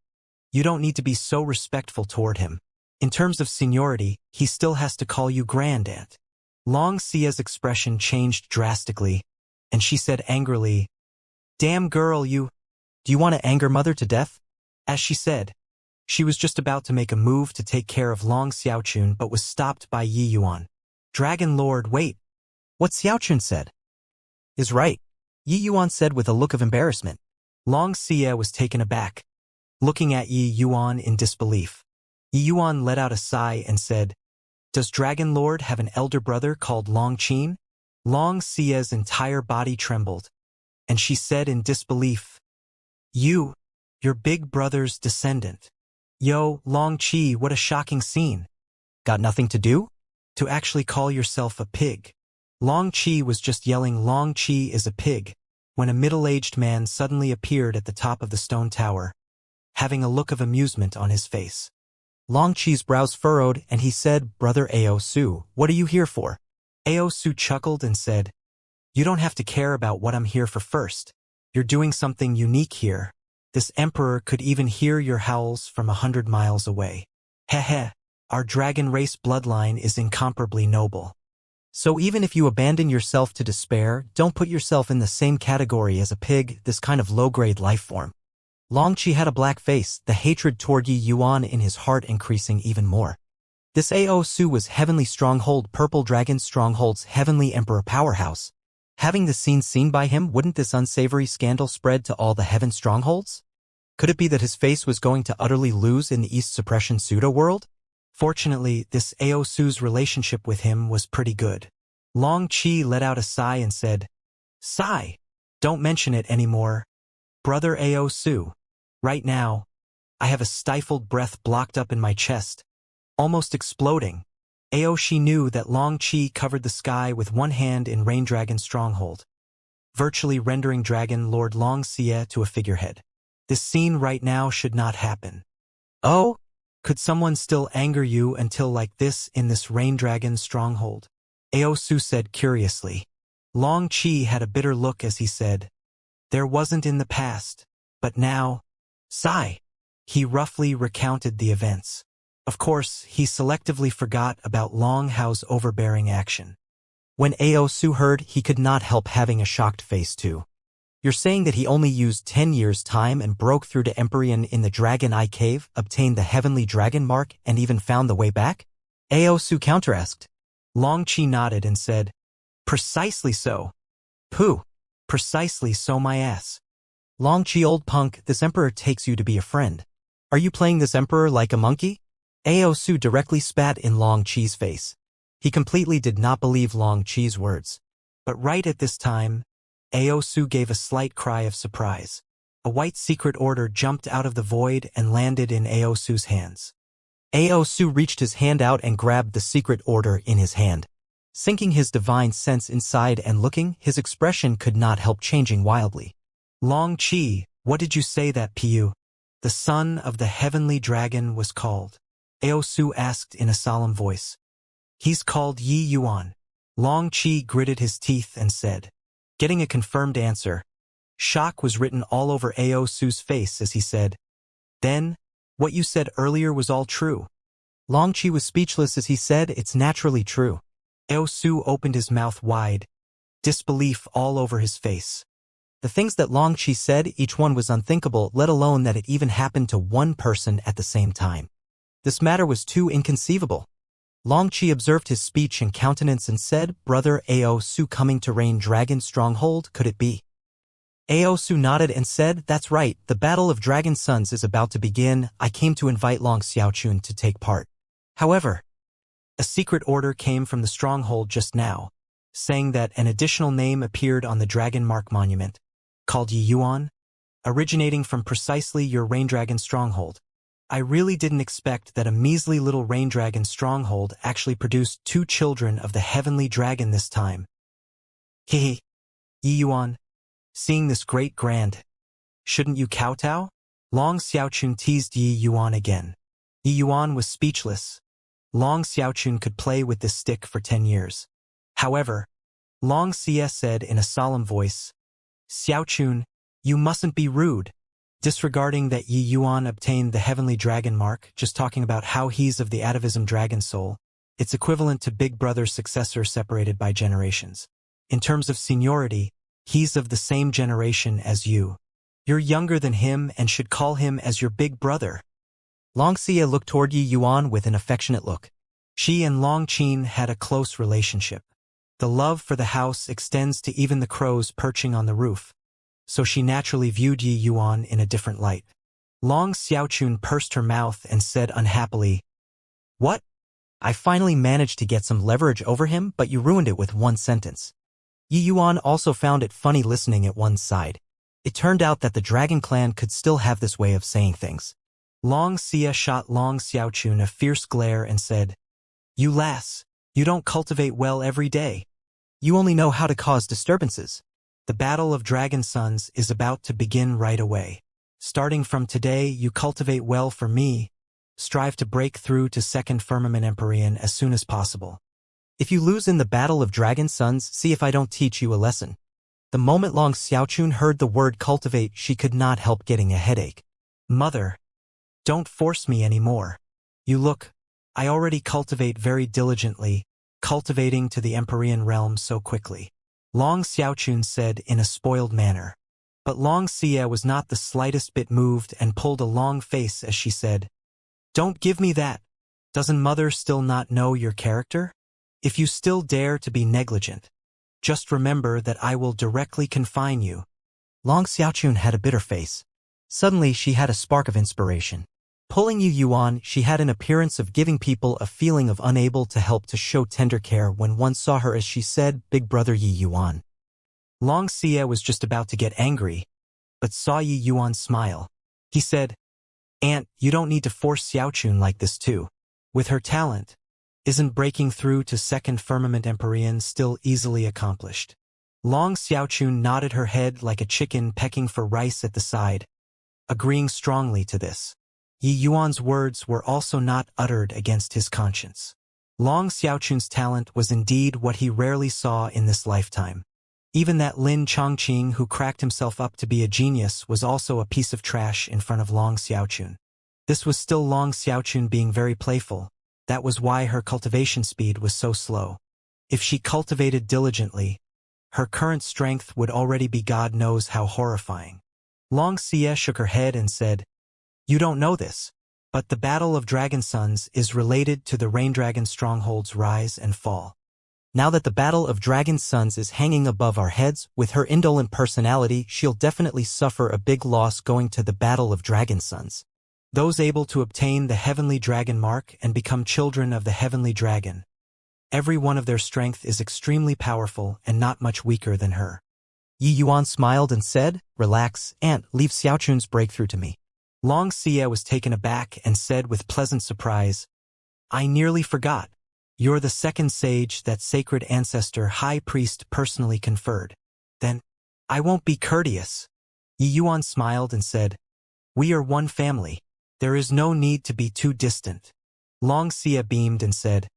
you don't need to be so respectful toward him. In terms of seniority, he still has to call you grand-aunt." Long Xia's expression changed drastically, and she said angrily, "Damn girl, do you want to anger mother to death?" As she said, she was just about to make a move to take care of Long Xiaochun but was stopped by Yi Yuan. "Dragon Lord, wait. What Xiaochun said is right," Yi Yuan said with a look of embarrassment. Long Xia was taken aback, looking at Yi Yuan in disbelief. Yi Yuan let out a sigh and said, "Does Dragon Lord have an elder brother called Long Qin?" Long Xia's entire body trembled, and she said in disbelief, Your big brother's descendant." Yo, Long Qi, what a shocking scene. Got nothing to do? To actually call yourself a pig. Long Qi was just yelling Long Qi is a pig, when a middle-aged man suddenly appeared at the top of the stone tower, having a look of amusement on his face. Long Qi's brows furrowed and he said, "Brother Ao Su, what are you here for?" Ao Su chuckled and said, "You don't have to care about what I'm here for first. You're doing something unique here. This emperor could even hear your howls from 100 miles away. Heh. Our dragon race bloodline is incomparably noble. So even if you abandon yourself to despair, don't put yourself in the same category as a pig, this kind of low-grade life form." Long Qi had a black face, the hatred toward Yi Yuan in his heart increasing even more. This Ao Su was Heavenly Stronghold, Purple Dragon Stronghold's Heavenly Emperor powerhouse. Having the scene seen by him, wouldn't this unsavory scandal spread to all the Heaven Strongholds? Could it be that his face was going to utterly lose in the East Suppression pseudo-world? Fortunately, this Ao Su's relationship with him was pretty good. Long Qi let out a sigh and said, "Sigh. Don't mention it anymore. Brother Ao Su. Right now, I have a stifled breath blocked up in my chest, almost exploding." Ao Shi knew that Long Qi covered the sky with one hand in Rain Dragon's stronghold, virtually rendering Dragon Lord Long Xie to a figurehead. This scene right now should not happen. Oh? Could someone still anger you until like this in this Rain Dragon stronghold? Ao Su said curiously. Long Qi had a bitter look as he said, "There wasn't in the past, but now, sigh." He roughly recounted the events. Of course, he selectively forgot about Long Hao's overbearing action. When Ao Su heard, he could not help having a shocked face too. "You're saying that he only used 10 years' time and broke through to Empyrean in the Dragon Eye Cave, obtained the Heavenly Dragon Mark, and even found the way back?" Ao Su counterasked. Long Qi nodded and said, "Precisely so." "Pooh, precisely so my ass. Long Qi old punk, this emperor takes you to be a friend. Are you playing this emperor like a monkey?" Ao Su directly spat in Long Qi's face. He completely did not believe Long Qi's words. But right at this time, Ao Su gave a slight cry of surprise. A white secret order jumped out of the void and landed in Ao Su's hands. Ao Su reached his hand out and grabbed the secret order in his hand. Sinking his divine sense inside and looking, his expression could not help changing wildly. "Long Qi, what did you say that Pu? The son of the heavenly dragon was called?" Ao Su asked in a solemn voice. "He's called Yi Yuan." Long Qi gritted his teeth and said. Getting a confirmed answer, shock was written all over Ao Su's face as he said, "Then, what you said earlier was all true?" Long Qi was speechless as he said, "It's naturally true." Ao Su opened his mouth wide, disbelief all over his face. The things that Long Qi said, each one was unthinkable, let alone that it even happened to one person at the same time. This matter was too inconceivable. Long Qi observed his speech and countenance and said, "Brother Ao Su coming to Rain Dragon Stronghold, could it be?" Ao Su nodded and said, "That's right, the Battle of Dragon Sons is about to begin. I came to invite Long Xiaochun to take part. However, a secret order came from the stronghold just now, saying that an additional name appeared on the Dragon Mark Monument, called Yi Yuan, originating from precisely your Rain Dragon Stronghold. I really didn't expect that a measly little Rain Dragon Stronghold actually produced 2 children of the Heavenly Dragon this time. Hehe. Yi Yuan, seeing this great grand, shouldn't you kowtow?" Long Xiaochun teased Yi Yuan again. Yi Yuan was speechless. Long Xiaochun could play with this stick for 10 years. However, Long Xie said in a solemn voice, "Xiaochun, you mustn't be rude." Disregarding that Yi Yuan obtained the Heavenly Dragon Mark, just talking about how he's of the atavism dragon soul, it's equivalent to Big Brother's successor separated by generations. In terms of seniority, he's of the same generation as you. You're younger than him and should call him as your big brother. Long Xie looked toward Yi Yuan with an affectionate look. She and Long Qin had a close relationship. The love for the house extends to even the crows perching on the roof, so she naturally viewed Yi Yuan in a different light. Long Xiaochun pursed her mouth and said unhappily, "What? I finally managed to get some leverage over him, but you ruined it with one sentence." Yi Yuan also found it funny listening at one side. It turned out that the Dragon Clan could still have this way of saying things. Long Xie shot Long Xiaochun a fierce glare and said, "You lass, you don't cultivate well every day. You only know how to cause disturbances. The Battle of Dragon Sons is about to begin right away. Starting from today, you cultivate well for me, strive to break through to second firmament Empyrean as soon as possible. If you lose in the Battle of Dragon Sons, see if I don't teach you a lesson. The moment Long Xiaochun heard the word cultivate, she could not help getting a headache. Mother, don't force me anymore. You look, I already cultivate very diligently, cultivating to the Empyrean realm so quickly. Long Xiaochun said in a spoiled manner. But Long Xia was not the slightest bit moved and pulled a long face as she said, Don't give me that. Doesn't mother still not know your character? If you still dare to be negligent, just remember that I will directly confine you. Long Xiaochun had a bitter face. Suddenly she had a spark of inspiration. Pulling Yi Yuan, she had an appearance of giving people a feeling of unable to help to show tender care when one saw her as she said, Big brother Yi Yuan. Long Xia was just about to get angry, but saw Yi Yuan smile. He said, Aunt, you don't need to force Xiaochun like this too. With her talent, isn't breaking through to second firmament Empyrean still easily accomplished? Long Xiaochun nodded her head like a chicken pecking for rice at the side, agreeing strongly to this. Yi Yuan's words were also not uttered against his conscience. Long Xiaochun's talent was indeed what he rarely saw in this lifetime. Even that Lin Chongqing who cracked himself up to be a genius was also a piece of trash in front of Long Xiaochun. This was still Long Xiaochun being very playful. That was why her cultivation speed was so slow. If she cultivated diligently, her current strength would already be God knows how horrifying. Long Xia shook her head and said, You don't know this, but the Battle of Dragon Sons is related to the Rain Dragon stronghold's rise and fall. Now that the Battle of Dragon Sons is hanging above our heads, with her indolent personality, she'll definitely suffer a big loss going to the Battle of Dragon Sons. Those able to obtain the Heavenly Dragon mark and become children of the Heavenly Dragon. Every one of their strength is extremely powerful and not much weaker than her. Yi Yuan smiled and said, Relax, Aunt, leave Xiaochun's breakthrough to me. Long Xia was taken aback and said with pleasant surprise, I nearly forgot. You're the second sage that sacred ancestor high priest personally conferred. Then, I won't be courteous. Yi Yuan smiled and said, We are one family. There is no need to be too distant. Long Xia beamed and said,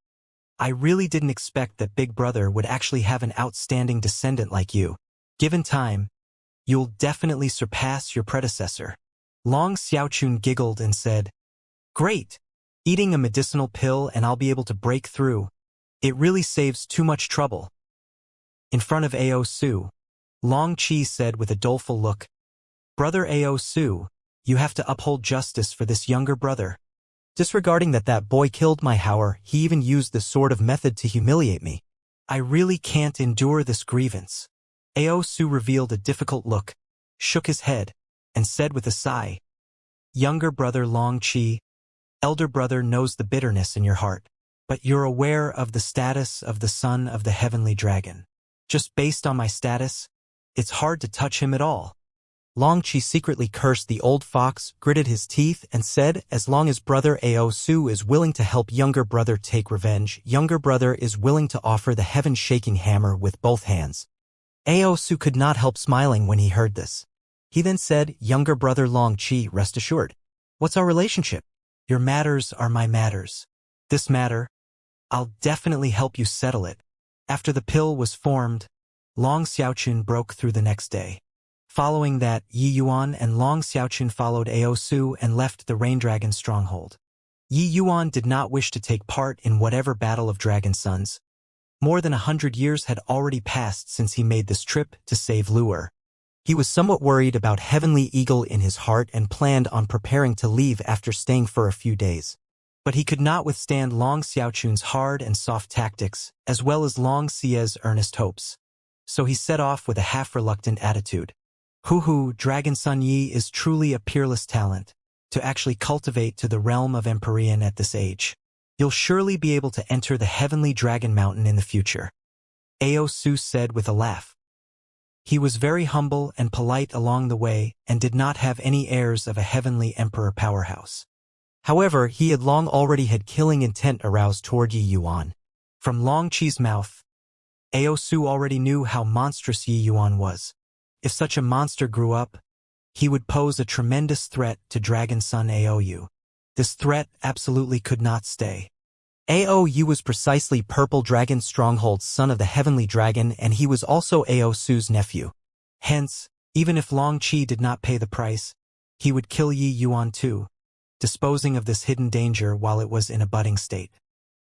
I really didn't expect that Big Brother would actually have an outstanding descendant like you. Given time, you'll definitely surpass your predecessor. Long Xiaochun giggled and said, Great! Eating a medicinal pill and I'll be able to break through. It really saves too much trouble. In front of Ao Su, Long Qi said with a doleful look, Brother Ao Su, you have to uphold justice for this younger brother. Disregarding that boy killed my Hauer, he even used this sort of method to humiliate me. I really can't endure this grievance. Ao Su revealed a difficult look, shook his head, and said with a sigh, Younger brother Long Qi, elder brother knows the bitterness in your heart, but you're aware of the status of the son of the Heavenly Dragon. Just based on my status, it's hard to touch him at all. Long Qi secretly cursed the old fox, gritted his teeth, and said, As long as brother Ao Su is willing to help younger brother take revenge, younger brother is willing to offer the heaven-shaking hammer with both hands. Ao Su could not help smiling when he heard this. He then said, Younger brother Long Qi, rest assured. What's our relationship? Your matters are my matters. This matter, I'll definitely help you settle it. After the pill was formed, Long Xiaochun broke through the next day. Following that, Yi Yuan and Long Xiaochun followed Ao Su and left the Rain Dragon stronghold. Yi Yuan did not wish to take part in whatever Battle of Dragon Sons. More than 100 years had already passed since he made this trip to save Luer. He was somewhat worried about Heavenly Eagle in his heart and planned on preparing to leave after staying for a few days. But he could not withstand Long Xiaochun's hard and soft tactics, as well as Long Xia's earnest hopes. So he set off with a half-reluctant attitude. Hoo-hoo, Dragon Son Yi is truly a peerless talent, to actually cultivate to the realm of Empyrean at this age. You'll surely be able to enter the Heavenly Dragon Mountain in the future. Ao Su said with a laugh. He was very humble and polite along the way and did not have any airs of a heavenly emperor powerhouse. However, he had long already had killing intent aroused toward Yi Yuan. From Long Qi's mouth, Ao Su already knew how monstrous Yi Yuan was. If such a monster grew up, he would pose a tremendous threat to Dragon Son Aou. This threat absolutely could not stay. Ao was precisely Purple Dragon Stronghold's son of the Heavenly Dragon, and he was also Ao Su's nephew. Hence, even if Long Qi did not pay the price, he would kill Yi Yuan too, disposing of this hidden danger while it was in a budding state.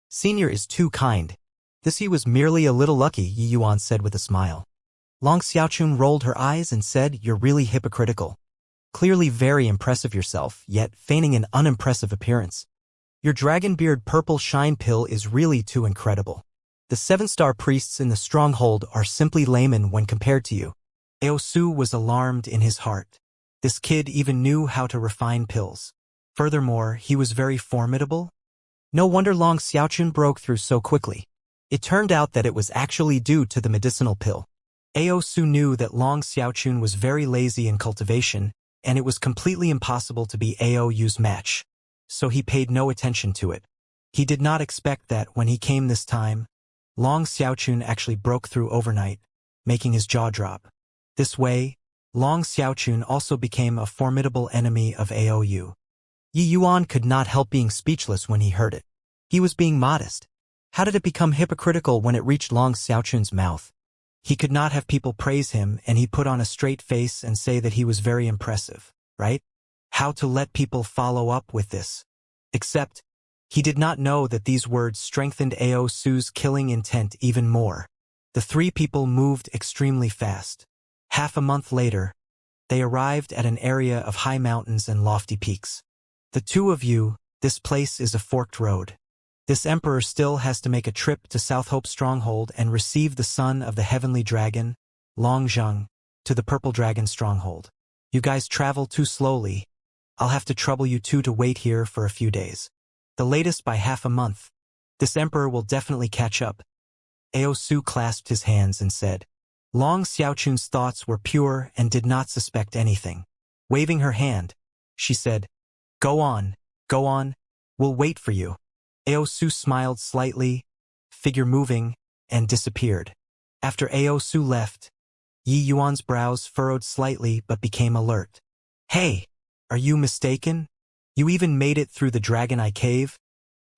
Senior is too kind. This he was merely a little lucky, Yi Yuan said with a smile. Long Xiaochun rolled her eyes and said, "You're really hypocritical. Clearly very impressive yourself, yet feigning an unimpressive appearance. Your Dragonbeard Purple Shine Pill is really too incredible. The 7-star priests in the stronghold are simply laymen when compared to you." Ao Su was alarmed in his heart. This kid even knew how to refine pills. Furthermore, he was very formidable. No wonder Long Xiaochun broke through so quickly. It turned out that it was actually due to the medicinal pill. Ao Su knew that Long Xiaochun was very lazy in cultivation, and it was completely impossible to be Aou's match, so he paid no attention to it. He did not expect that when he came this time, Long Xiaochun actually broke through overnight, making his jaw drop. This way, Long Xiaochun also became a formidable enemy of Ao. Yi Yuan could not help being speechless when he heard it. He was being modest. How did it become hypocritical when it reached Long Xiaochun's mouth? He could not have people praise him, and he put on a straight face and say that he was very impressive, right? How to let people follow up with this? Except, he did not know that these words strengthened Ao Su's killing intent even more. The three people moved extremely fast. Half a month later, they arrived at an area of high mountains and lofty peaks. The two of you, this place is a forked road. This emperor still has to make a trip to South Hope Stronghold and receive the son of the Heavenly Dragon, Long Zheng, to the Purple Dragon Stronghold. You guys travel too slowly. I'll have to trouble you two to wait here for a few days. The latest by half a month. This emperor will definitely catch up. Ao Su clasped his hands and said. Long Xiaochun's thoughts were pure and did not suspect anything. Waving her hand, she said, Go on, we'll wait for you." Ao Su smiled slightly, figure moving, and disappeared. After Ao Su left, Yi Yuan's brows furrowed slightly but became alert. "Hey, are you mistaken? You even made it through the Dragon Eye Cave?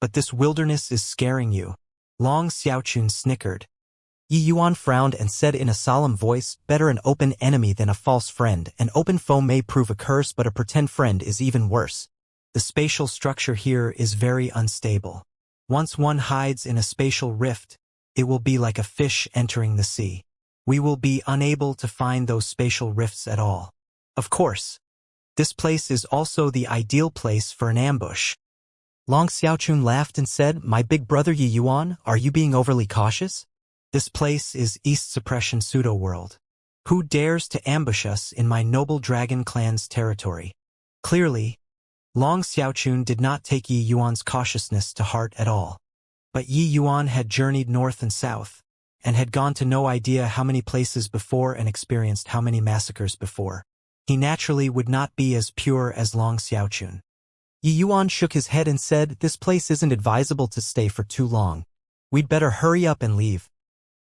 But this wilderness is scaring you." Long Xiaochun snickered. Yi Yuan frowned and said in a solemn voice, "Better an open enemy than a false friend. An open foe may prove a curse, but a pretend friend is even worse. The spatial structure here is very unstable. Once one hides in a spatial rift, it will be like a fish entering the sea. We will be unable to find those spatial rifts at all. Of course, this place is also the ideal place for an ambush." Long Xiaochun laughed and said, "My big brother Yi Yuan, are you being overly cautious? This place is East Suppression Pseudo-World. Who dares to ambush us in my noble dragon clan's territory?" Clearly, Long Xiaochun did not take Yi Yuan's cautiousness to heart at all. But Yi Yuan had journeyed north and south, and had gone to no idea how many places before and experienced how many massacres before. He naturally would not be as pure as Long Xiaochun. Yi Yuan shook his head and said, "This place isn't advisable to stay for too long. We'd better hurry up and leave."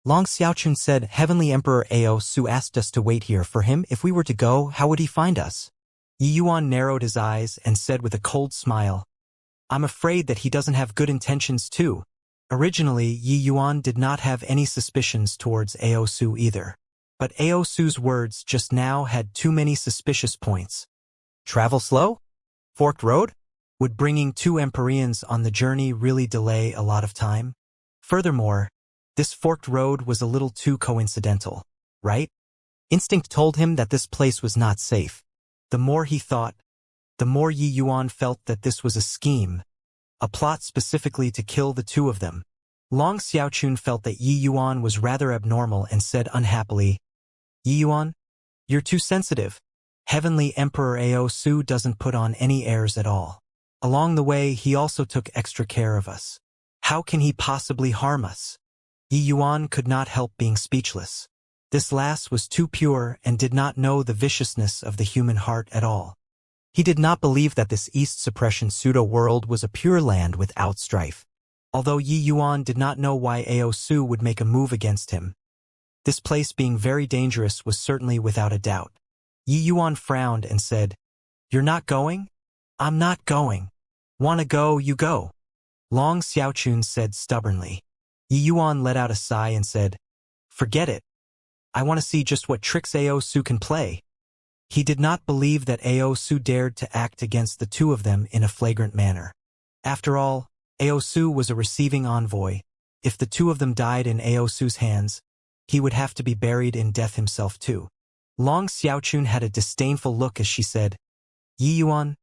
Long Xiaochun said, "Heavenly Emperor Ao Su asked us to wait here for him. If we were to go, how would he find us?" Yi Yuan narrowed his eyes and said with a cold smile, "I'm afraid that he doesn't have good intentions too." Originally, Yi Yuan did not have any suspicions towards Ao Su either. But Ao Su's words just now had too many suspicious points. Travel slow? Forked road? Would bringing two Empyreans on the journey really delay a lot of time? Furthermore, this forked road was a little too coincidental, right? Instinct told him that this place was not safe. The more he thought, the more Yi Yuan felt that this was a scheme, a plot specifically to kill the two of them. Long Xiaochun felt that Yi Yuan was rather abnormal and said unhappily, "Yi Yuan, you're too sensitive. Heavenly Emperor Ao Su doesn't put on any airs at all. Along the way, he also took extra care of us. How can he possibly harm us?" Yi Yuan could not help being speechless. This lass was too pure and did not know the viciousness of the human heart at all. He did not believe that this East Suppression pseudo-world was a pure land without strife. Although Yi Yuan did not know why Ao Su would make a move against him, this place being very dangerous was certainly without a doubt. Yi Yuan frowned and said, "You're not going?" "I'm not going. Wanna go, you go. Long Xiaochun said stubbornly. Yi Yuan let out a sigh and said, forget it. I want to see just what tricks Ao Su can play. He did not believe that Ao Su dared to act against the two of them in a flagrant manner. After all, Ao Su was a receiving envoy. If the two of them died in Ao Su's hands, he would have to be buried in death himself too. Long Xiaochun had a disdainful look as she said, Yi Yuan,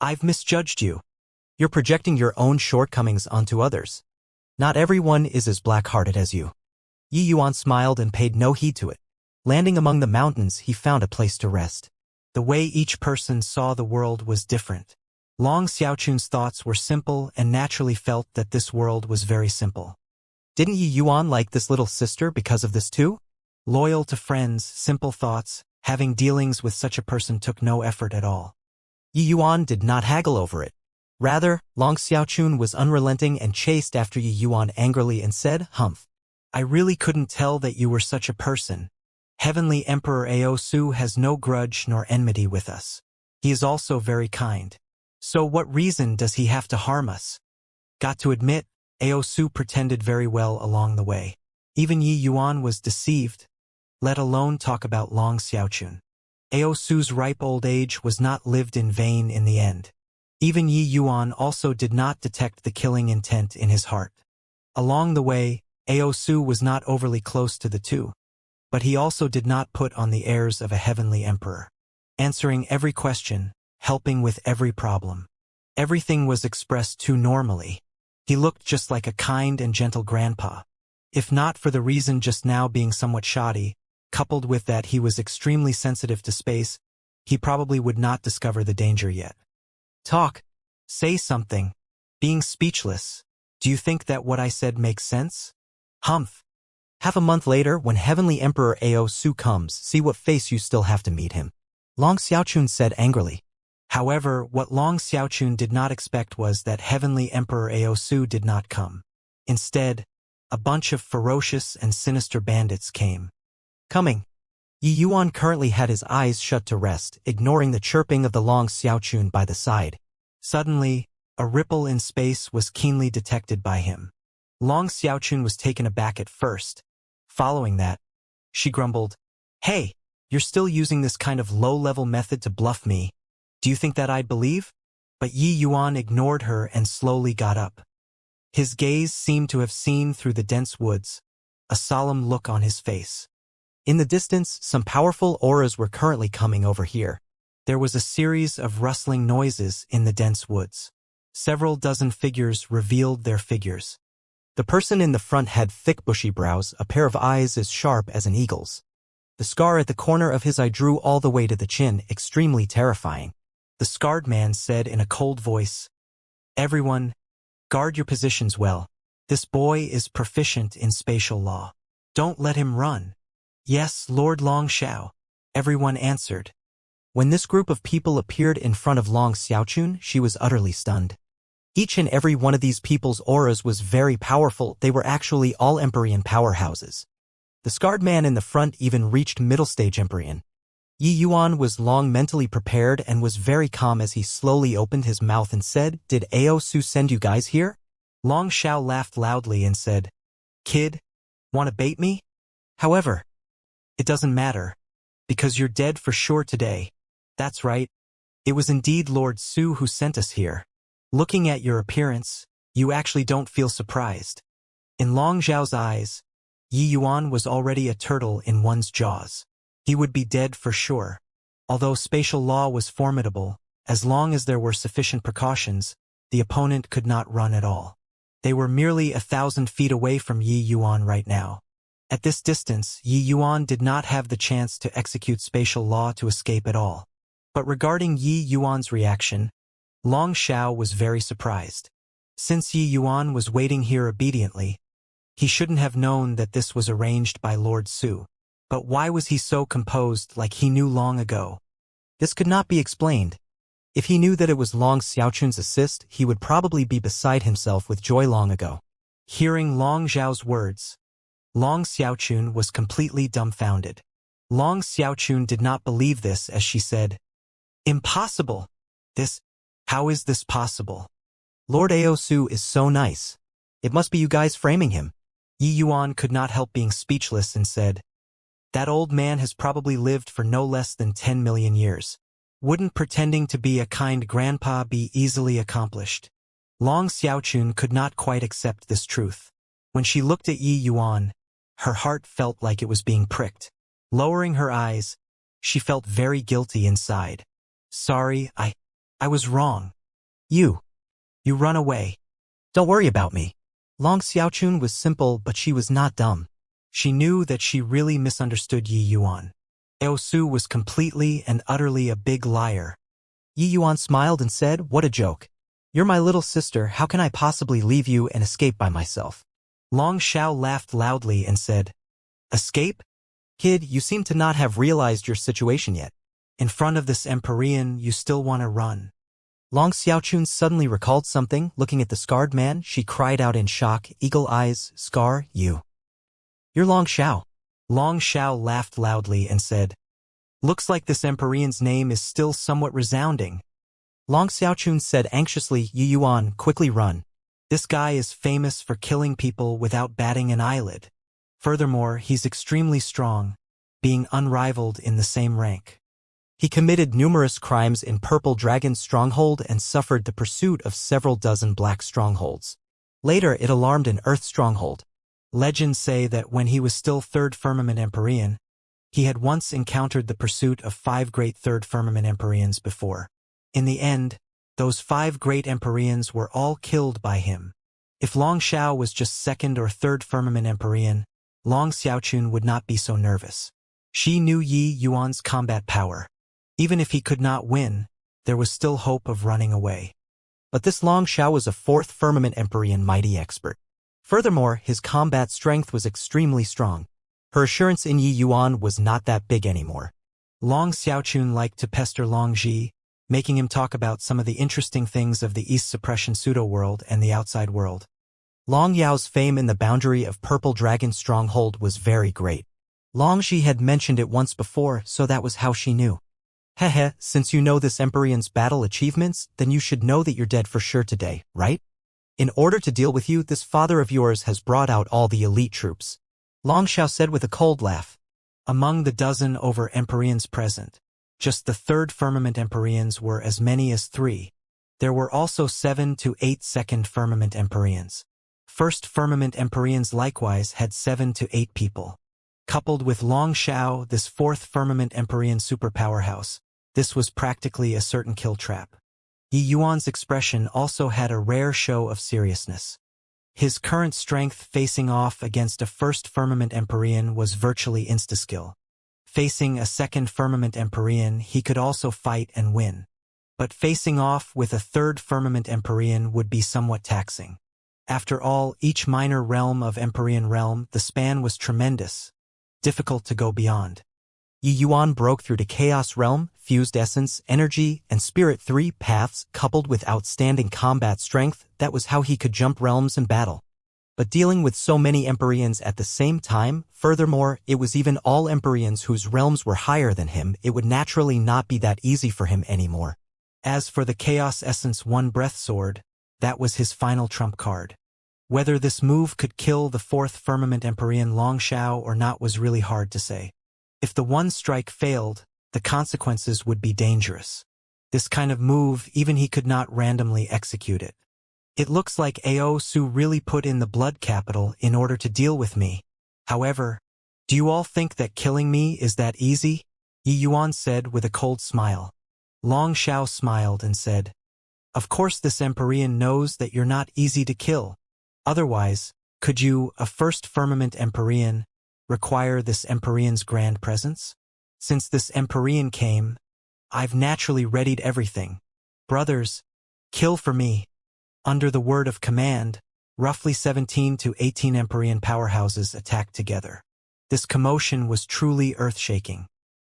I've misjudged you. You're projecting your own shortcomings onto others. Not everyone is as black-hearted as you. Yi Yuan smiled and paid no heed to it. Landing among the mountains, he found a place to rest. The way each person saw the world was different. Long Xiaochun's thoughts were simple and naturally felt that this world was very simple. Didn't Yi Yuan like this little sister because of this too? Loyal to friends, simple thoughts, having dealings with such a person took no effort at all. Yi Yuan did not haggle over it. Rather, Long Xiaochun was unrelenting and chased after Yi Yuan angrily and said, Humph. I really couldn't tell that you were such a person. Heavenly Emperor Ao Su has no grudge nor enmity with us. He is also very kind. So what reason does he have to harm us? Got to admit, Ao Su pretended very well along the way. Even Yi Yuan was deceived, let alone talk about Long Xiaochun. Ao Su's ripe old age was not lived in vain in the end. Even Yi Yuan also did not detect the killing intent in his heart. Along the way, Ao Su was not overly close to the two. But he also did not put on the airs of a heavenly emperor. Answering every question, helping with every problem. Everything was expressed too normally. He looked just like a kind and gentle grandpa. If not for the reason just now being somewhat shoddy, coupled with that he was extremely sensitive to space, he probably would not discover the danger yet. Talk. Say something. Being speechless. Do you think that what I said makes sense? Humph. Half a month later, when Heavenly Emperor Ao Su comes, see what face you still have to meet him. Long Xiaochun said angrily. However, what Long Xiaochun did not expect was that Heavenly Emperor Ao Su did not come. Instead, a bunch of ferocious and sinister bandits came. Coming. Yi Yuan currently had his eyes shut to rest, ignoring the chirping of the Long Xiaochun by the side. Suddenly, a ripple in space was keenly detected by him. Long Xiaochun was taken aback at first. Following that, she grumbled, Hey, you're still using this kind of low-level method to bluff me. Do you think that I'd believe? But Yi Yuan ignored her and slowly got up. His gaze seemed to have seen through the dense woods, a solemn look on his face. In the distance, some powerful auras were currently coming over here. There was a series of rustling noises in the dense woods. Several dozen figures revealed their figures. The person in the front had thick bushy brows, a pair of eyes as sharp as an eagle's. The scar at the corner of his eye drew all the way to the chin, extremely terrifying. The scarred man said in a cold voice, Everyone, guard your positions well. This boy is proficient in spatial law. Don't let him run. Yes, Lord Long Xiao. Everyone answered. When this group of people appeared in front of Long Xiaochun, she was utterly stunned. Each and every one of these people's auras was very powerful. They were actually all Empyrean powerhouses. The scarred man in the front even reached middle-stage Empyrean. Yi Yuan was long mentally prepared and was very calm as he slowly opened his mouth and said, Did Ao Su send you guys here? Long Xiao laughed loudly and said, Kid, wanna bait me? However, it doesn't matter, because you're dead for sure today. That's right. It was indeed Lord Su who sent us here. Looking at your appearance, you actually don't feel surprised. In Long Xiao's eyes, Yi Yuan was already a turtle in one's jaws. He would be dead for sure. Although spatial law was formidable, as long as there were sufficient precautions, the opponent could not run at all. They were merely 1,000 feet away from Yi Yuan right now. At this distance, Yi Yuan did not have the chance to execute spatial law to escape at all. But regarding Yi Yuan's reaction, Long Xiao was very surprised. Since Yi Yuan was waiting here obediently, he shouldn't have known that this was arranged by Lord Su. But why was he so composed like he knew long ago? This could not be explained. If he knew that it was Long Xiaochun's assist, he would probably be beside himself with joy long ago. Hearing Long Xiao's words, Long Xiaochun was completely dumbfounded. Long Xiaochun did not believe this as she said, Impossible! How is this possible? Lord Aosu is so nice. It must be you guys framing him. Yi Yuan could not help being speechless and said, that old man has probably lived for no less than 10 million years. Wouldn't pretending to be a kind grandpa be easily accomplished? Long Xiaochun could not quite accept this truth. When she looked at Yi Yuan, her heart felt like it was being pricked. Lowering her eyes, she felt very guilty inside. Sorry, I was wrong. You run away. Don't worry about me. Long Xiaochun was simple, but she was not dumb. She knew that she really misunderstood Yi Yuan. Aosu was completely and utterly a big liar. Yi Yuan smiled and said, what a joke. You're my little sister, how can I possibly leave you and escape by myself? Long Xiao laughed loudly and said, escape? Kid, you seem to not have realized your situation yet. In front of this Empyrean, you still want to run. Long Xiaochun suddenly recalled something. Looking at the scarred man, she cried out in shock, eagle eyes, Scar, you're Long Xiao. Long Xiao laughed loudly and said, looks like this Empyrean's name is still somewhat resounding. Long Xiaochun said anxiously, Yi Yuan, quickly run. This guy is famous for killing people without batting an eyelid. Furthermore, he's extremely strong, being unrivaled in the same rank. He committed numerous crimes in Purple Dragon's stronghold and suffered the pursuit of several dozen black strongholds. Later, it alarmed an Earth stronghold. Legends say that when he was still Third Firmament Empyrean, he had once encountered the pursuit of 5 great Third Firmament Empyreans before. In the end, those 5 great Empyreans were all killed by him. If Long Xiao was just 2nd or 3rd Firmament Empyrean, Long Xiaochun would not be so nervous. She knew Yi Yuan's combat power. Even if he could not win, there was still hope of running away. But this Long Xiao was a 4th Firmament Empyrean mighty expert. Furthermore, his combat strength was extremely strong. Her assurance in Yi Yuan was not that big anymore. Long Xiaochun liked to pester Long Ji, making him talk about some of the interesting things of the East Suppression pseudo-world and the outside world. Long Yao's fame in the boundary of Purple Dragon's stronghold was very great. Long Ji had mentioned it once before, so that was how she knew. Hehe, since you know this Empyrean's battle achievements, then you should know that you're dead for sure today, right? In order to deal with you, this father of yours has brought out all the elite troops. Long Xiao said with a cold laugh. Among the dozen over Empyreans present, just the 3rd Firmament Empyreans were as many as 3. There were also 7 to 8 2nd Firmament Empyreans. 1st Firmament Empyreans likewise had 7 to 8 people. Coupled with Long Xiao, this 4th Firmament Empyrean superpowerhouse, this was practically a certain kill trap. Yi Yuan's expression also had a rare show of seriousness. His current strength facing off against a 1st Firmament Empyrean was virtually insta-skill. Facing a 2nd Firmament Empyrean, he could also fight and win. But facing off with a 3rd Firmament Empyrean would be somewhat taxing. After all, each minor realm of Empyrean realm, the span was tremendous, difficult to go beyond. Yi Yuan broke through to Chaos Realm, fused essence, energy, and spirit 3 paths coupled with outstanding combat strength. That was how he could jump realms in battle. But dealing with so many Empyreans at the same time, furthermore, it was even all Empyreans whose realms were higher than him, it would naturally not be that easy for him anymore. As for the Chaos Essence One Breath Sword, that was his final trump card. Whether this move could kill the 4th Firmament Empyrean Long Xiao or not was really hard to say. If the one strike failed, the consequences would be dangerous. This kind of move, even he could not randomly execute it. It looks like Aosu really put in the blood capital in order to deal with me. However, do you all think that killing me is that easy? Yi Yuan said with a cold smile. Long Xiao smiled and said, of course this Empyrean knows that you're not easy to kill. Otherwise, could you, a 1st Firmament Empyrean, require this Empyrean's grand presence? Since this Empyrean came, I've naturally readied everything. Brothers, kill for me. Under the word of command, roughly 17 to 18 Empyrean powerhouses attacked together. This commotion was truly earth-shaking.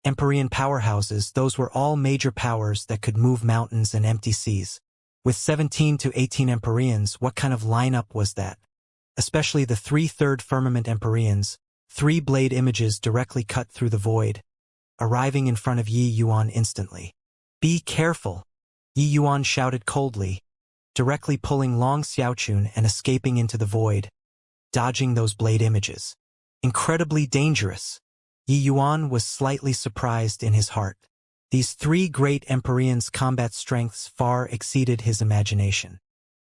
Empyrean powerhouses, those were all major powers that could move mountains and empty seas. With 17 to 18 Empyreans, what kind of lineup was that? Especially the 3 3rd Firmament Empyreans, 3 blade images directly cut through the void, arriving in front of Yi Yuan instantly. Be careful, Yi Yuan shouted coldly. directly pulling Long Xiaochun and escaping into the void, dodging those blade images. Incredibly dangerous. Yi Yuan was slightly surprised in his heart. These three great Empyreans' combat strengths far exceeded his imagination.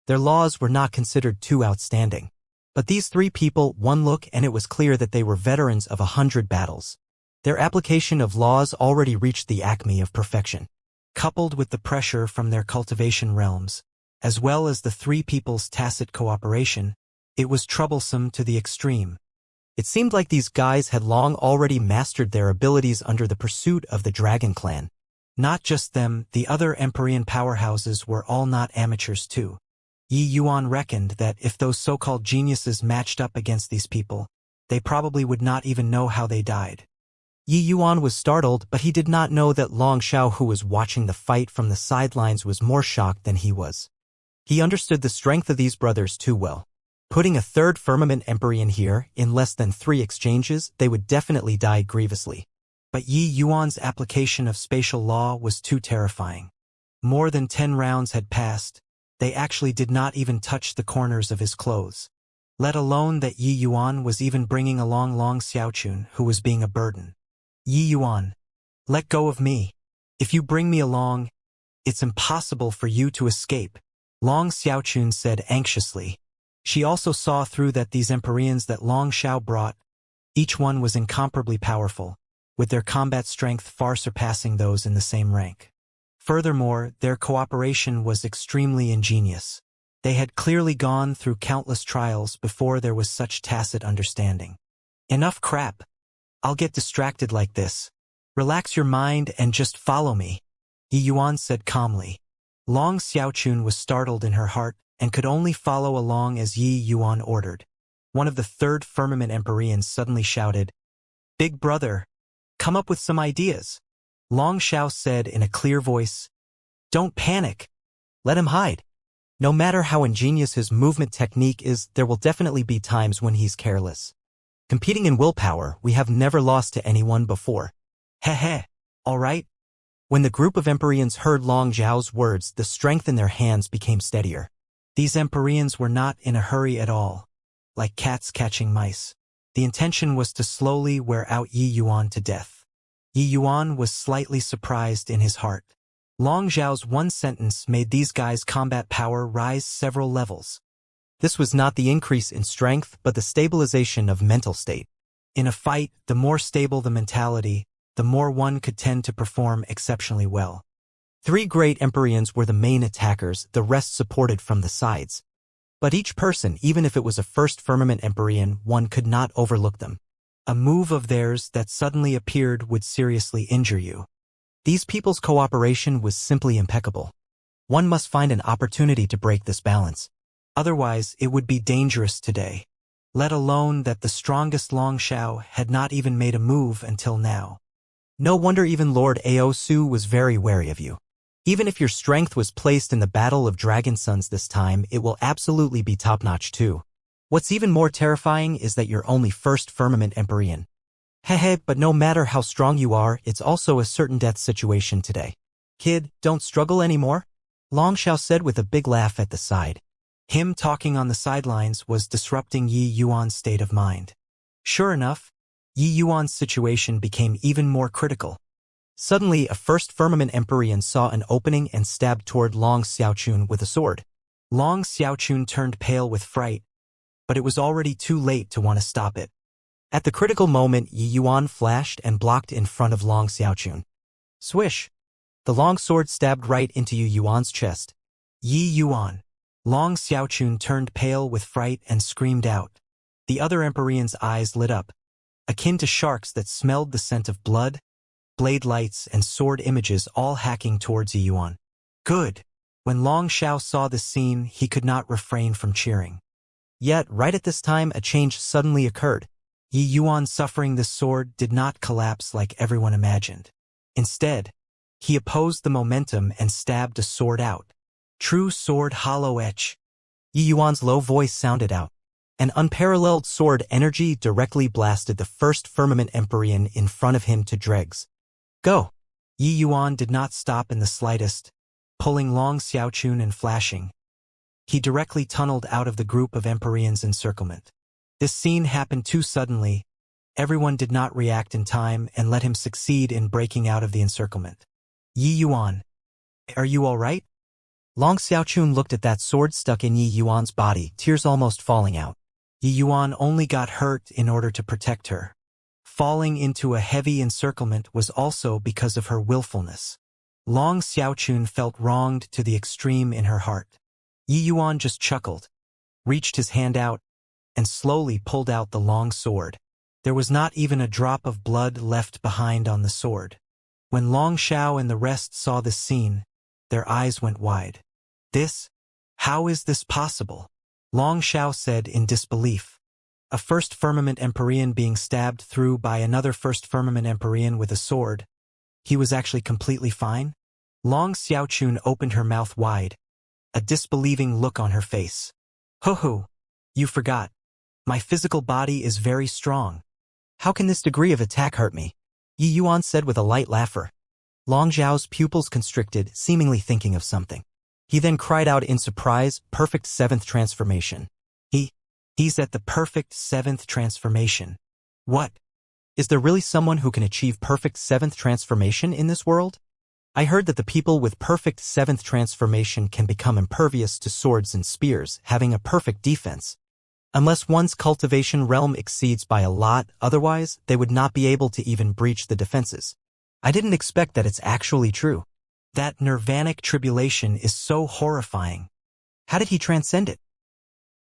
Their laws were not considered too outstanding. But these three people, one look and it was clear that they were veterans of 100 battles. Their application of laws already reached the acme of perfection. Coupled with the pressure from their cultivation realms, as well as the three people's tacit cooperation, it was troublesome to the extreme. It seemed like these guys had long already mastered their abilities under the pursuit of the Dragon Clan. Not just them, the other Empyrean powerhouses were all not amateurs too. Yi Yuan reckoned that if those so-called geniuses matched up against these people, they probably would not even know how they died. Yi Yuan was startled, but he did not know that Long Xiao, who was watching the fight from the sidelines, was more shocked than he was. He understood the strength of these brothers too well. Putting a third firmament Empyrean here, in less than 3 exchanges, they would definitely die grievously. But Yi Yuan's application of spatial law was too terrifying. More than 10 rounds had passed. They actually did not even touch the corners of his clothes. Let alone that Yi Yuan was even bringing along Long Xiaochun, who was being a burden. Yi Yuan, let go of me. If you bring me along, it's impossible for you to escape, Long Xiaochun said anxiously. She also saw through that these Empyreans that Long Xiao brought, each one was incomparably powerful, with their combat strength far surpassing those in the same rank. Furthermore, their cooperation was extremely ingenious. They had clearly gone through countless trials before there was such tacit understanding. Enough crap. I'll get distracted like this. Relax your mind and just follow me, Yi Yuan said calmly. Long Xiaochun was startled in her heart and could only follow along as Yi Yuan ordered. One of the third firmament Empyreans suddenly shouted, "Big brother, come up with some ideas." Long Xiao said in a clear voice, "Don't panic. Let him hide. No matter how ingenious his movement technique is, there will definitely be times when he's careless. Competing in willpower, we have never lost to anyone before. Heh, all right." When the group of Empyreans heard Long Xiao's words, the strength in their hands became steadier. These Empyreans were not in a hurry at all, like cats catching mice. The intention was to slowly wear out Yi Yuan to death. Yi Yuan was slightly surprised in his heart. Long Xiao's one sentence made these guys' combat power rise several levels. This was not the increase in strength, but the stabilization of mental state. In a fight, the more stable the mentality, the more one could tend to perform exceptionally well. 3 great Empyreans were the main attackers, the rest supported from the sides. But each person, even if it was a first firmament Empyrean, one could not overlook them. A move of theirs that suddenly appeared would seriously injure you. These people's cooperation was simply impeccable. One must find an opportunity to break this balance. Otherwise, it would be dangerous today. Let alone that the strongest Long Xiao had not even made a move until now. No wonder even Lord Ao Su was very wary of you. Even if your strength was placed in the Battle of Dragon Sons this time, it will absolutely be top-notch too. What's even more terrifying is that you're only first firmament Empyrean. Hehe, but no matter how strong you are, it's also a certain death situation today. Kid, don't struggle anymore? Long Xiao said with a big laugh at the side. Him talking on the sidelines was disrupting Yi Yuan's state of mind. Sure enough, Yi Yuan's situation became even more critical. Suddenly, a first firmament Empyrean saw an opening and stabbed toward Long Xiaochun with a sword. Long Xiaochun turned pale with fright, but it was already too late to want to stop it. At the critical moment, Yi Yuan flashed and blocked in front of Long Xiaochun. Swish! The long sword stabbed right into Yi Yuan's chest. Yi Yuan! Long Xiaochun turned pale with fright and screamed out. The other Empyrean's eyes lit up, akin to sharks that smelled the scent of blood, blade lights, and sword images all hacking towards Yi Yuan. Good! When Long Xiao saw this scene, he could not refrain from cheering. Yet, right at this time, a change suddenly occurred. Yi Yuan suffering this sword did not collapse like everyone imagined. Instead, he opposed the momentum and stabbed a sword out. True sword hollow etch. Yi Yuan's low voice sounded out. An unparalleled sword energy directly blasted the first firmament Empyrean in front of him to dregs. Go! Yi Yuan did not stop in the slightest, pulling Long Xiaochun and flashing. He directly tunneled out of the group of Empyreans' encirclement. This scene happened too suddenly. Everyone did not react in time and let him succeed in breaking out of the encirclement. Yi Yuan, are you all right? Long Xiaochun looked at that sword stuck in Yi Yuan's body, tears almost falling out. Yi Yuan only got hurt in order to protect her. Falling into a heavy encirclement was also because of her willfulness. Long Xiaochun felt wronged to the extreme in her heart. Yi Yuan just chuckled, reached his hand out, and slowly pulled out the long sword. There was not even a drop of blood left behind on the sword. When Long Xiao and the rest saw this scene, their eyes went wide. How is this possible? Long Xiao said in disbelief. A first firmament Empyrean being stabbed through by another first firmament Empyrean with a sword. He was actually completely fine? Long Xiaochun opened her mouth wide, a disbelieving look on her face. Ho, you forgot. My physical body is very strong. How can this degree of attack hurt me? Yi Yuan said with a light laugher. Long Zhao's pupils constricted, seemingly thinking of something. He then cried out in surprise, perfect seventh transformation. He's at the perfect seventh transformation. What? Is there really someone who can achieve perfect seventh transformation in this world? I heard that the people with perfect seventh transformation can become impervious to swords and spears, having a perfect defense. Unless one's cultivation realm exceeds by a lot, otherwise, they would not be able to even breach the defenses. I didn't expect that it's actually true. That nirvanic tribulation is so horrifying. How did he transcend it?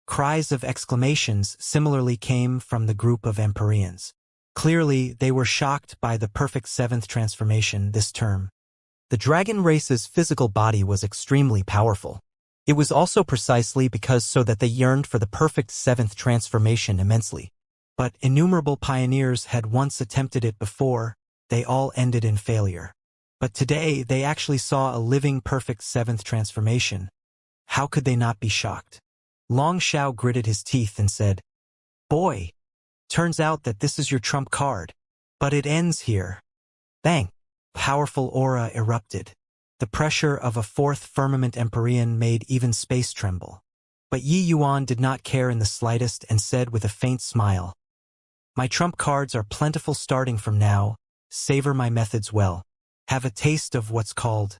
Cries of exclamations similarly came from the group of Empyreans. Clearly, they were shocked by the perfect seventh transformation this term. The dragon race's physical body was extremely powerful. It was also precisely because so that they yearned for the perfect seventh transformation immensely. But innumerable pioneers had once attempted it before, they all ended in failure. But today they actually saw a living perfect seventh transformation. How could they not be shocked? Long Xiao gritted his teeth and said, "Boy, turns out that this is your trump card. But it ends here." Bang! Powerful aura erupted. The pressure of a fourth firmament Empyrean made even space tremble. But Yi Yuan did not care in the slightest and said with a faint smile, "My trump cards are plentiful starting from now. Savor my methods well. Have a taste of what's called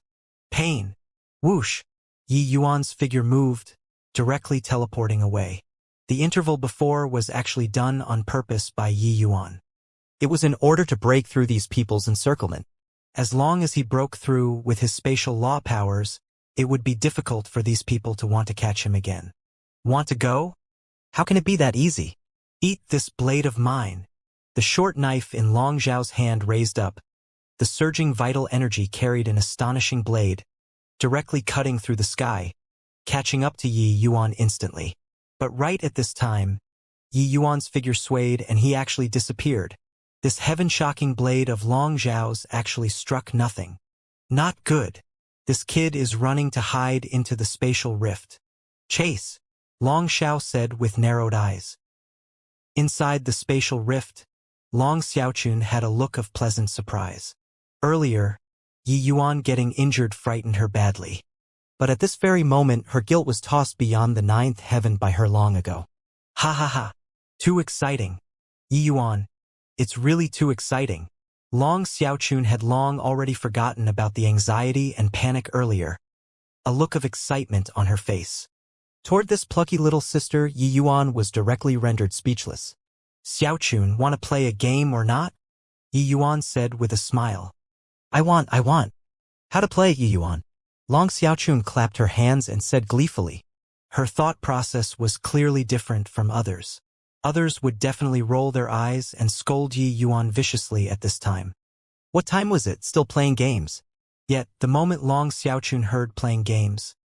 pain." Whoosh! Yi Yuan's figure moved, directly teleporting away. The interval before was actually done on purpose by Yi Yuan. It was in order to break through these people's encirclement. As long as he broke through with his spatial law powers, it would be difficult for these people to want to catch him again. Want to go? How can it be that easy? Eat this blade of mine. The short knife in Long Zhao's hand raised up. The surging vital energy carried an astonishing blade, directly cutting through the sky, catching up to Yi Yuan instantly. But right at this time, Yi Yuan's figure swayed and he actually disappeared. This heaven-shocking blade of Long Zhao's actually struck nothing. Not good. This kid is running to hide into the spatial rift. Chase, Long Xiao said with narrowed eyes. Inside the spatial rift, Long Xiaochun had a look of pleasant surprise. Earlier, Yi Yuan getting injured frightened her badly. But at this very moment her guilt was tossed beyond the ninth heaven by her long ago. Ha ha ha. Too exciting. Yi Yuan. It's really too exciting. Long Xiaochun had long already forgotten about the anxiety and panic earlier. A look of excitement on her face. Toward this plucky little sister, Yi Yuan was directly rendered speechless. "Xiaochun, want to play a game or not?" Yi Yuan said with a smile. I want. How to play, Yi Yuan? Long Xiaochun clapped her hands and said gleefully. Her thought process was clearly different from others. Others would definitely roll their eyes and scold Yi Yuan viciously at this time. What time was it, still playing games? Yet, the moment Long Xiaochun heard playing games,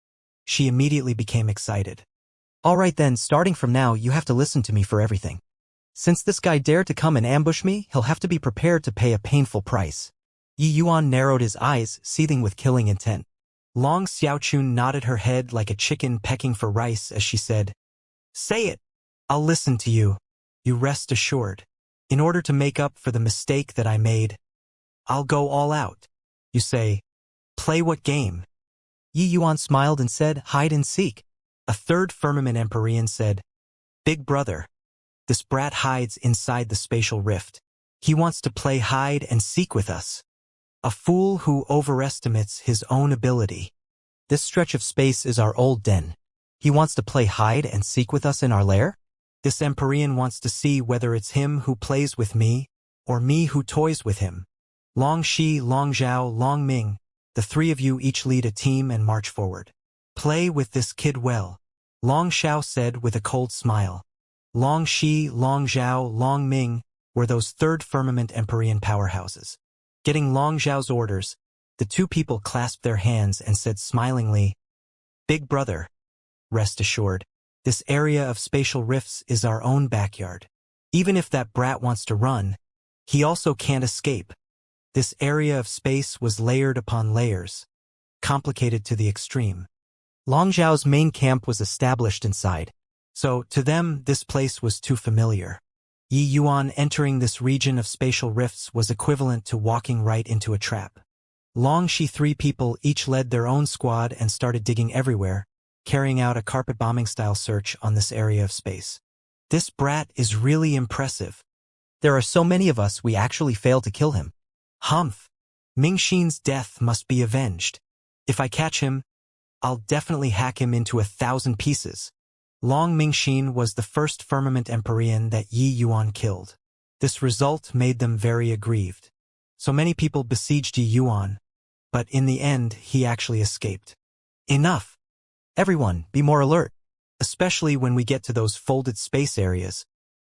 she immediately became excited. All right then, starting from now you have to listen to me for everything. Since this guy dared to come and ambush me, he'll have to be prepared to pay a painful price. Yi Yuan narrowed his eyes, seething with killing intent. Long Xiaochun nodded her head like a chicken pecking for rice as she said, "Say it. I'll listen to you. You rest assured. In order to make up for the mistake that I made, I'll go all out." You say, "Play what game?" Yi Yuan smiled and said, "Hide and seek." A third firmament Empyrean said, "Big brother, this brat hides inside the spatial rift. He wants to play hide and seek with us. A fool who overestimates his own ability. This stretch of space is our old den. He wants to play hide and seek with us in our lair? This Empyrean wants to see whether it's him who plays with me, or me who toys with him. Long Shi, Long Zhao, Long Ming, the three of you each lead a team and march forward. Play with this kid well," Long Xiao said with a cold smile. Long Shi, Long Zhao, Long Ming were those third firmament Empyrean powerhouses. Getting Long Zhao's orders, the two people clasped their hands and said smilingly, "Big brother, rest assured, this area of spatial rifts is our own backyard. Even if that brat wants to run, he also can't escape." This area of space was layered upon layers, complicated to the extreme. Long Zhao's main camp was established inside, so to them this place was too familiar. Yi Yuan entering this region of spatial rifts was equivalent to walking right into a trap. Long Shi three people each led their own squad and started digging everywhere, carrying out a carpet bombing style search on this area of space. This brat is really impressive. There are so many of us we actually failed to kill him. Humph. Mingxin's death must be avenged. If I catch him, I'll definitely hack him into 1,000 pieces. Long Mingxin was the first firmament Empyrean that Yi Yuan killed. This result made them very aggrieved. So many people besieged Yi Yuan, but in the end he actually escaped. Enough! Everyone, be more alert, especially when we get to those folded space areas.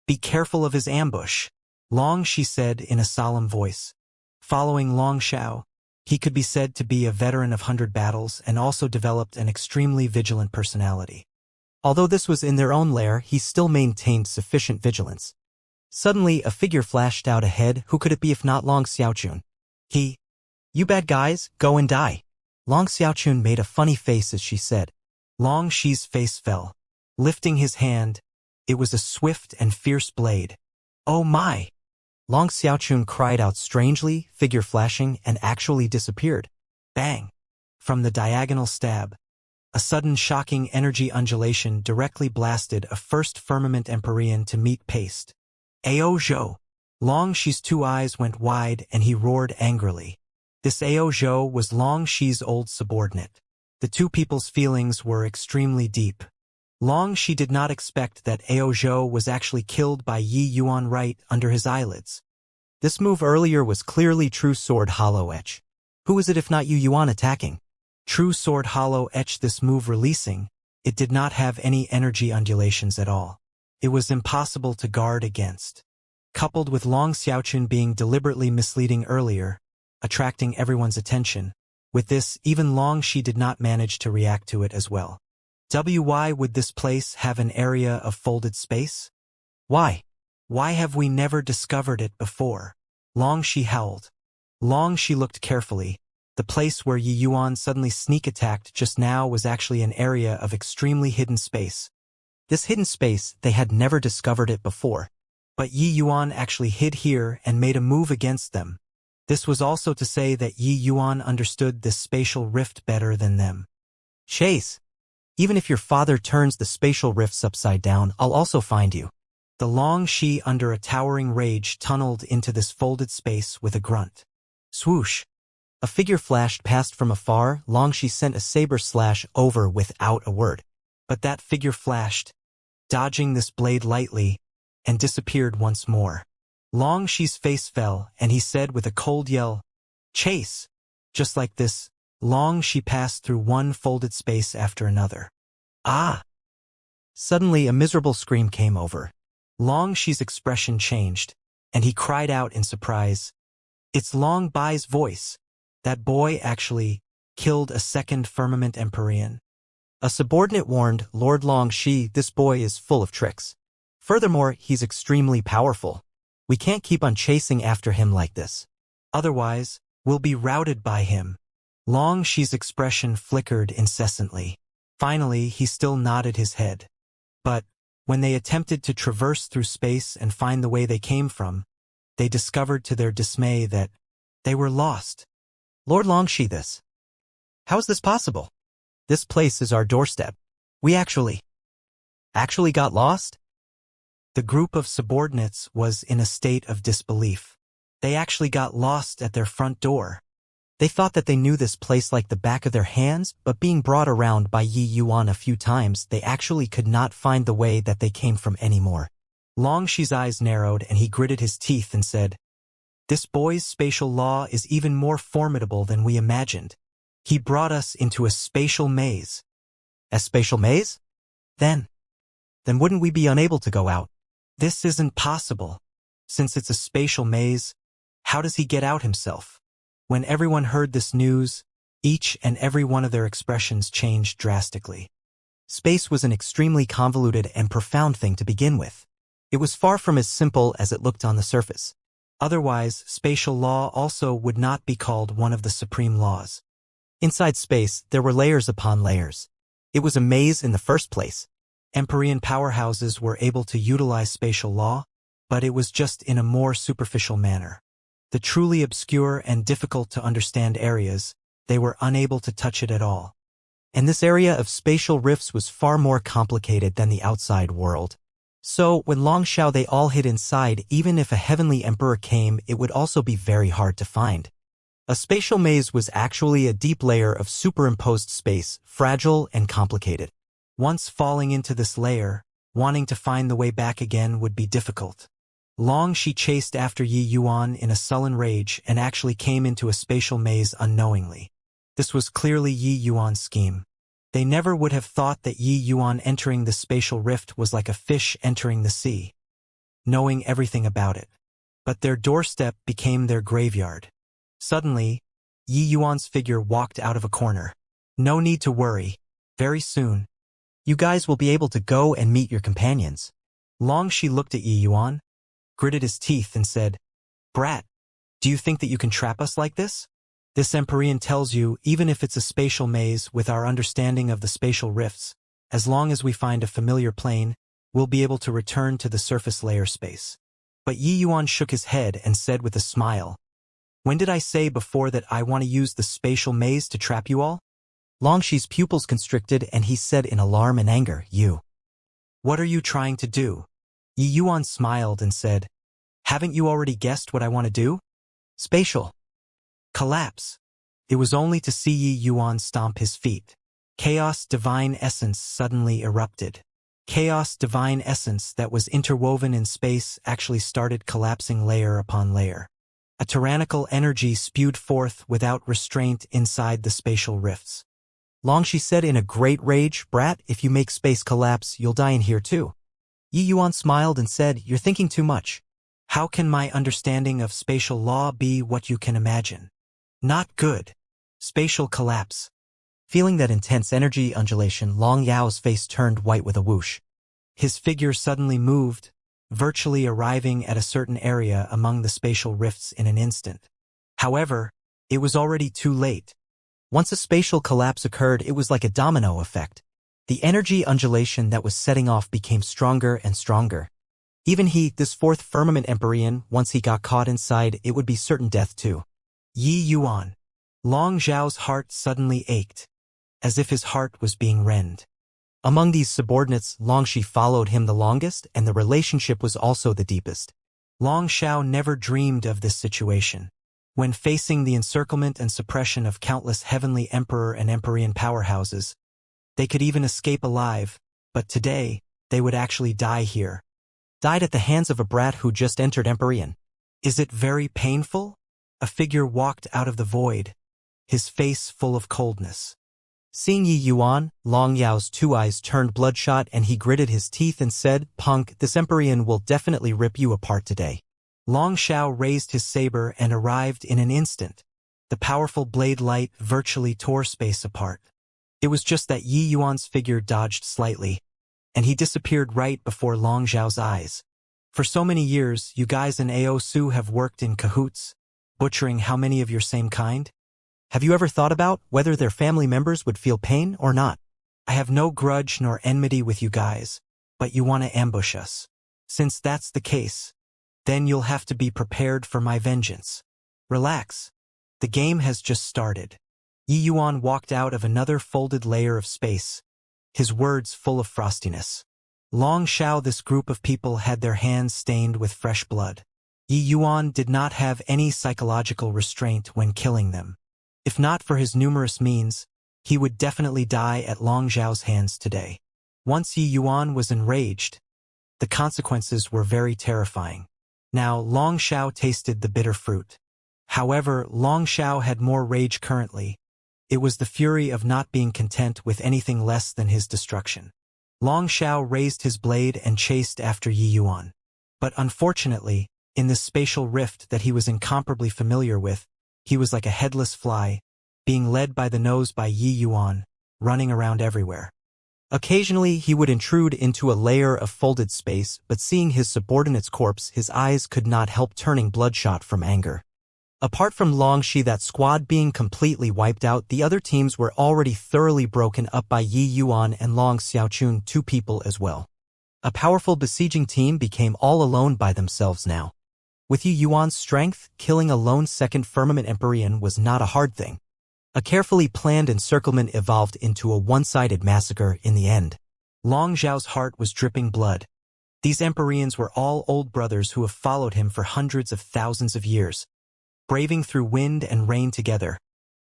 Be careful of his ambush, Long Shi said in a solemn voice. Following Long Xiao, he could be said to be a veteran of 100 battles and also developed an extremely vigilant personality. Although this was in their own lair, he still maintained sufficient vigilance. Suddenly, a figure flashed out ahead. Who could it be if not Long Xiaochun? "You bad guys, go and die." Long Xiaochun made a funny face as she said. Long Shi's face fell. Lifting his hand, it was a swift and fierce blade. "Oh my!" Long Xiaochun cried out strangely, figure flashing, and actually disappeared. Bang! From the diagonal stab, a sudden shocking energy undulation directly blasted a first firmament Empyrean to meet paste. "Ao Zhou!" Long Shi's two eyes went wide and he roared angrily. This Ao Zhou was Long Shi's old subordinate. The two people's feelings were extremely deep. Long Shi did not expect that Ao Zhou was actually killed by Yi Yuan right under his eyelids. This move earlier was clearly True Sword Hollow Etch. Who is it if not Yi Yuan attacking? True Sword Hollow Etch this move releasing, it did not have any energy undulations at all. It was impossible to guard against. Coupled with Long Xiaochun being deliberately misleading earlier, attracting everyone's attention, with this even Long Shi did not manage to react to it as well. Why would this place have an area of folded space? Why? Why have we never discovered it before? Long Shi howled. Long Shi looked carefully. The place where Yi Yuan suddenly sneak attacked just now was actually an area of extremely hidden space. This hidden space, they had never discovered it before. But Yi Yuan actually hid here and made a move against them. This was also to say that Yi Yuan understood this spatial rift better than them. "Chase! Even if your father turns the spatial rifts upside down, I'll also find you." The Long Shi under a towering rage tunneled into this folded space with a grunt. Swoosh! A figure flashed past from afar. Long Shi sent a saber slash over without a word. But that figure flashed, dodging this blade lightly, and disappeared once more. Long Shi's face fell, and he said with a cold yell, "Chase!" Just like this, Long Shi passed through one folded space after another. Ah! Suddenly a miserable scream came over. Long Shi's expression changed, and he cried out in surprise. It's Long Bai's voice. That boy actually killed a second firmament Empyrean. A subordinate warned Lord Long Shi, "This boy is full of tricks. Furthermore, he's extremely powerful. We can't keep on chasing after him like this. Otherwise, we'll be routed by him." Long Shi's expression flickered incessantly. Finally, he still nodded his head. But when they attempted to traverse through space and find the way they came from, they discovered to their dismay that they were lost. "Lord Long Shi, how is this possible? This place is our doorstep. We actually got lost? The group of subordinates was in a state of disbelief. They actually got lost at their front door. They thought that they knew this place like the back of their hands, but being brought around by Yi Yuan a few times, they actually could not find the way that they came from anymore. Long Shi's eyes narrowed and he gritted his teeth and said, "This boy's spatial law is even more formidable than we imagined. He brought us into a spatial maze." A spatial maze? Then wouldn't we be unable to go out? This isn't possible. Since it's a spatial maze, how does he get out himself? When everyone heard this news, each and every one of their expressions changed drastically. Space was an extremely convoluted and profound thing to begin with. It was far from as simple as it looked on the surface. Otherwise, spatial law also would not be called one of the supreme laws. Inside space, there were layers upon layers. It was a maze in the first place. Empyrean powerhouses were able to utilize spatial law, but it was just in a more superficial manner. The truly obscure and difficult to understand areas, they were unable to touch it at all. And this area of spatial rifts was far more complicated than the outside world. So, when Long Xiao they all hid inside, even if a heavenly emperor came, it would also be very hard to find. A spatial maze was actually a deep layer of superimposed space, fragile and complicated. Once falling into this layer, wanting to find the way back again would be difficult. Long Shi chased after Yi Yuan in a sullen rage and actually came into a spatial maze unknowingly. This was clearly Yi Yuan's scheme. They never would have thought that Yi Yuan entering the spatial rift was like a fish entering the sea, knowing everything about it. But their doorstep became their graveyard. Suddenly, Yi Yuan's figure walked out of a corner. "No need to worry. Very soon, you guys will be able to go and meet your companions." Long Shi looked at Yi Yuan, gritted his teeth and said, "Brat, do you think that you can trap us like this? This Empyrean tells you, even if it's a spatial maze with our understanding of the spatial rifts, as long as we find a familiar plane, we'll be able to return to the surface layer space." But Yi Yuan shook his head and said with a smile, "When did I say before that I want to use the spatial maze to trap you all?" Long Shi's pupils constricted and he said in alarm and anger, "You. What are you trying to do?" Yi Yuan smiled and said, "Haven't you already guessed what I want to do? Spatial collapse." It was only to see Yi Yuan stomp his feet. Chaos divine essence suddenly erupted. Chaos divine essence that was interwoven in space actually started collapsing layer upon layer. A tyrannical energy spewed forth without restraint inside the spatial rifts. Long Shi said in a great rage, "Brat, if you make space collapse, you'll die in here too." Yi Yuan smiled and said, "You're thinking too much. How can my understanding of spatial law be what you can imagine? Not good. Spatial collapse." Feeling that intense energy undulation, Long Yao's face turned white with a whoosh. His figure suddenly moved, virtually arriving at a certain area among the spatial rifts in an instant. However, it was already too late. Once a spatial collapse occurred, it was like a domino effect. The energy undulation that was setting off became stronger and stronger. Even he, this fourth firmament Empyrean, once he got caught inside, it would be certain death too. Yi Yuan. Long Zhao's heart suddenly ached, as if his heart was being rent. Among these subordinates, Long Shi followed him the longest, and the relationship was also the deepest. Long Xiao never dreamed of this situation. When facing the encirclement and suppression of countless heavenly emperor and Empyrean powerhouses, they could even escape alive, but today, they would actually die here. Died at the hands of a brat who just entered Empyrean. Is it very painful? A figure walked out of the void, his face full of coldness. Seeing Yi Yuan, Long Yao's two eyes turned bloodshot and he gritted his teeth and said, "Punk, this Empyrean will definitely rip you apart today." Long Xiao raised his saber and arrived in an instant. The powerful blade light virtually tore space apart. It was just that Yi Yuan's figure dodged slightly, and he disappeared right before Long Zhao's eyes. For so many years, you guys in Ao Su have worked in cahoots, butchering how many of your same kind? Have you ever thought about whether their family members would feel pain or not? I have no grudge nor enmity with you guys, but you want to ambush us. Since that's the case, then you'll have to be prepared for my vengeance. Relax. The game has just started. Yi Yuan walked out of another folded layer of space, his words full of frostiness. Long Xiao, this group of people had their hands stained with fresh blood. Yi Yuan did not have any psychological restraint when killing them. If not for his numerous means, he would definitely die at Long Xiao's hands today. Once Yi Yuan was enraged, the consequences were very terrifying. Now Long Xiao tasted the bitter fruit. However, Long Xiao had more rage currently. It was the fury of not being content with anything less than his destruction. Long Xiao raised his blade and chased after Yi Yuan. But unfortunately, in this spatial rift that he was incomparably familiar with, he was like a headless fly, being led by the nose by Yi Yuan, running around everywhere. Occasionally he would intrude into a layer of folded space, but seeing his subordinate's corpse, his eyes could not help turning bloodshot from anger. Apart from Long Shi, that squad being completely wiped out, the other teams were already thoroughly broken up by Yi Yuan and Long Xiaochun, 2 people as well. A powerful besieging team became all alone by themselves now. With Yi Yuan's strength, killing a lone second firmament Empyrean was not a hard thing. A carefully planned encirclement evolved into a one-sided massacre in the end. Long Xiao's heart was dripping blood. These Empyreans were all old brothers who have followed him for hundreds of thousands of years, braving through wind and rain together,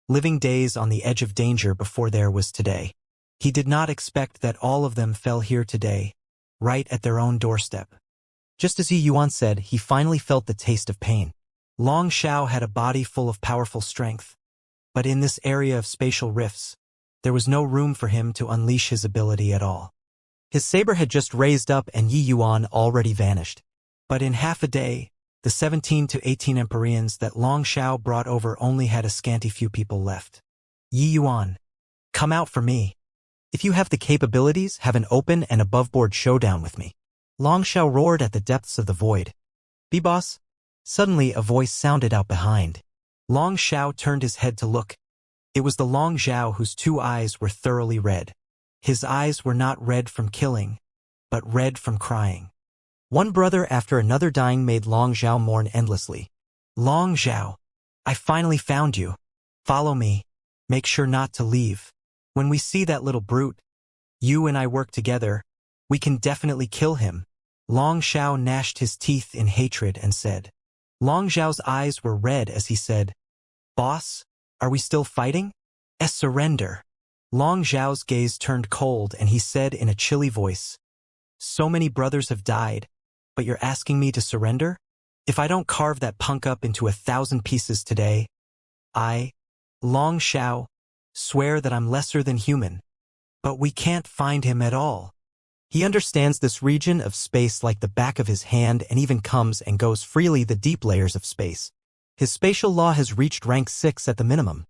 living days on the edge of danger before there was today. He did not expect that all of them fell here today, right at their own doorstep. Just as Yi Yuan said, he finally felt the taste of pain. Long Xiao had a body full of powerful strength, but in this area of spatial rifts, there was no room for him to unleash his ability at all. His saber had just raised up and Yi Yuan already vanished. But in half a day, the 17 to 18 Empyreans that Long Xiao brought over only had a scanty few people left. Yi Yuan, come out for me. If you have the capabilities, have an open and above-board showdown with me. Long Xiao roared at the depths of the void. B-boss? Suddenly a voice sounded out behind. Long Xiao turned his head to look. It was the Long Xiao whose 2 eyes were thoroughly red. His eyes were not red from killing, but red from crying. One brother after another dying made Long Xiao mourn endlessly. Long Xiao, I finally found you. Follow me. Make sure not to leave. When we see that little brute, you and I work together, we can definitely kill him. Long Xiao gnashed his teeth in hatred and said. Long Xiao's eyes were red as he said, Boss, are we still fighting? Surrender. Long Xiao's gaze turned cold and he said in a chilly voice, So many brothers have died, but you're asking me to surrender? If I don't carve that punk up into 1,000 pieces today, I, Long Xiao, swear that I'm lesser than human. But we can't find him at all. He understands this region of space like the back of his hand and even comes and goes freely the deep layers of space. His spatial law has reached rank 6 at the minimum.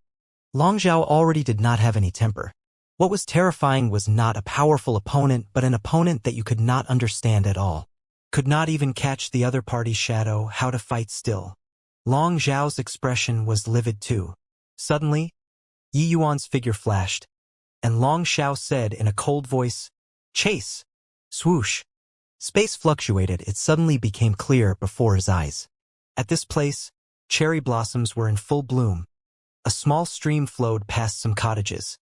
Long Xiao already did not have any temper. What was terrifying was not a powerful opponent, but an opponent that you could not understand at all. Could not even catch the other party's shadow, how to fight still. Long Xiao's expression was livid too. Suddenly, Yi Yuan's figure flashed, and Long Xiao said in a cold voice, Chase! Swoosh! Space fluctuated, it suddenly became clear before his eyes. At this place, cherry blossoms were in full bloom. A small stream flowed past some cottages.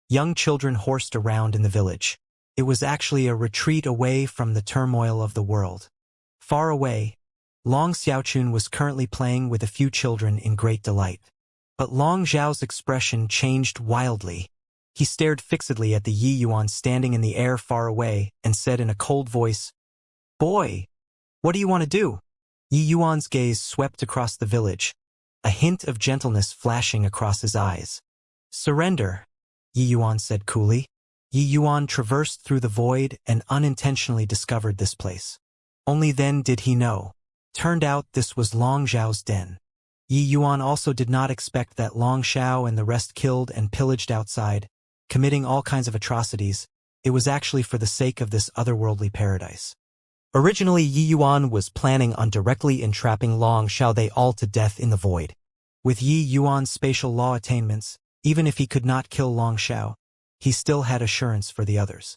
Young children horsed around in the village. It was actually a retreat away from the turmoil of the world. Far away, Long Xiaochun was currently playing with a few children in great delight. But Long Xiao's expression changed wildly. He stared fixedly at the Yi Yuan standing in the air far away and said in a cold voice, Boy, what do you want to do? Yi Yuan's gaze swept across the village, a hint of gentleness flashing across his eyes. Surrender, Yi Yuan said coolly. Yi Yuan traversed through the void and unintentionally discovered this place. Only then did he know. Turned out this was Long Xiao's den. Yi Yuan also did not expect that Long Xiao and the rest killed and pillaged outside, committing all kinds of atrocities. It was actually for the sake of this otherworldly paradise. Originally, Yi Yuan was planning on directly entrapping Long Xiao they all to death in the void. With Yi Yuan's spatial law attainments, even if he could not kill Long Xiao, he still had assurance for the others.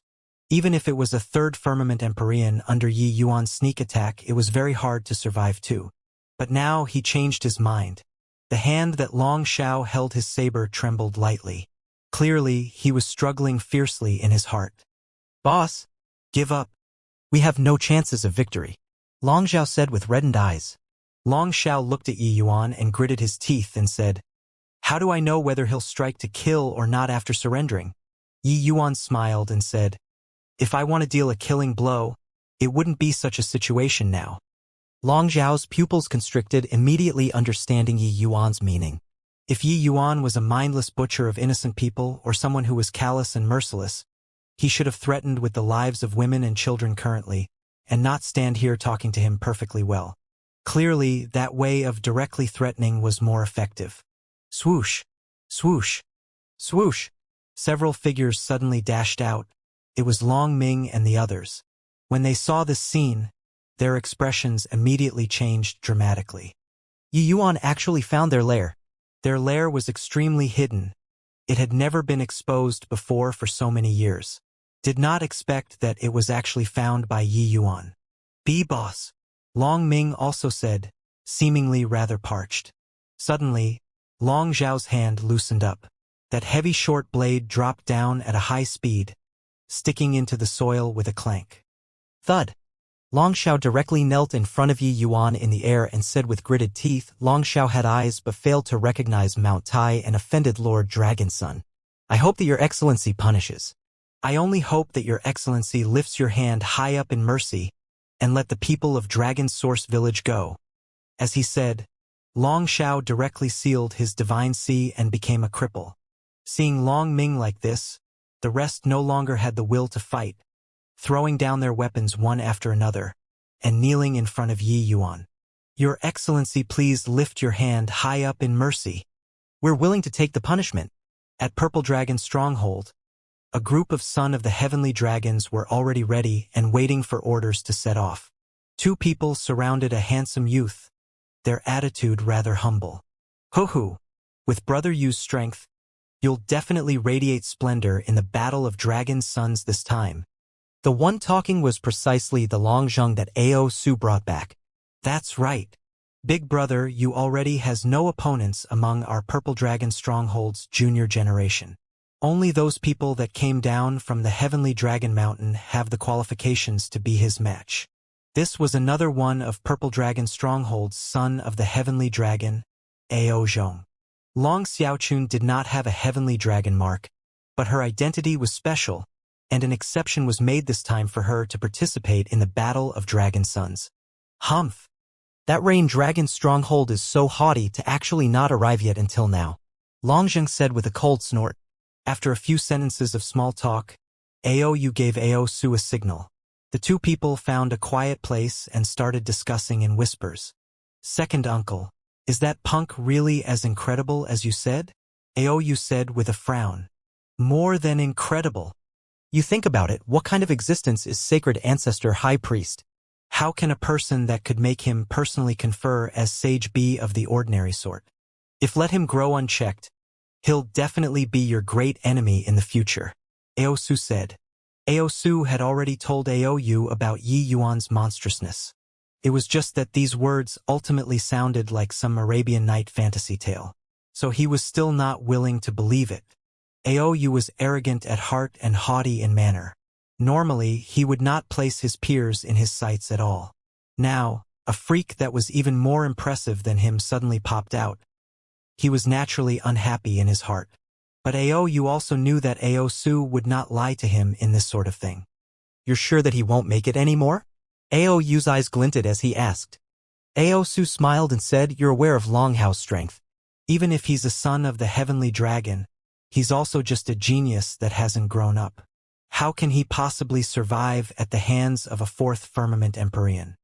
Even if it was a third firmament Empyrean under Yi Yuan's sneak attack, it was very hard to survive too. But now he changed his mind. The hand that Long Xiao held his saber trembled lightly. Clearly, he was struggling fiercely in his heart. Boss, give up. We have no chances of victory, Long Xiao said with reddened eyes. Long Xiao looked at Yi Yuan and gritted his teeth and said, how do I know whether he'll strike to kill or not after surrendering? Yi Yuan smiled and said, if I want to deal a killing blow, it wouldn't be such a situation now. Long Xiao's pupils constricted, immediately understanding Yi Yuan's meaning. If Yi Yuan was a mindless butcher of innocent people or someone who was callous and merciless, he should have threatened with the lives of women and children currently, and not stand here talking to him perfectly well. Clearly, that way of directly threatening was more effective. Swoosh, swoosh, swoosh. Several figures suddenly dashed out. It was Long Ming and the others. When they saw this scene, their expressions immediately changed dramatically. Yi Yuan actually found their lair. Their lair was extremely hidden. It had never been exposed before for so many years. Did not expect that it was actually found by Yi Yuan. Boss, Long Ming also said, seemingly rather parched. Suddenly, Long Xiao's hand loosened up. That heavy short blade dropped down at a high speed, sticking into the soil with a clank. Thud. Long Xiao directly knelt in front of Yi Yuan in the air and said with gritted teeth. Long Xiao had eyes but failed to recognize Mount Tai and offended Lord Dragon's son. I hope that your excellency punishes. I only hope that your excellency lifts your hand high up in mercy and let the people of Dragon's Source Village go. As he said, Long Xiao directly sealed his divine sea and became a cripple. Seeing Long Ming like this, the rest no longer had the will to fight, throwing down their weapons one after another, and kneeling in front of Yi Yuan. Your Excellency, please lift your hand high up in mercy. We're willing to take the punishment. At Purple Dragon's stronghold, a group of Son of the Heavenly Dragons were already ready and waiting for orders to set off. Two people surrounded a handsome youth, their attitude rather humble. Hoo-hoo, with Brother Yu's strength, you'll definitely radiate splendor in the Battle of Dragon Sons this time. The one talking was precisely the Long Zheng that Ao Su brought back. That's right. Big Brother Yu already has no opponents among our Purple Dragon Stronghold's junior generation. Only those people that came down from the Heavenly Dragon Mountain have the qualifications to be his match. This was another one of Purple Dragon Stronghold's son of the Heavenly Dragon, Ao Zhong. Long Xiaochun did not have a Heavenly Dragon mark, but her identity was special, and an exception was made this time for her to participate in the Battle of Dragon Sons. Humph! That Rain Dragon Stronghold is so haughty to actually not arrive yet until now, Long Zheng said with a cold snort. After a few sentences of small talk, Ao Yu gave Ao Su a signal. The two people found a quiet place and started discussing in whispers. Second uncle, is that punk really as incredible as you said? Ao Yu said with a frown. More than incredible. You think about it, what kind of existence is Sacred Ancestor High Priest? How can a person that could make him personally confer as Sage be of the ordinary sort? If let him grow unchecked, he'll definitely be your great enemy in the future, Ao Su said. Ao Su had already told Ao Yu about Yi Yuan's monstrousness. It was just that these words ultimately sounded like some Arabian Night fantasy tale, so he was still not willing to believe it. Ao Yu was arrogant at heart and haughty in manner. Normally, he would not place his peers in his sights at all. Now, a freak that was even more impressive than him suddenly popped out. He was naturally unhappy in his heart. But Ao Yu also knew that Ao Su would not lie to him in this sort of thing. You're sure that he won't make it anymore? Ao Yu's eyes glinted as he asked. Ao Su smiled and said, you're aware of Longhao's strength. Even if he's a son of the Heavenly Dragon, he's also just a genius that hasn't grown up. How can he possibly survive at the hands of a fourth Firmament Empyrean?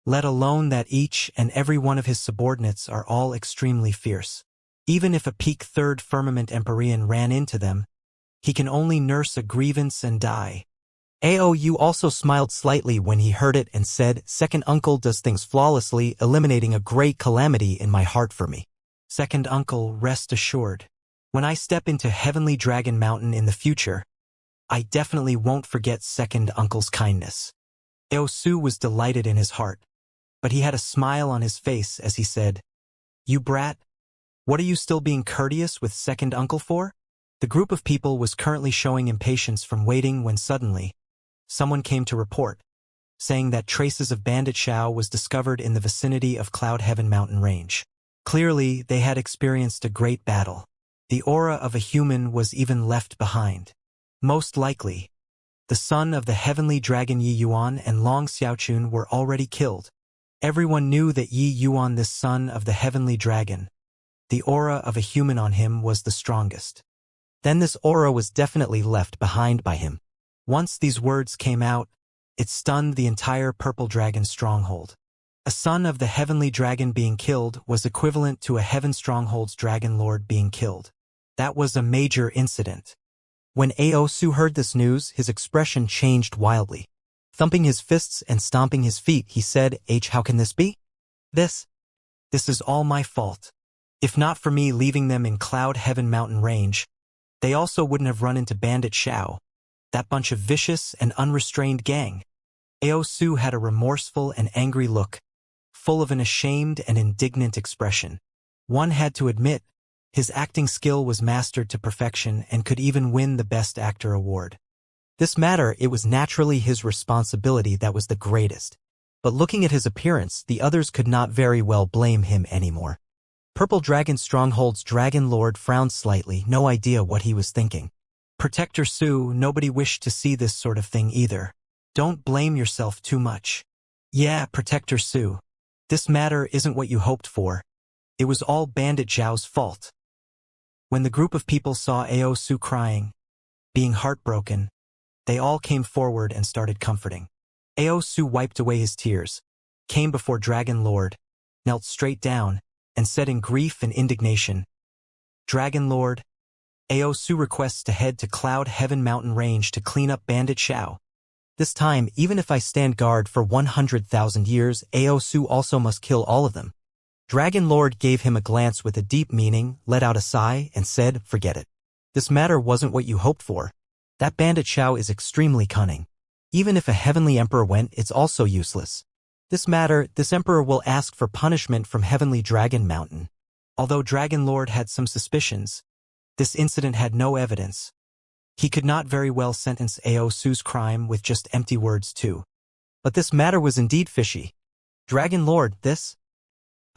Let alone that each and every one of his subordinates are all extremely fierce. Even if a peak third Firmament Empyrean ran into them, he can only nurse a grievance and die. Ao Yu also smiled slightly when he heard it and said, Second Uncle does things flawlessly, eliminating a great calamity in my heart for me. Second Uncle, rest assured. When I step into Heavenly Dragon Mountain in the future, I definitely won't forget Second Uncle's kindness. Ao Su was delighted in his heart, but he had a smile on his face as he said, You brat, what are you still being courteous with Second Uncle for? The group of people was currently showing impatience from waiting when suddenly, someone came to report, saying that traces of Bandit Xiao was discovered in the vicinity of Cloud Heaven mountain range. Clearly, they had experienced a great battle. The aura of a human was even left behind. Most likely, the son of the heavenly dragon Yi Yuan and Long Xiaochun were already killed. Everyone knew that Yi Yuan, this son of the heavenly dragon, the aura of a human on him was the strongest. Then this aura was definitely left behind by him. Once these words came out, it stunned the entire Purple Dragon stronghold. A son of the heavenly dragon being killed was equivalent to a heaven stronghold's dragon lord being killed. That was a major incident. When Ao Su heard this news, his expression changed wildly. Thumping his fists and stomping his feet, he said, How can this be? This is all my fault. If not for me leaving them in Cloud Heaven mountain range, they also wouldn't have run into Bandit Xiao, that bunch of vicious and unrestrained gang. Ao Su had a remorseful and angry look, full of an ashamed and indignant expression. One had to admit, his acting skill was mastered to perfection and could even win the Best Actor award. This matter, it was naturally his responsibility that was the greatest. But looking at his appearance, the others could not very well blame him anymore. Purple Dragon Stronghold's Dragon Lord frowned slightly, no idea what he was thinking. Protector Su, nobody wished to see this sort of thing either. Don't blame yourself too much. Yeah, Protector Su. This matter isn't what you hoped for. It was all Bandit Zhao's fault. When the group of people saw Ao Su crying, being heartbroken, they all came forward and started comforting. Ao Su wiped away his tears, came before Dragon Lord, knelt straight down, and said in grief and indignation, Dragon Lord, Ao Su requests to head to Cloud Heaven mountain range to clean up Bandit Xiao. This time, even if I stand guard for 100,000 years, Ao Su also must kill all of them. Dragon Lord gave him a glance with a deep meaning, let out a sigh, and said, Forget it. This matter wasn't what you hoped for. That Bandit Xiao is extremely cunning. Even if a heavenly emperor went, it's also useless. This matter, this emperor will ask for punishment from Heavenly Dragon Mountain. Although Dragon Lord had some suspicions, this incident had no evidence. He could not very well sentence Ao Su's crime with just empty words too. But this matter was indeed fishy. Dragon Lord, this?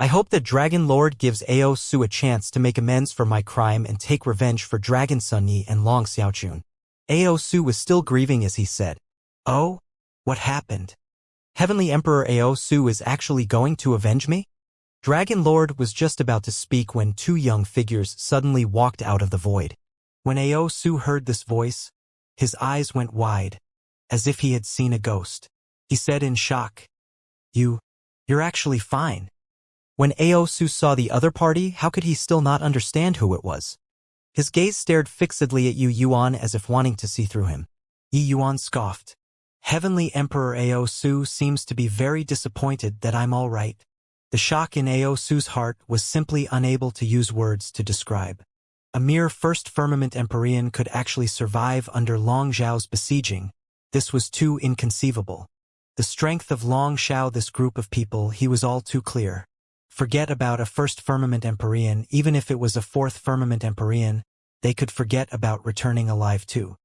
I hope that Dragon Lord gives Ao Su a chance to make amends for my crime and take revenge for Dragon Sun Yi and Long Xiaochun. Ao Su was still grieving as he said, Oh? What happened? Heavenly Emperor Ao Su is actually going to avenge me? Dragon Lord was just about to speak when two young figures suddenly walked out of the void. When Ao Su heard this voice, his eyes went wide, as if he had seen a ghost. He said in shock, You're actually fine. When Ao Su saw the other party, how could he still not understand who it was? His gaze stared fixedly at Yi Yuan as if wanting to see through him. Yi Yuan scoffed. Heavenly Emperor Ao Su seems to be very disappointed that I'm all right. The shock in Ao Su's heart was simply unable to use words to describe. A mere First Firmament Empyrean could actually survive under Long Zhao's besieging. This was too inconceivable. The strength of Long Zhao, this group of people, he was all too clear. Forget about a First Firmament Empyrean, even if it was a Fourth Firmament Empyrean, they could forget about returning alive too.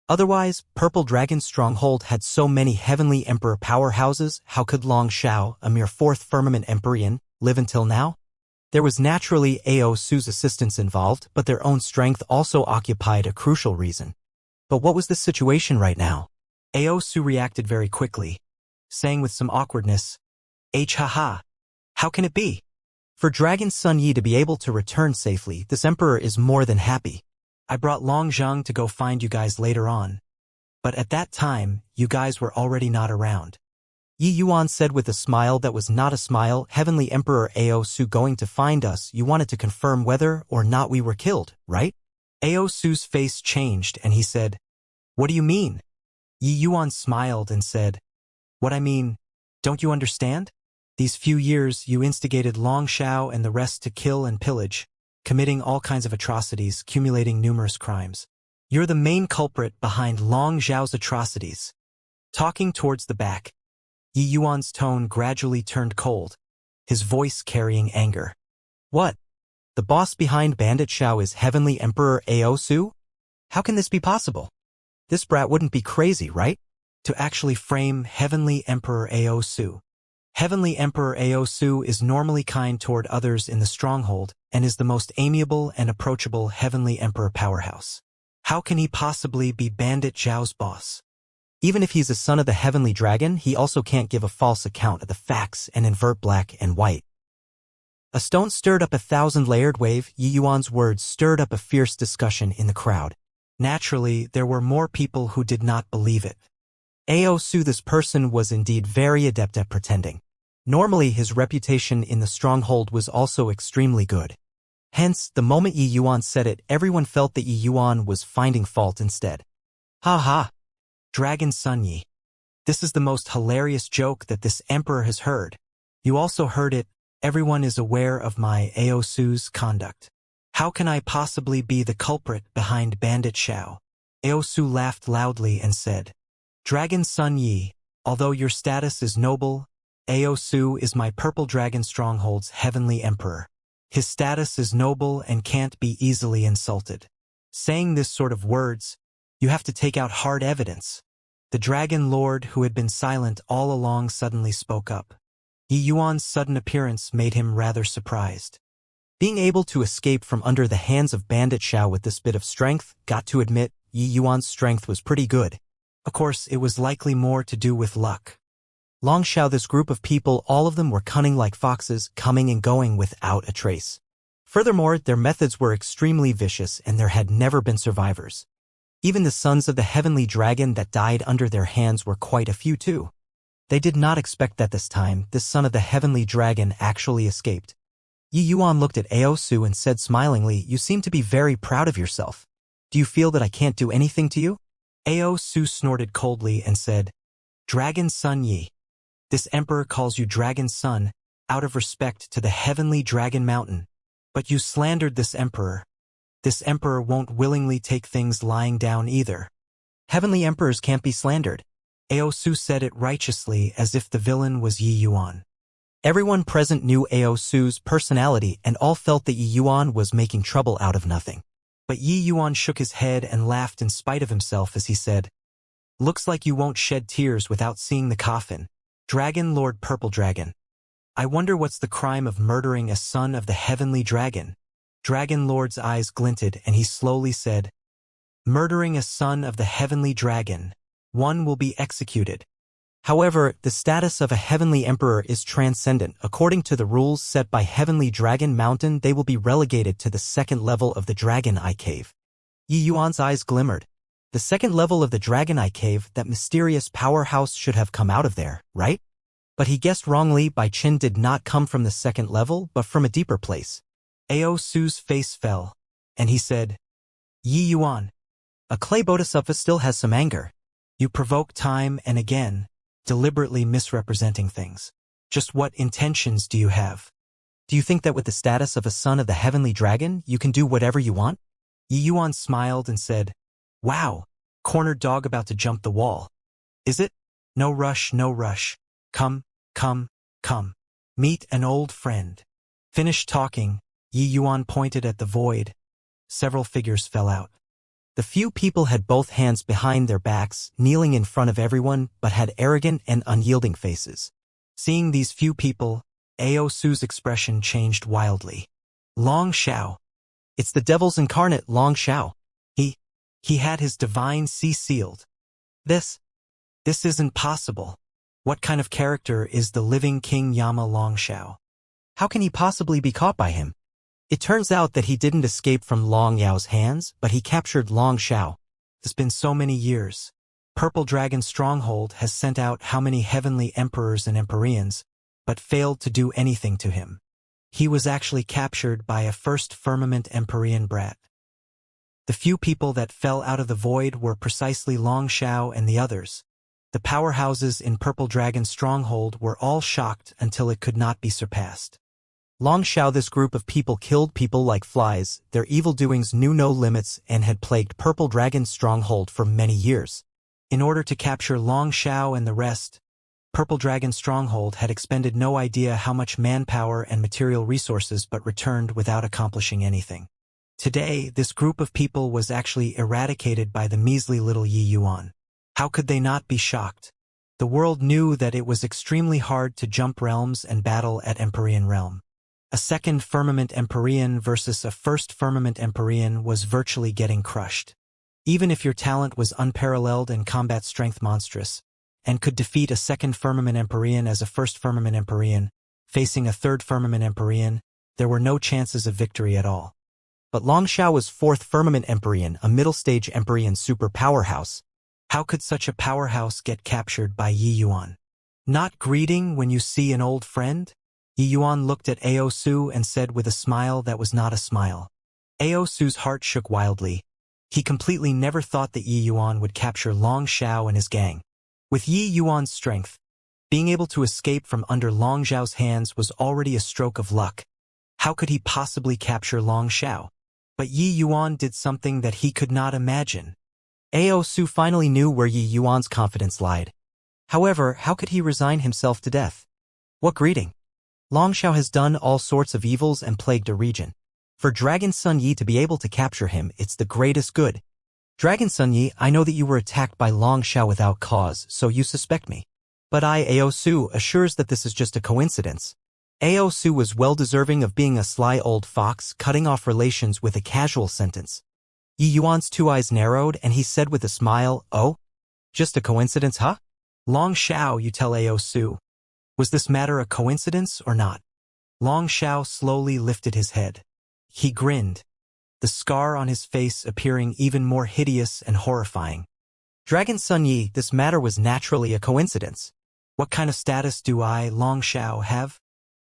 Otherwise, Purple Dragon's stronghold had so many Heavenly Emperor powerhouses, how could Long Zhao, a mere Fourth Firmament Empyrean, live until now? There was naturally Ao Su's assistance involved, but their own strength also occupied a crucial reason. But what was the situation right now? Ao Su reacted very quickly, saying with some awkwardness, Haha. How can it be? For Dragon Sun Yi to be able to return safely, this emperor is more than happy. I brought Long Zhang to go find you guys later on. But at that time, you guys were already not around. Yi Yuan said with a smile that was not a smile, Heavenly Emperor Ao Su going to find us, you wanted to confirm whether or not we were killed, right? Ao Su's face changed and he said, What do you mean? Yi Yuan smiled and said, What I mean, don't you understand? These few years you instigated Long Zhao and the rest to kill and pillage, committing all kinds of atrocities, accumulating numerous crimes. You're the main culprit behind Long Zhao's atrocities. Talking towards the back, Yi Yuan's tone gradually turned cold, his voice carrying anger. What? The boss behind Bandit Xiao is Heavenly Emperor Ao Su? How can this be possible? This brat wouldn't be crazy, right? To actually frame Heavenly Emperor Aosu. Heavenly Emperor Aosu is normally kind toward others in the stronghold and is the most amiable and approachable Heavenly Emperor powerhouse. How can he possibly be Bandit Zhao's boss? Even if he's a son of the Heavenly Dragon, he also can't give a false account of the facts and invert black and white. A stone stirred up a thousand-layered wave. Yi Yuan's words stirred up a fierce discussion in the crowd. Naturally, there were more people who did not believe it. Aosu, this person, was indeed very adept at pretending. Normally, his reputation in the stronghold was also extremely good. Hence, the moment Yi Yuan said it, everyone felt that Yi Yuan was finding fault instead. Ha ha! Dragon Son Yi. This is the most hilarious joke that this emperor has heard. You also heard it. Everyone is aware of my Aosu's conduct. How can I possibly be the culprit behind Bandit Xiao? Aosu laughed loudly and said, Dragon Son Yi, although your status is noble, Aosu is my Purple Dragon Stronghold's Heavenly Emperor. His status is noble and can't be easily insulted. Saying this sort of words, you have to take out hard evidence. The Dragon Lord, who had been silent all along, suddenly spoke up. Yi Yuan's sudden appearance made him rather surprised. Being able to escape from under the hands of Bandit Xiao with this bit of strength, got to admit, Yi Yuan's strength was pretty good. Of course, it was likely more to do with luck. Long Xiao, this group of people, all of them were cunning like foxes, coming and going without a trace. Furthermore, their methods were extremely vicious and there had never been survivors. Even the sons of the Heavenly Dragon that died under their hands were quite a few too. They did not expect that this time, this son of the Heavenly Dragon actually escaped. Yi Yuan looked at Aosu and said smilingly, You seem to be very proud of yourself. Do you feel that I can't do anything to you? Aosu snorted coldly and said, Dragon Son Yi. This emperor calls you Dragon Son, out of respect to the Heavenly Dragon Mountain. But you slandered this emperor. This emperor won't willingly take things lying down either. Heavenly emperors can't be slandered. Aosu said it righteously as if the villain was Yi Yuan. Everyone present knew Aosu's personality and all felt that Yi Yuan was making trouble out of nothing. But Yi Yuan shook his head and laughed in spite of himself as he said, Looks like you won't shed tears without seeing the coffin. Dragon Lord Purple Dragon. I wonder what's the crime of murdering a son of the Heavenly Dragon? Dragon Lord's eyes glinted and he slowly said, Murdering a son of the Heavenly Dragon. One will be executed. However, the status of a Heavenly Emperor is transcendent. According to the rules set by Heavenly Dragon Mountain, they will be relegated to the second level of the Dragon Eye Cave. Yi Yuan's eyes glimmered. The second level of the Dragon Eye Cave, that mysterious powerhouse should have come out of there, right? But he guessed wrongly. Bai Qin did not come from the second level, but from a deeper place. Aosu's face fell, and he said, Yi Yuan, a clay bodhisattva still has some anger. You provoke time and again, deliberately misrepresenting things. Just what intentions do you have? Do you think that with the status of a son of the Heavenly Dragon, you can do whatever you want? Yi Yuan smiled and said, Wow, cornered dog about to jump the wall. Is it? No rush, no rush. Come, come, come. Meet an old friend. Finished talking, Yi Yuan pointed at the void. Several figures fell out. The few people had both hands behind their backs, kneeling in front of everyone, but had arrogant and unyielding faces. Seeing these few people, Aosu's expression changed wildly. Long Xiao. It's the devil's incarnate Long Xiao. He had his divine sea sealed. This isn't possible. What kind of character is the living King Yama Long Xiao? How can he possibly be caught by him? It turns out that he didn't escape from Long Yao's hands, but he captured Long Xiao. It's been so many years. Purple Dragon Stronghold has sent out how many Heavenly Emperors and Empyreans, but failed to do anything to him. He was actually captured by a first Firmament Empyrean brat. The few people that fell out of the void were precisely Long Xiao and the others. The powerhouses in Purple Dragon Stronghold were all shocked until it could not be surpassed. Long Xiao, this group of people killed people like flies, their evil doings knew no limits and had plagued Purple Dragon's stronghold for many years. In order to capture Long Xiao and the rest, Purple Dragon Stronghold had expended no idea how much manpower and material resources but returned without accomplishing anything. Today, this group of people was actually eradicated by the measly little Yi Yuan. How could they not be shocked? The world knew that it was extremely hard to jump realms and battle at Empyrean realm. A second Firmament Empyrean versus a first Firmament Empyrean was virtually getting crushed. Even if your talent was unparalleled and combat strength monstrous, and could defeat a second Firmament Empyrean as a first Firmament Empyrean, facing a third Firmament Empyrean, there were no chances of victory at all. But Long Xiao was fourth Firmament Empyrean, a middle-stage Empyrean super powerhouse. How could such a powerhouse get captured by Yi Yuan? Not greeting when you see an old friend? Yi Yuan looked at Ao Su and said with a smile that was not a smile. Ao Su's heart shook wildly. He completely never thought that Yi Yuan would capture Long Xiao and his gang. With Yi Yuan's strength, being able to escape from under Long Xiao's hands was already a stroke of luck. How could he possibly capture Long Xiao? But Yi Yuan did something that he could not imagine. Ao Su finally knew where Yi Yuan's confidence lied. However, how could he resign himself to death? What greeting! Long Xiao has done all sorts of evils and plagued a region. For Dragon Sun Yi to be able to capture him, it's the greatest good. Dragon Sun Yi, I know that you were attacked by Long Xiao without cause, so you suspect me. But Ao Su assures that this is just a coincidence. Ao Su was well deserving of being a sly old fox cutting off relations with a casual sentence. Yi Yuan's two eyes narrowed and he said with a smile, "Oh? Just a coincidence, huh?" Long Xiao, you tell Ao Su. Was this matter a coincidence or not? Long Xiao slowly lifted his head. He grinned, the scar on his face appearing even more hideous and horrifying. Dragon Sun Yi, this matter was naturally a coincidence. What kind of status do I, Long Xiao, have?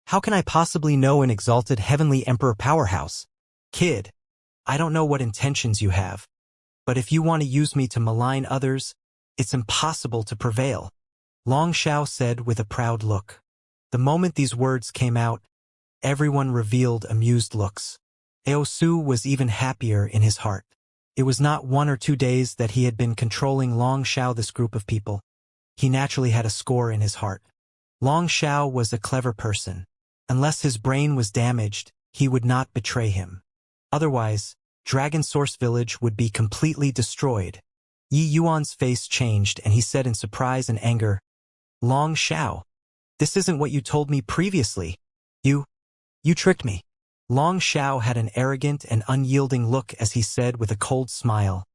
How can I possibly know an exalted heavenly emperor powerhouse? Kid, I don't know what intentions you have, but if you want to use me to malign others, it's impossible to prevail. Long Xiao said with a proud look. The moment these words came out, everyone revealed amused looks. Ao Su was even happier in his heart. It was not 1 or 2 days that he had been controlling Long Xiao, this group of people. He naturally had a score in his heart. Long Xiao was a clever person. Unless his brain was damaged, he would not betray him. Otherwise, Dragon Source Village would be completely destroyed. Yi Yuan's face changed and he said in surprise and anger, "Long Xiao, this isn't what you told me previously. You tricked me." Long Xiao had an arrogant and unyielding look as he said with a cold smile,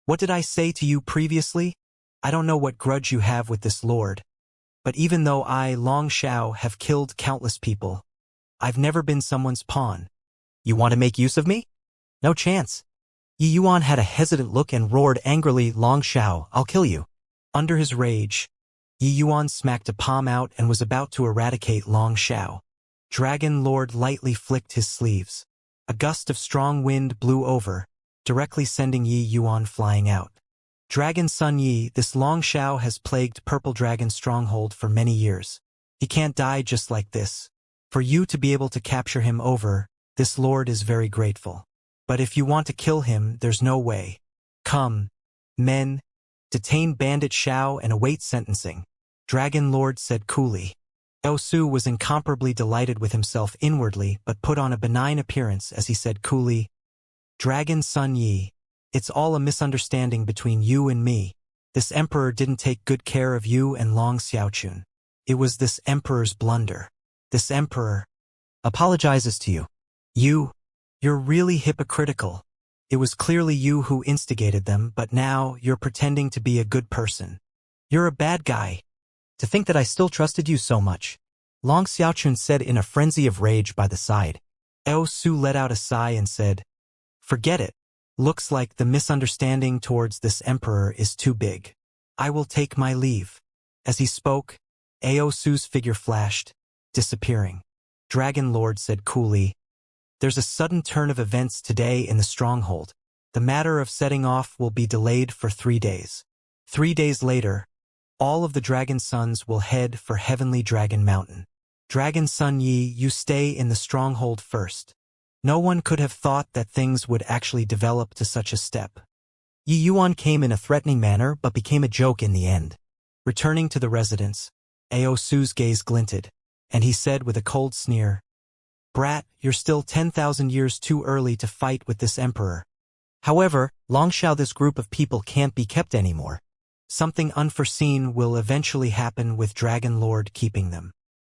"What did I say to you previously? I don't know what grudge you have with this lord. But even though I, Long Xiao, have killed countless people, I've never been someone's pawn. You want to make use of me? No chance." Yi Yuan had a hesitant look and roared angrily, "Long Xiao, I'll kill you." Under his rage, Yi Yuan smacked a palm out and was about to eradicate Long Xiao. Dragon Lord lightly flicked his sleeves. A gust of strong wind blew over, directly sending Yi Yuan flying out. Dragon Sun Yi, this Long Xiao has plagued Purple Dragon's stronghold for many years. He can't die just like this. For you to be able to capture him over, this lord is very grateful. But if you want to kill him, there's no way. Come, men, detain Bandit Xiao and await sentencing, Dragon Lord said coolly. Ao Su was incomparably delighted with himself inwardly but put on a benign appearance as he said coolly, "Dragon Sun Yi, it's all a misunderstanding between you and me. This emperor didn't take good care of you and Long Xiaochun. It was this emperor's blunder. This emperor apologizes to you. You're really hypocritical. It was clearly you who instigated them, but now you're pretending to be a good person. You're a bad guy. To think that I still trusted you so much," Long Xiaochun said in a frenzy of rage by the side. Ao Su let out a sigh and said, "Forget it. Looks like the misunderstanding towards this emperor is too big. I will take my leave." As he spoke, Ao Su's figure flashed, disappearing. Dragon Lord said coolly, "There's a sudden turn of events today in the stronghold. The matter of setting off will be delayed for 3 days. 3 days later, all of the Dragon Sons will head for Heavenly Dragon Mountain. Dragon Sun Yi, you stay in the stronghold first." No one could have thought that things would actually develop to such a step. Yi Yuan came in a threatening manner but became a joke in the end. Returning to the residence, Ao Su's gaze glinted, and he said with a cold sneer, brat, you're still 10,000 years too early to fight with this emperor. However, Longshao, this group of people can't be kept anymore. Something unforeseen will eventually happen with Dragon Lord keeping them.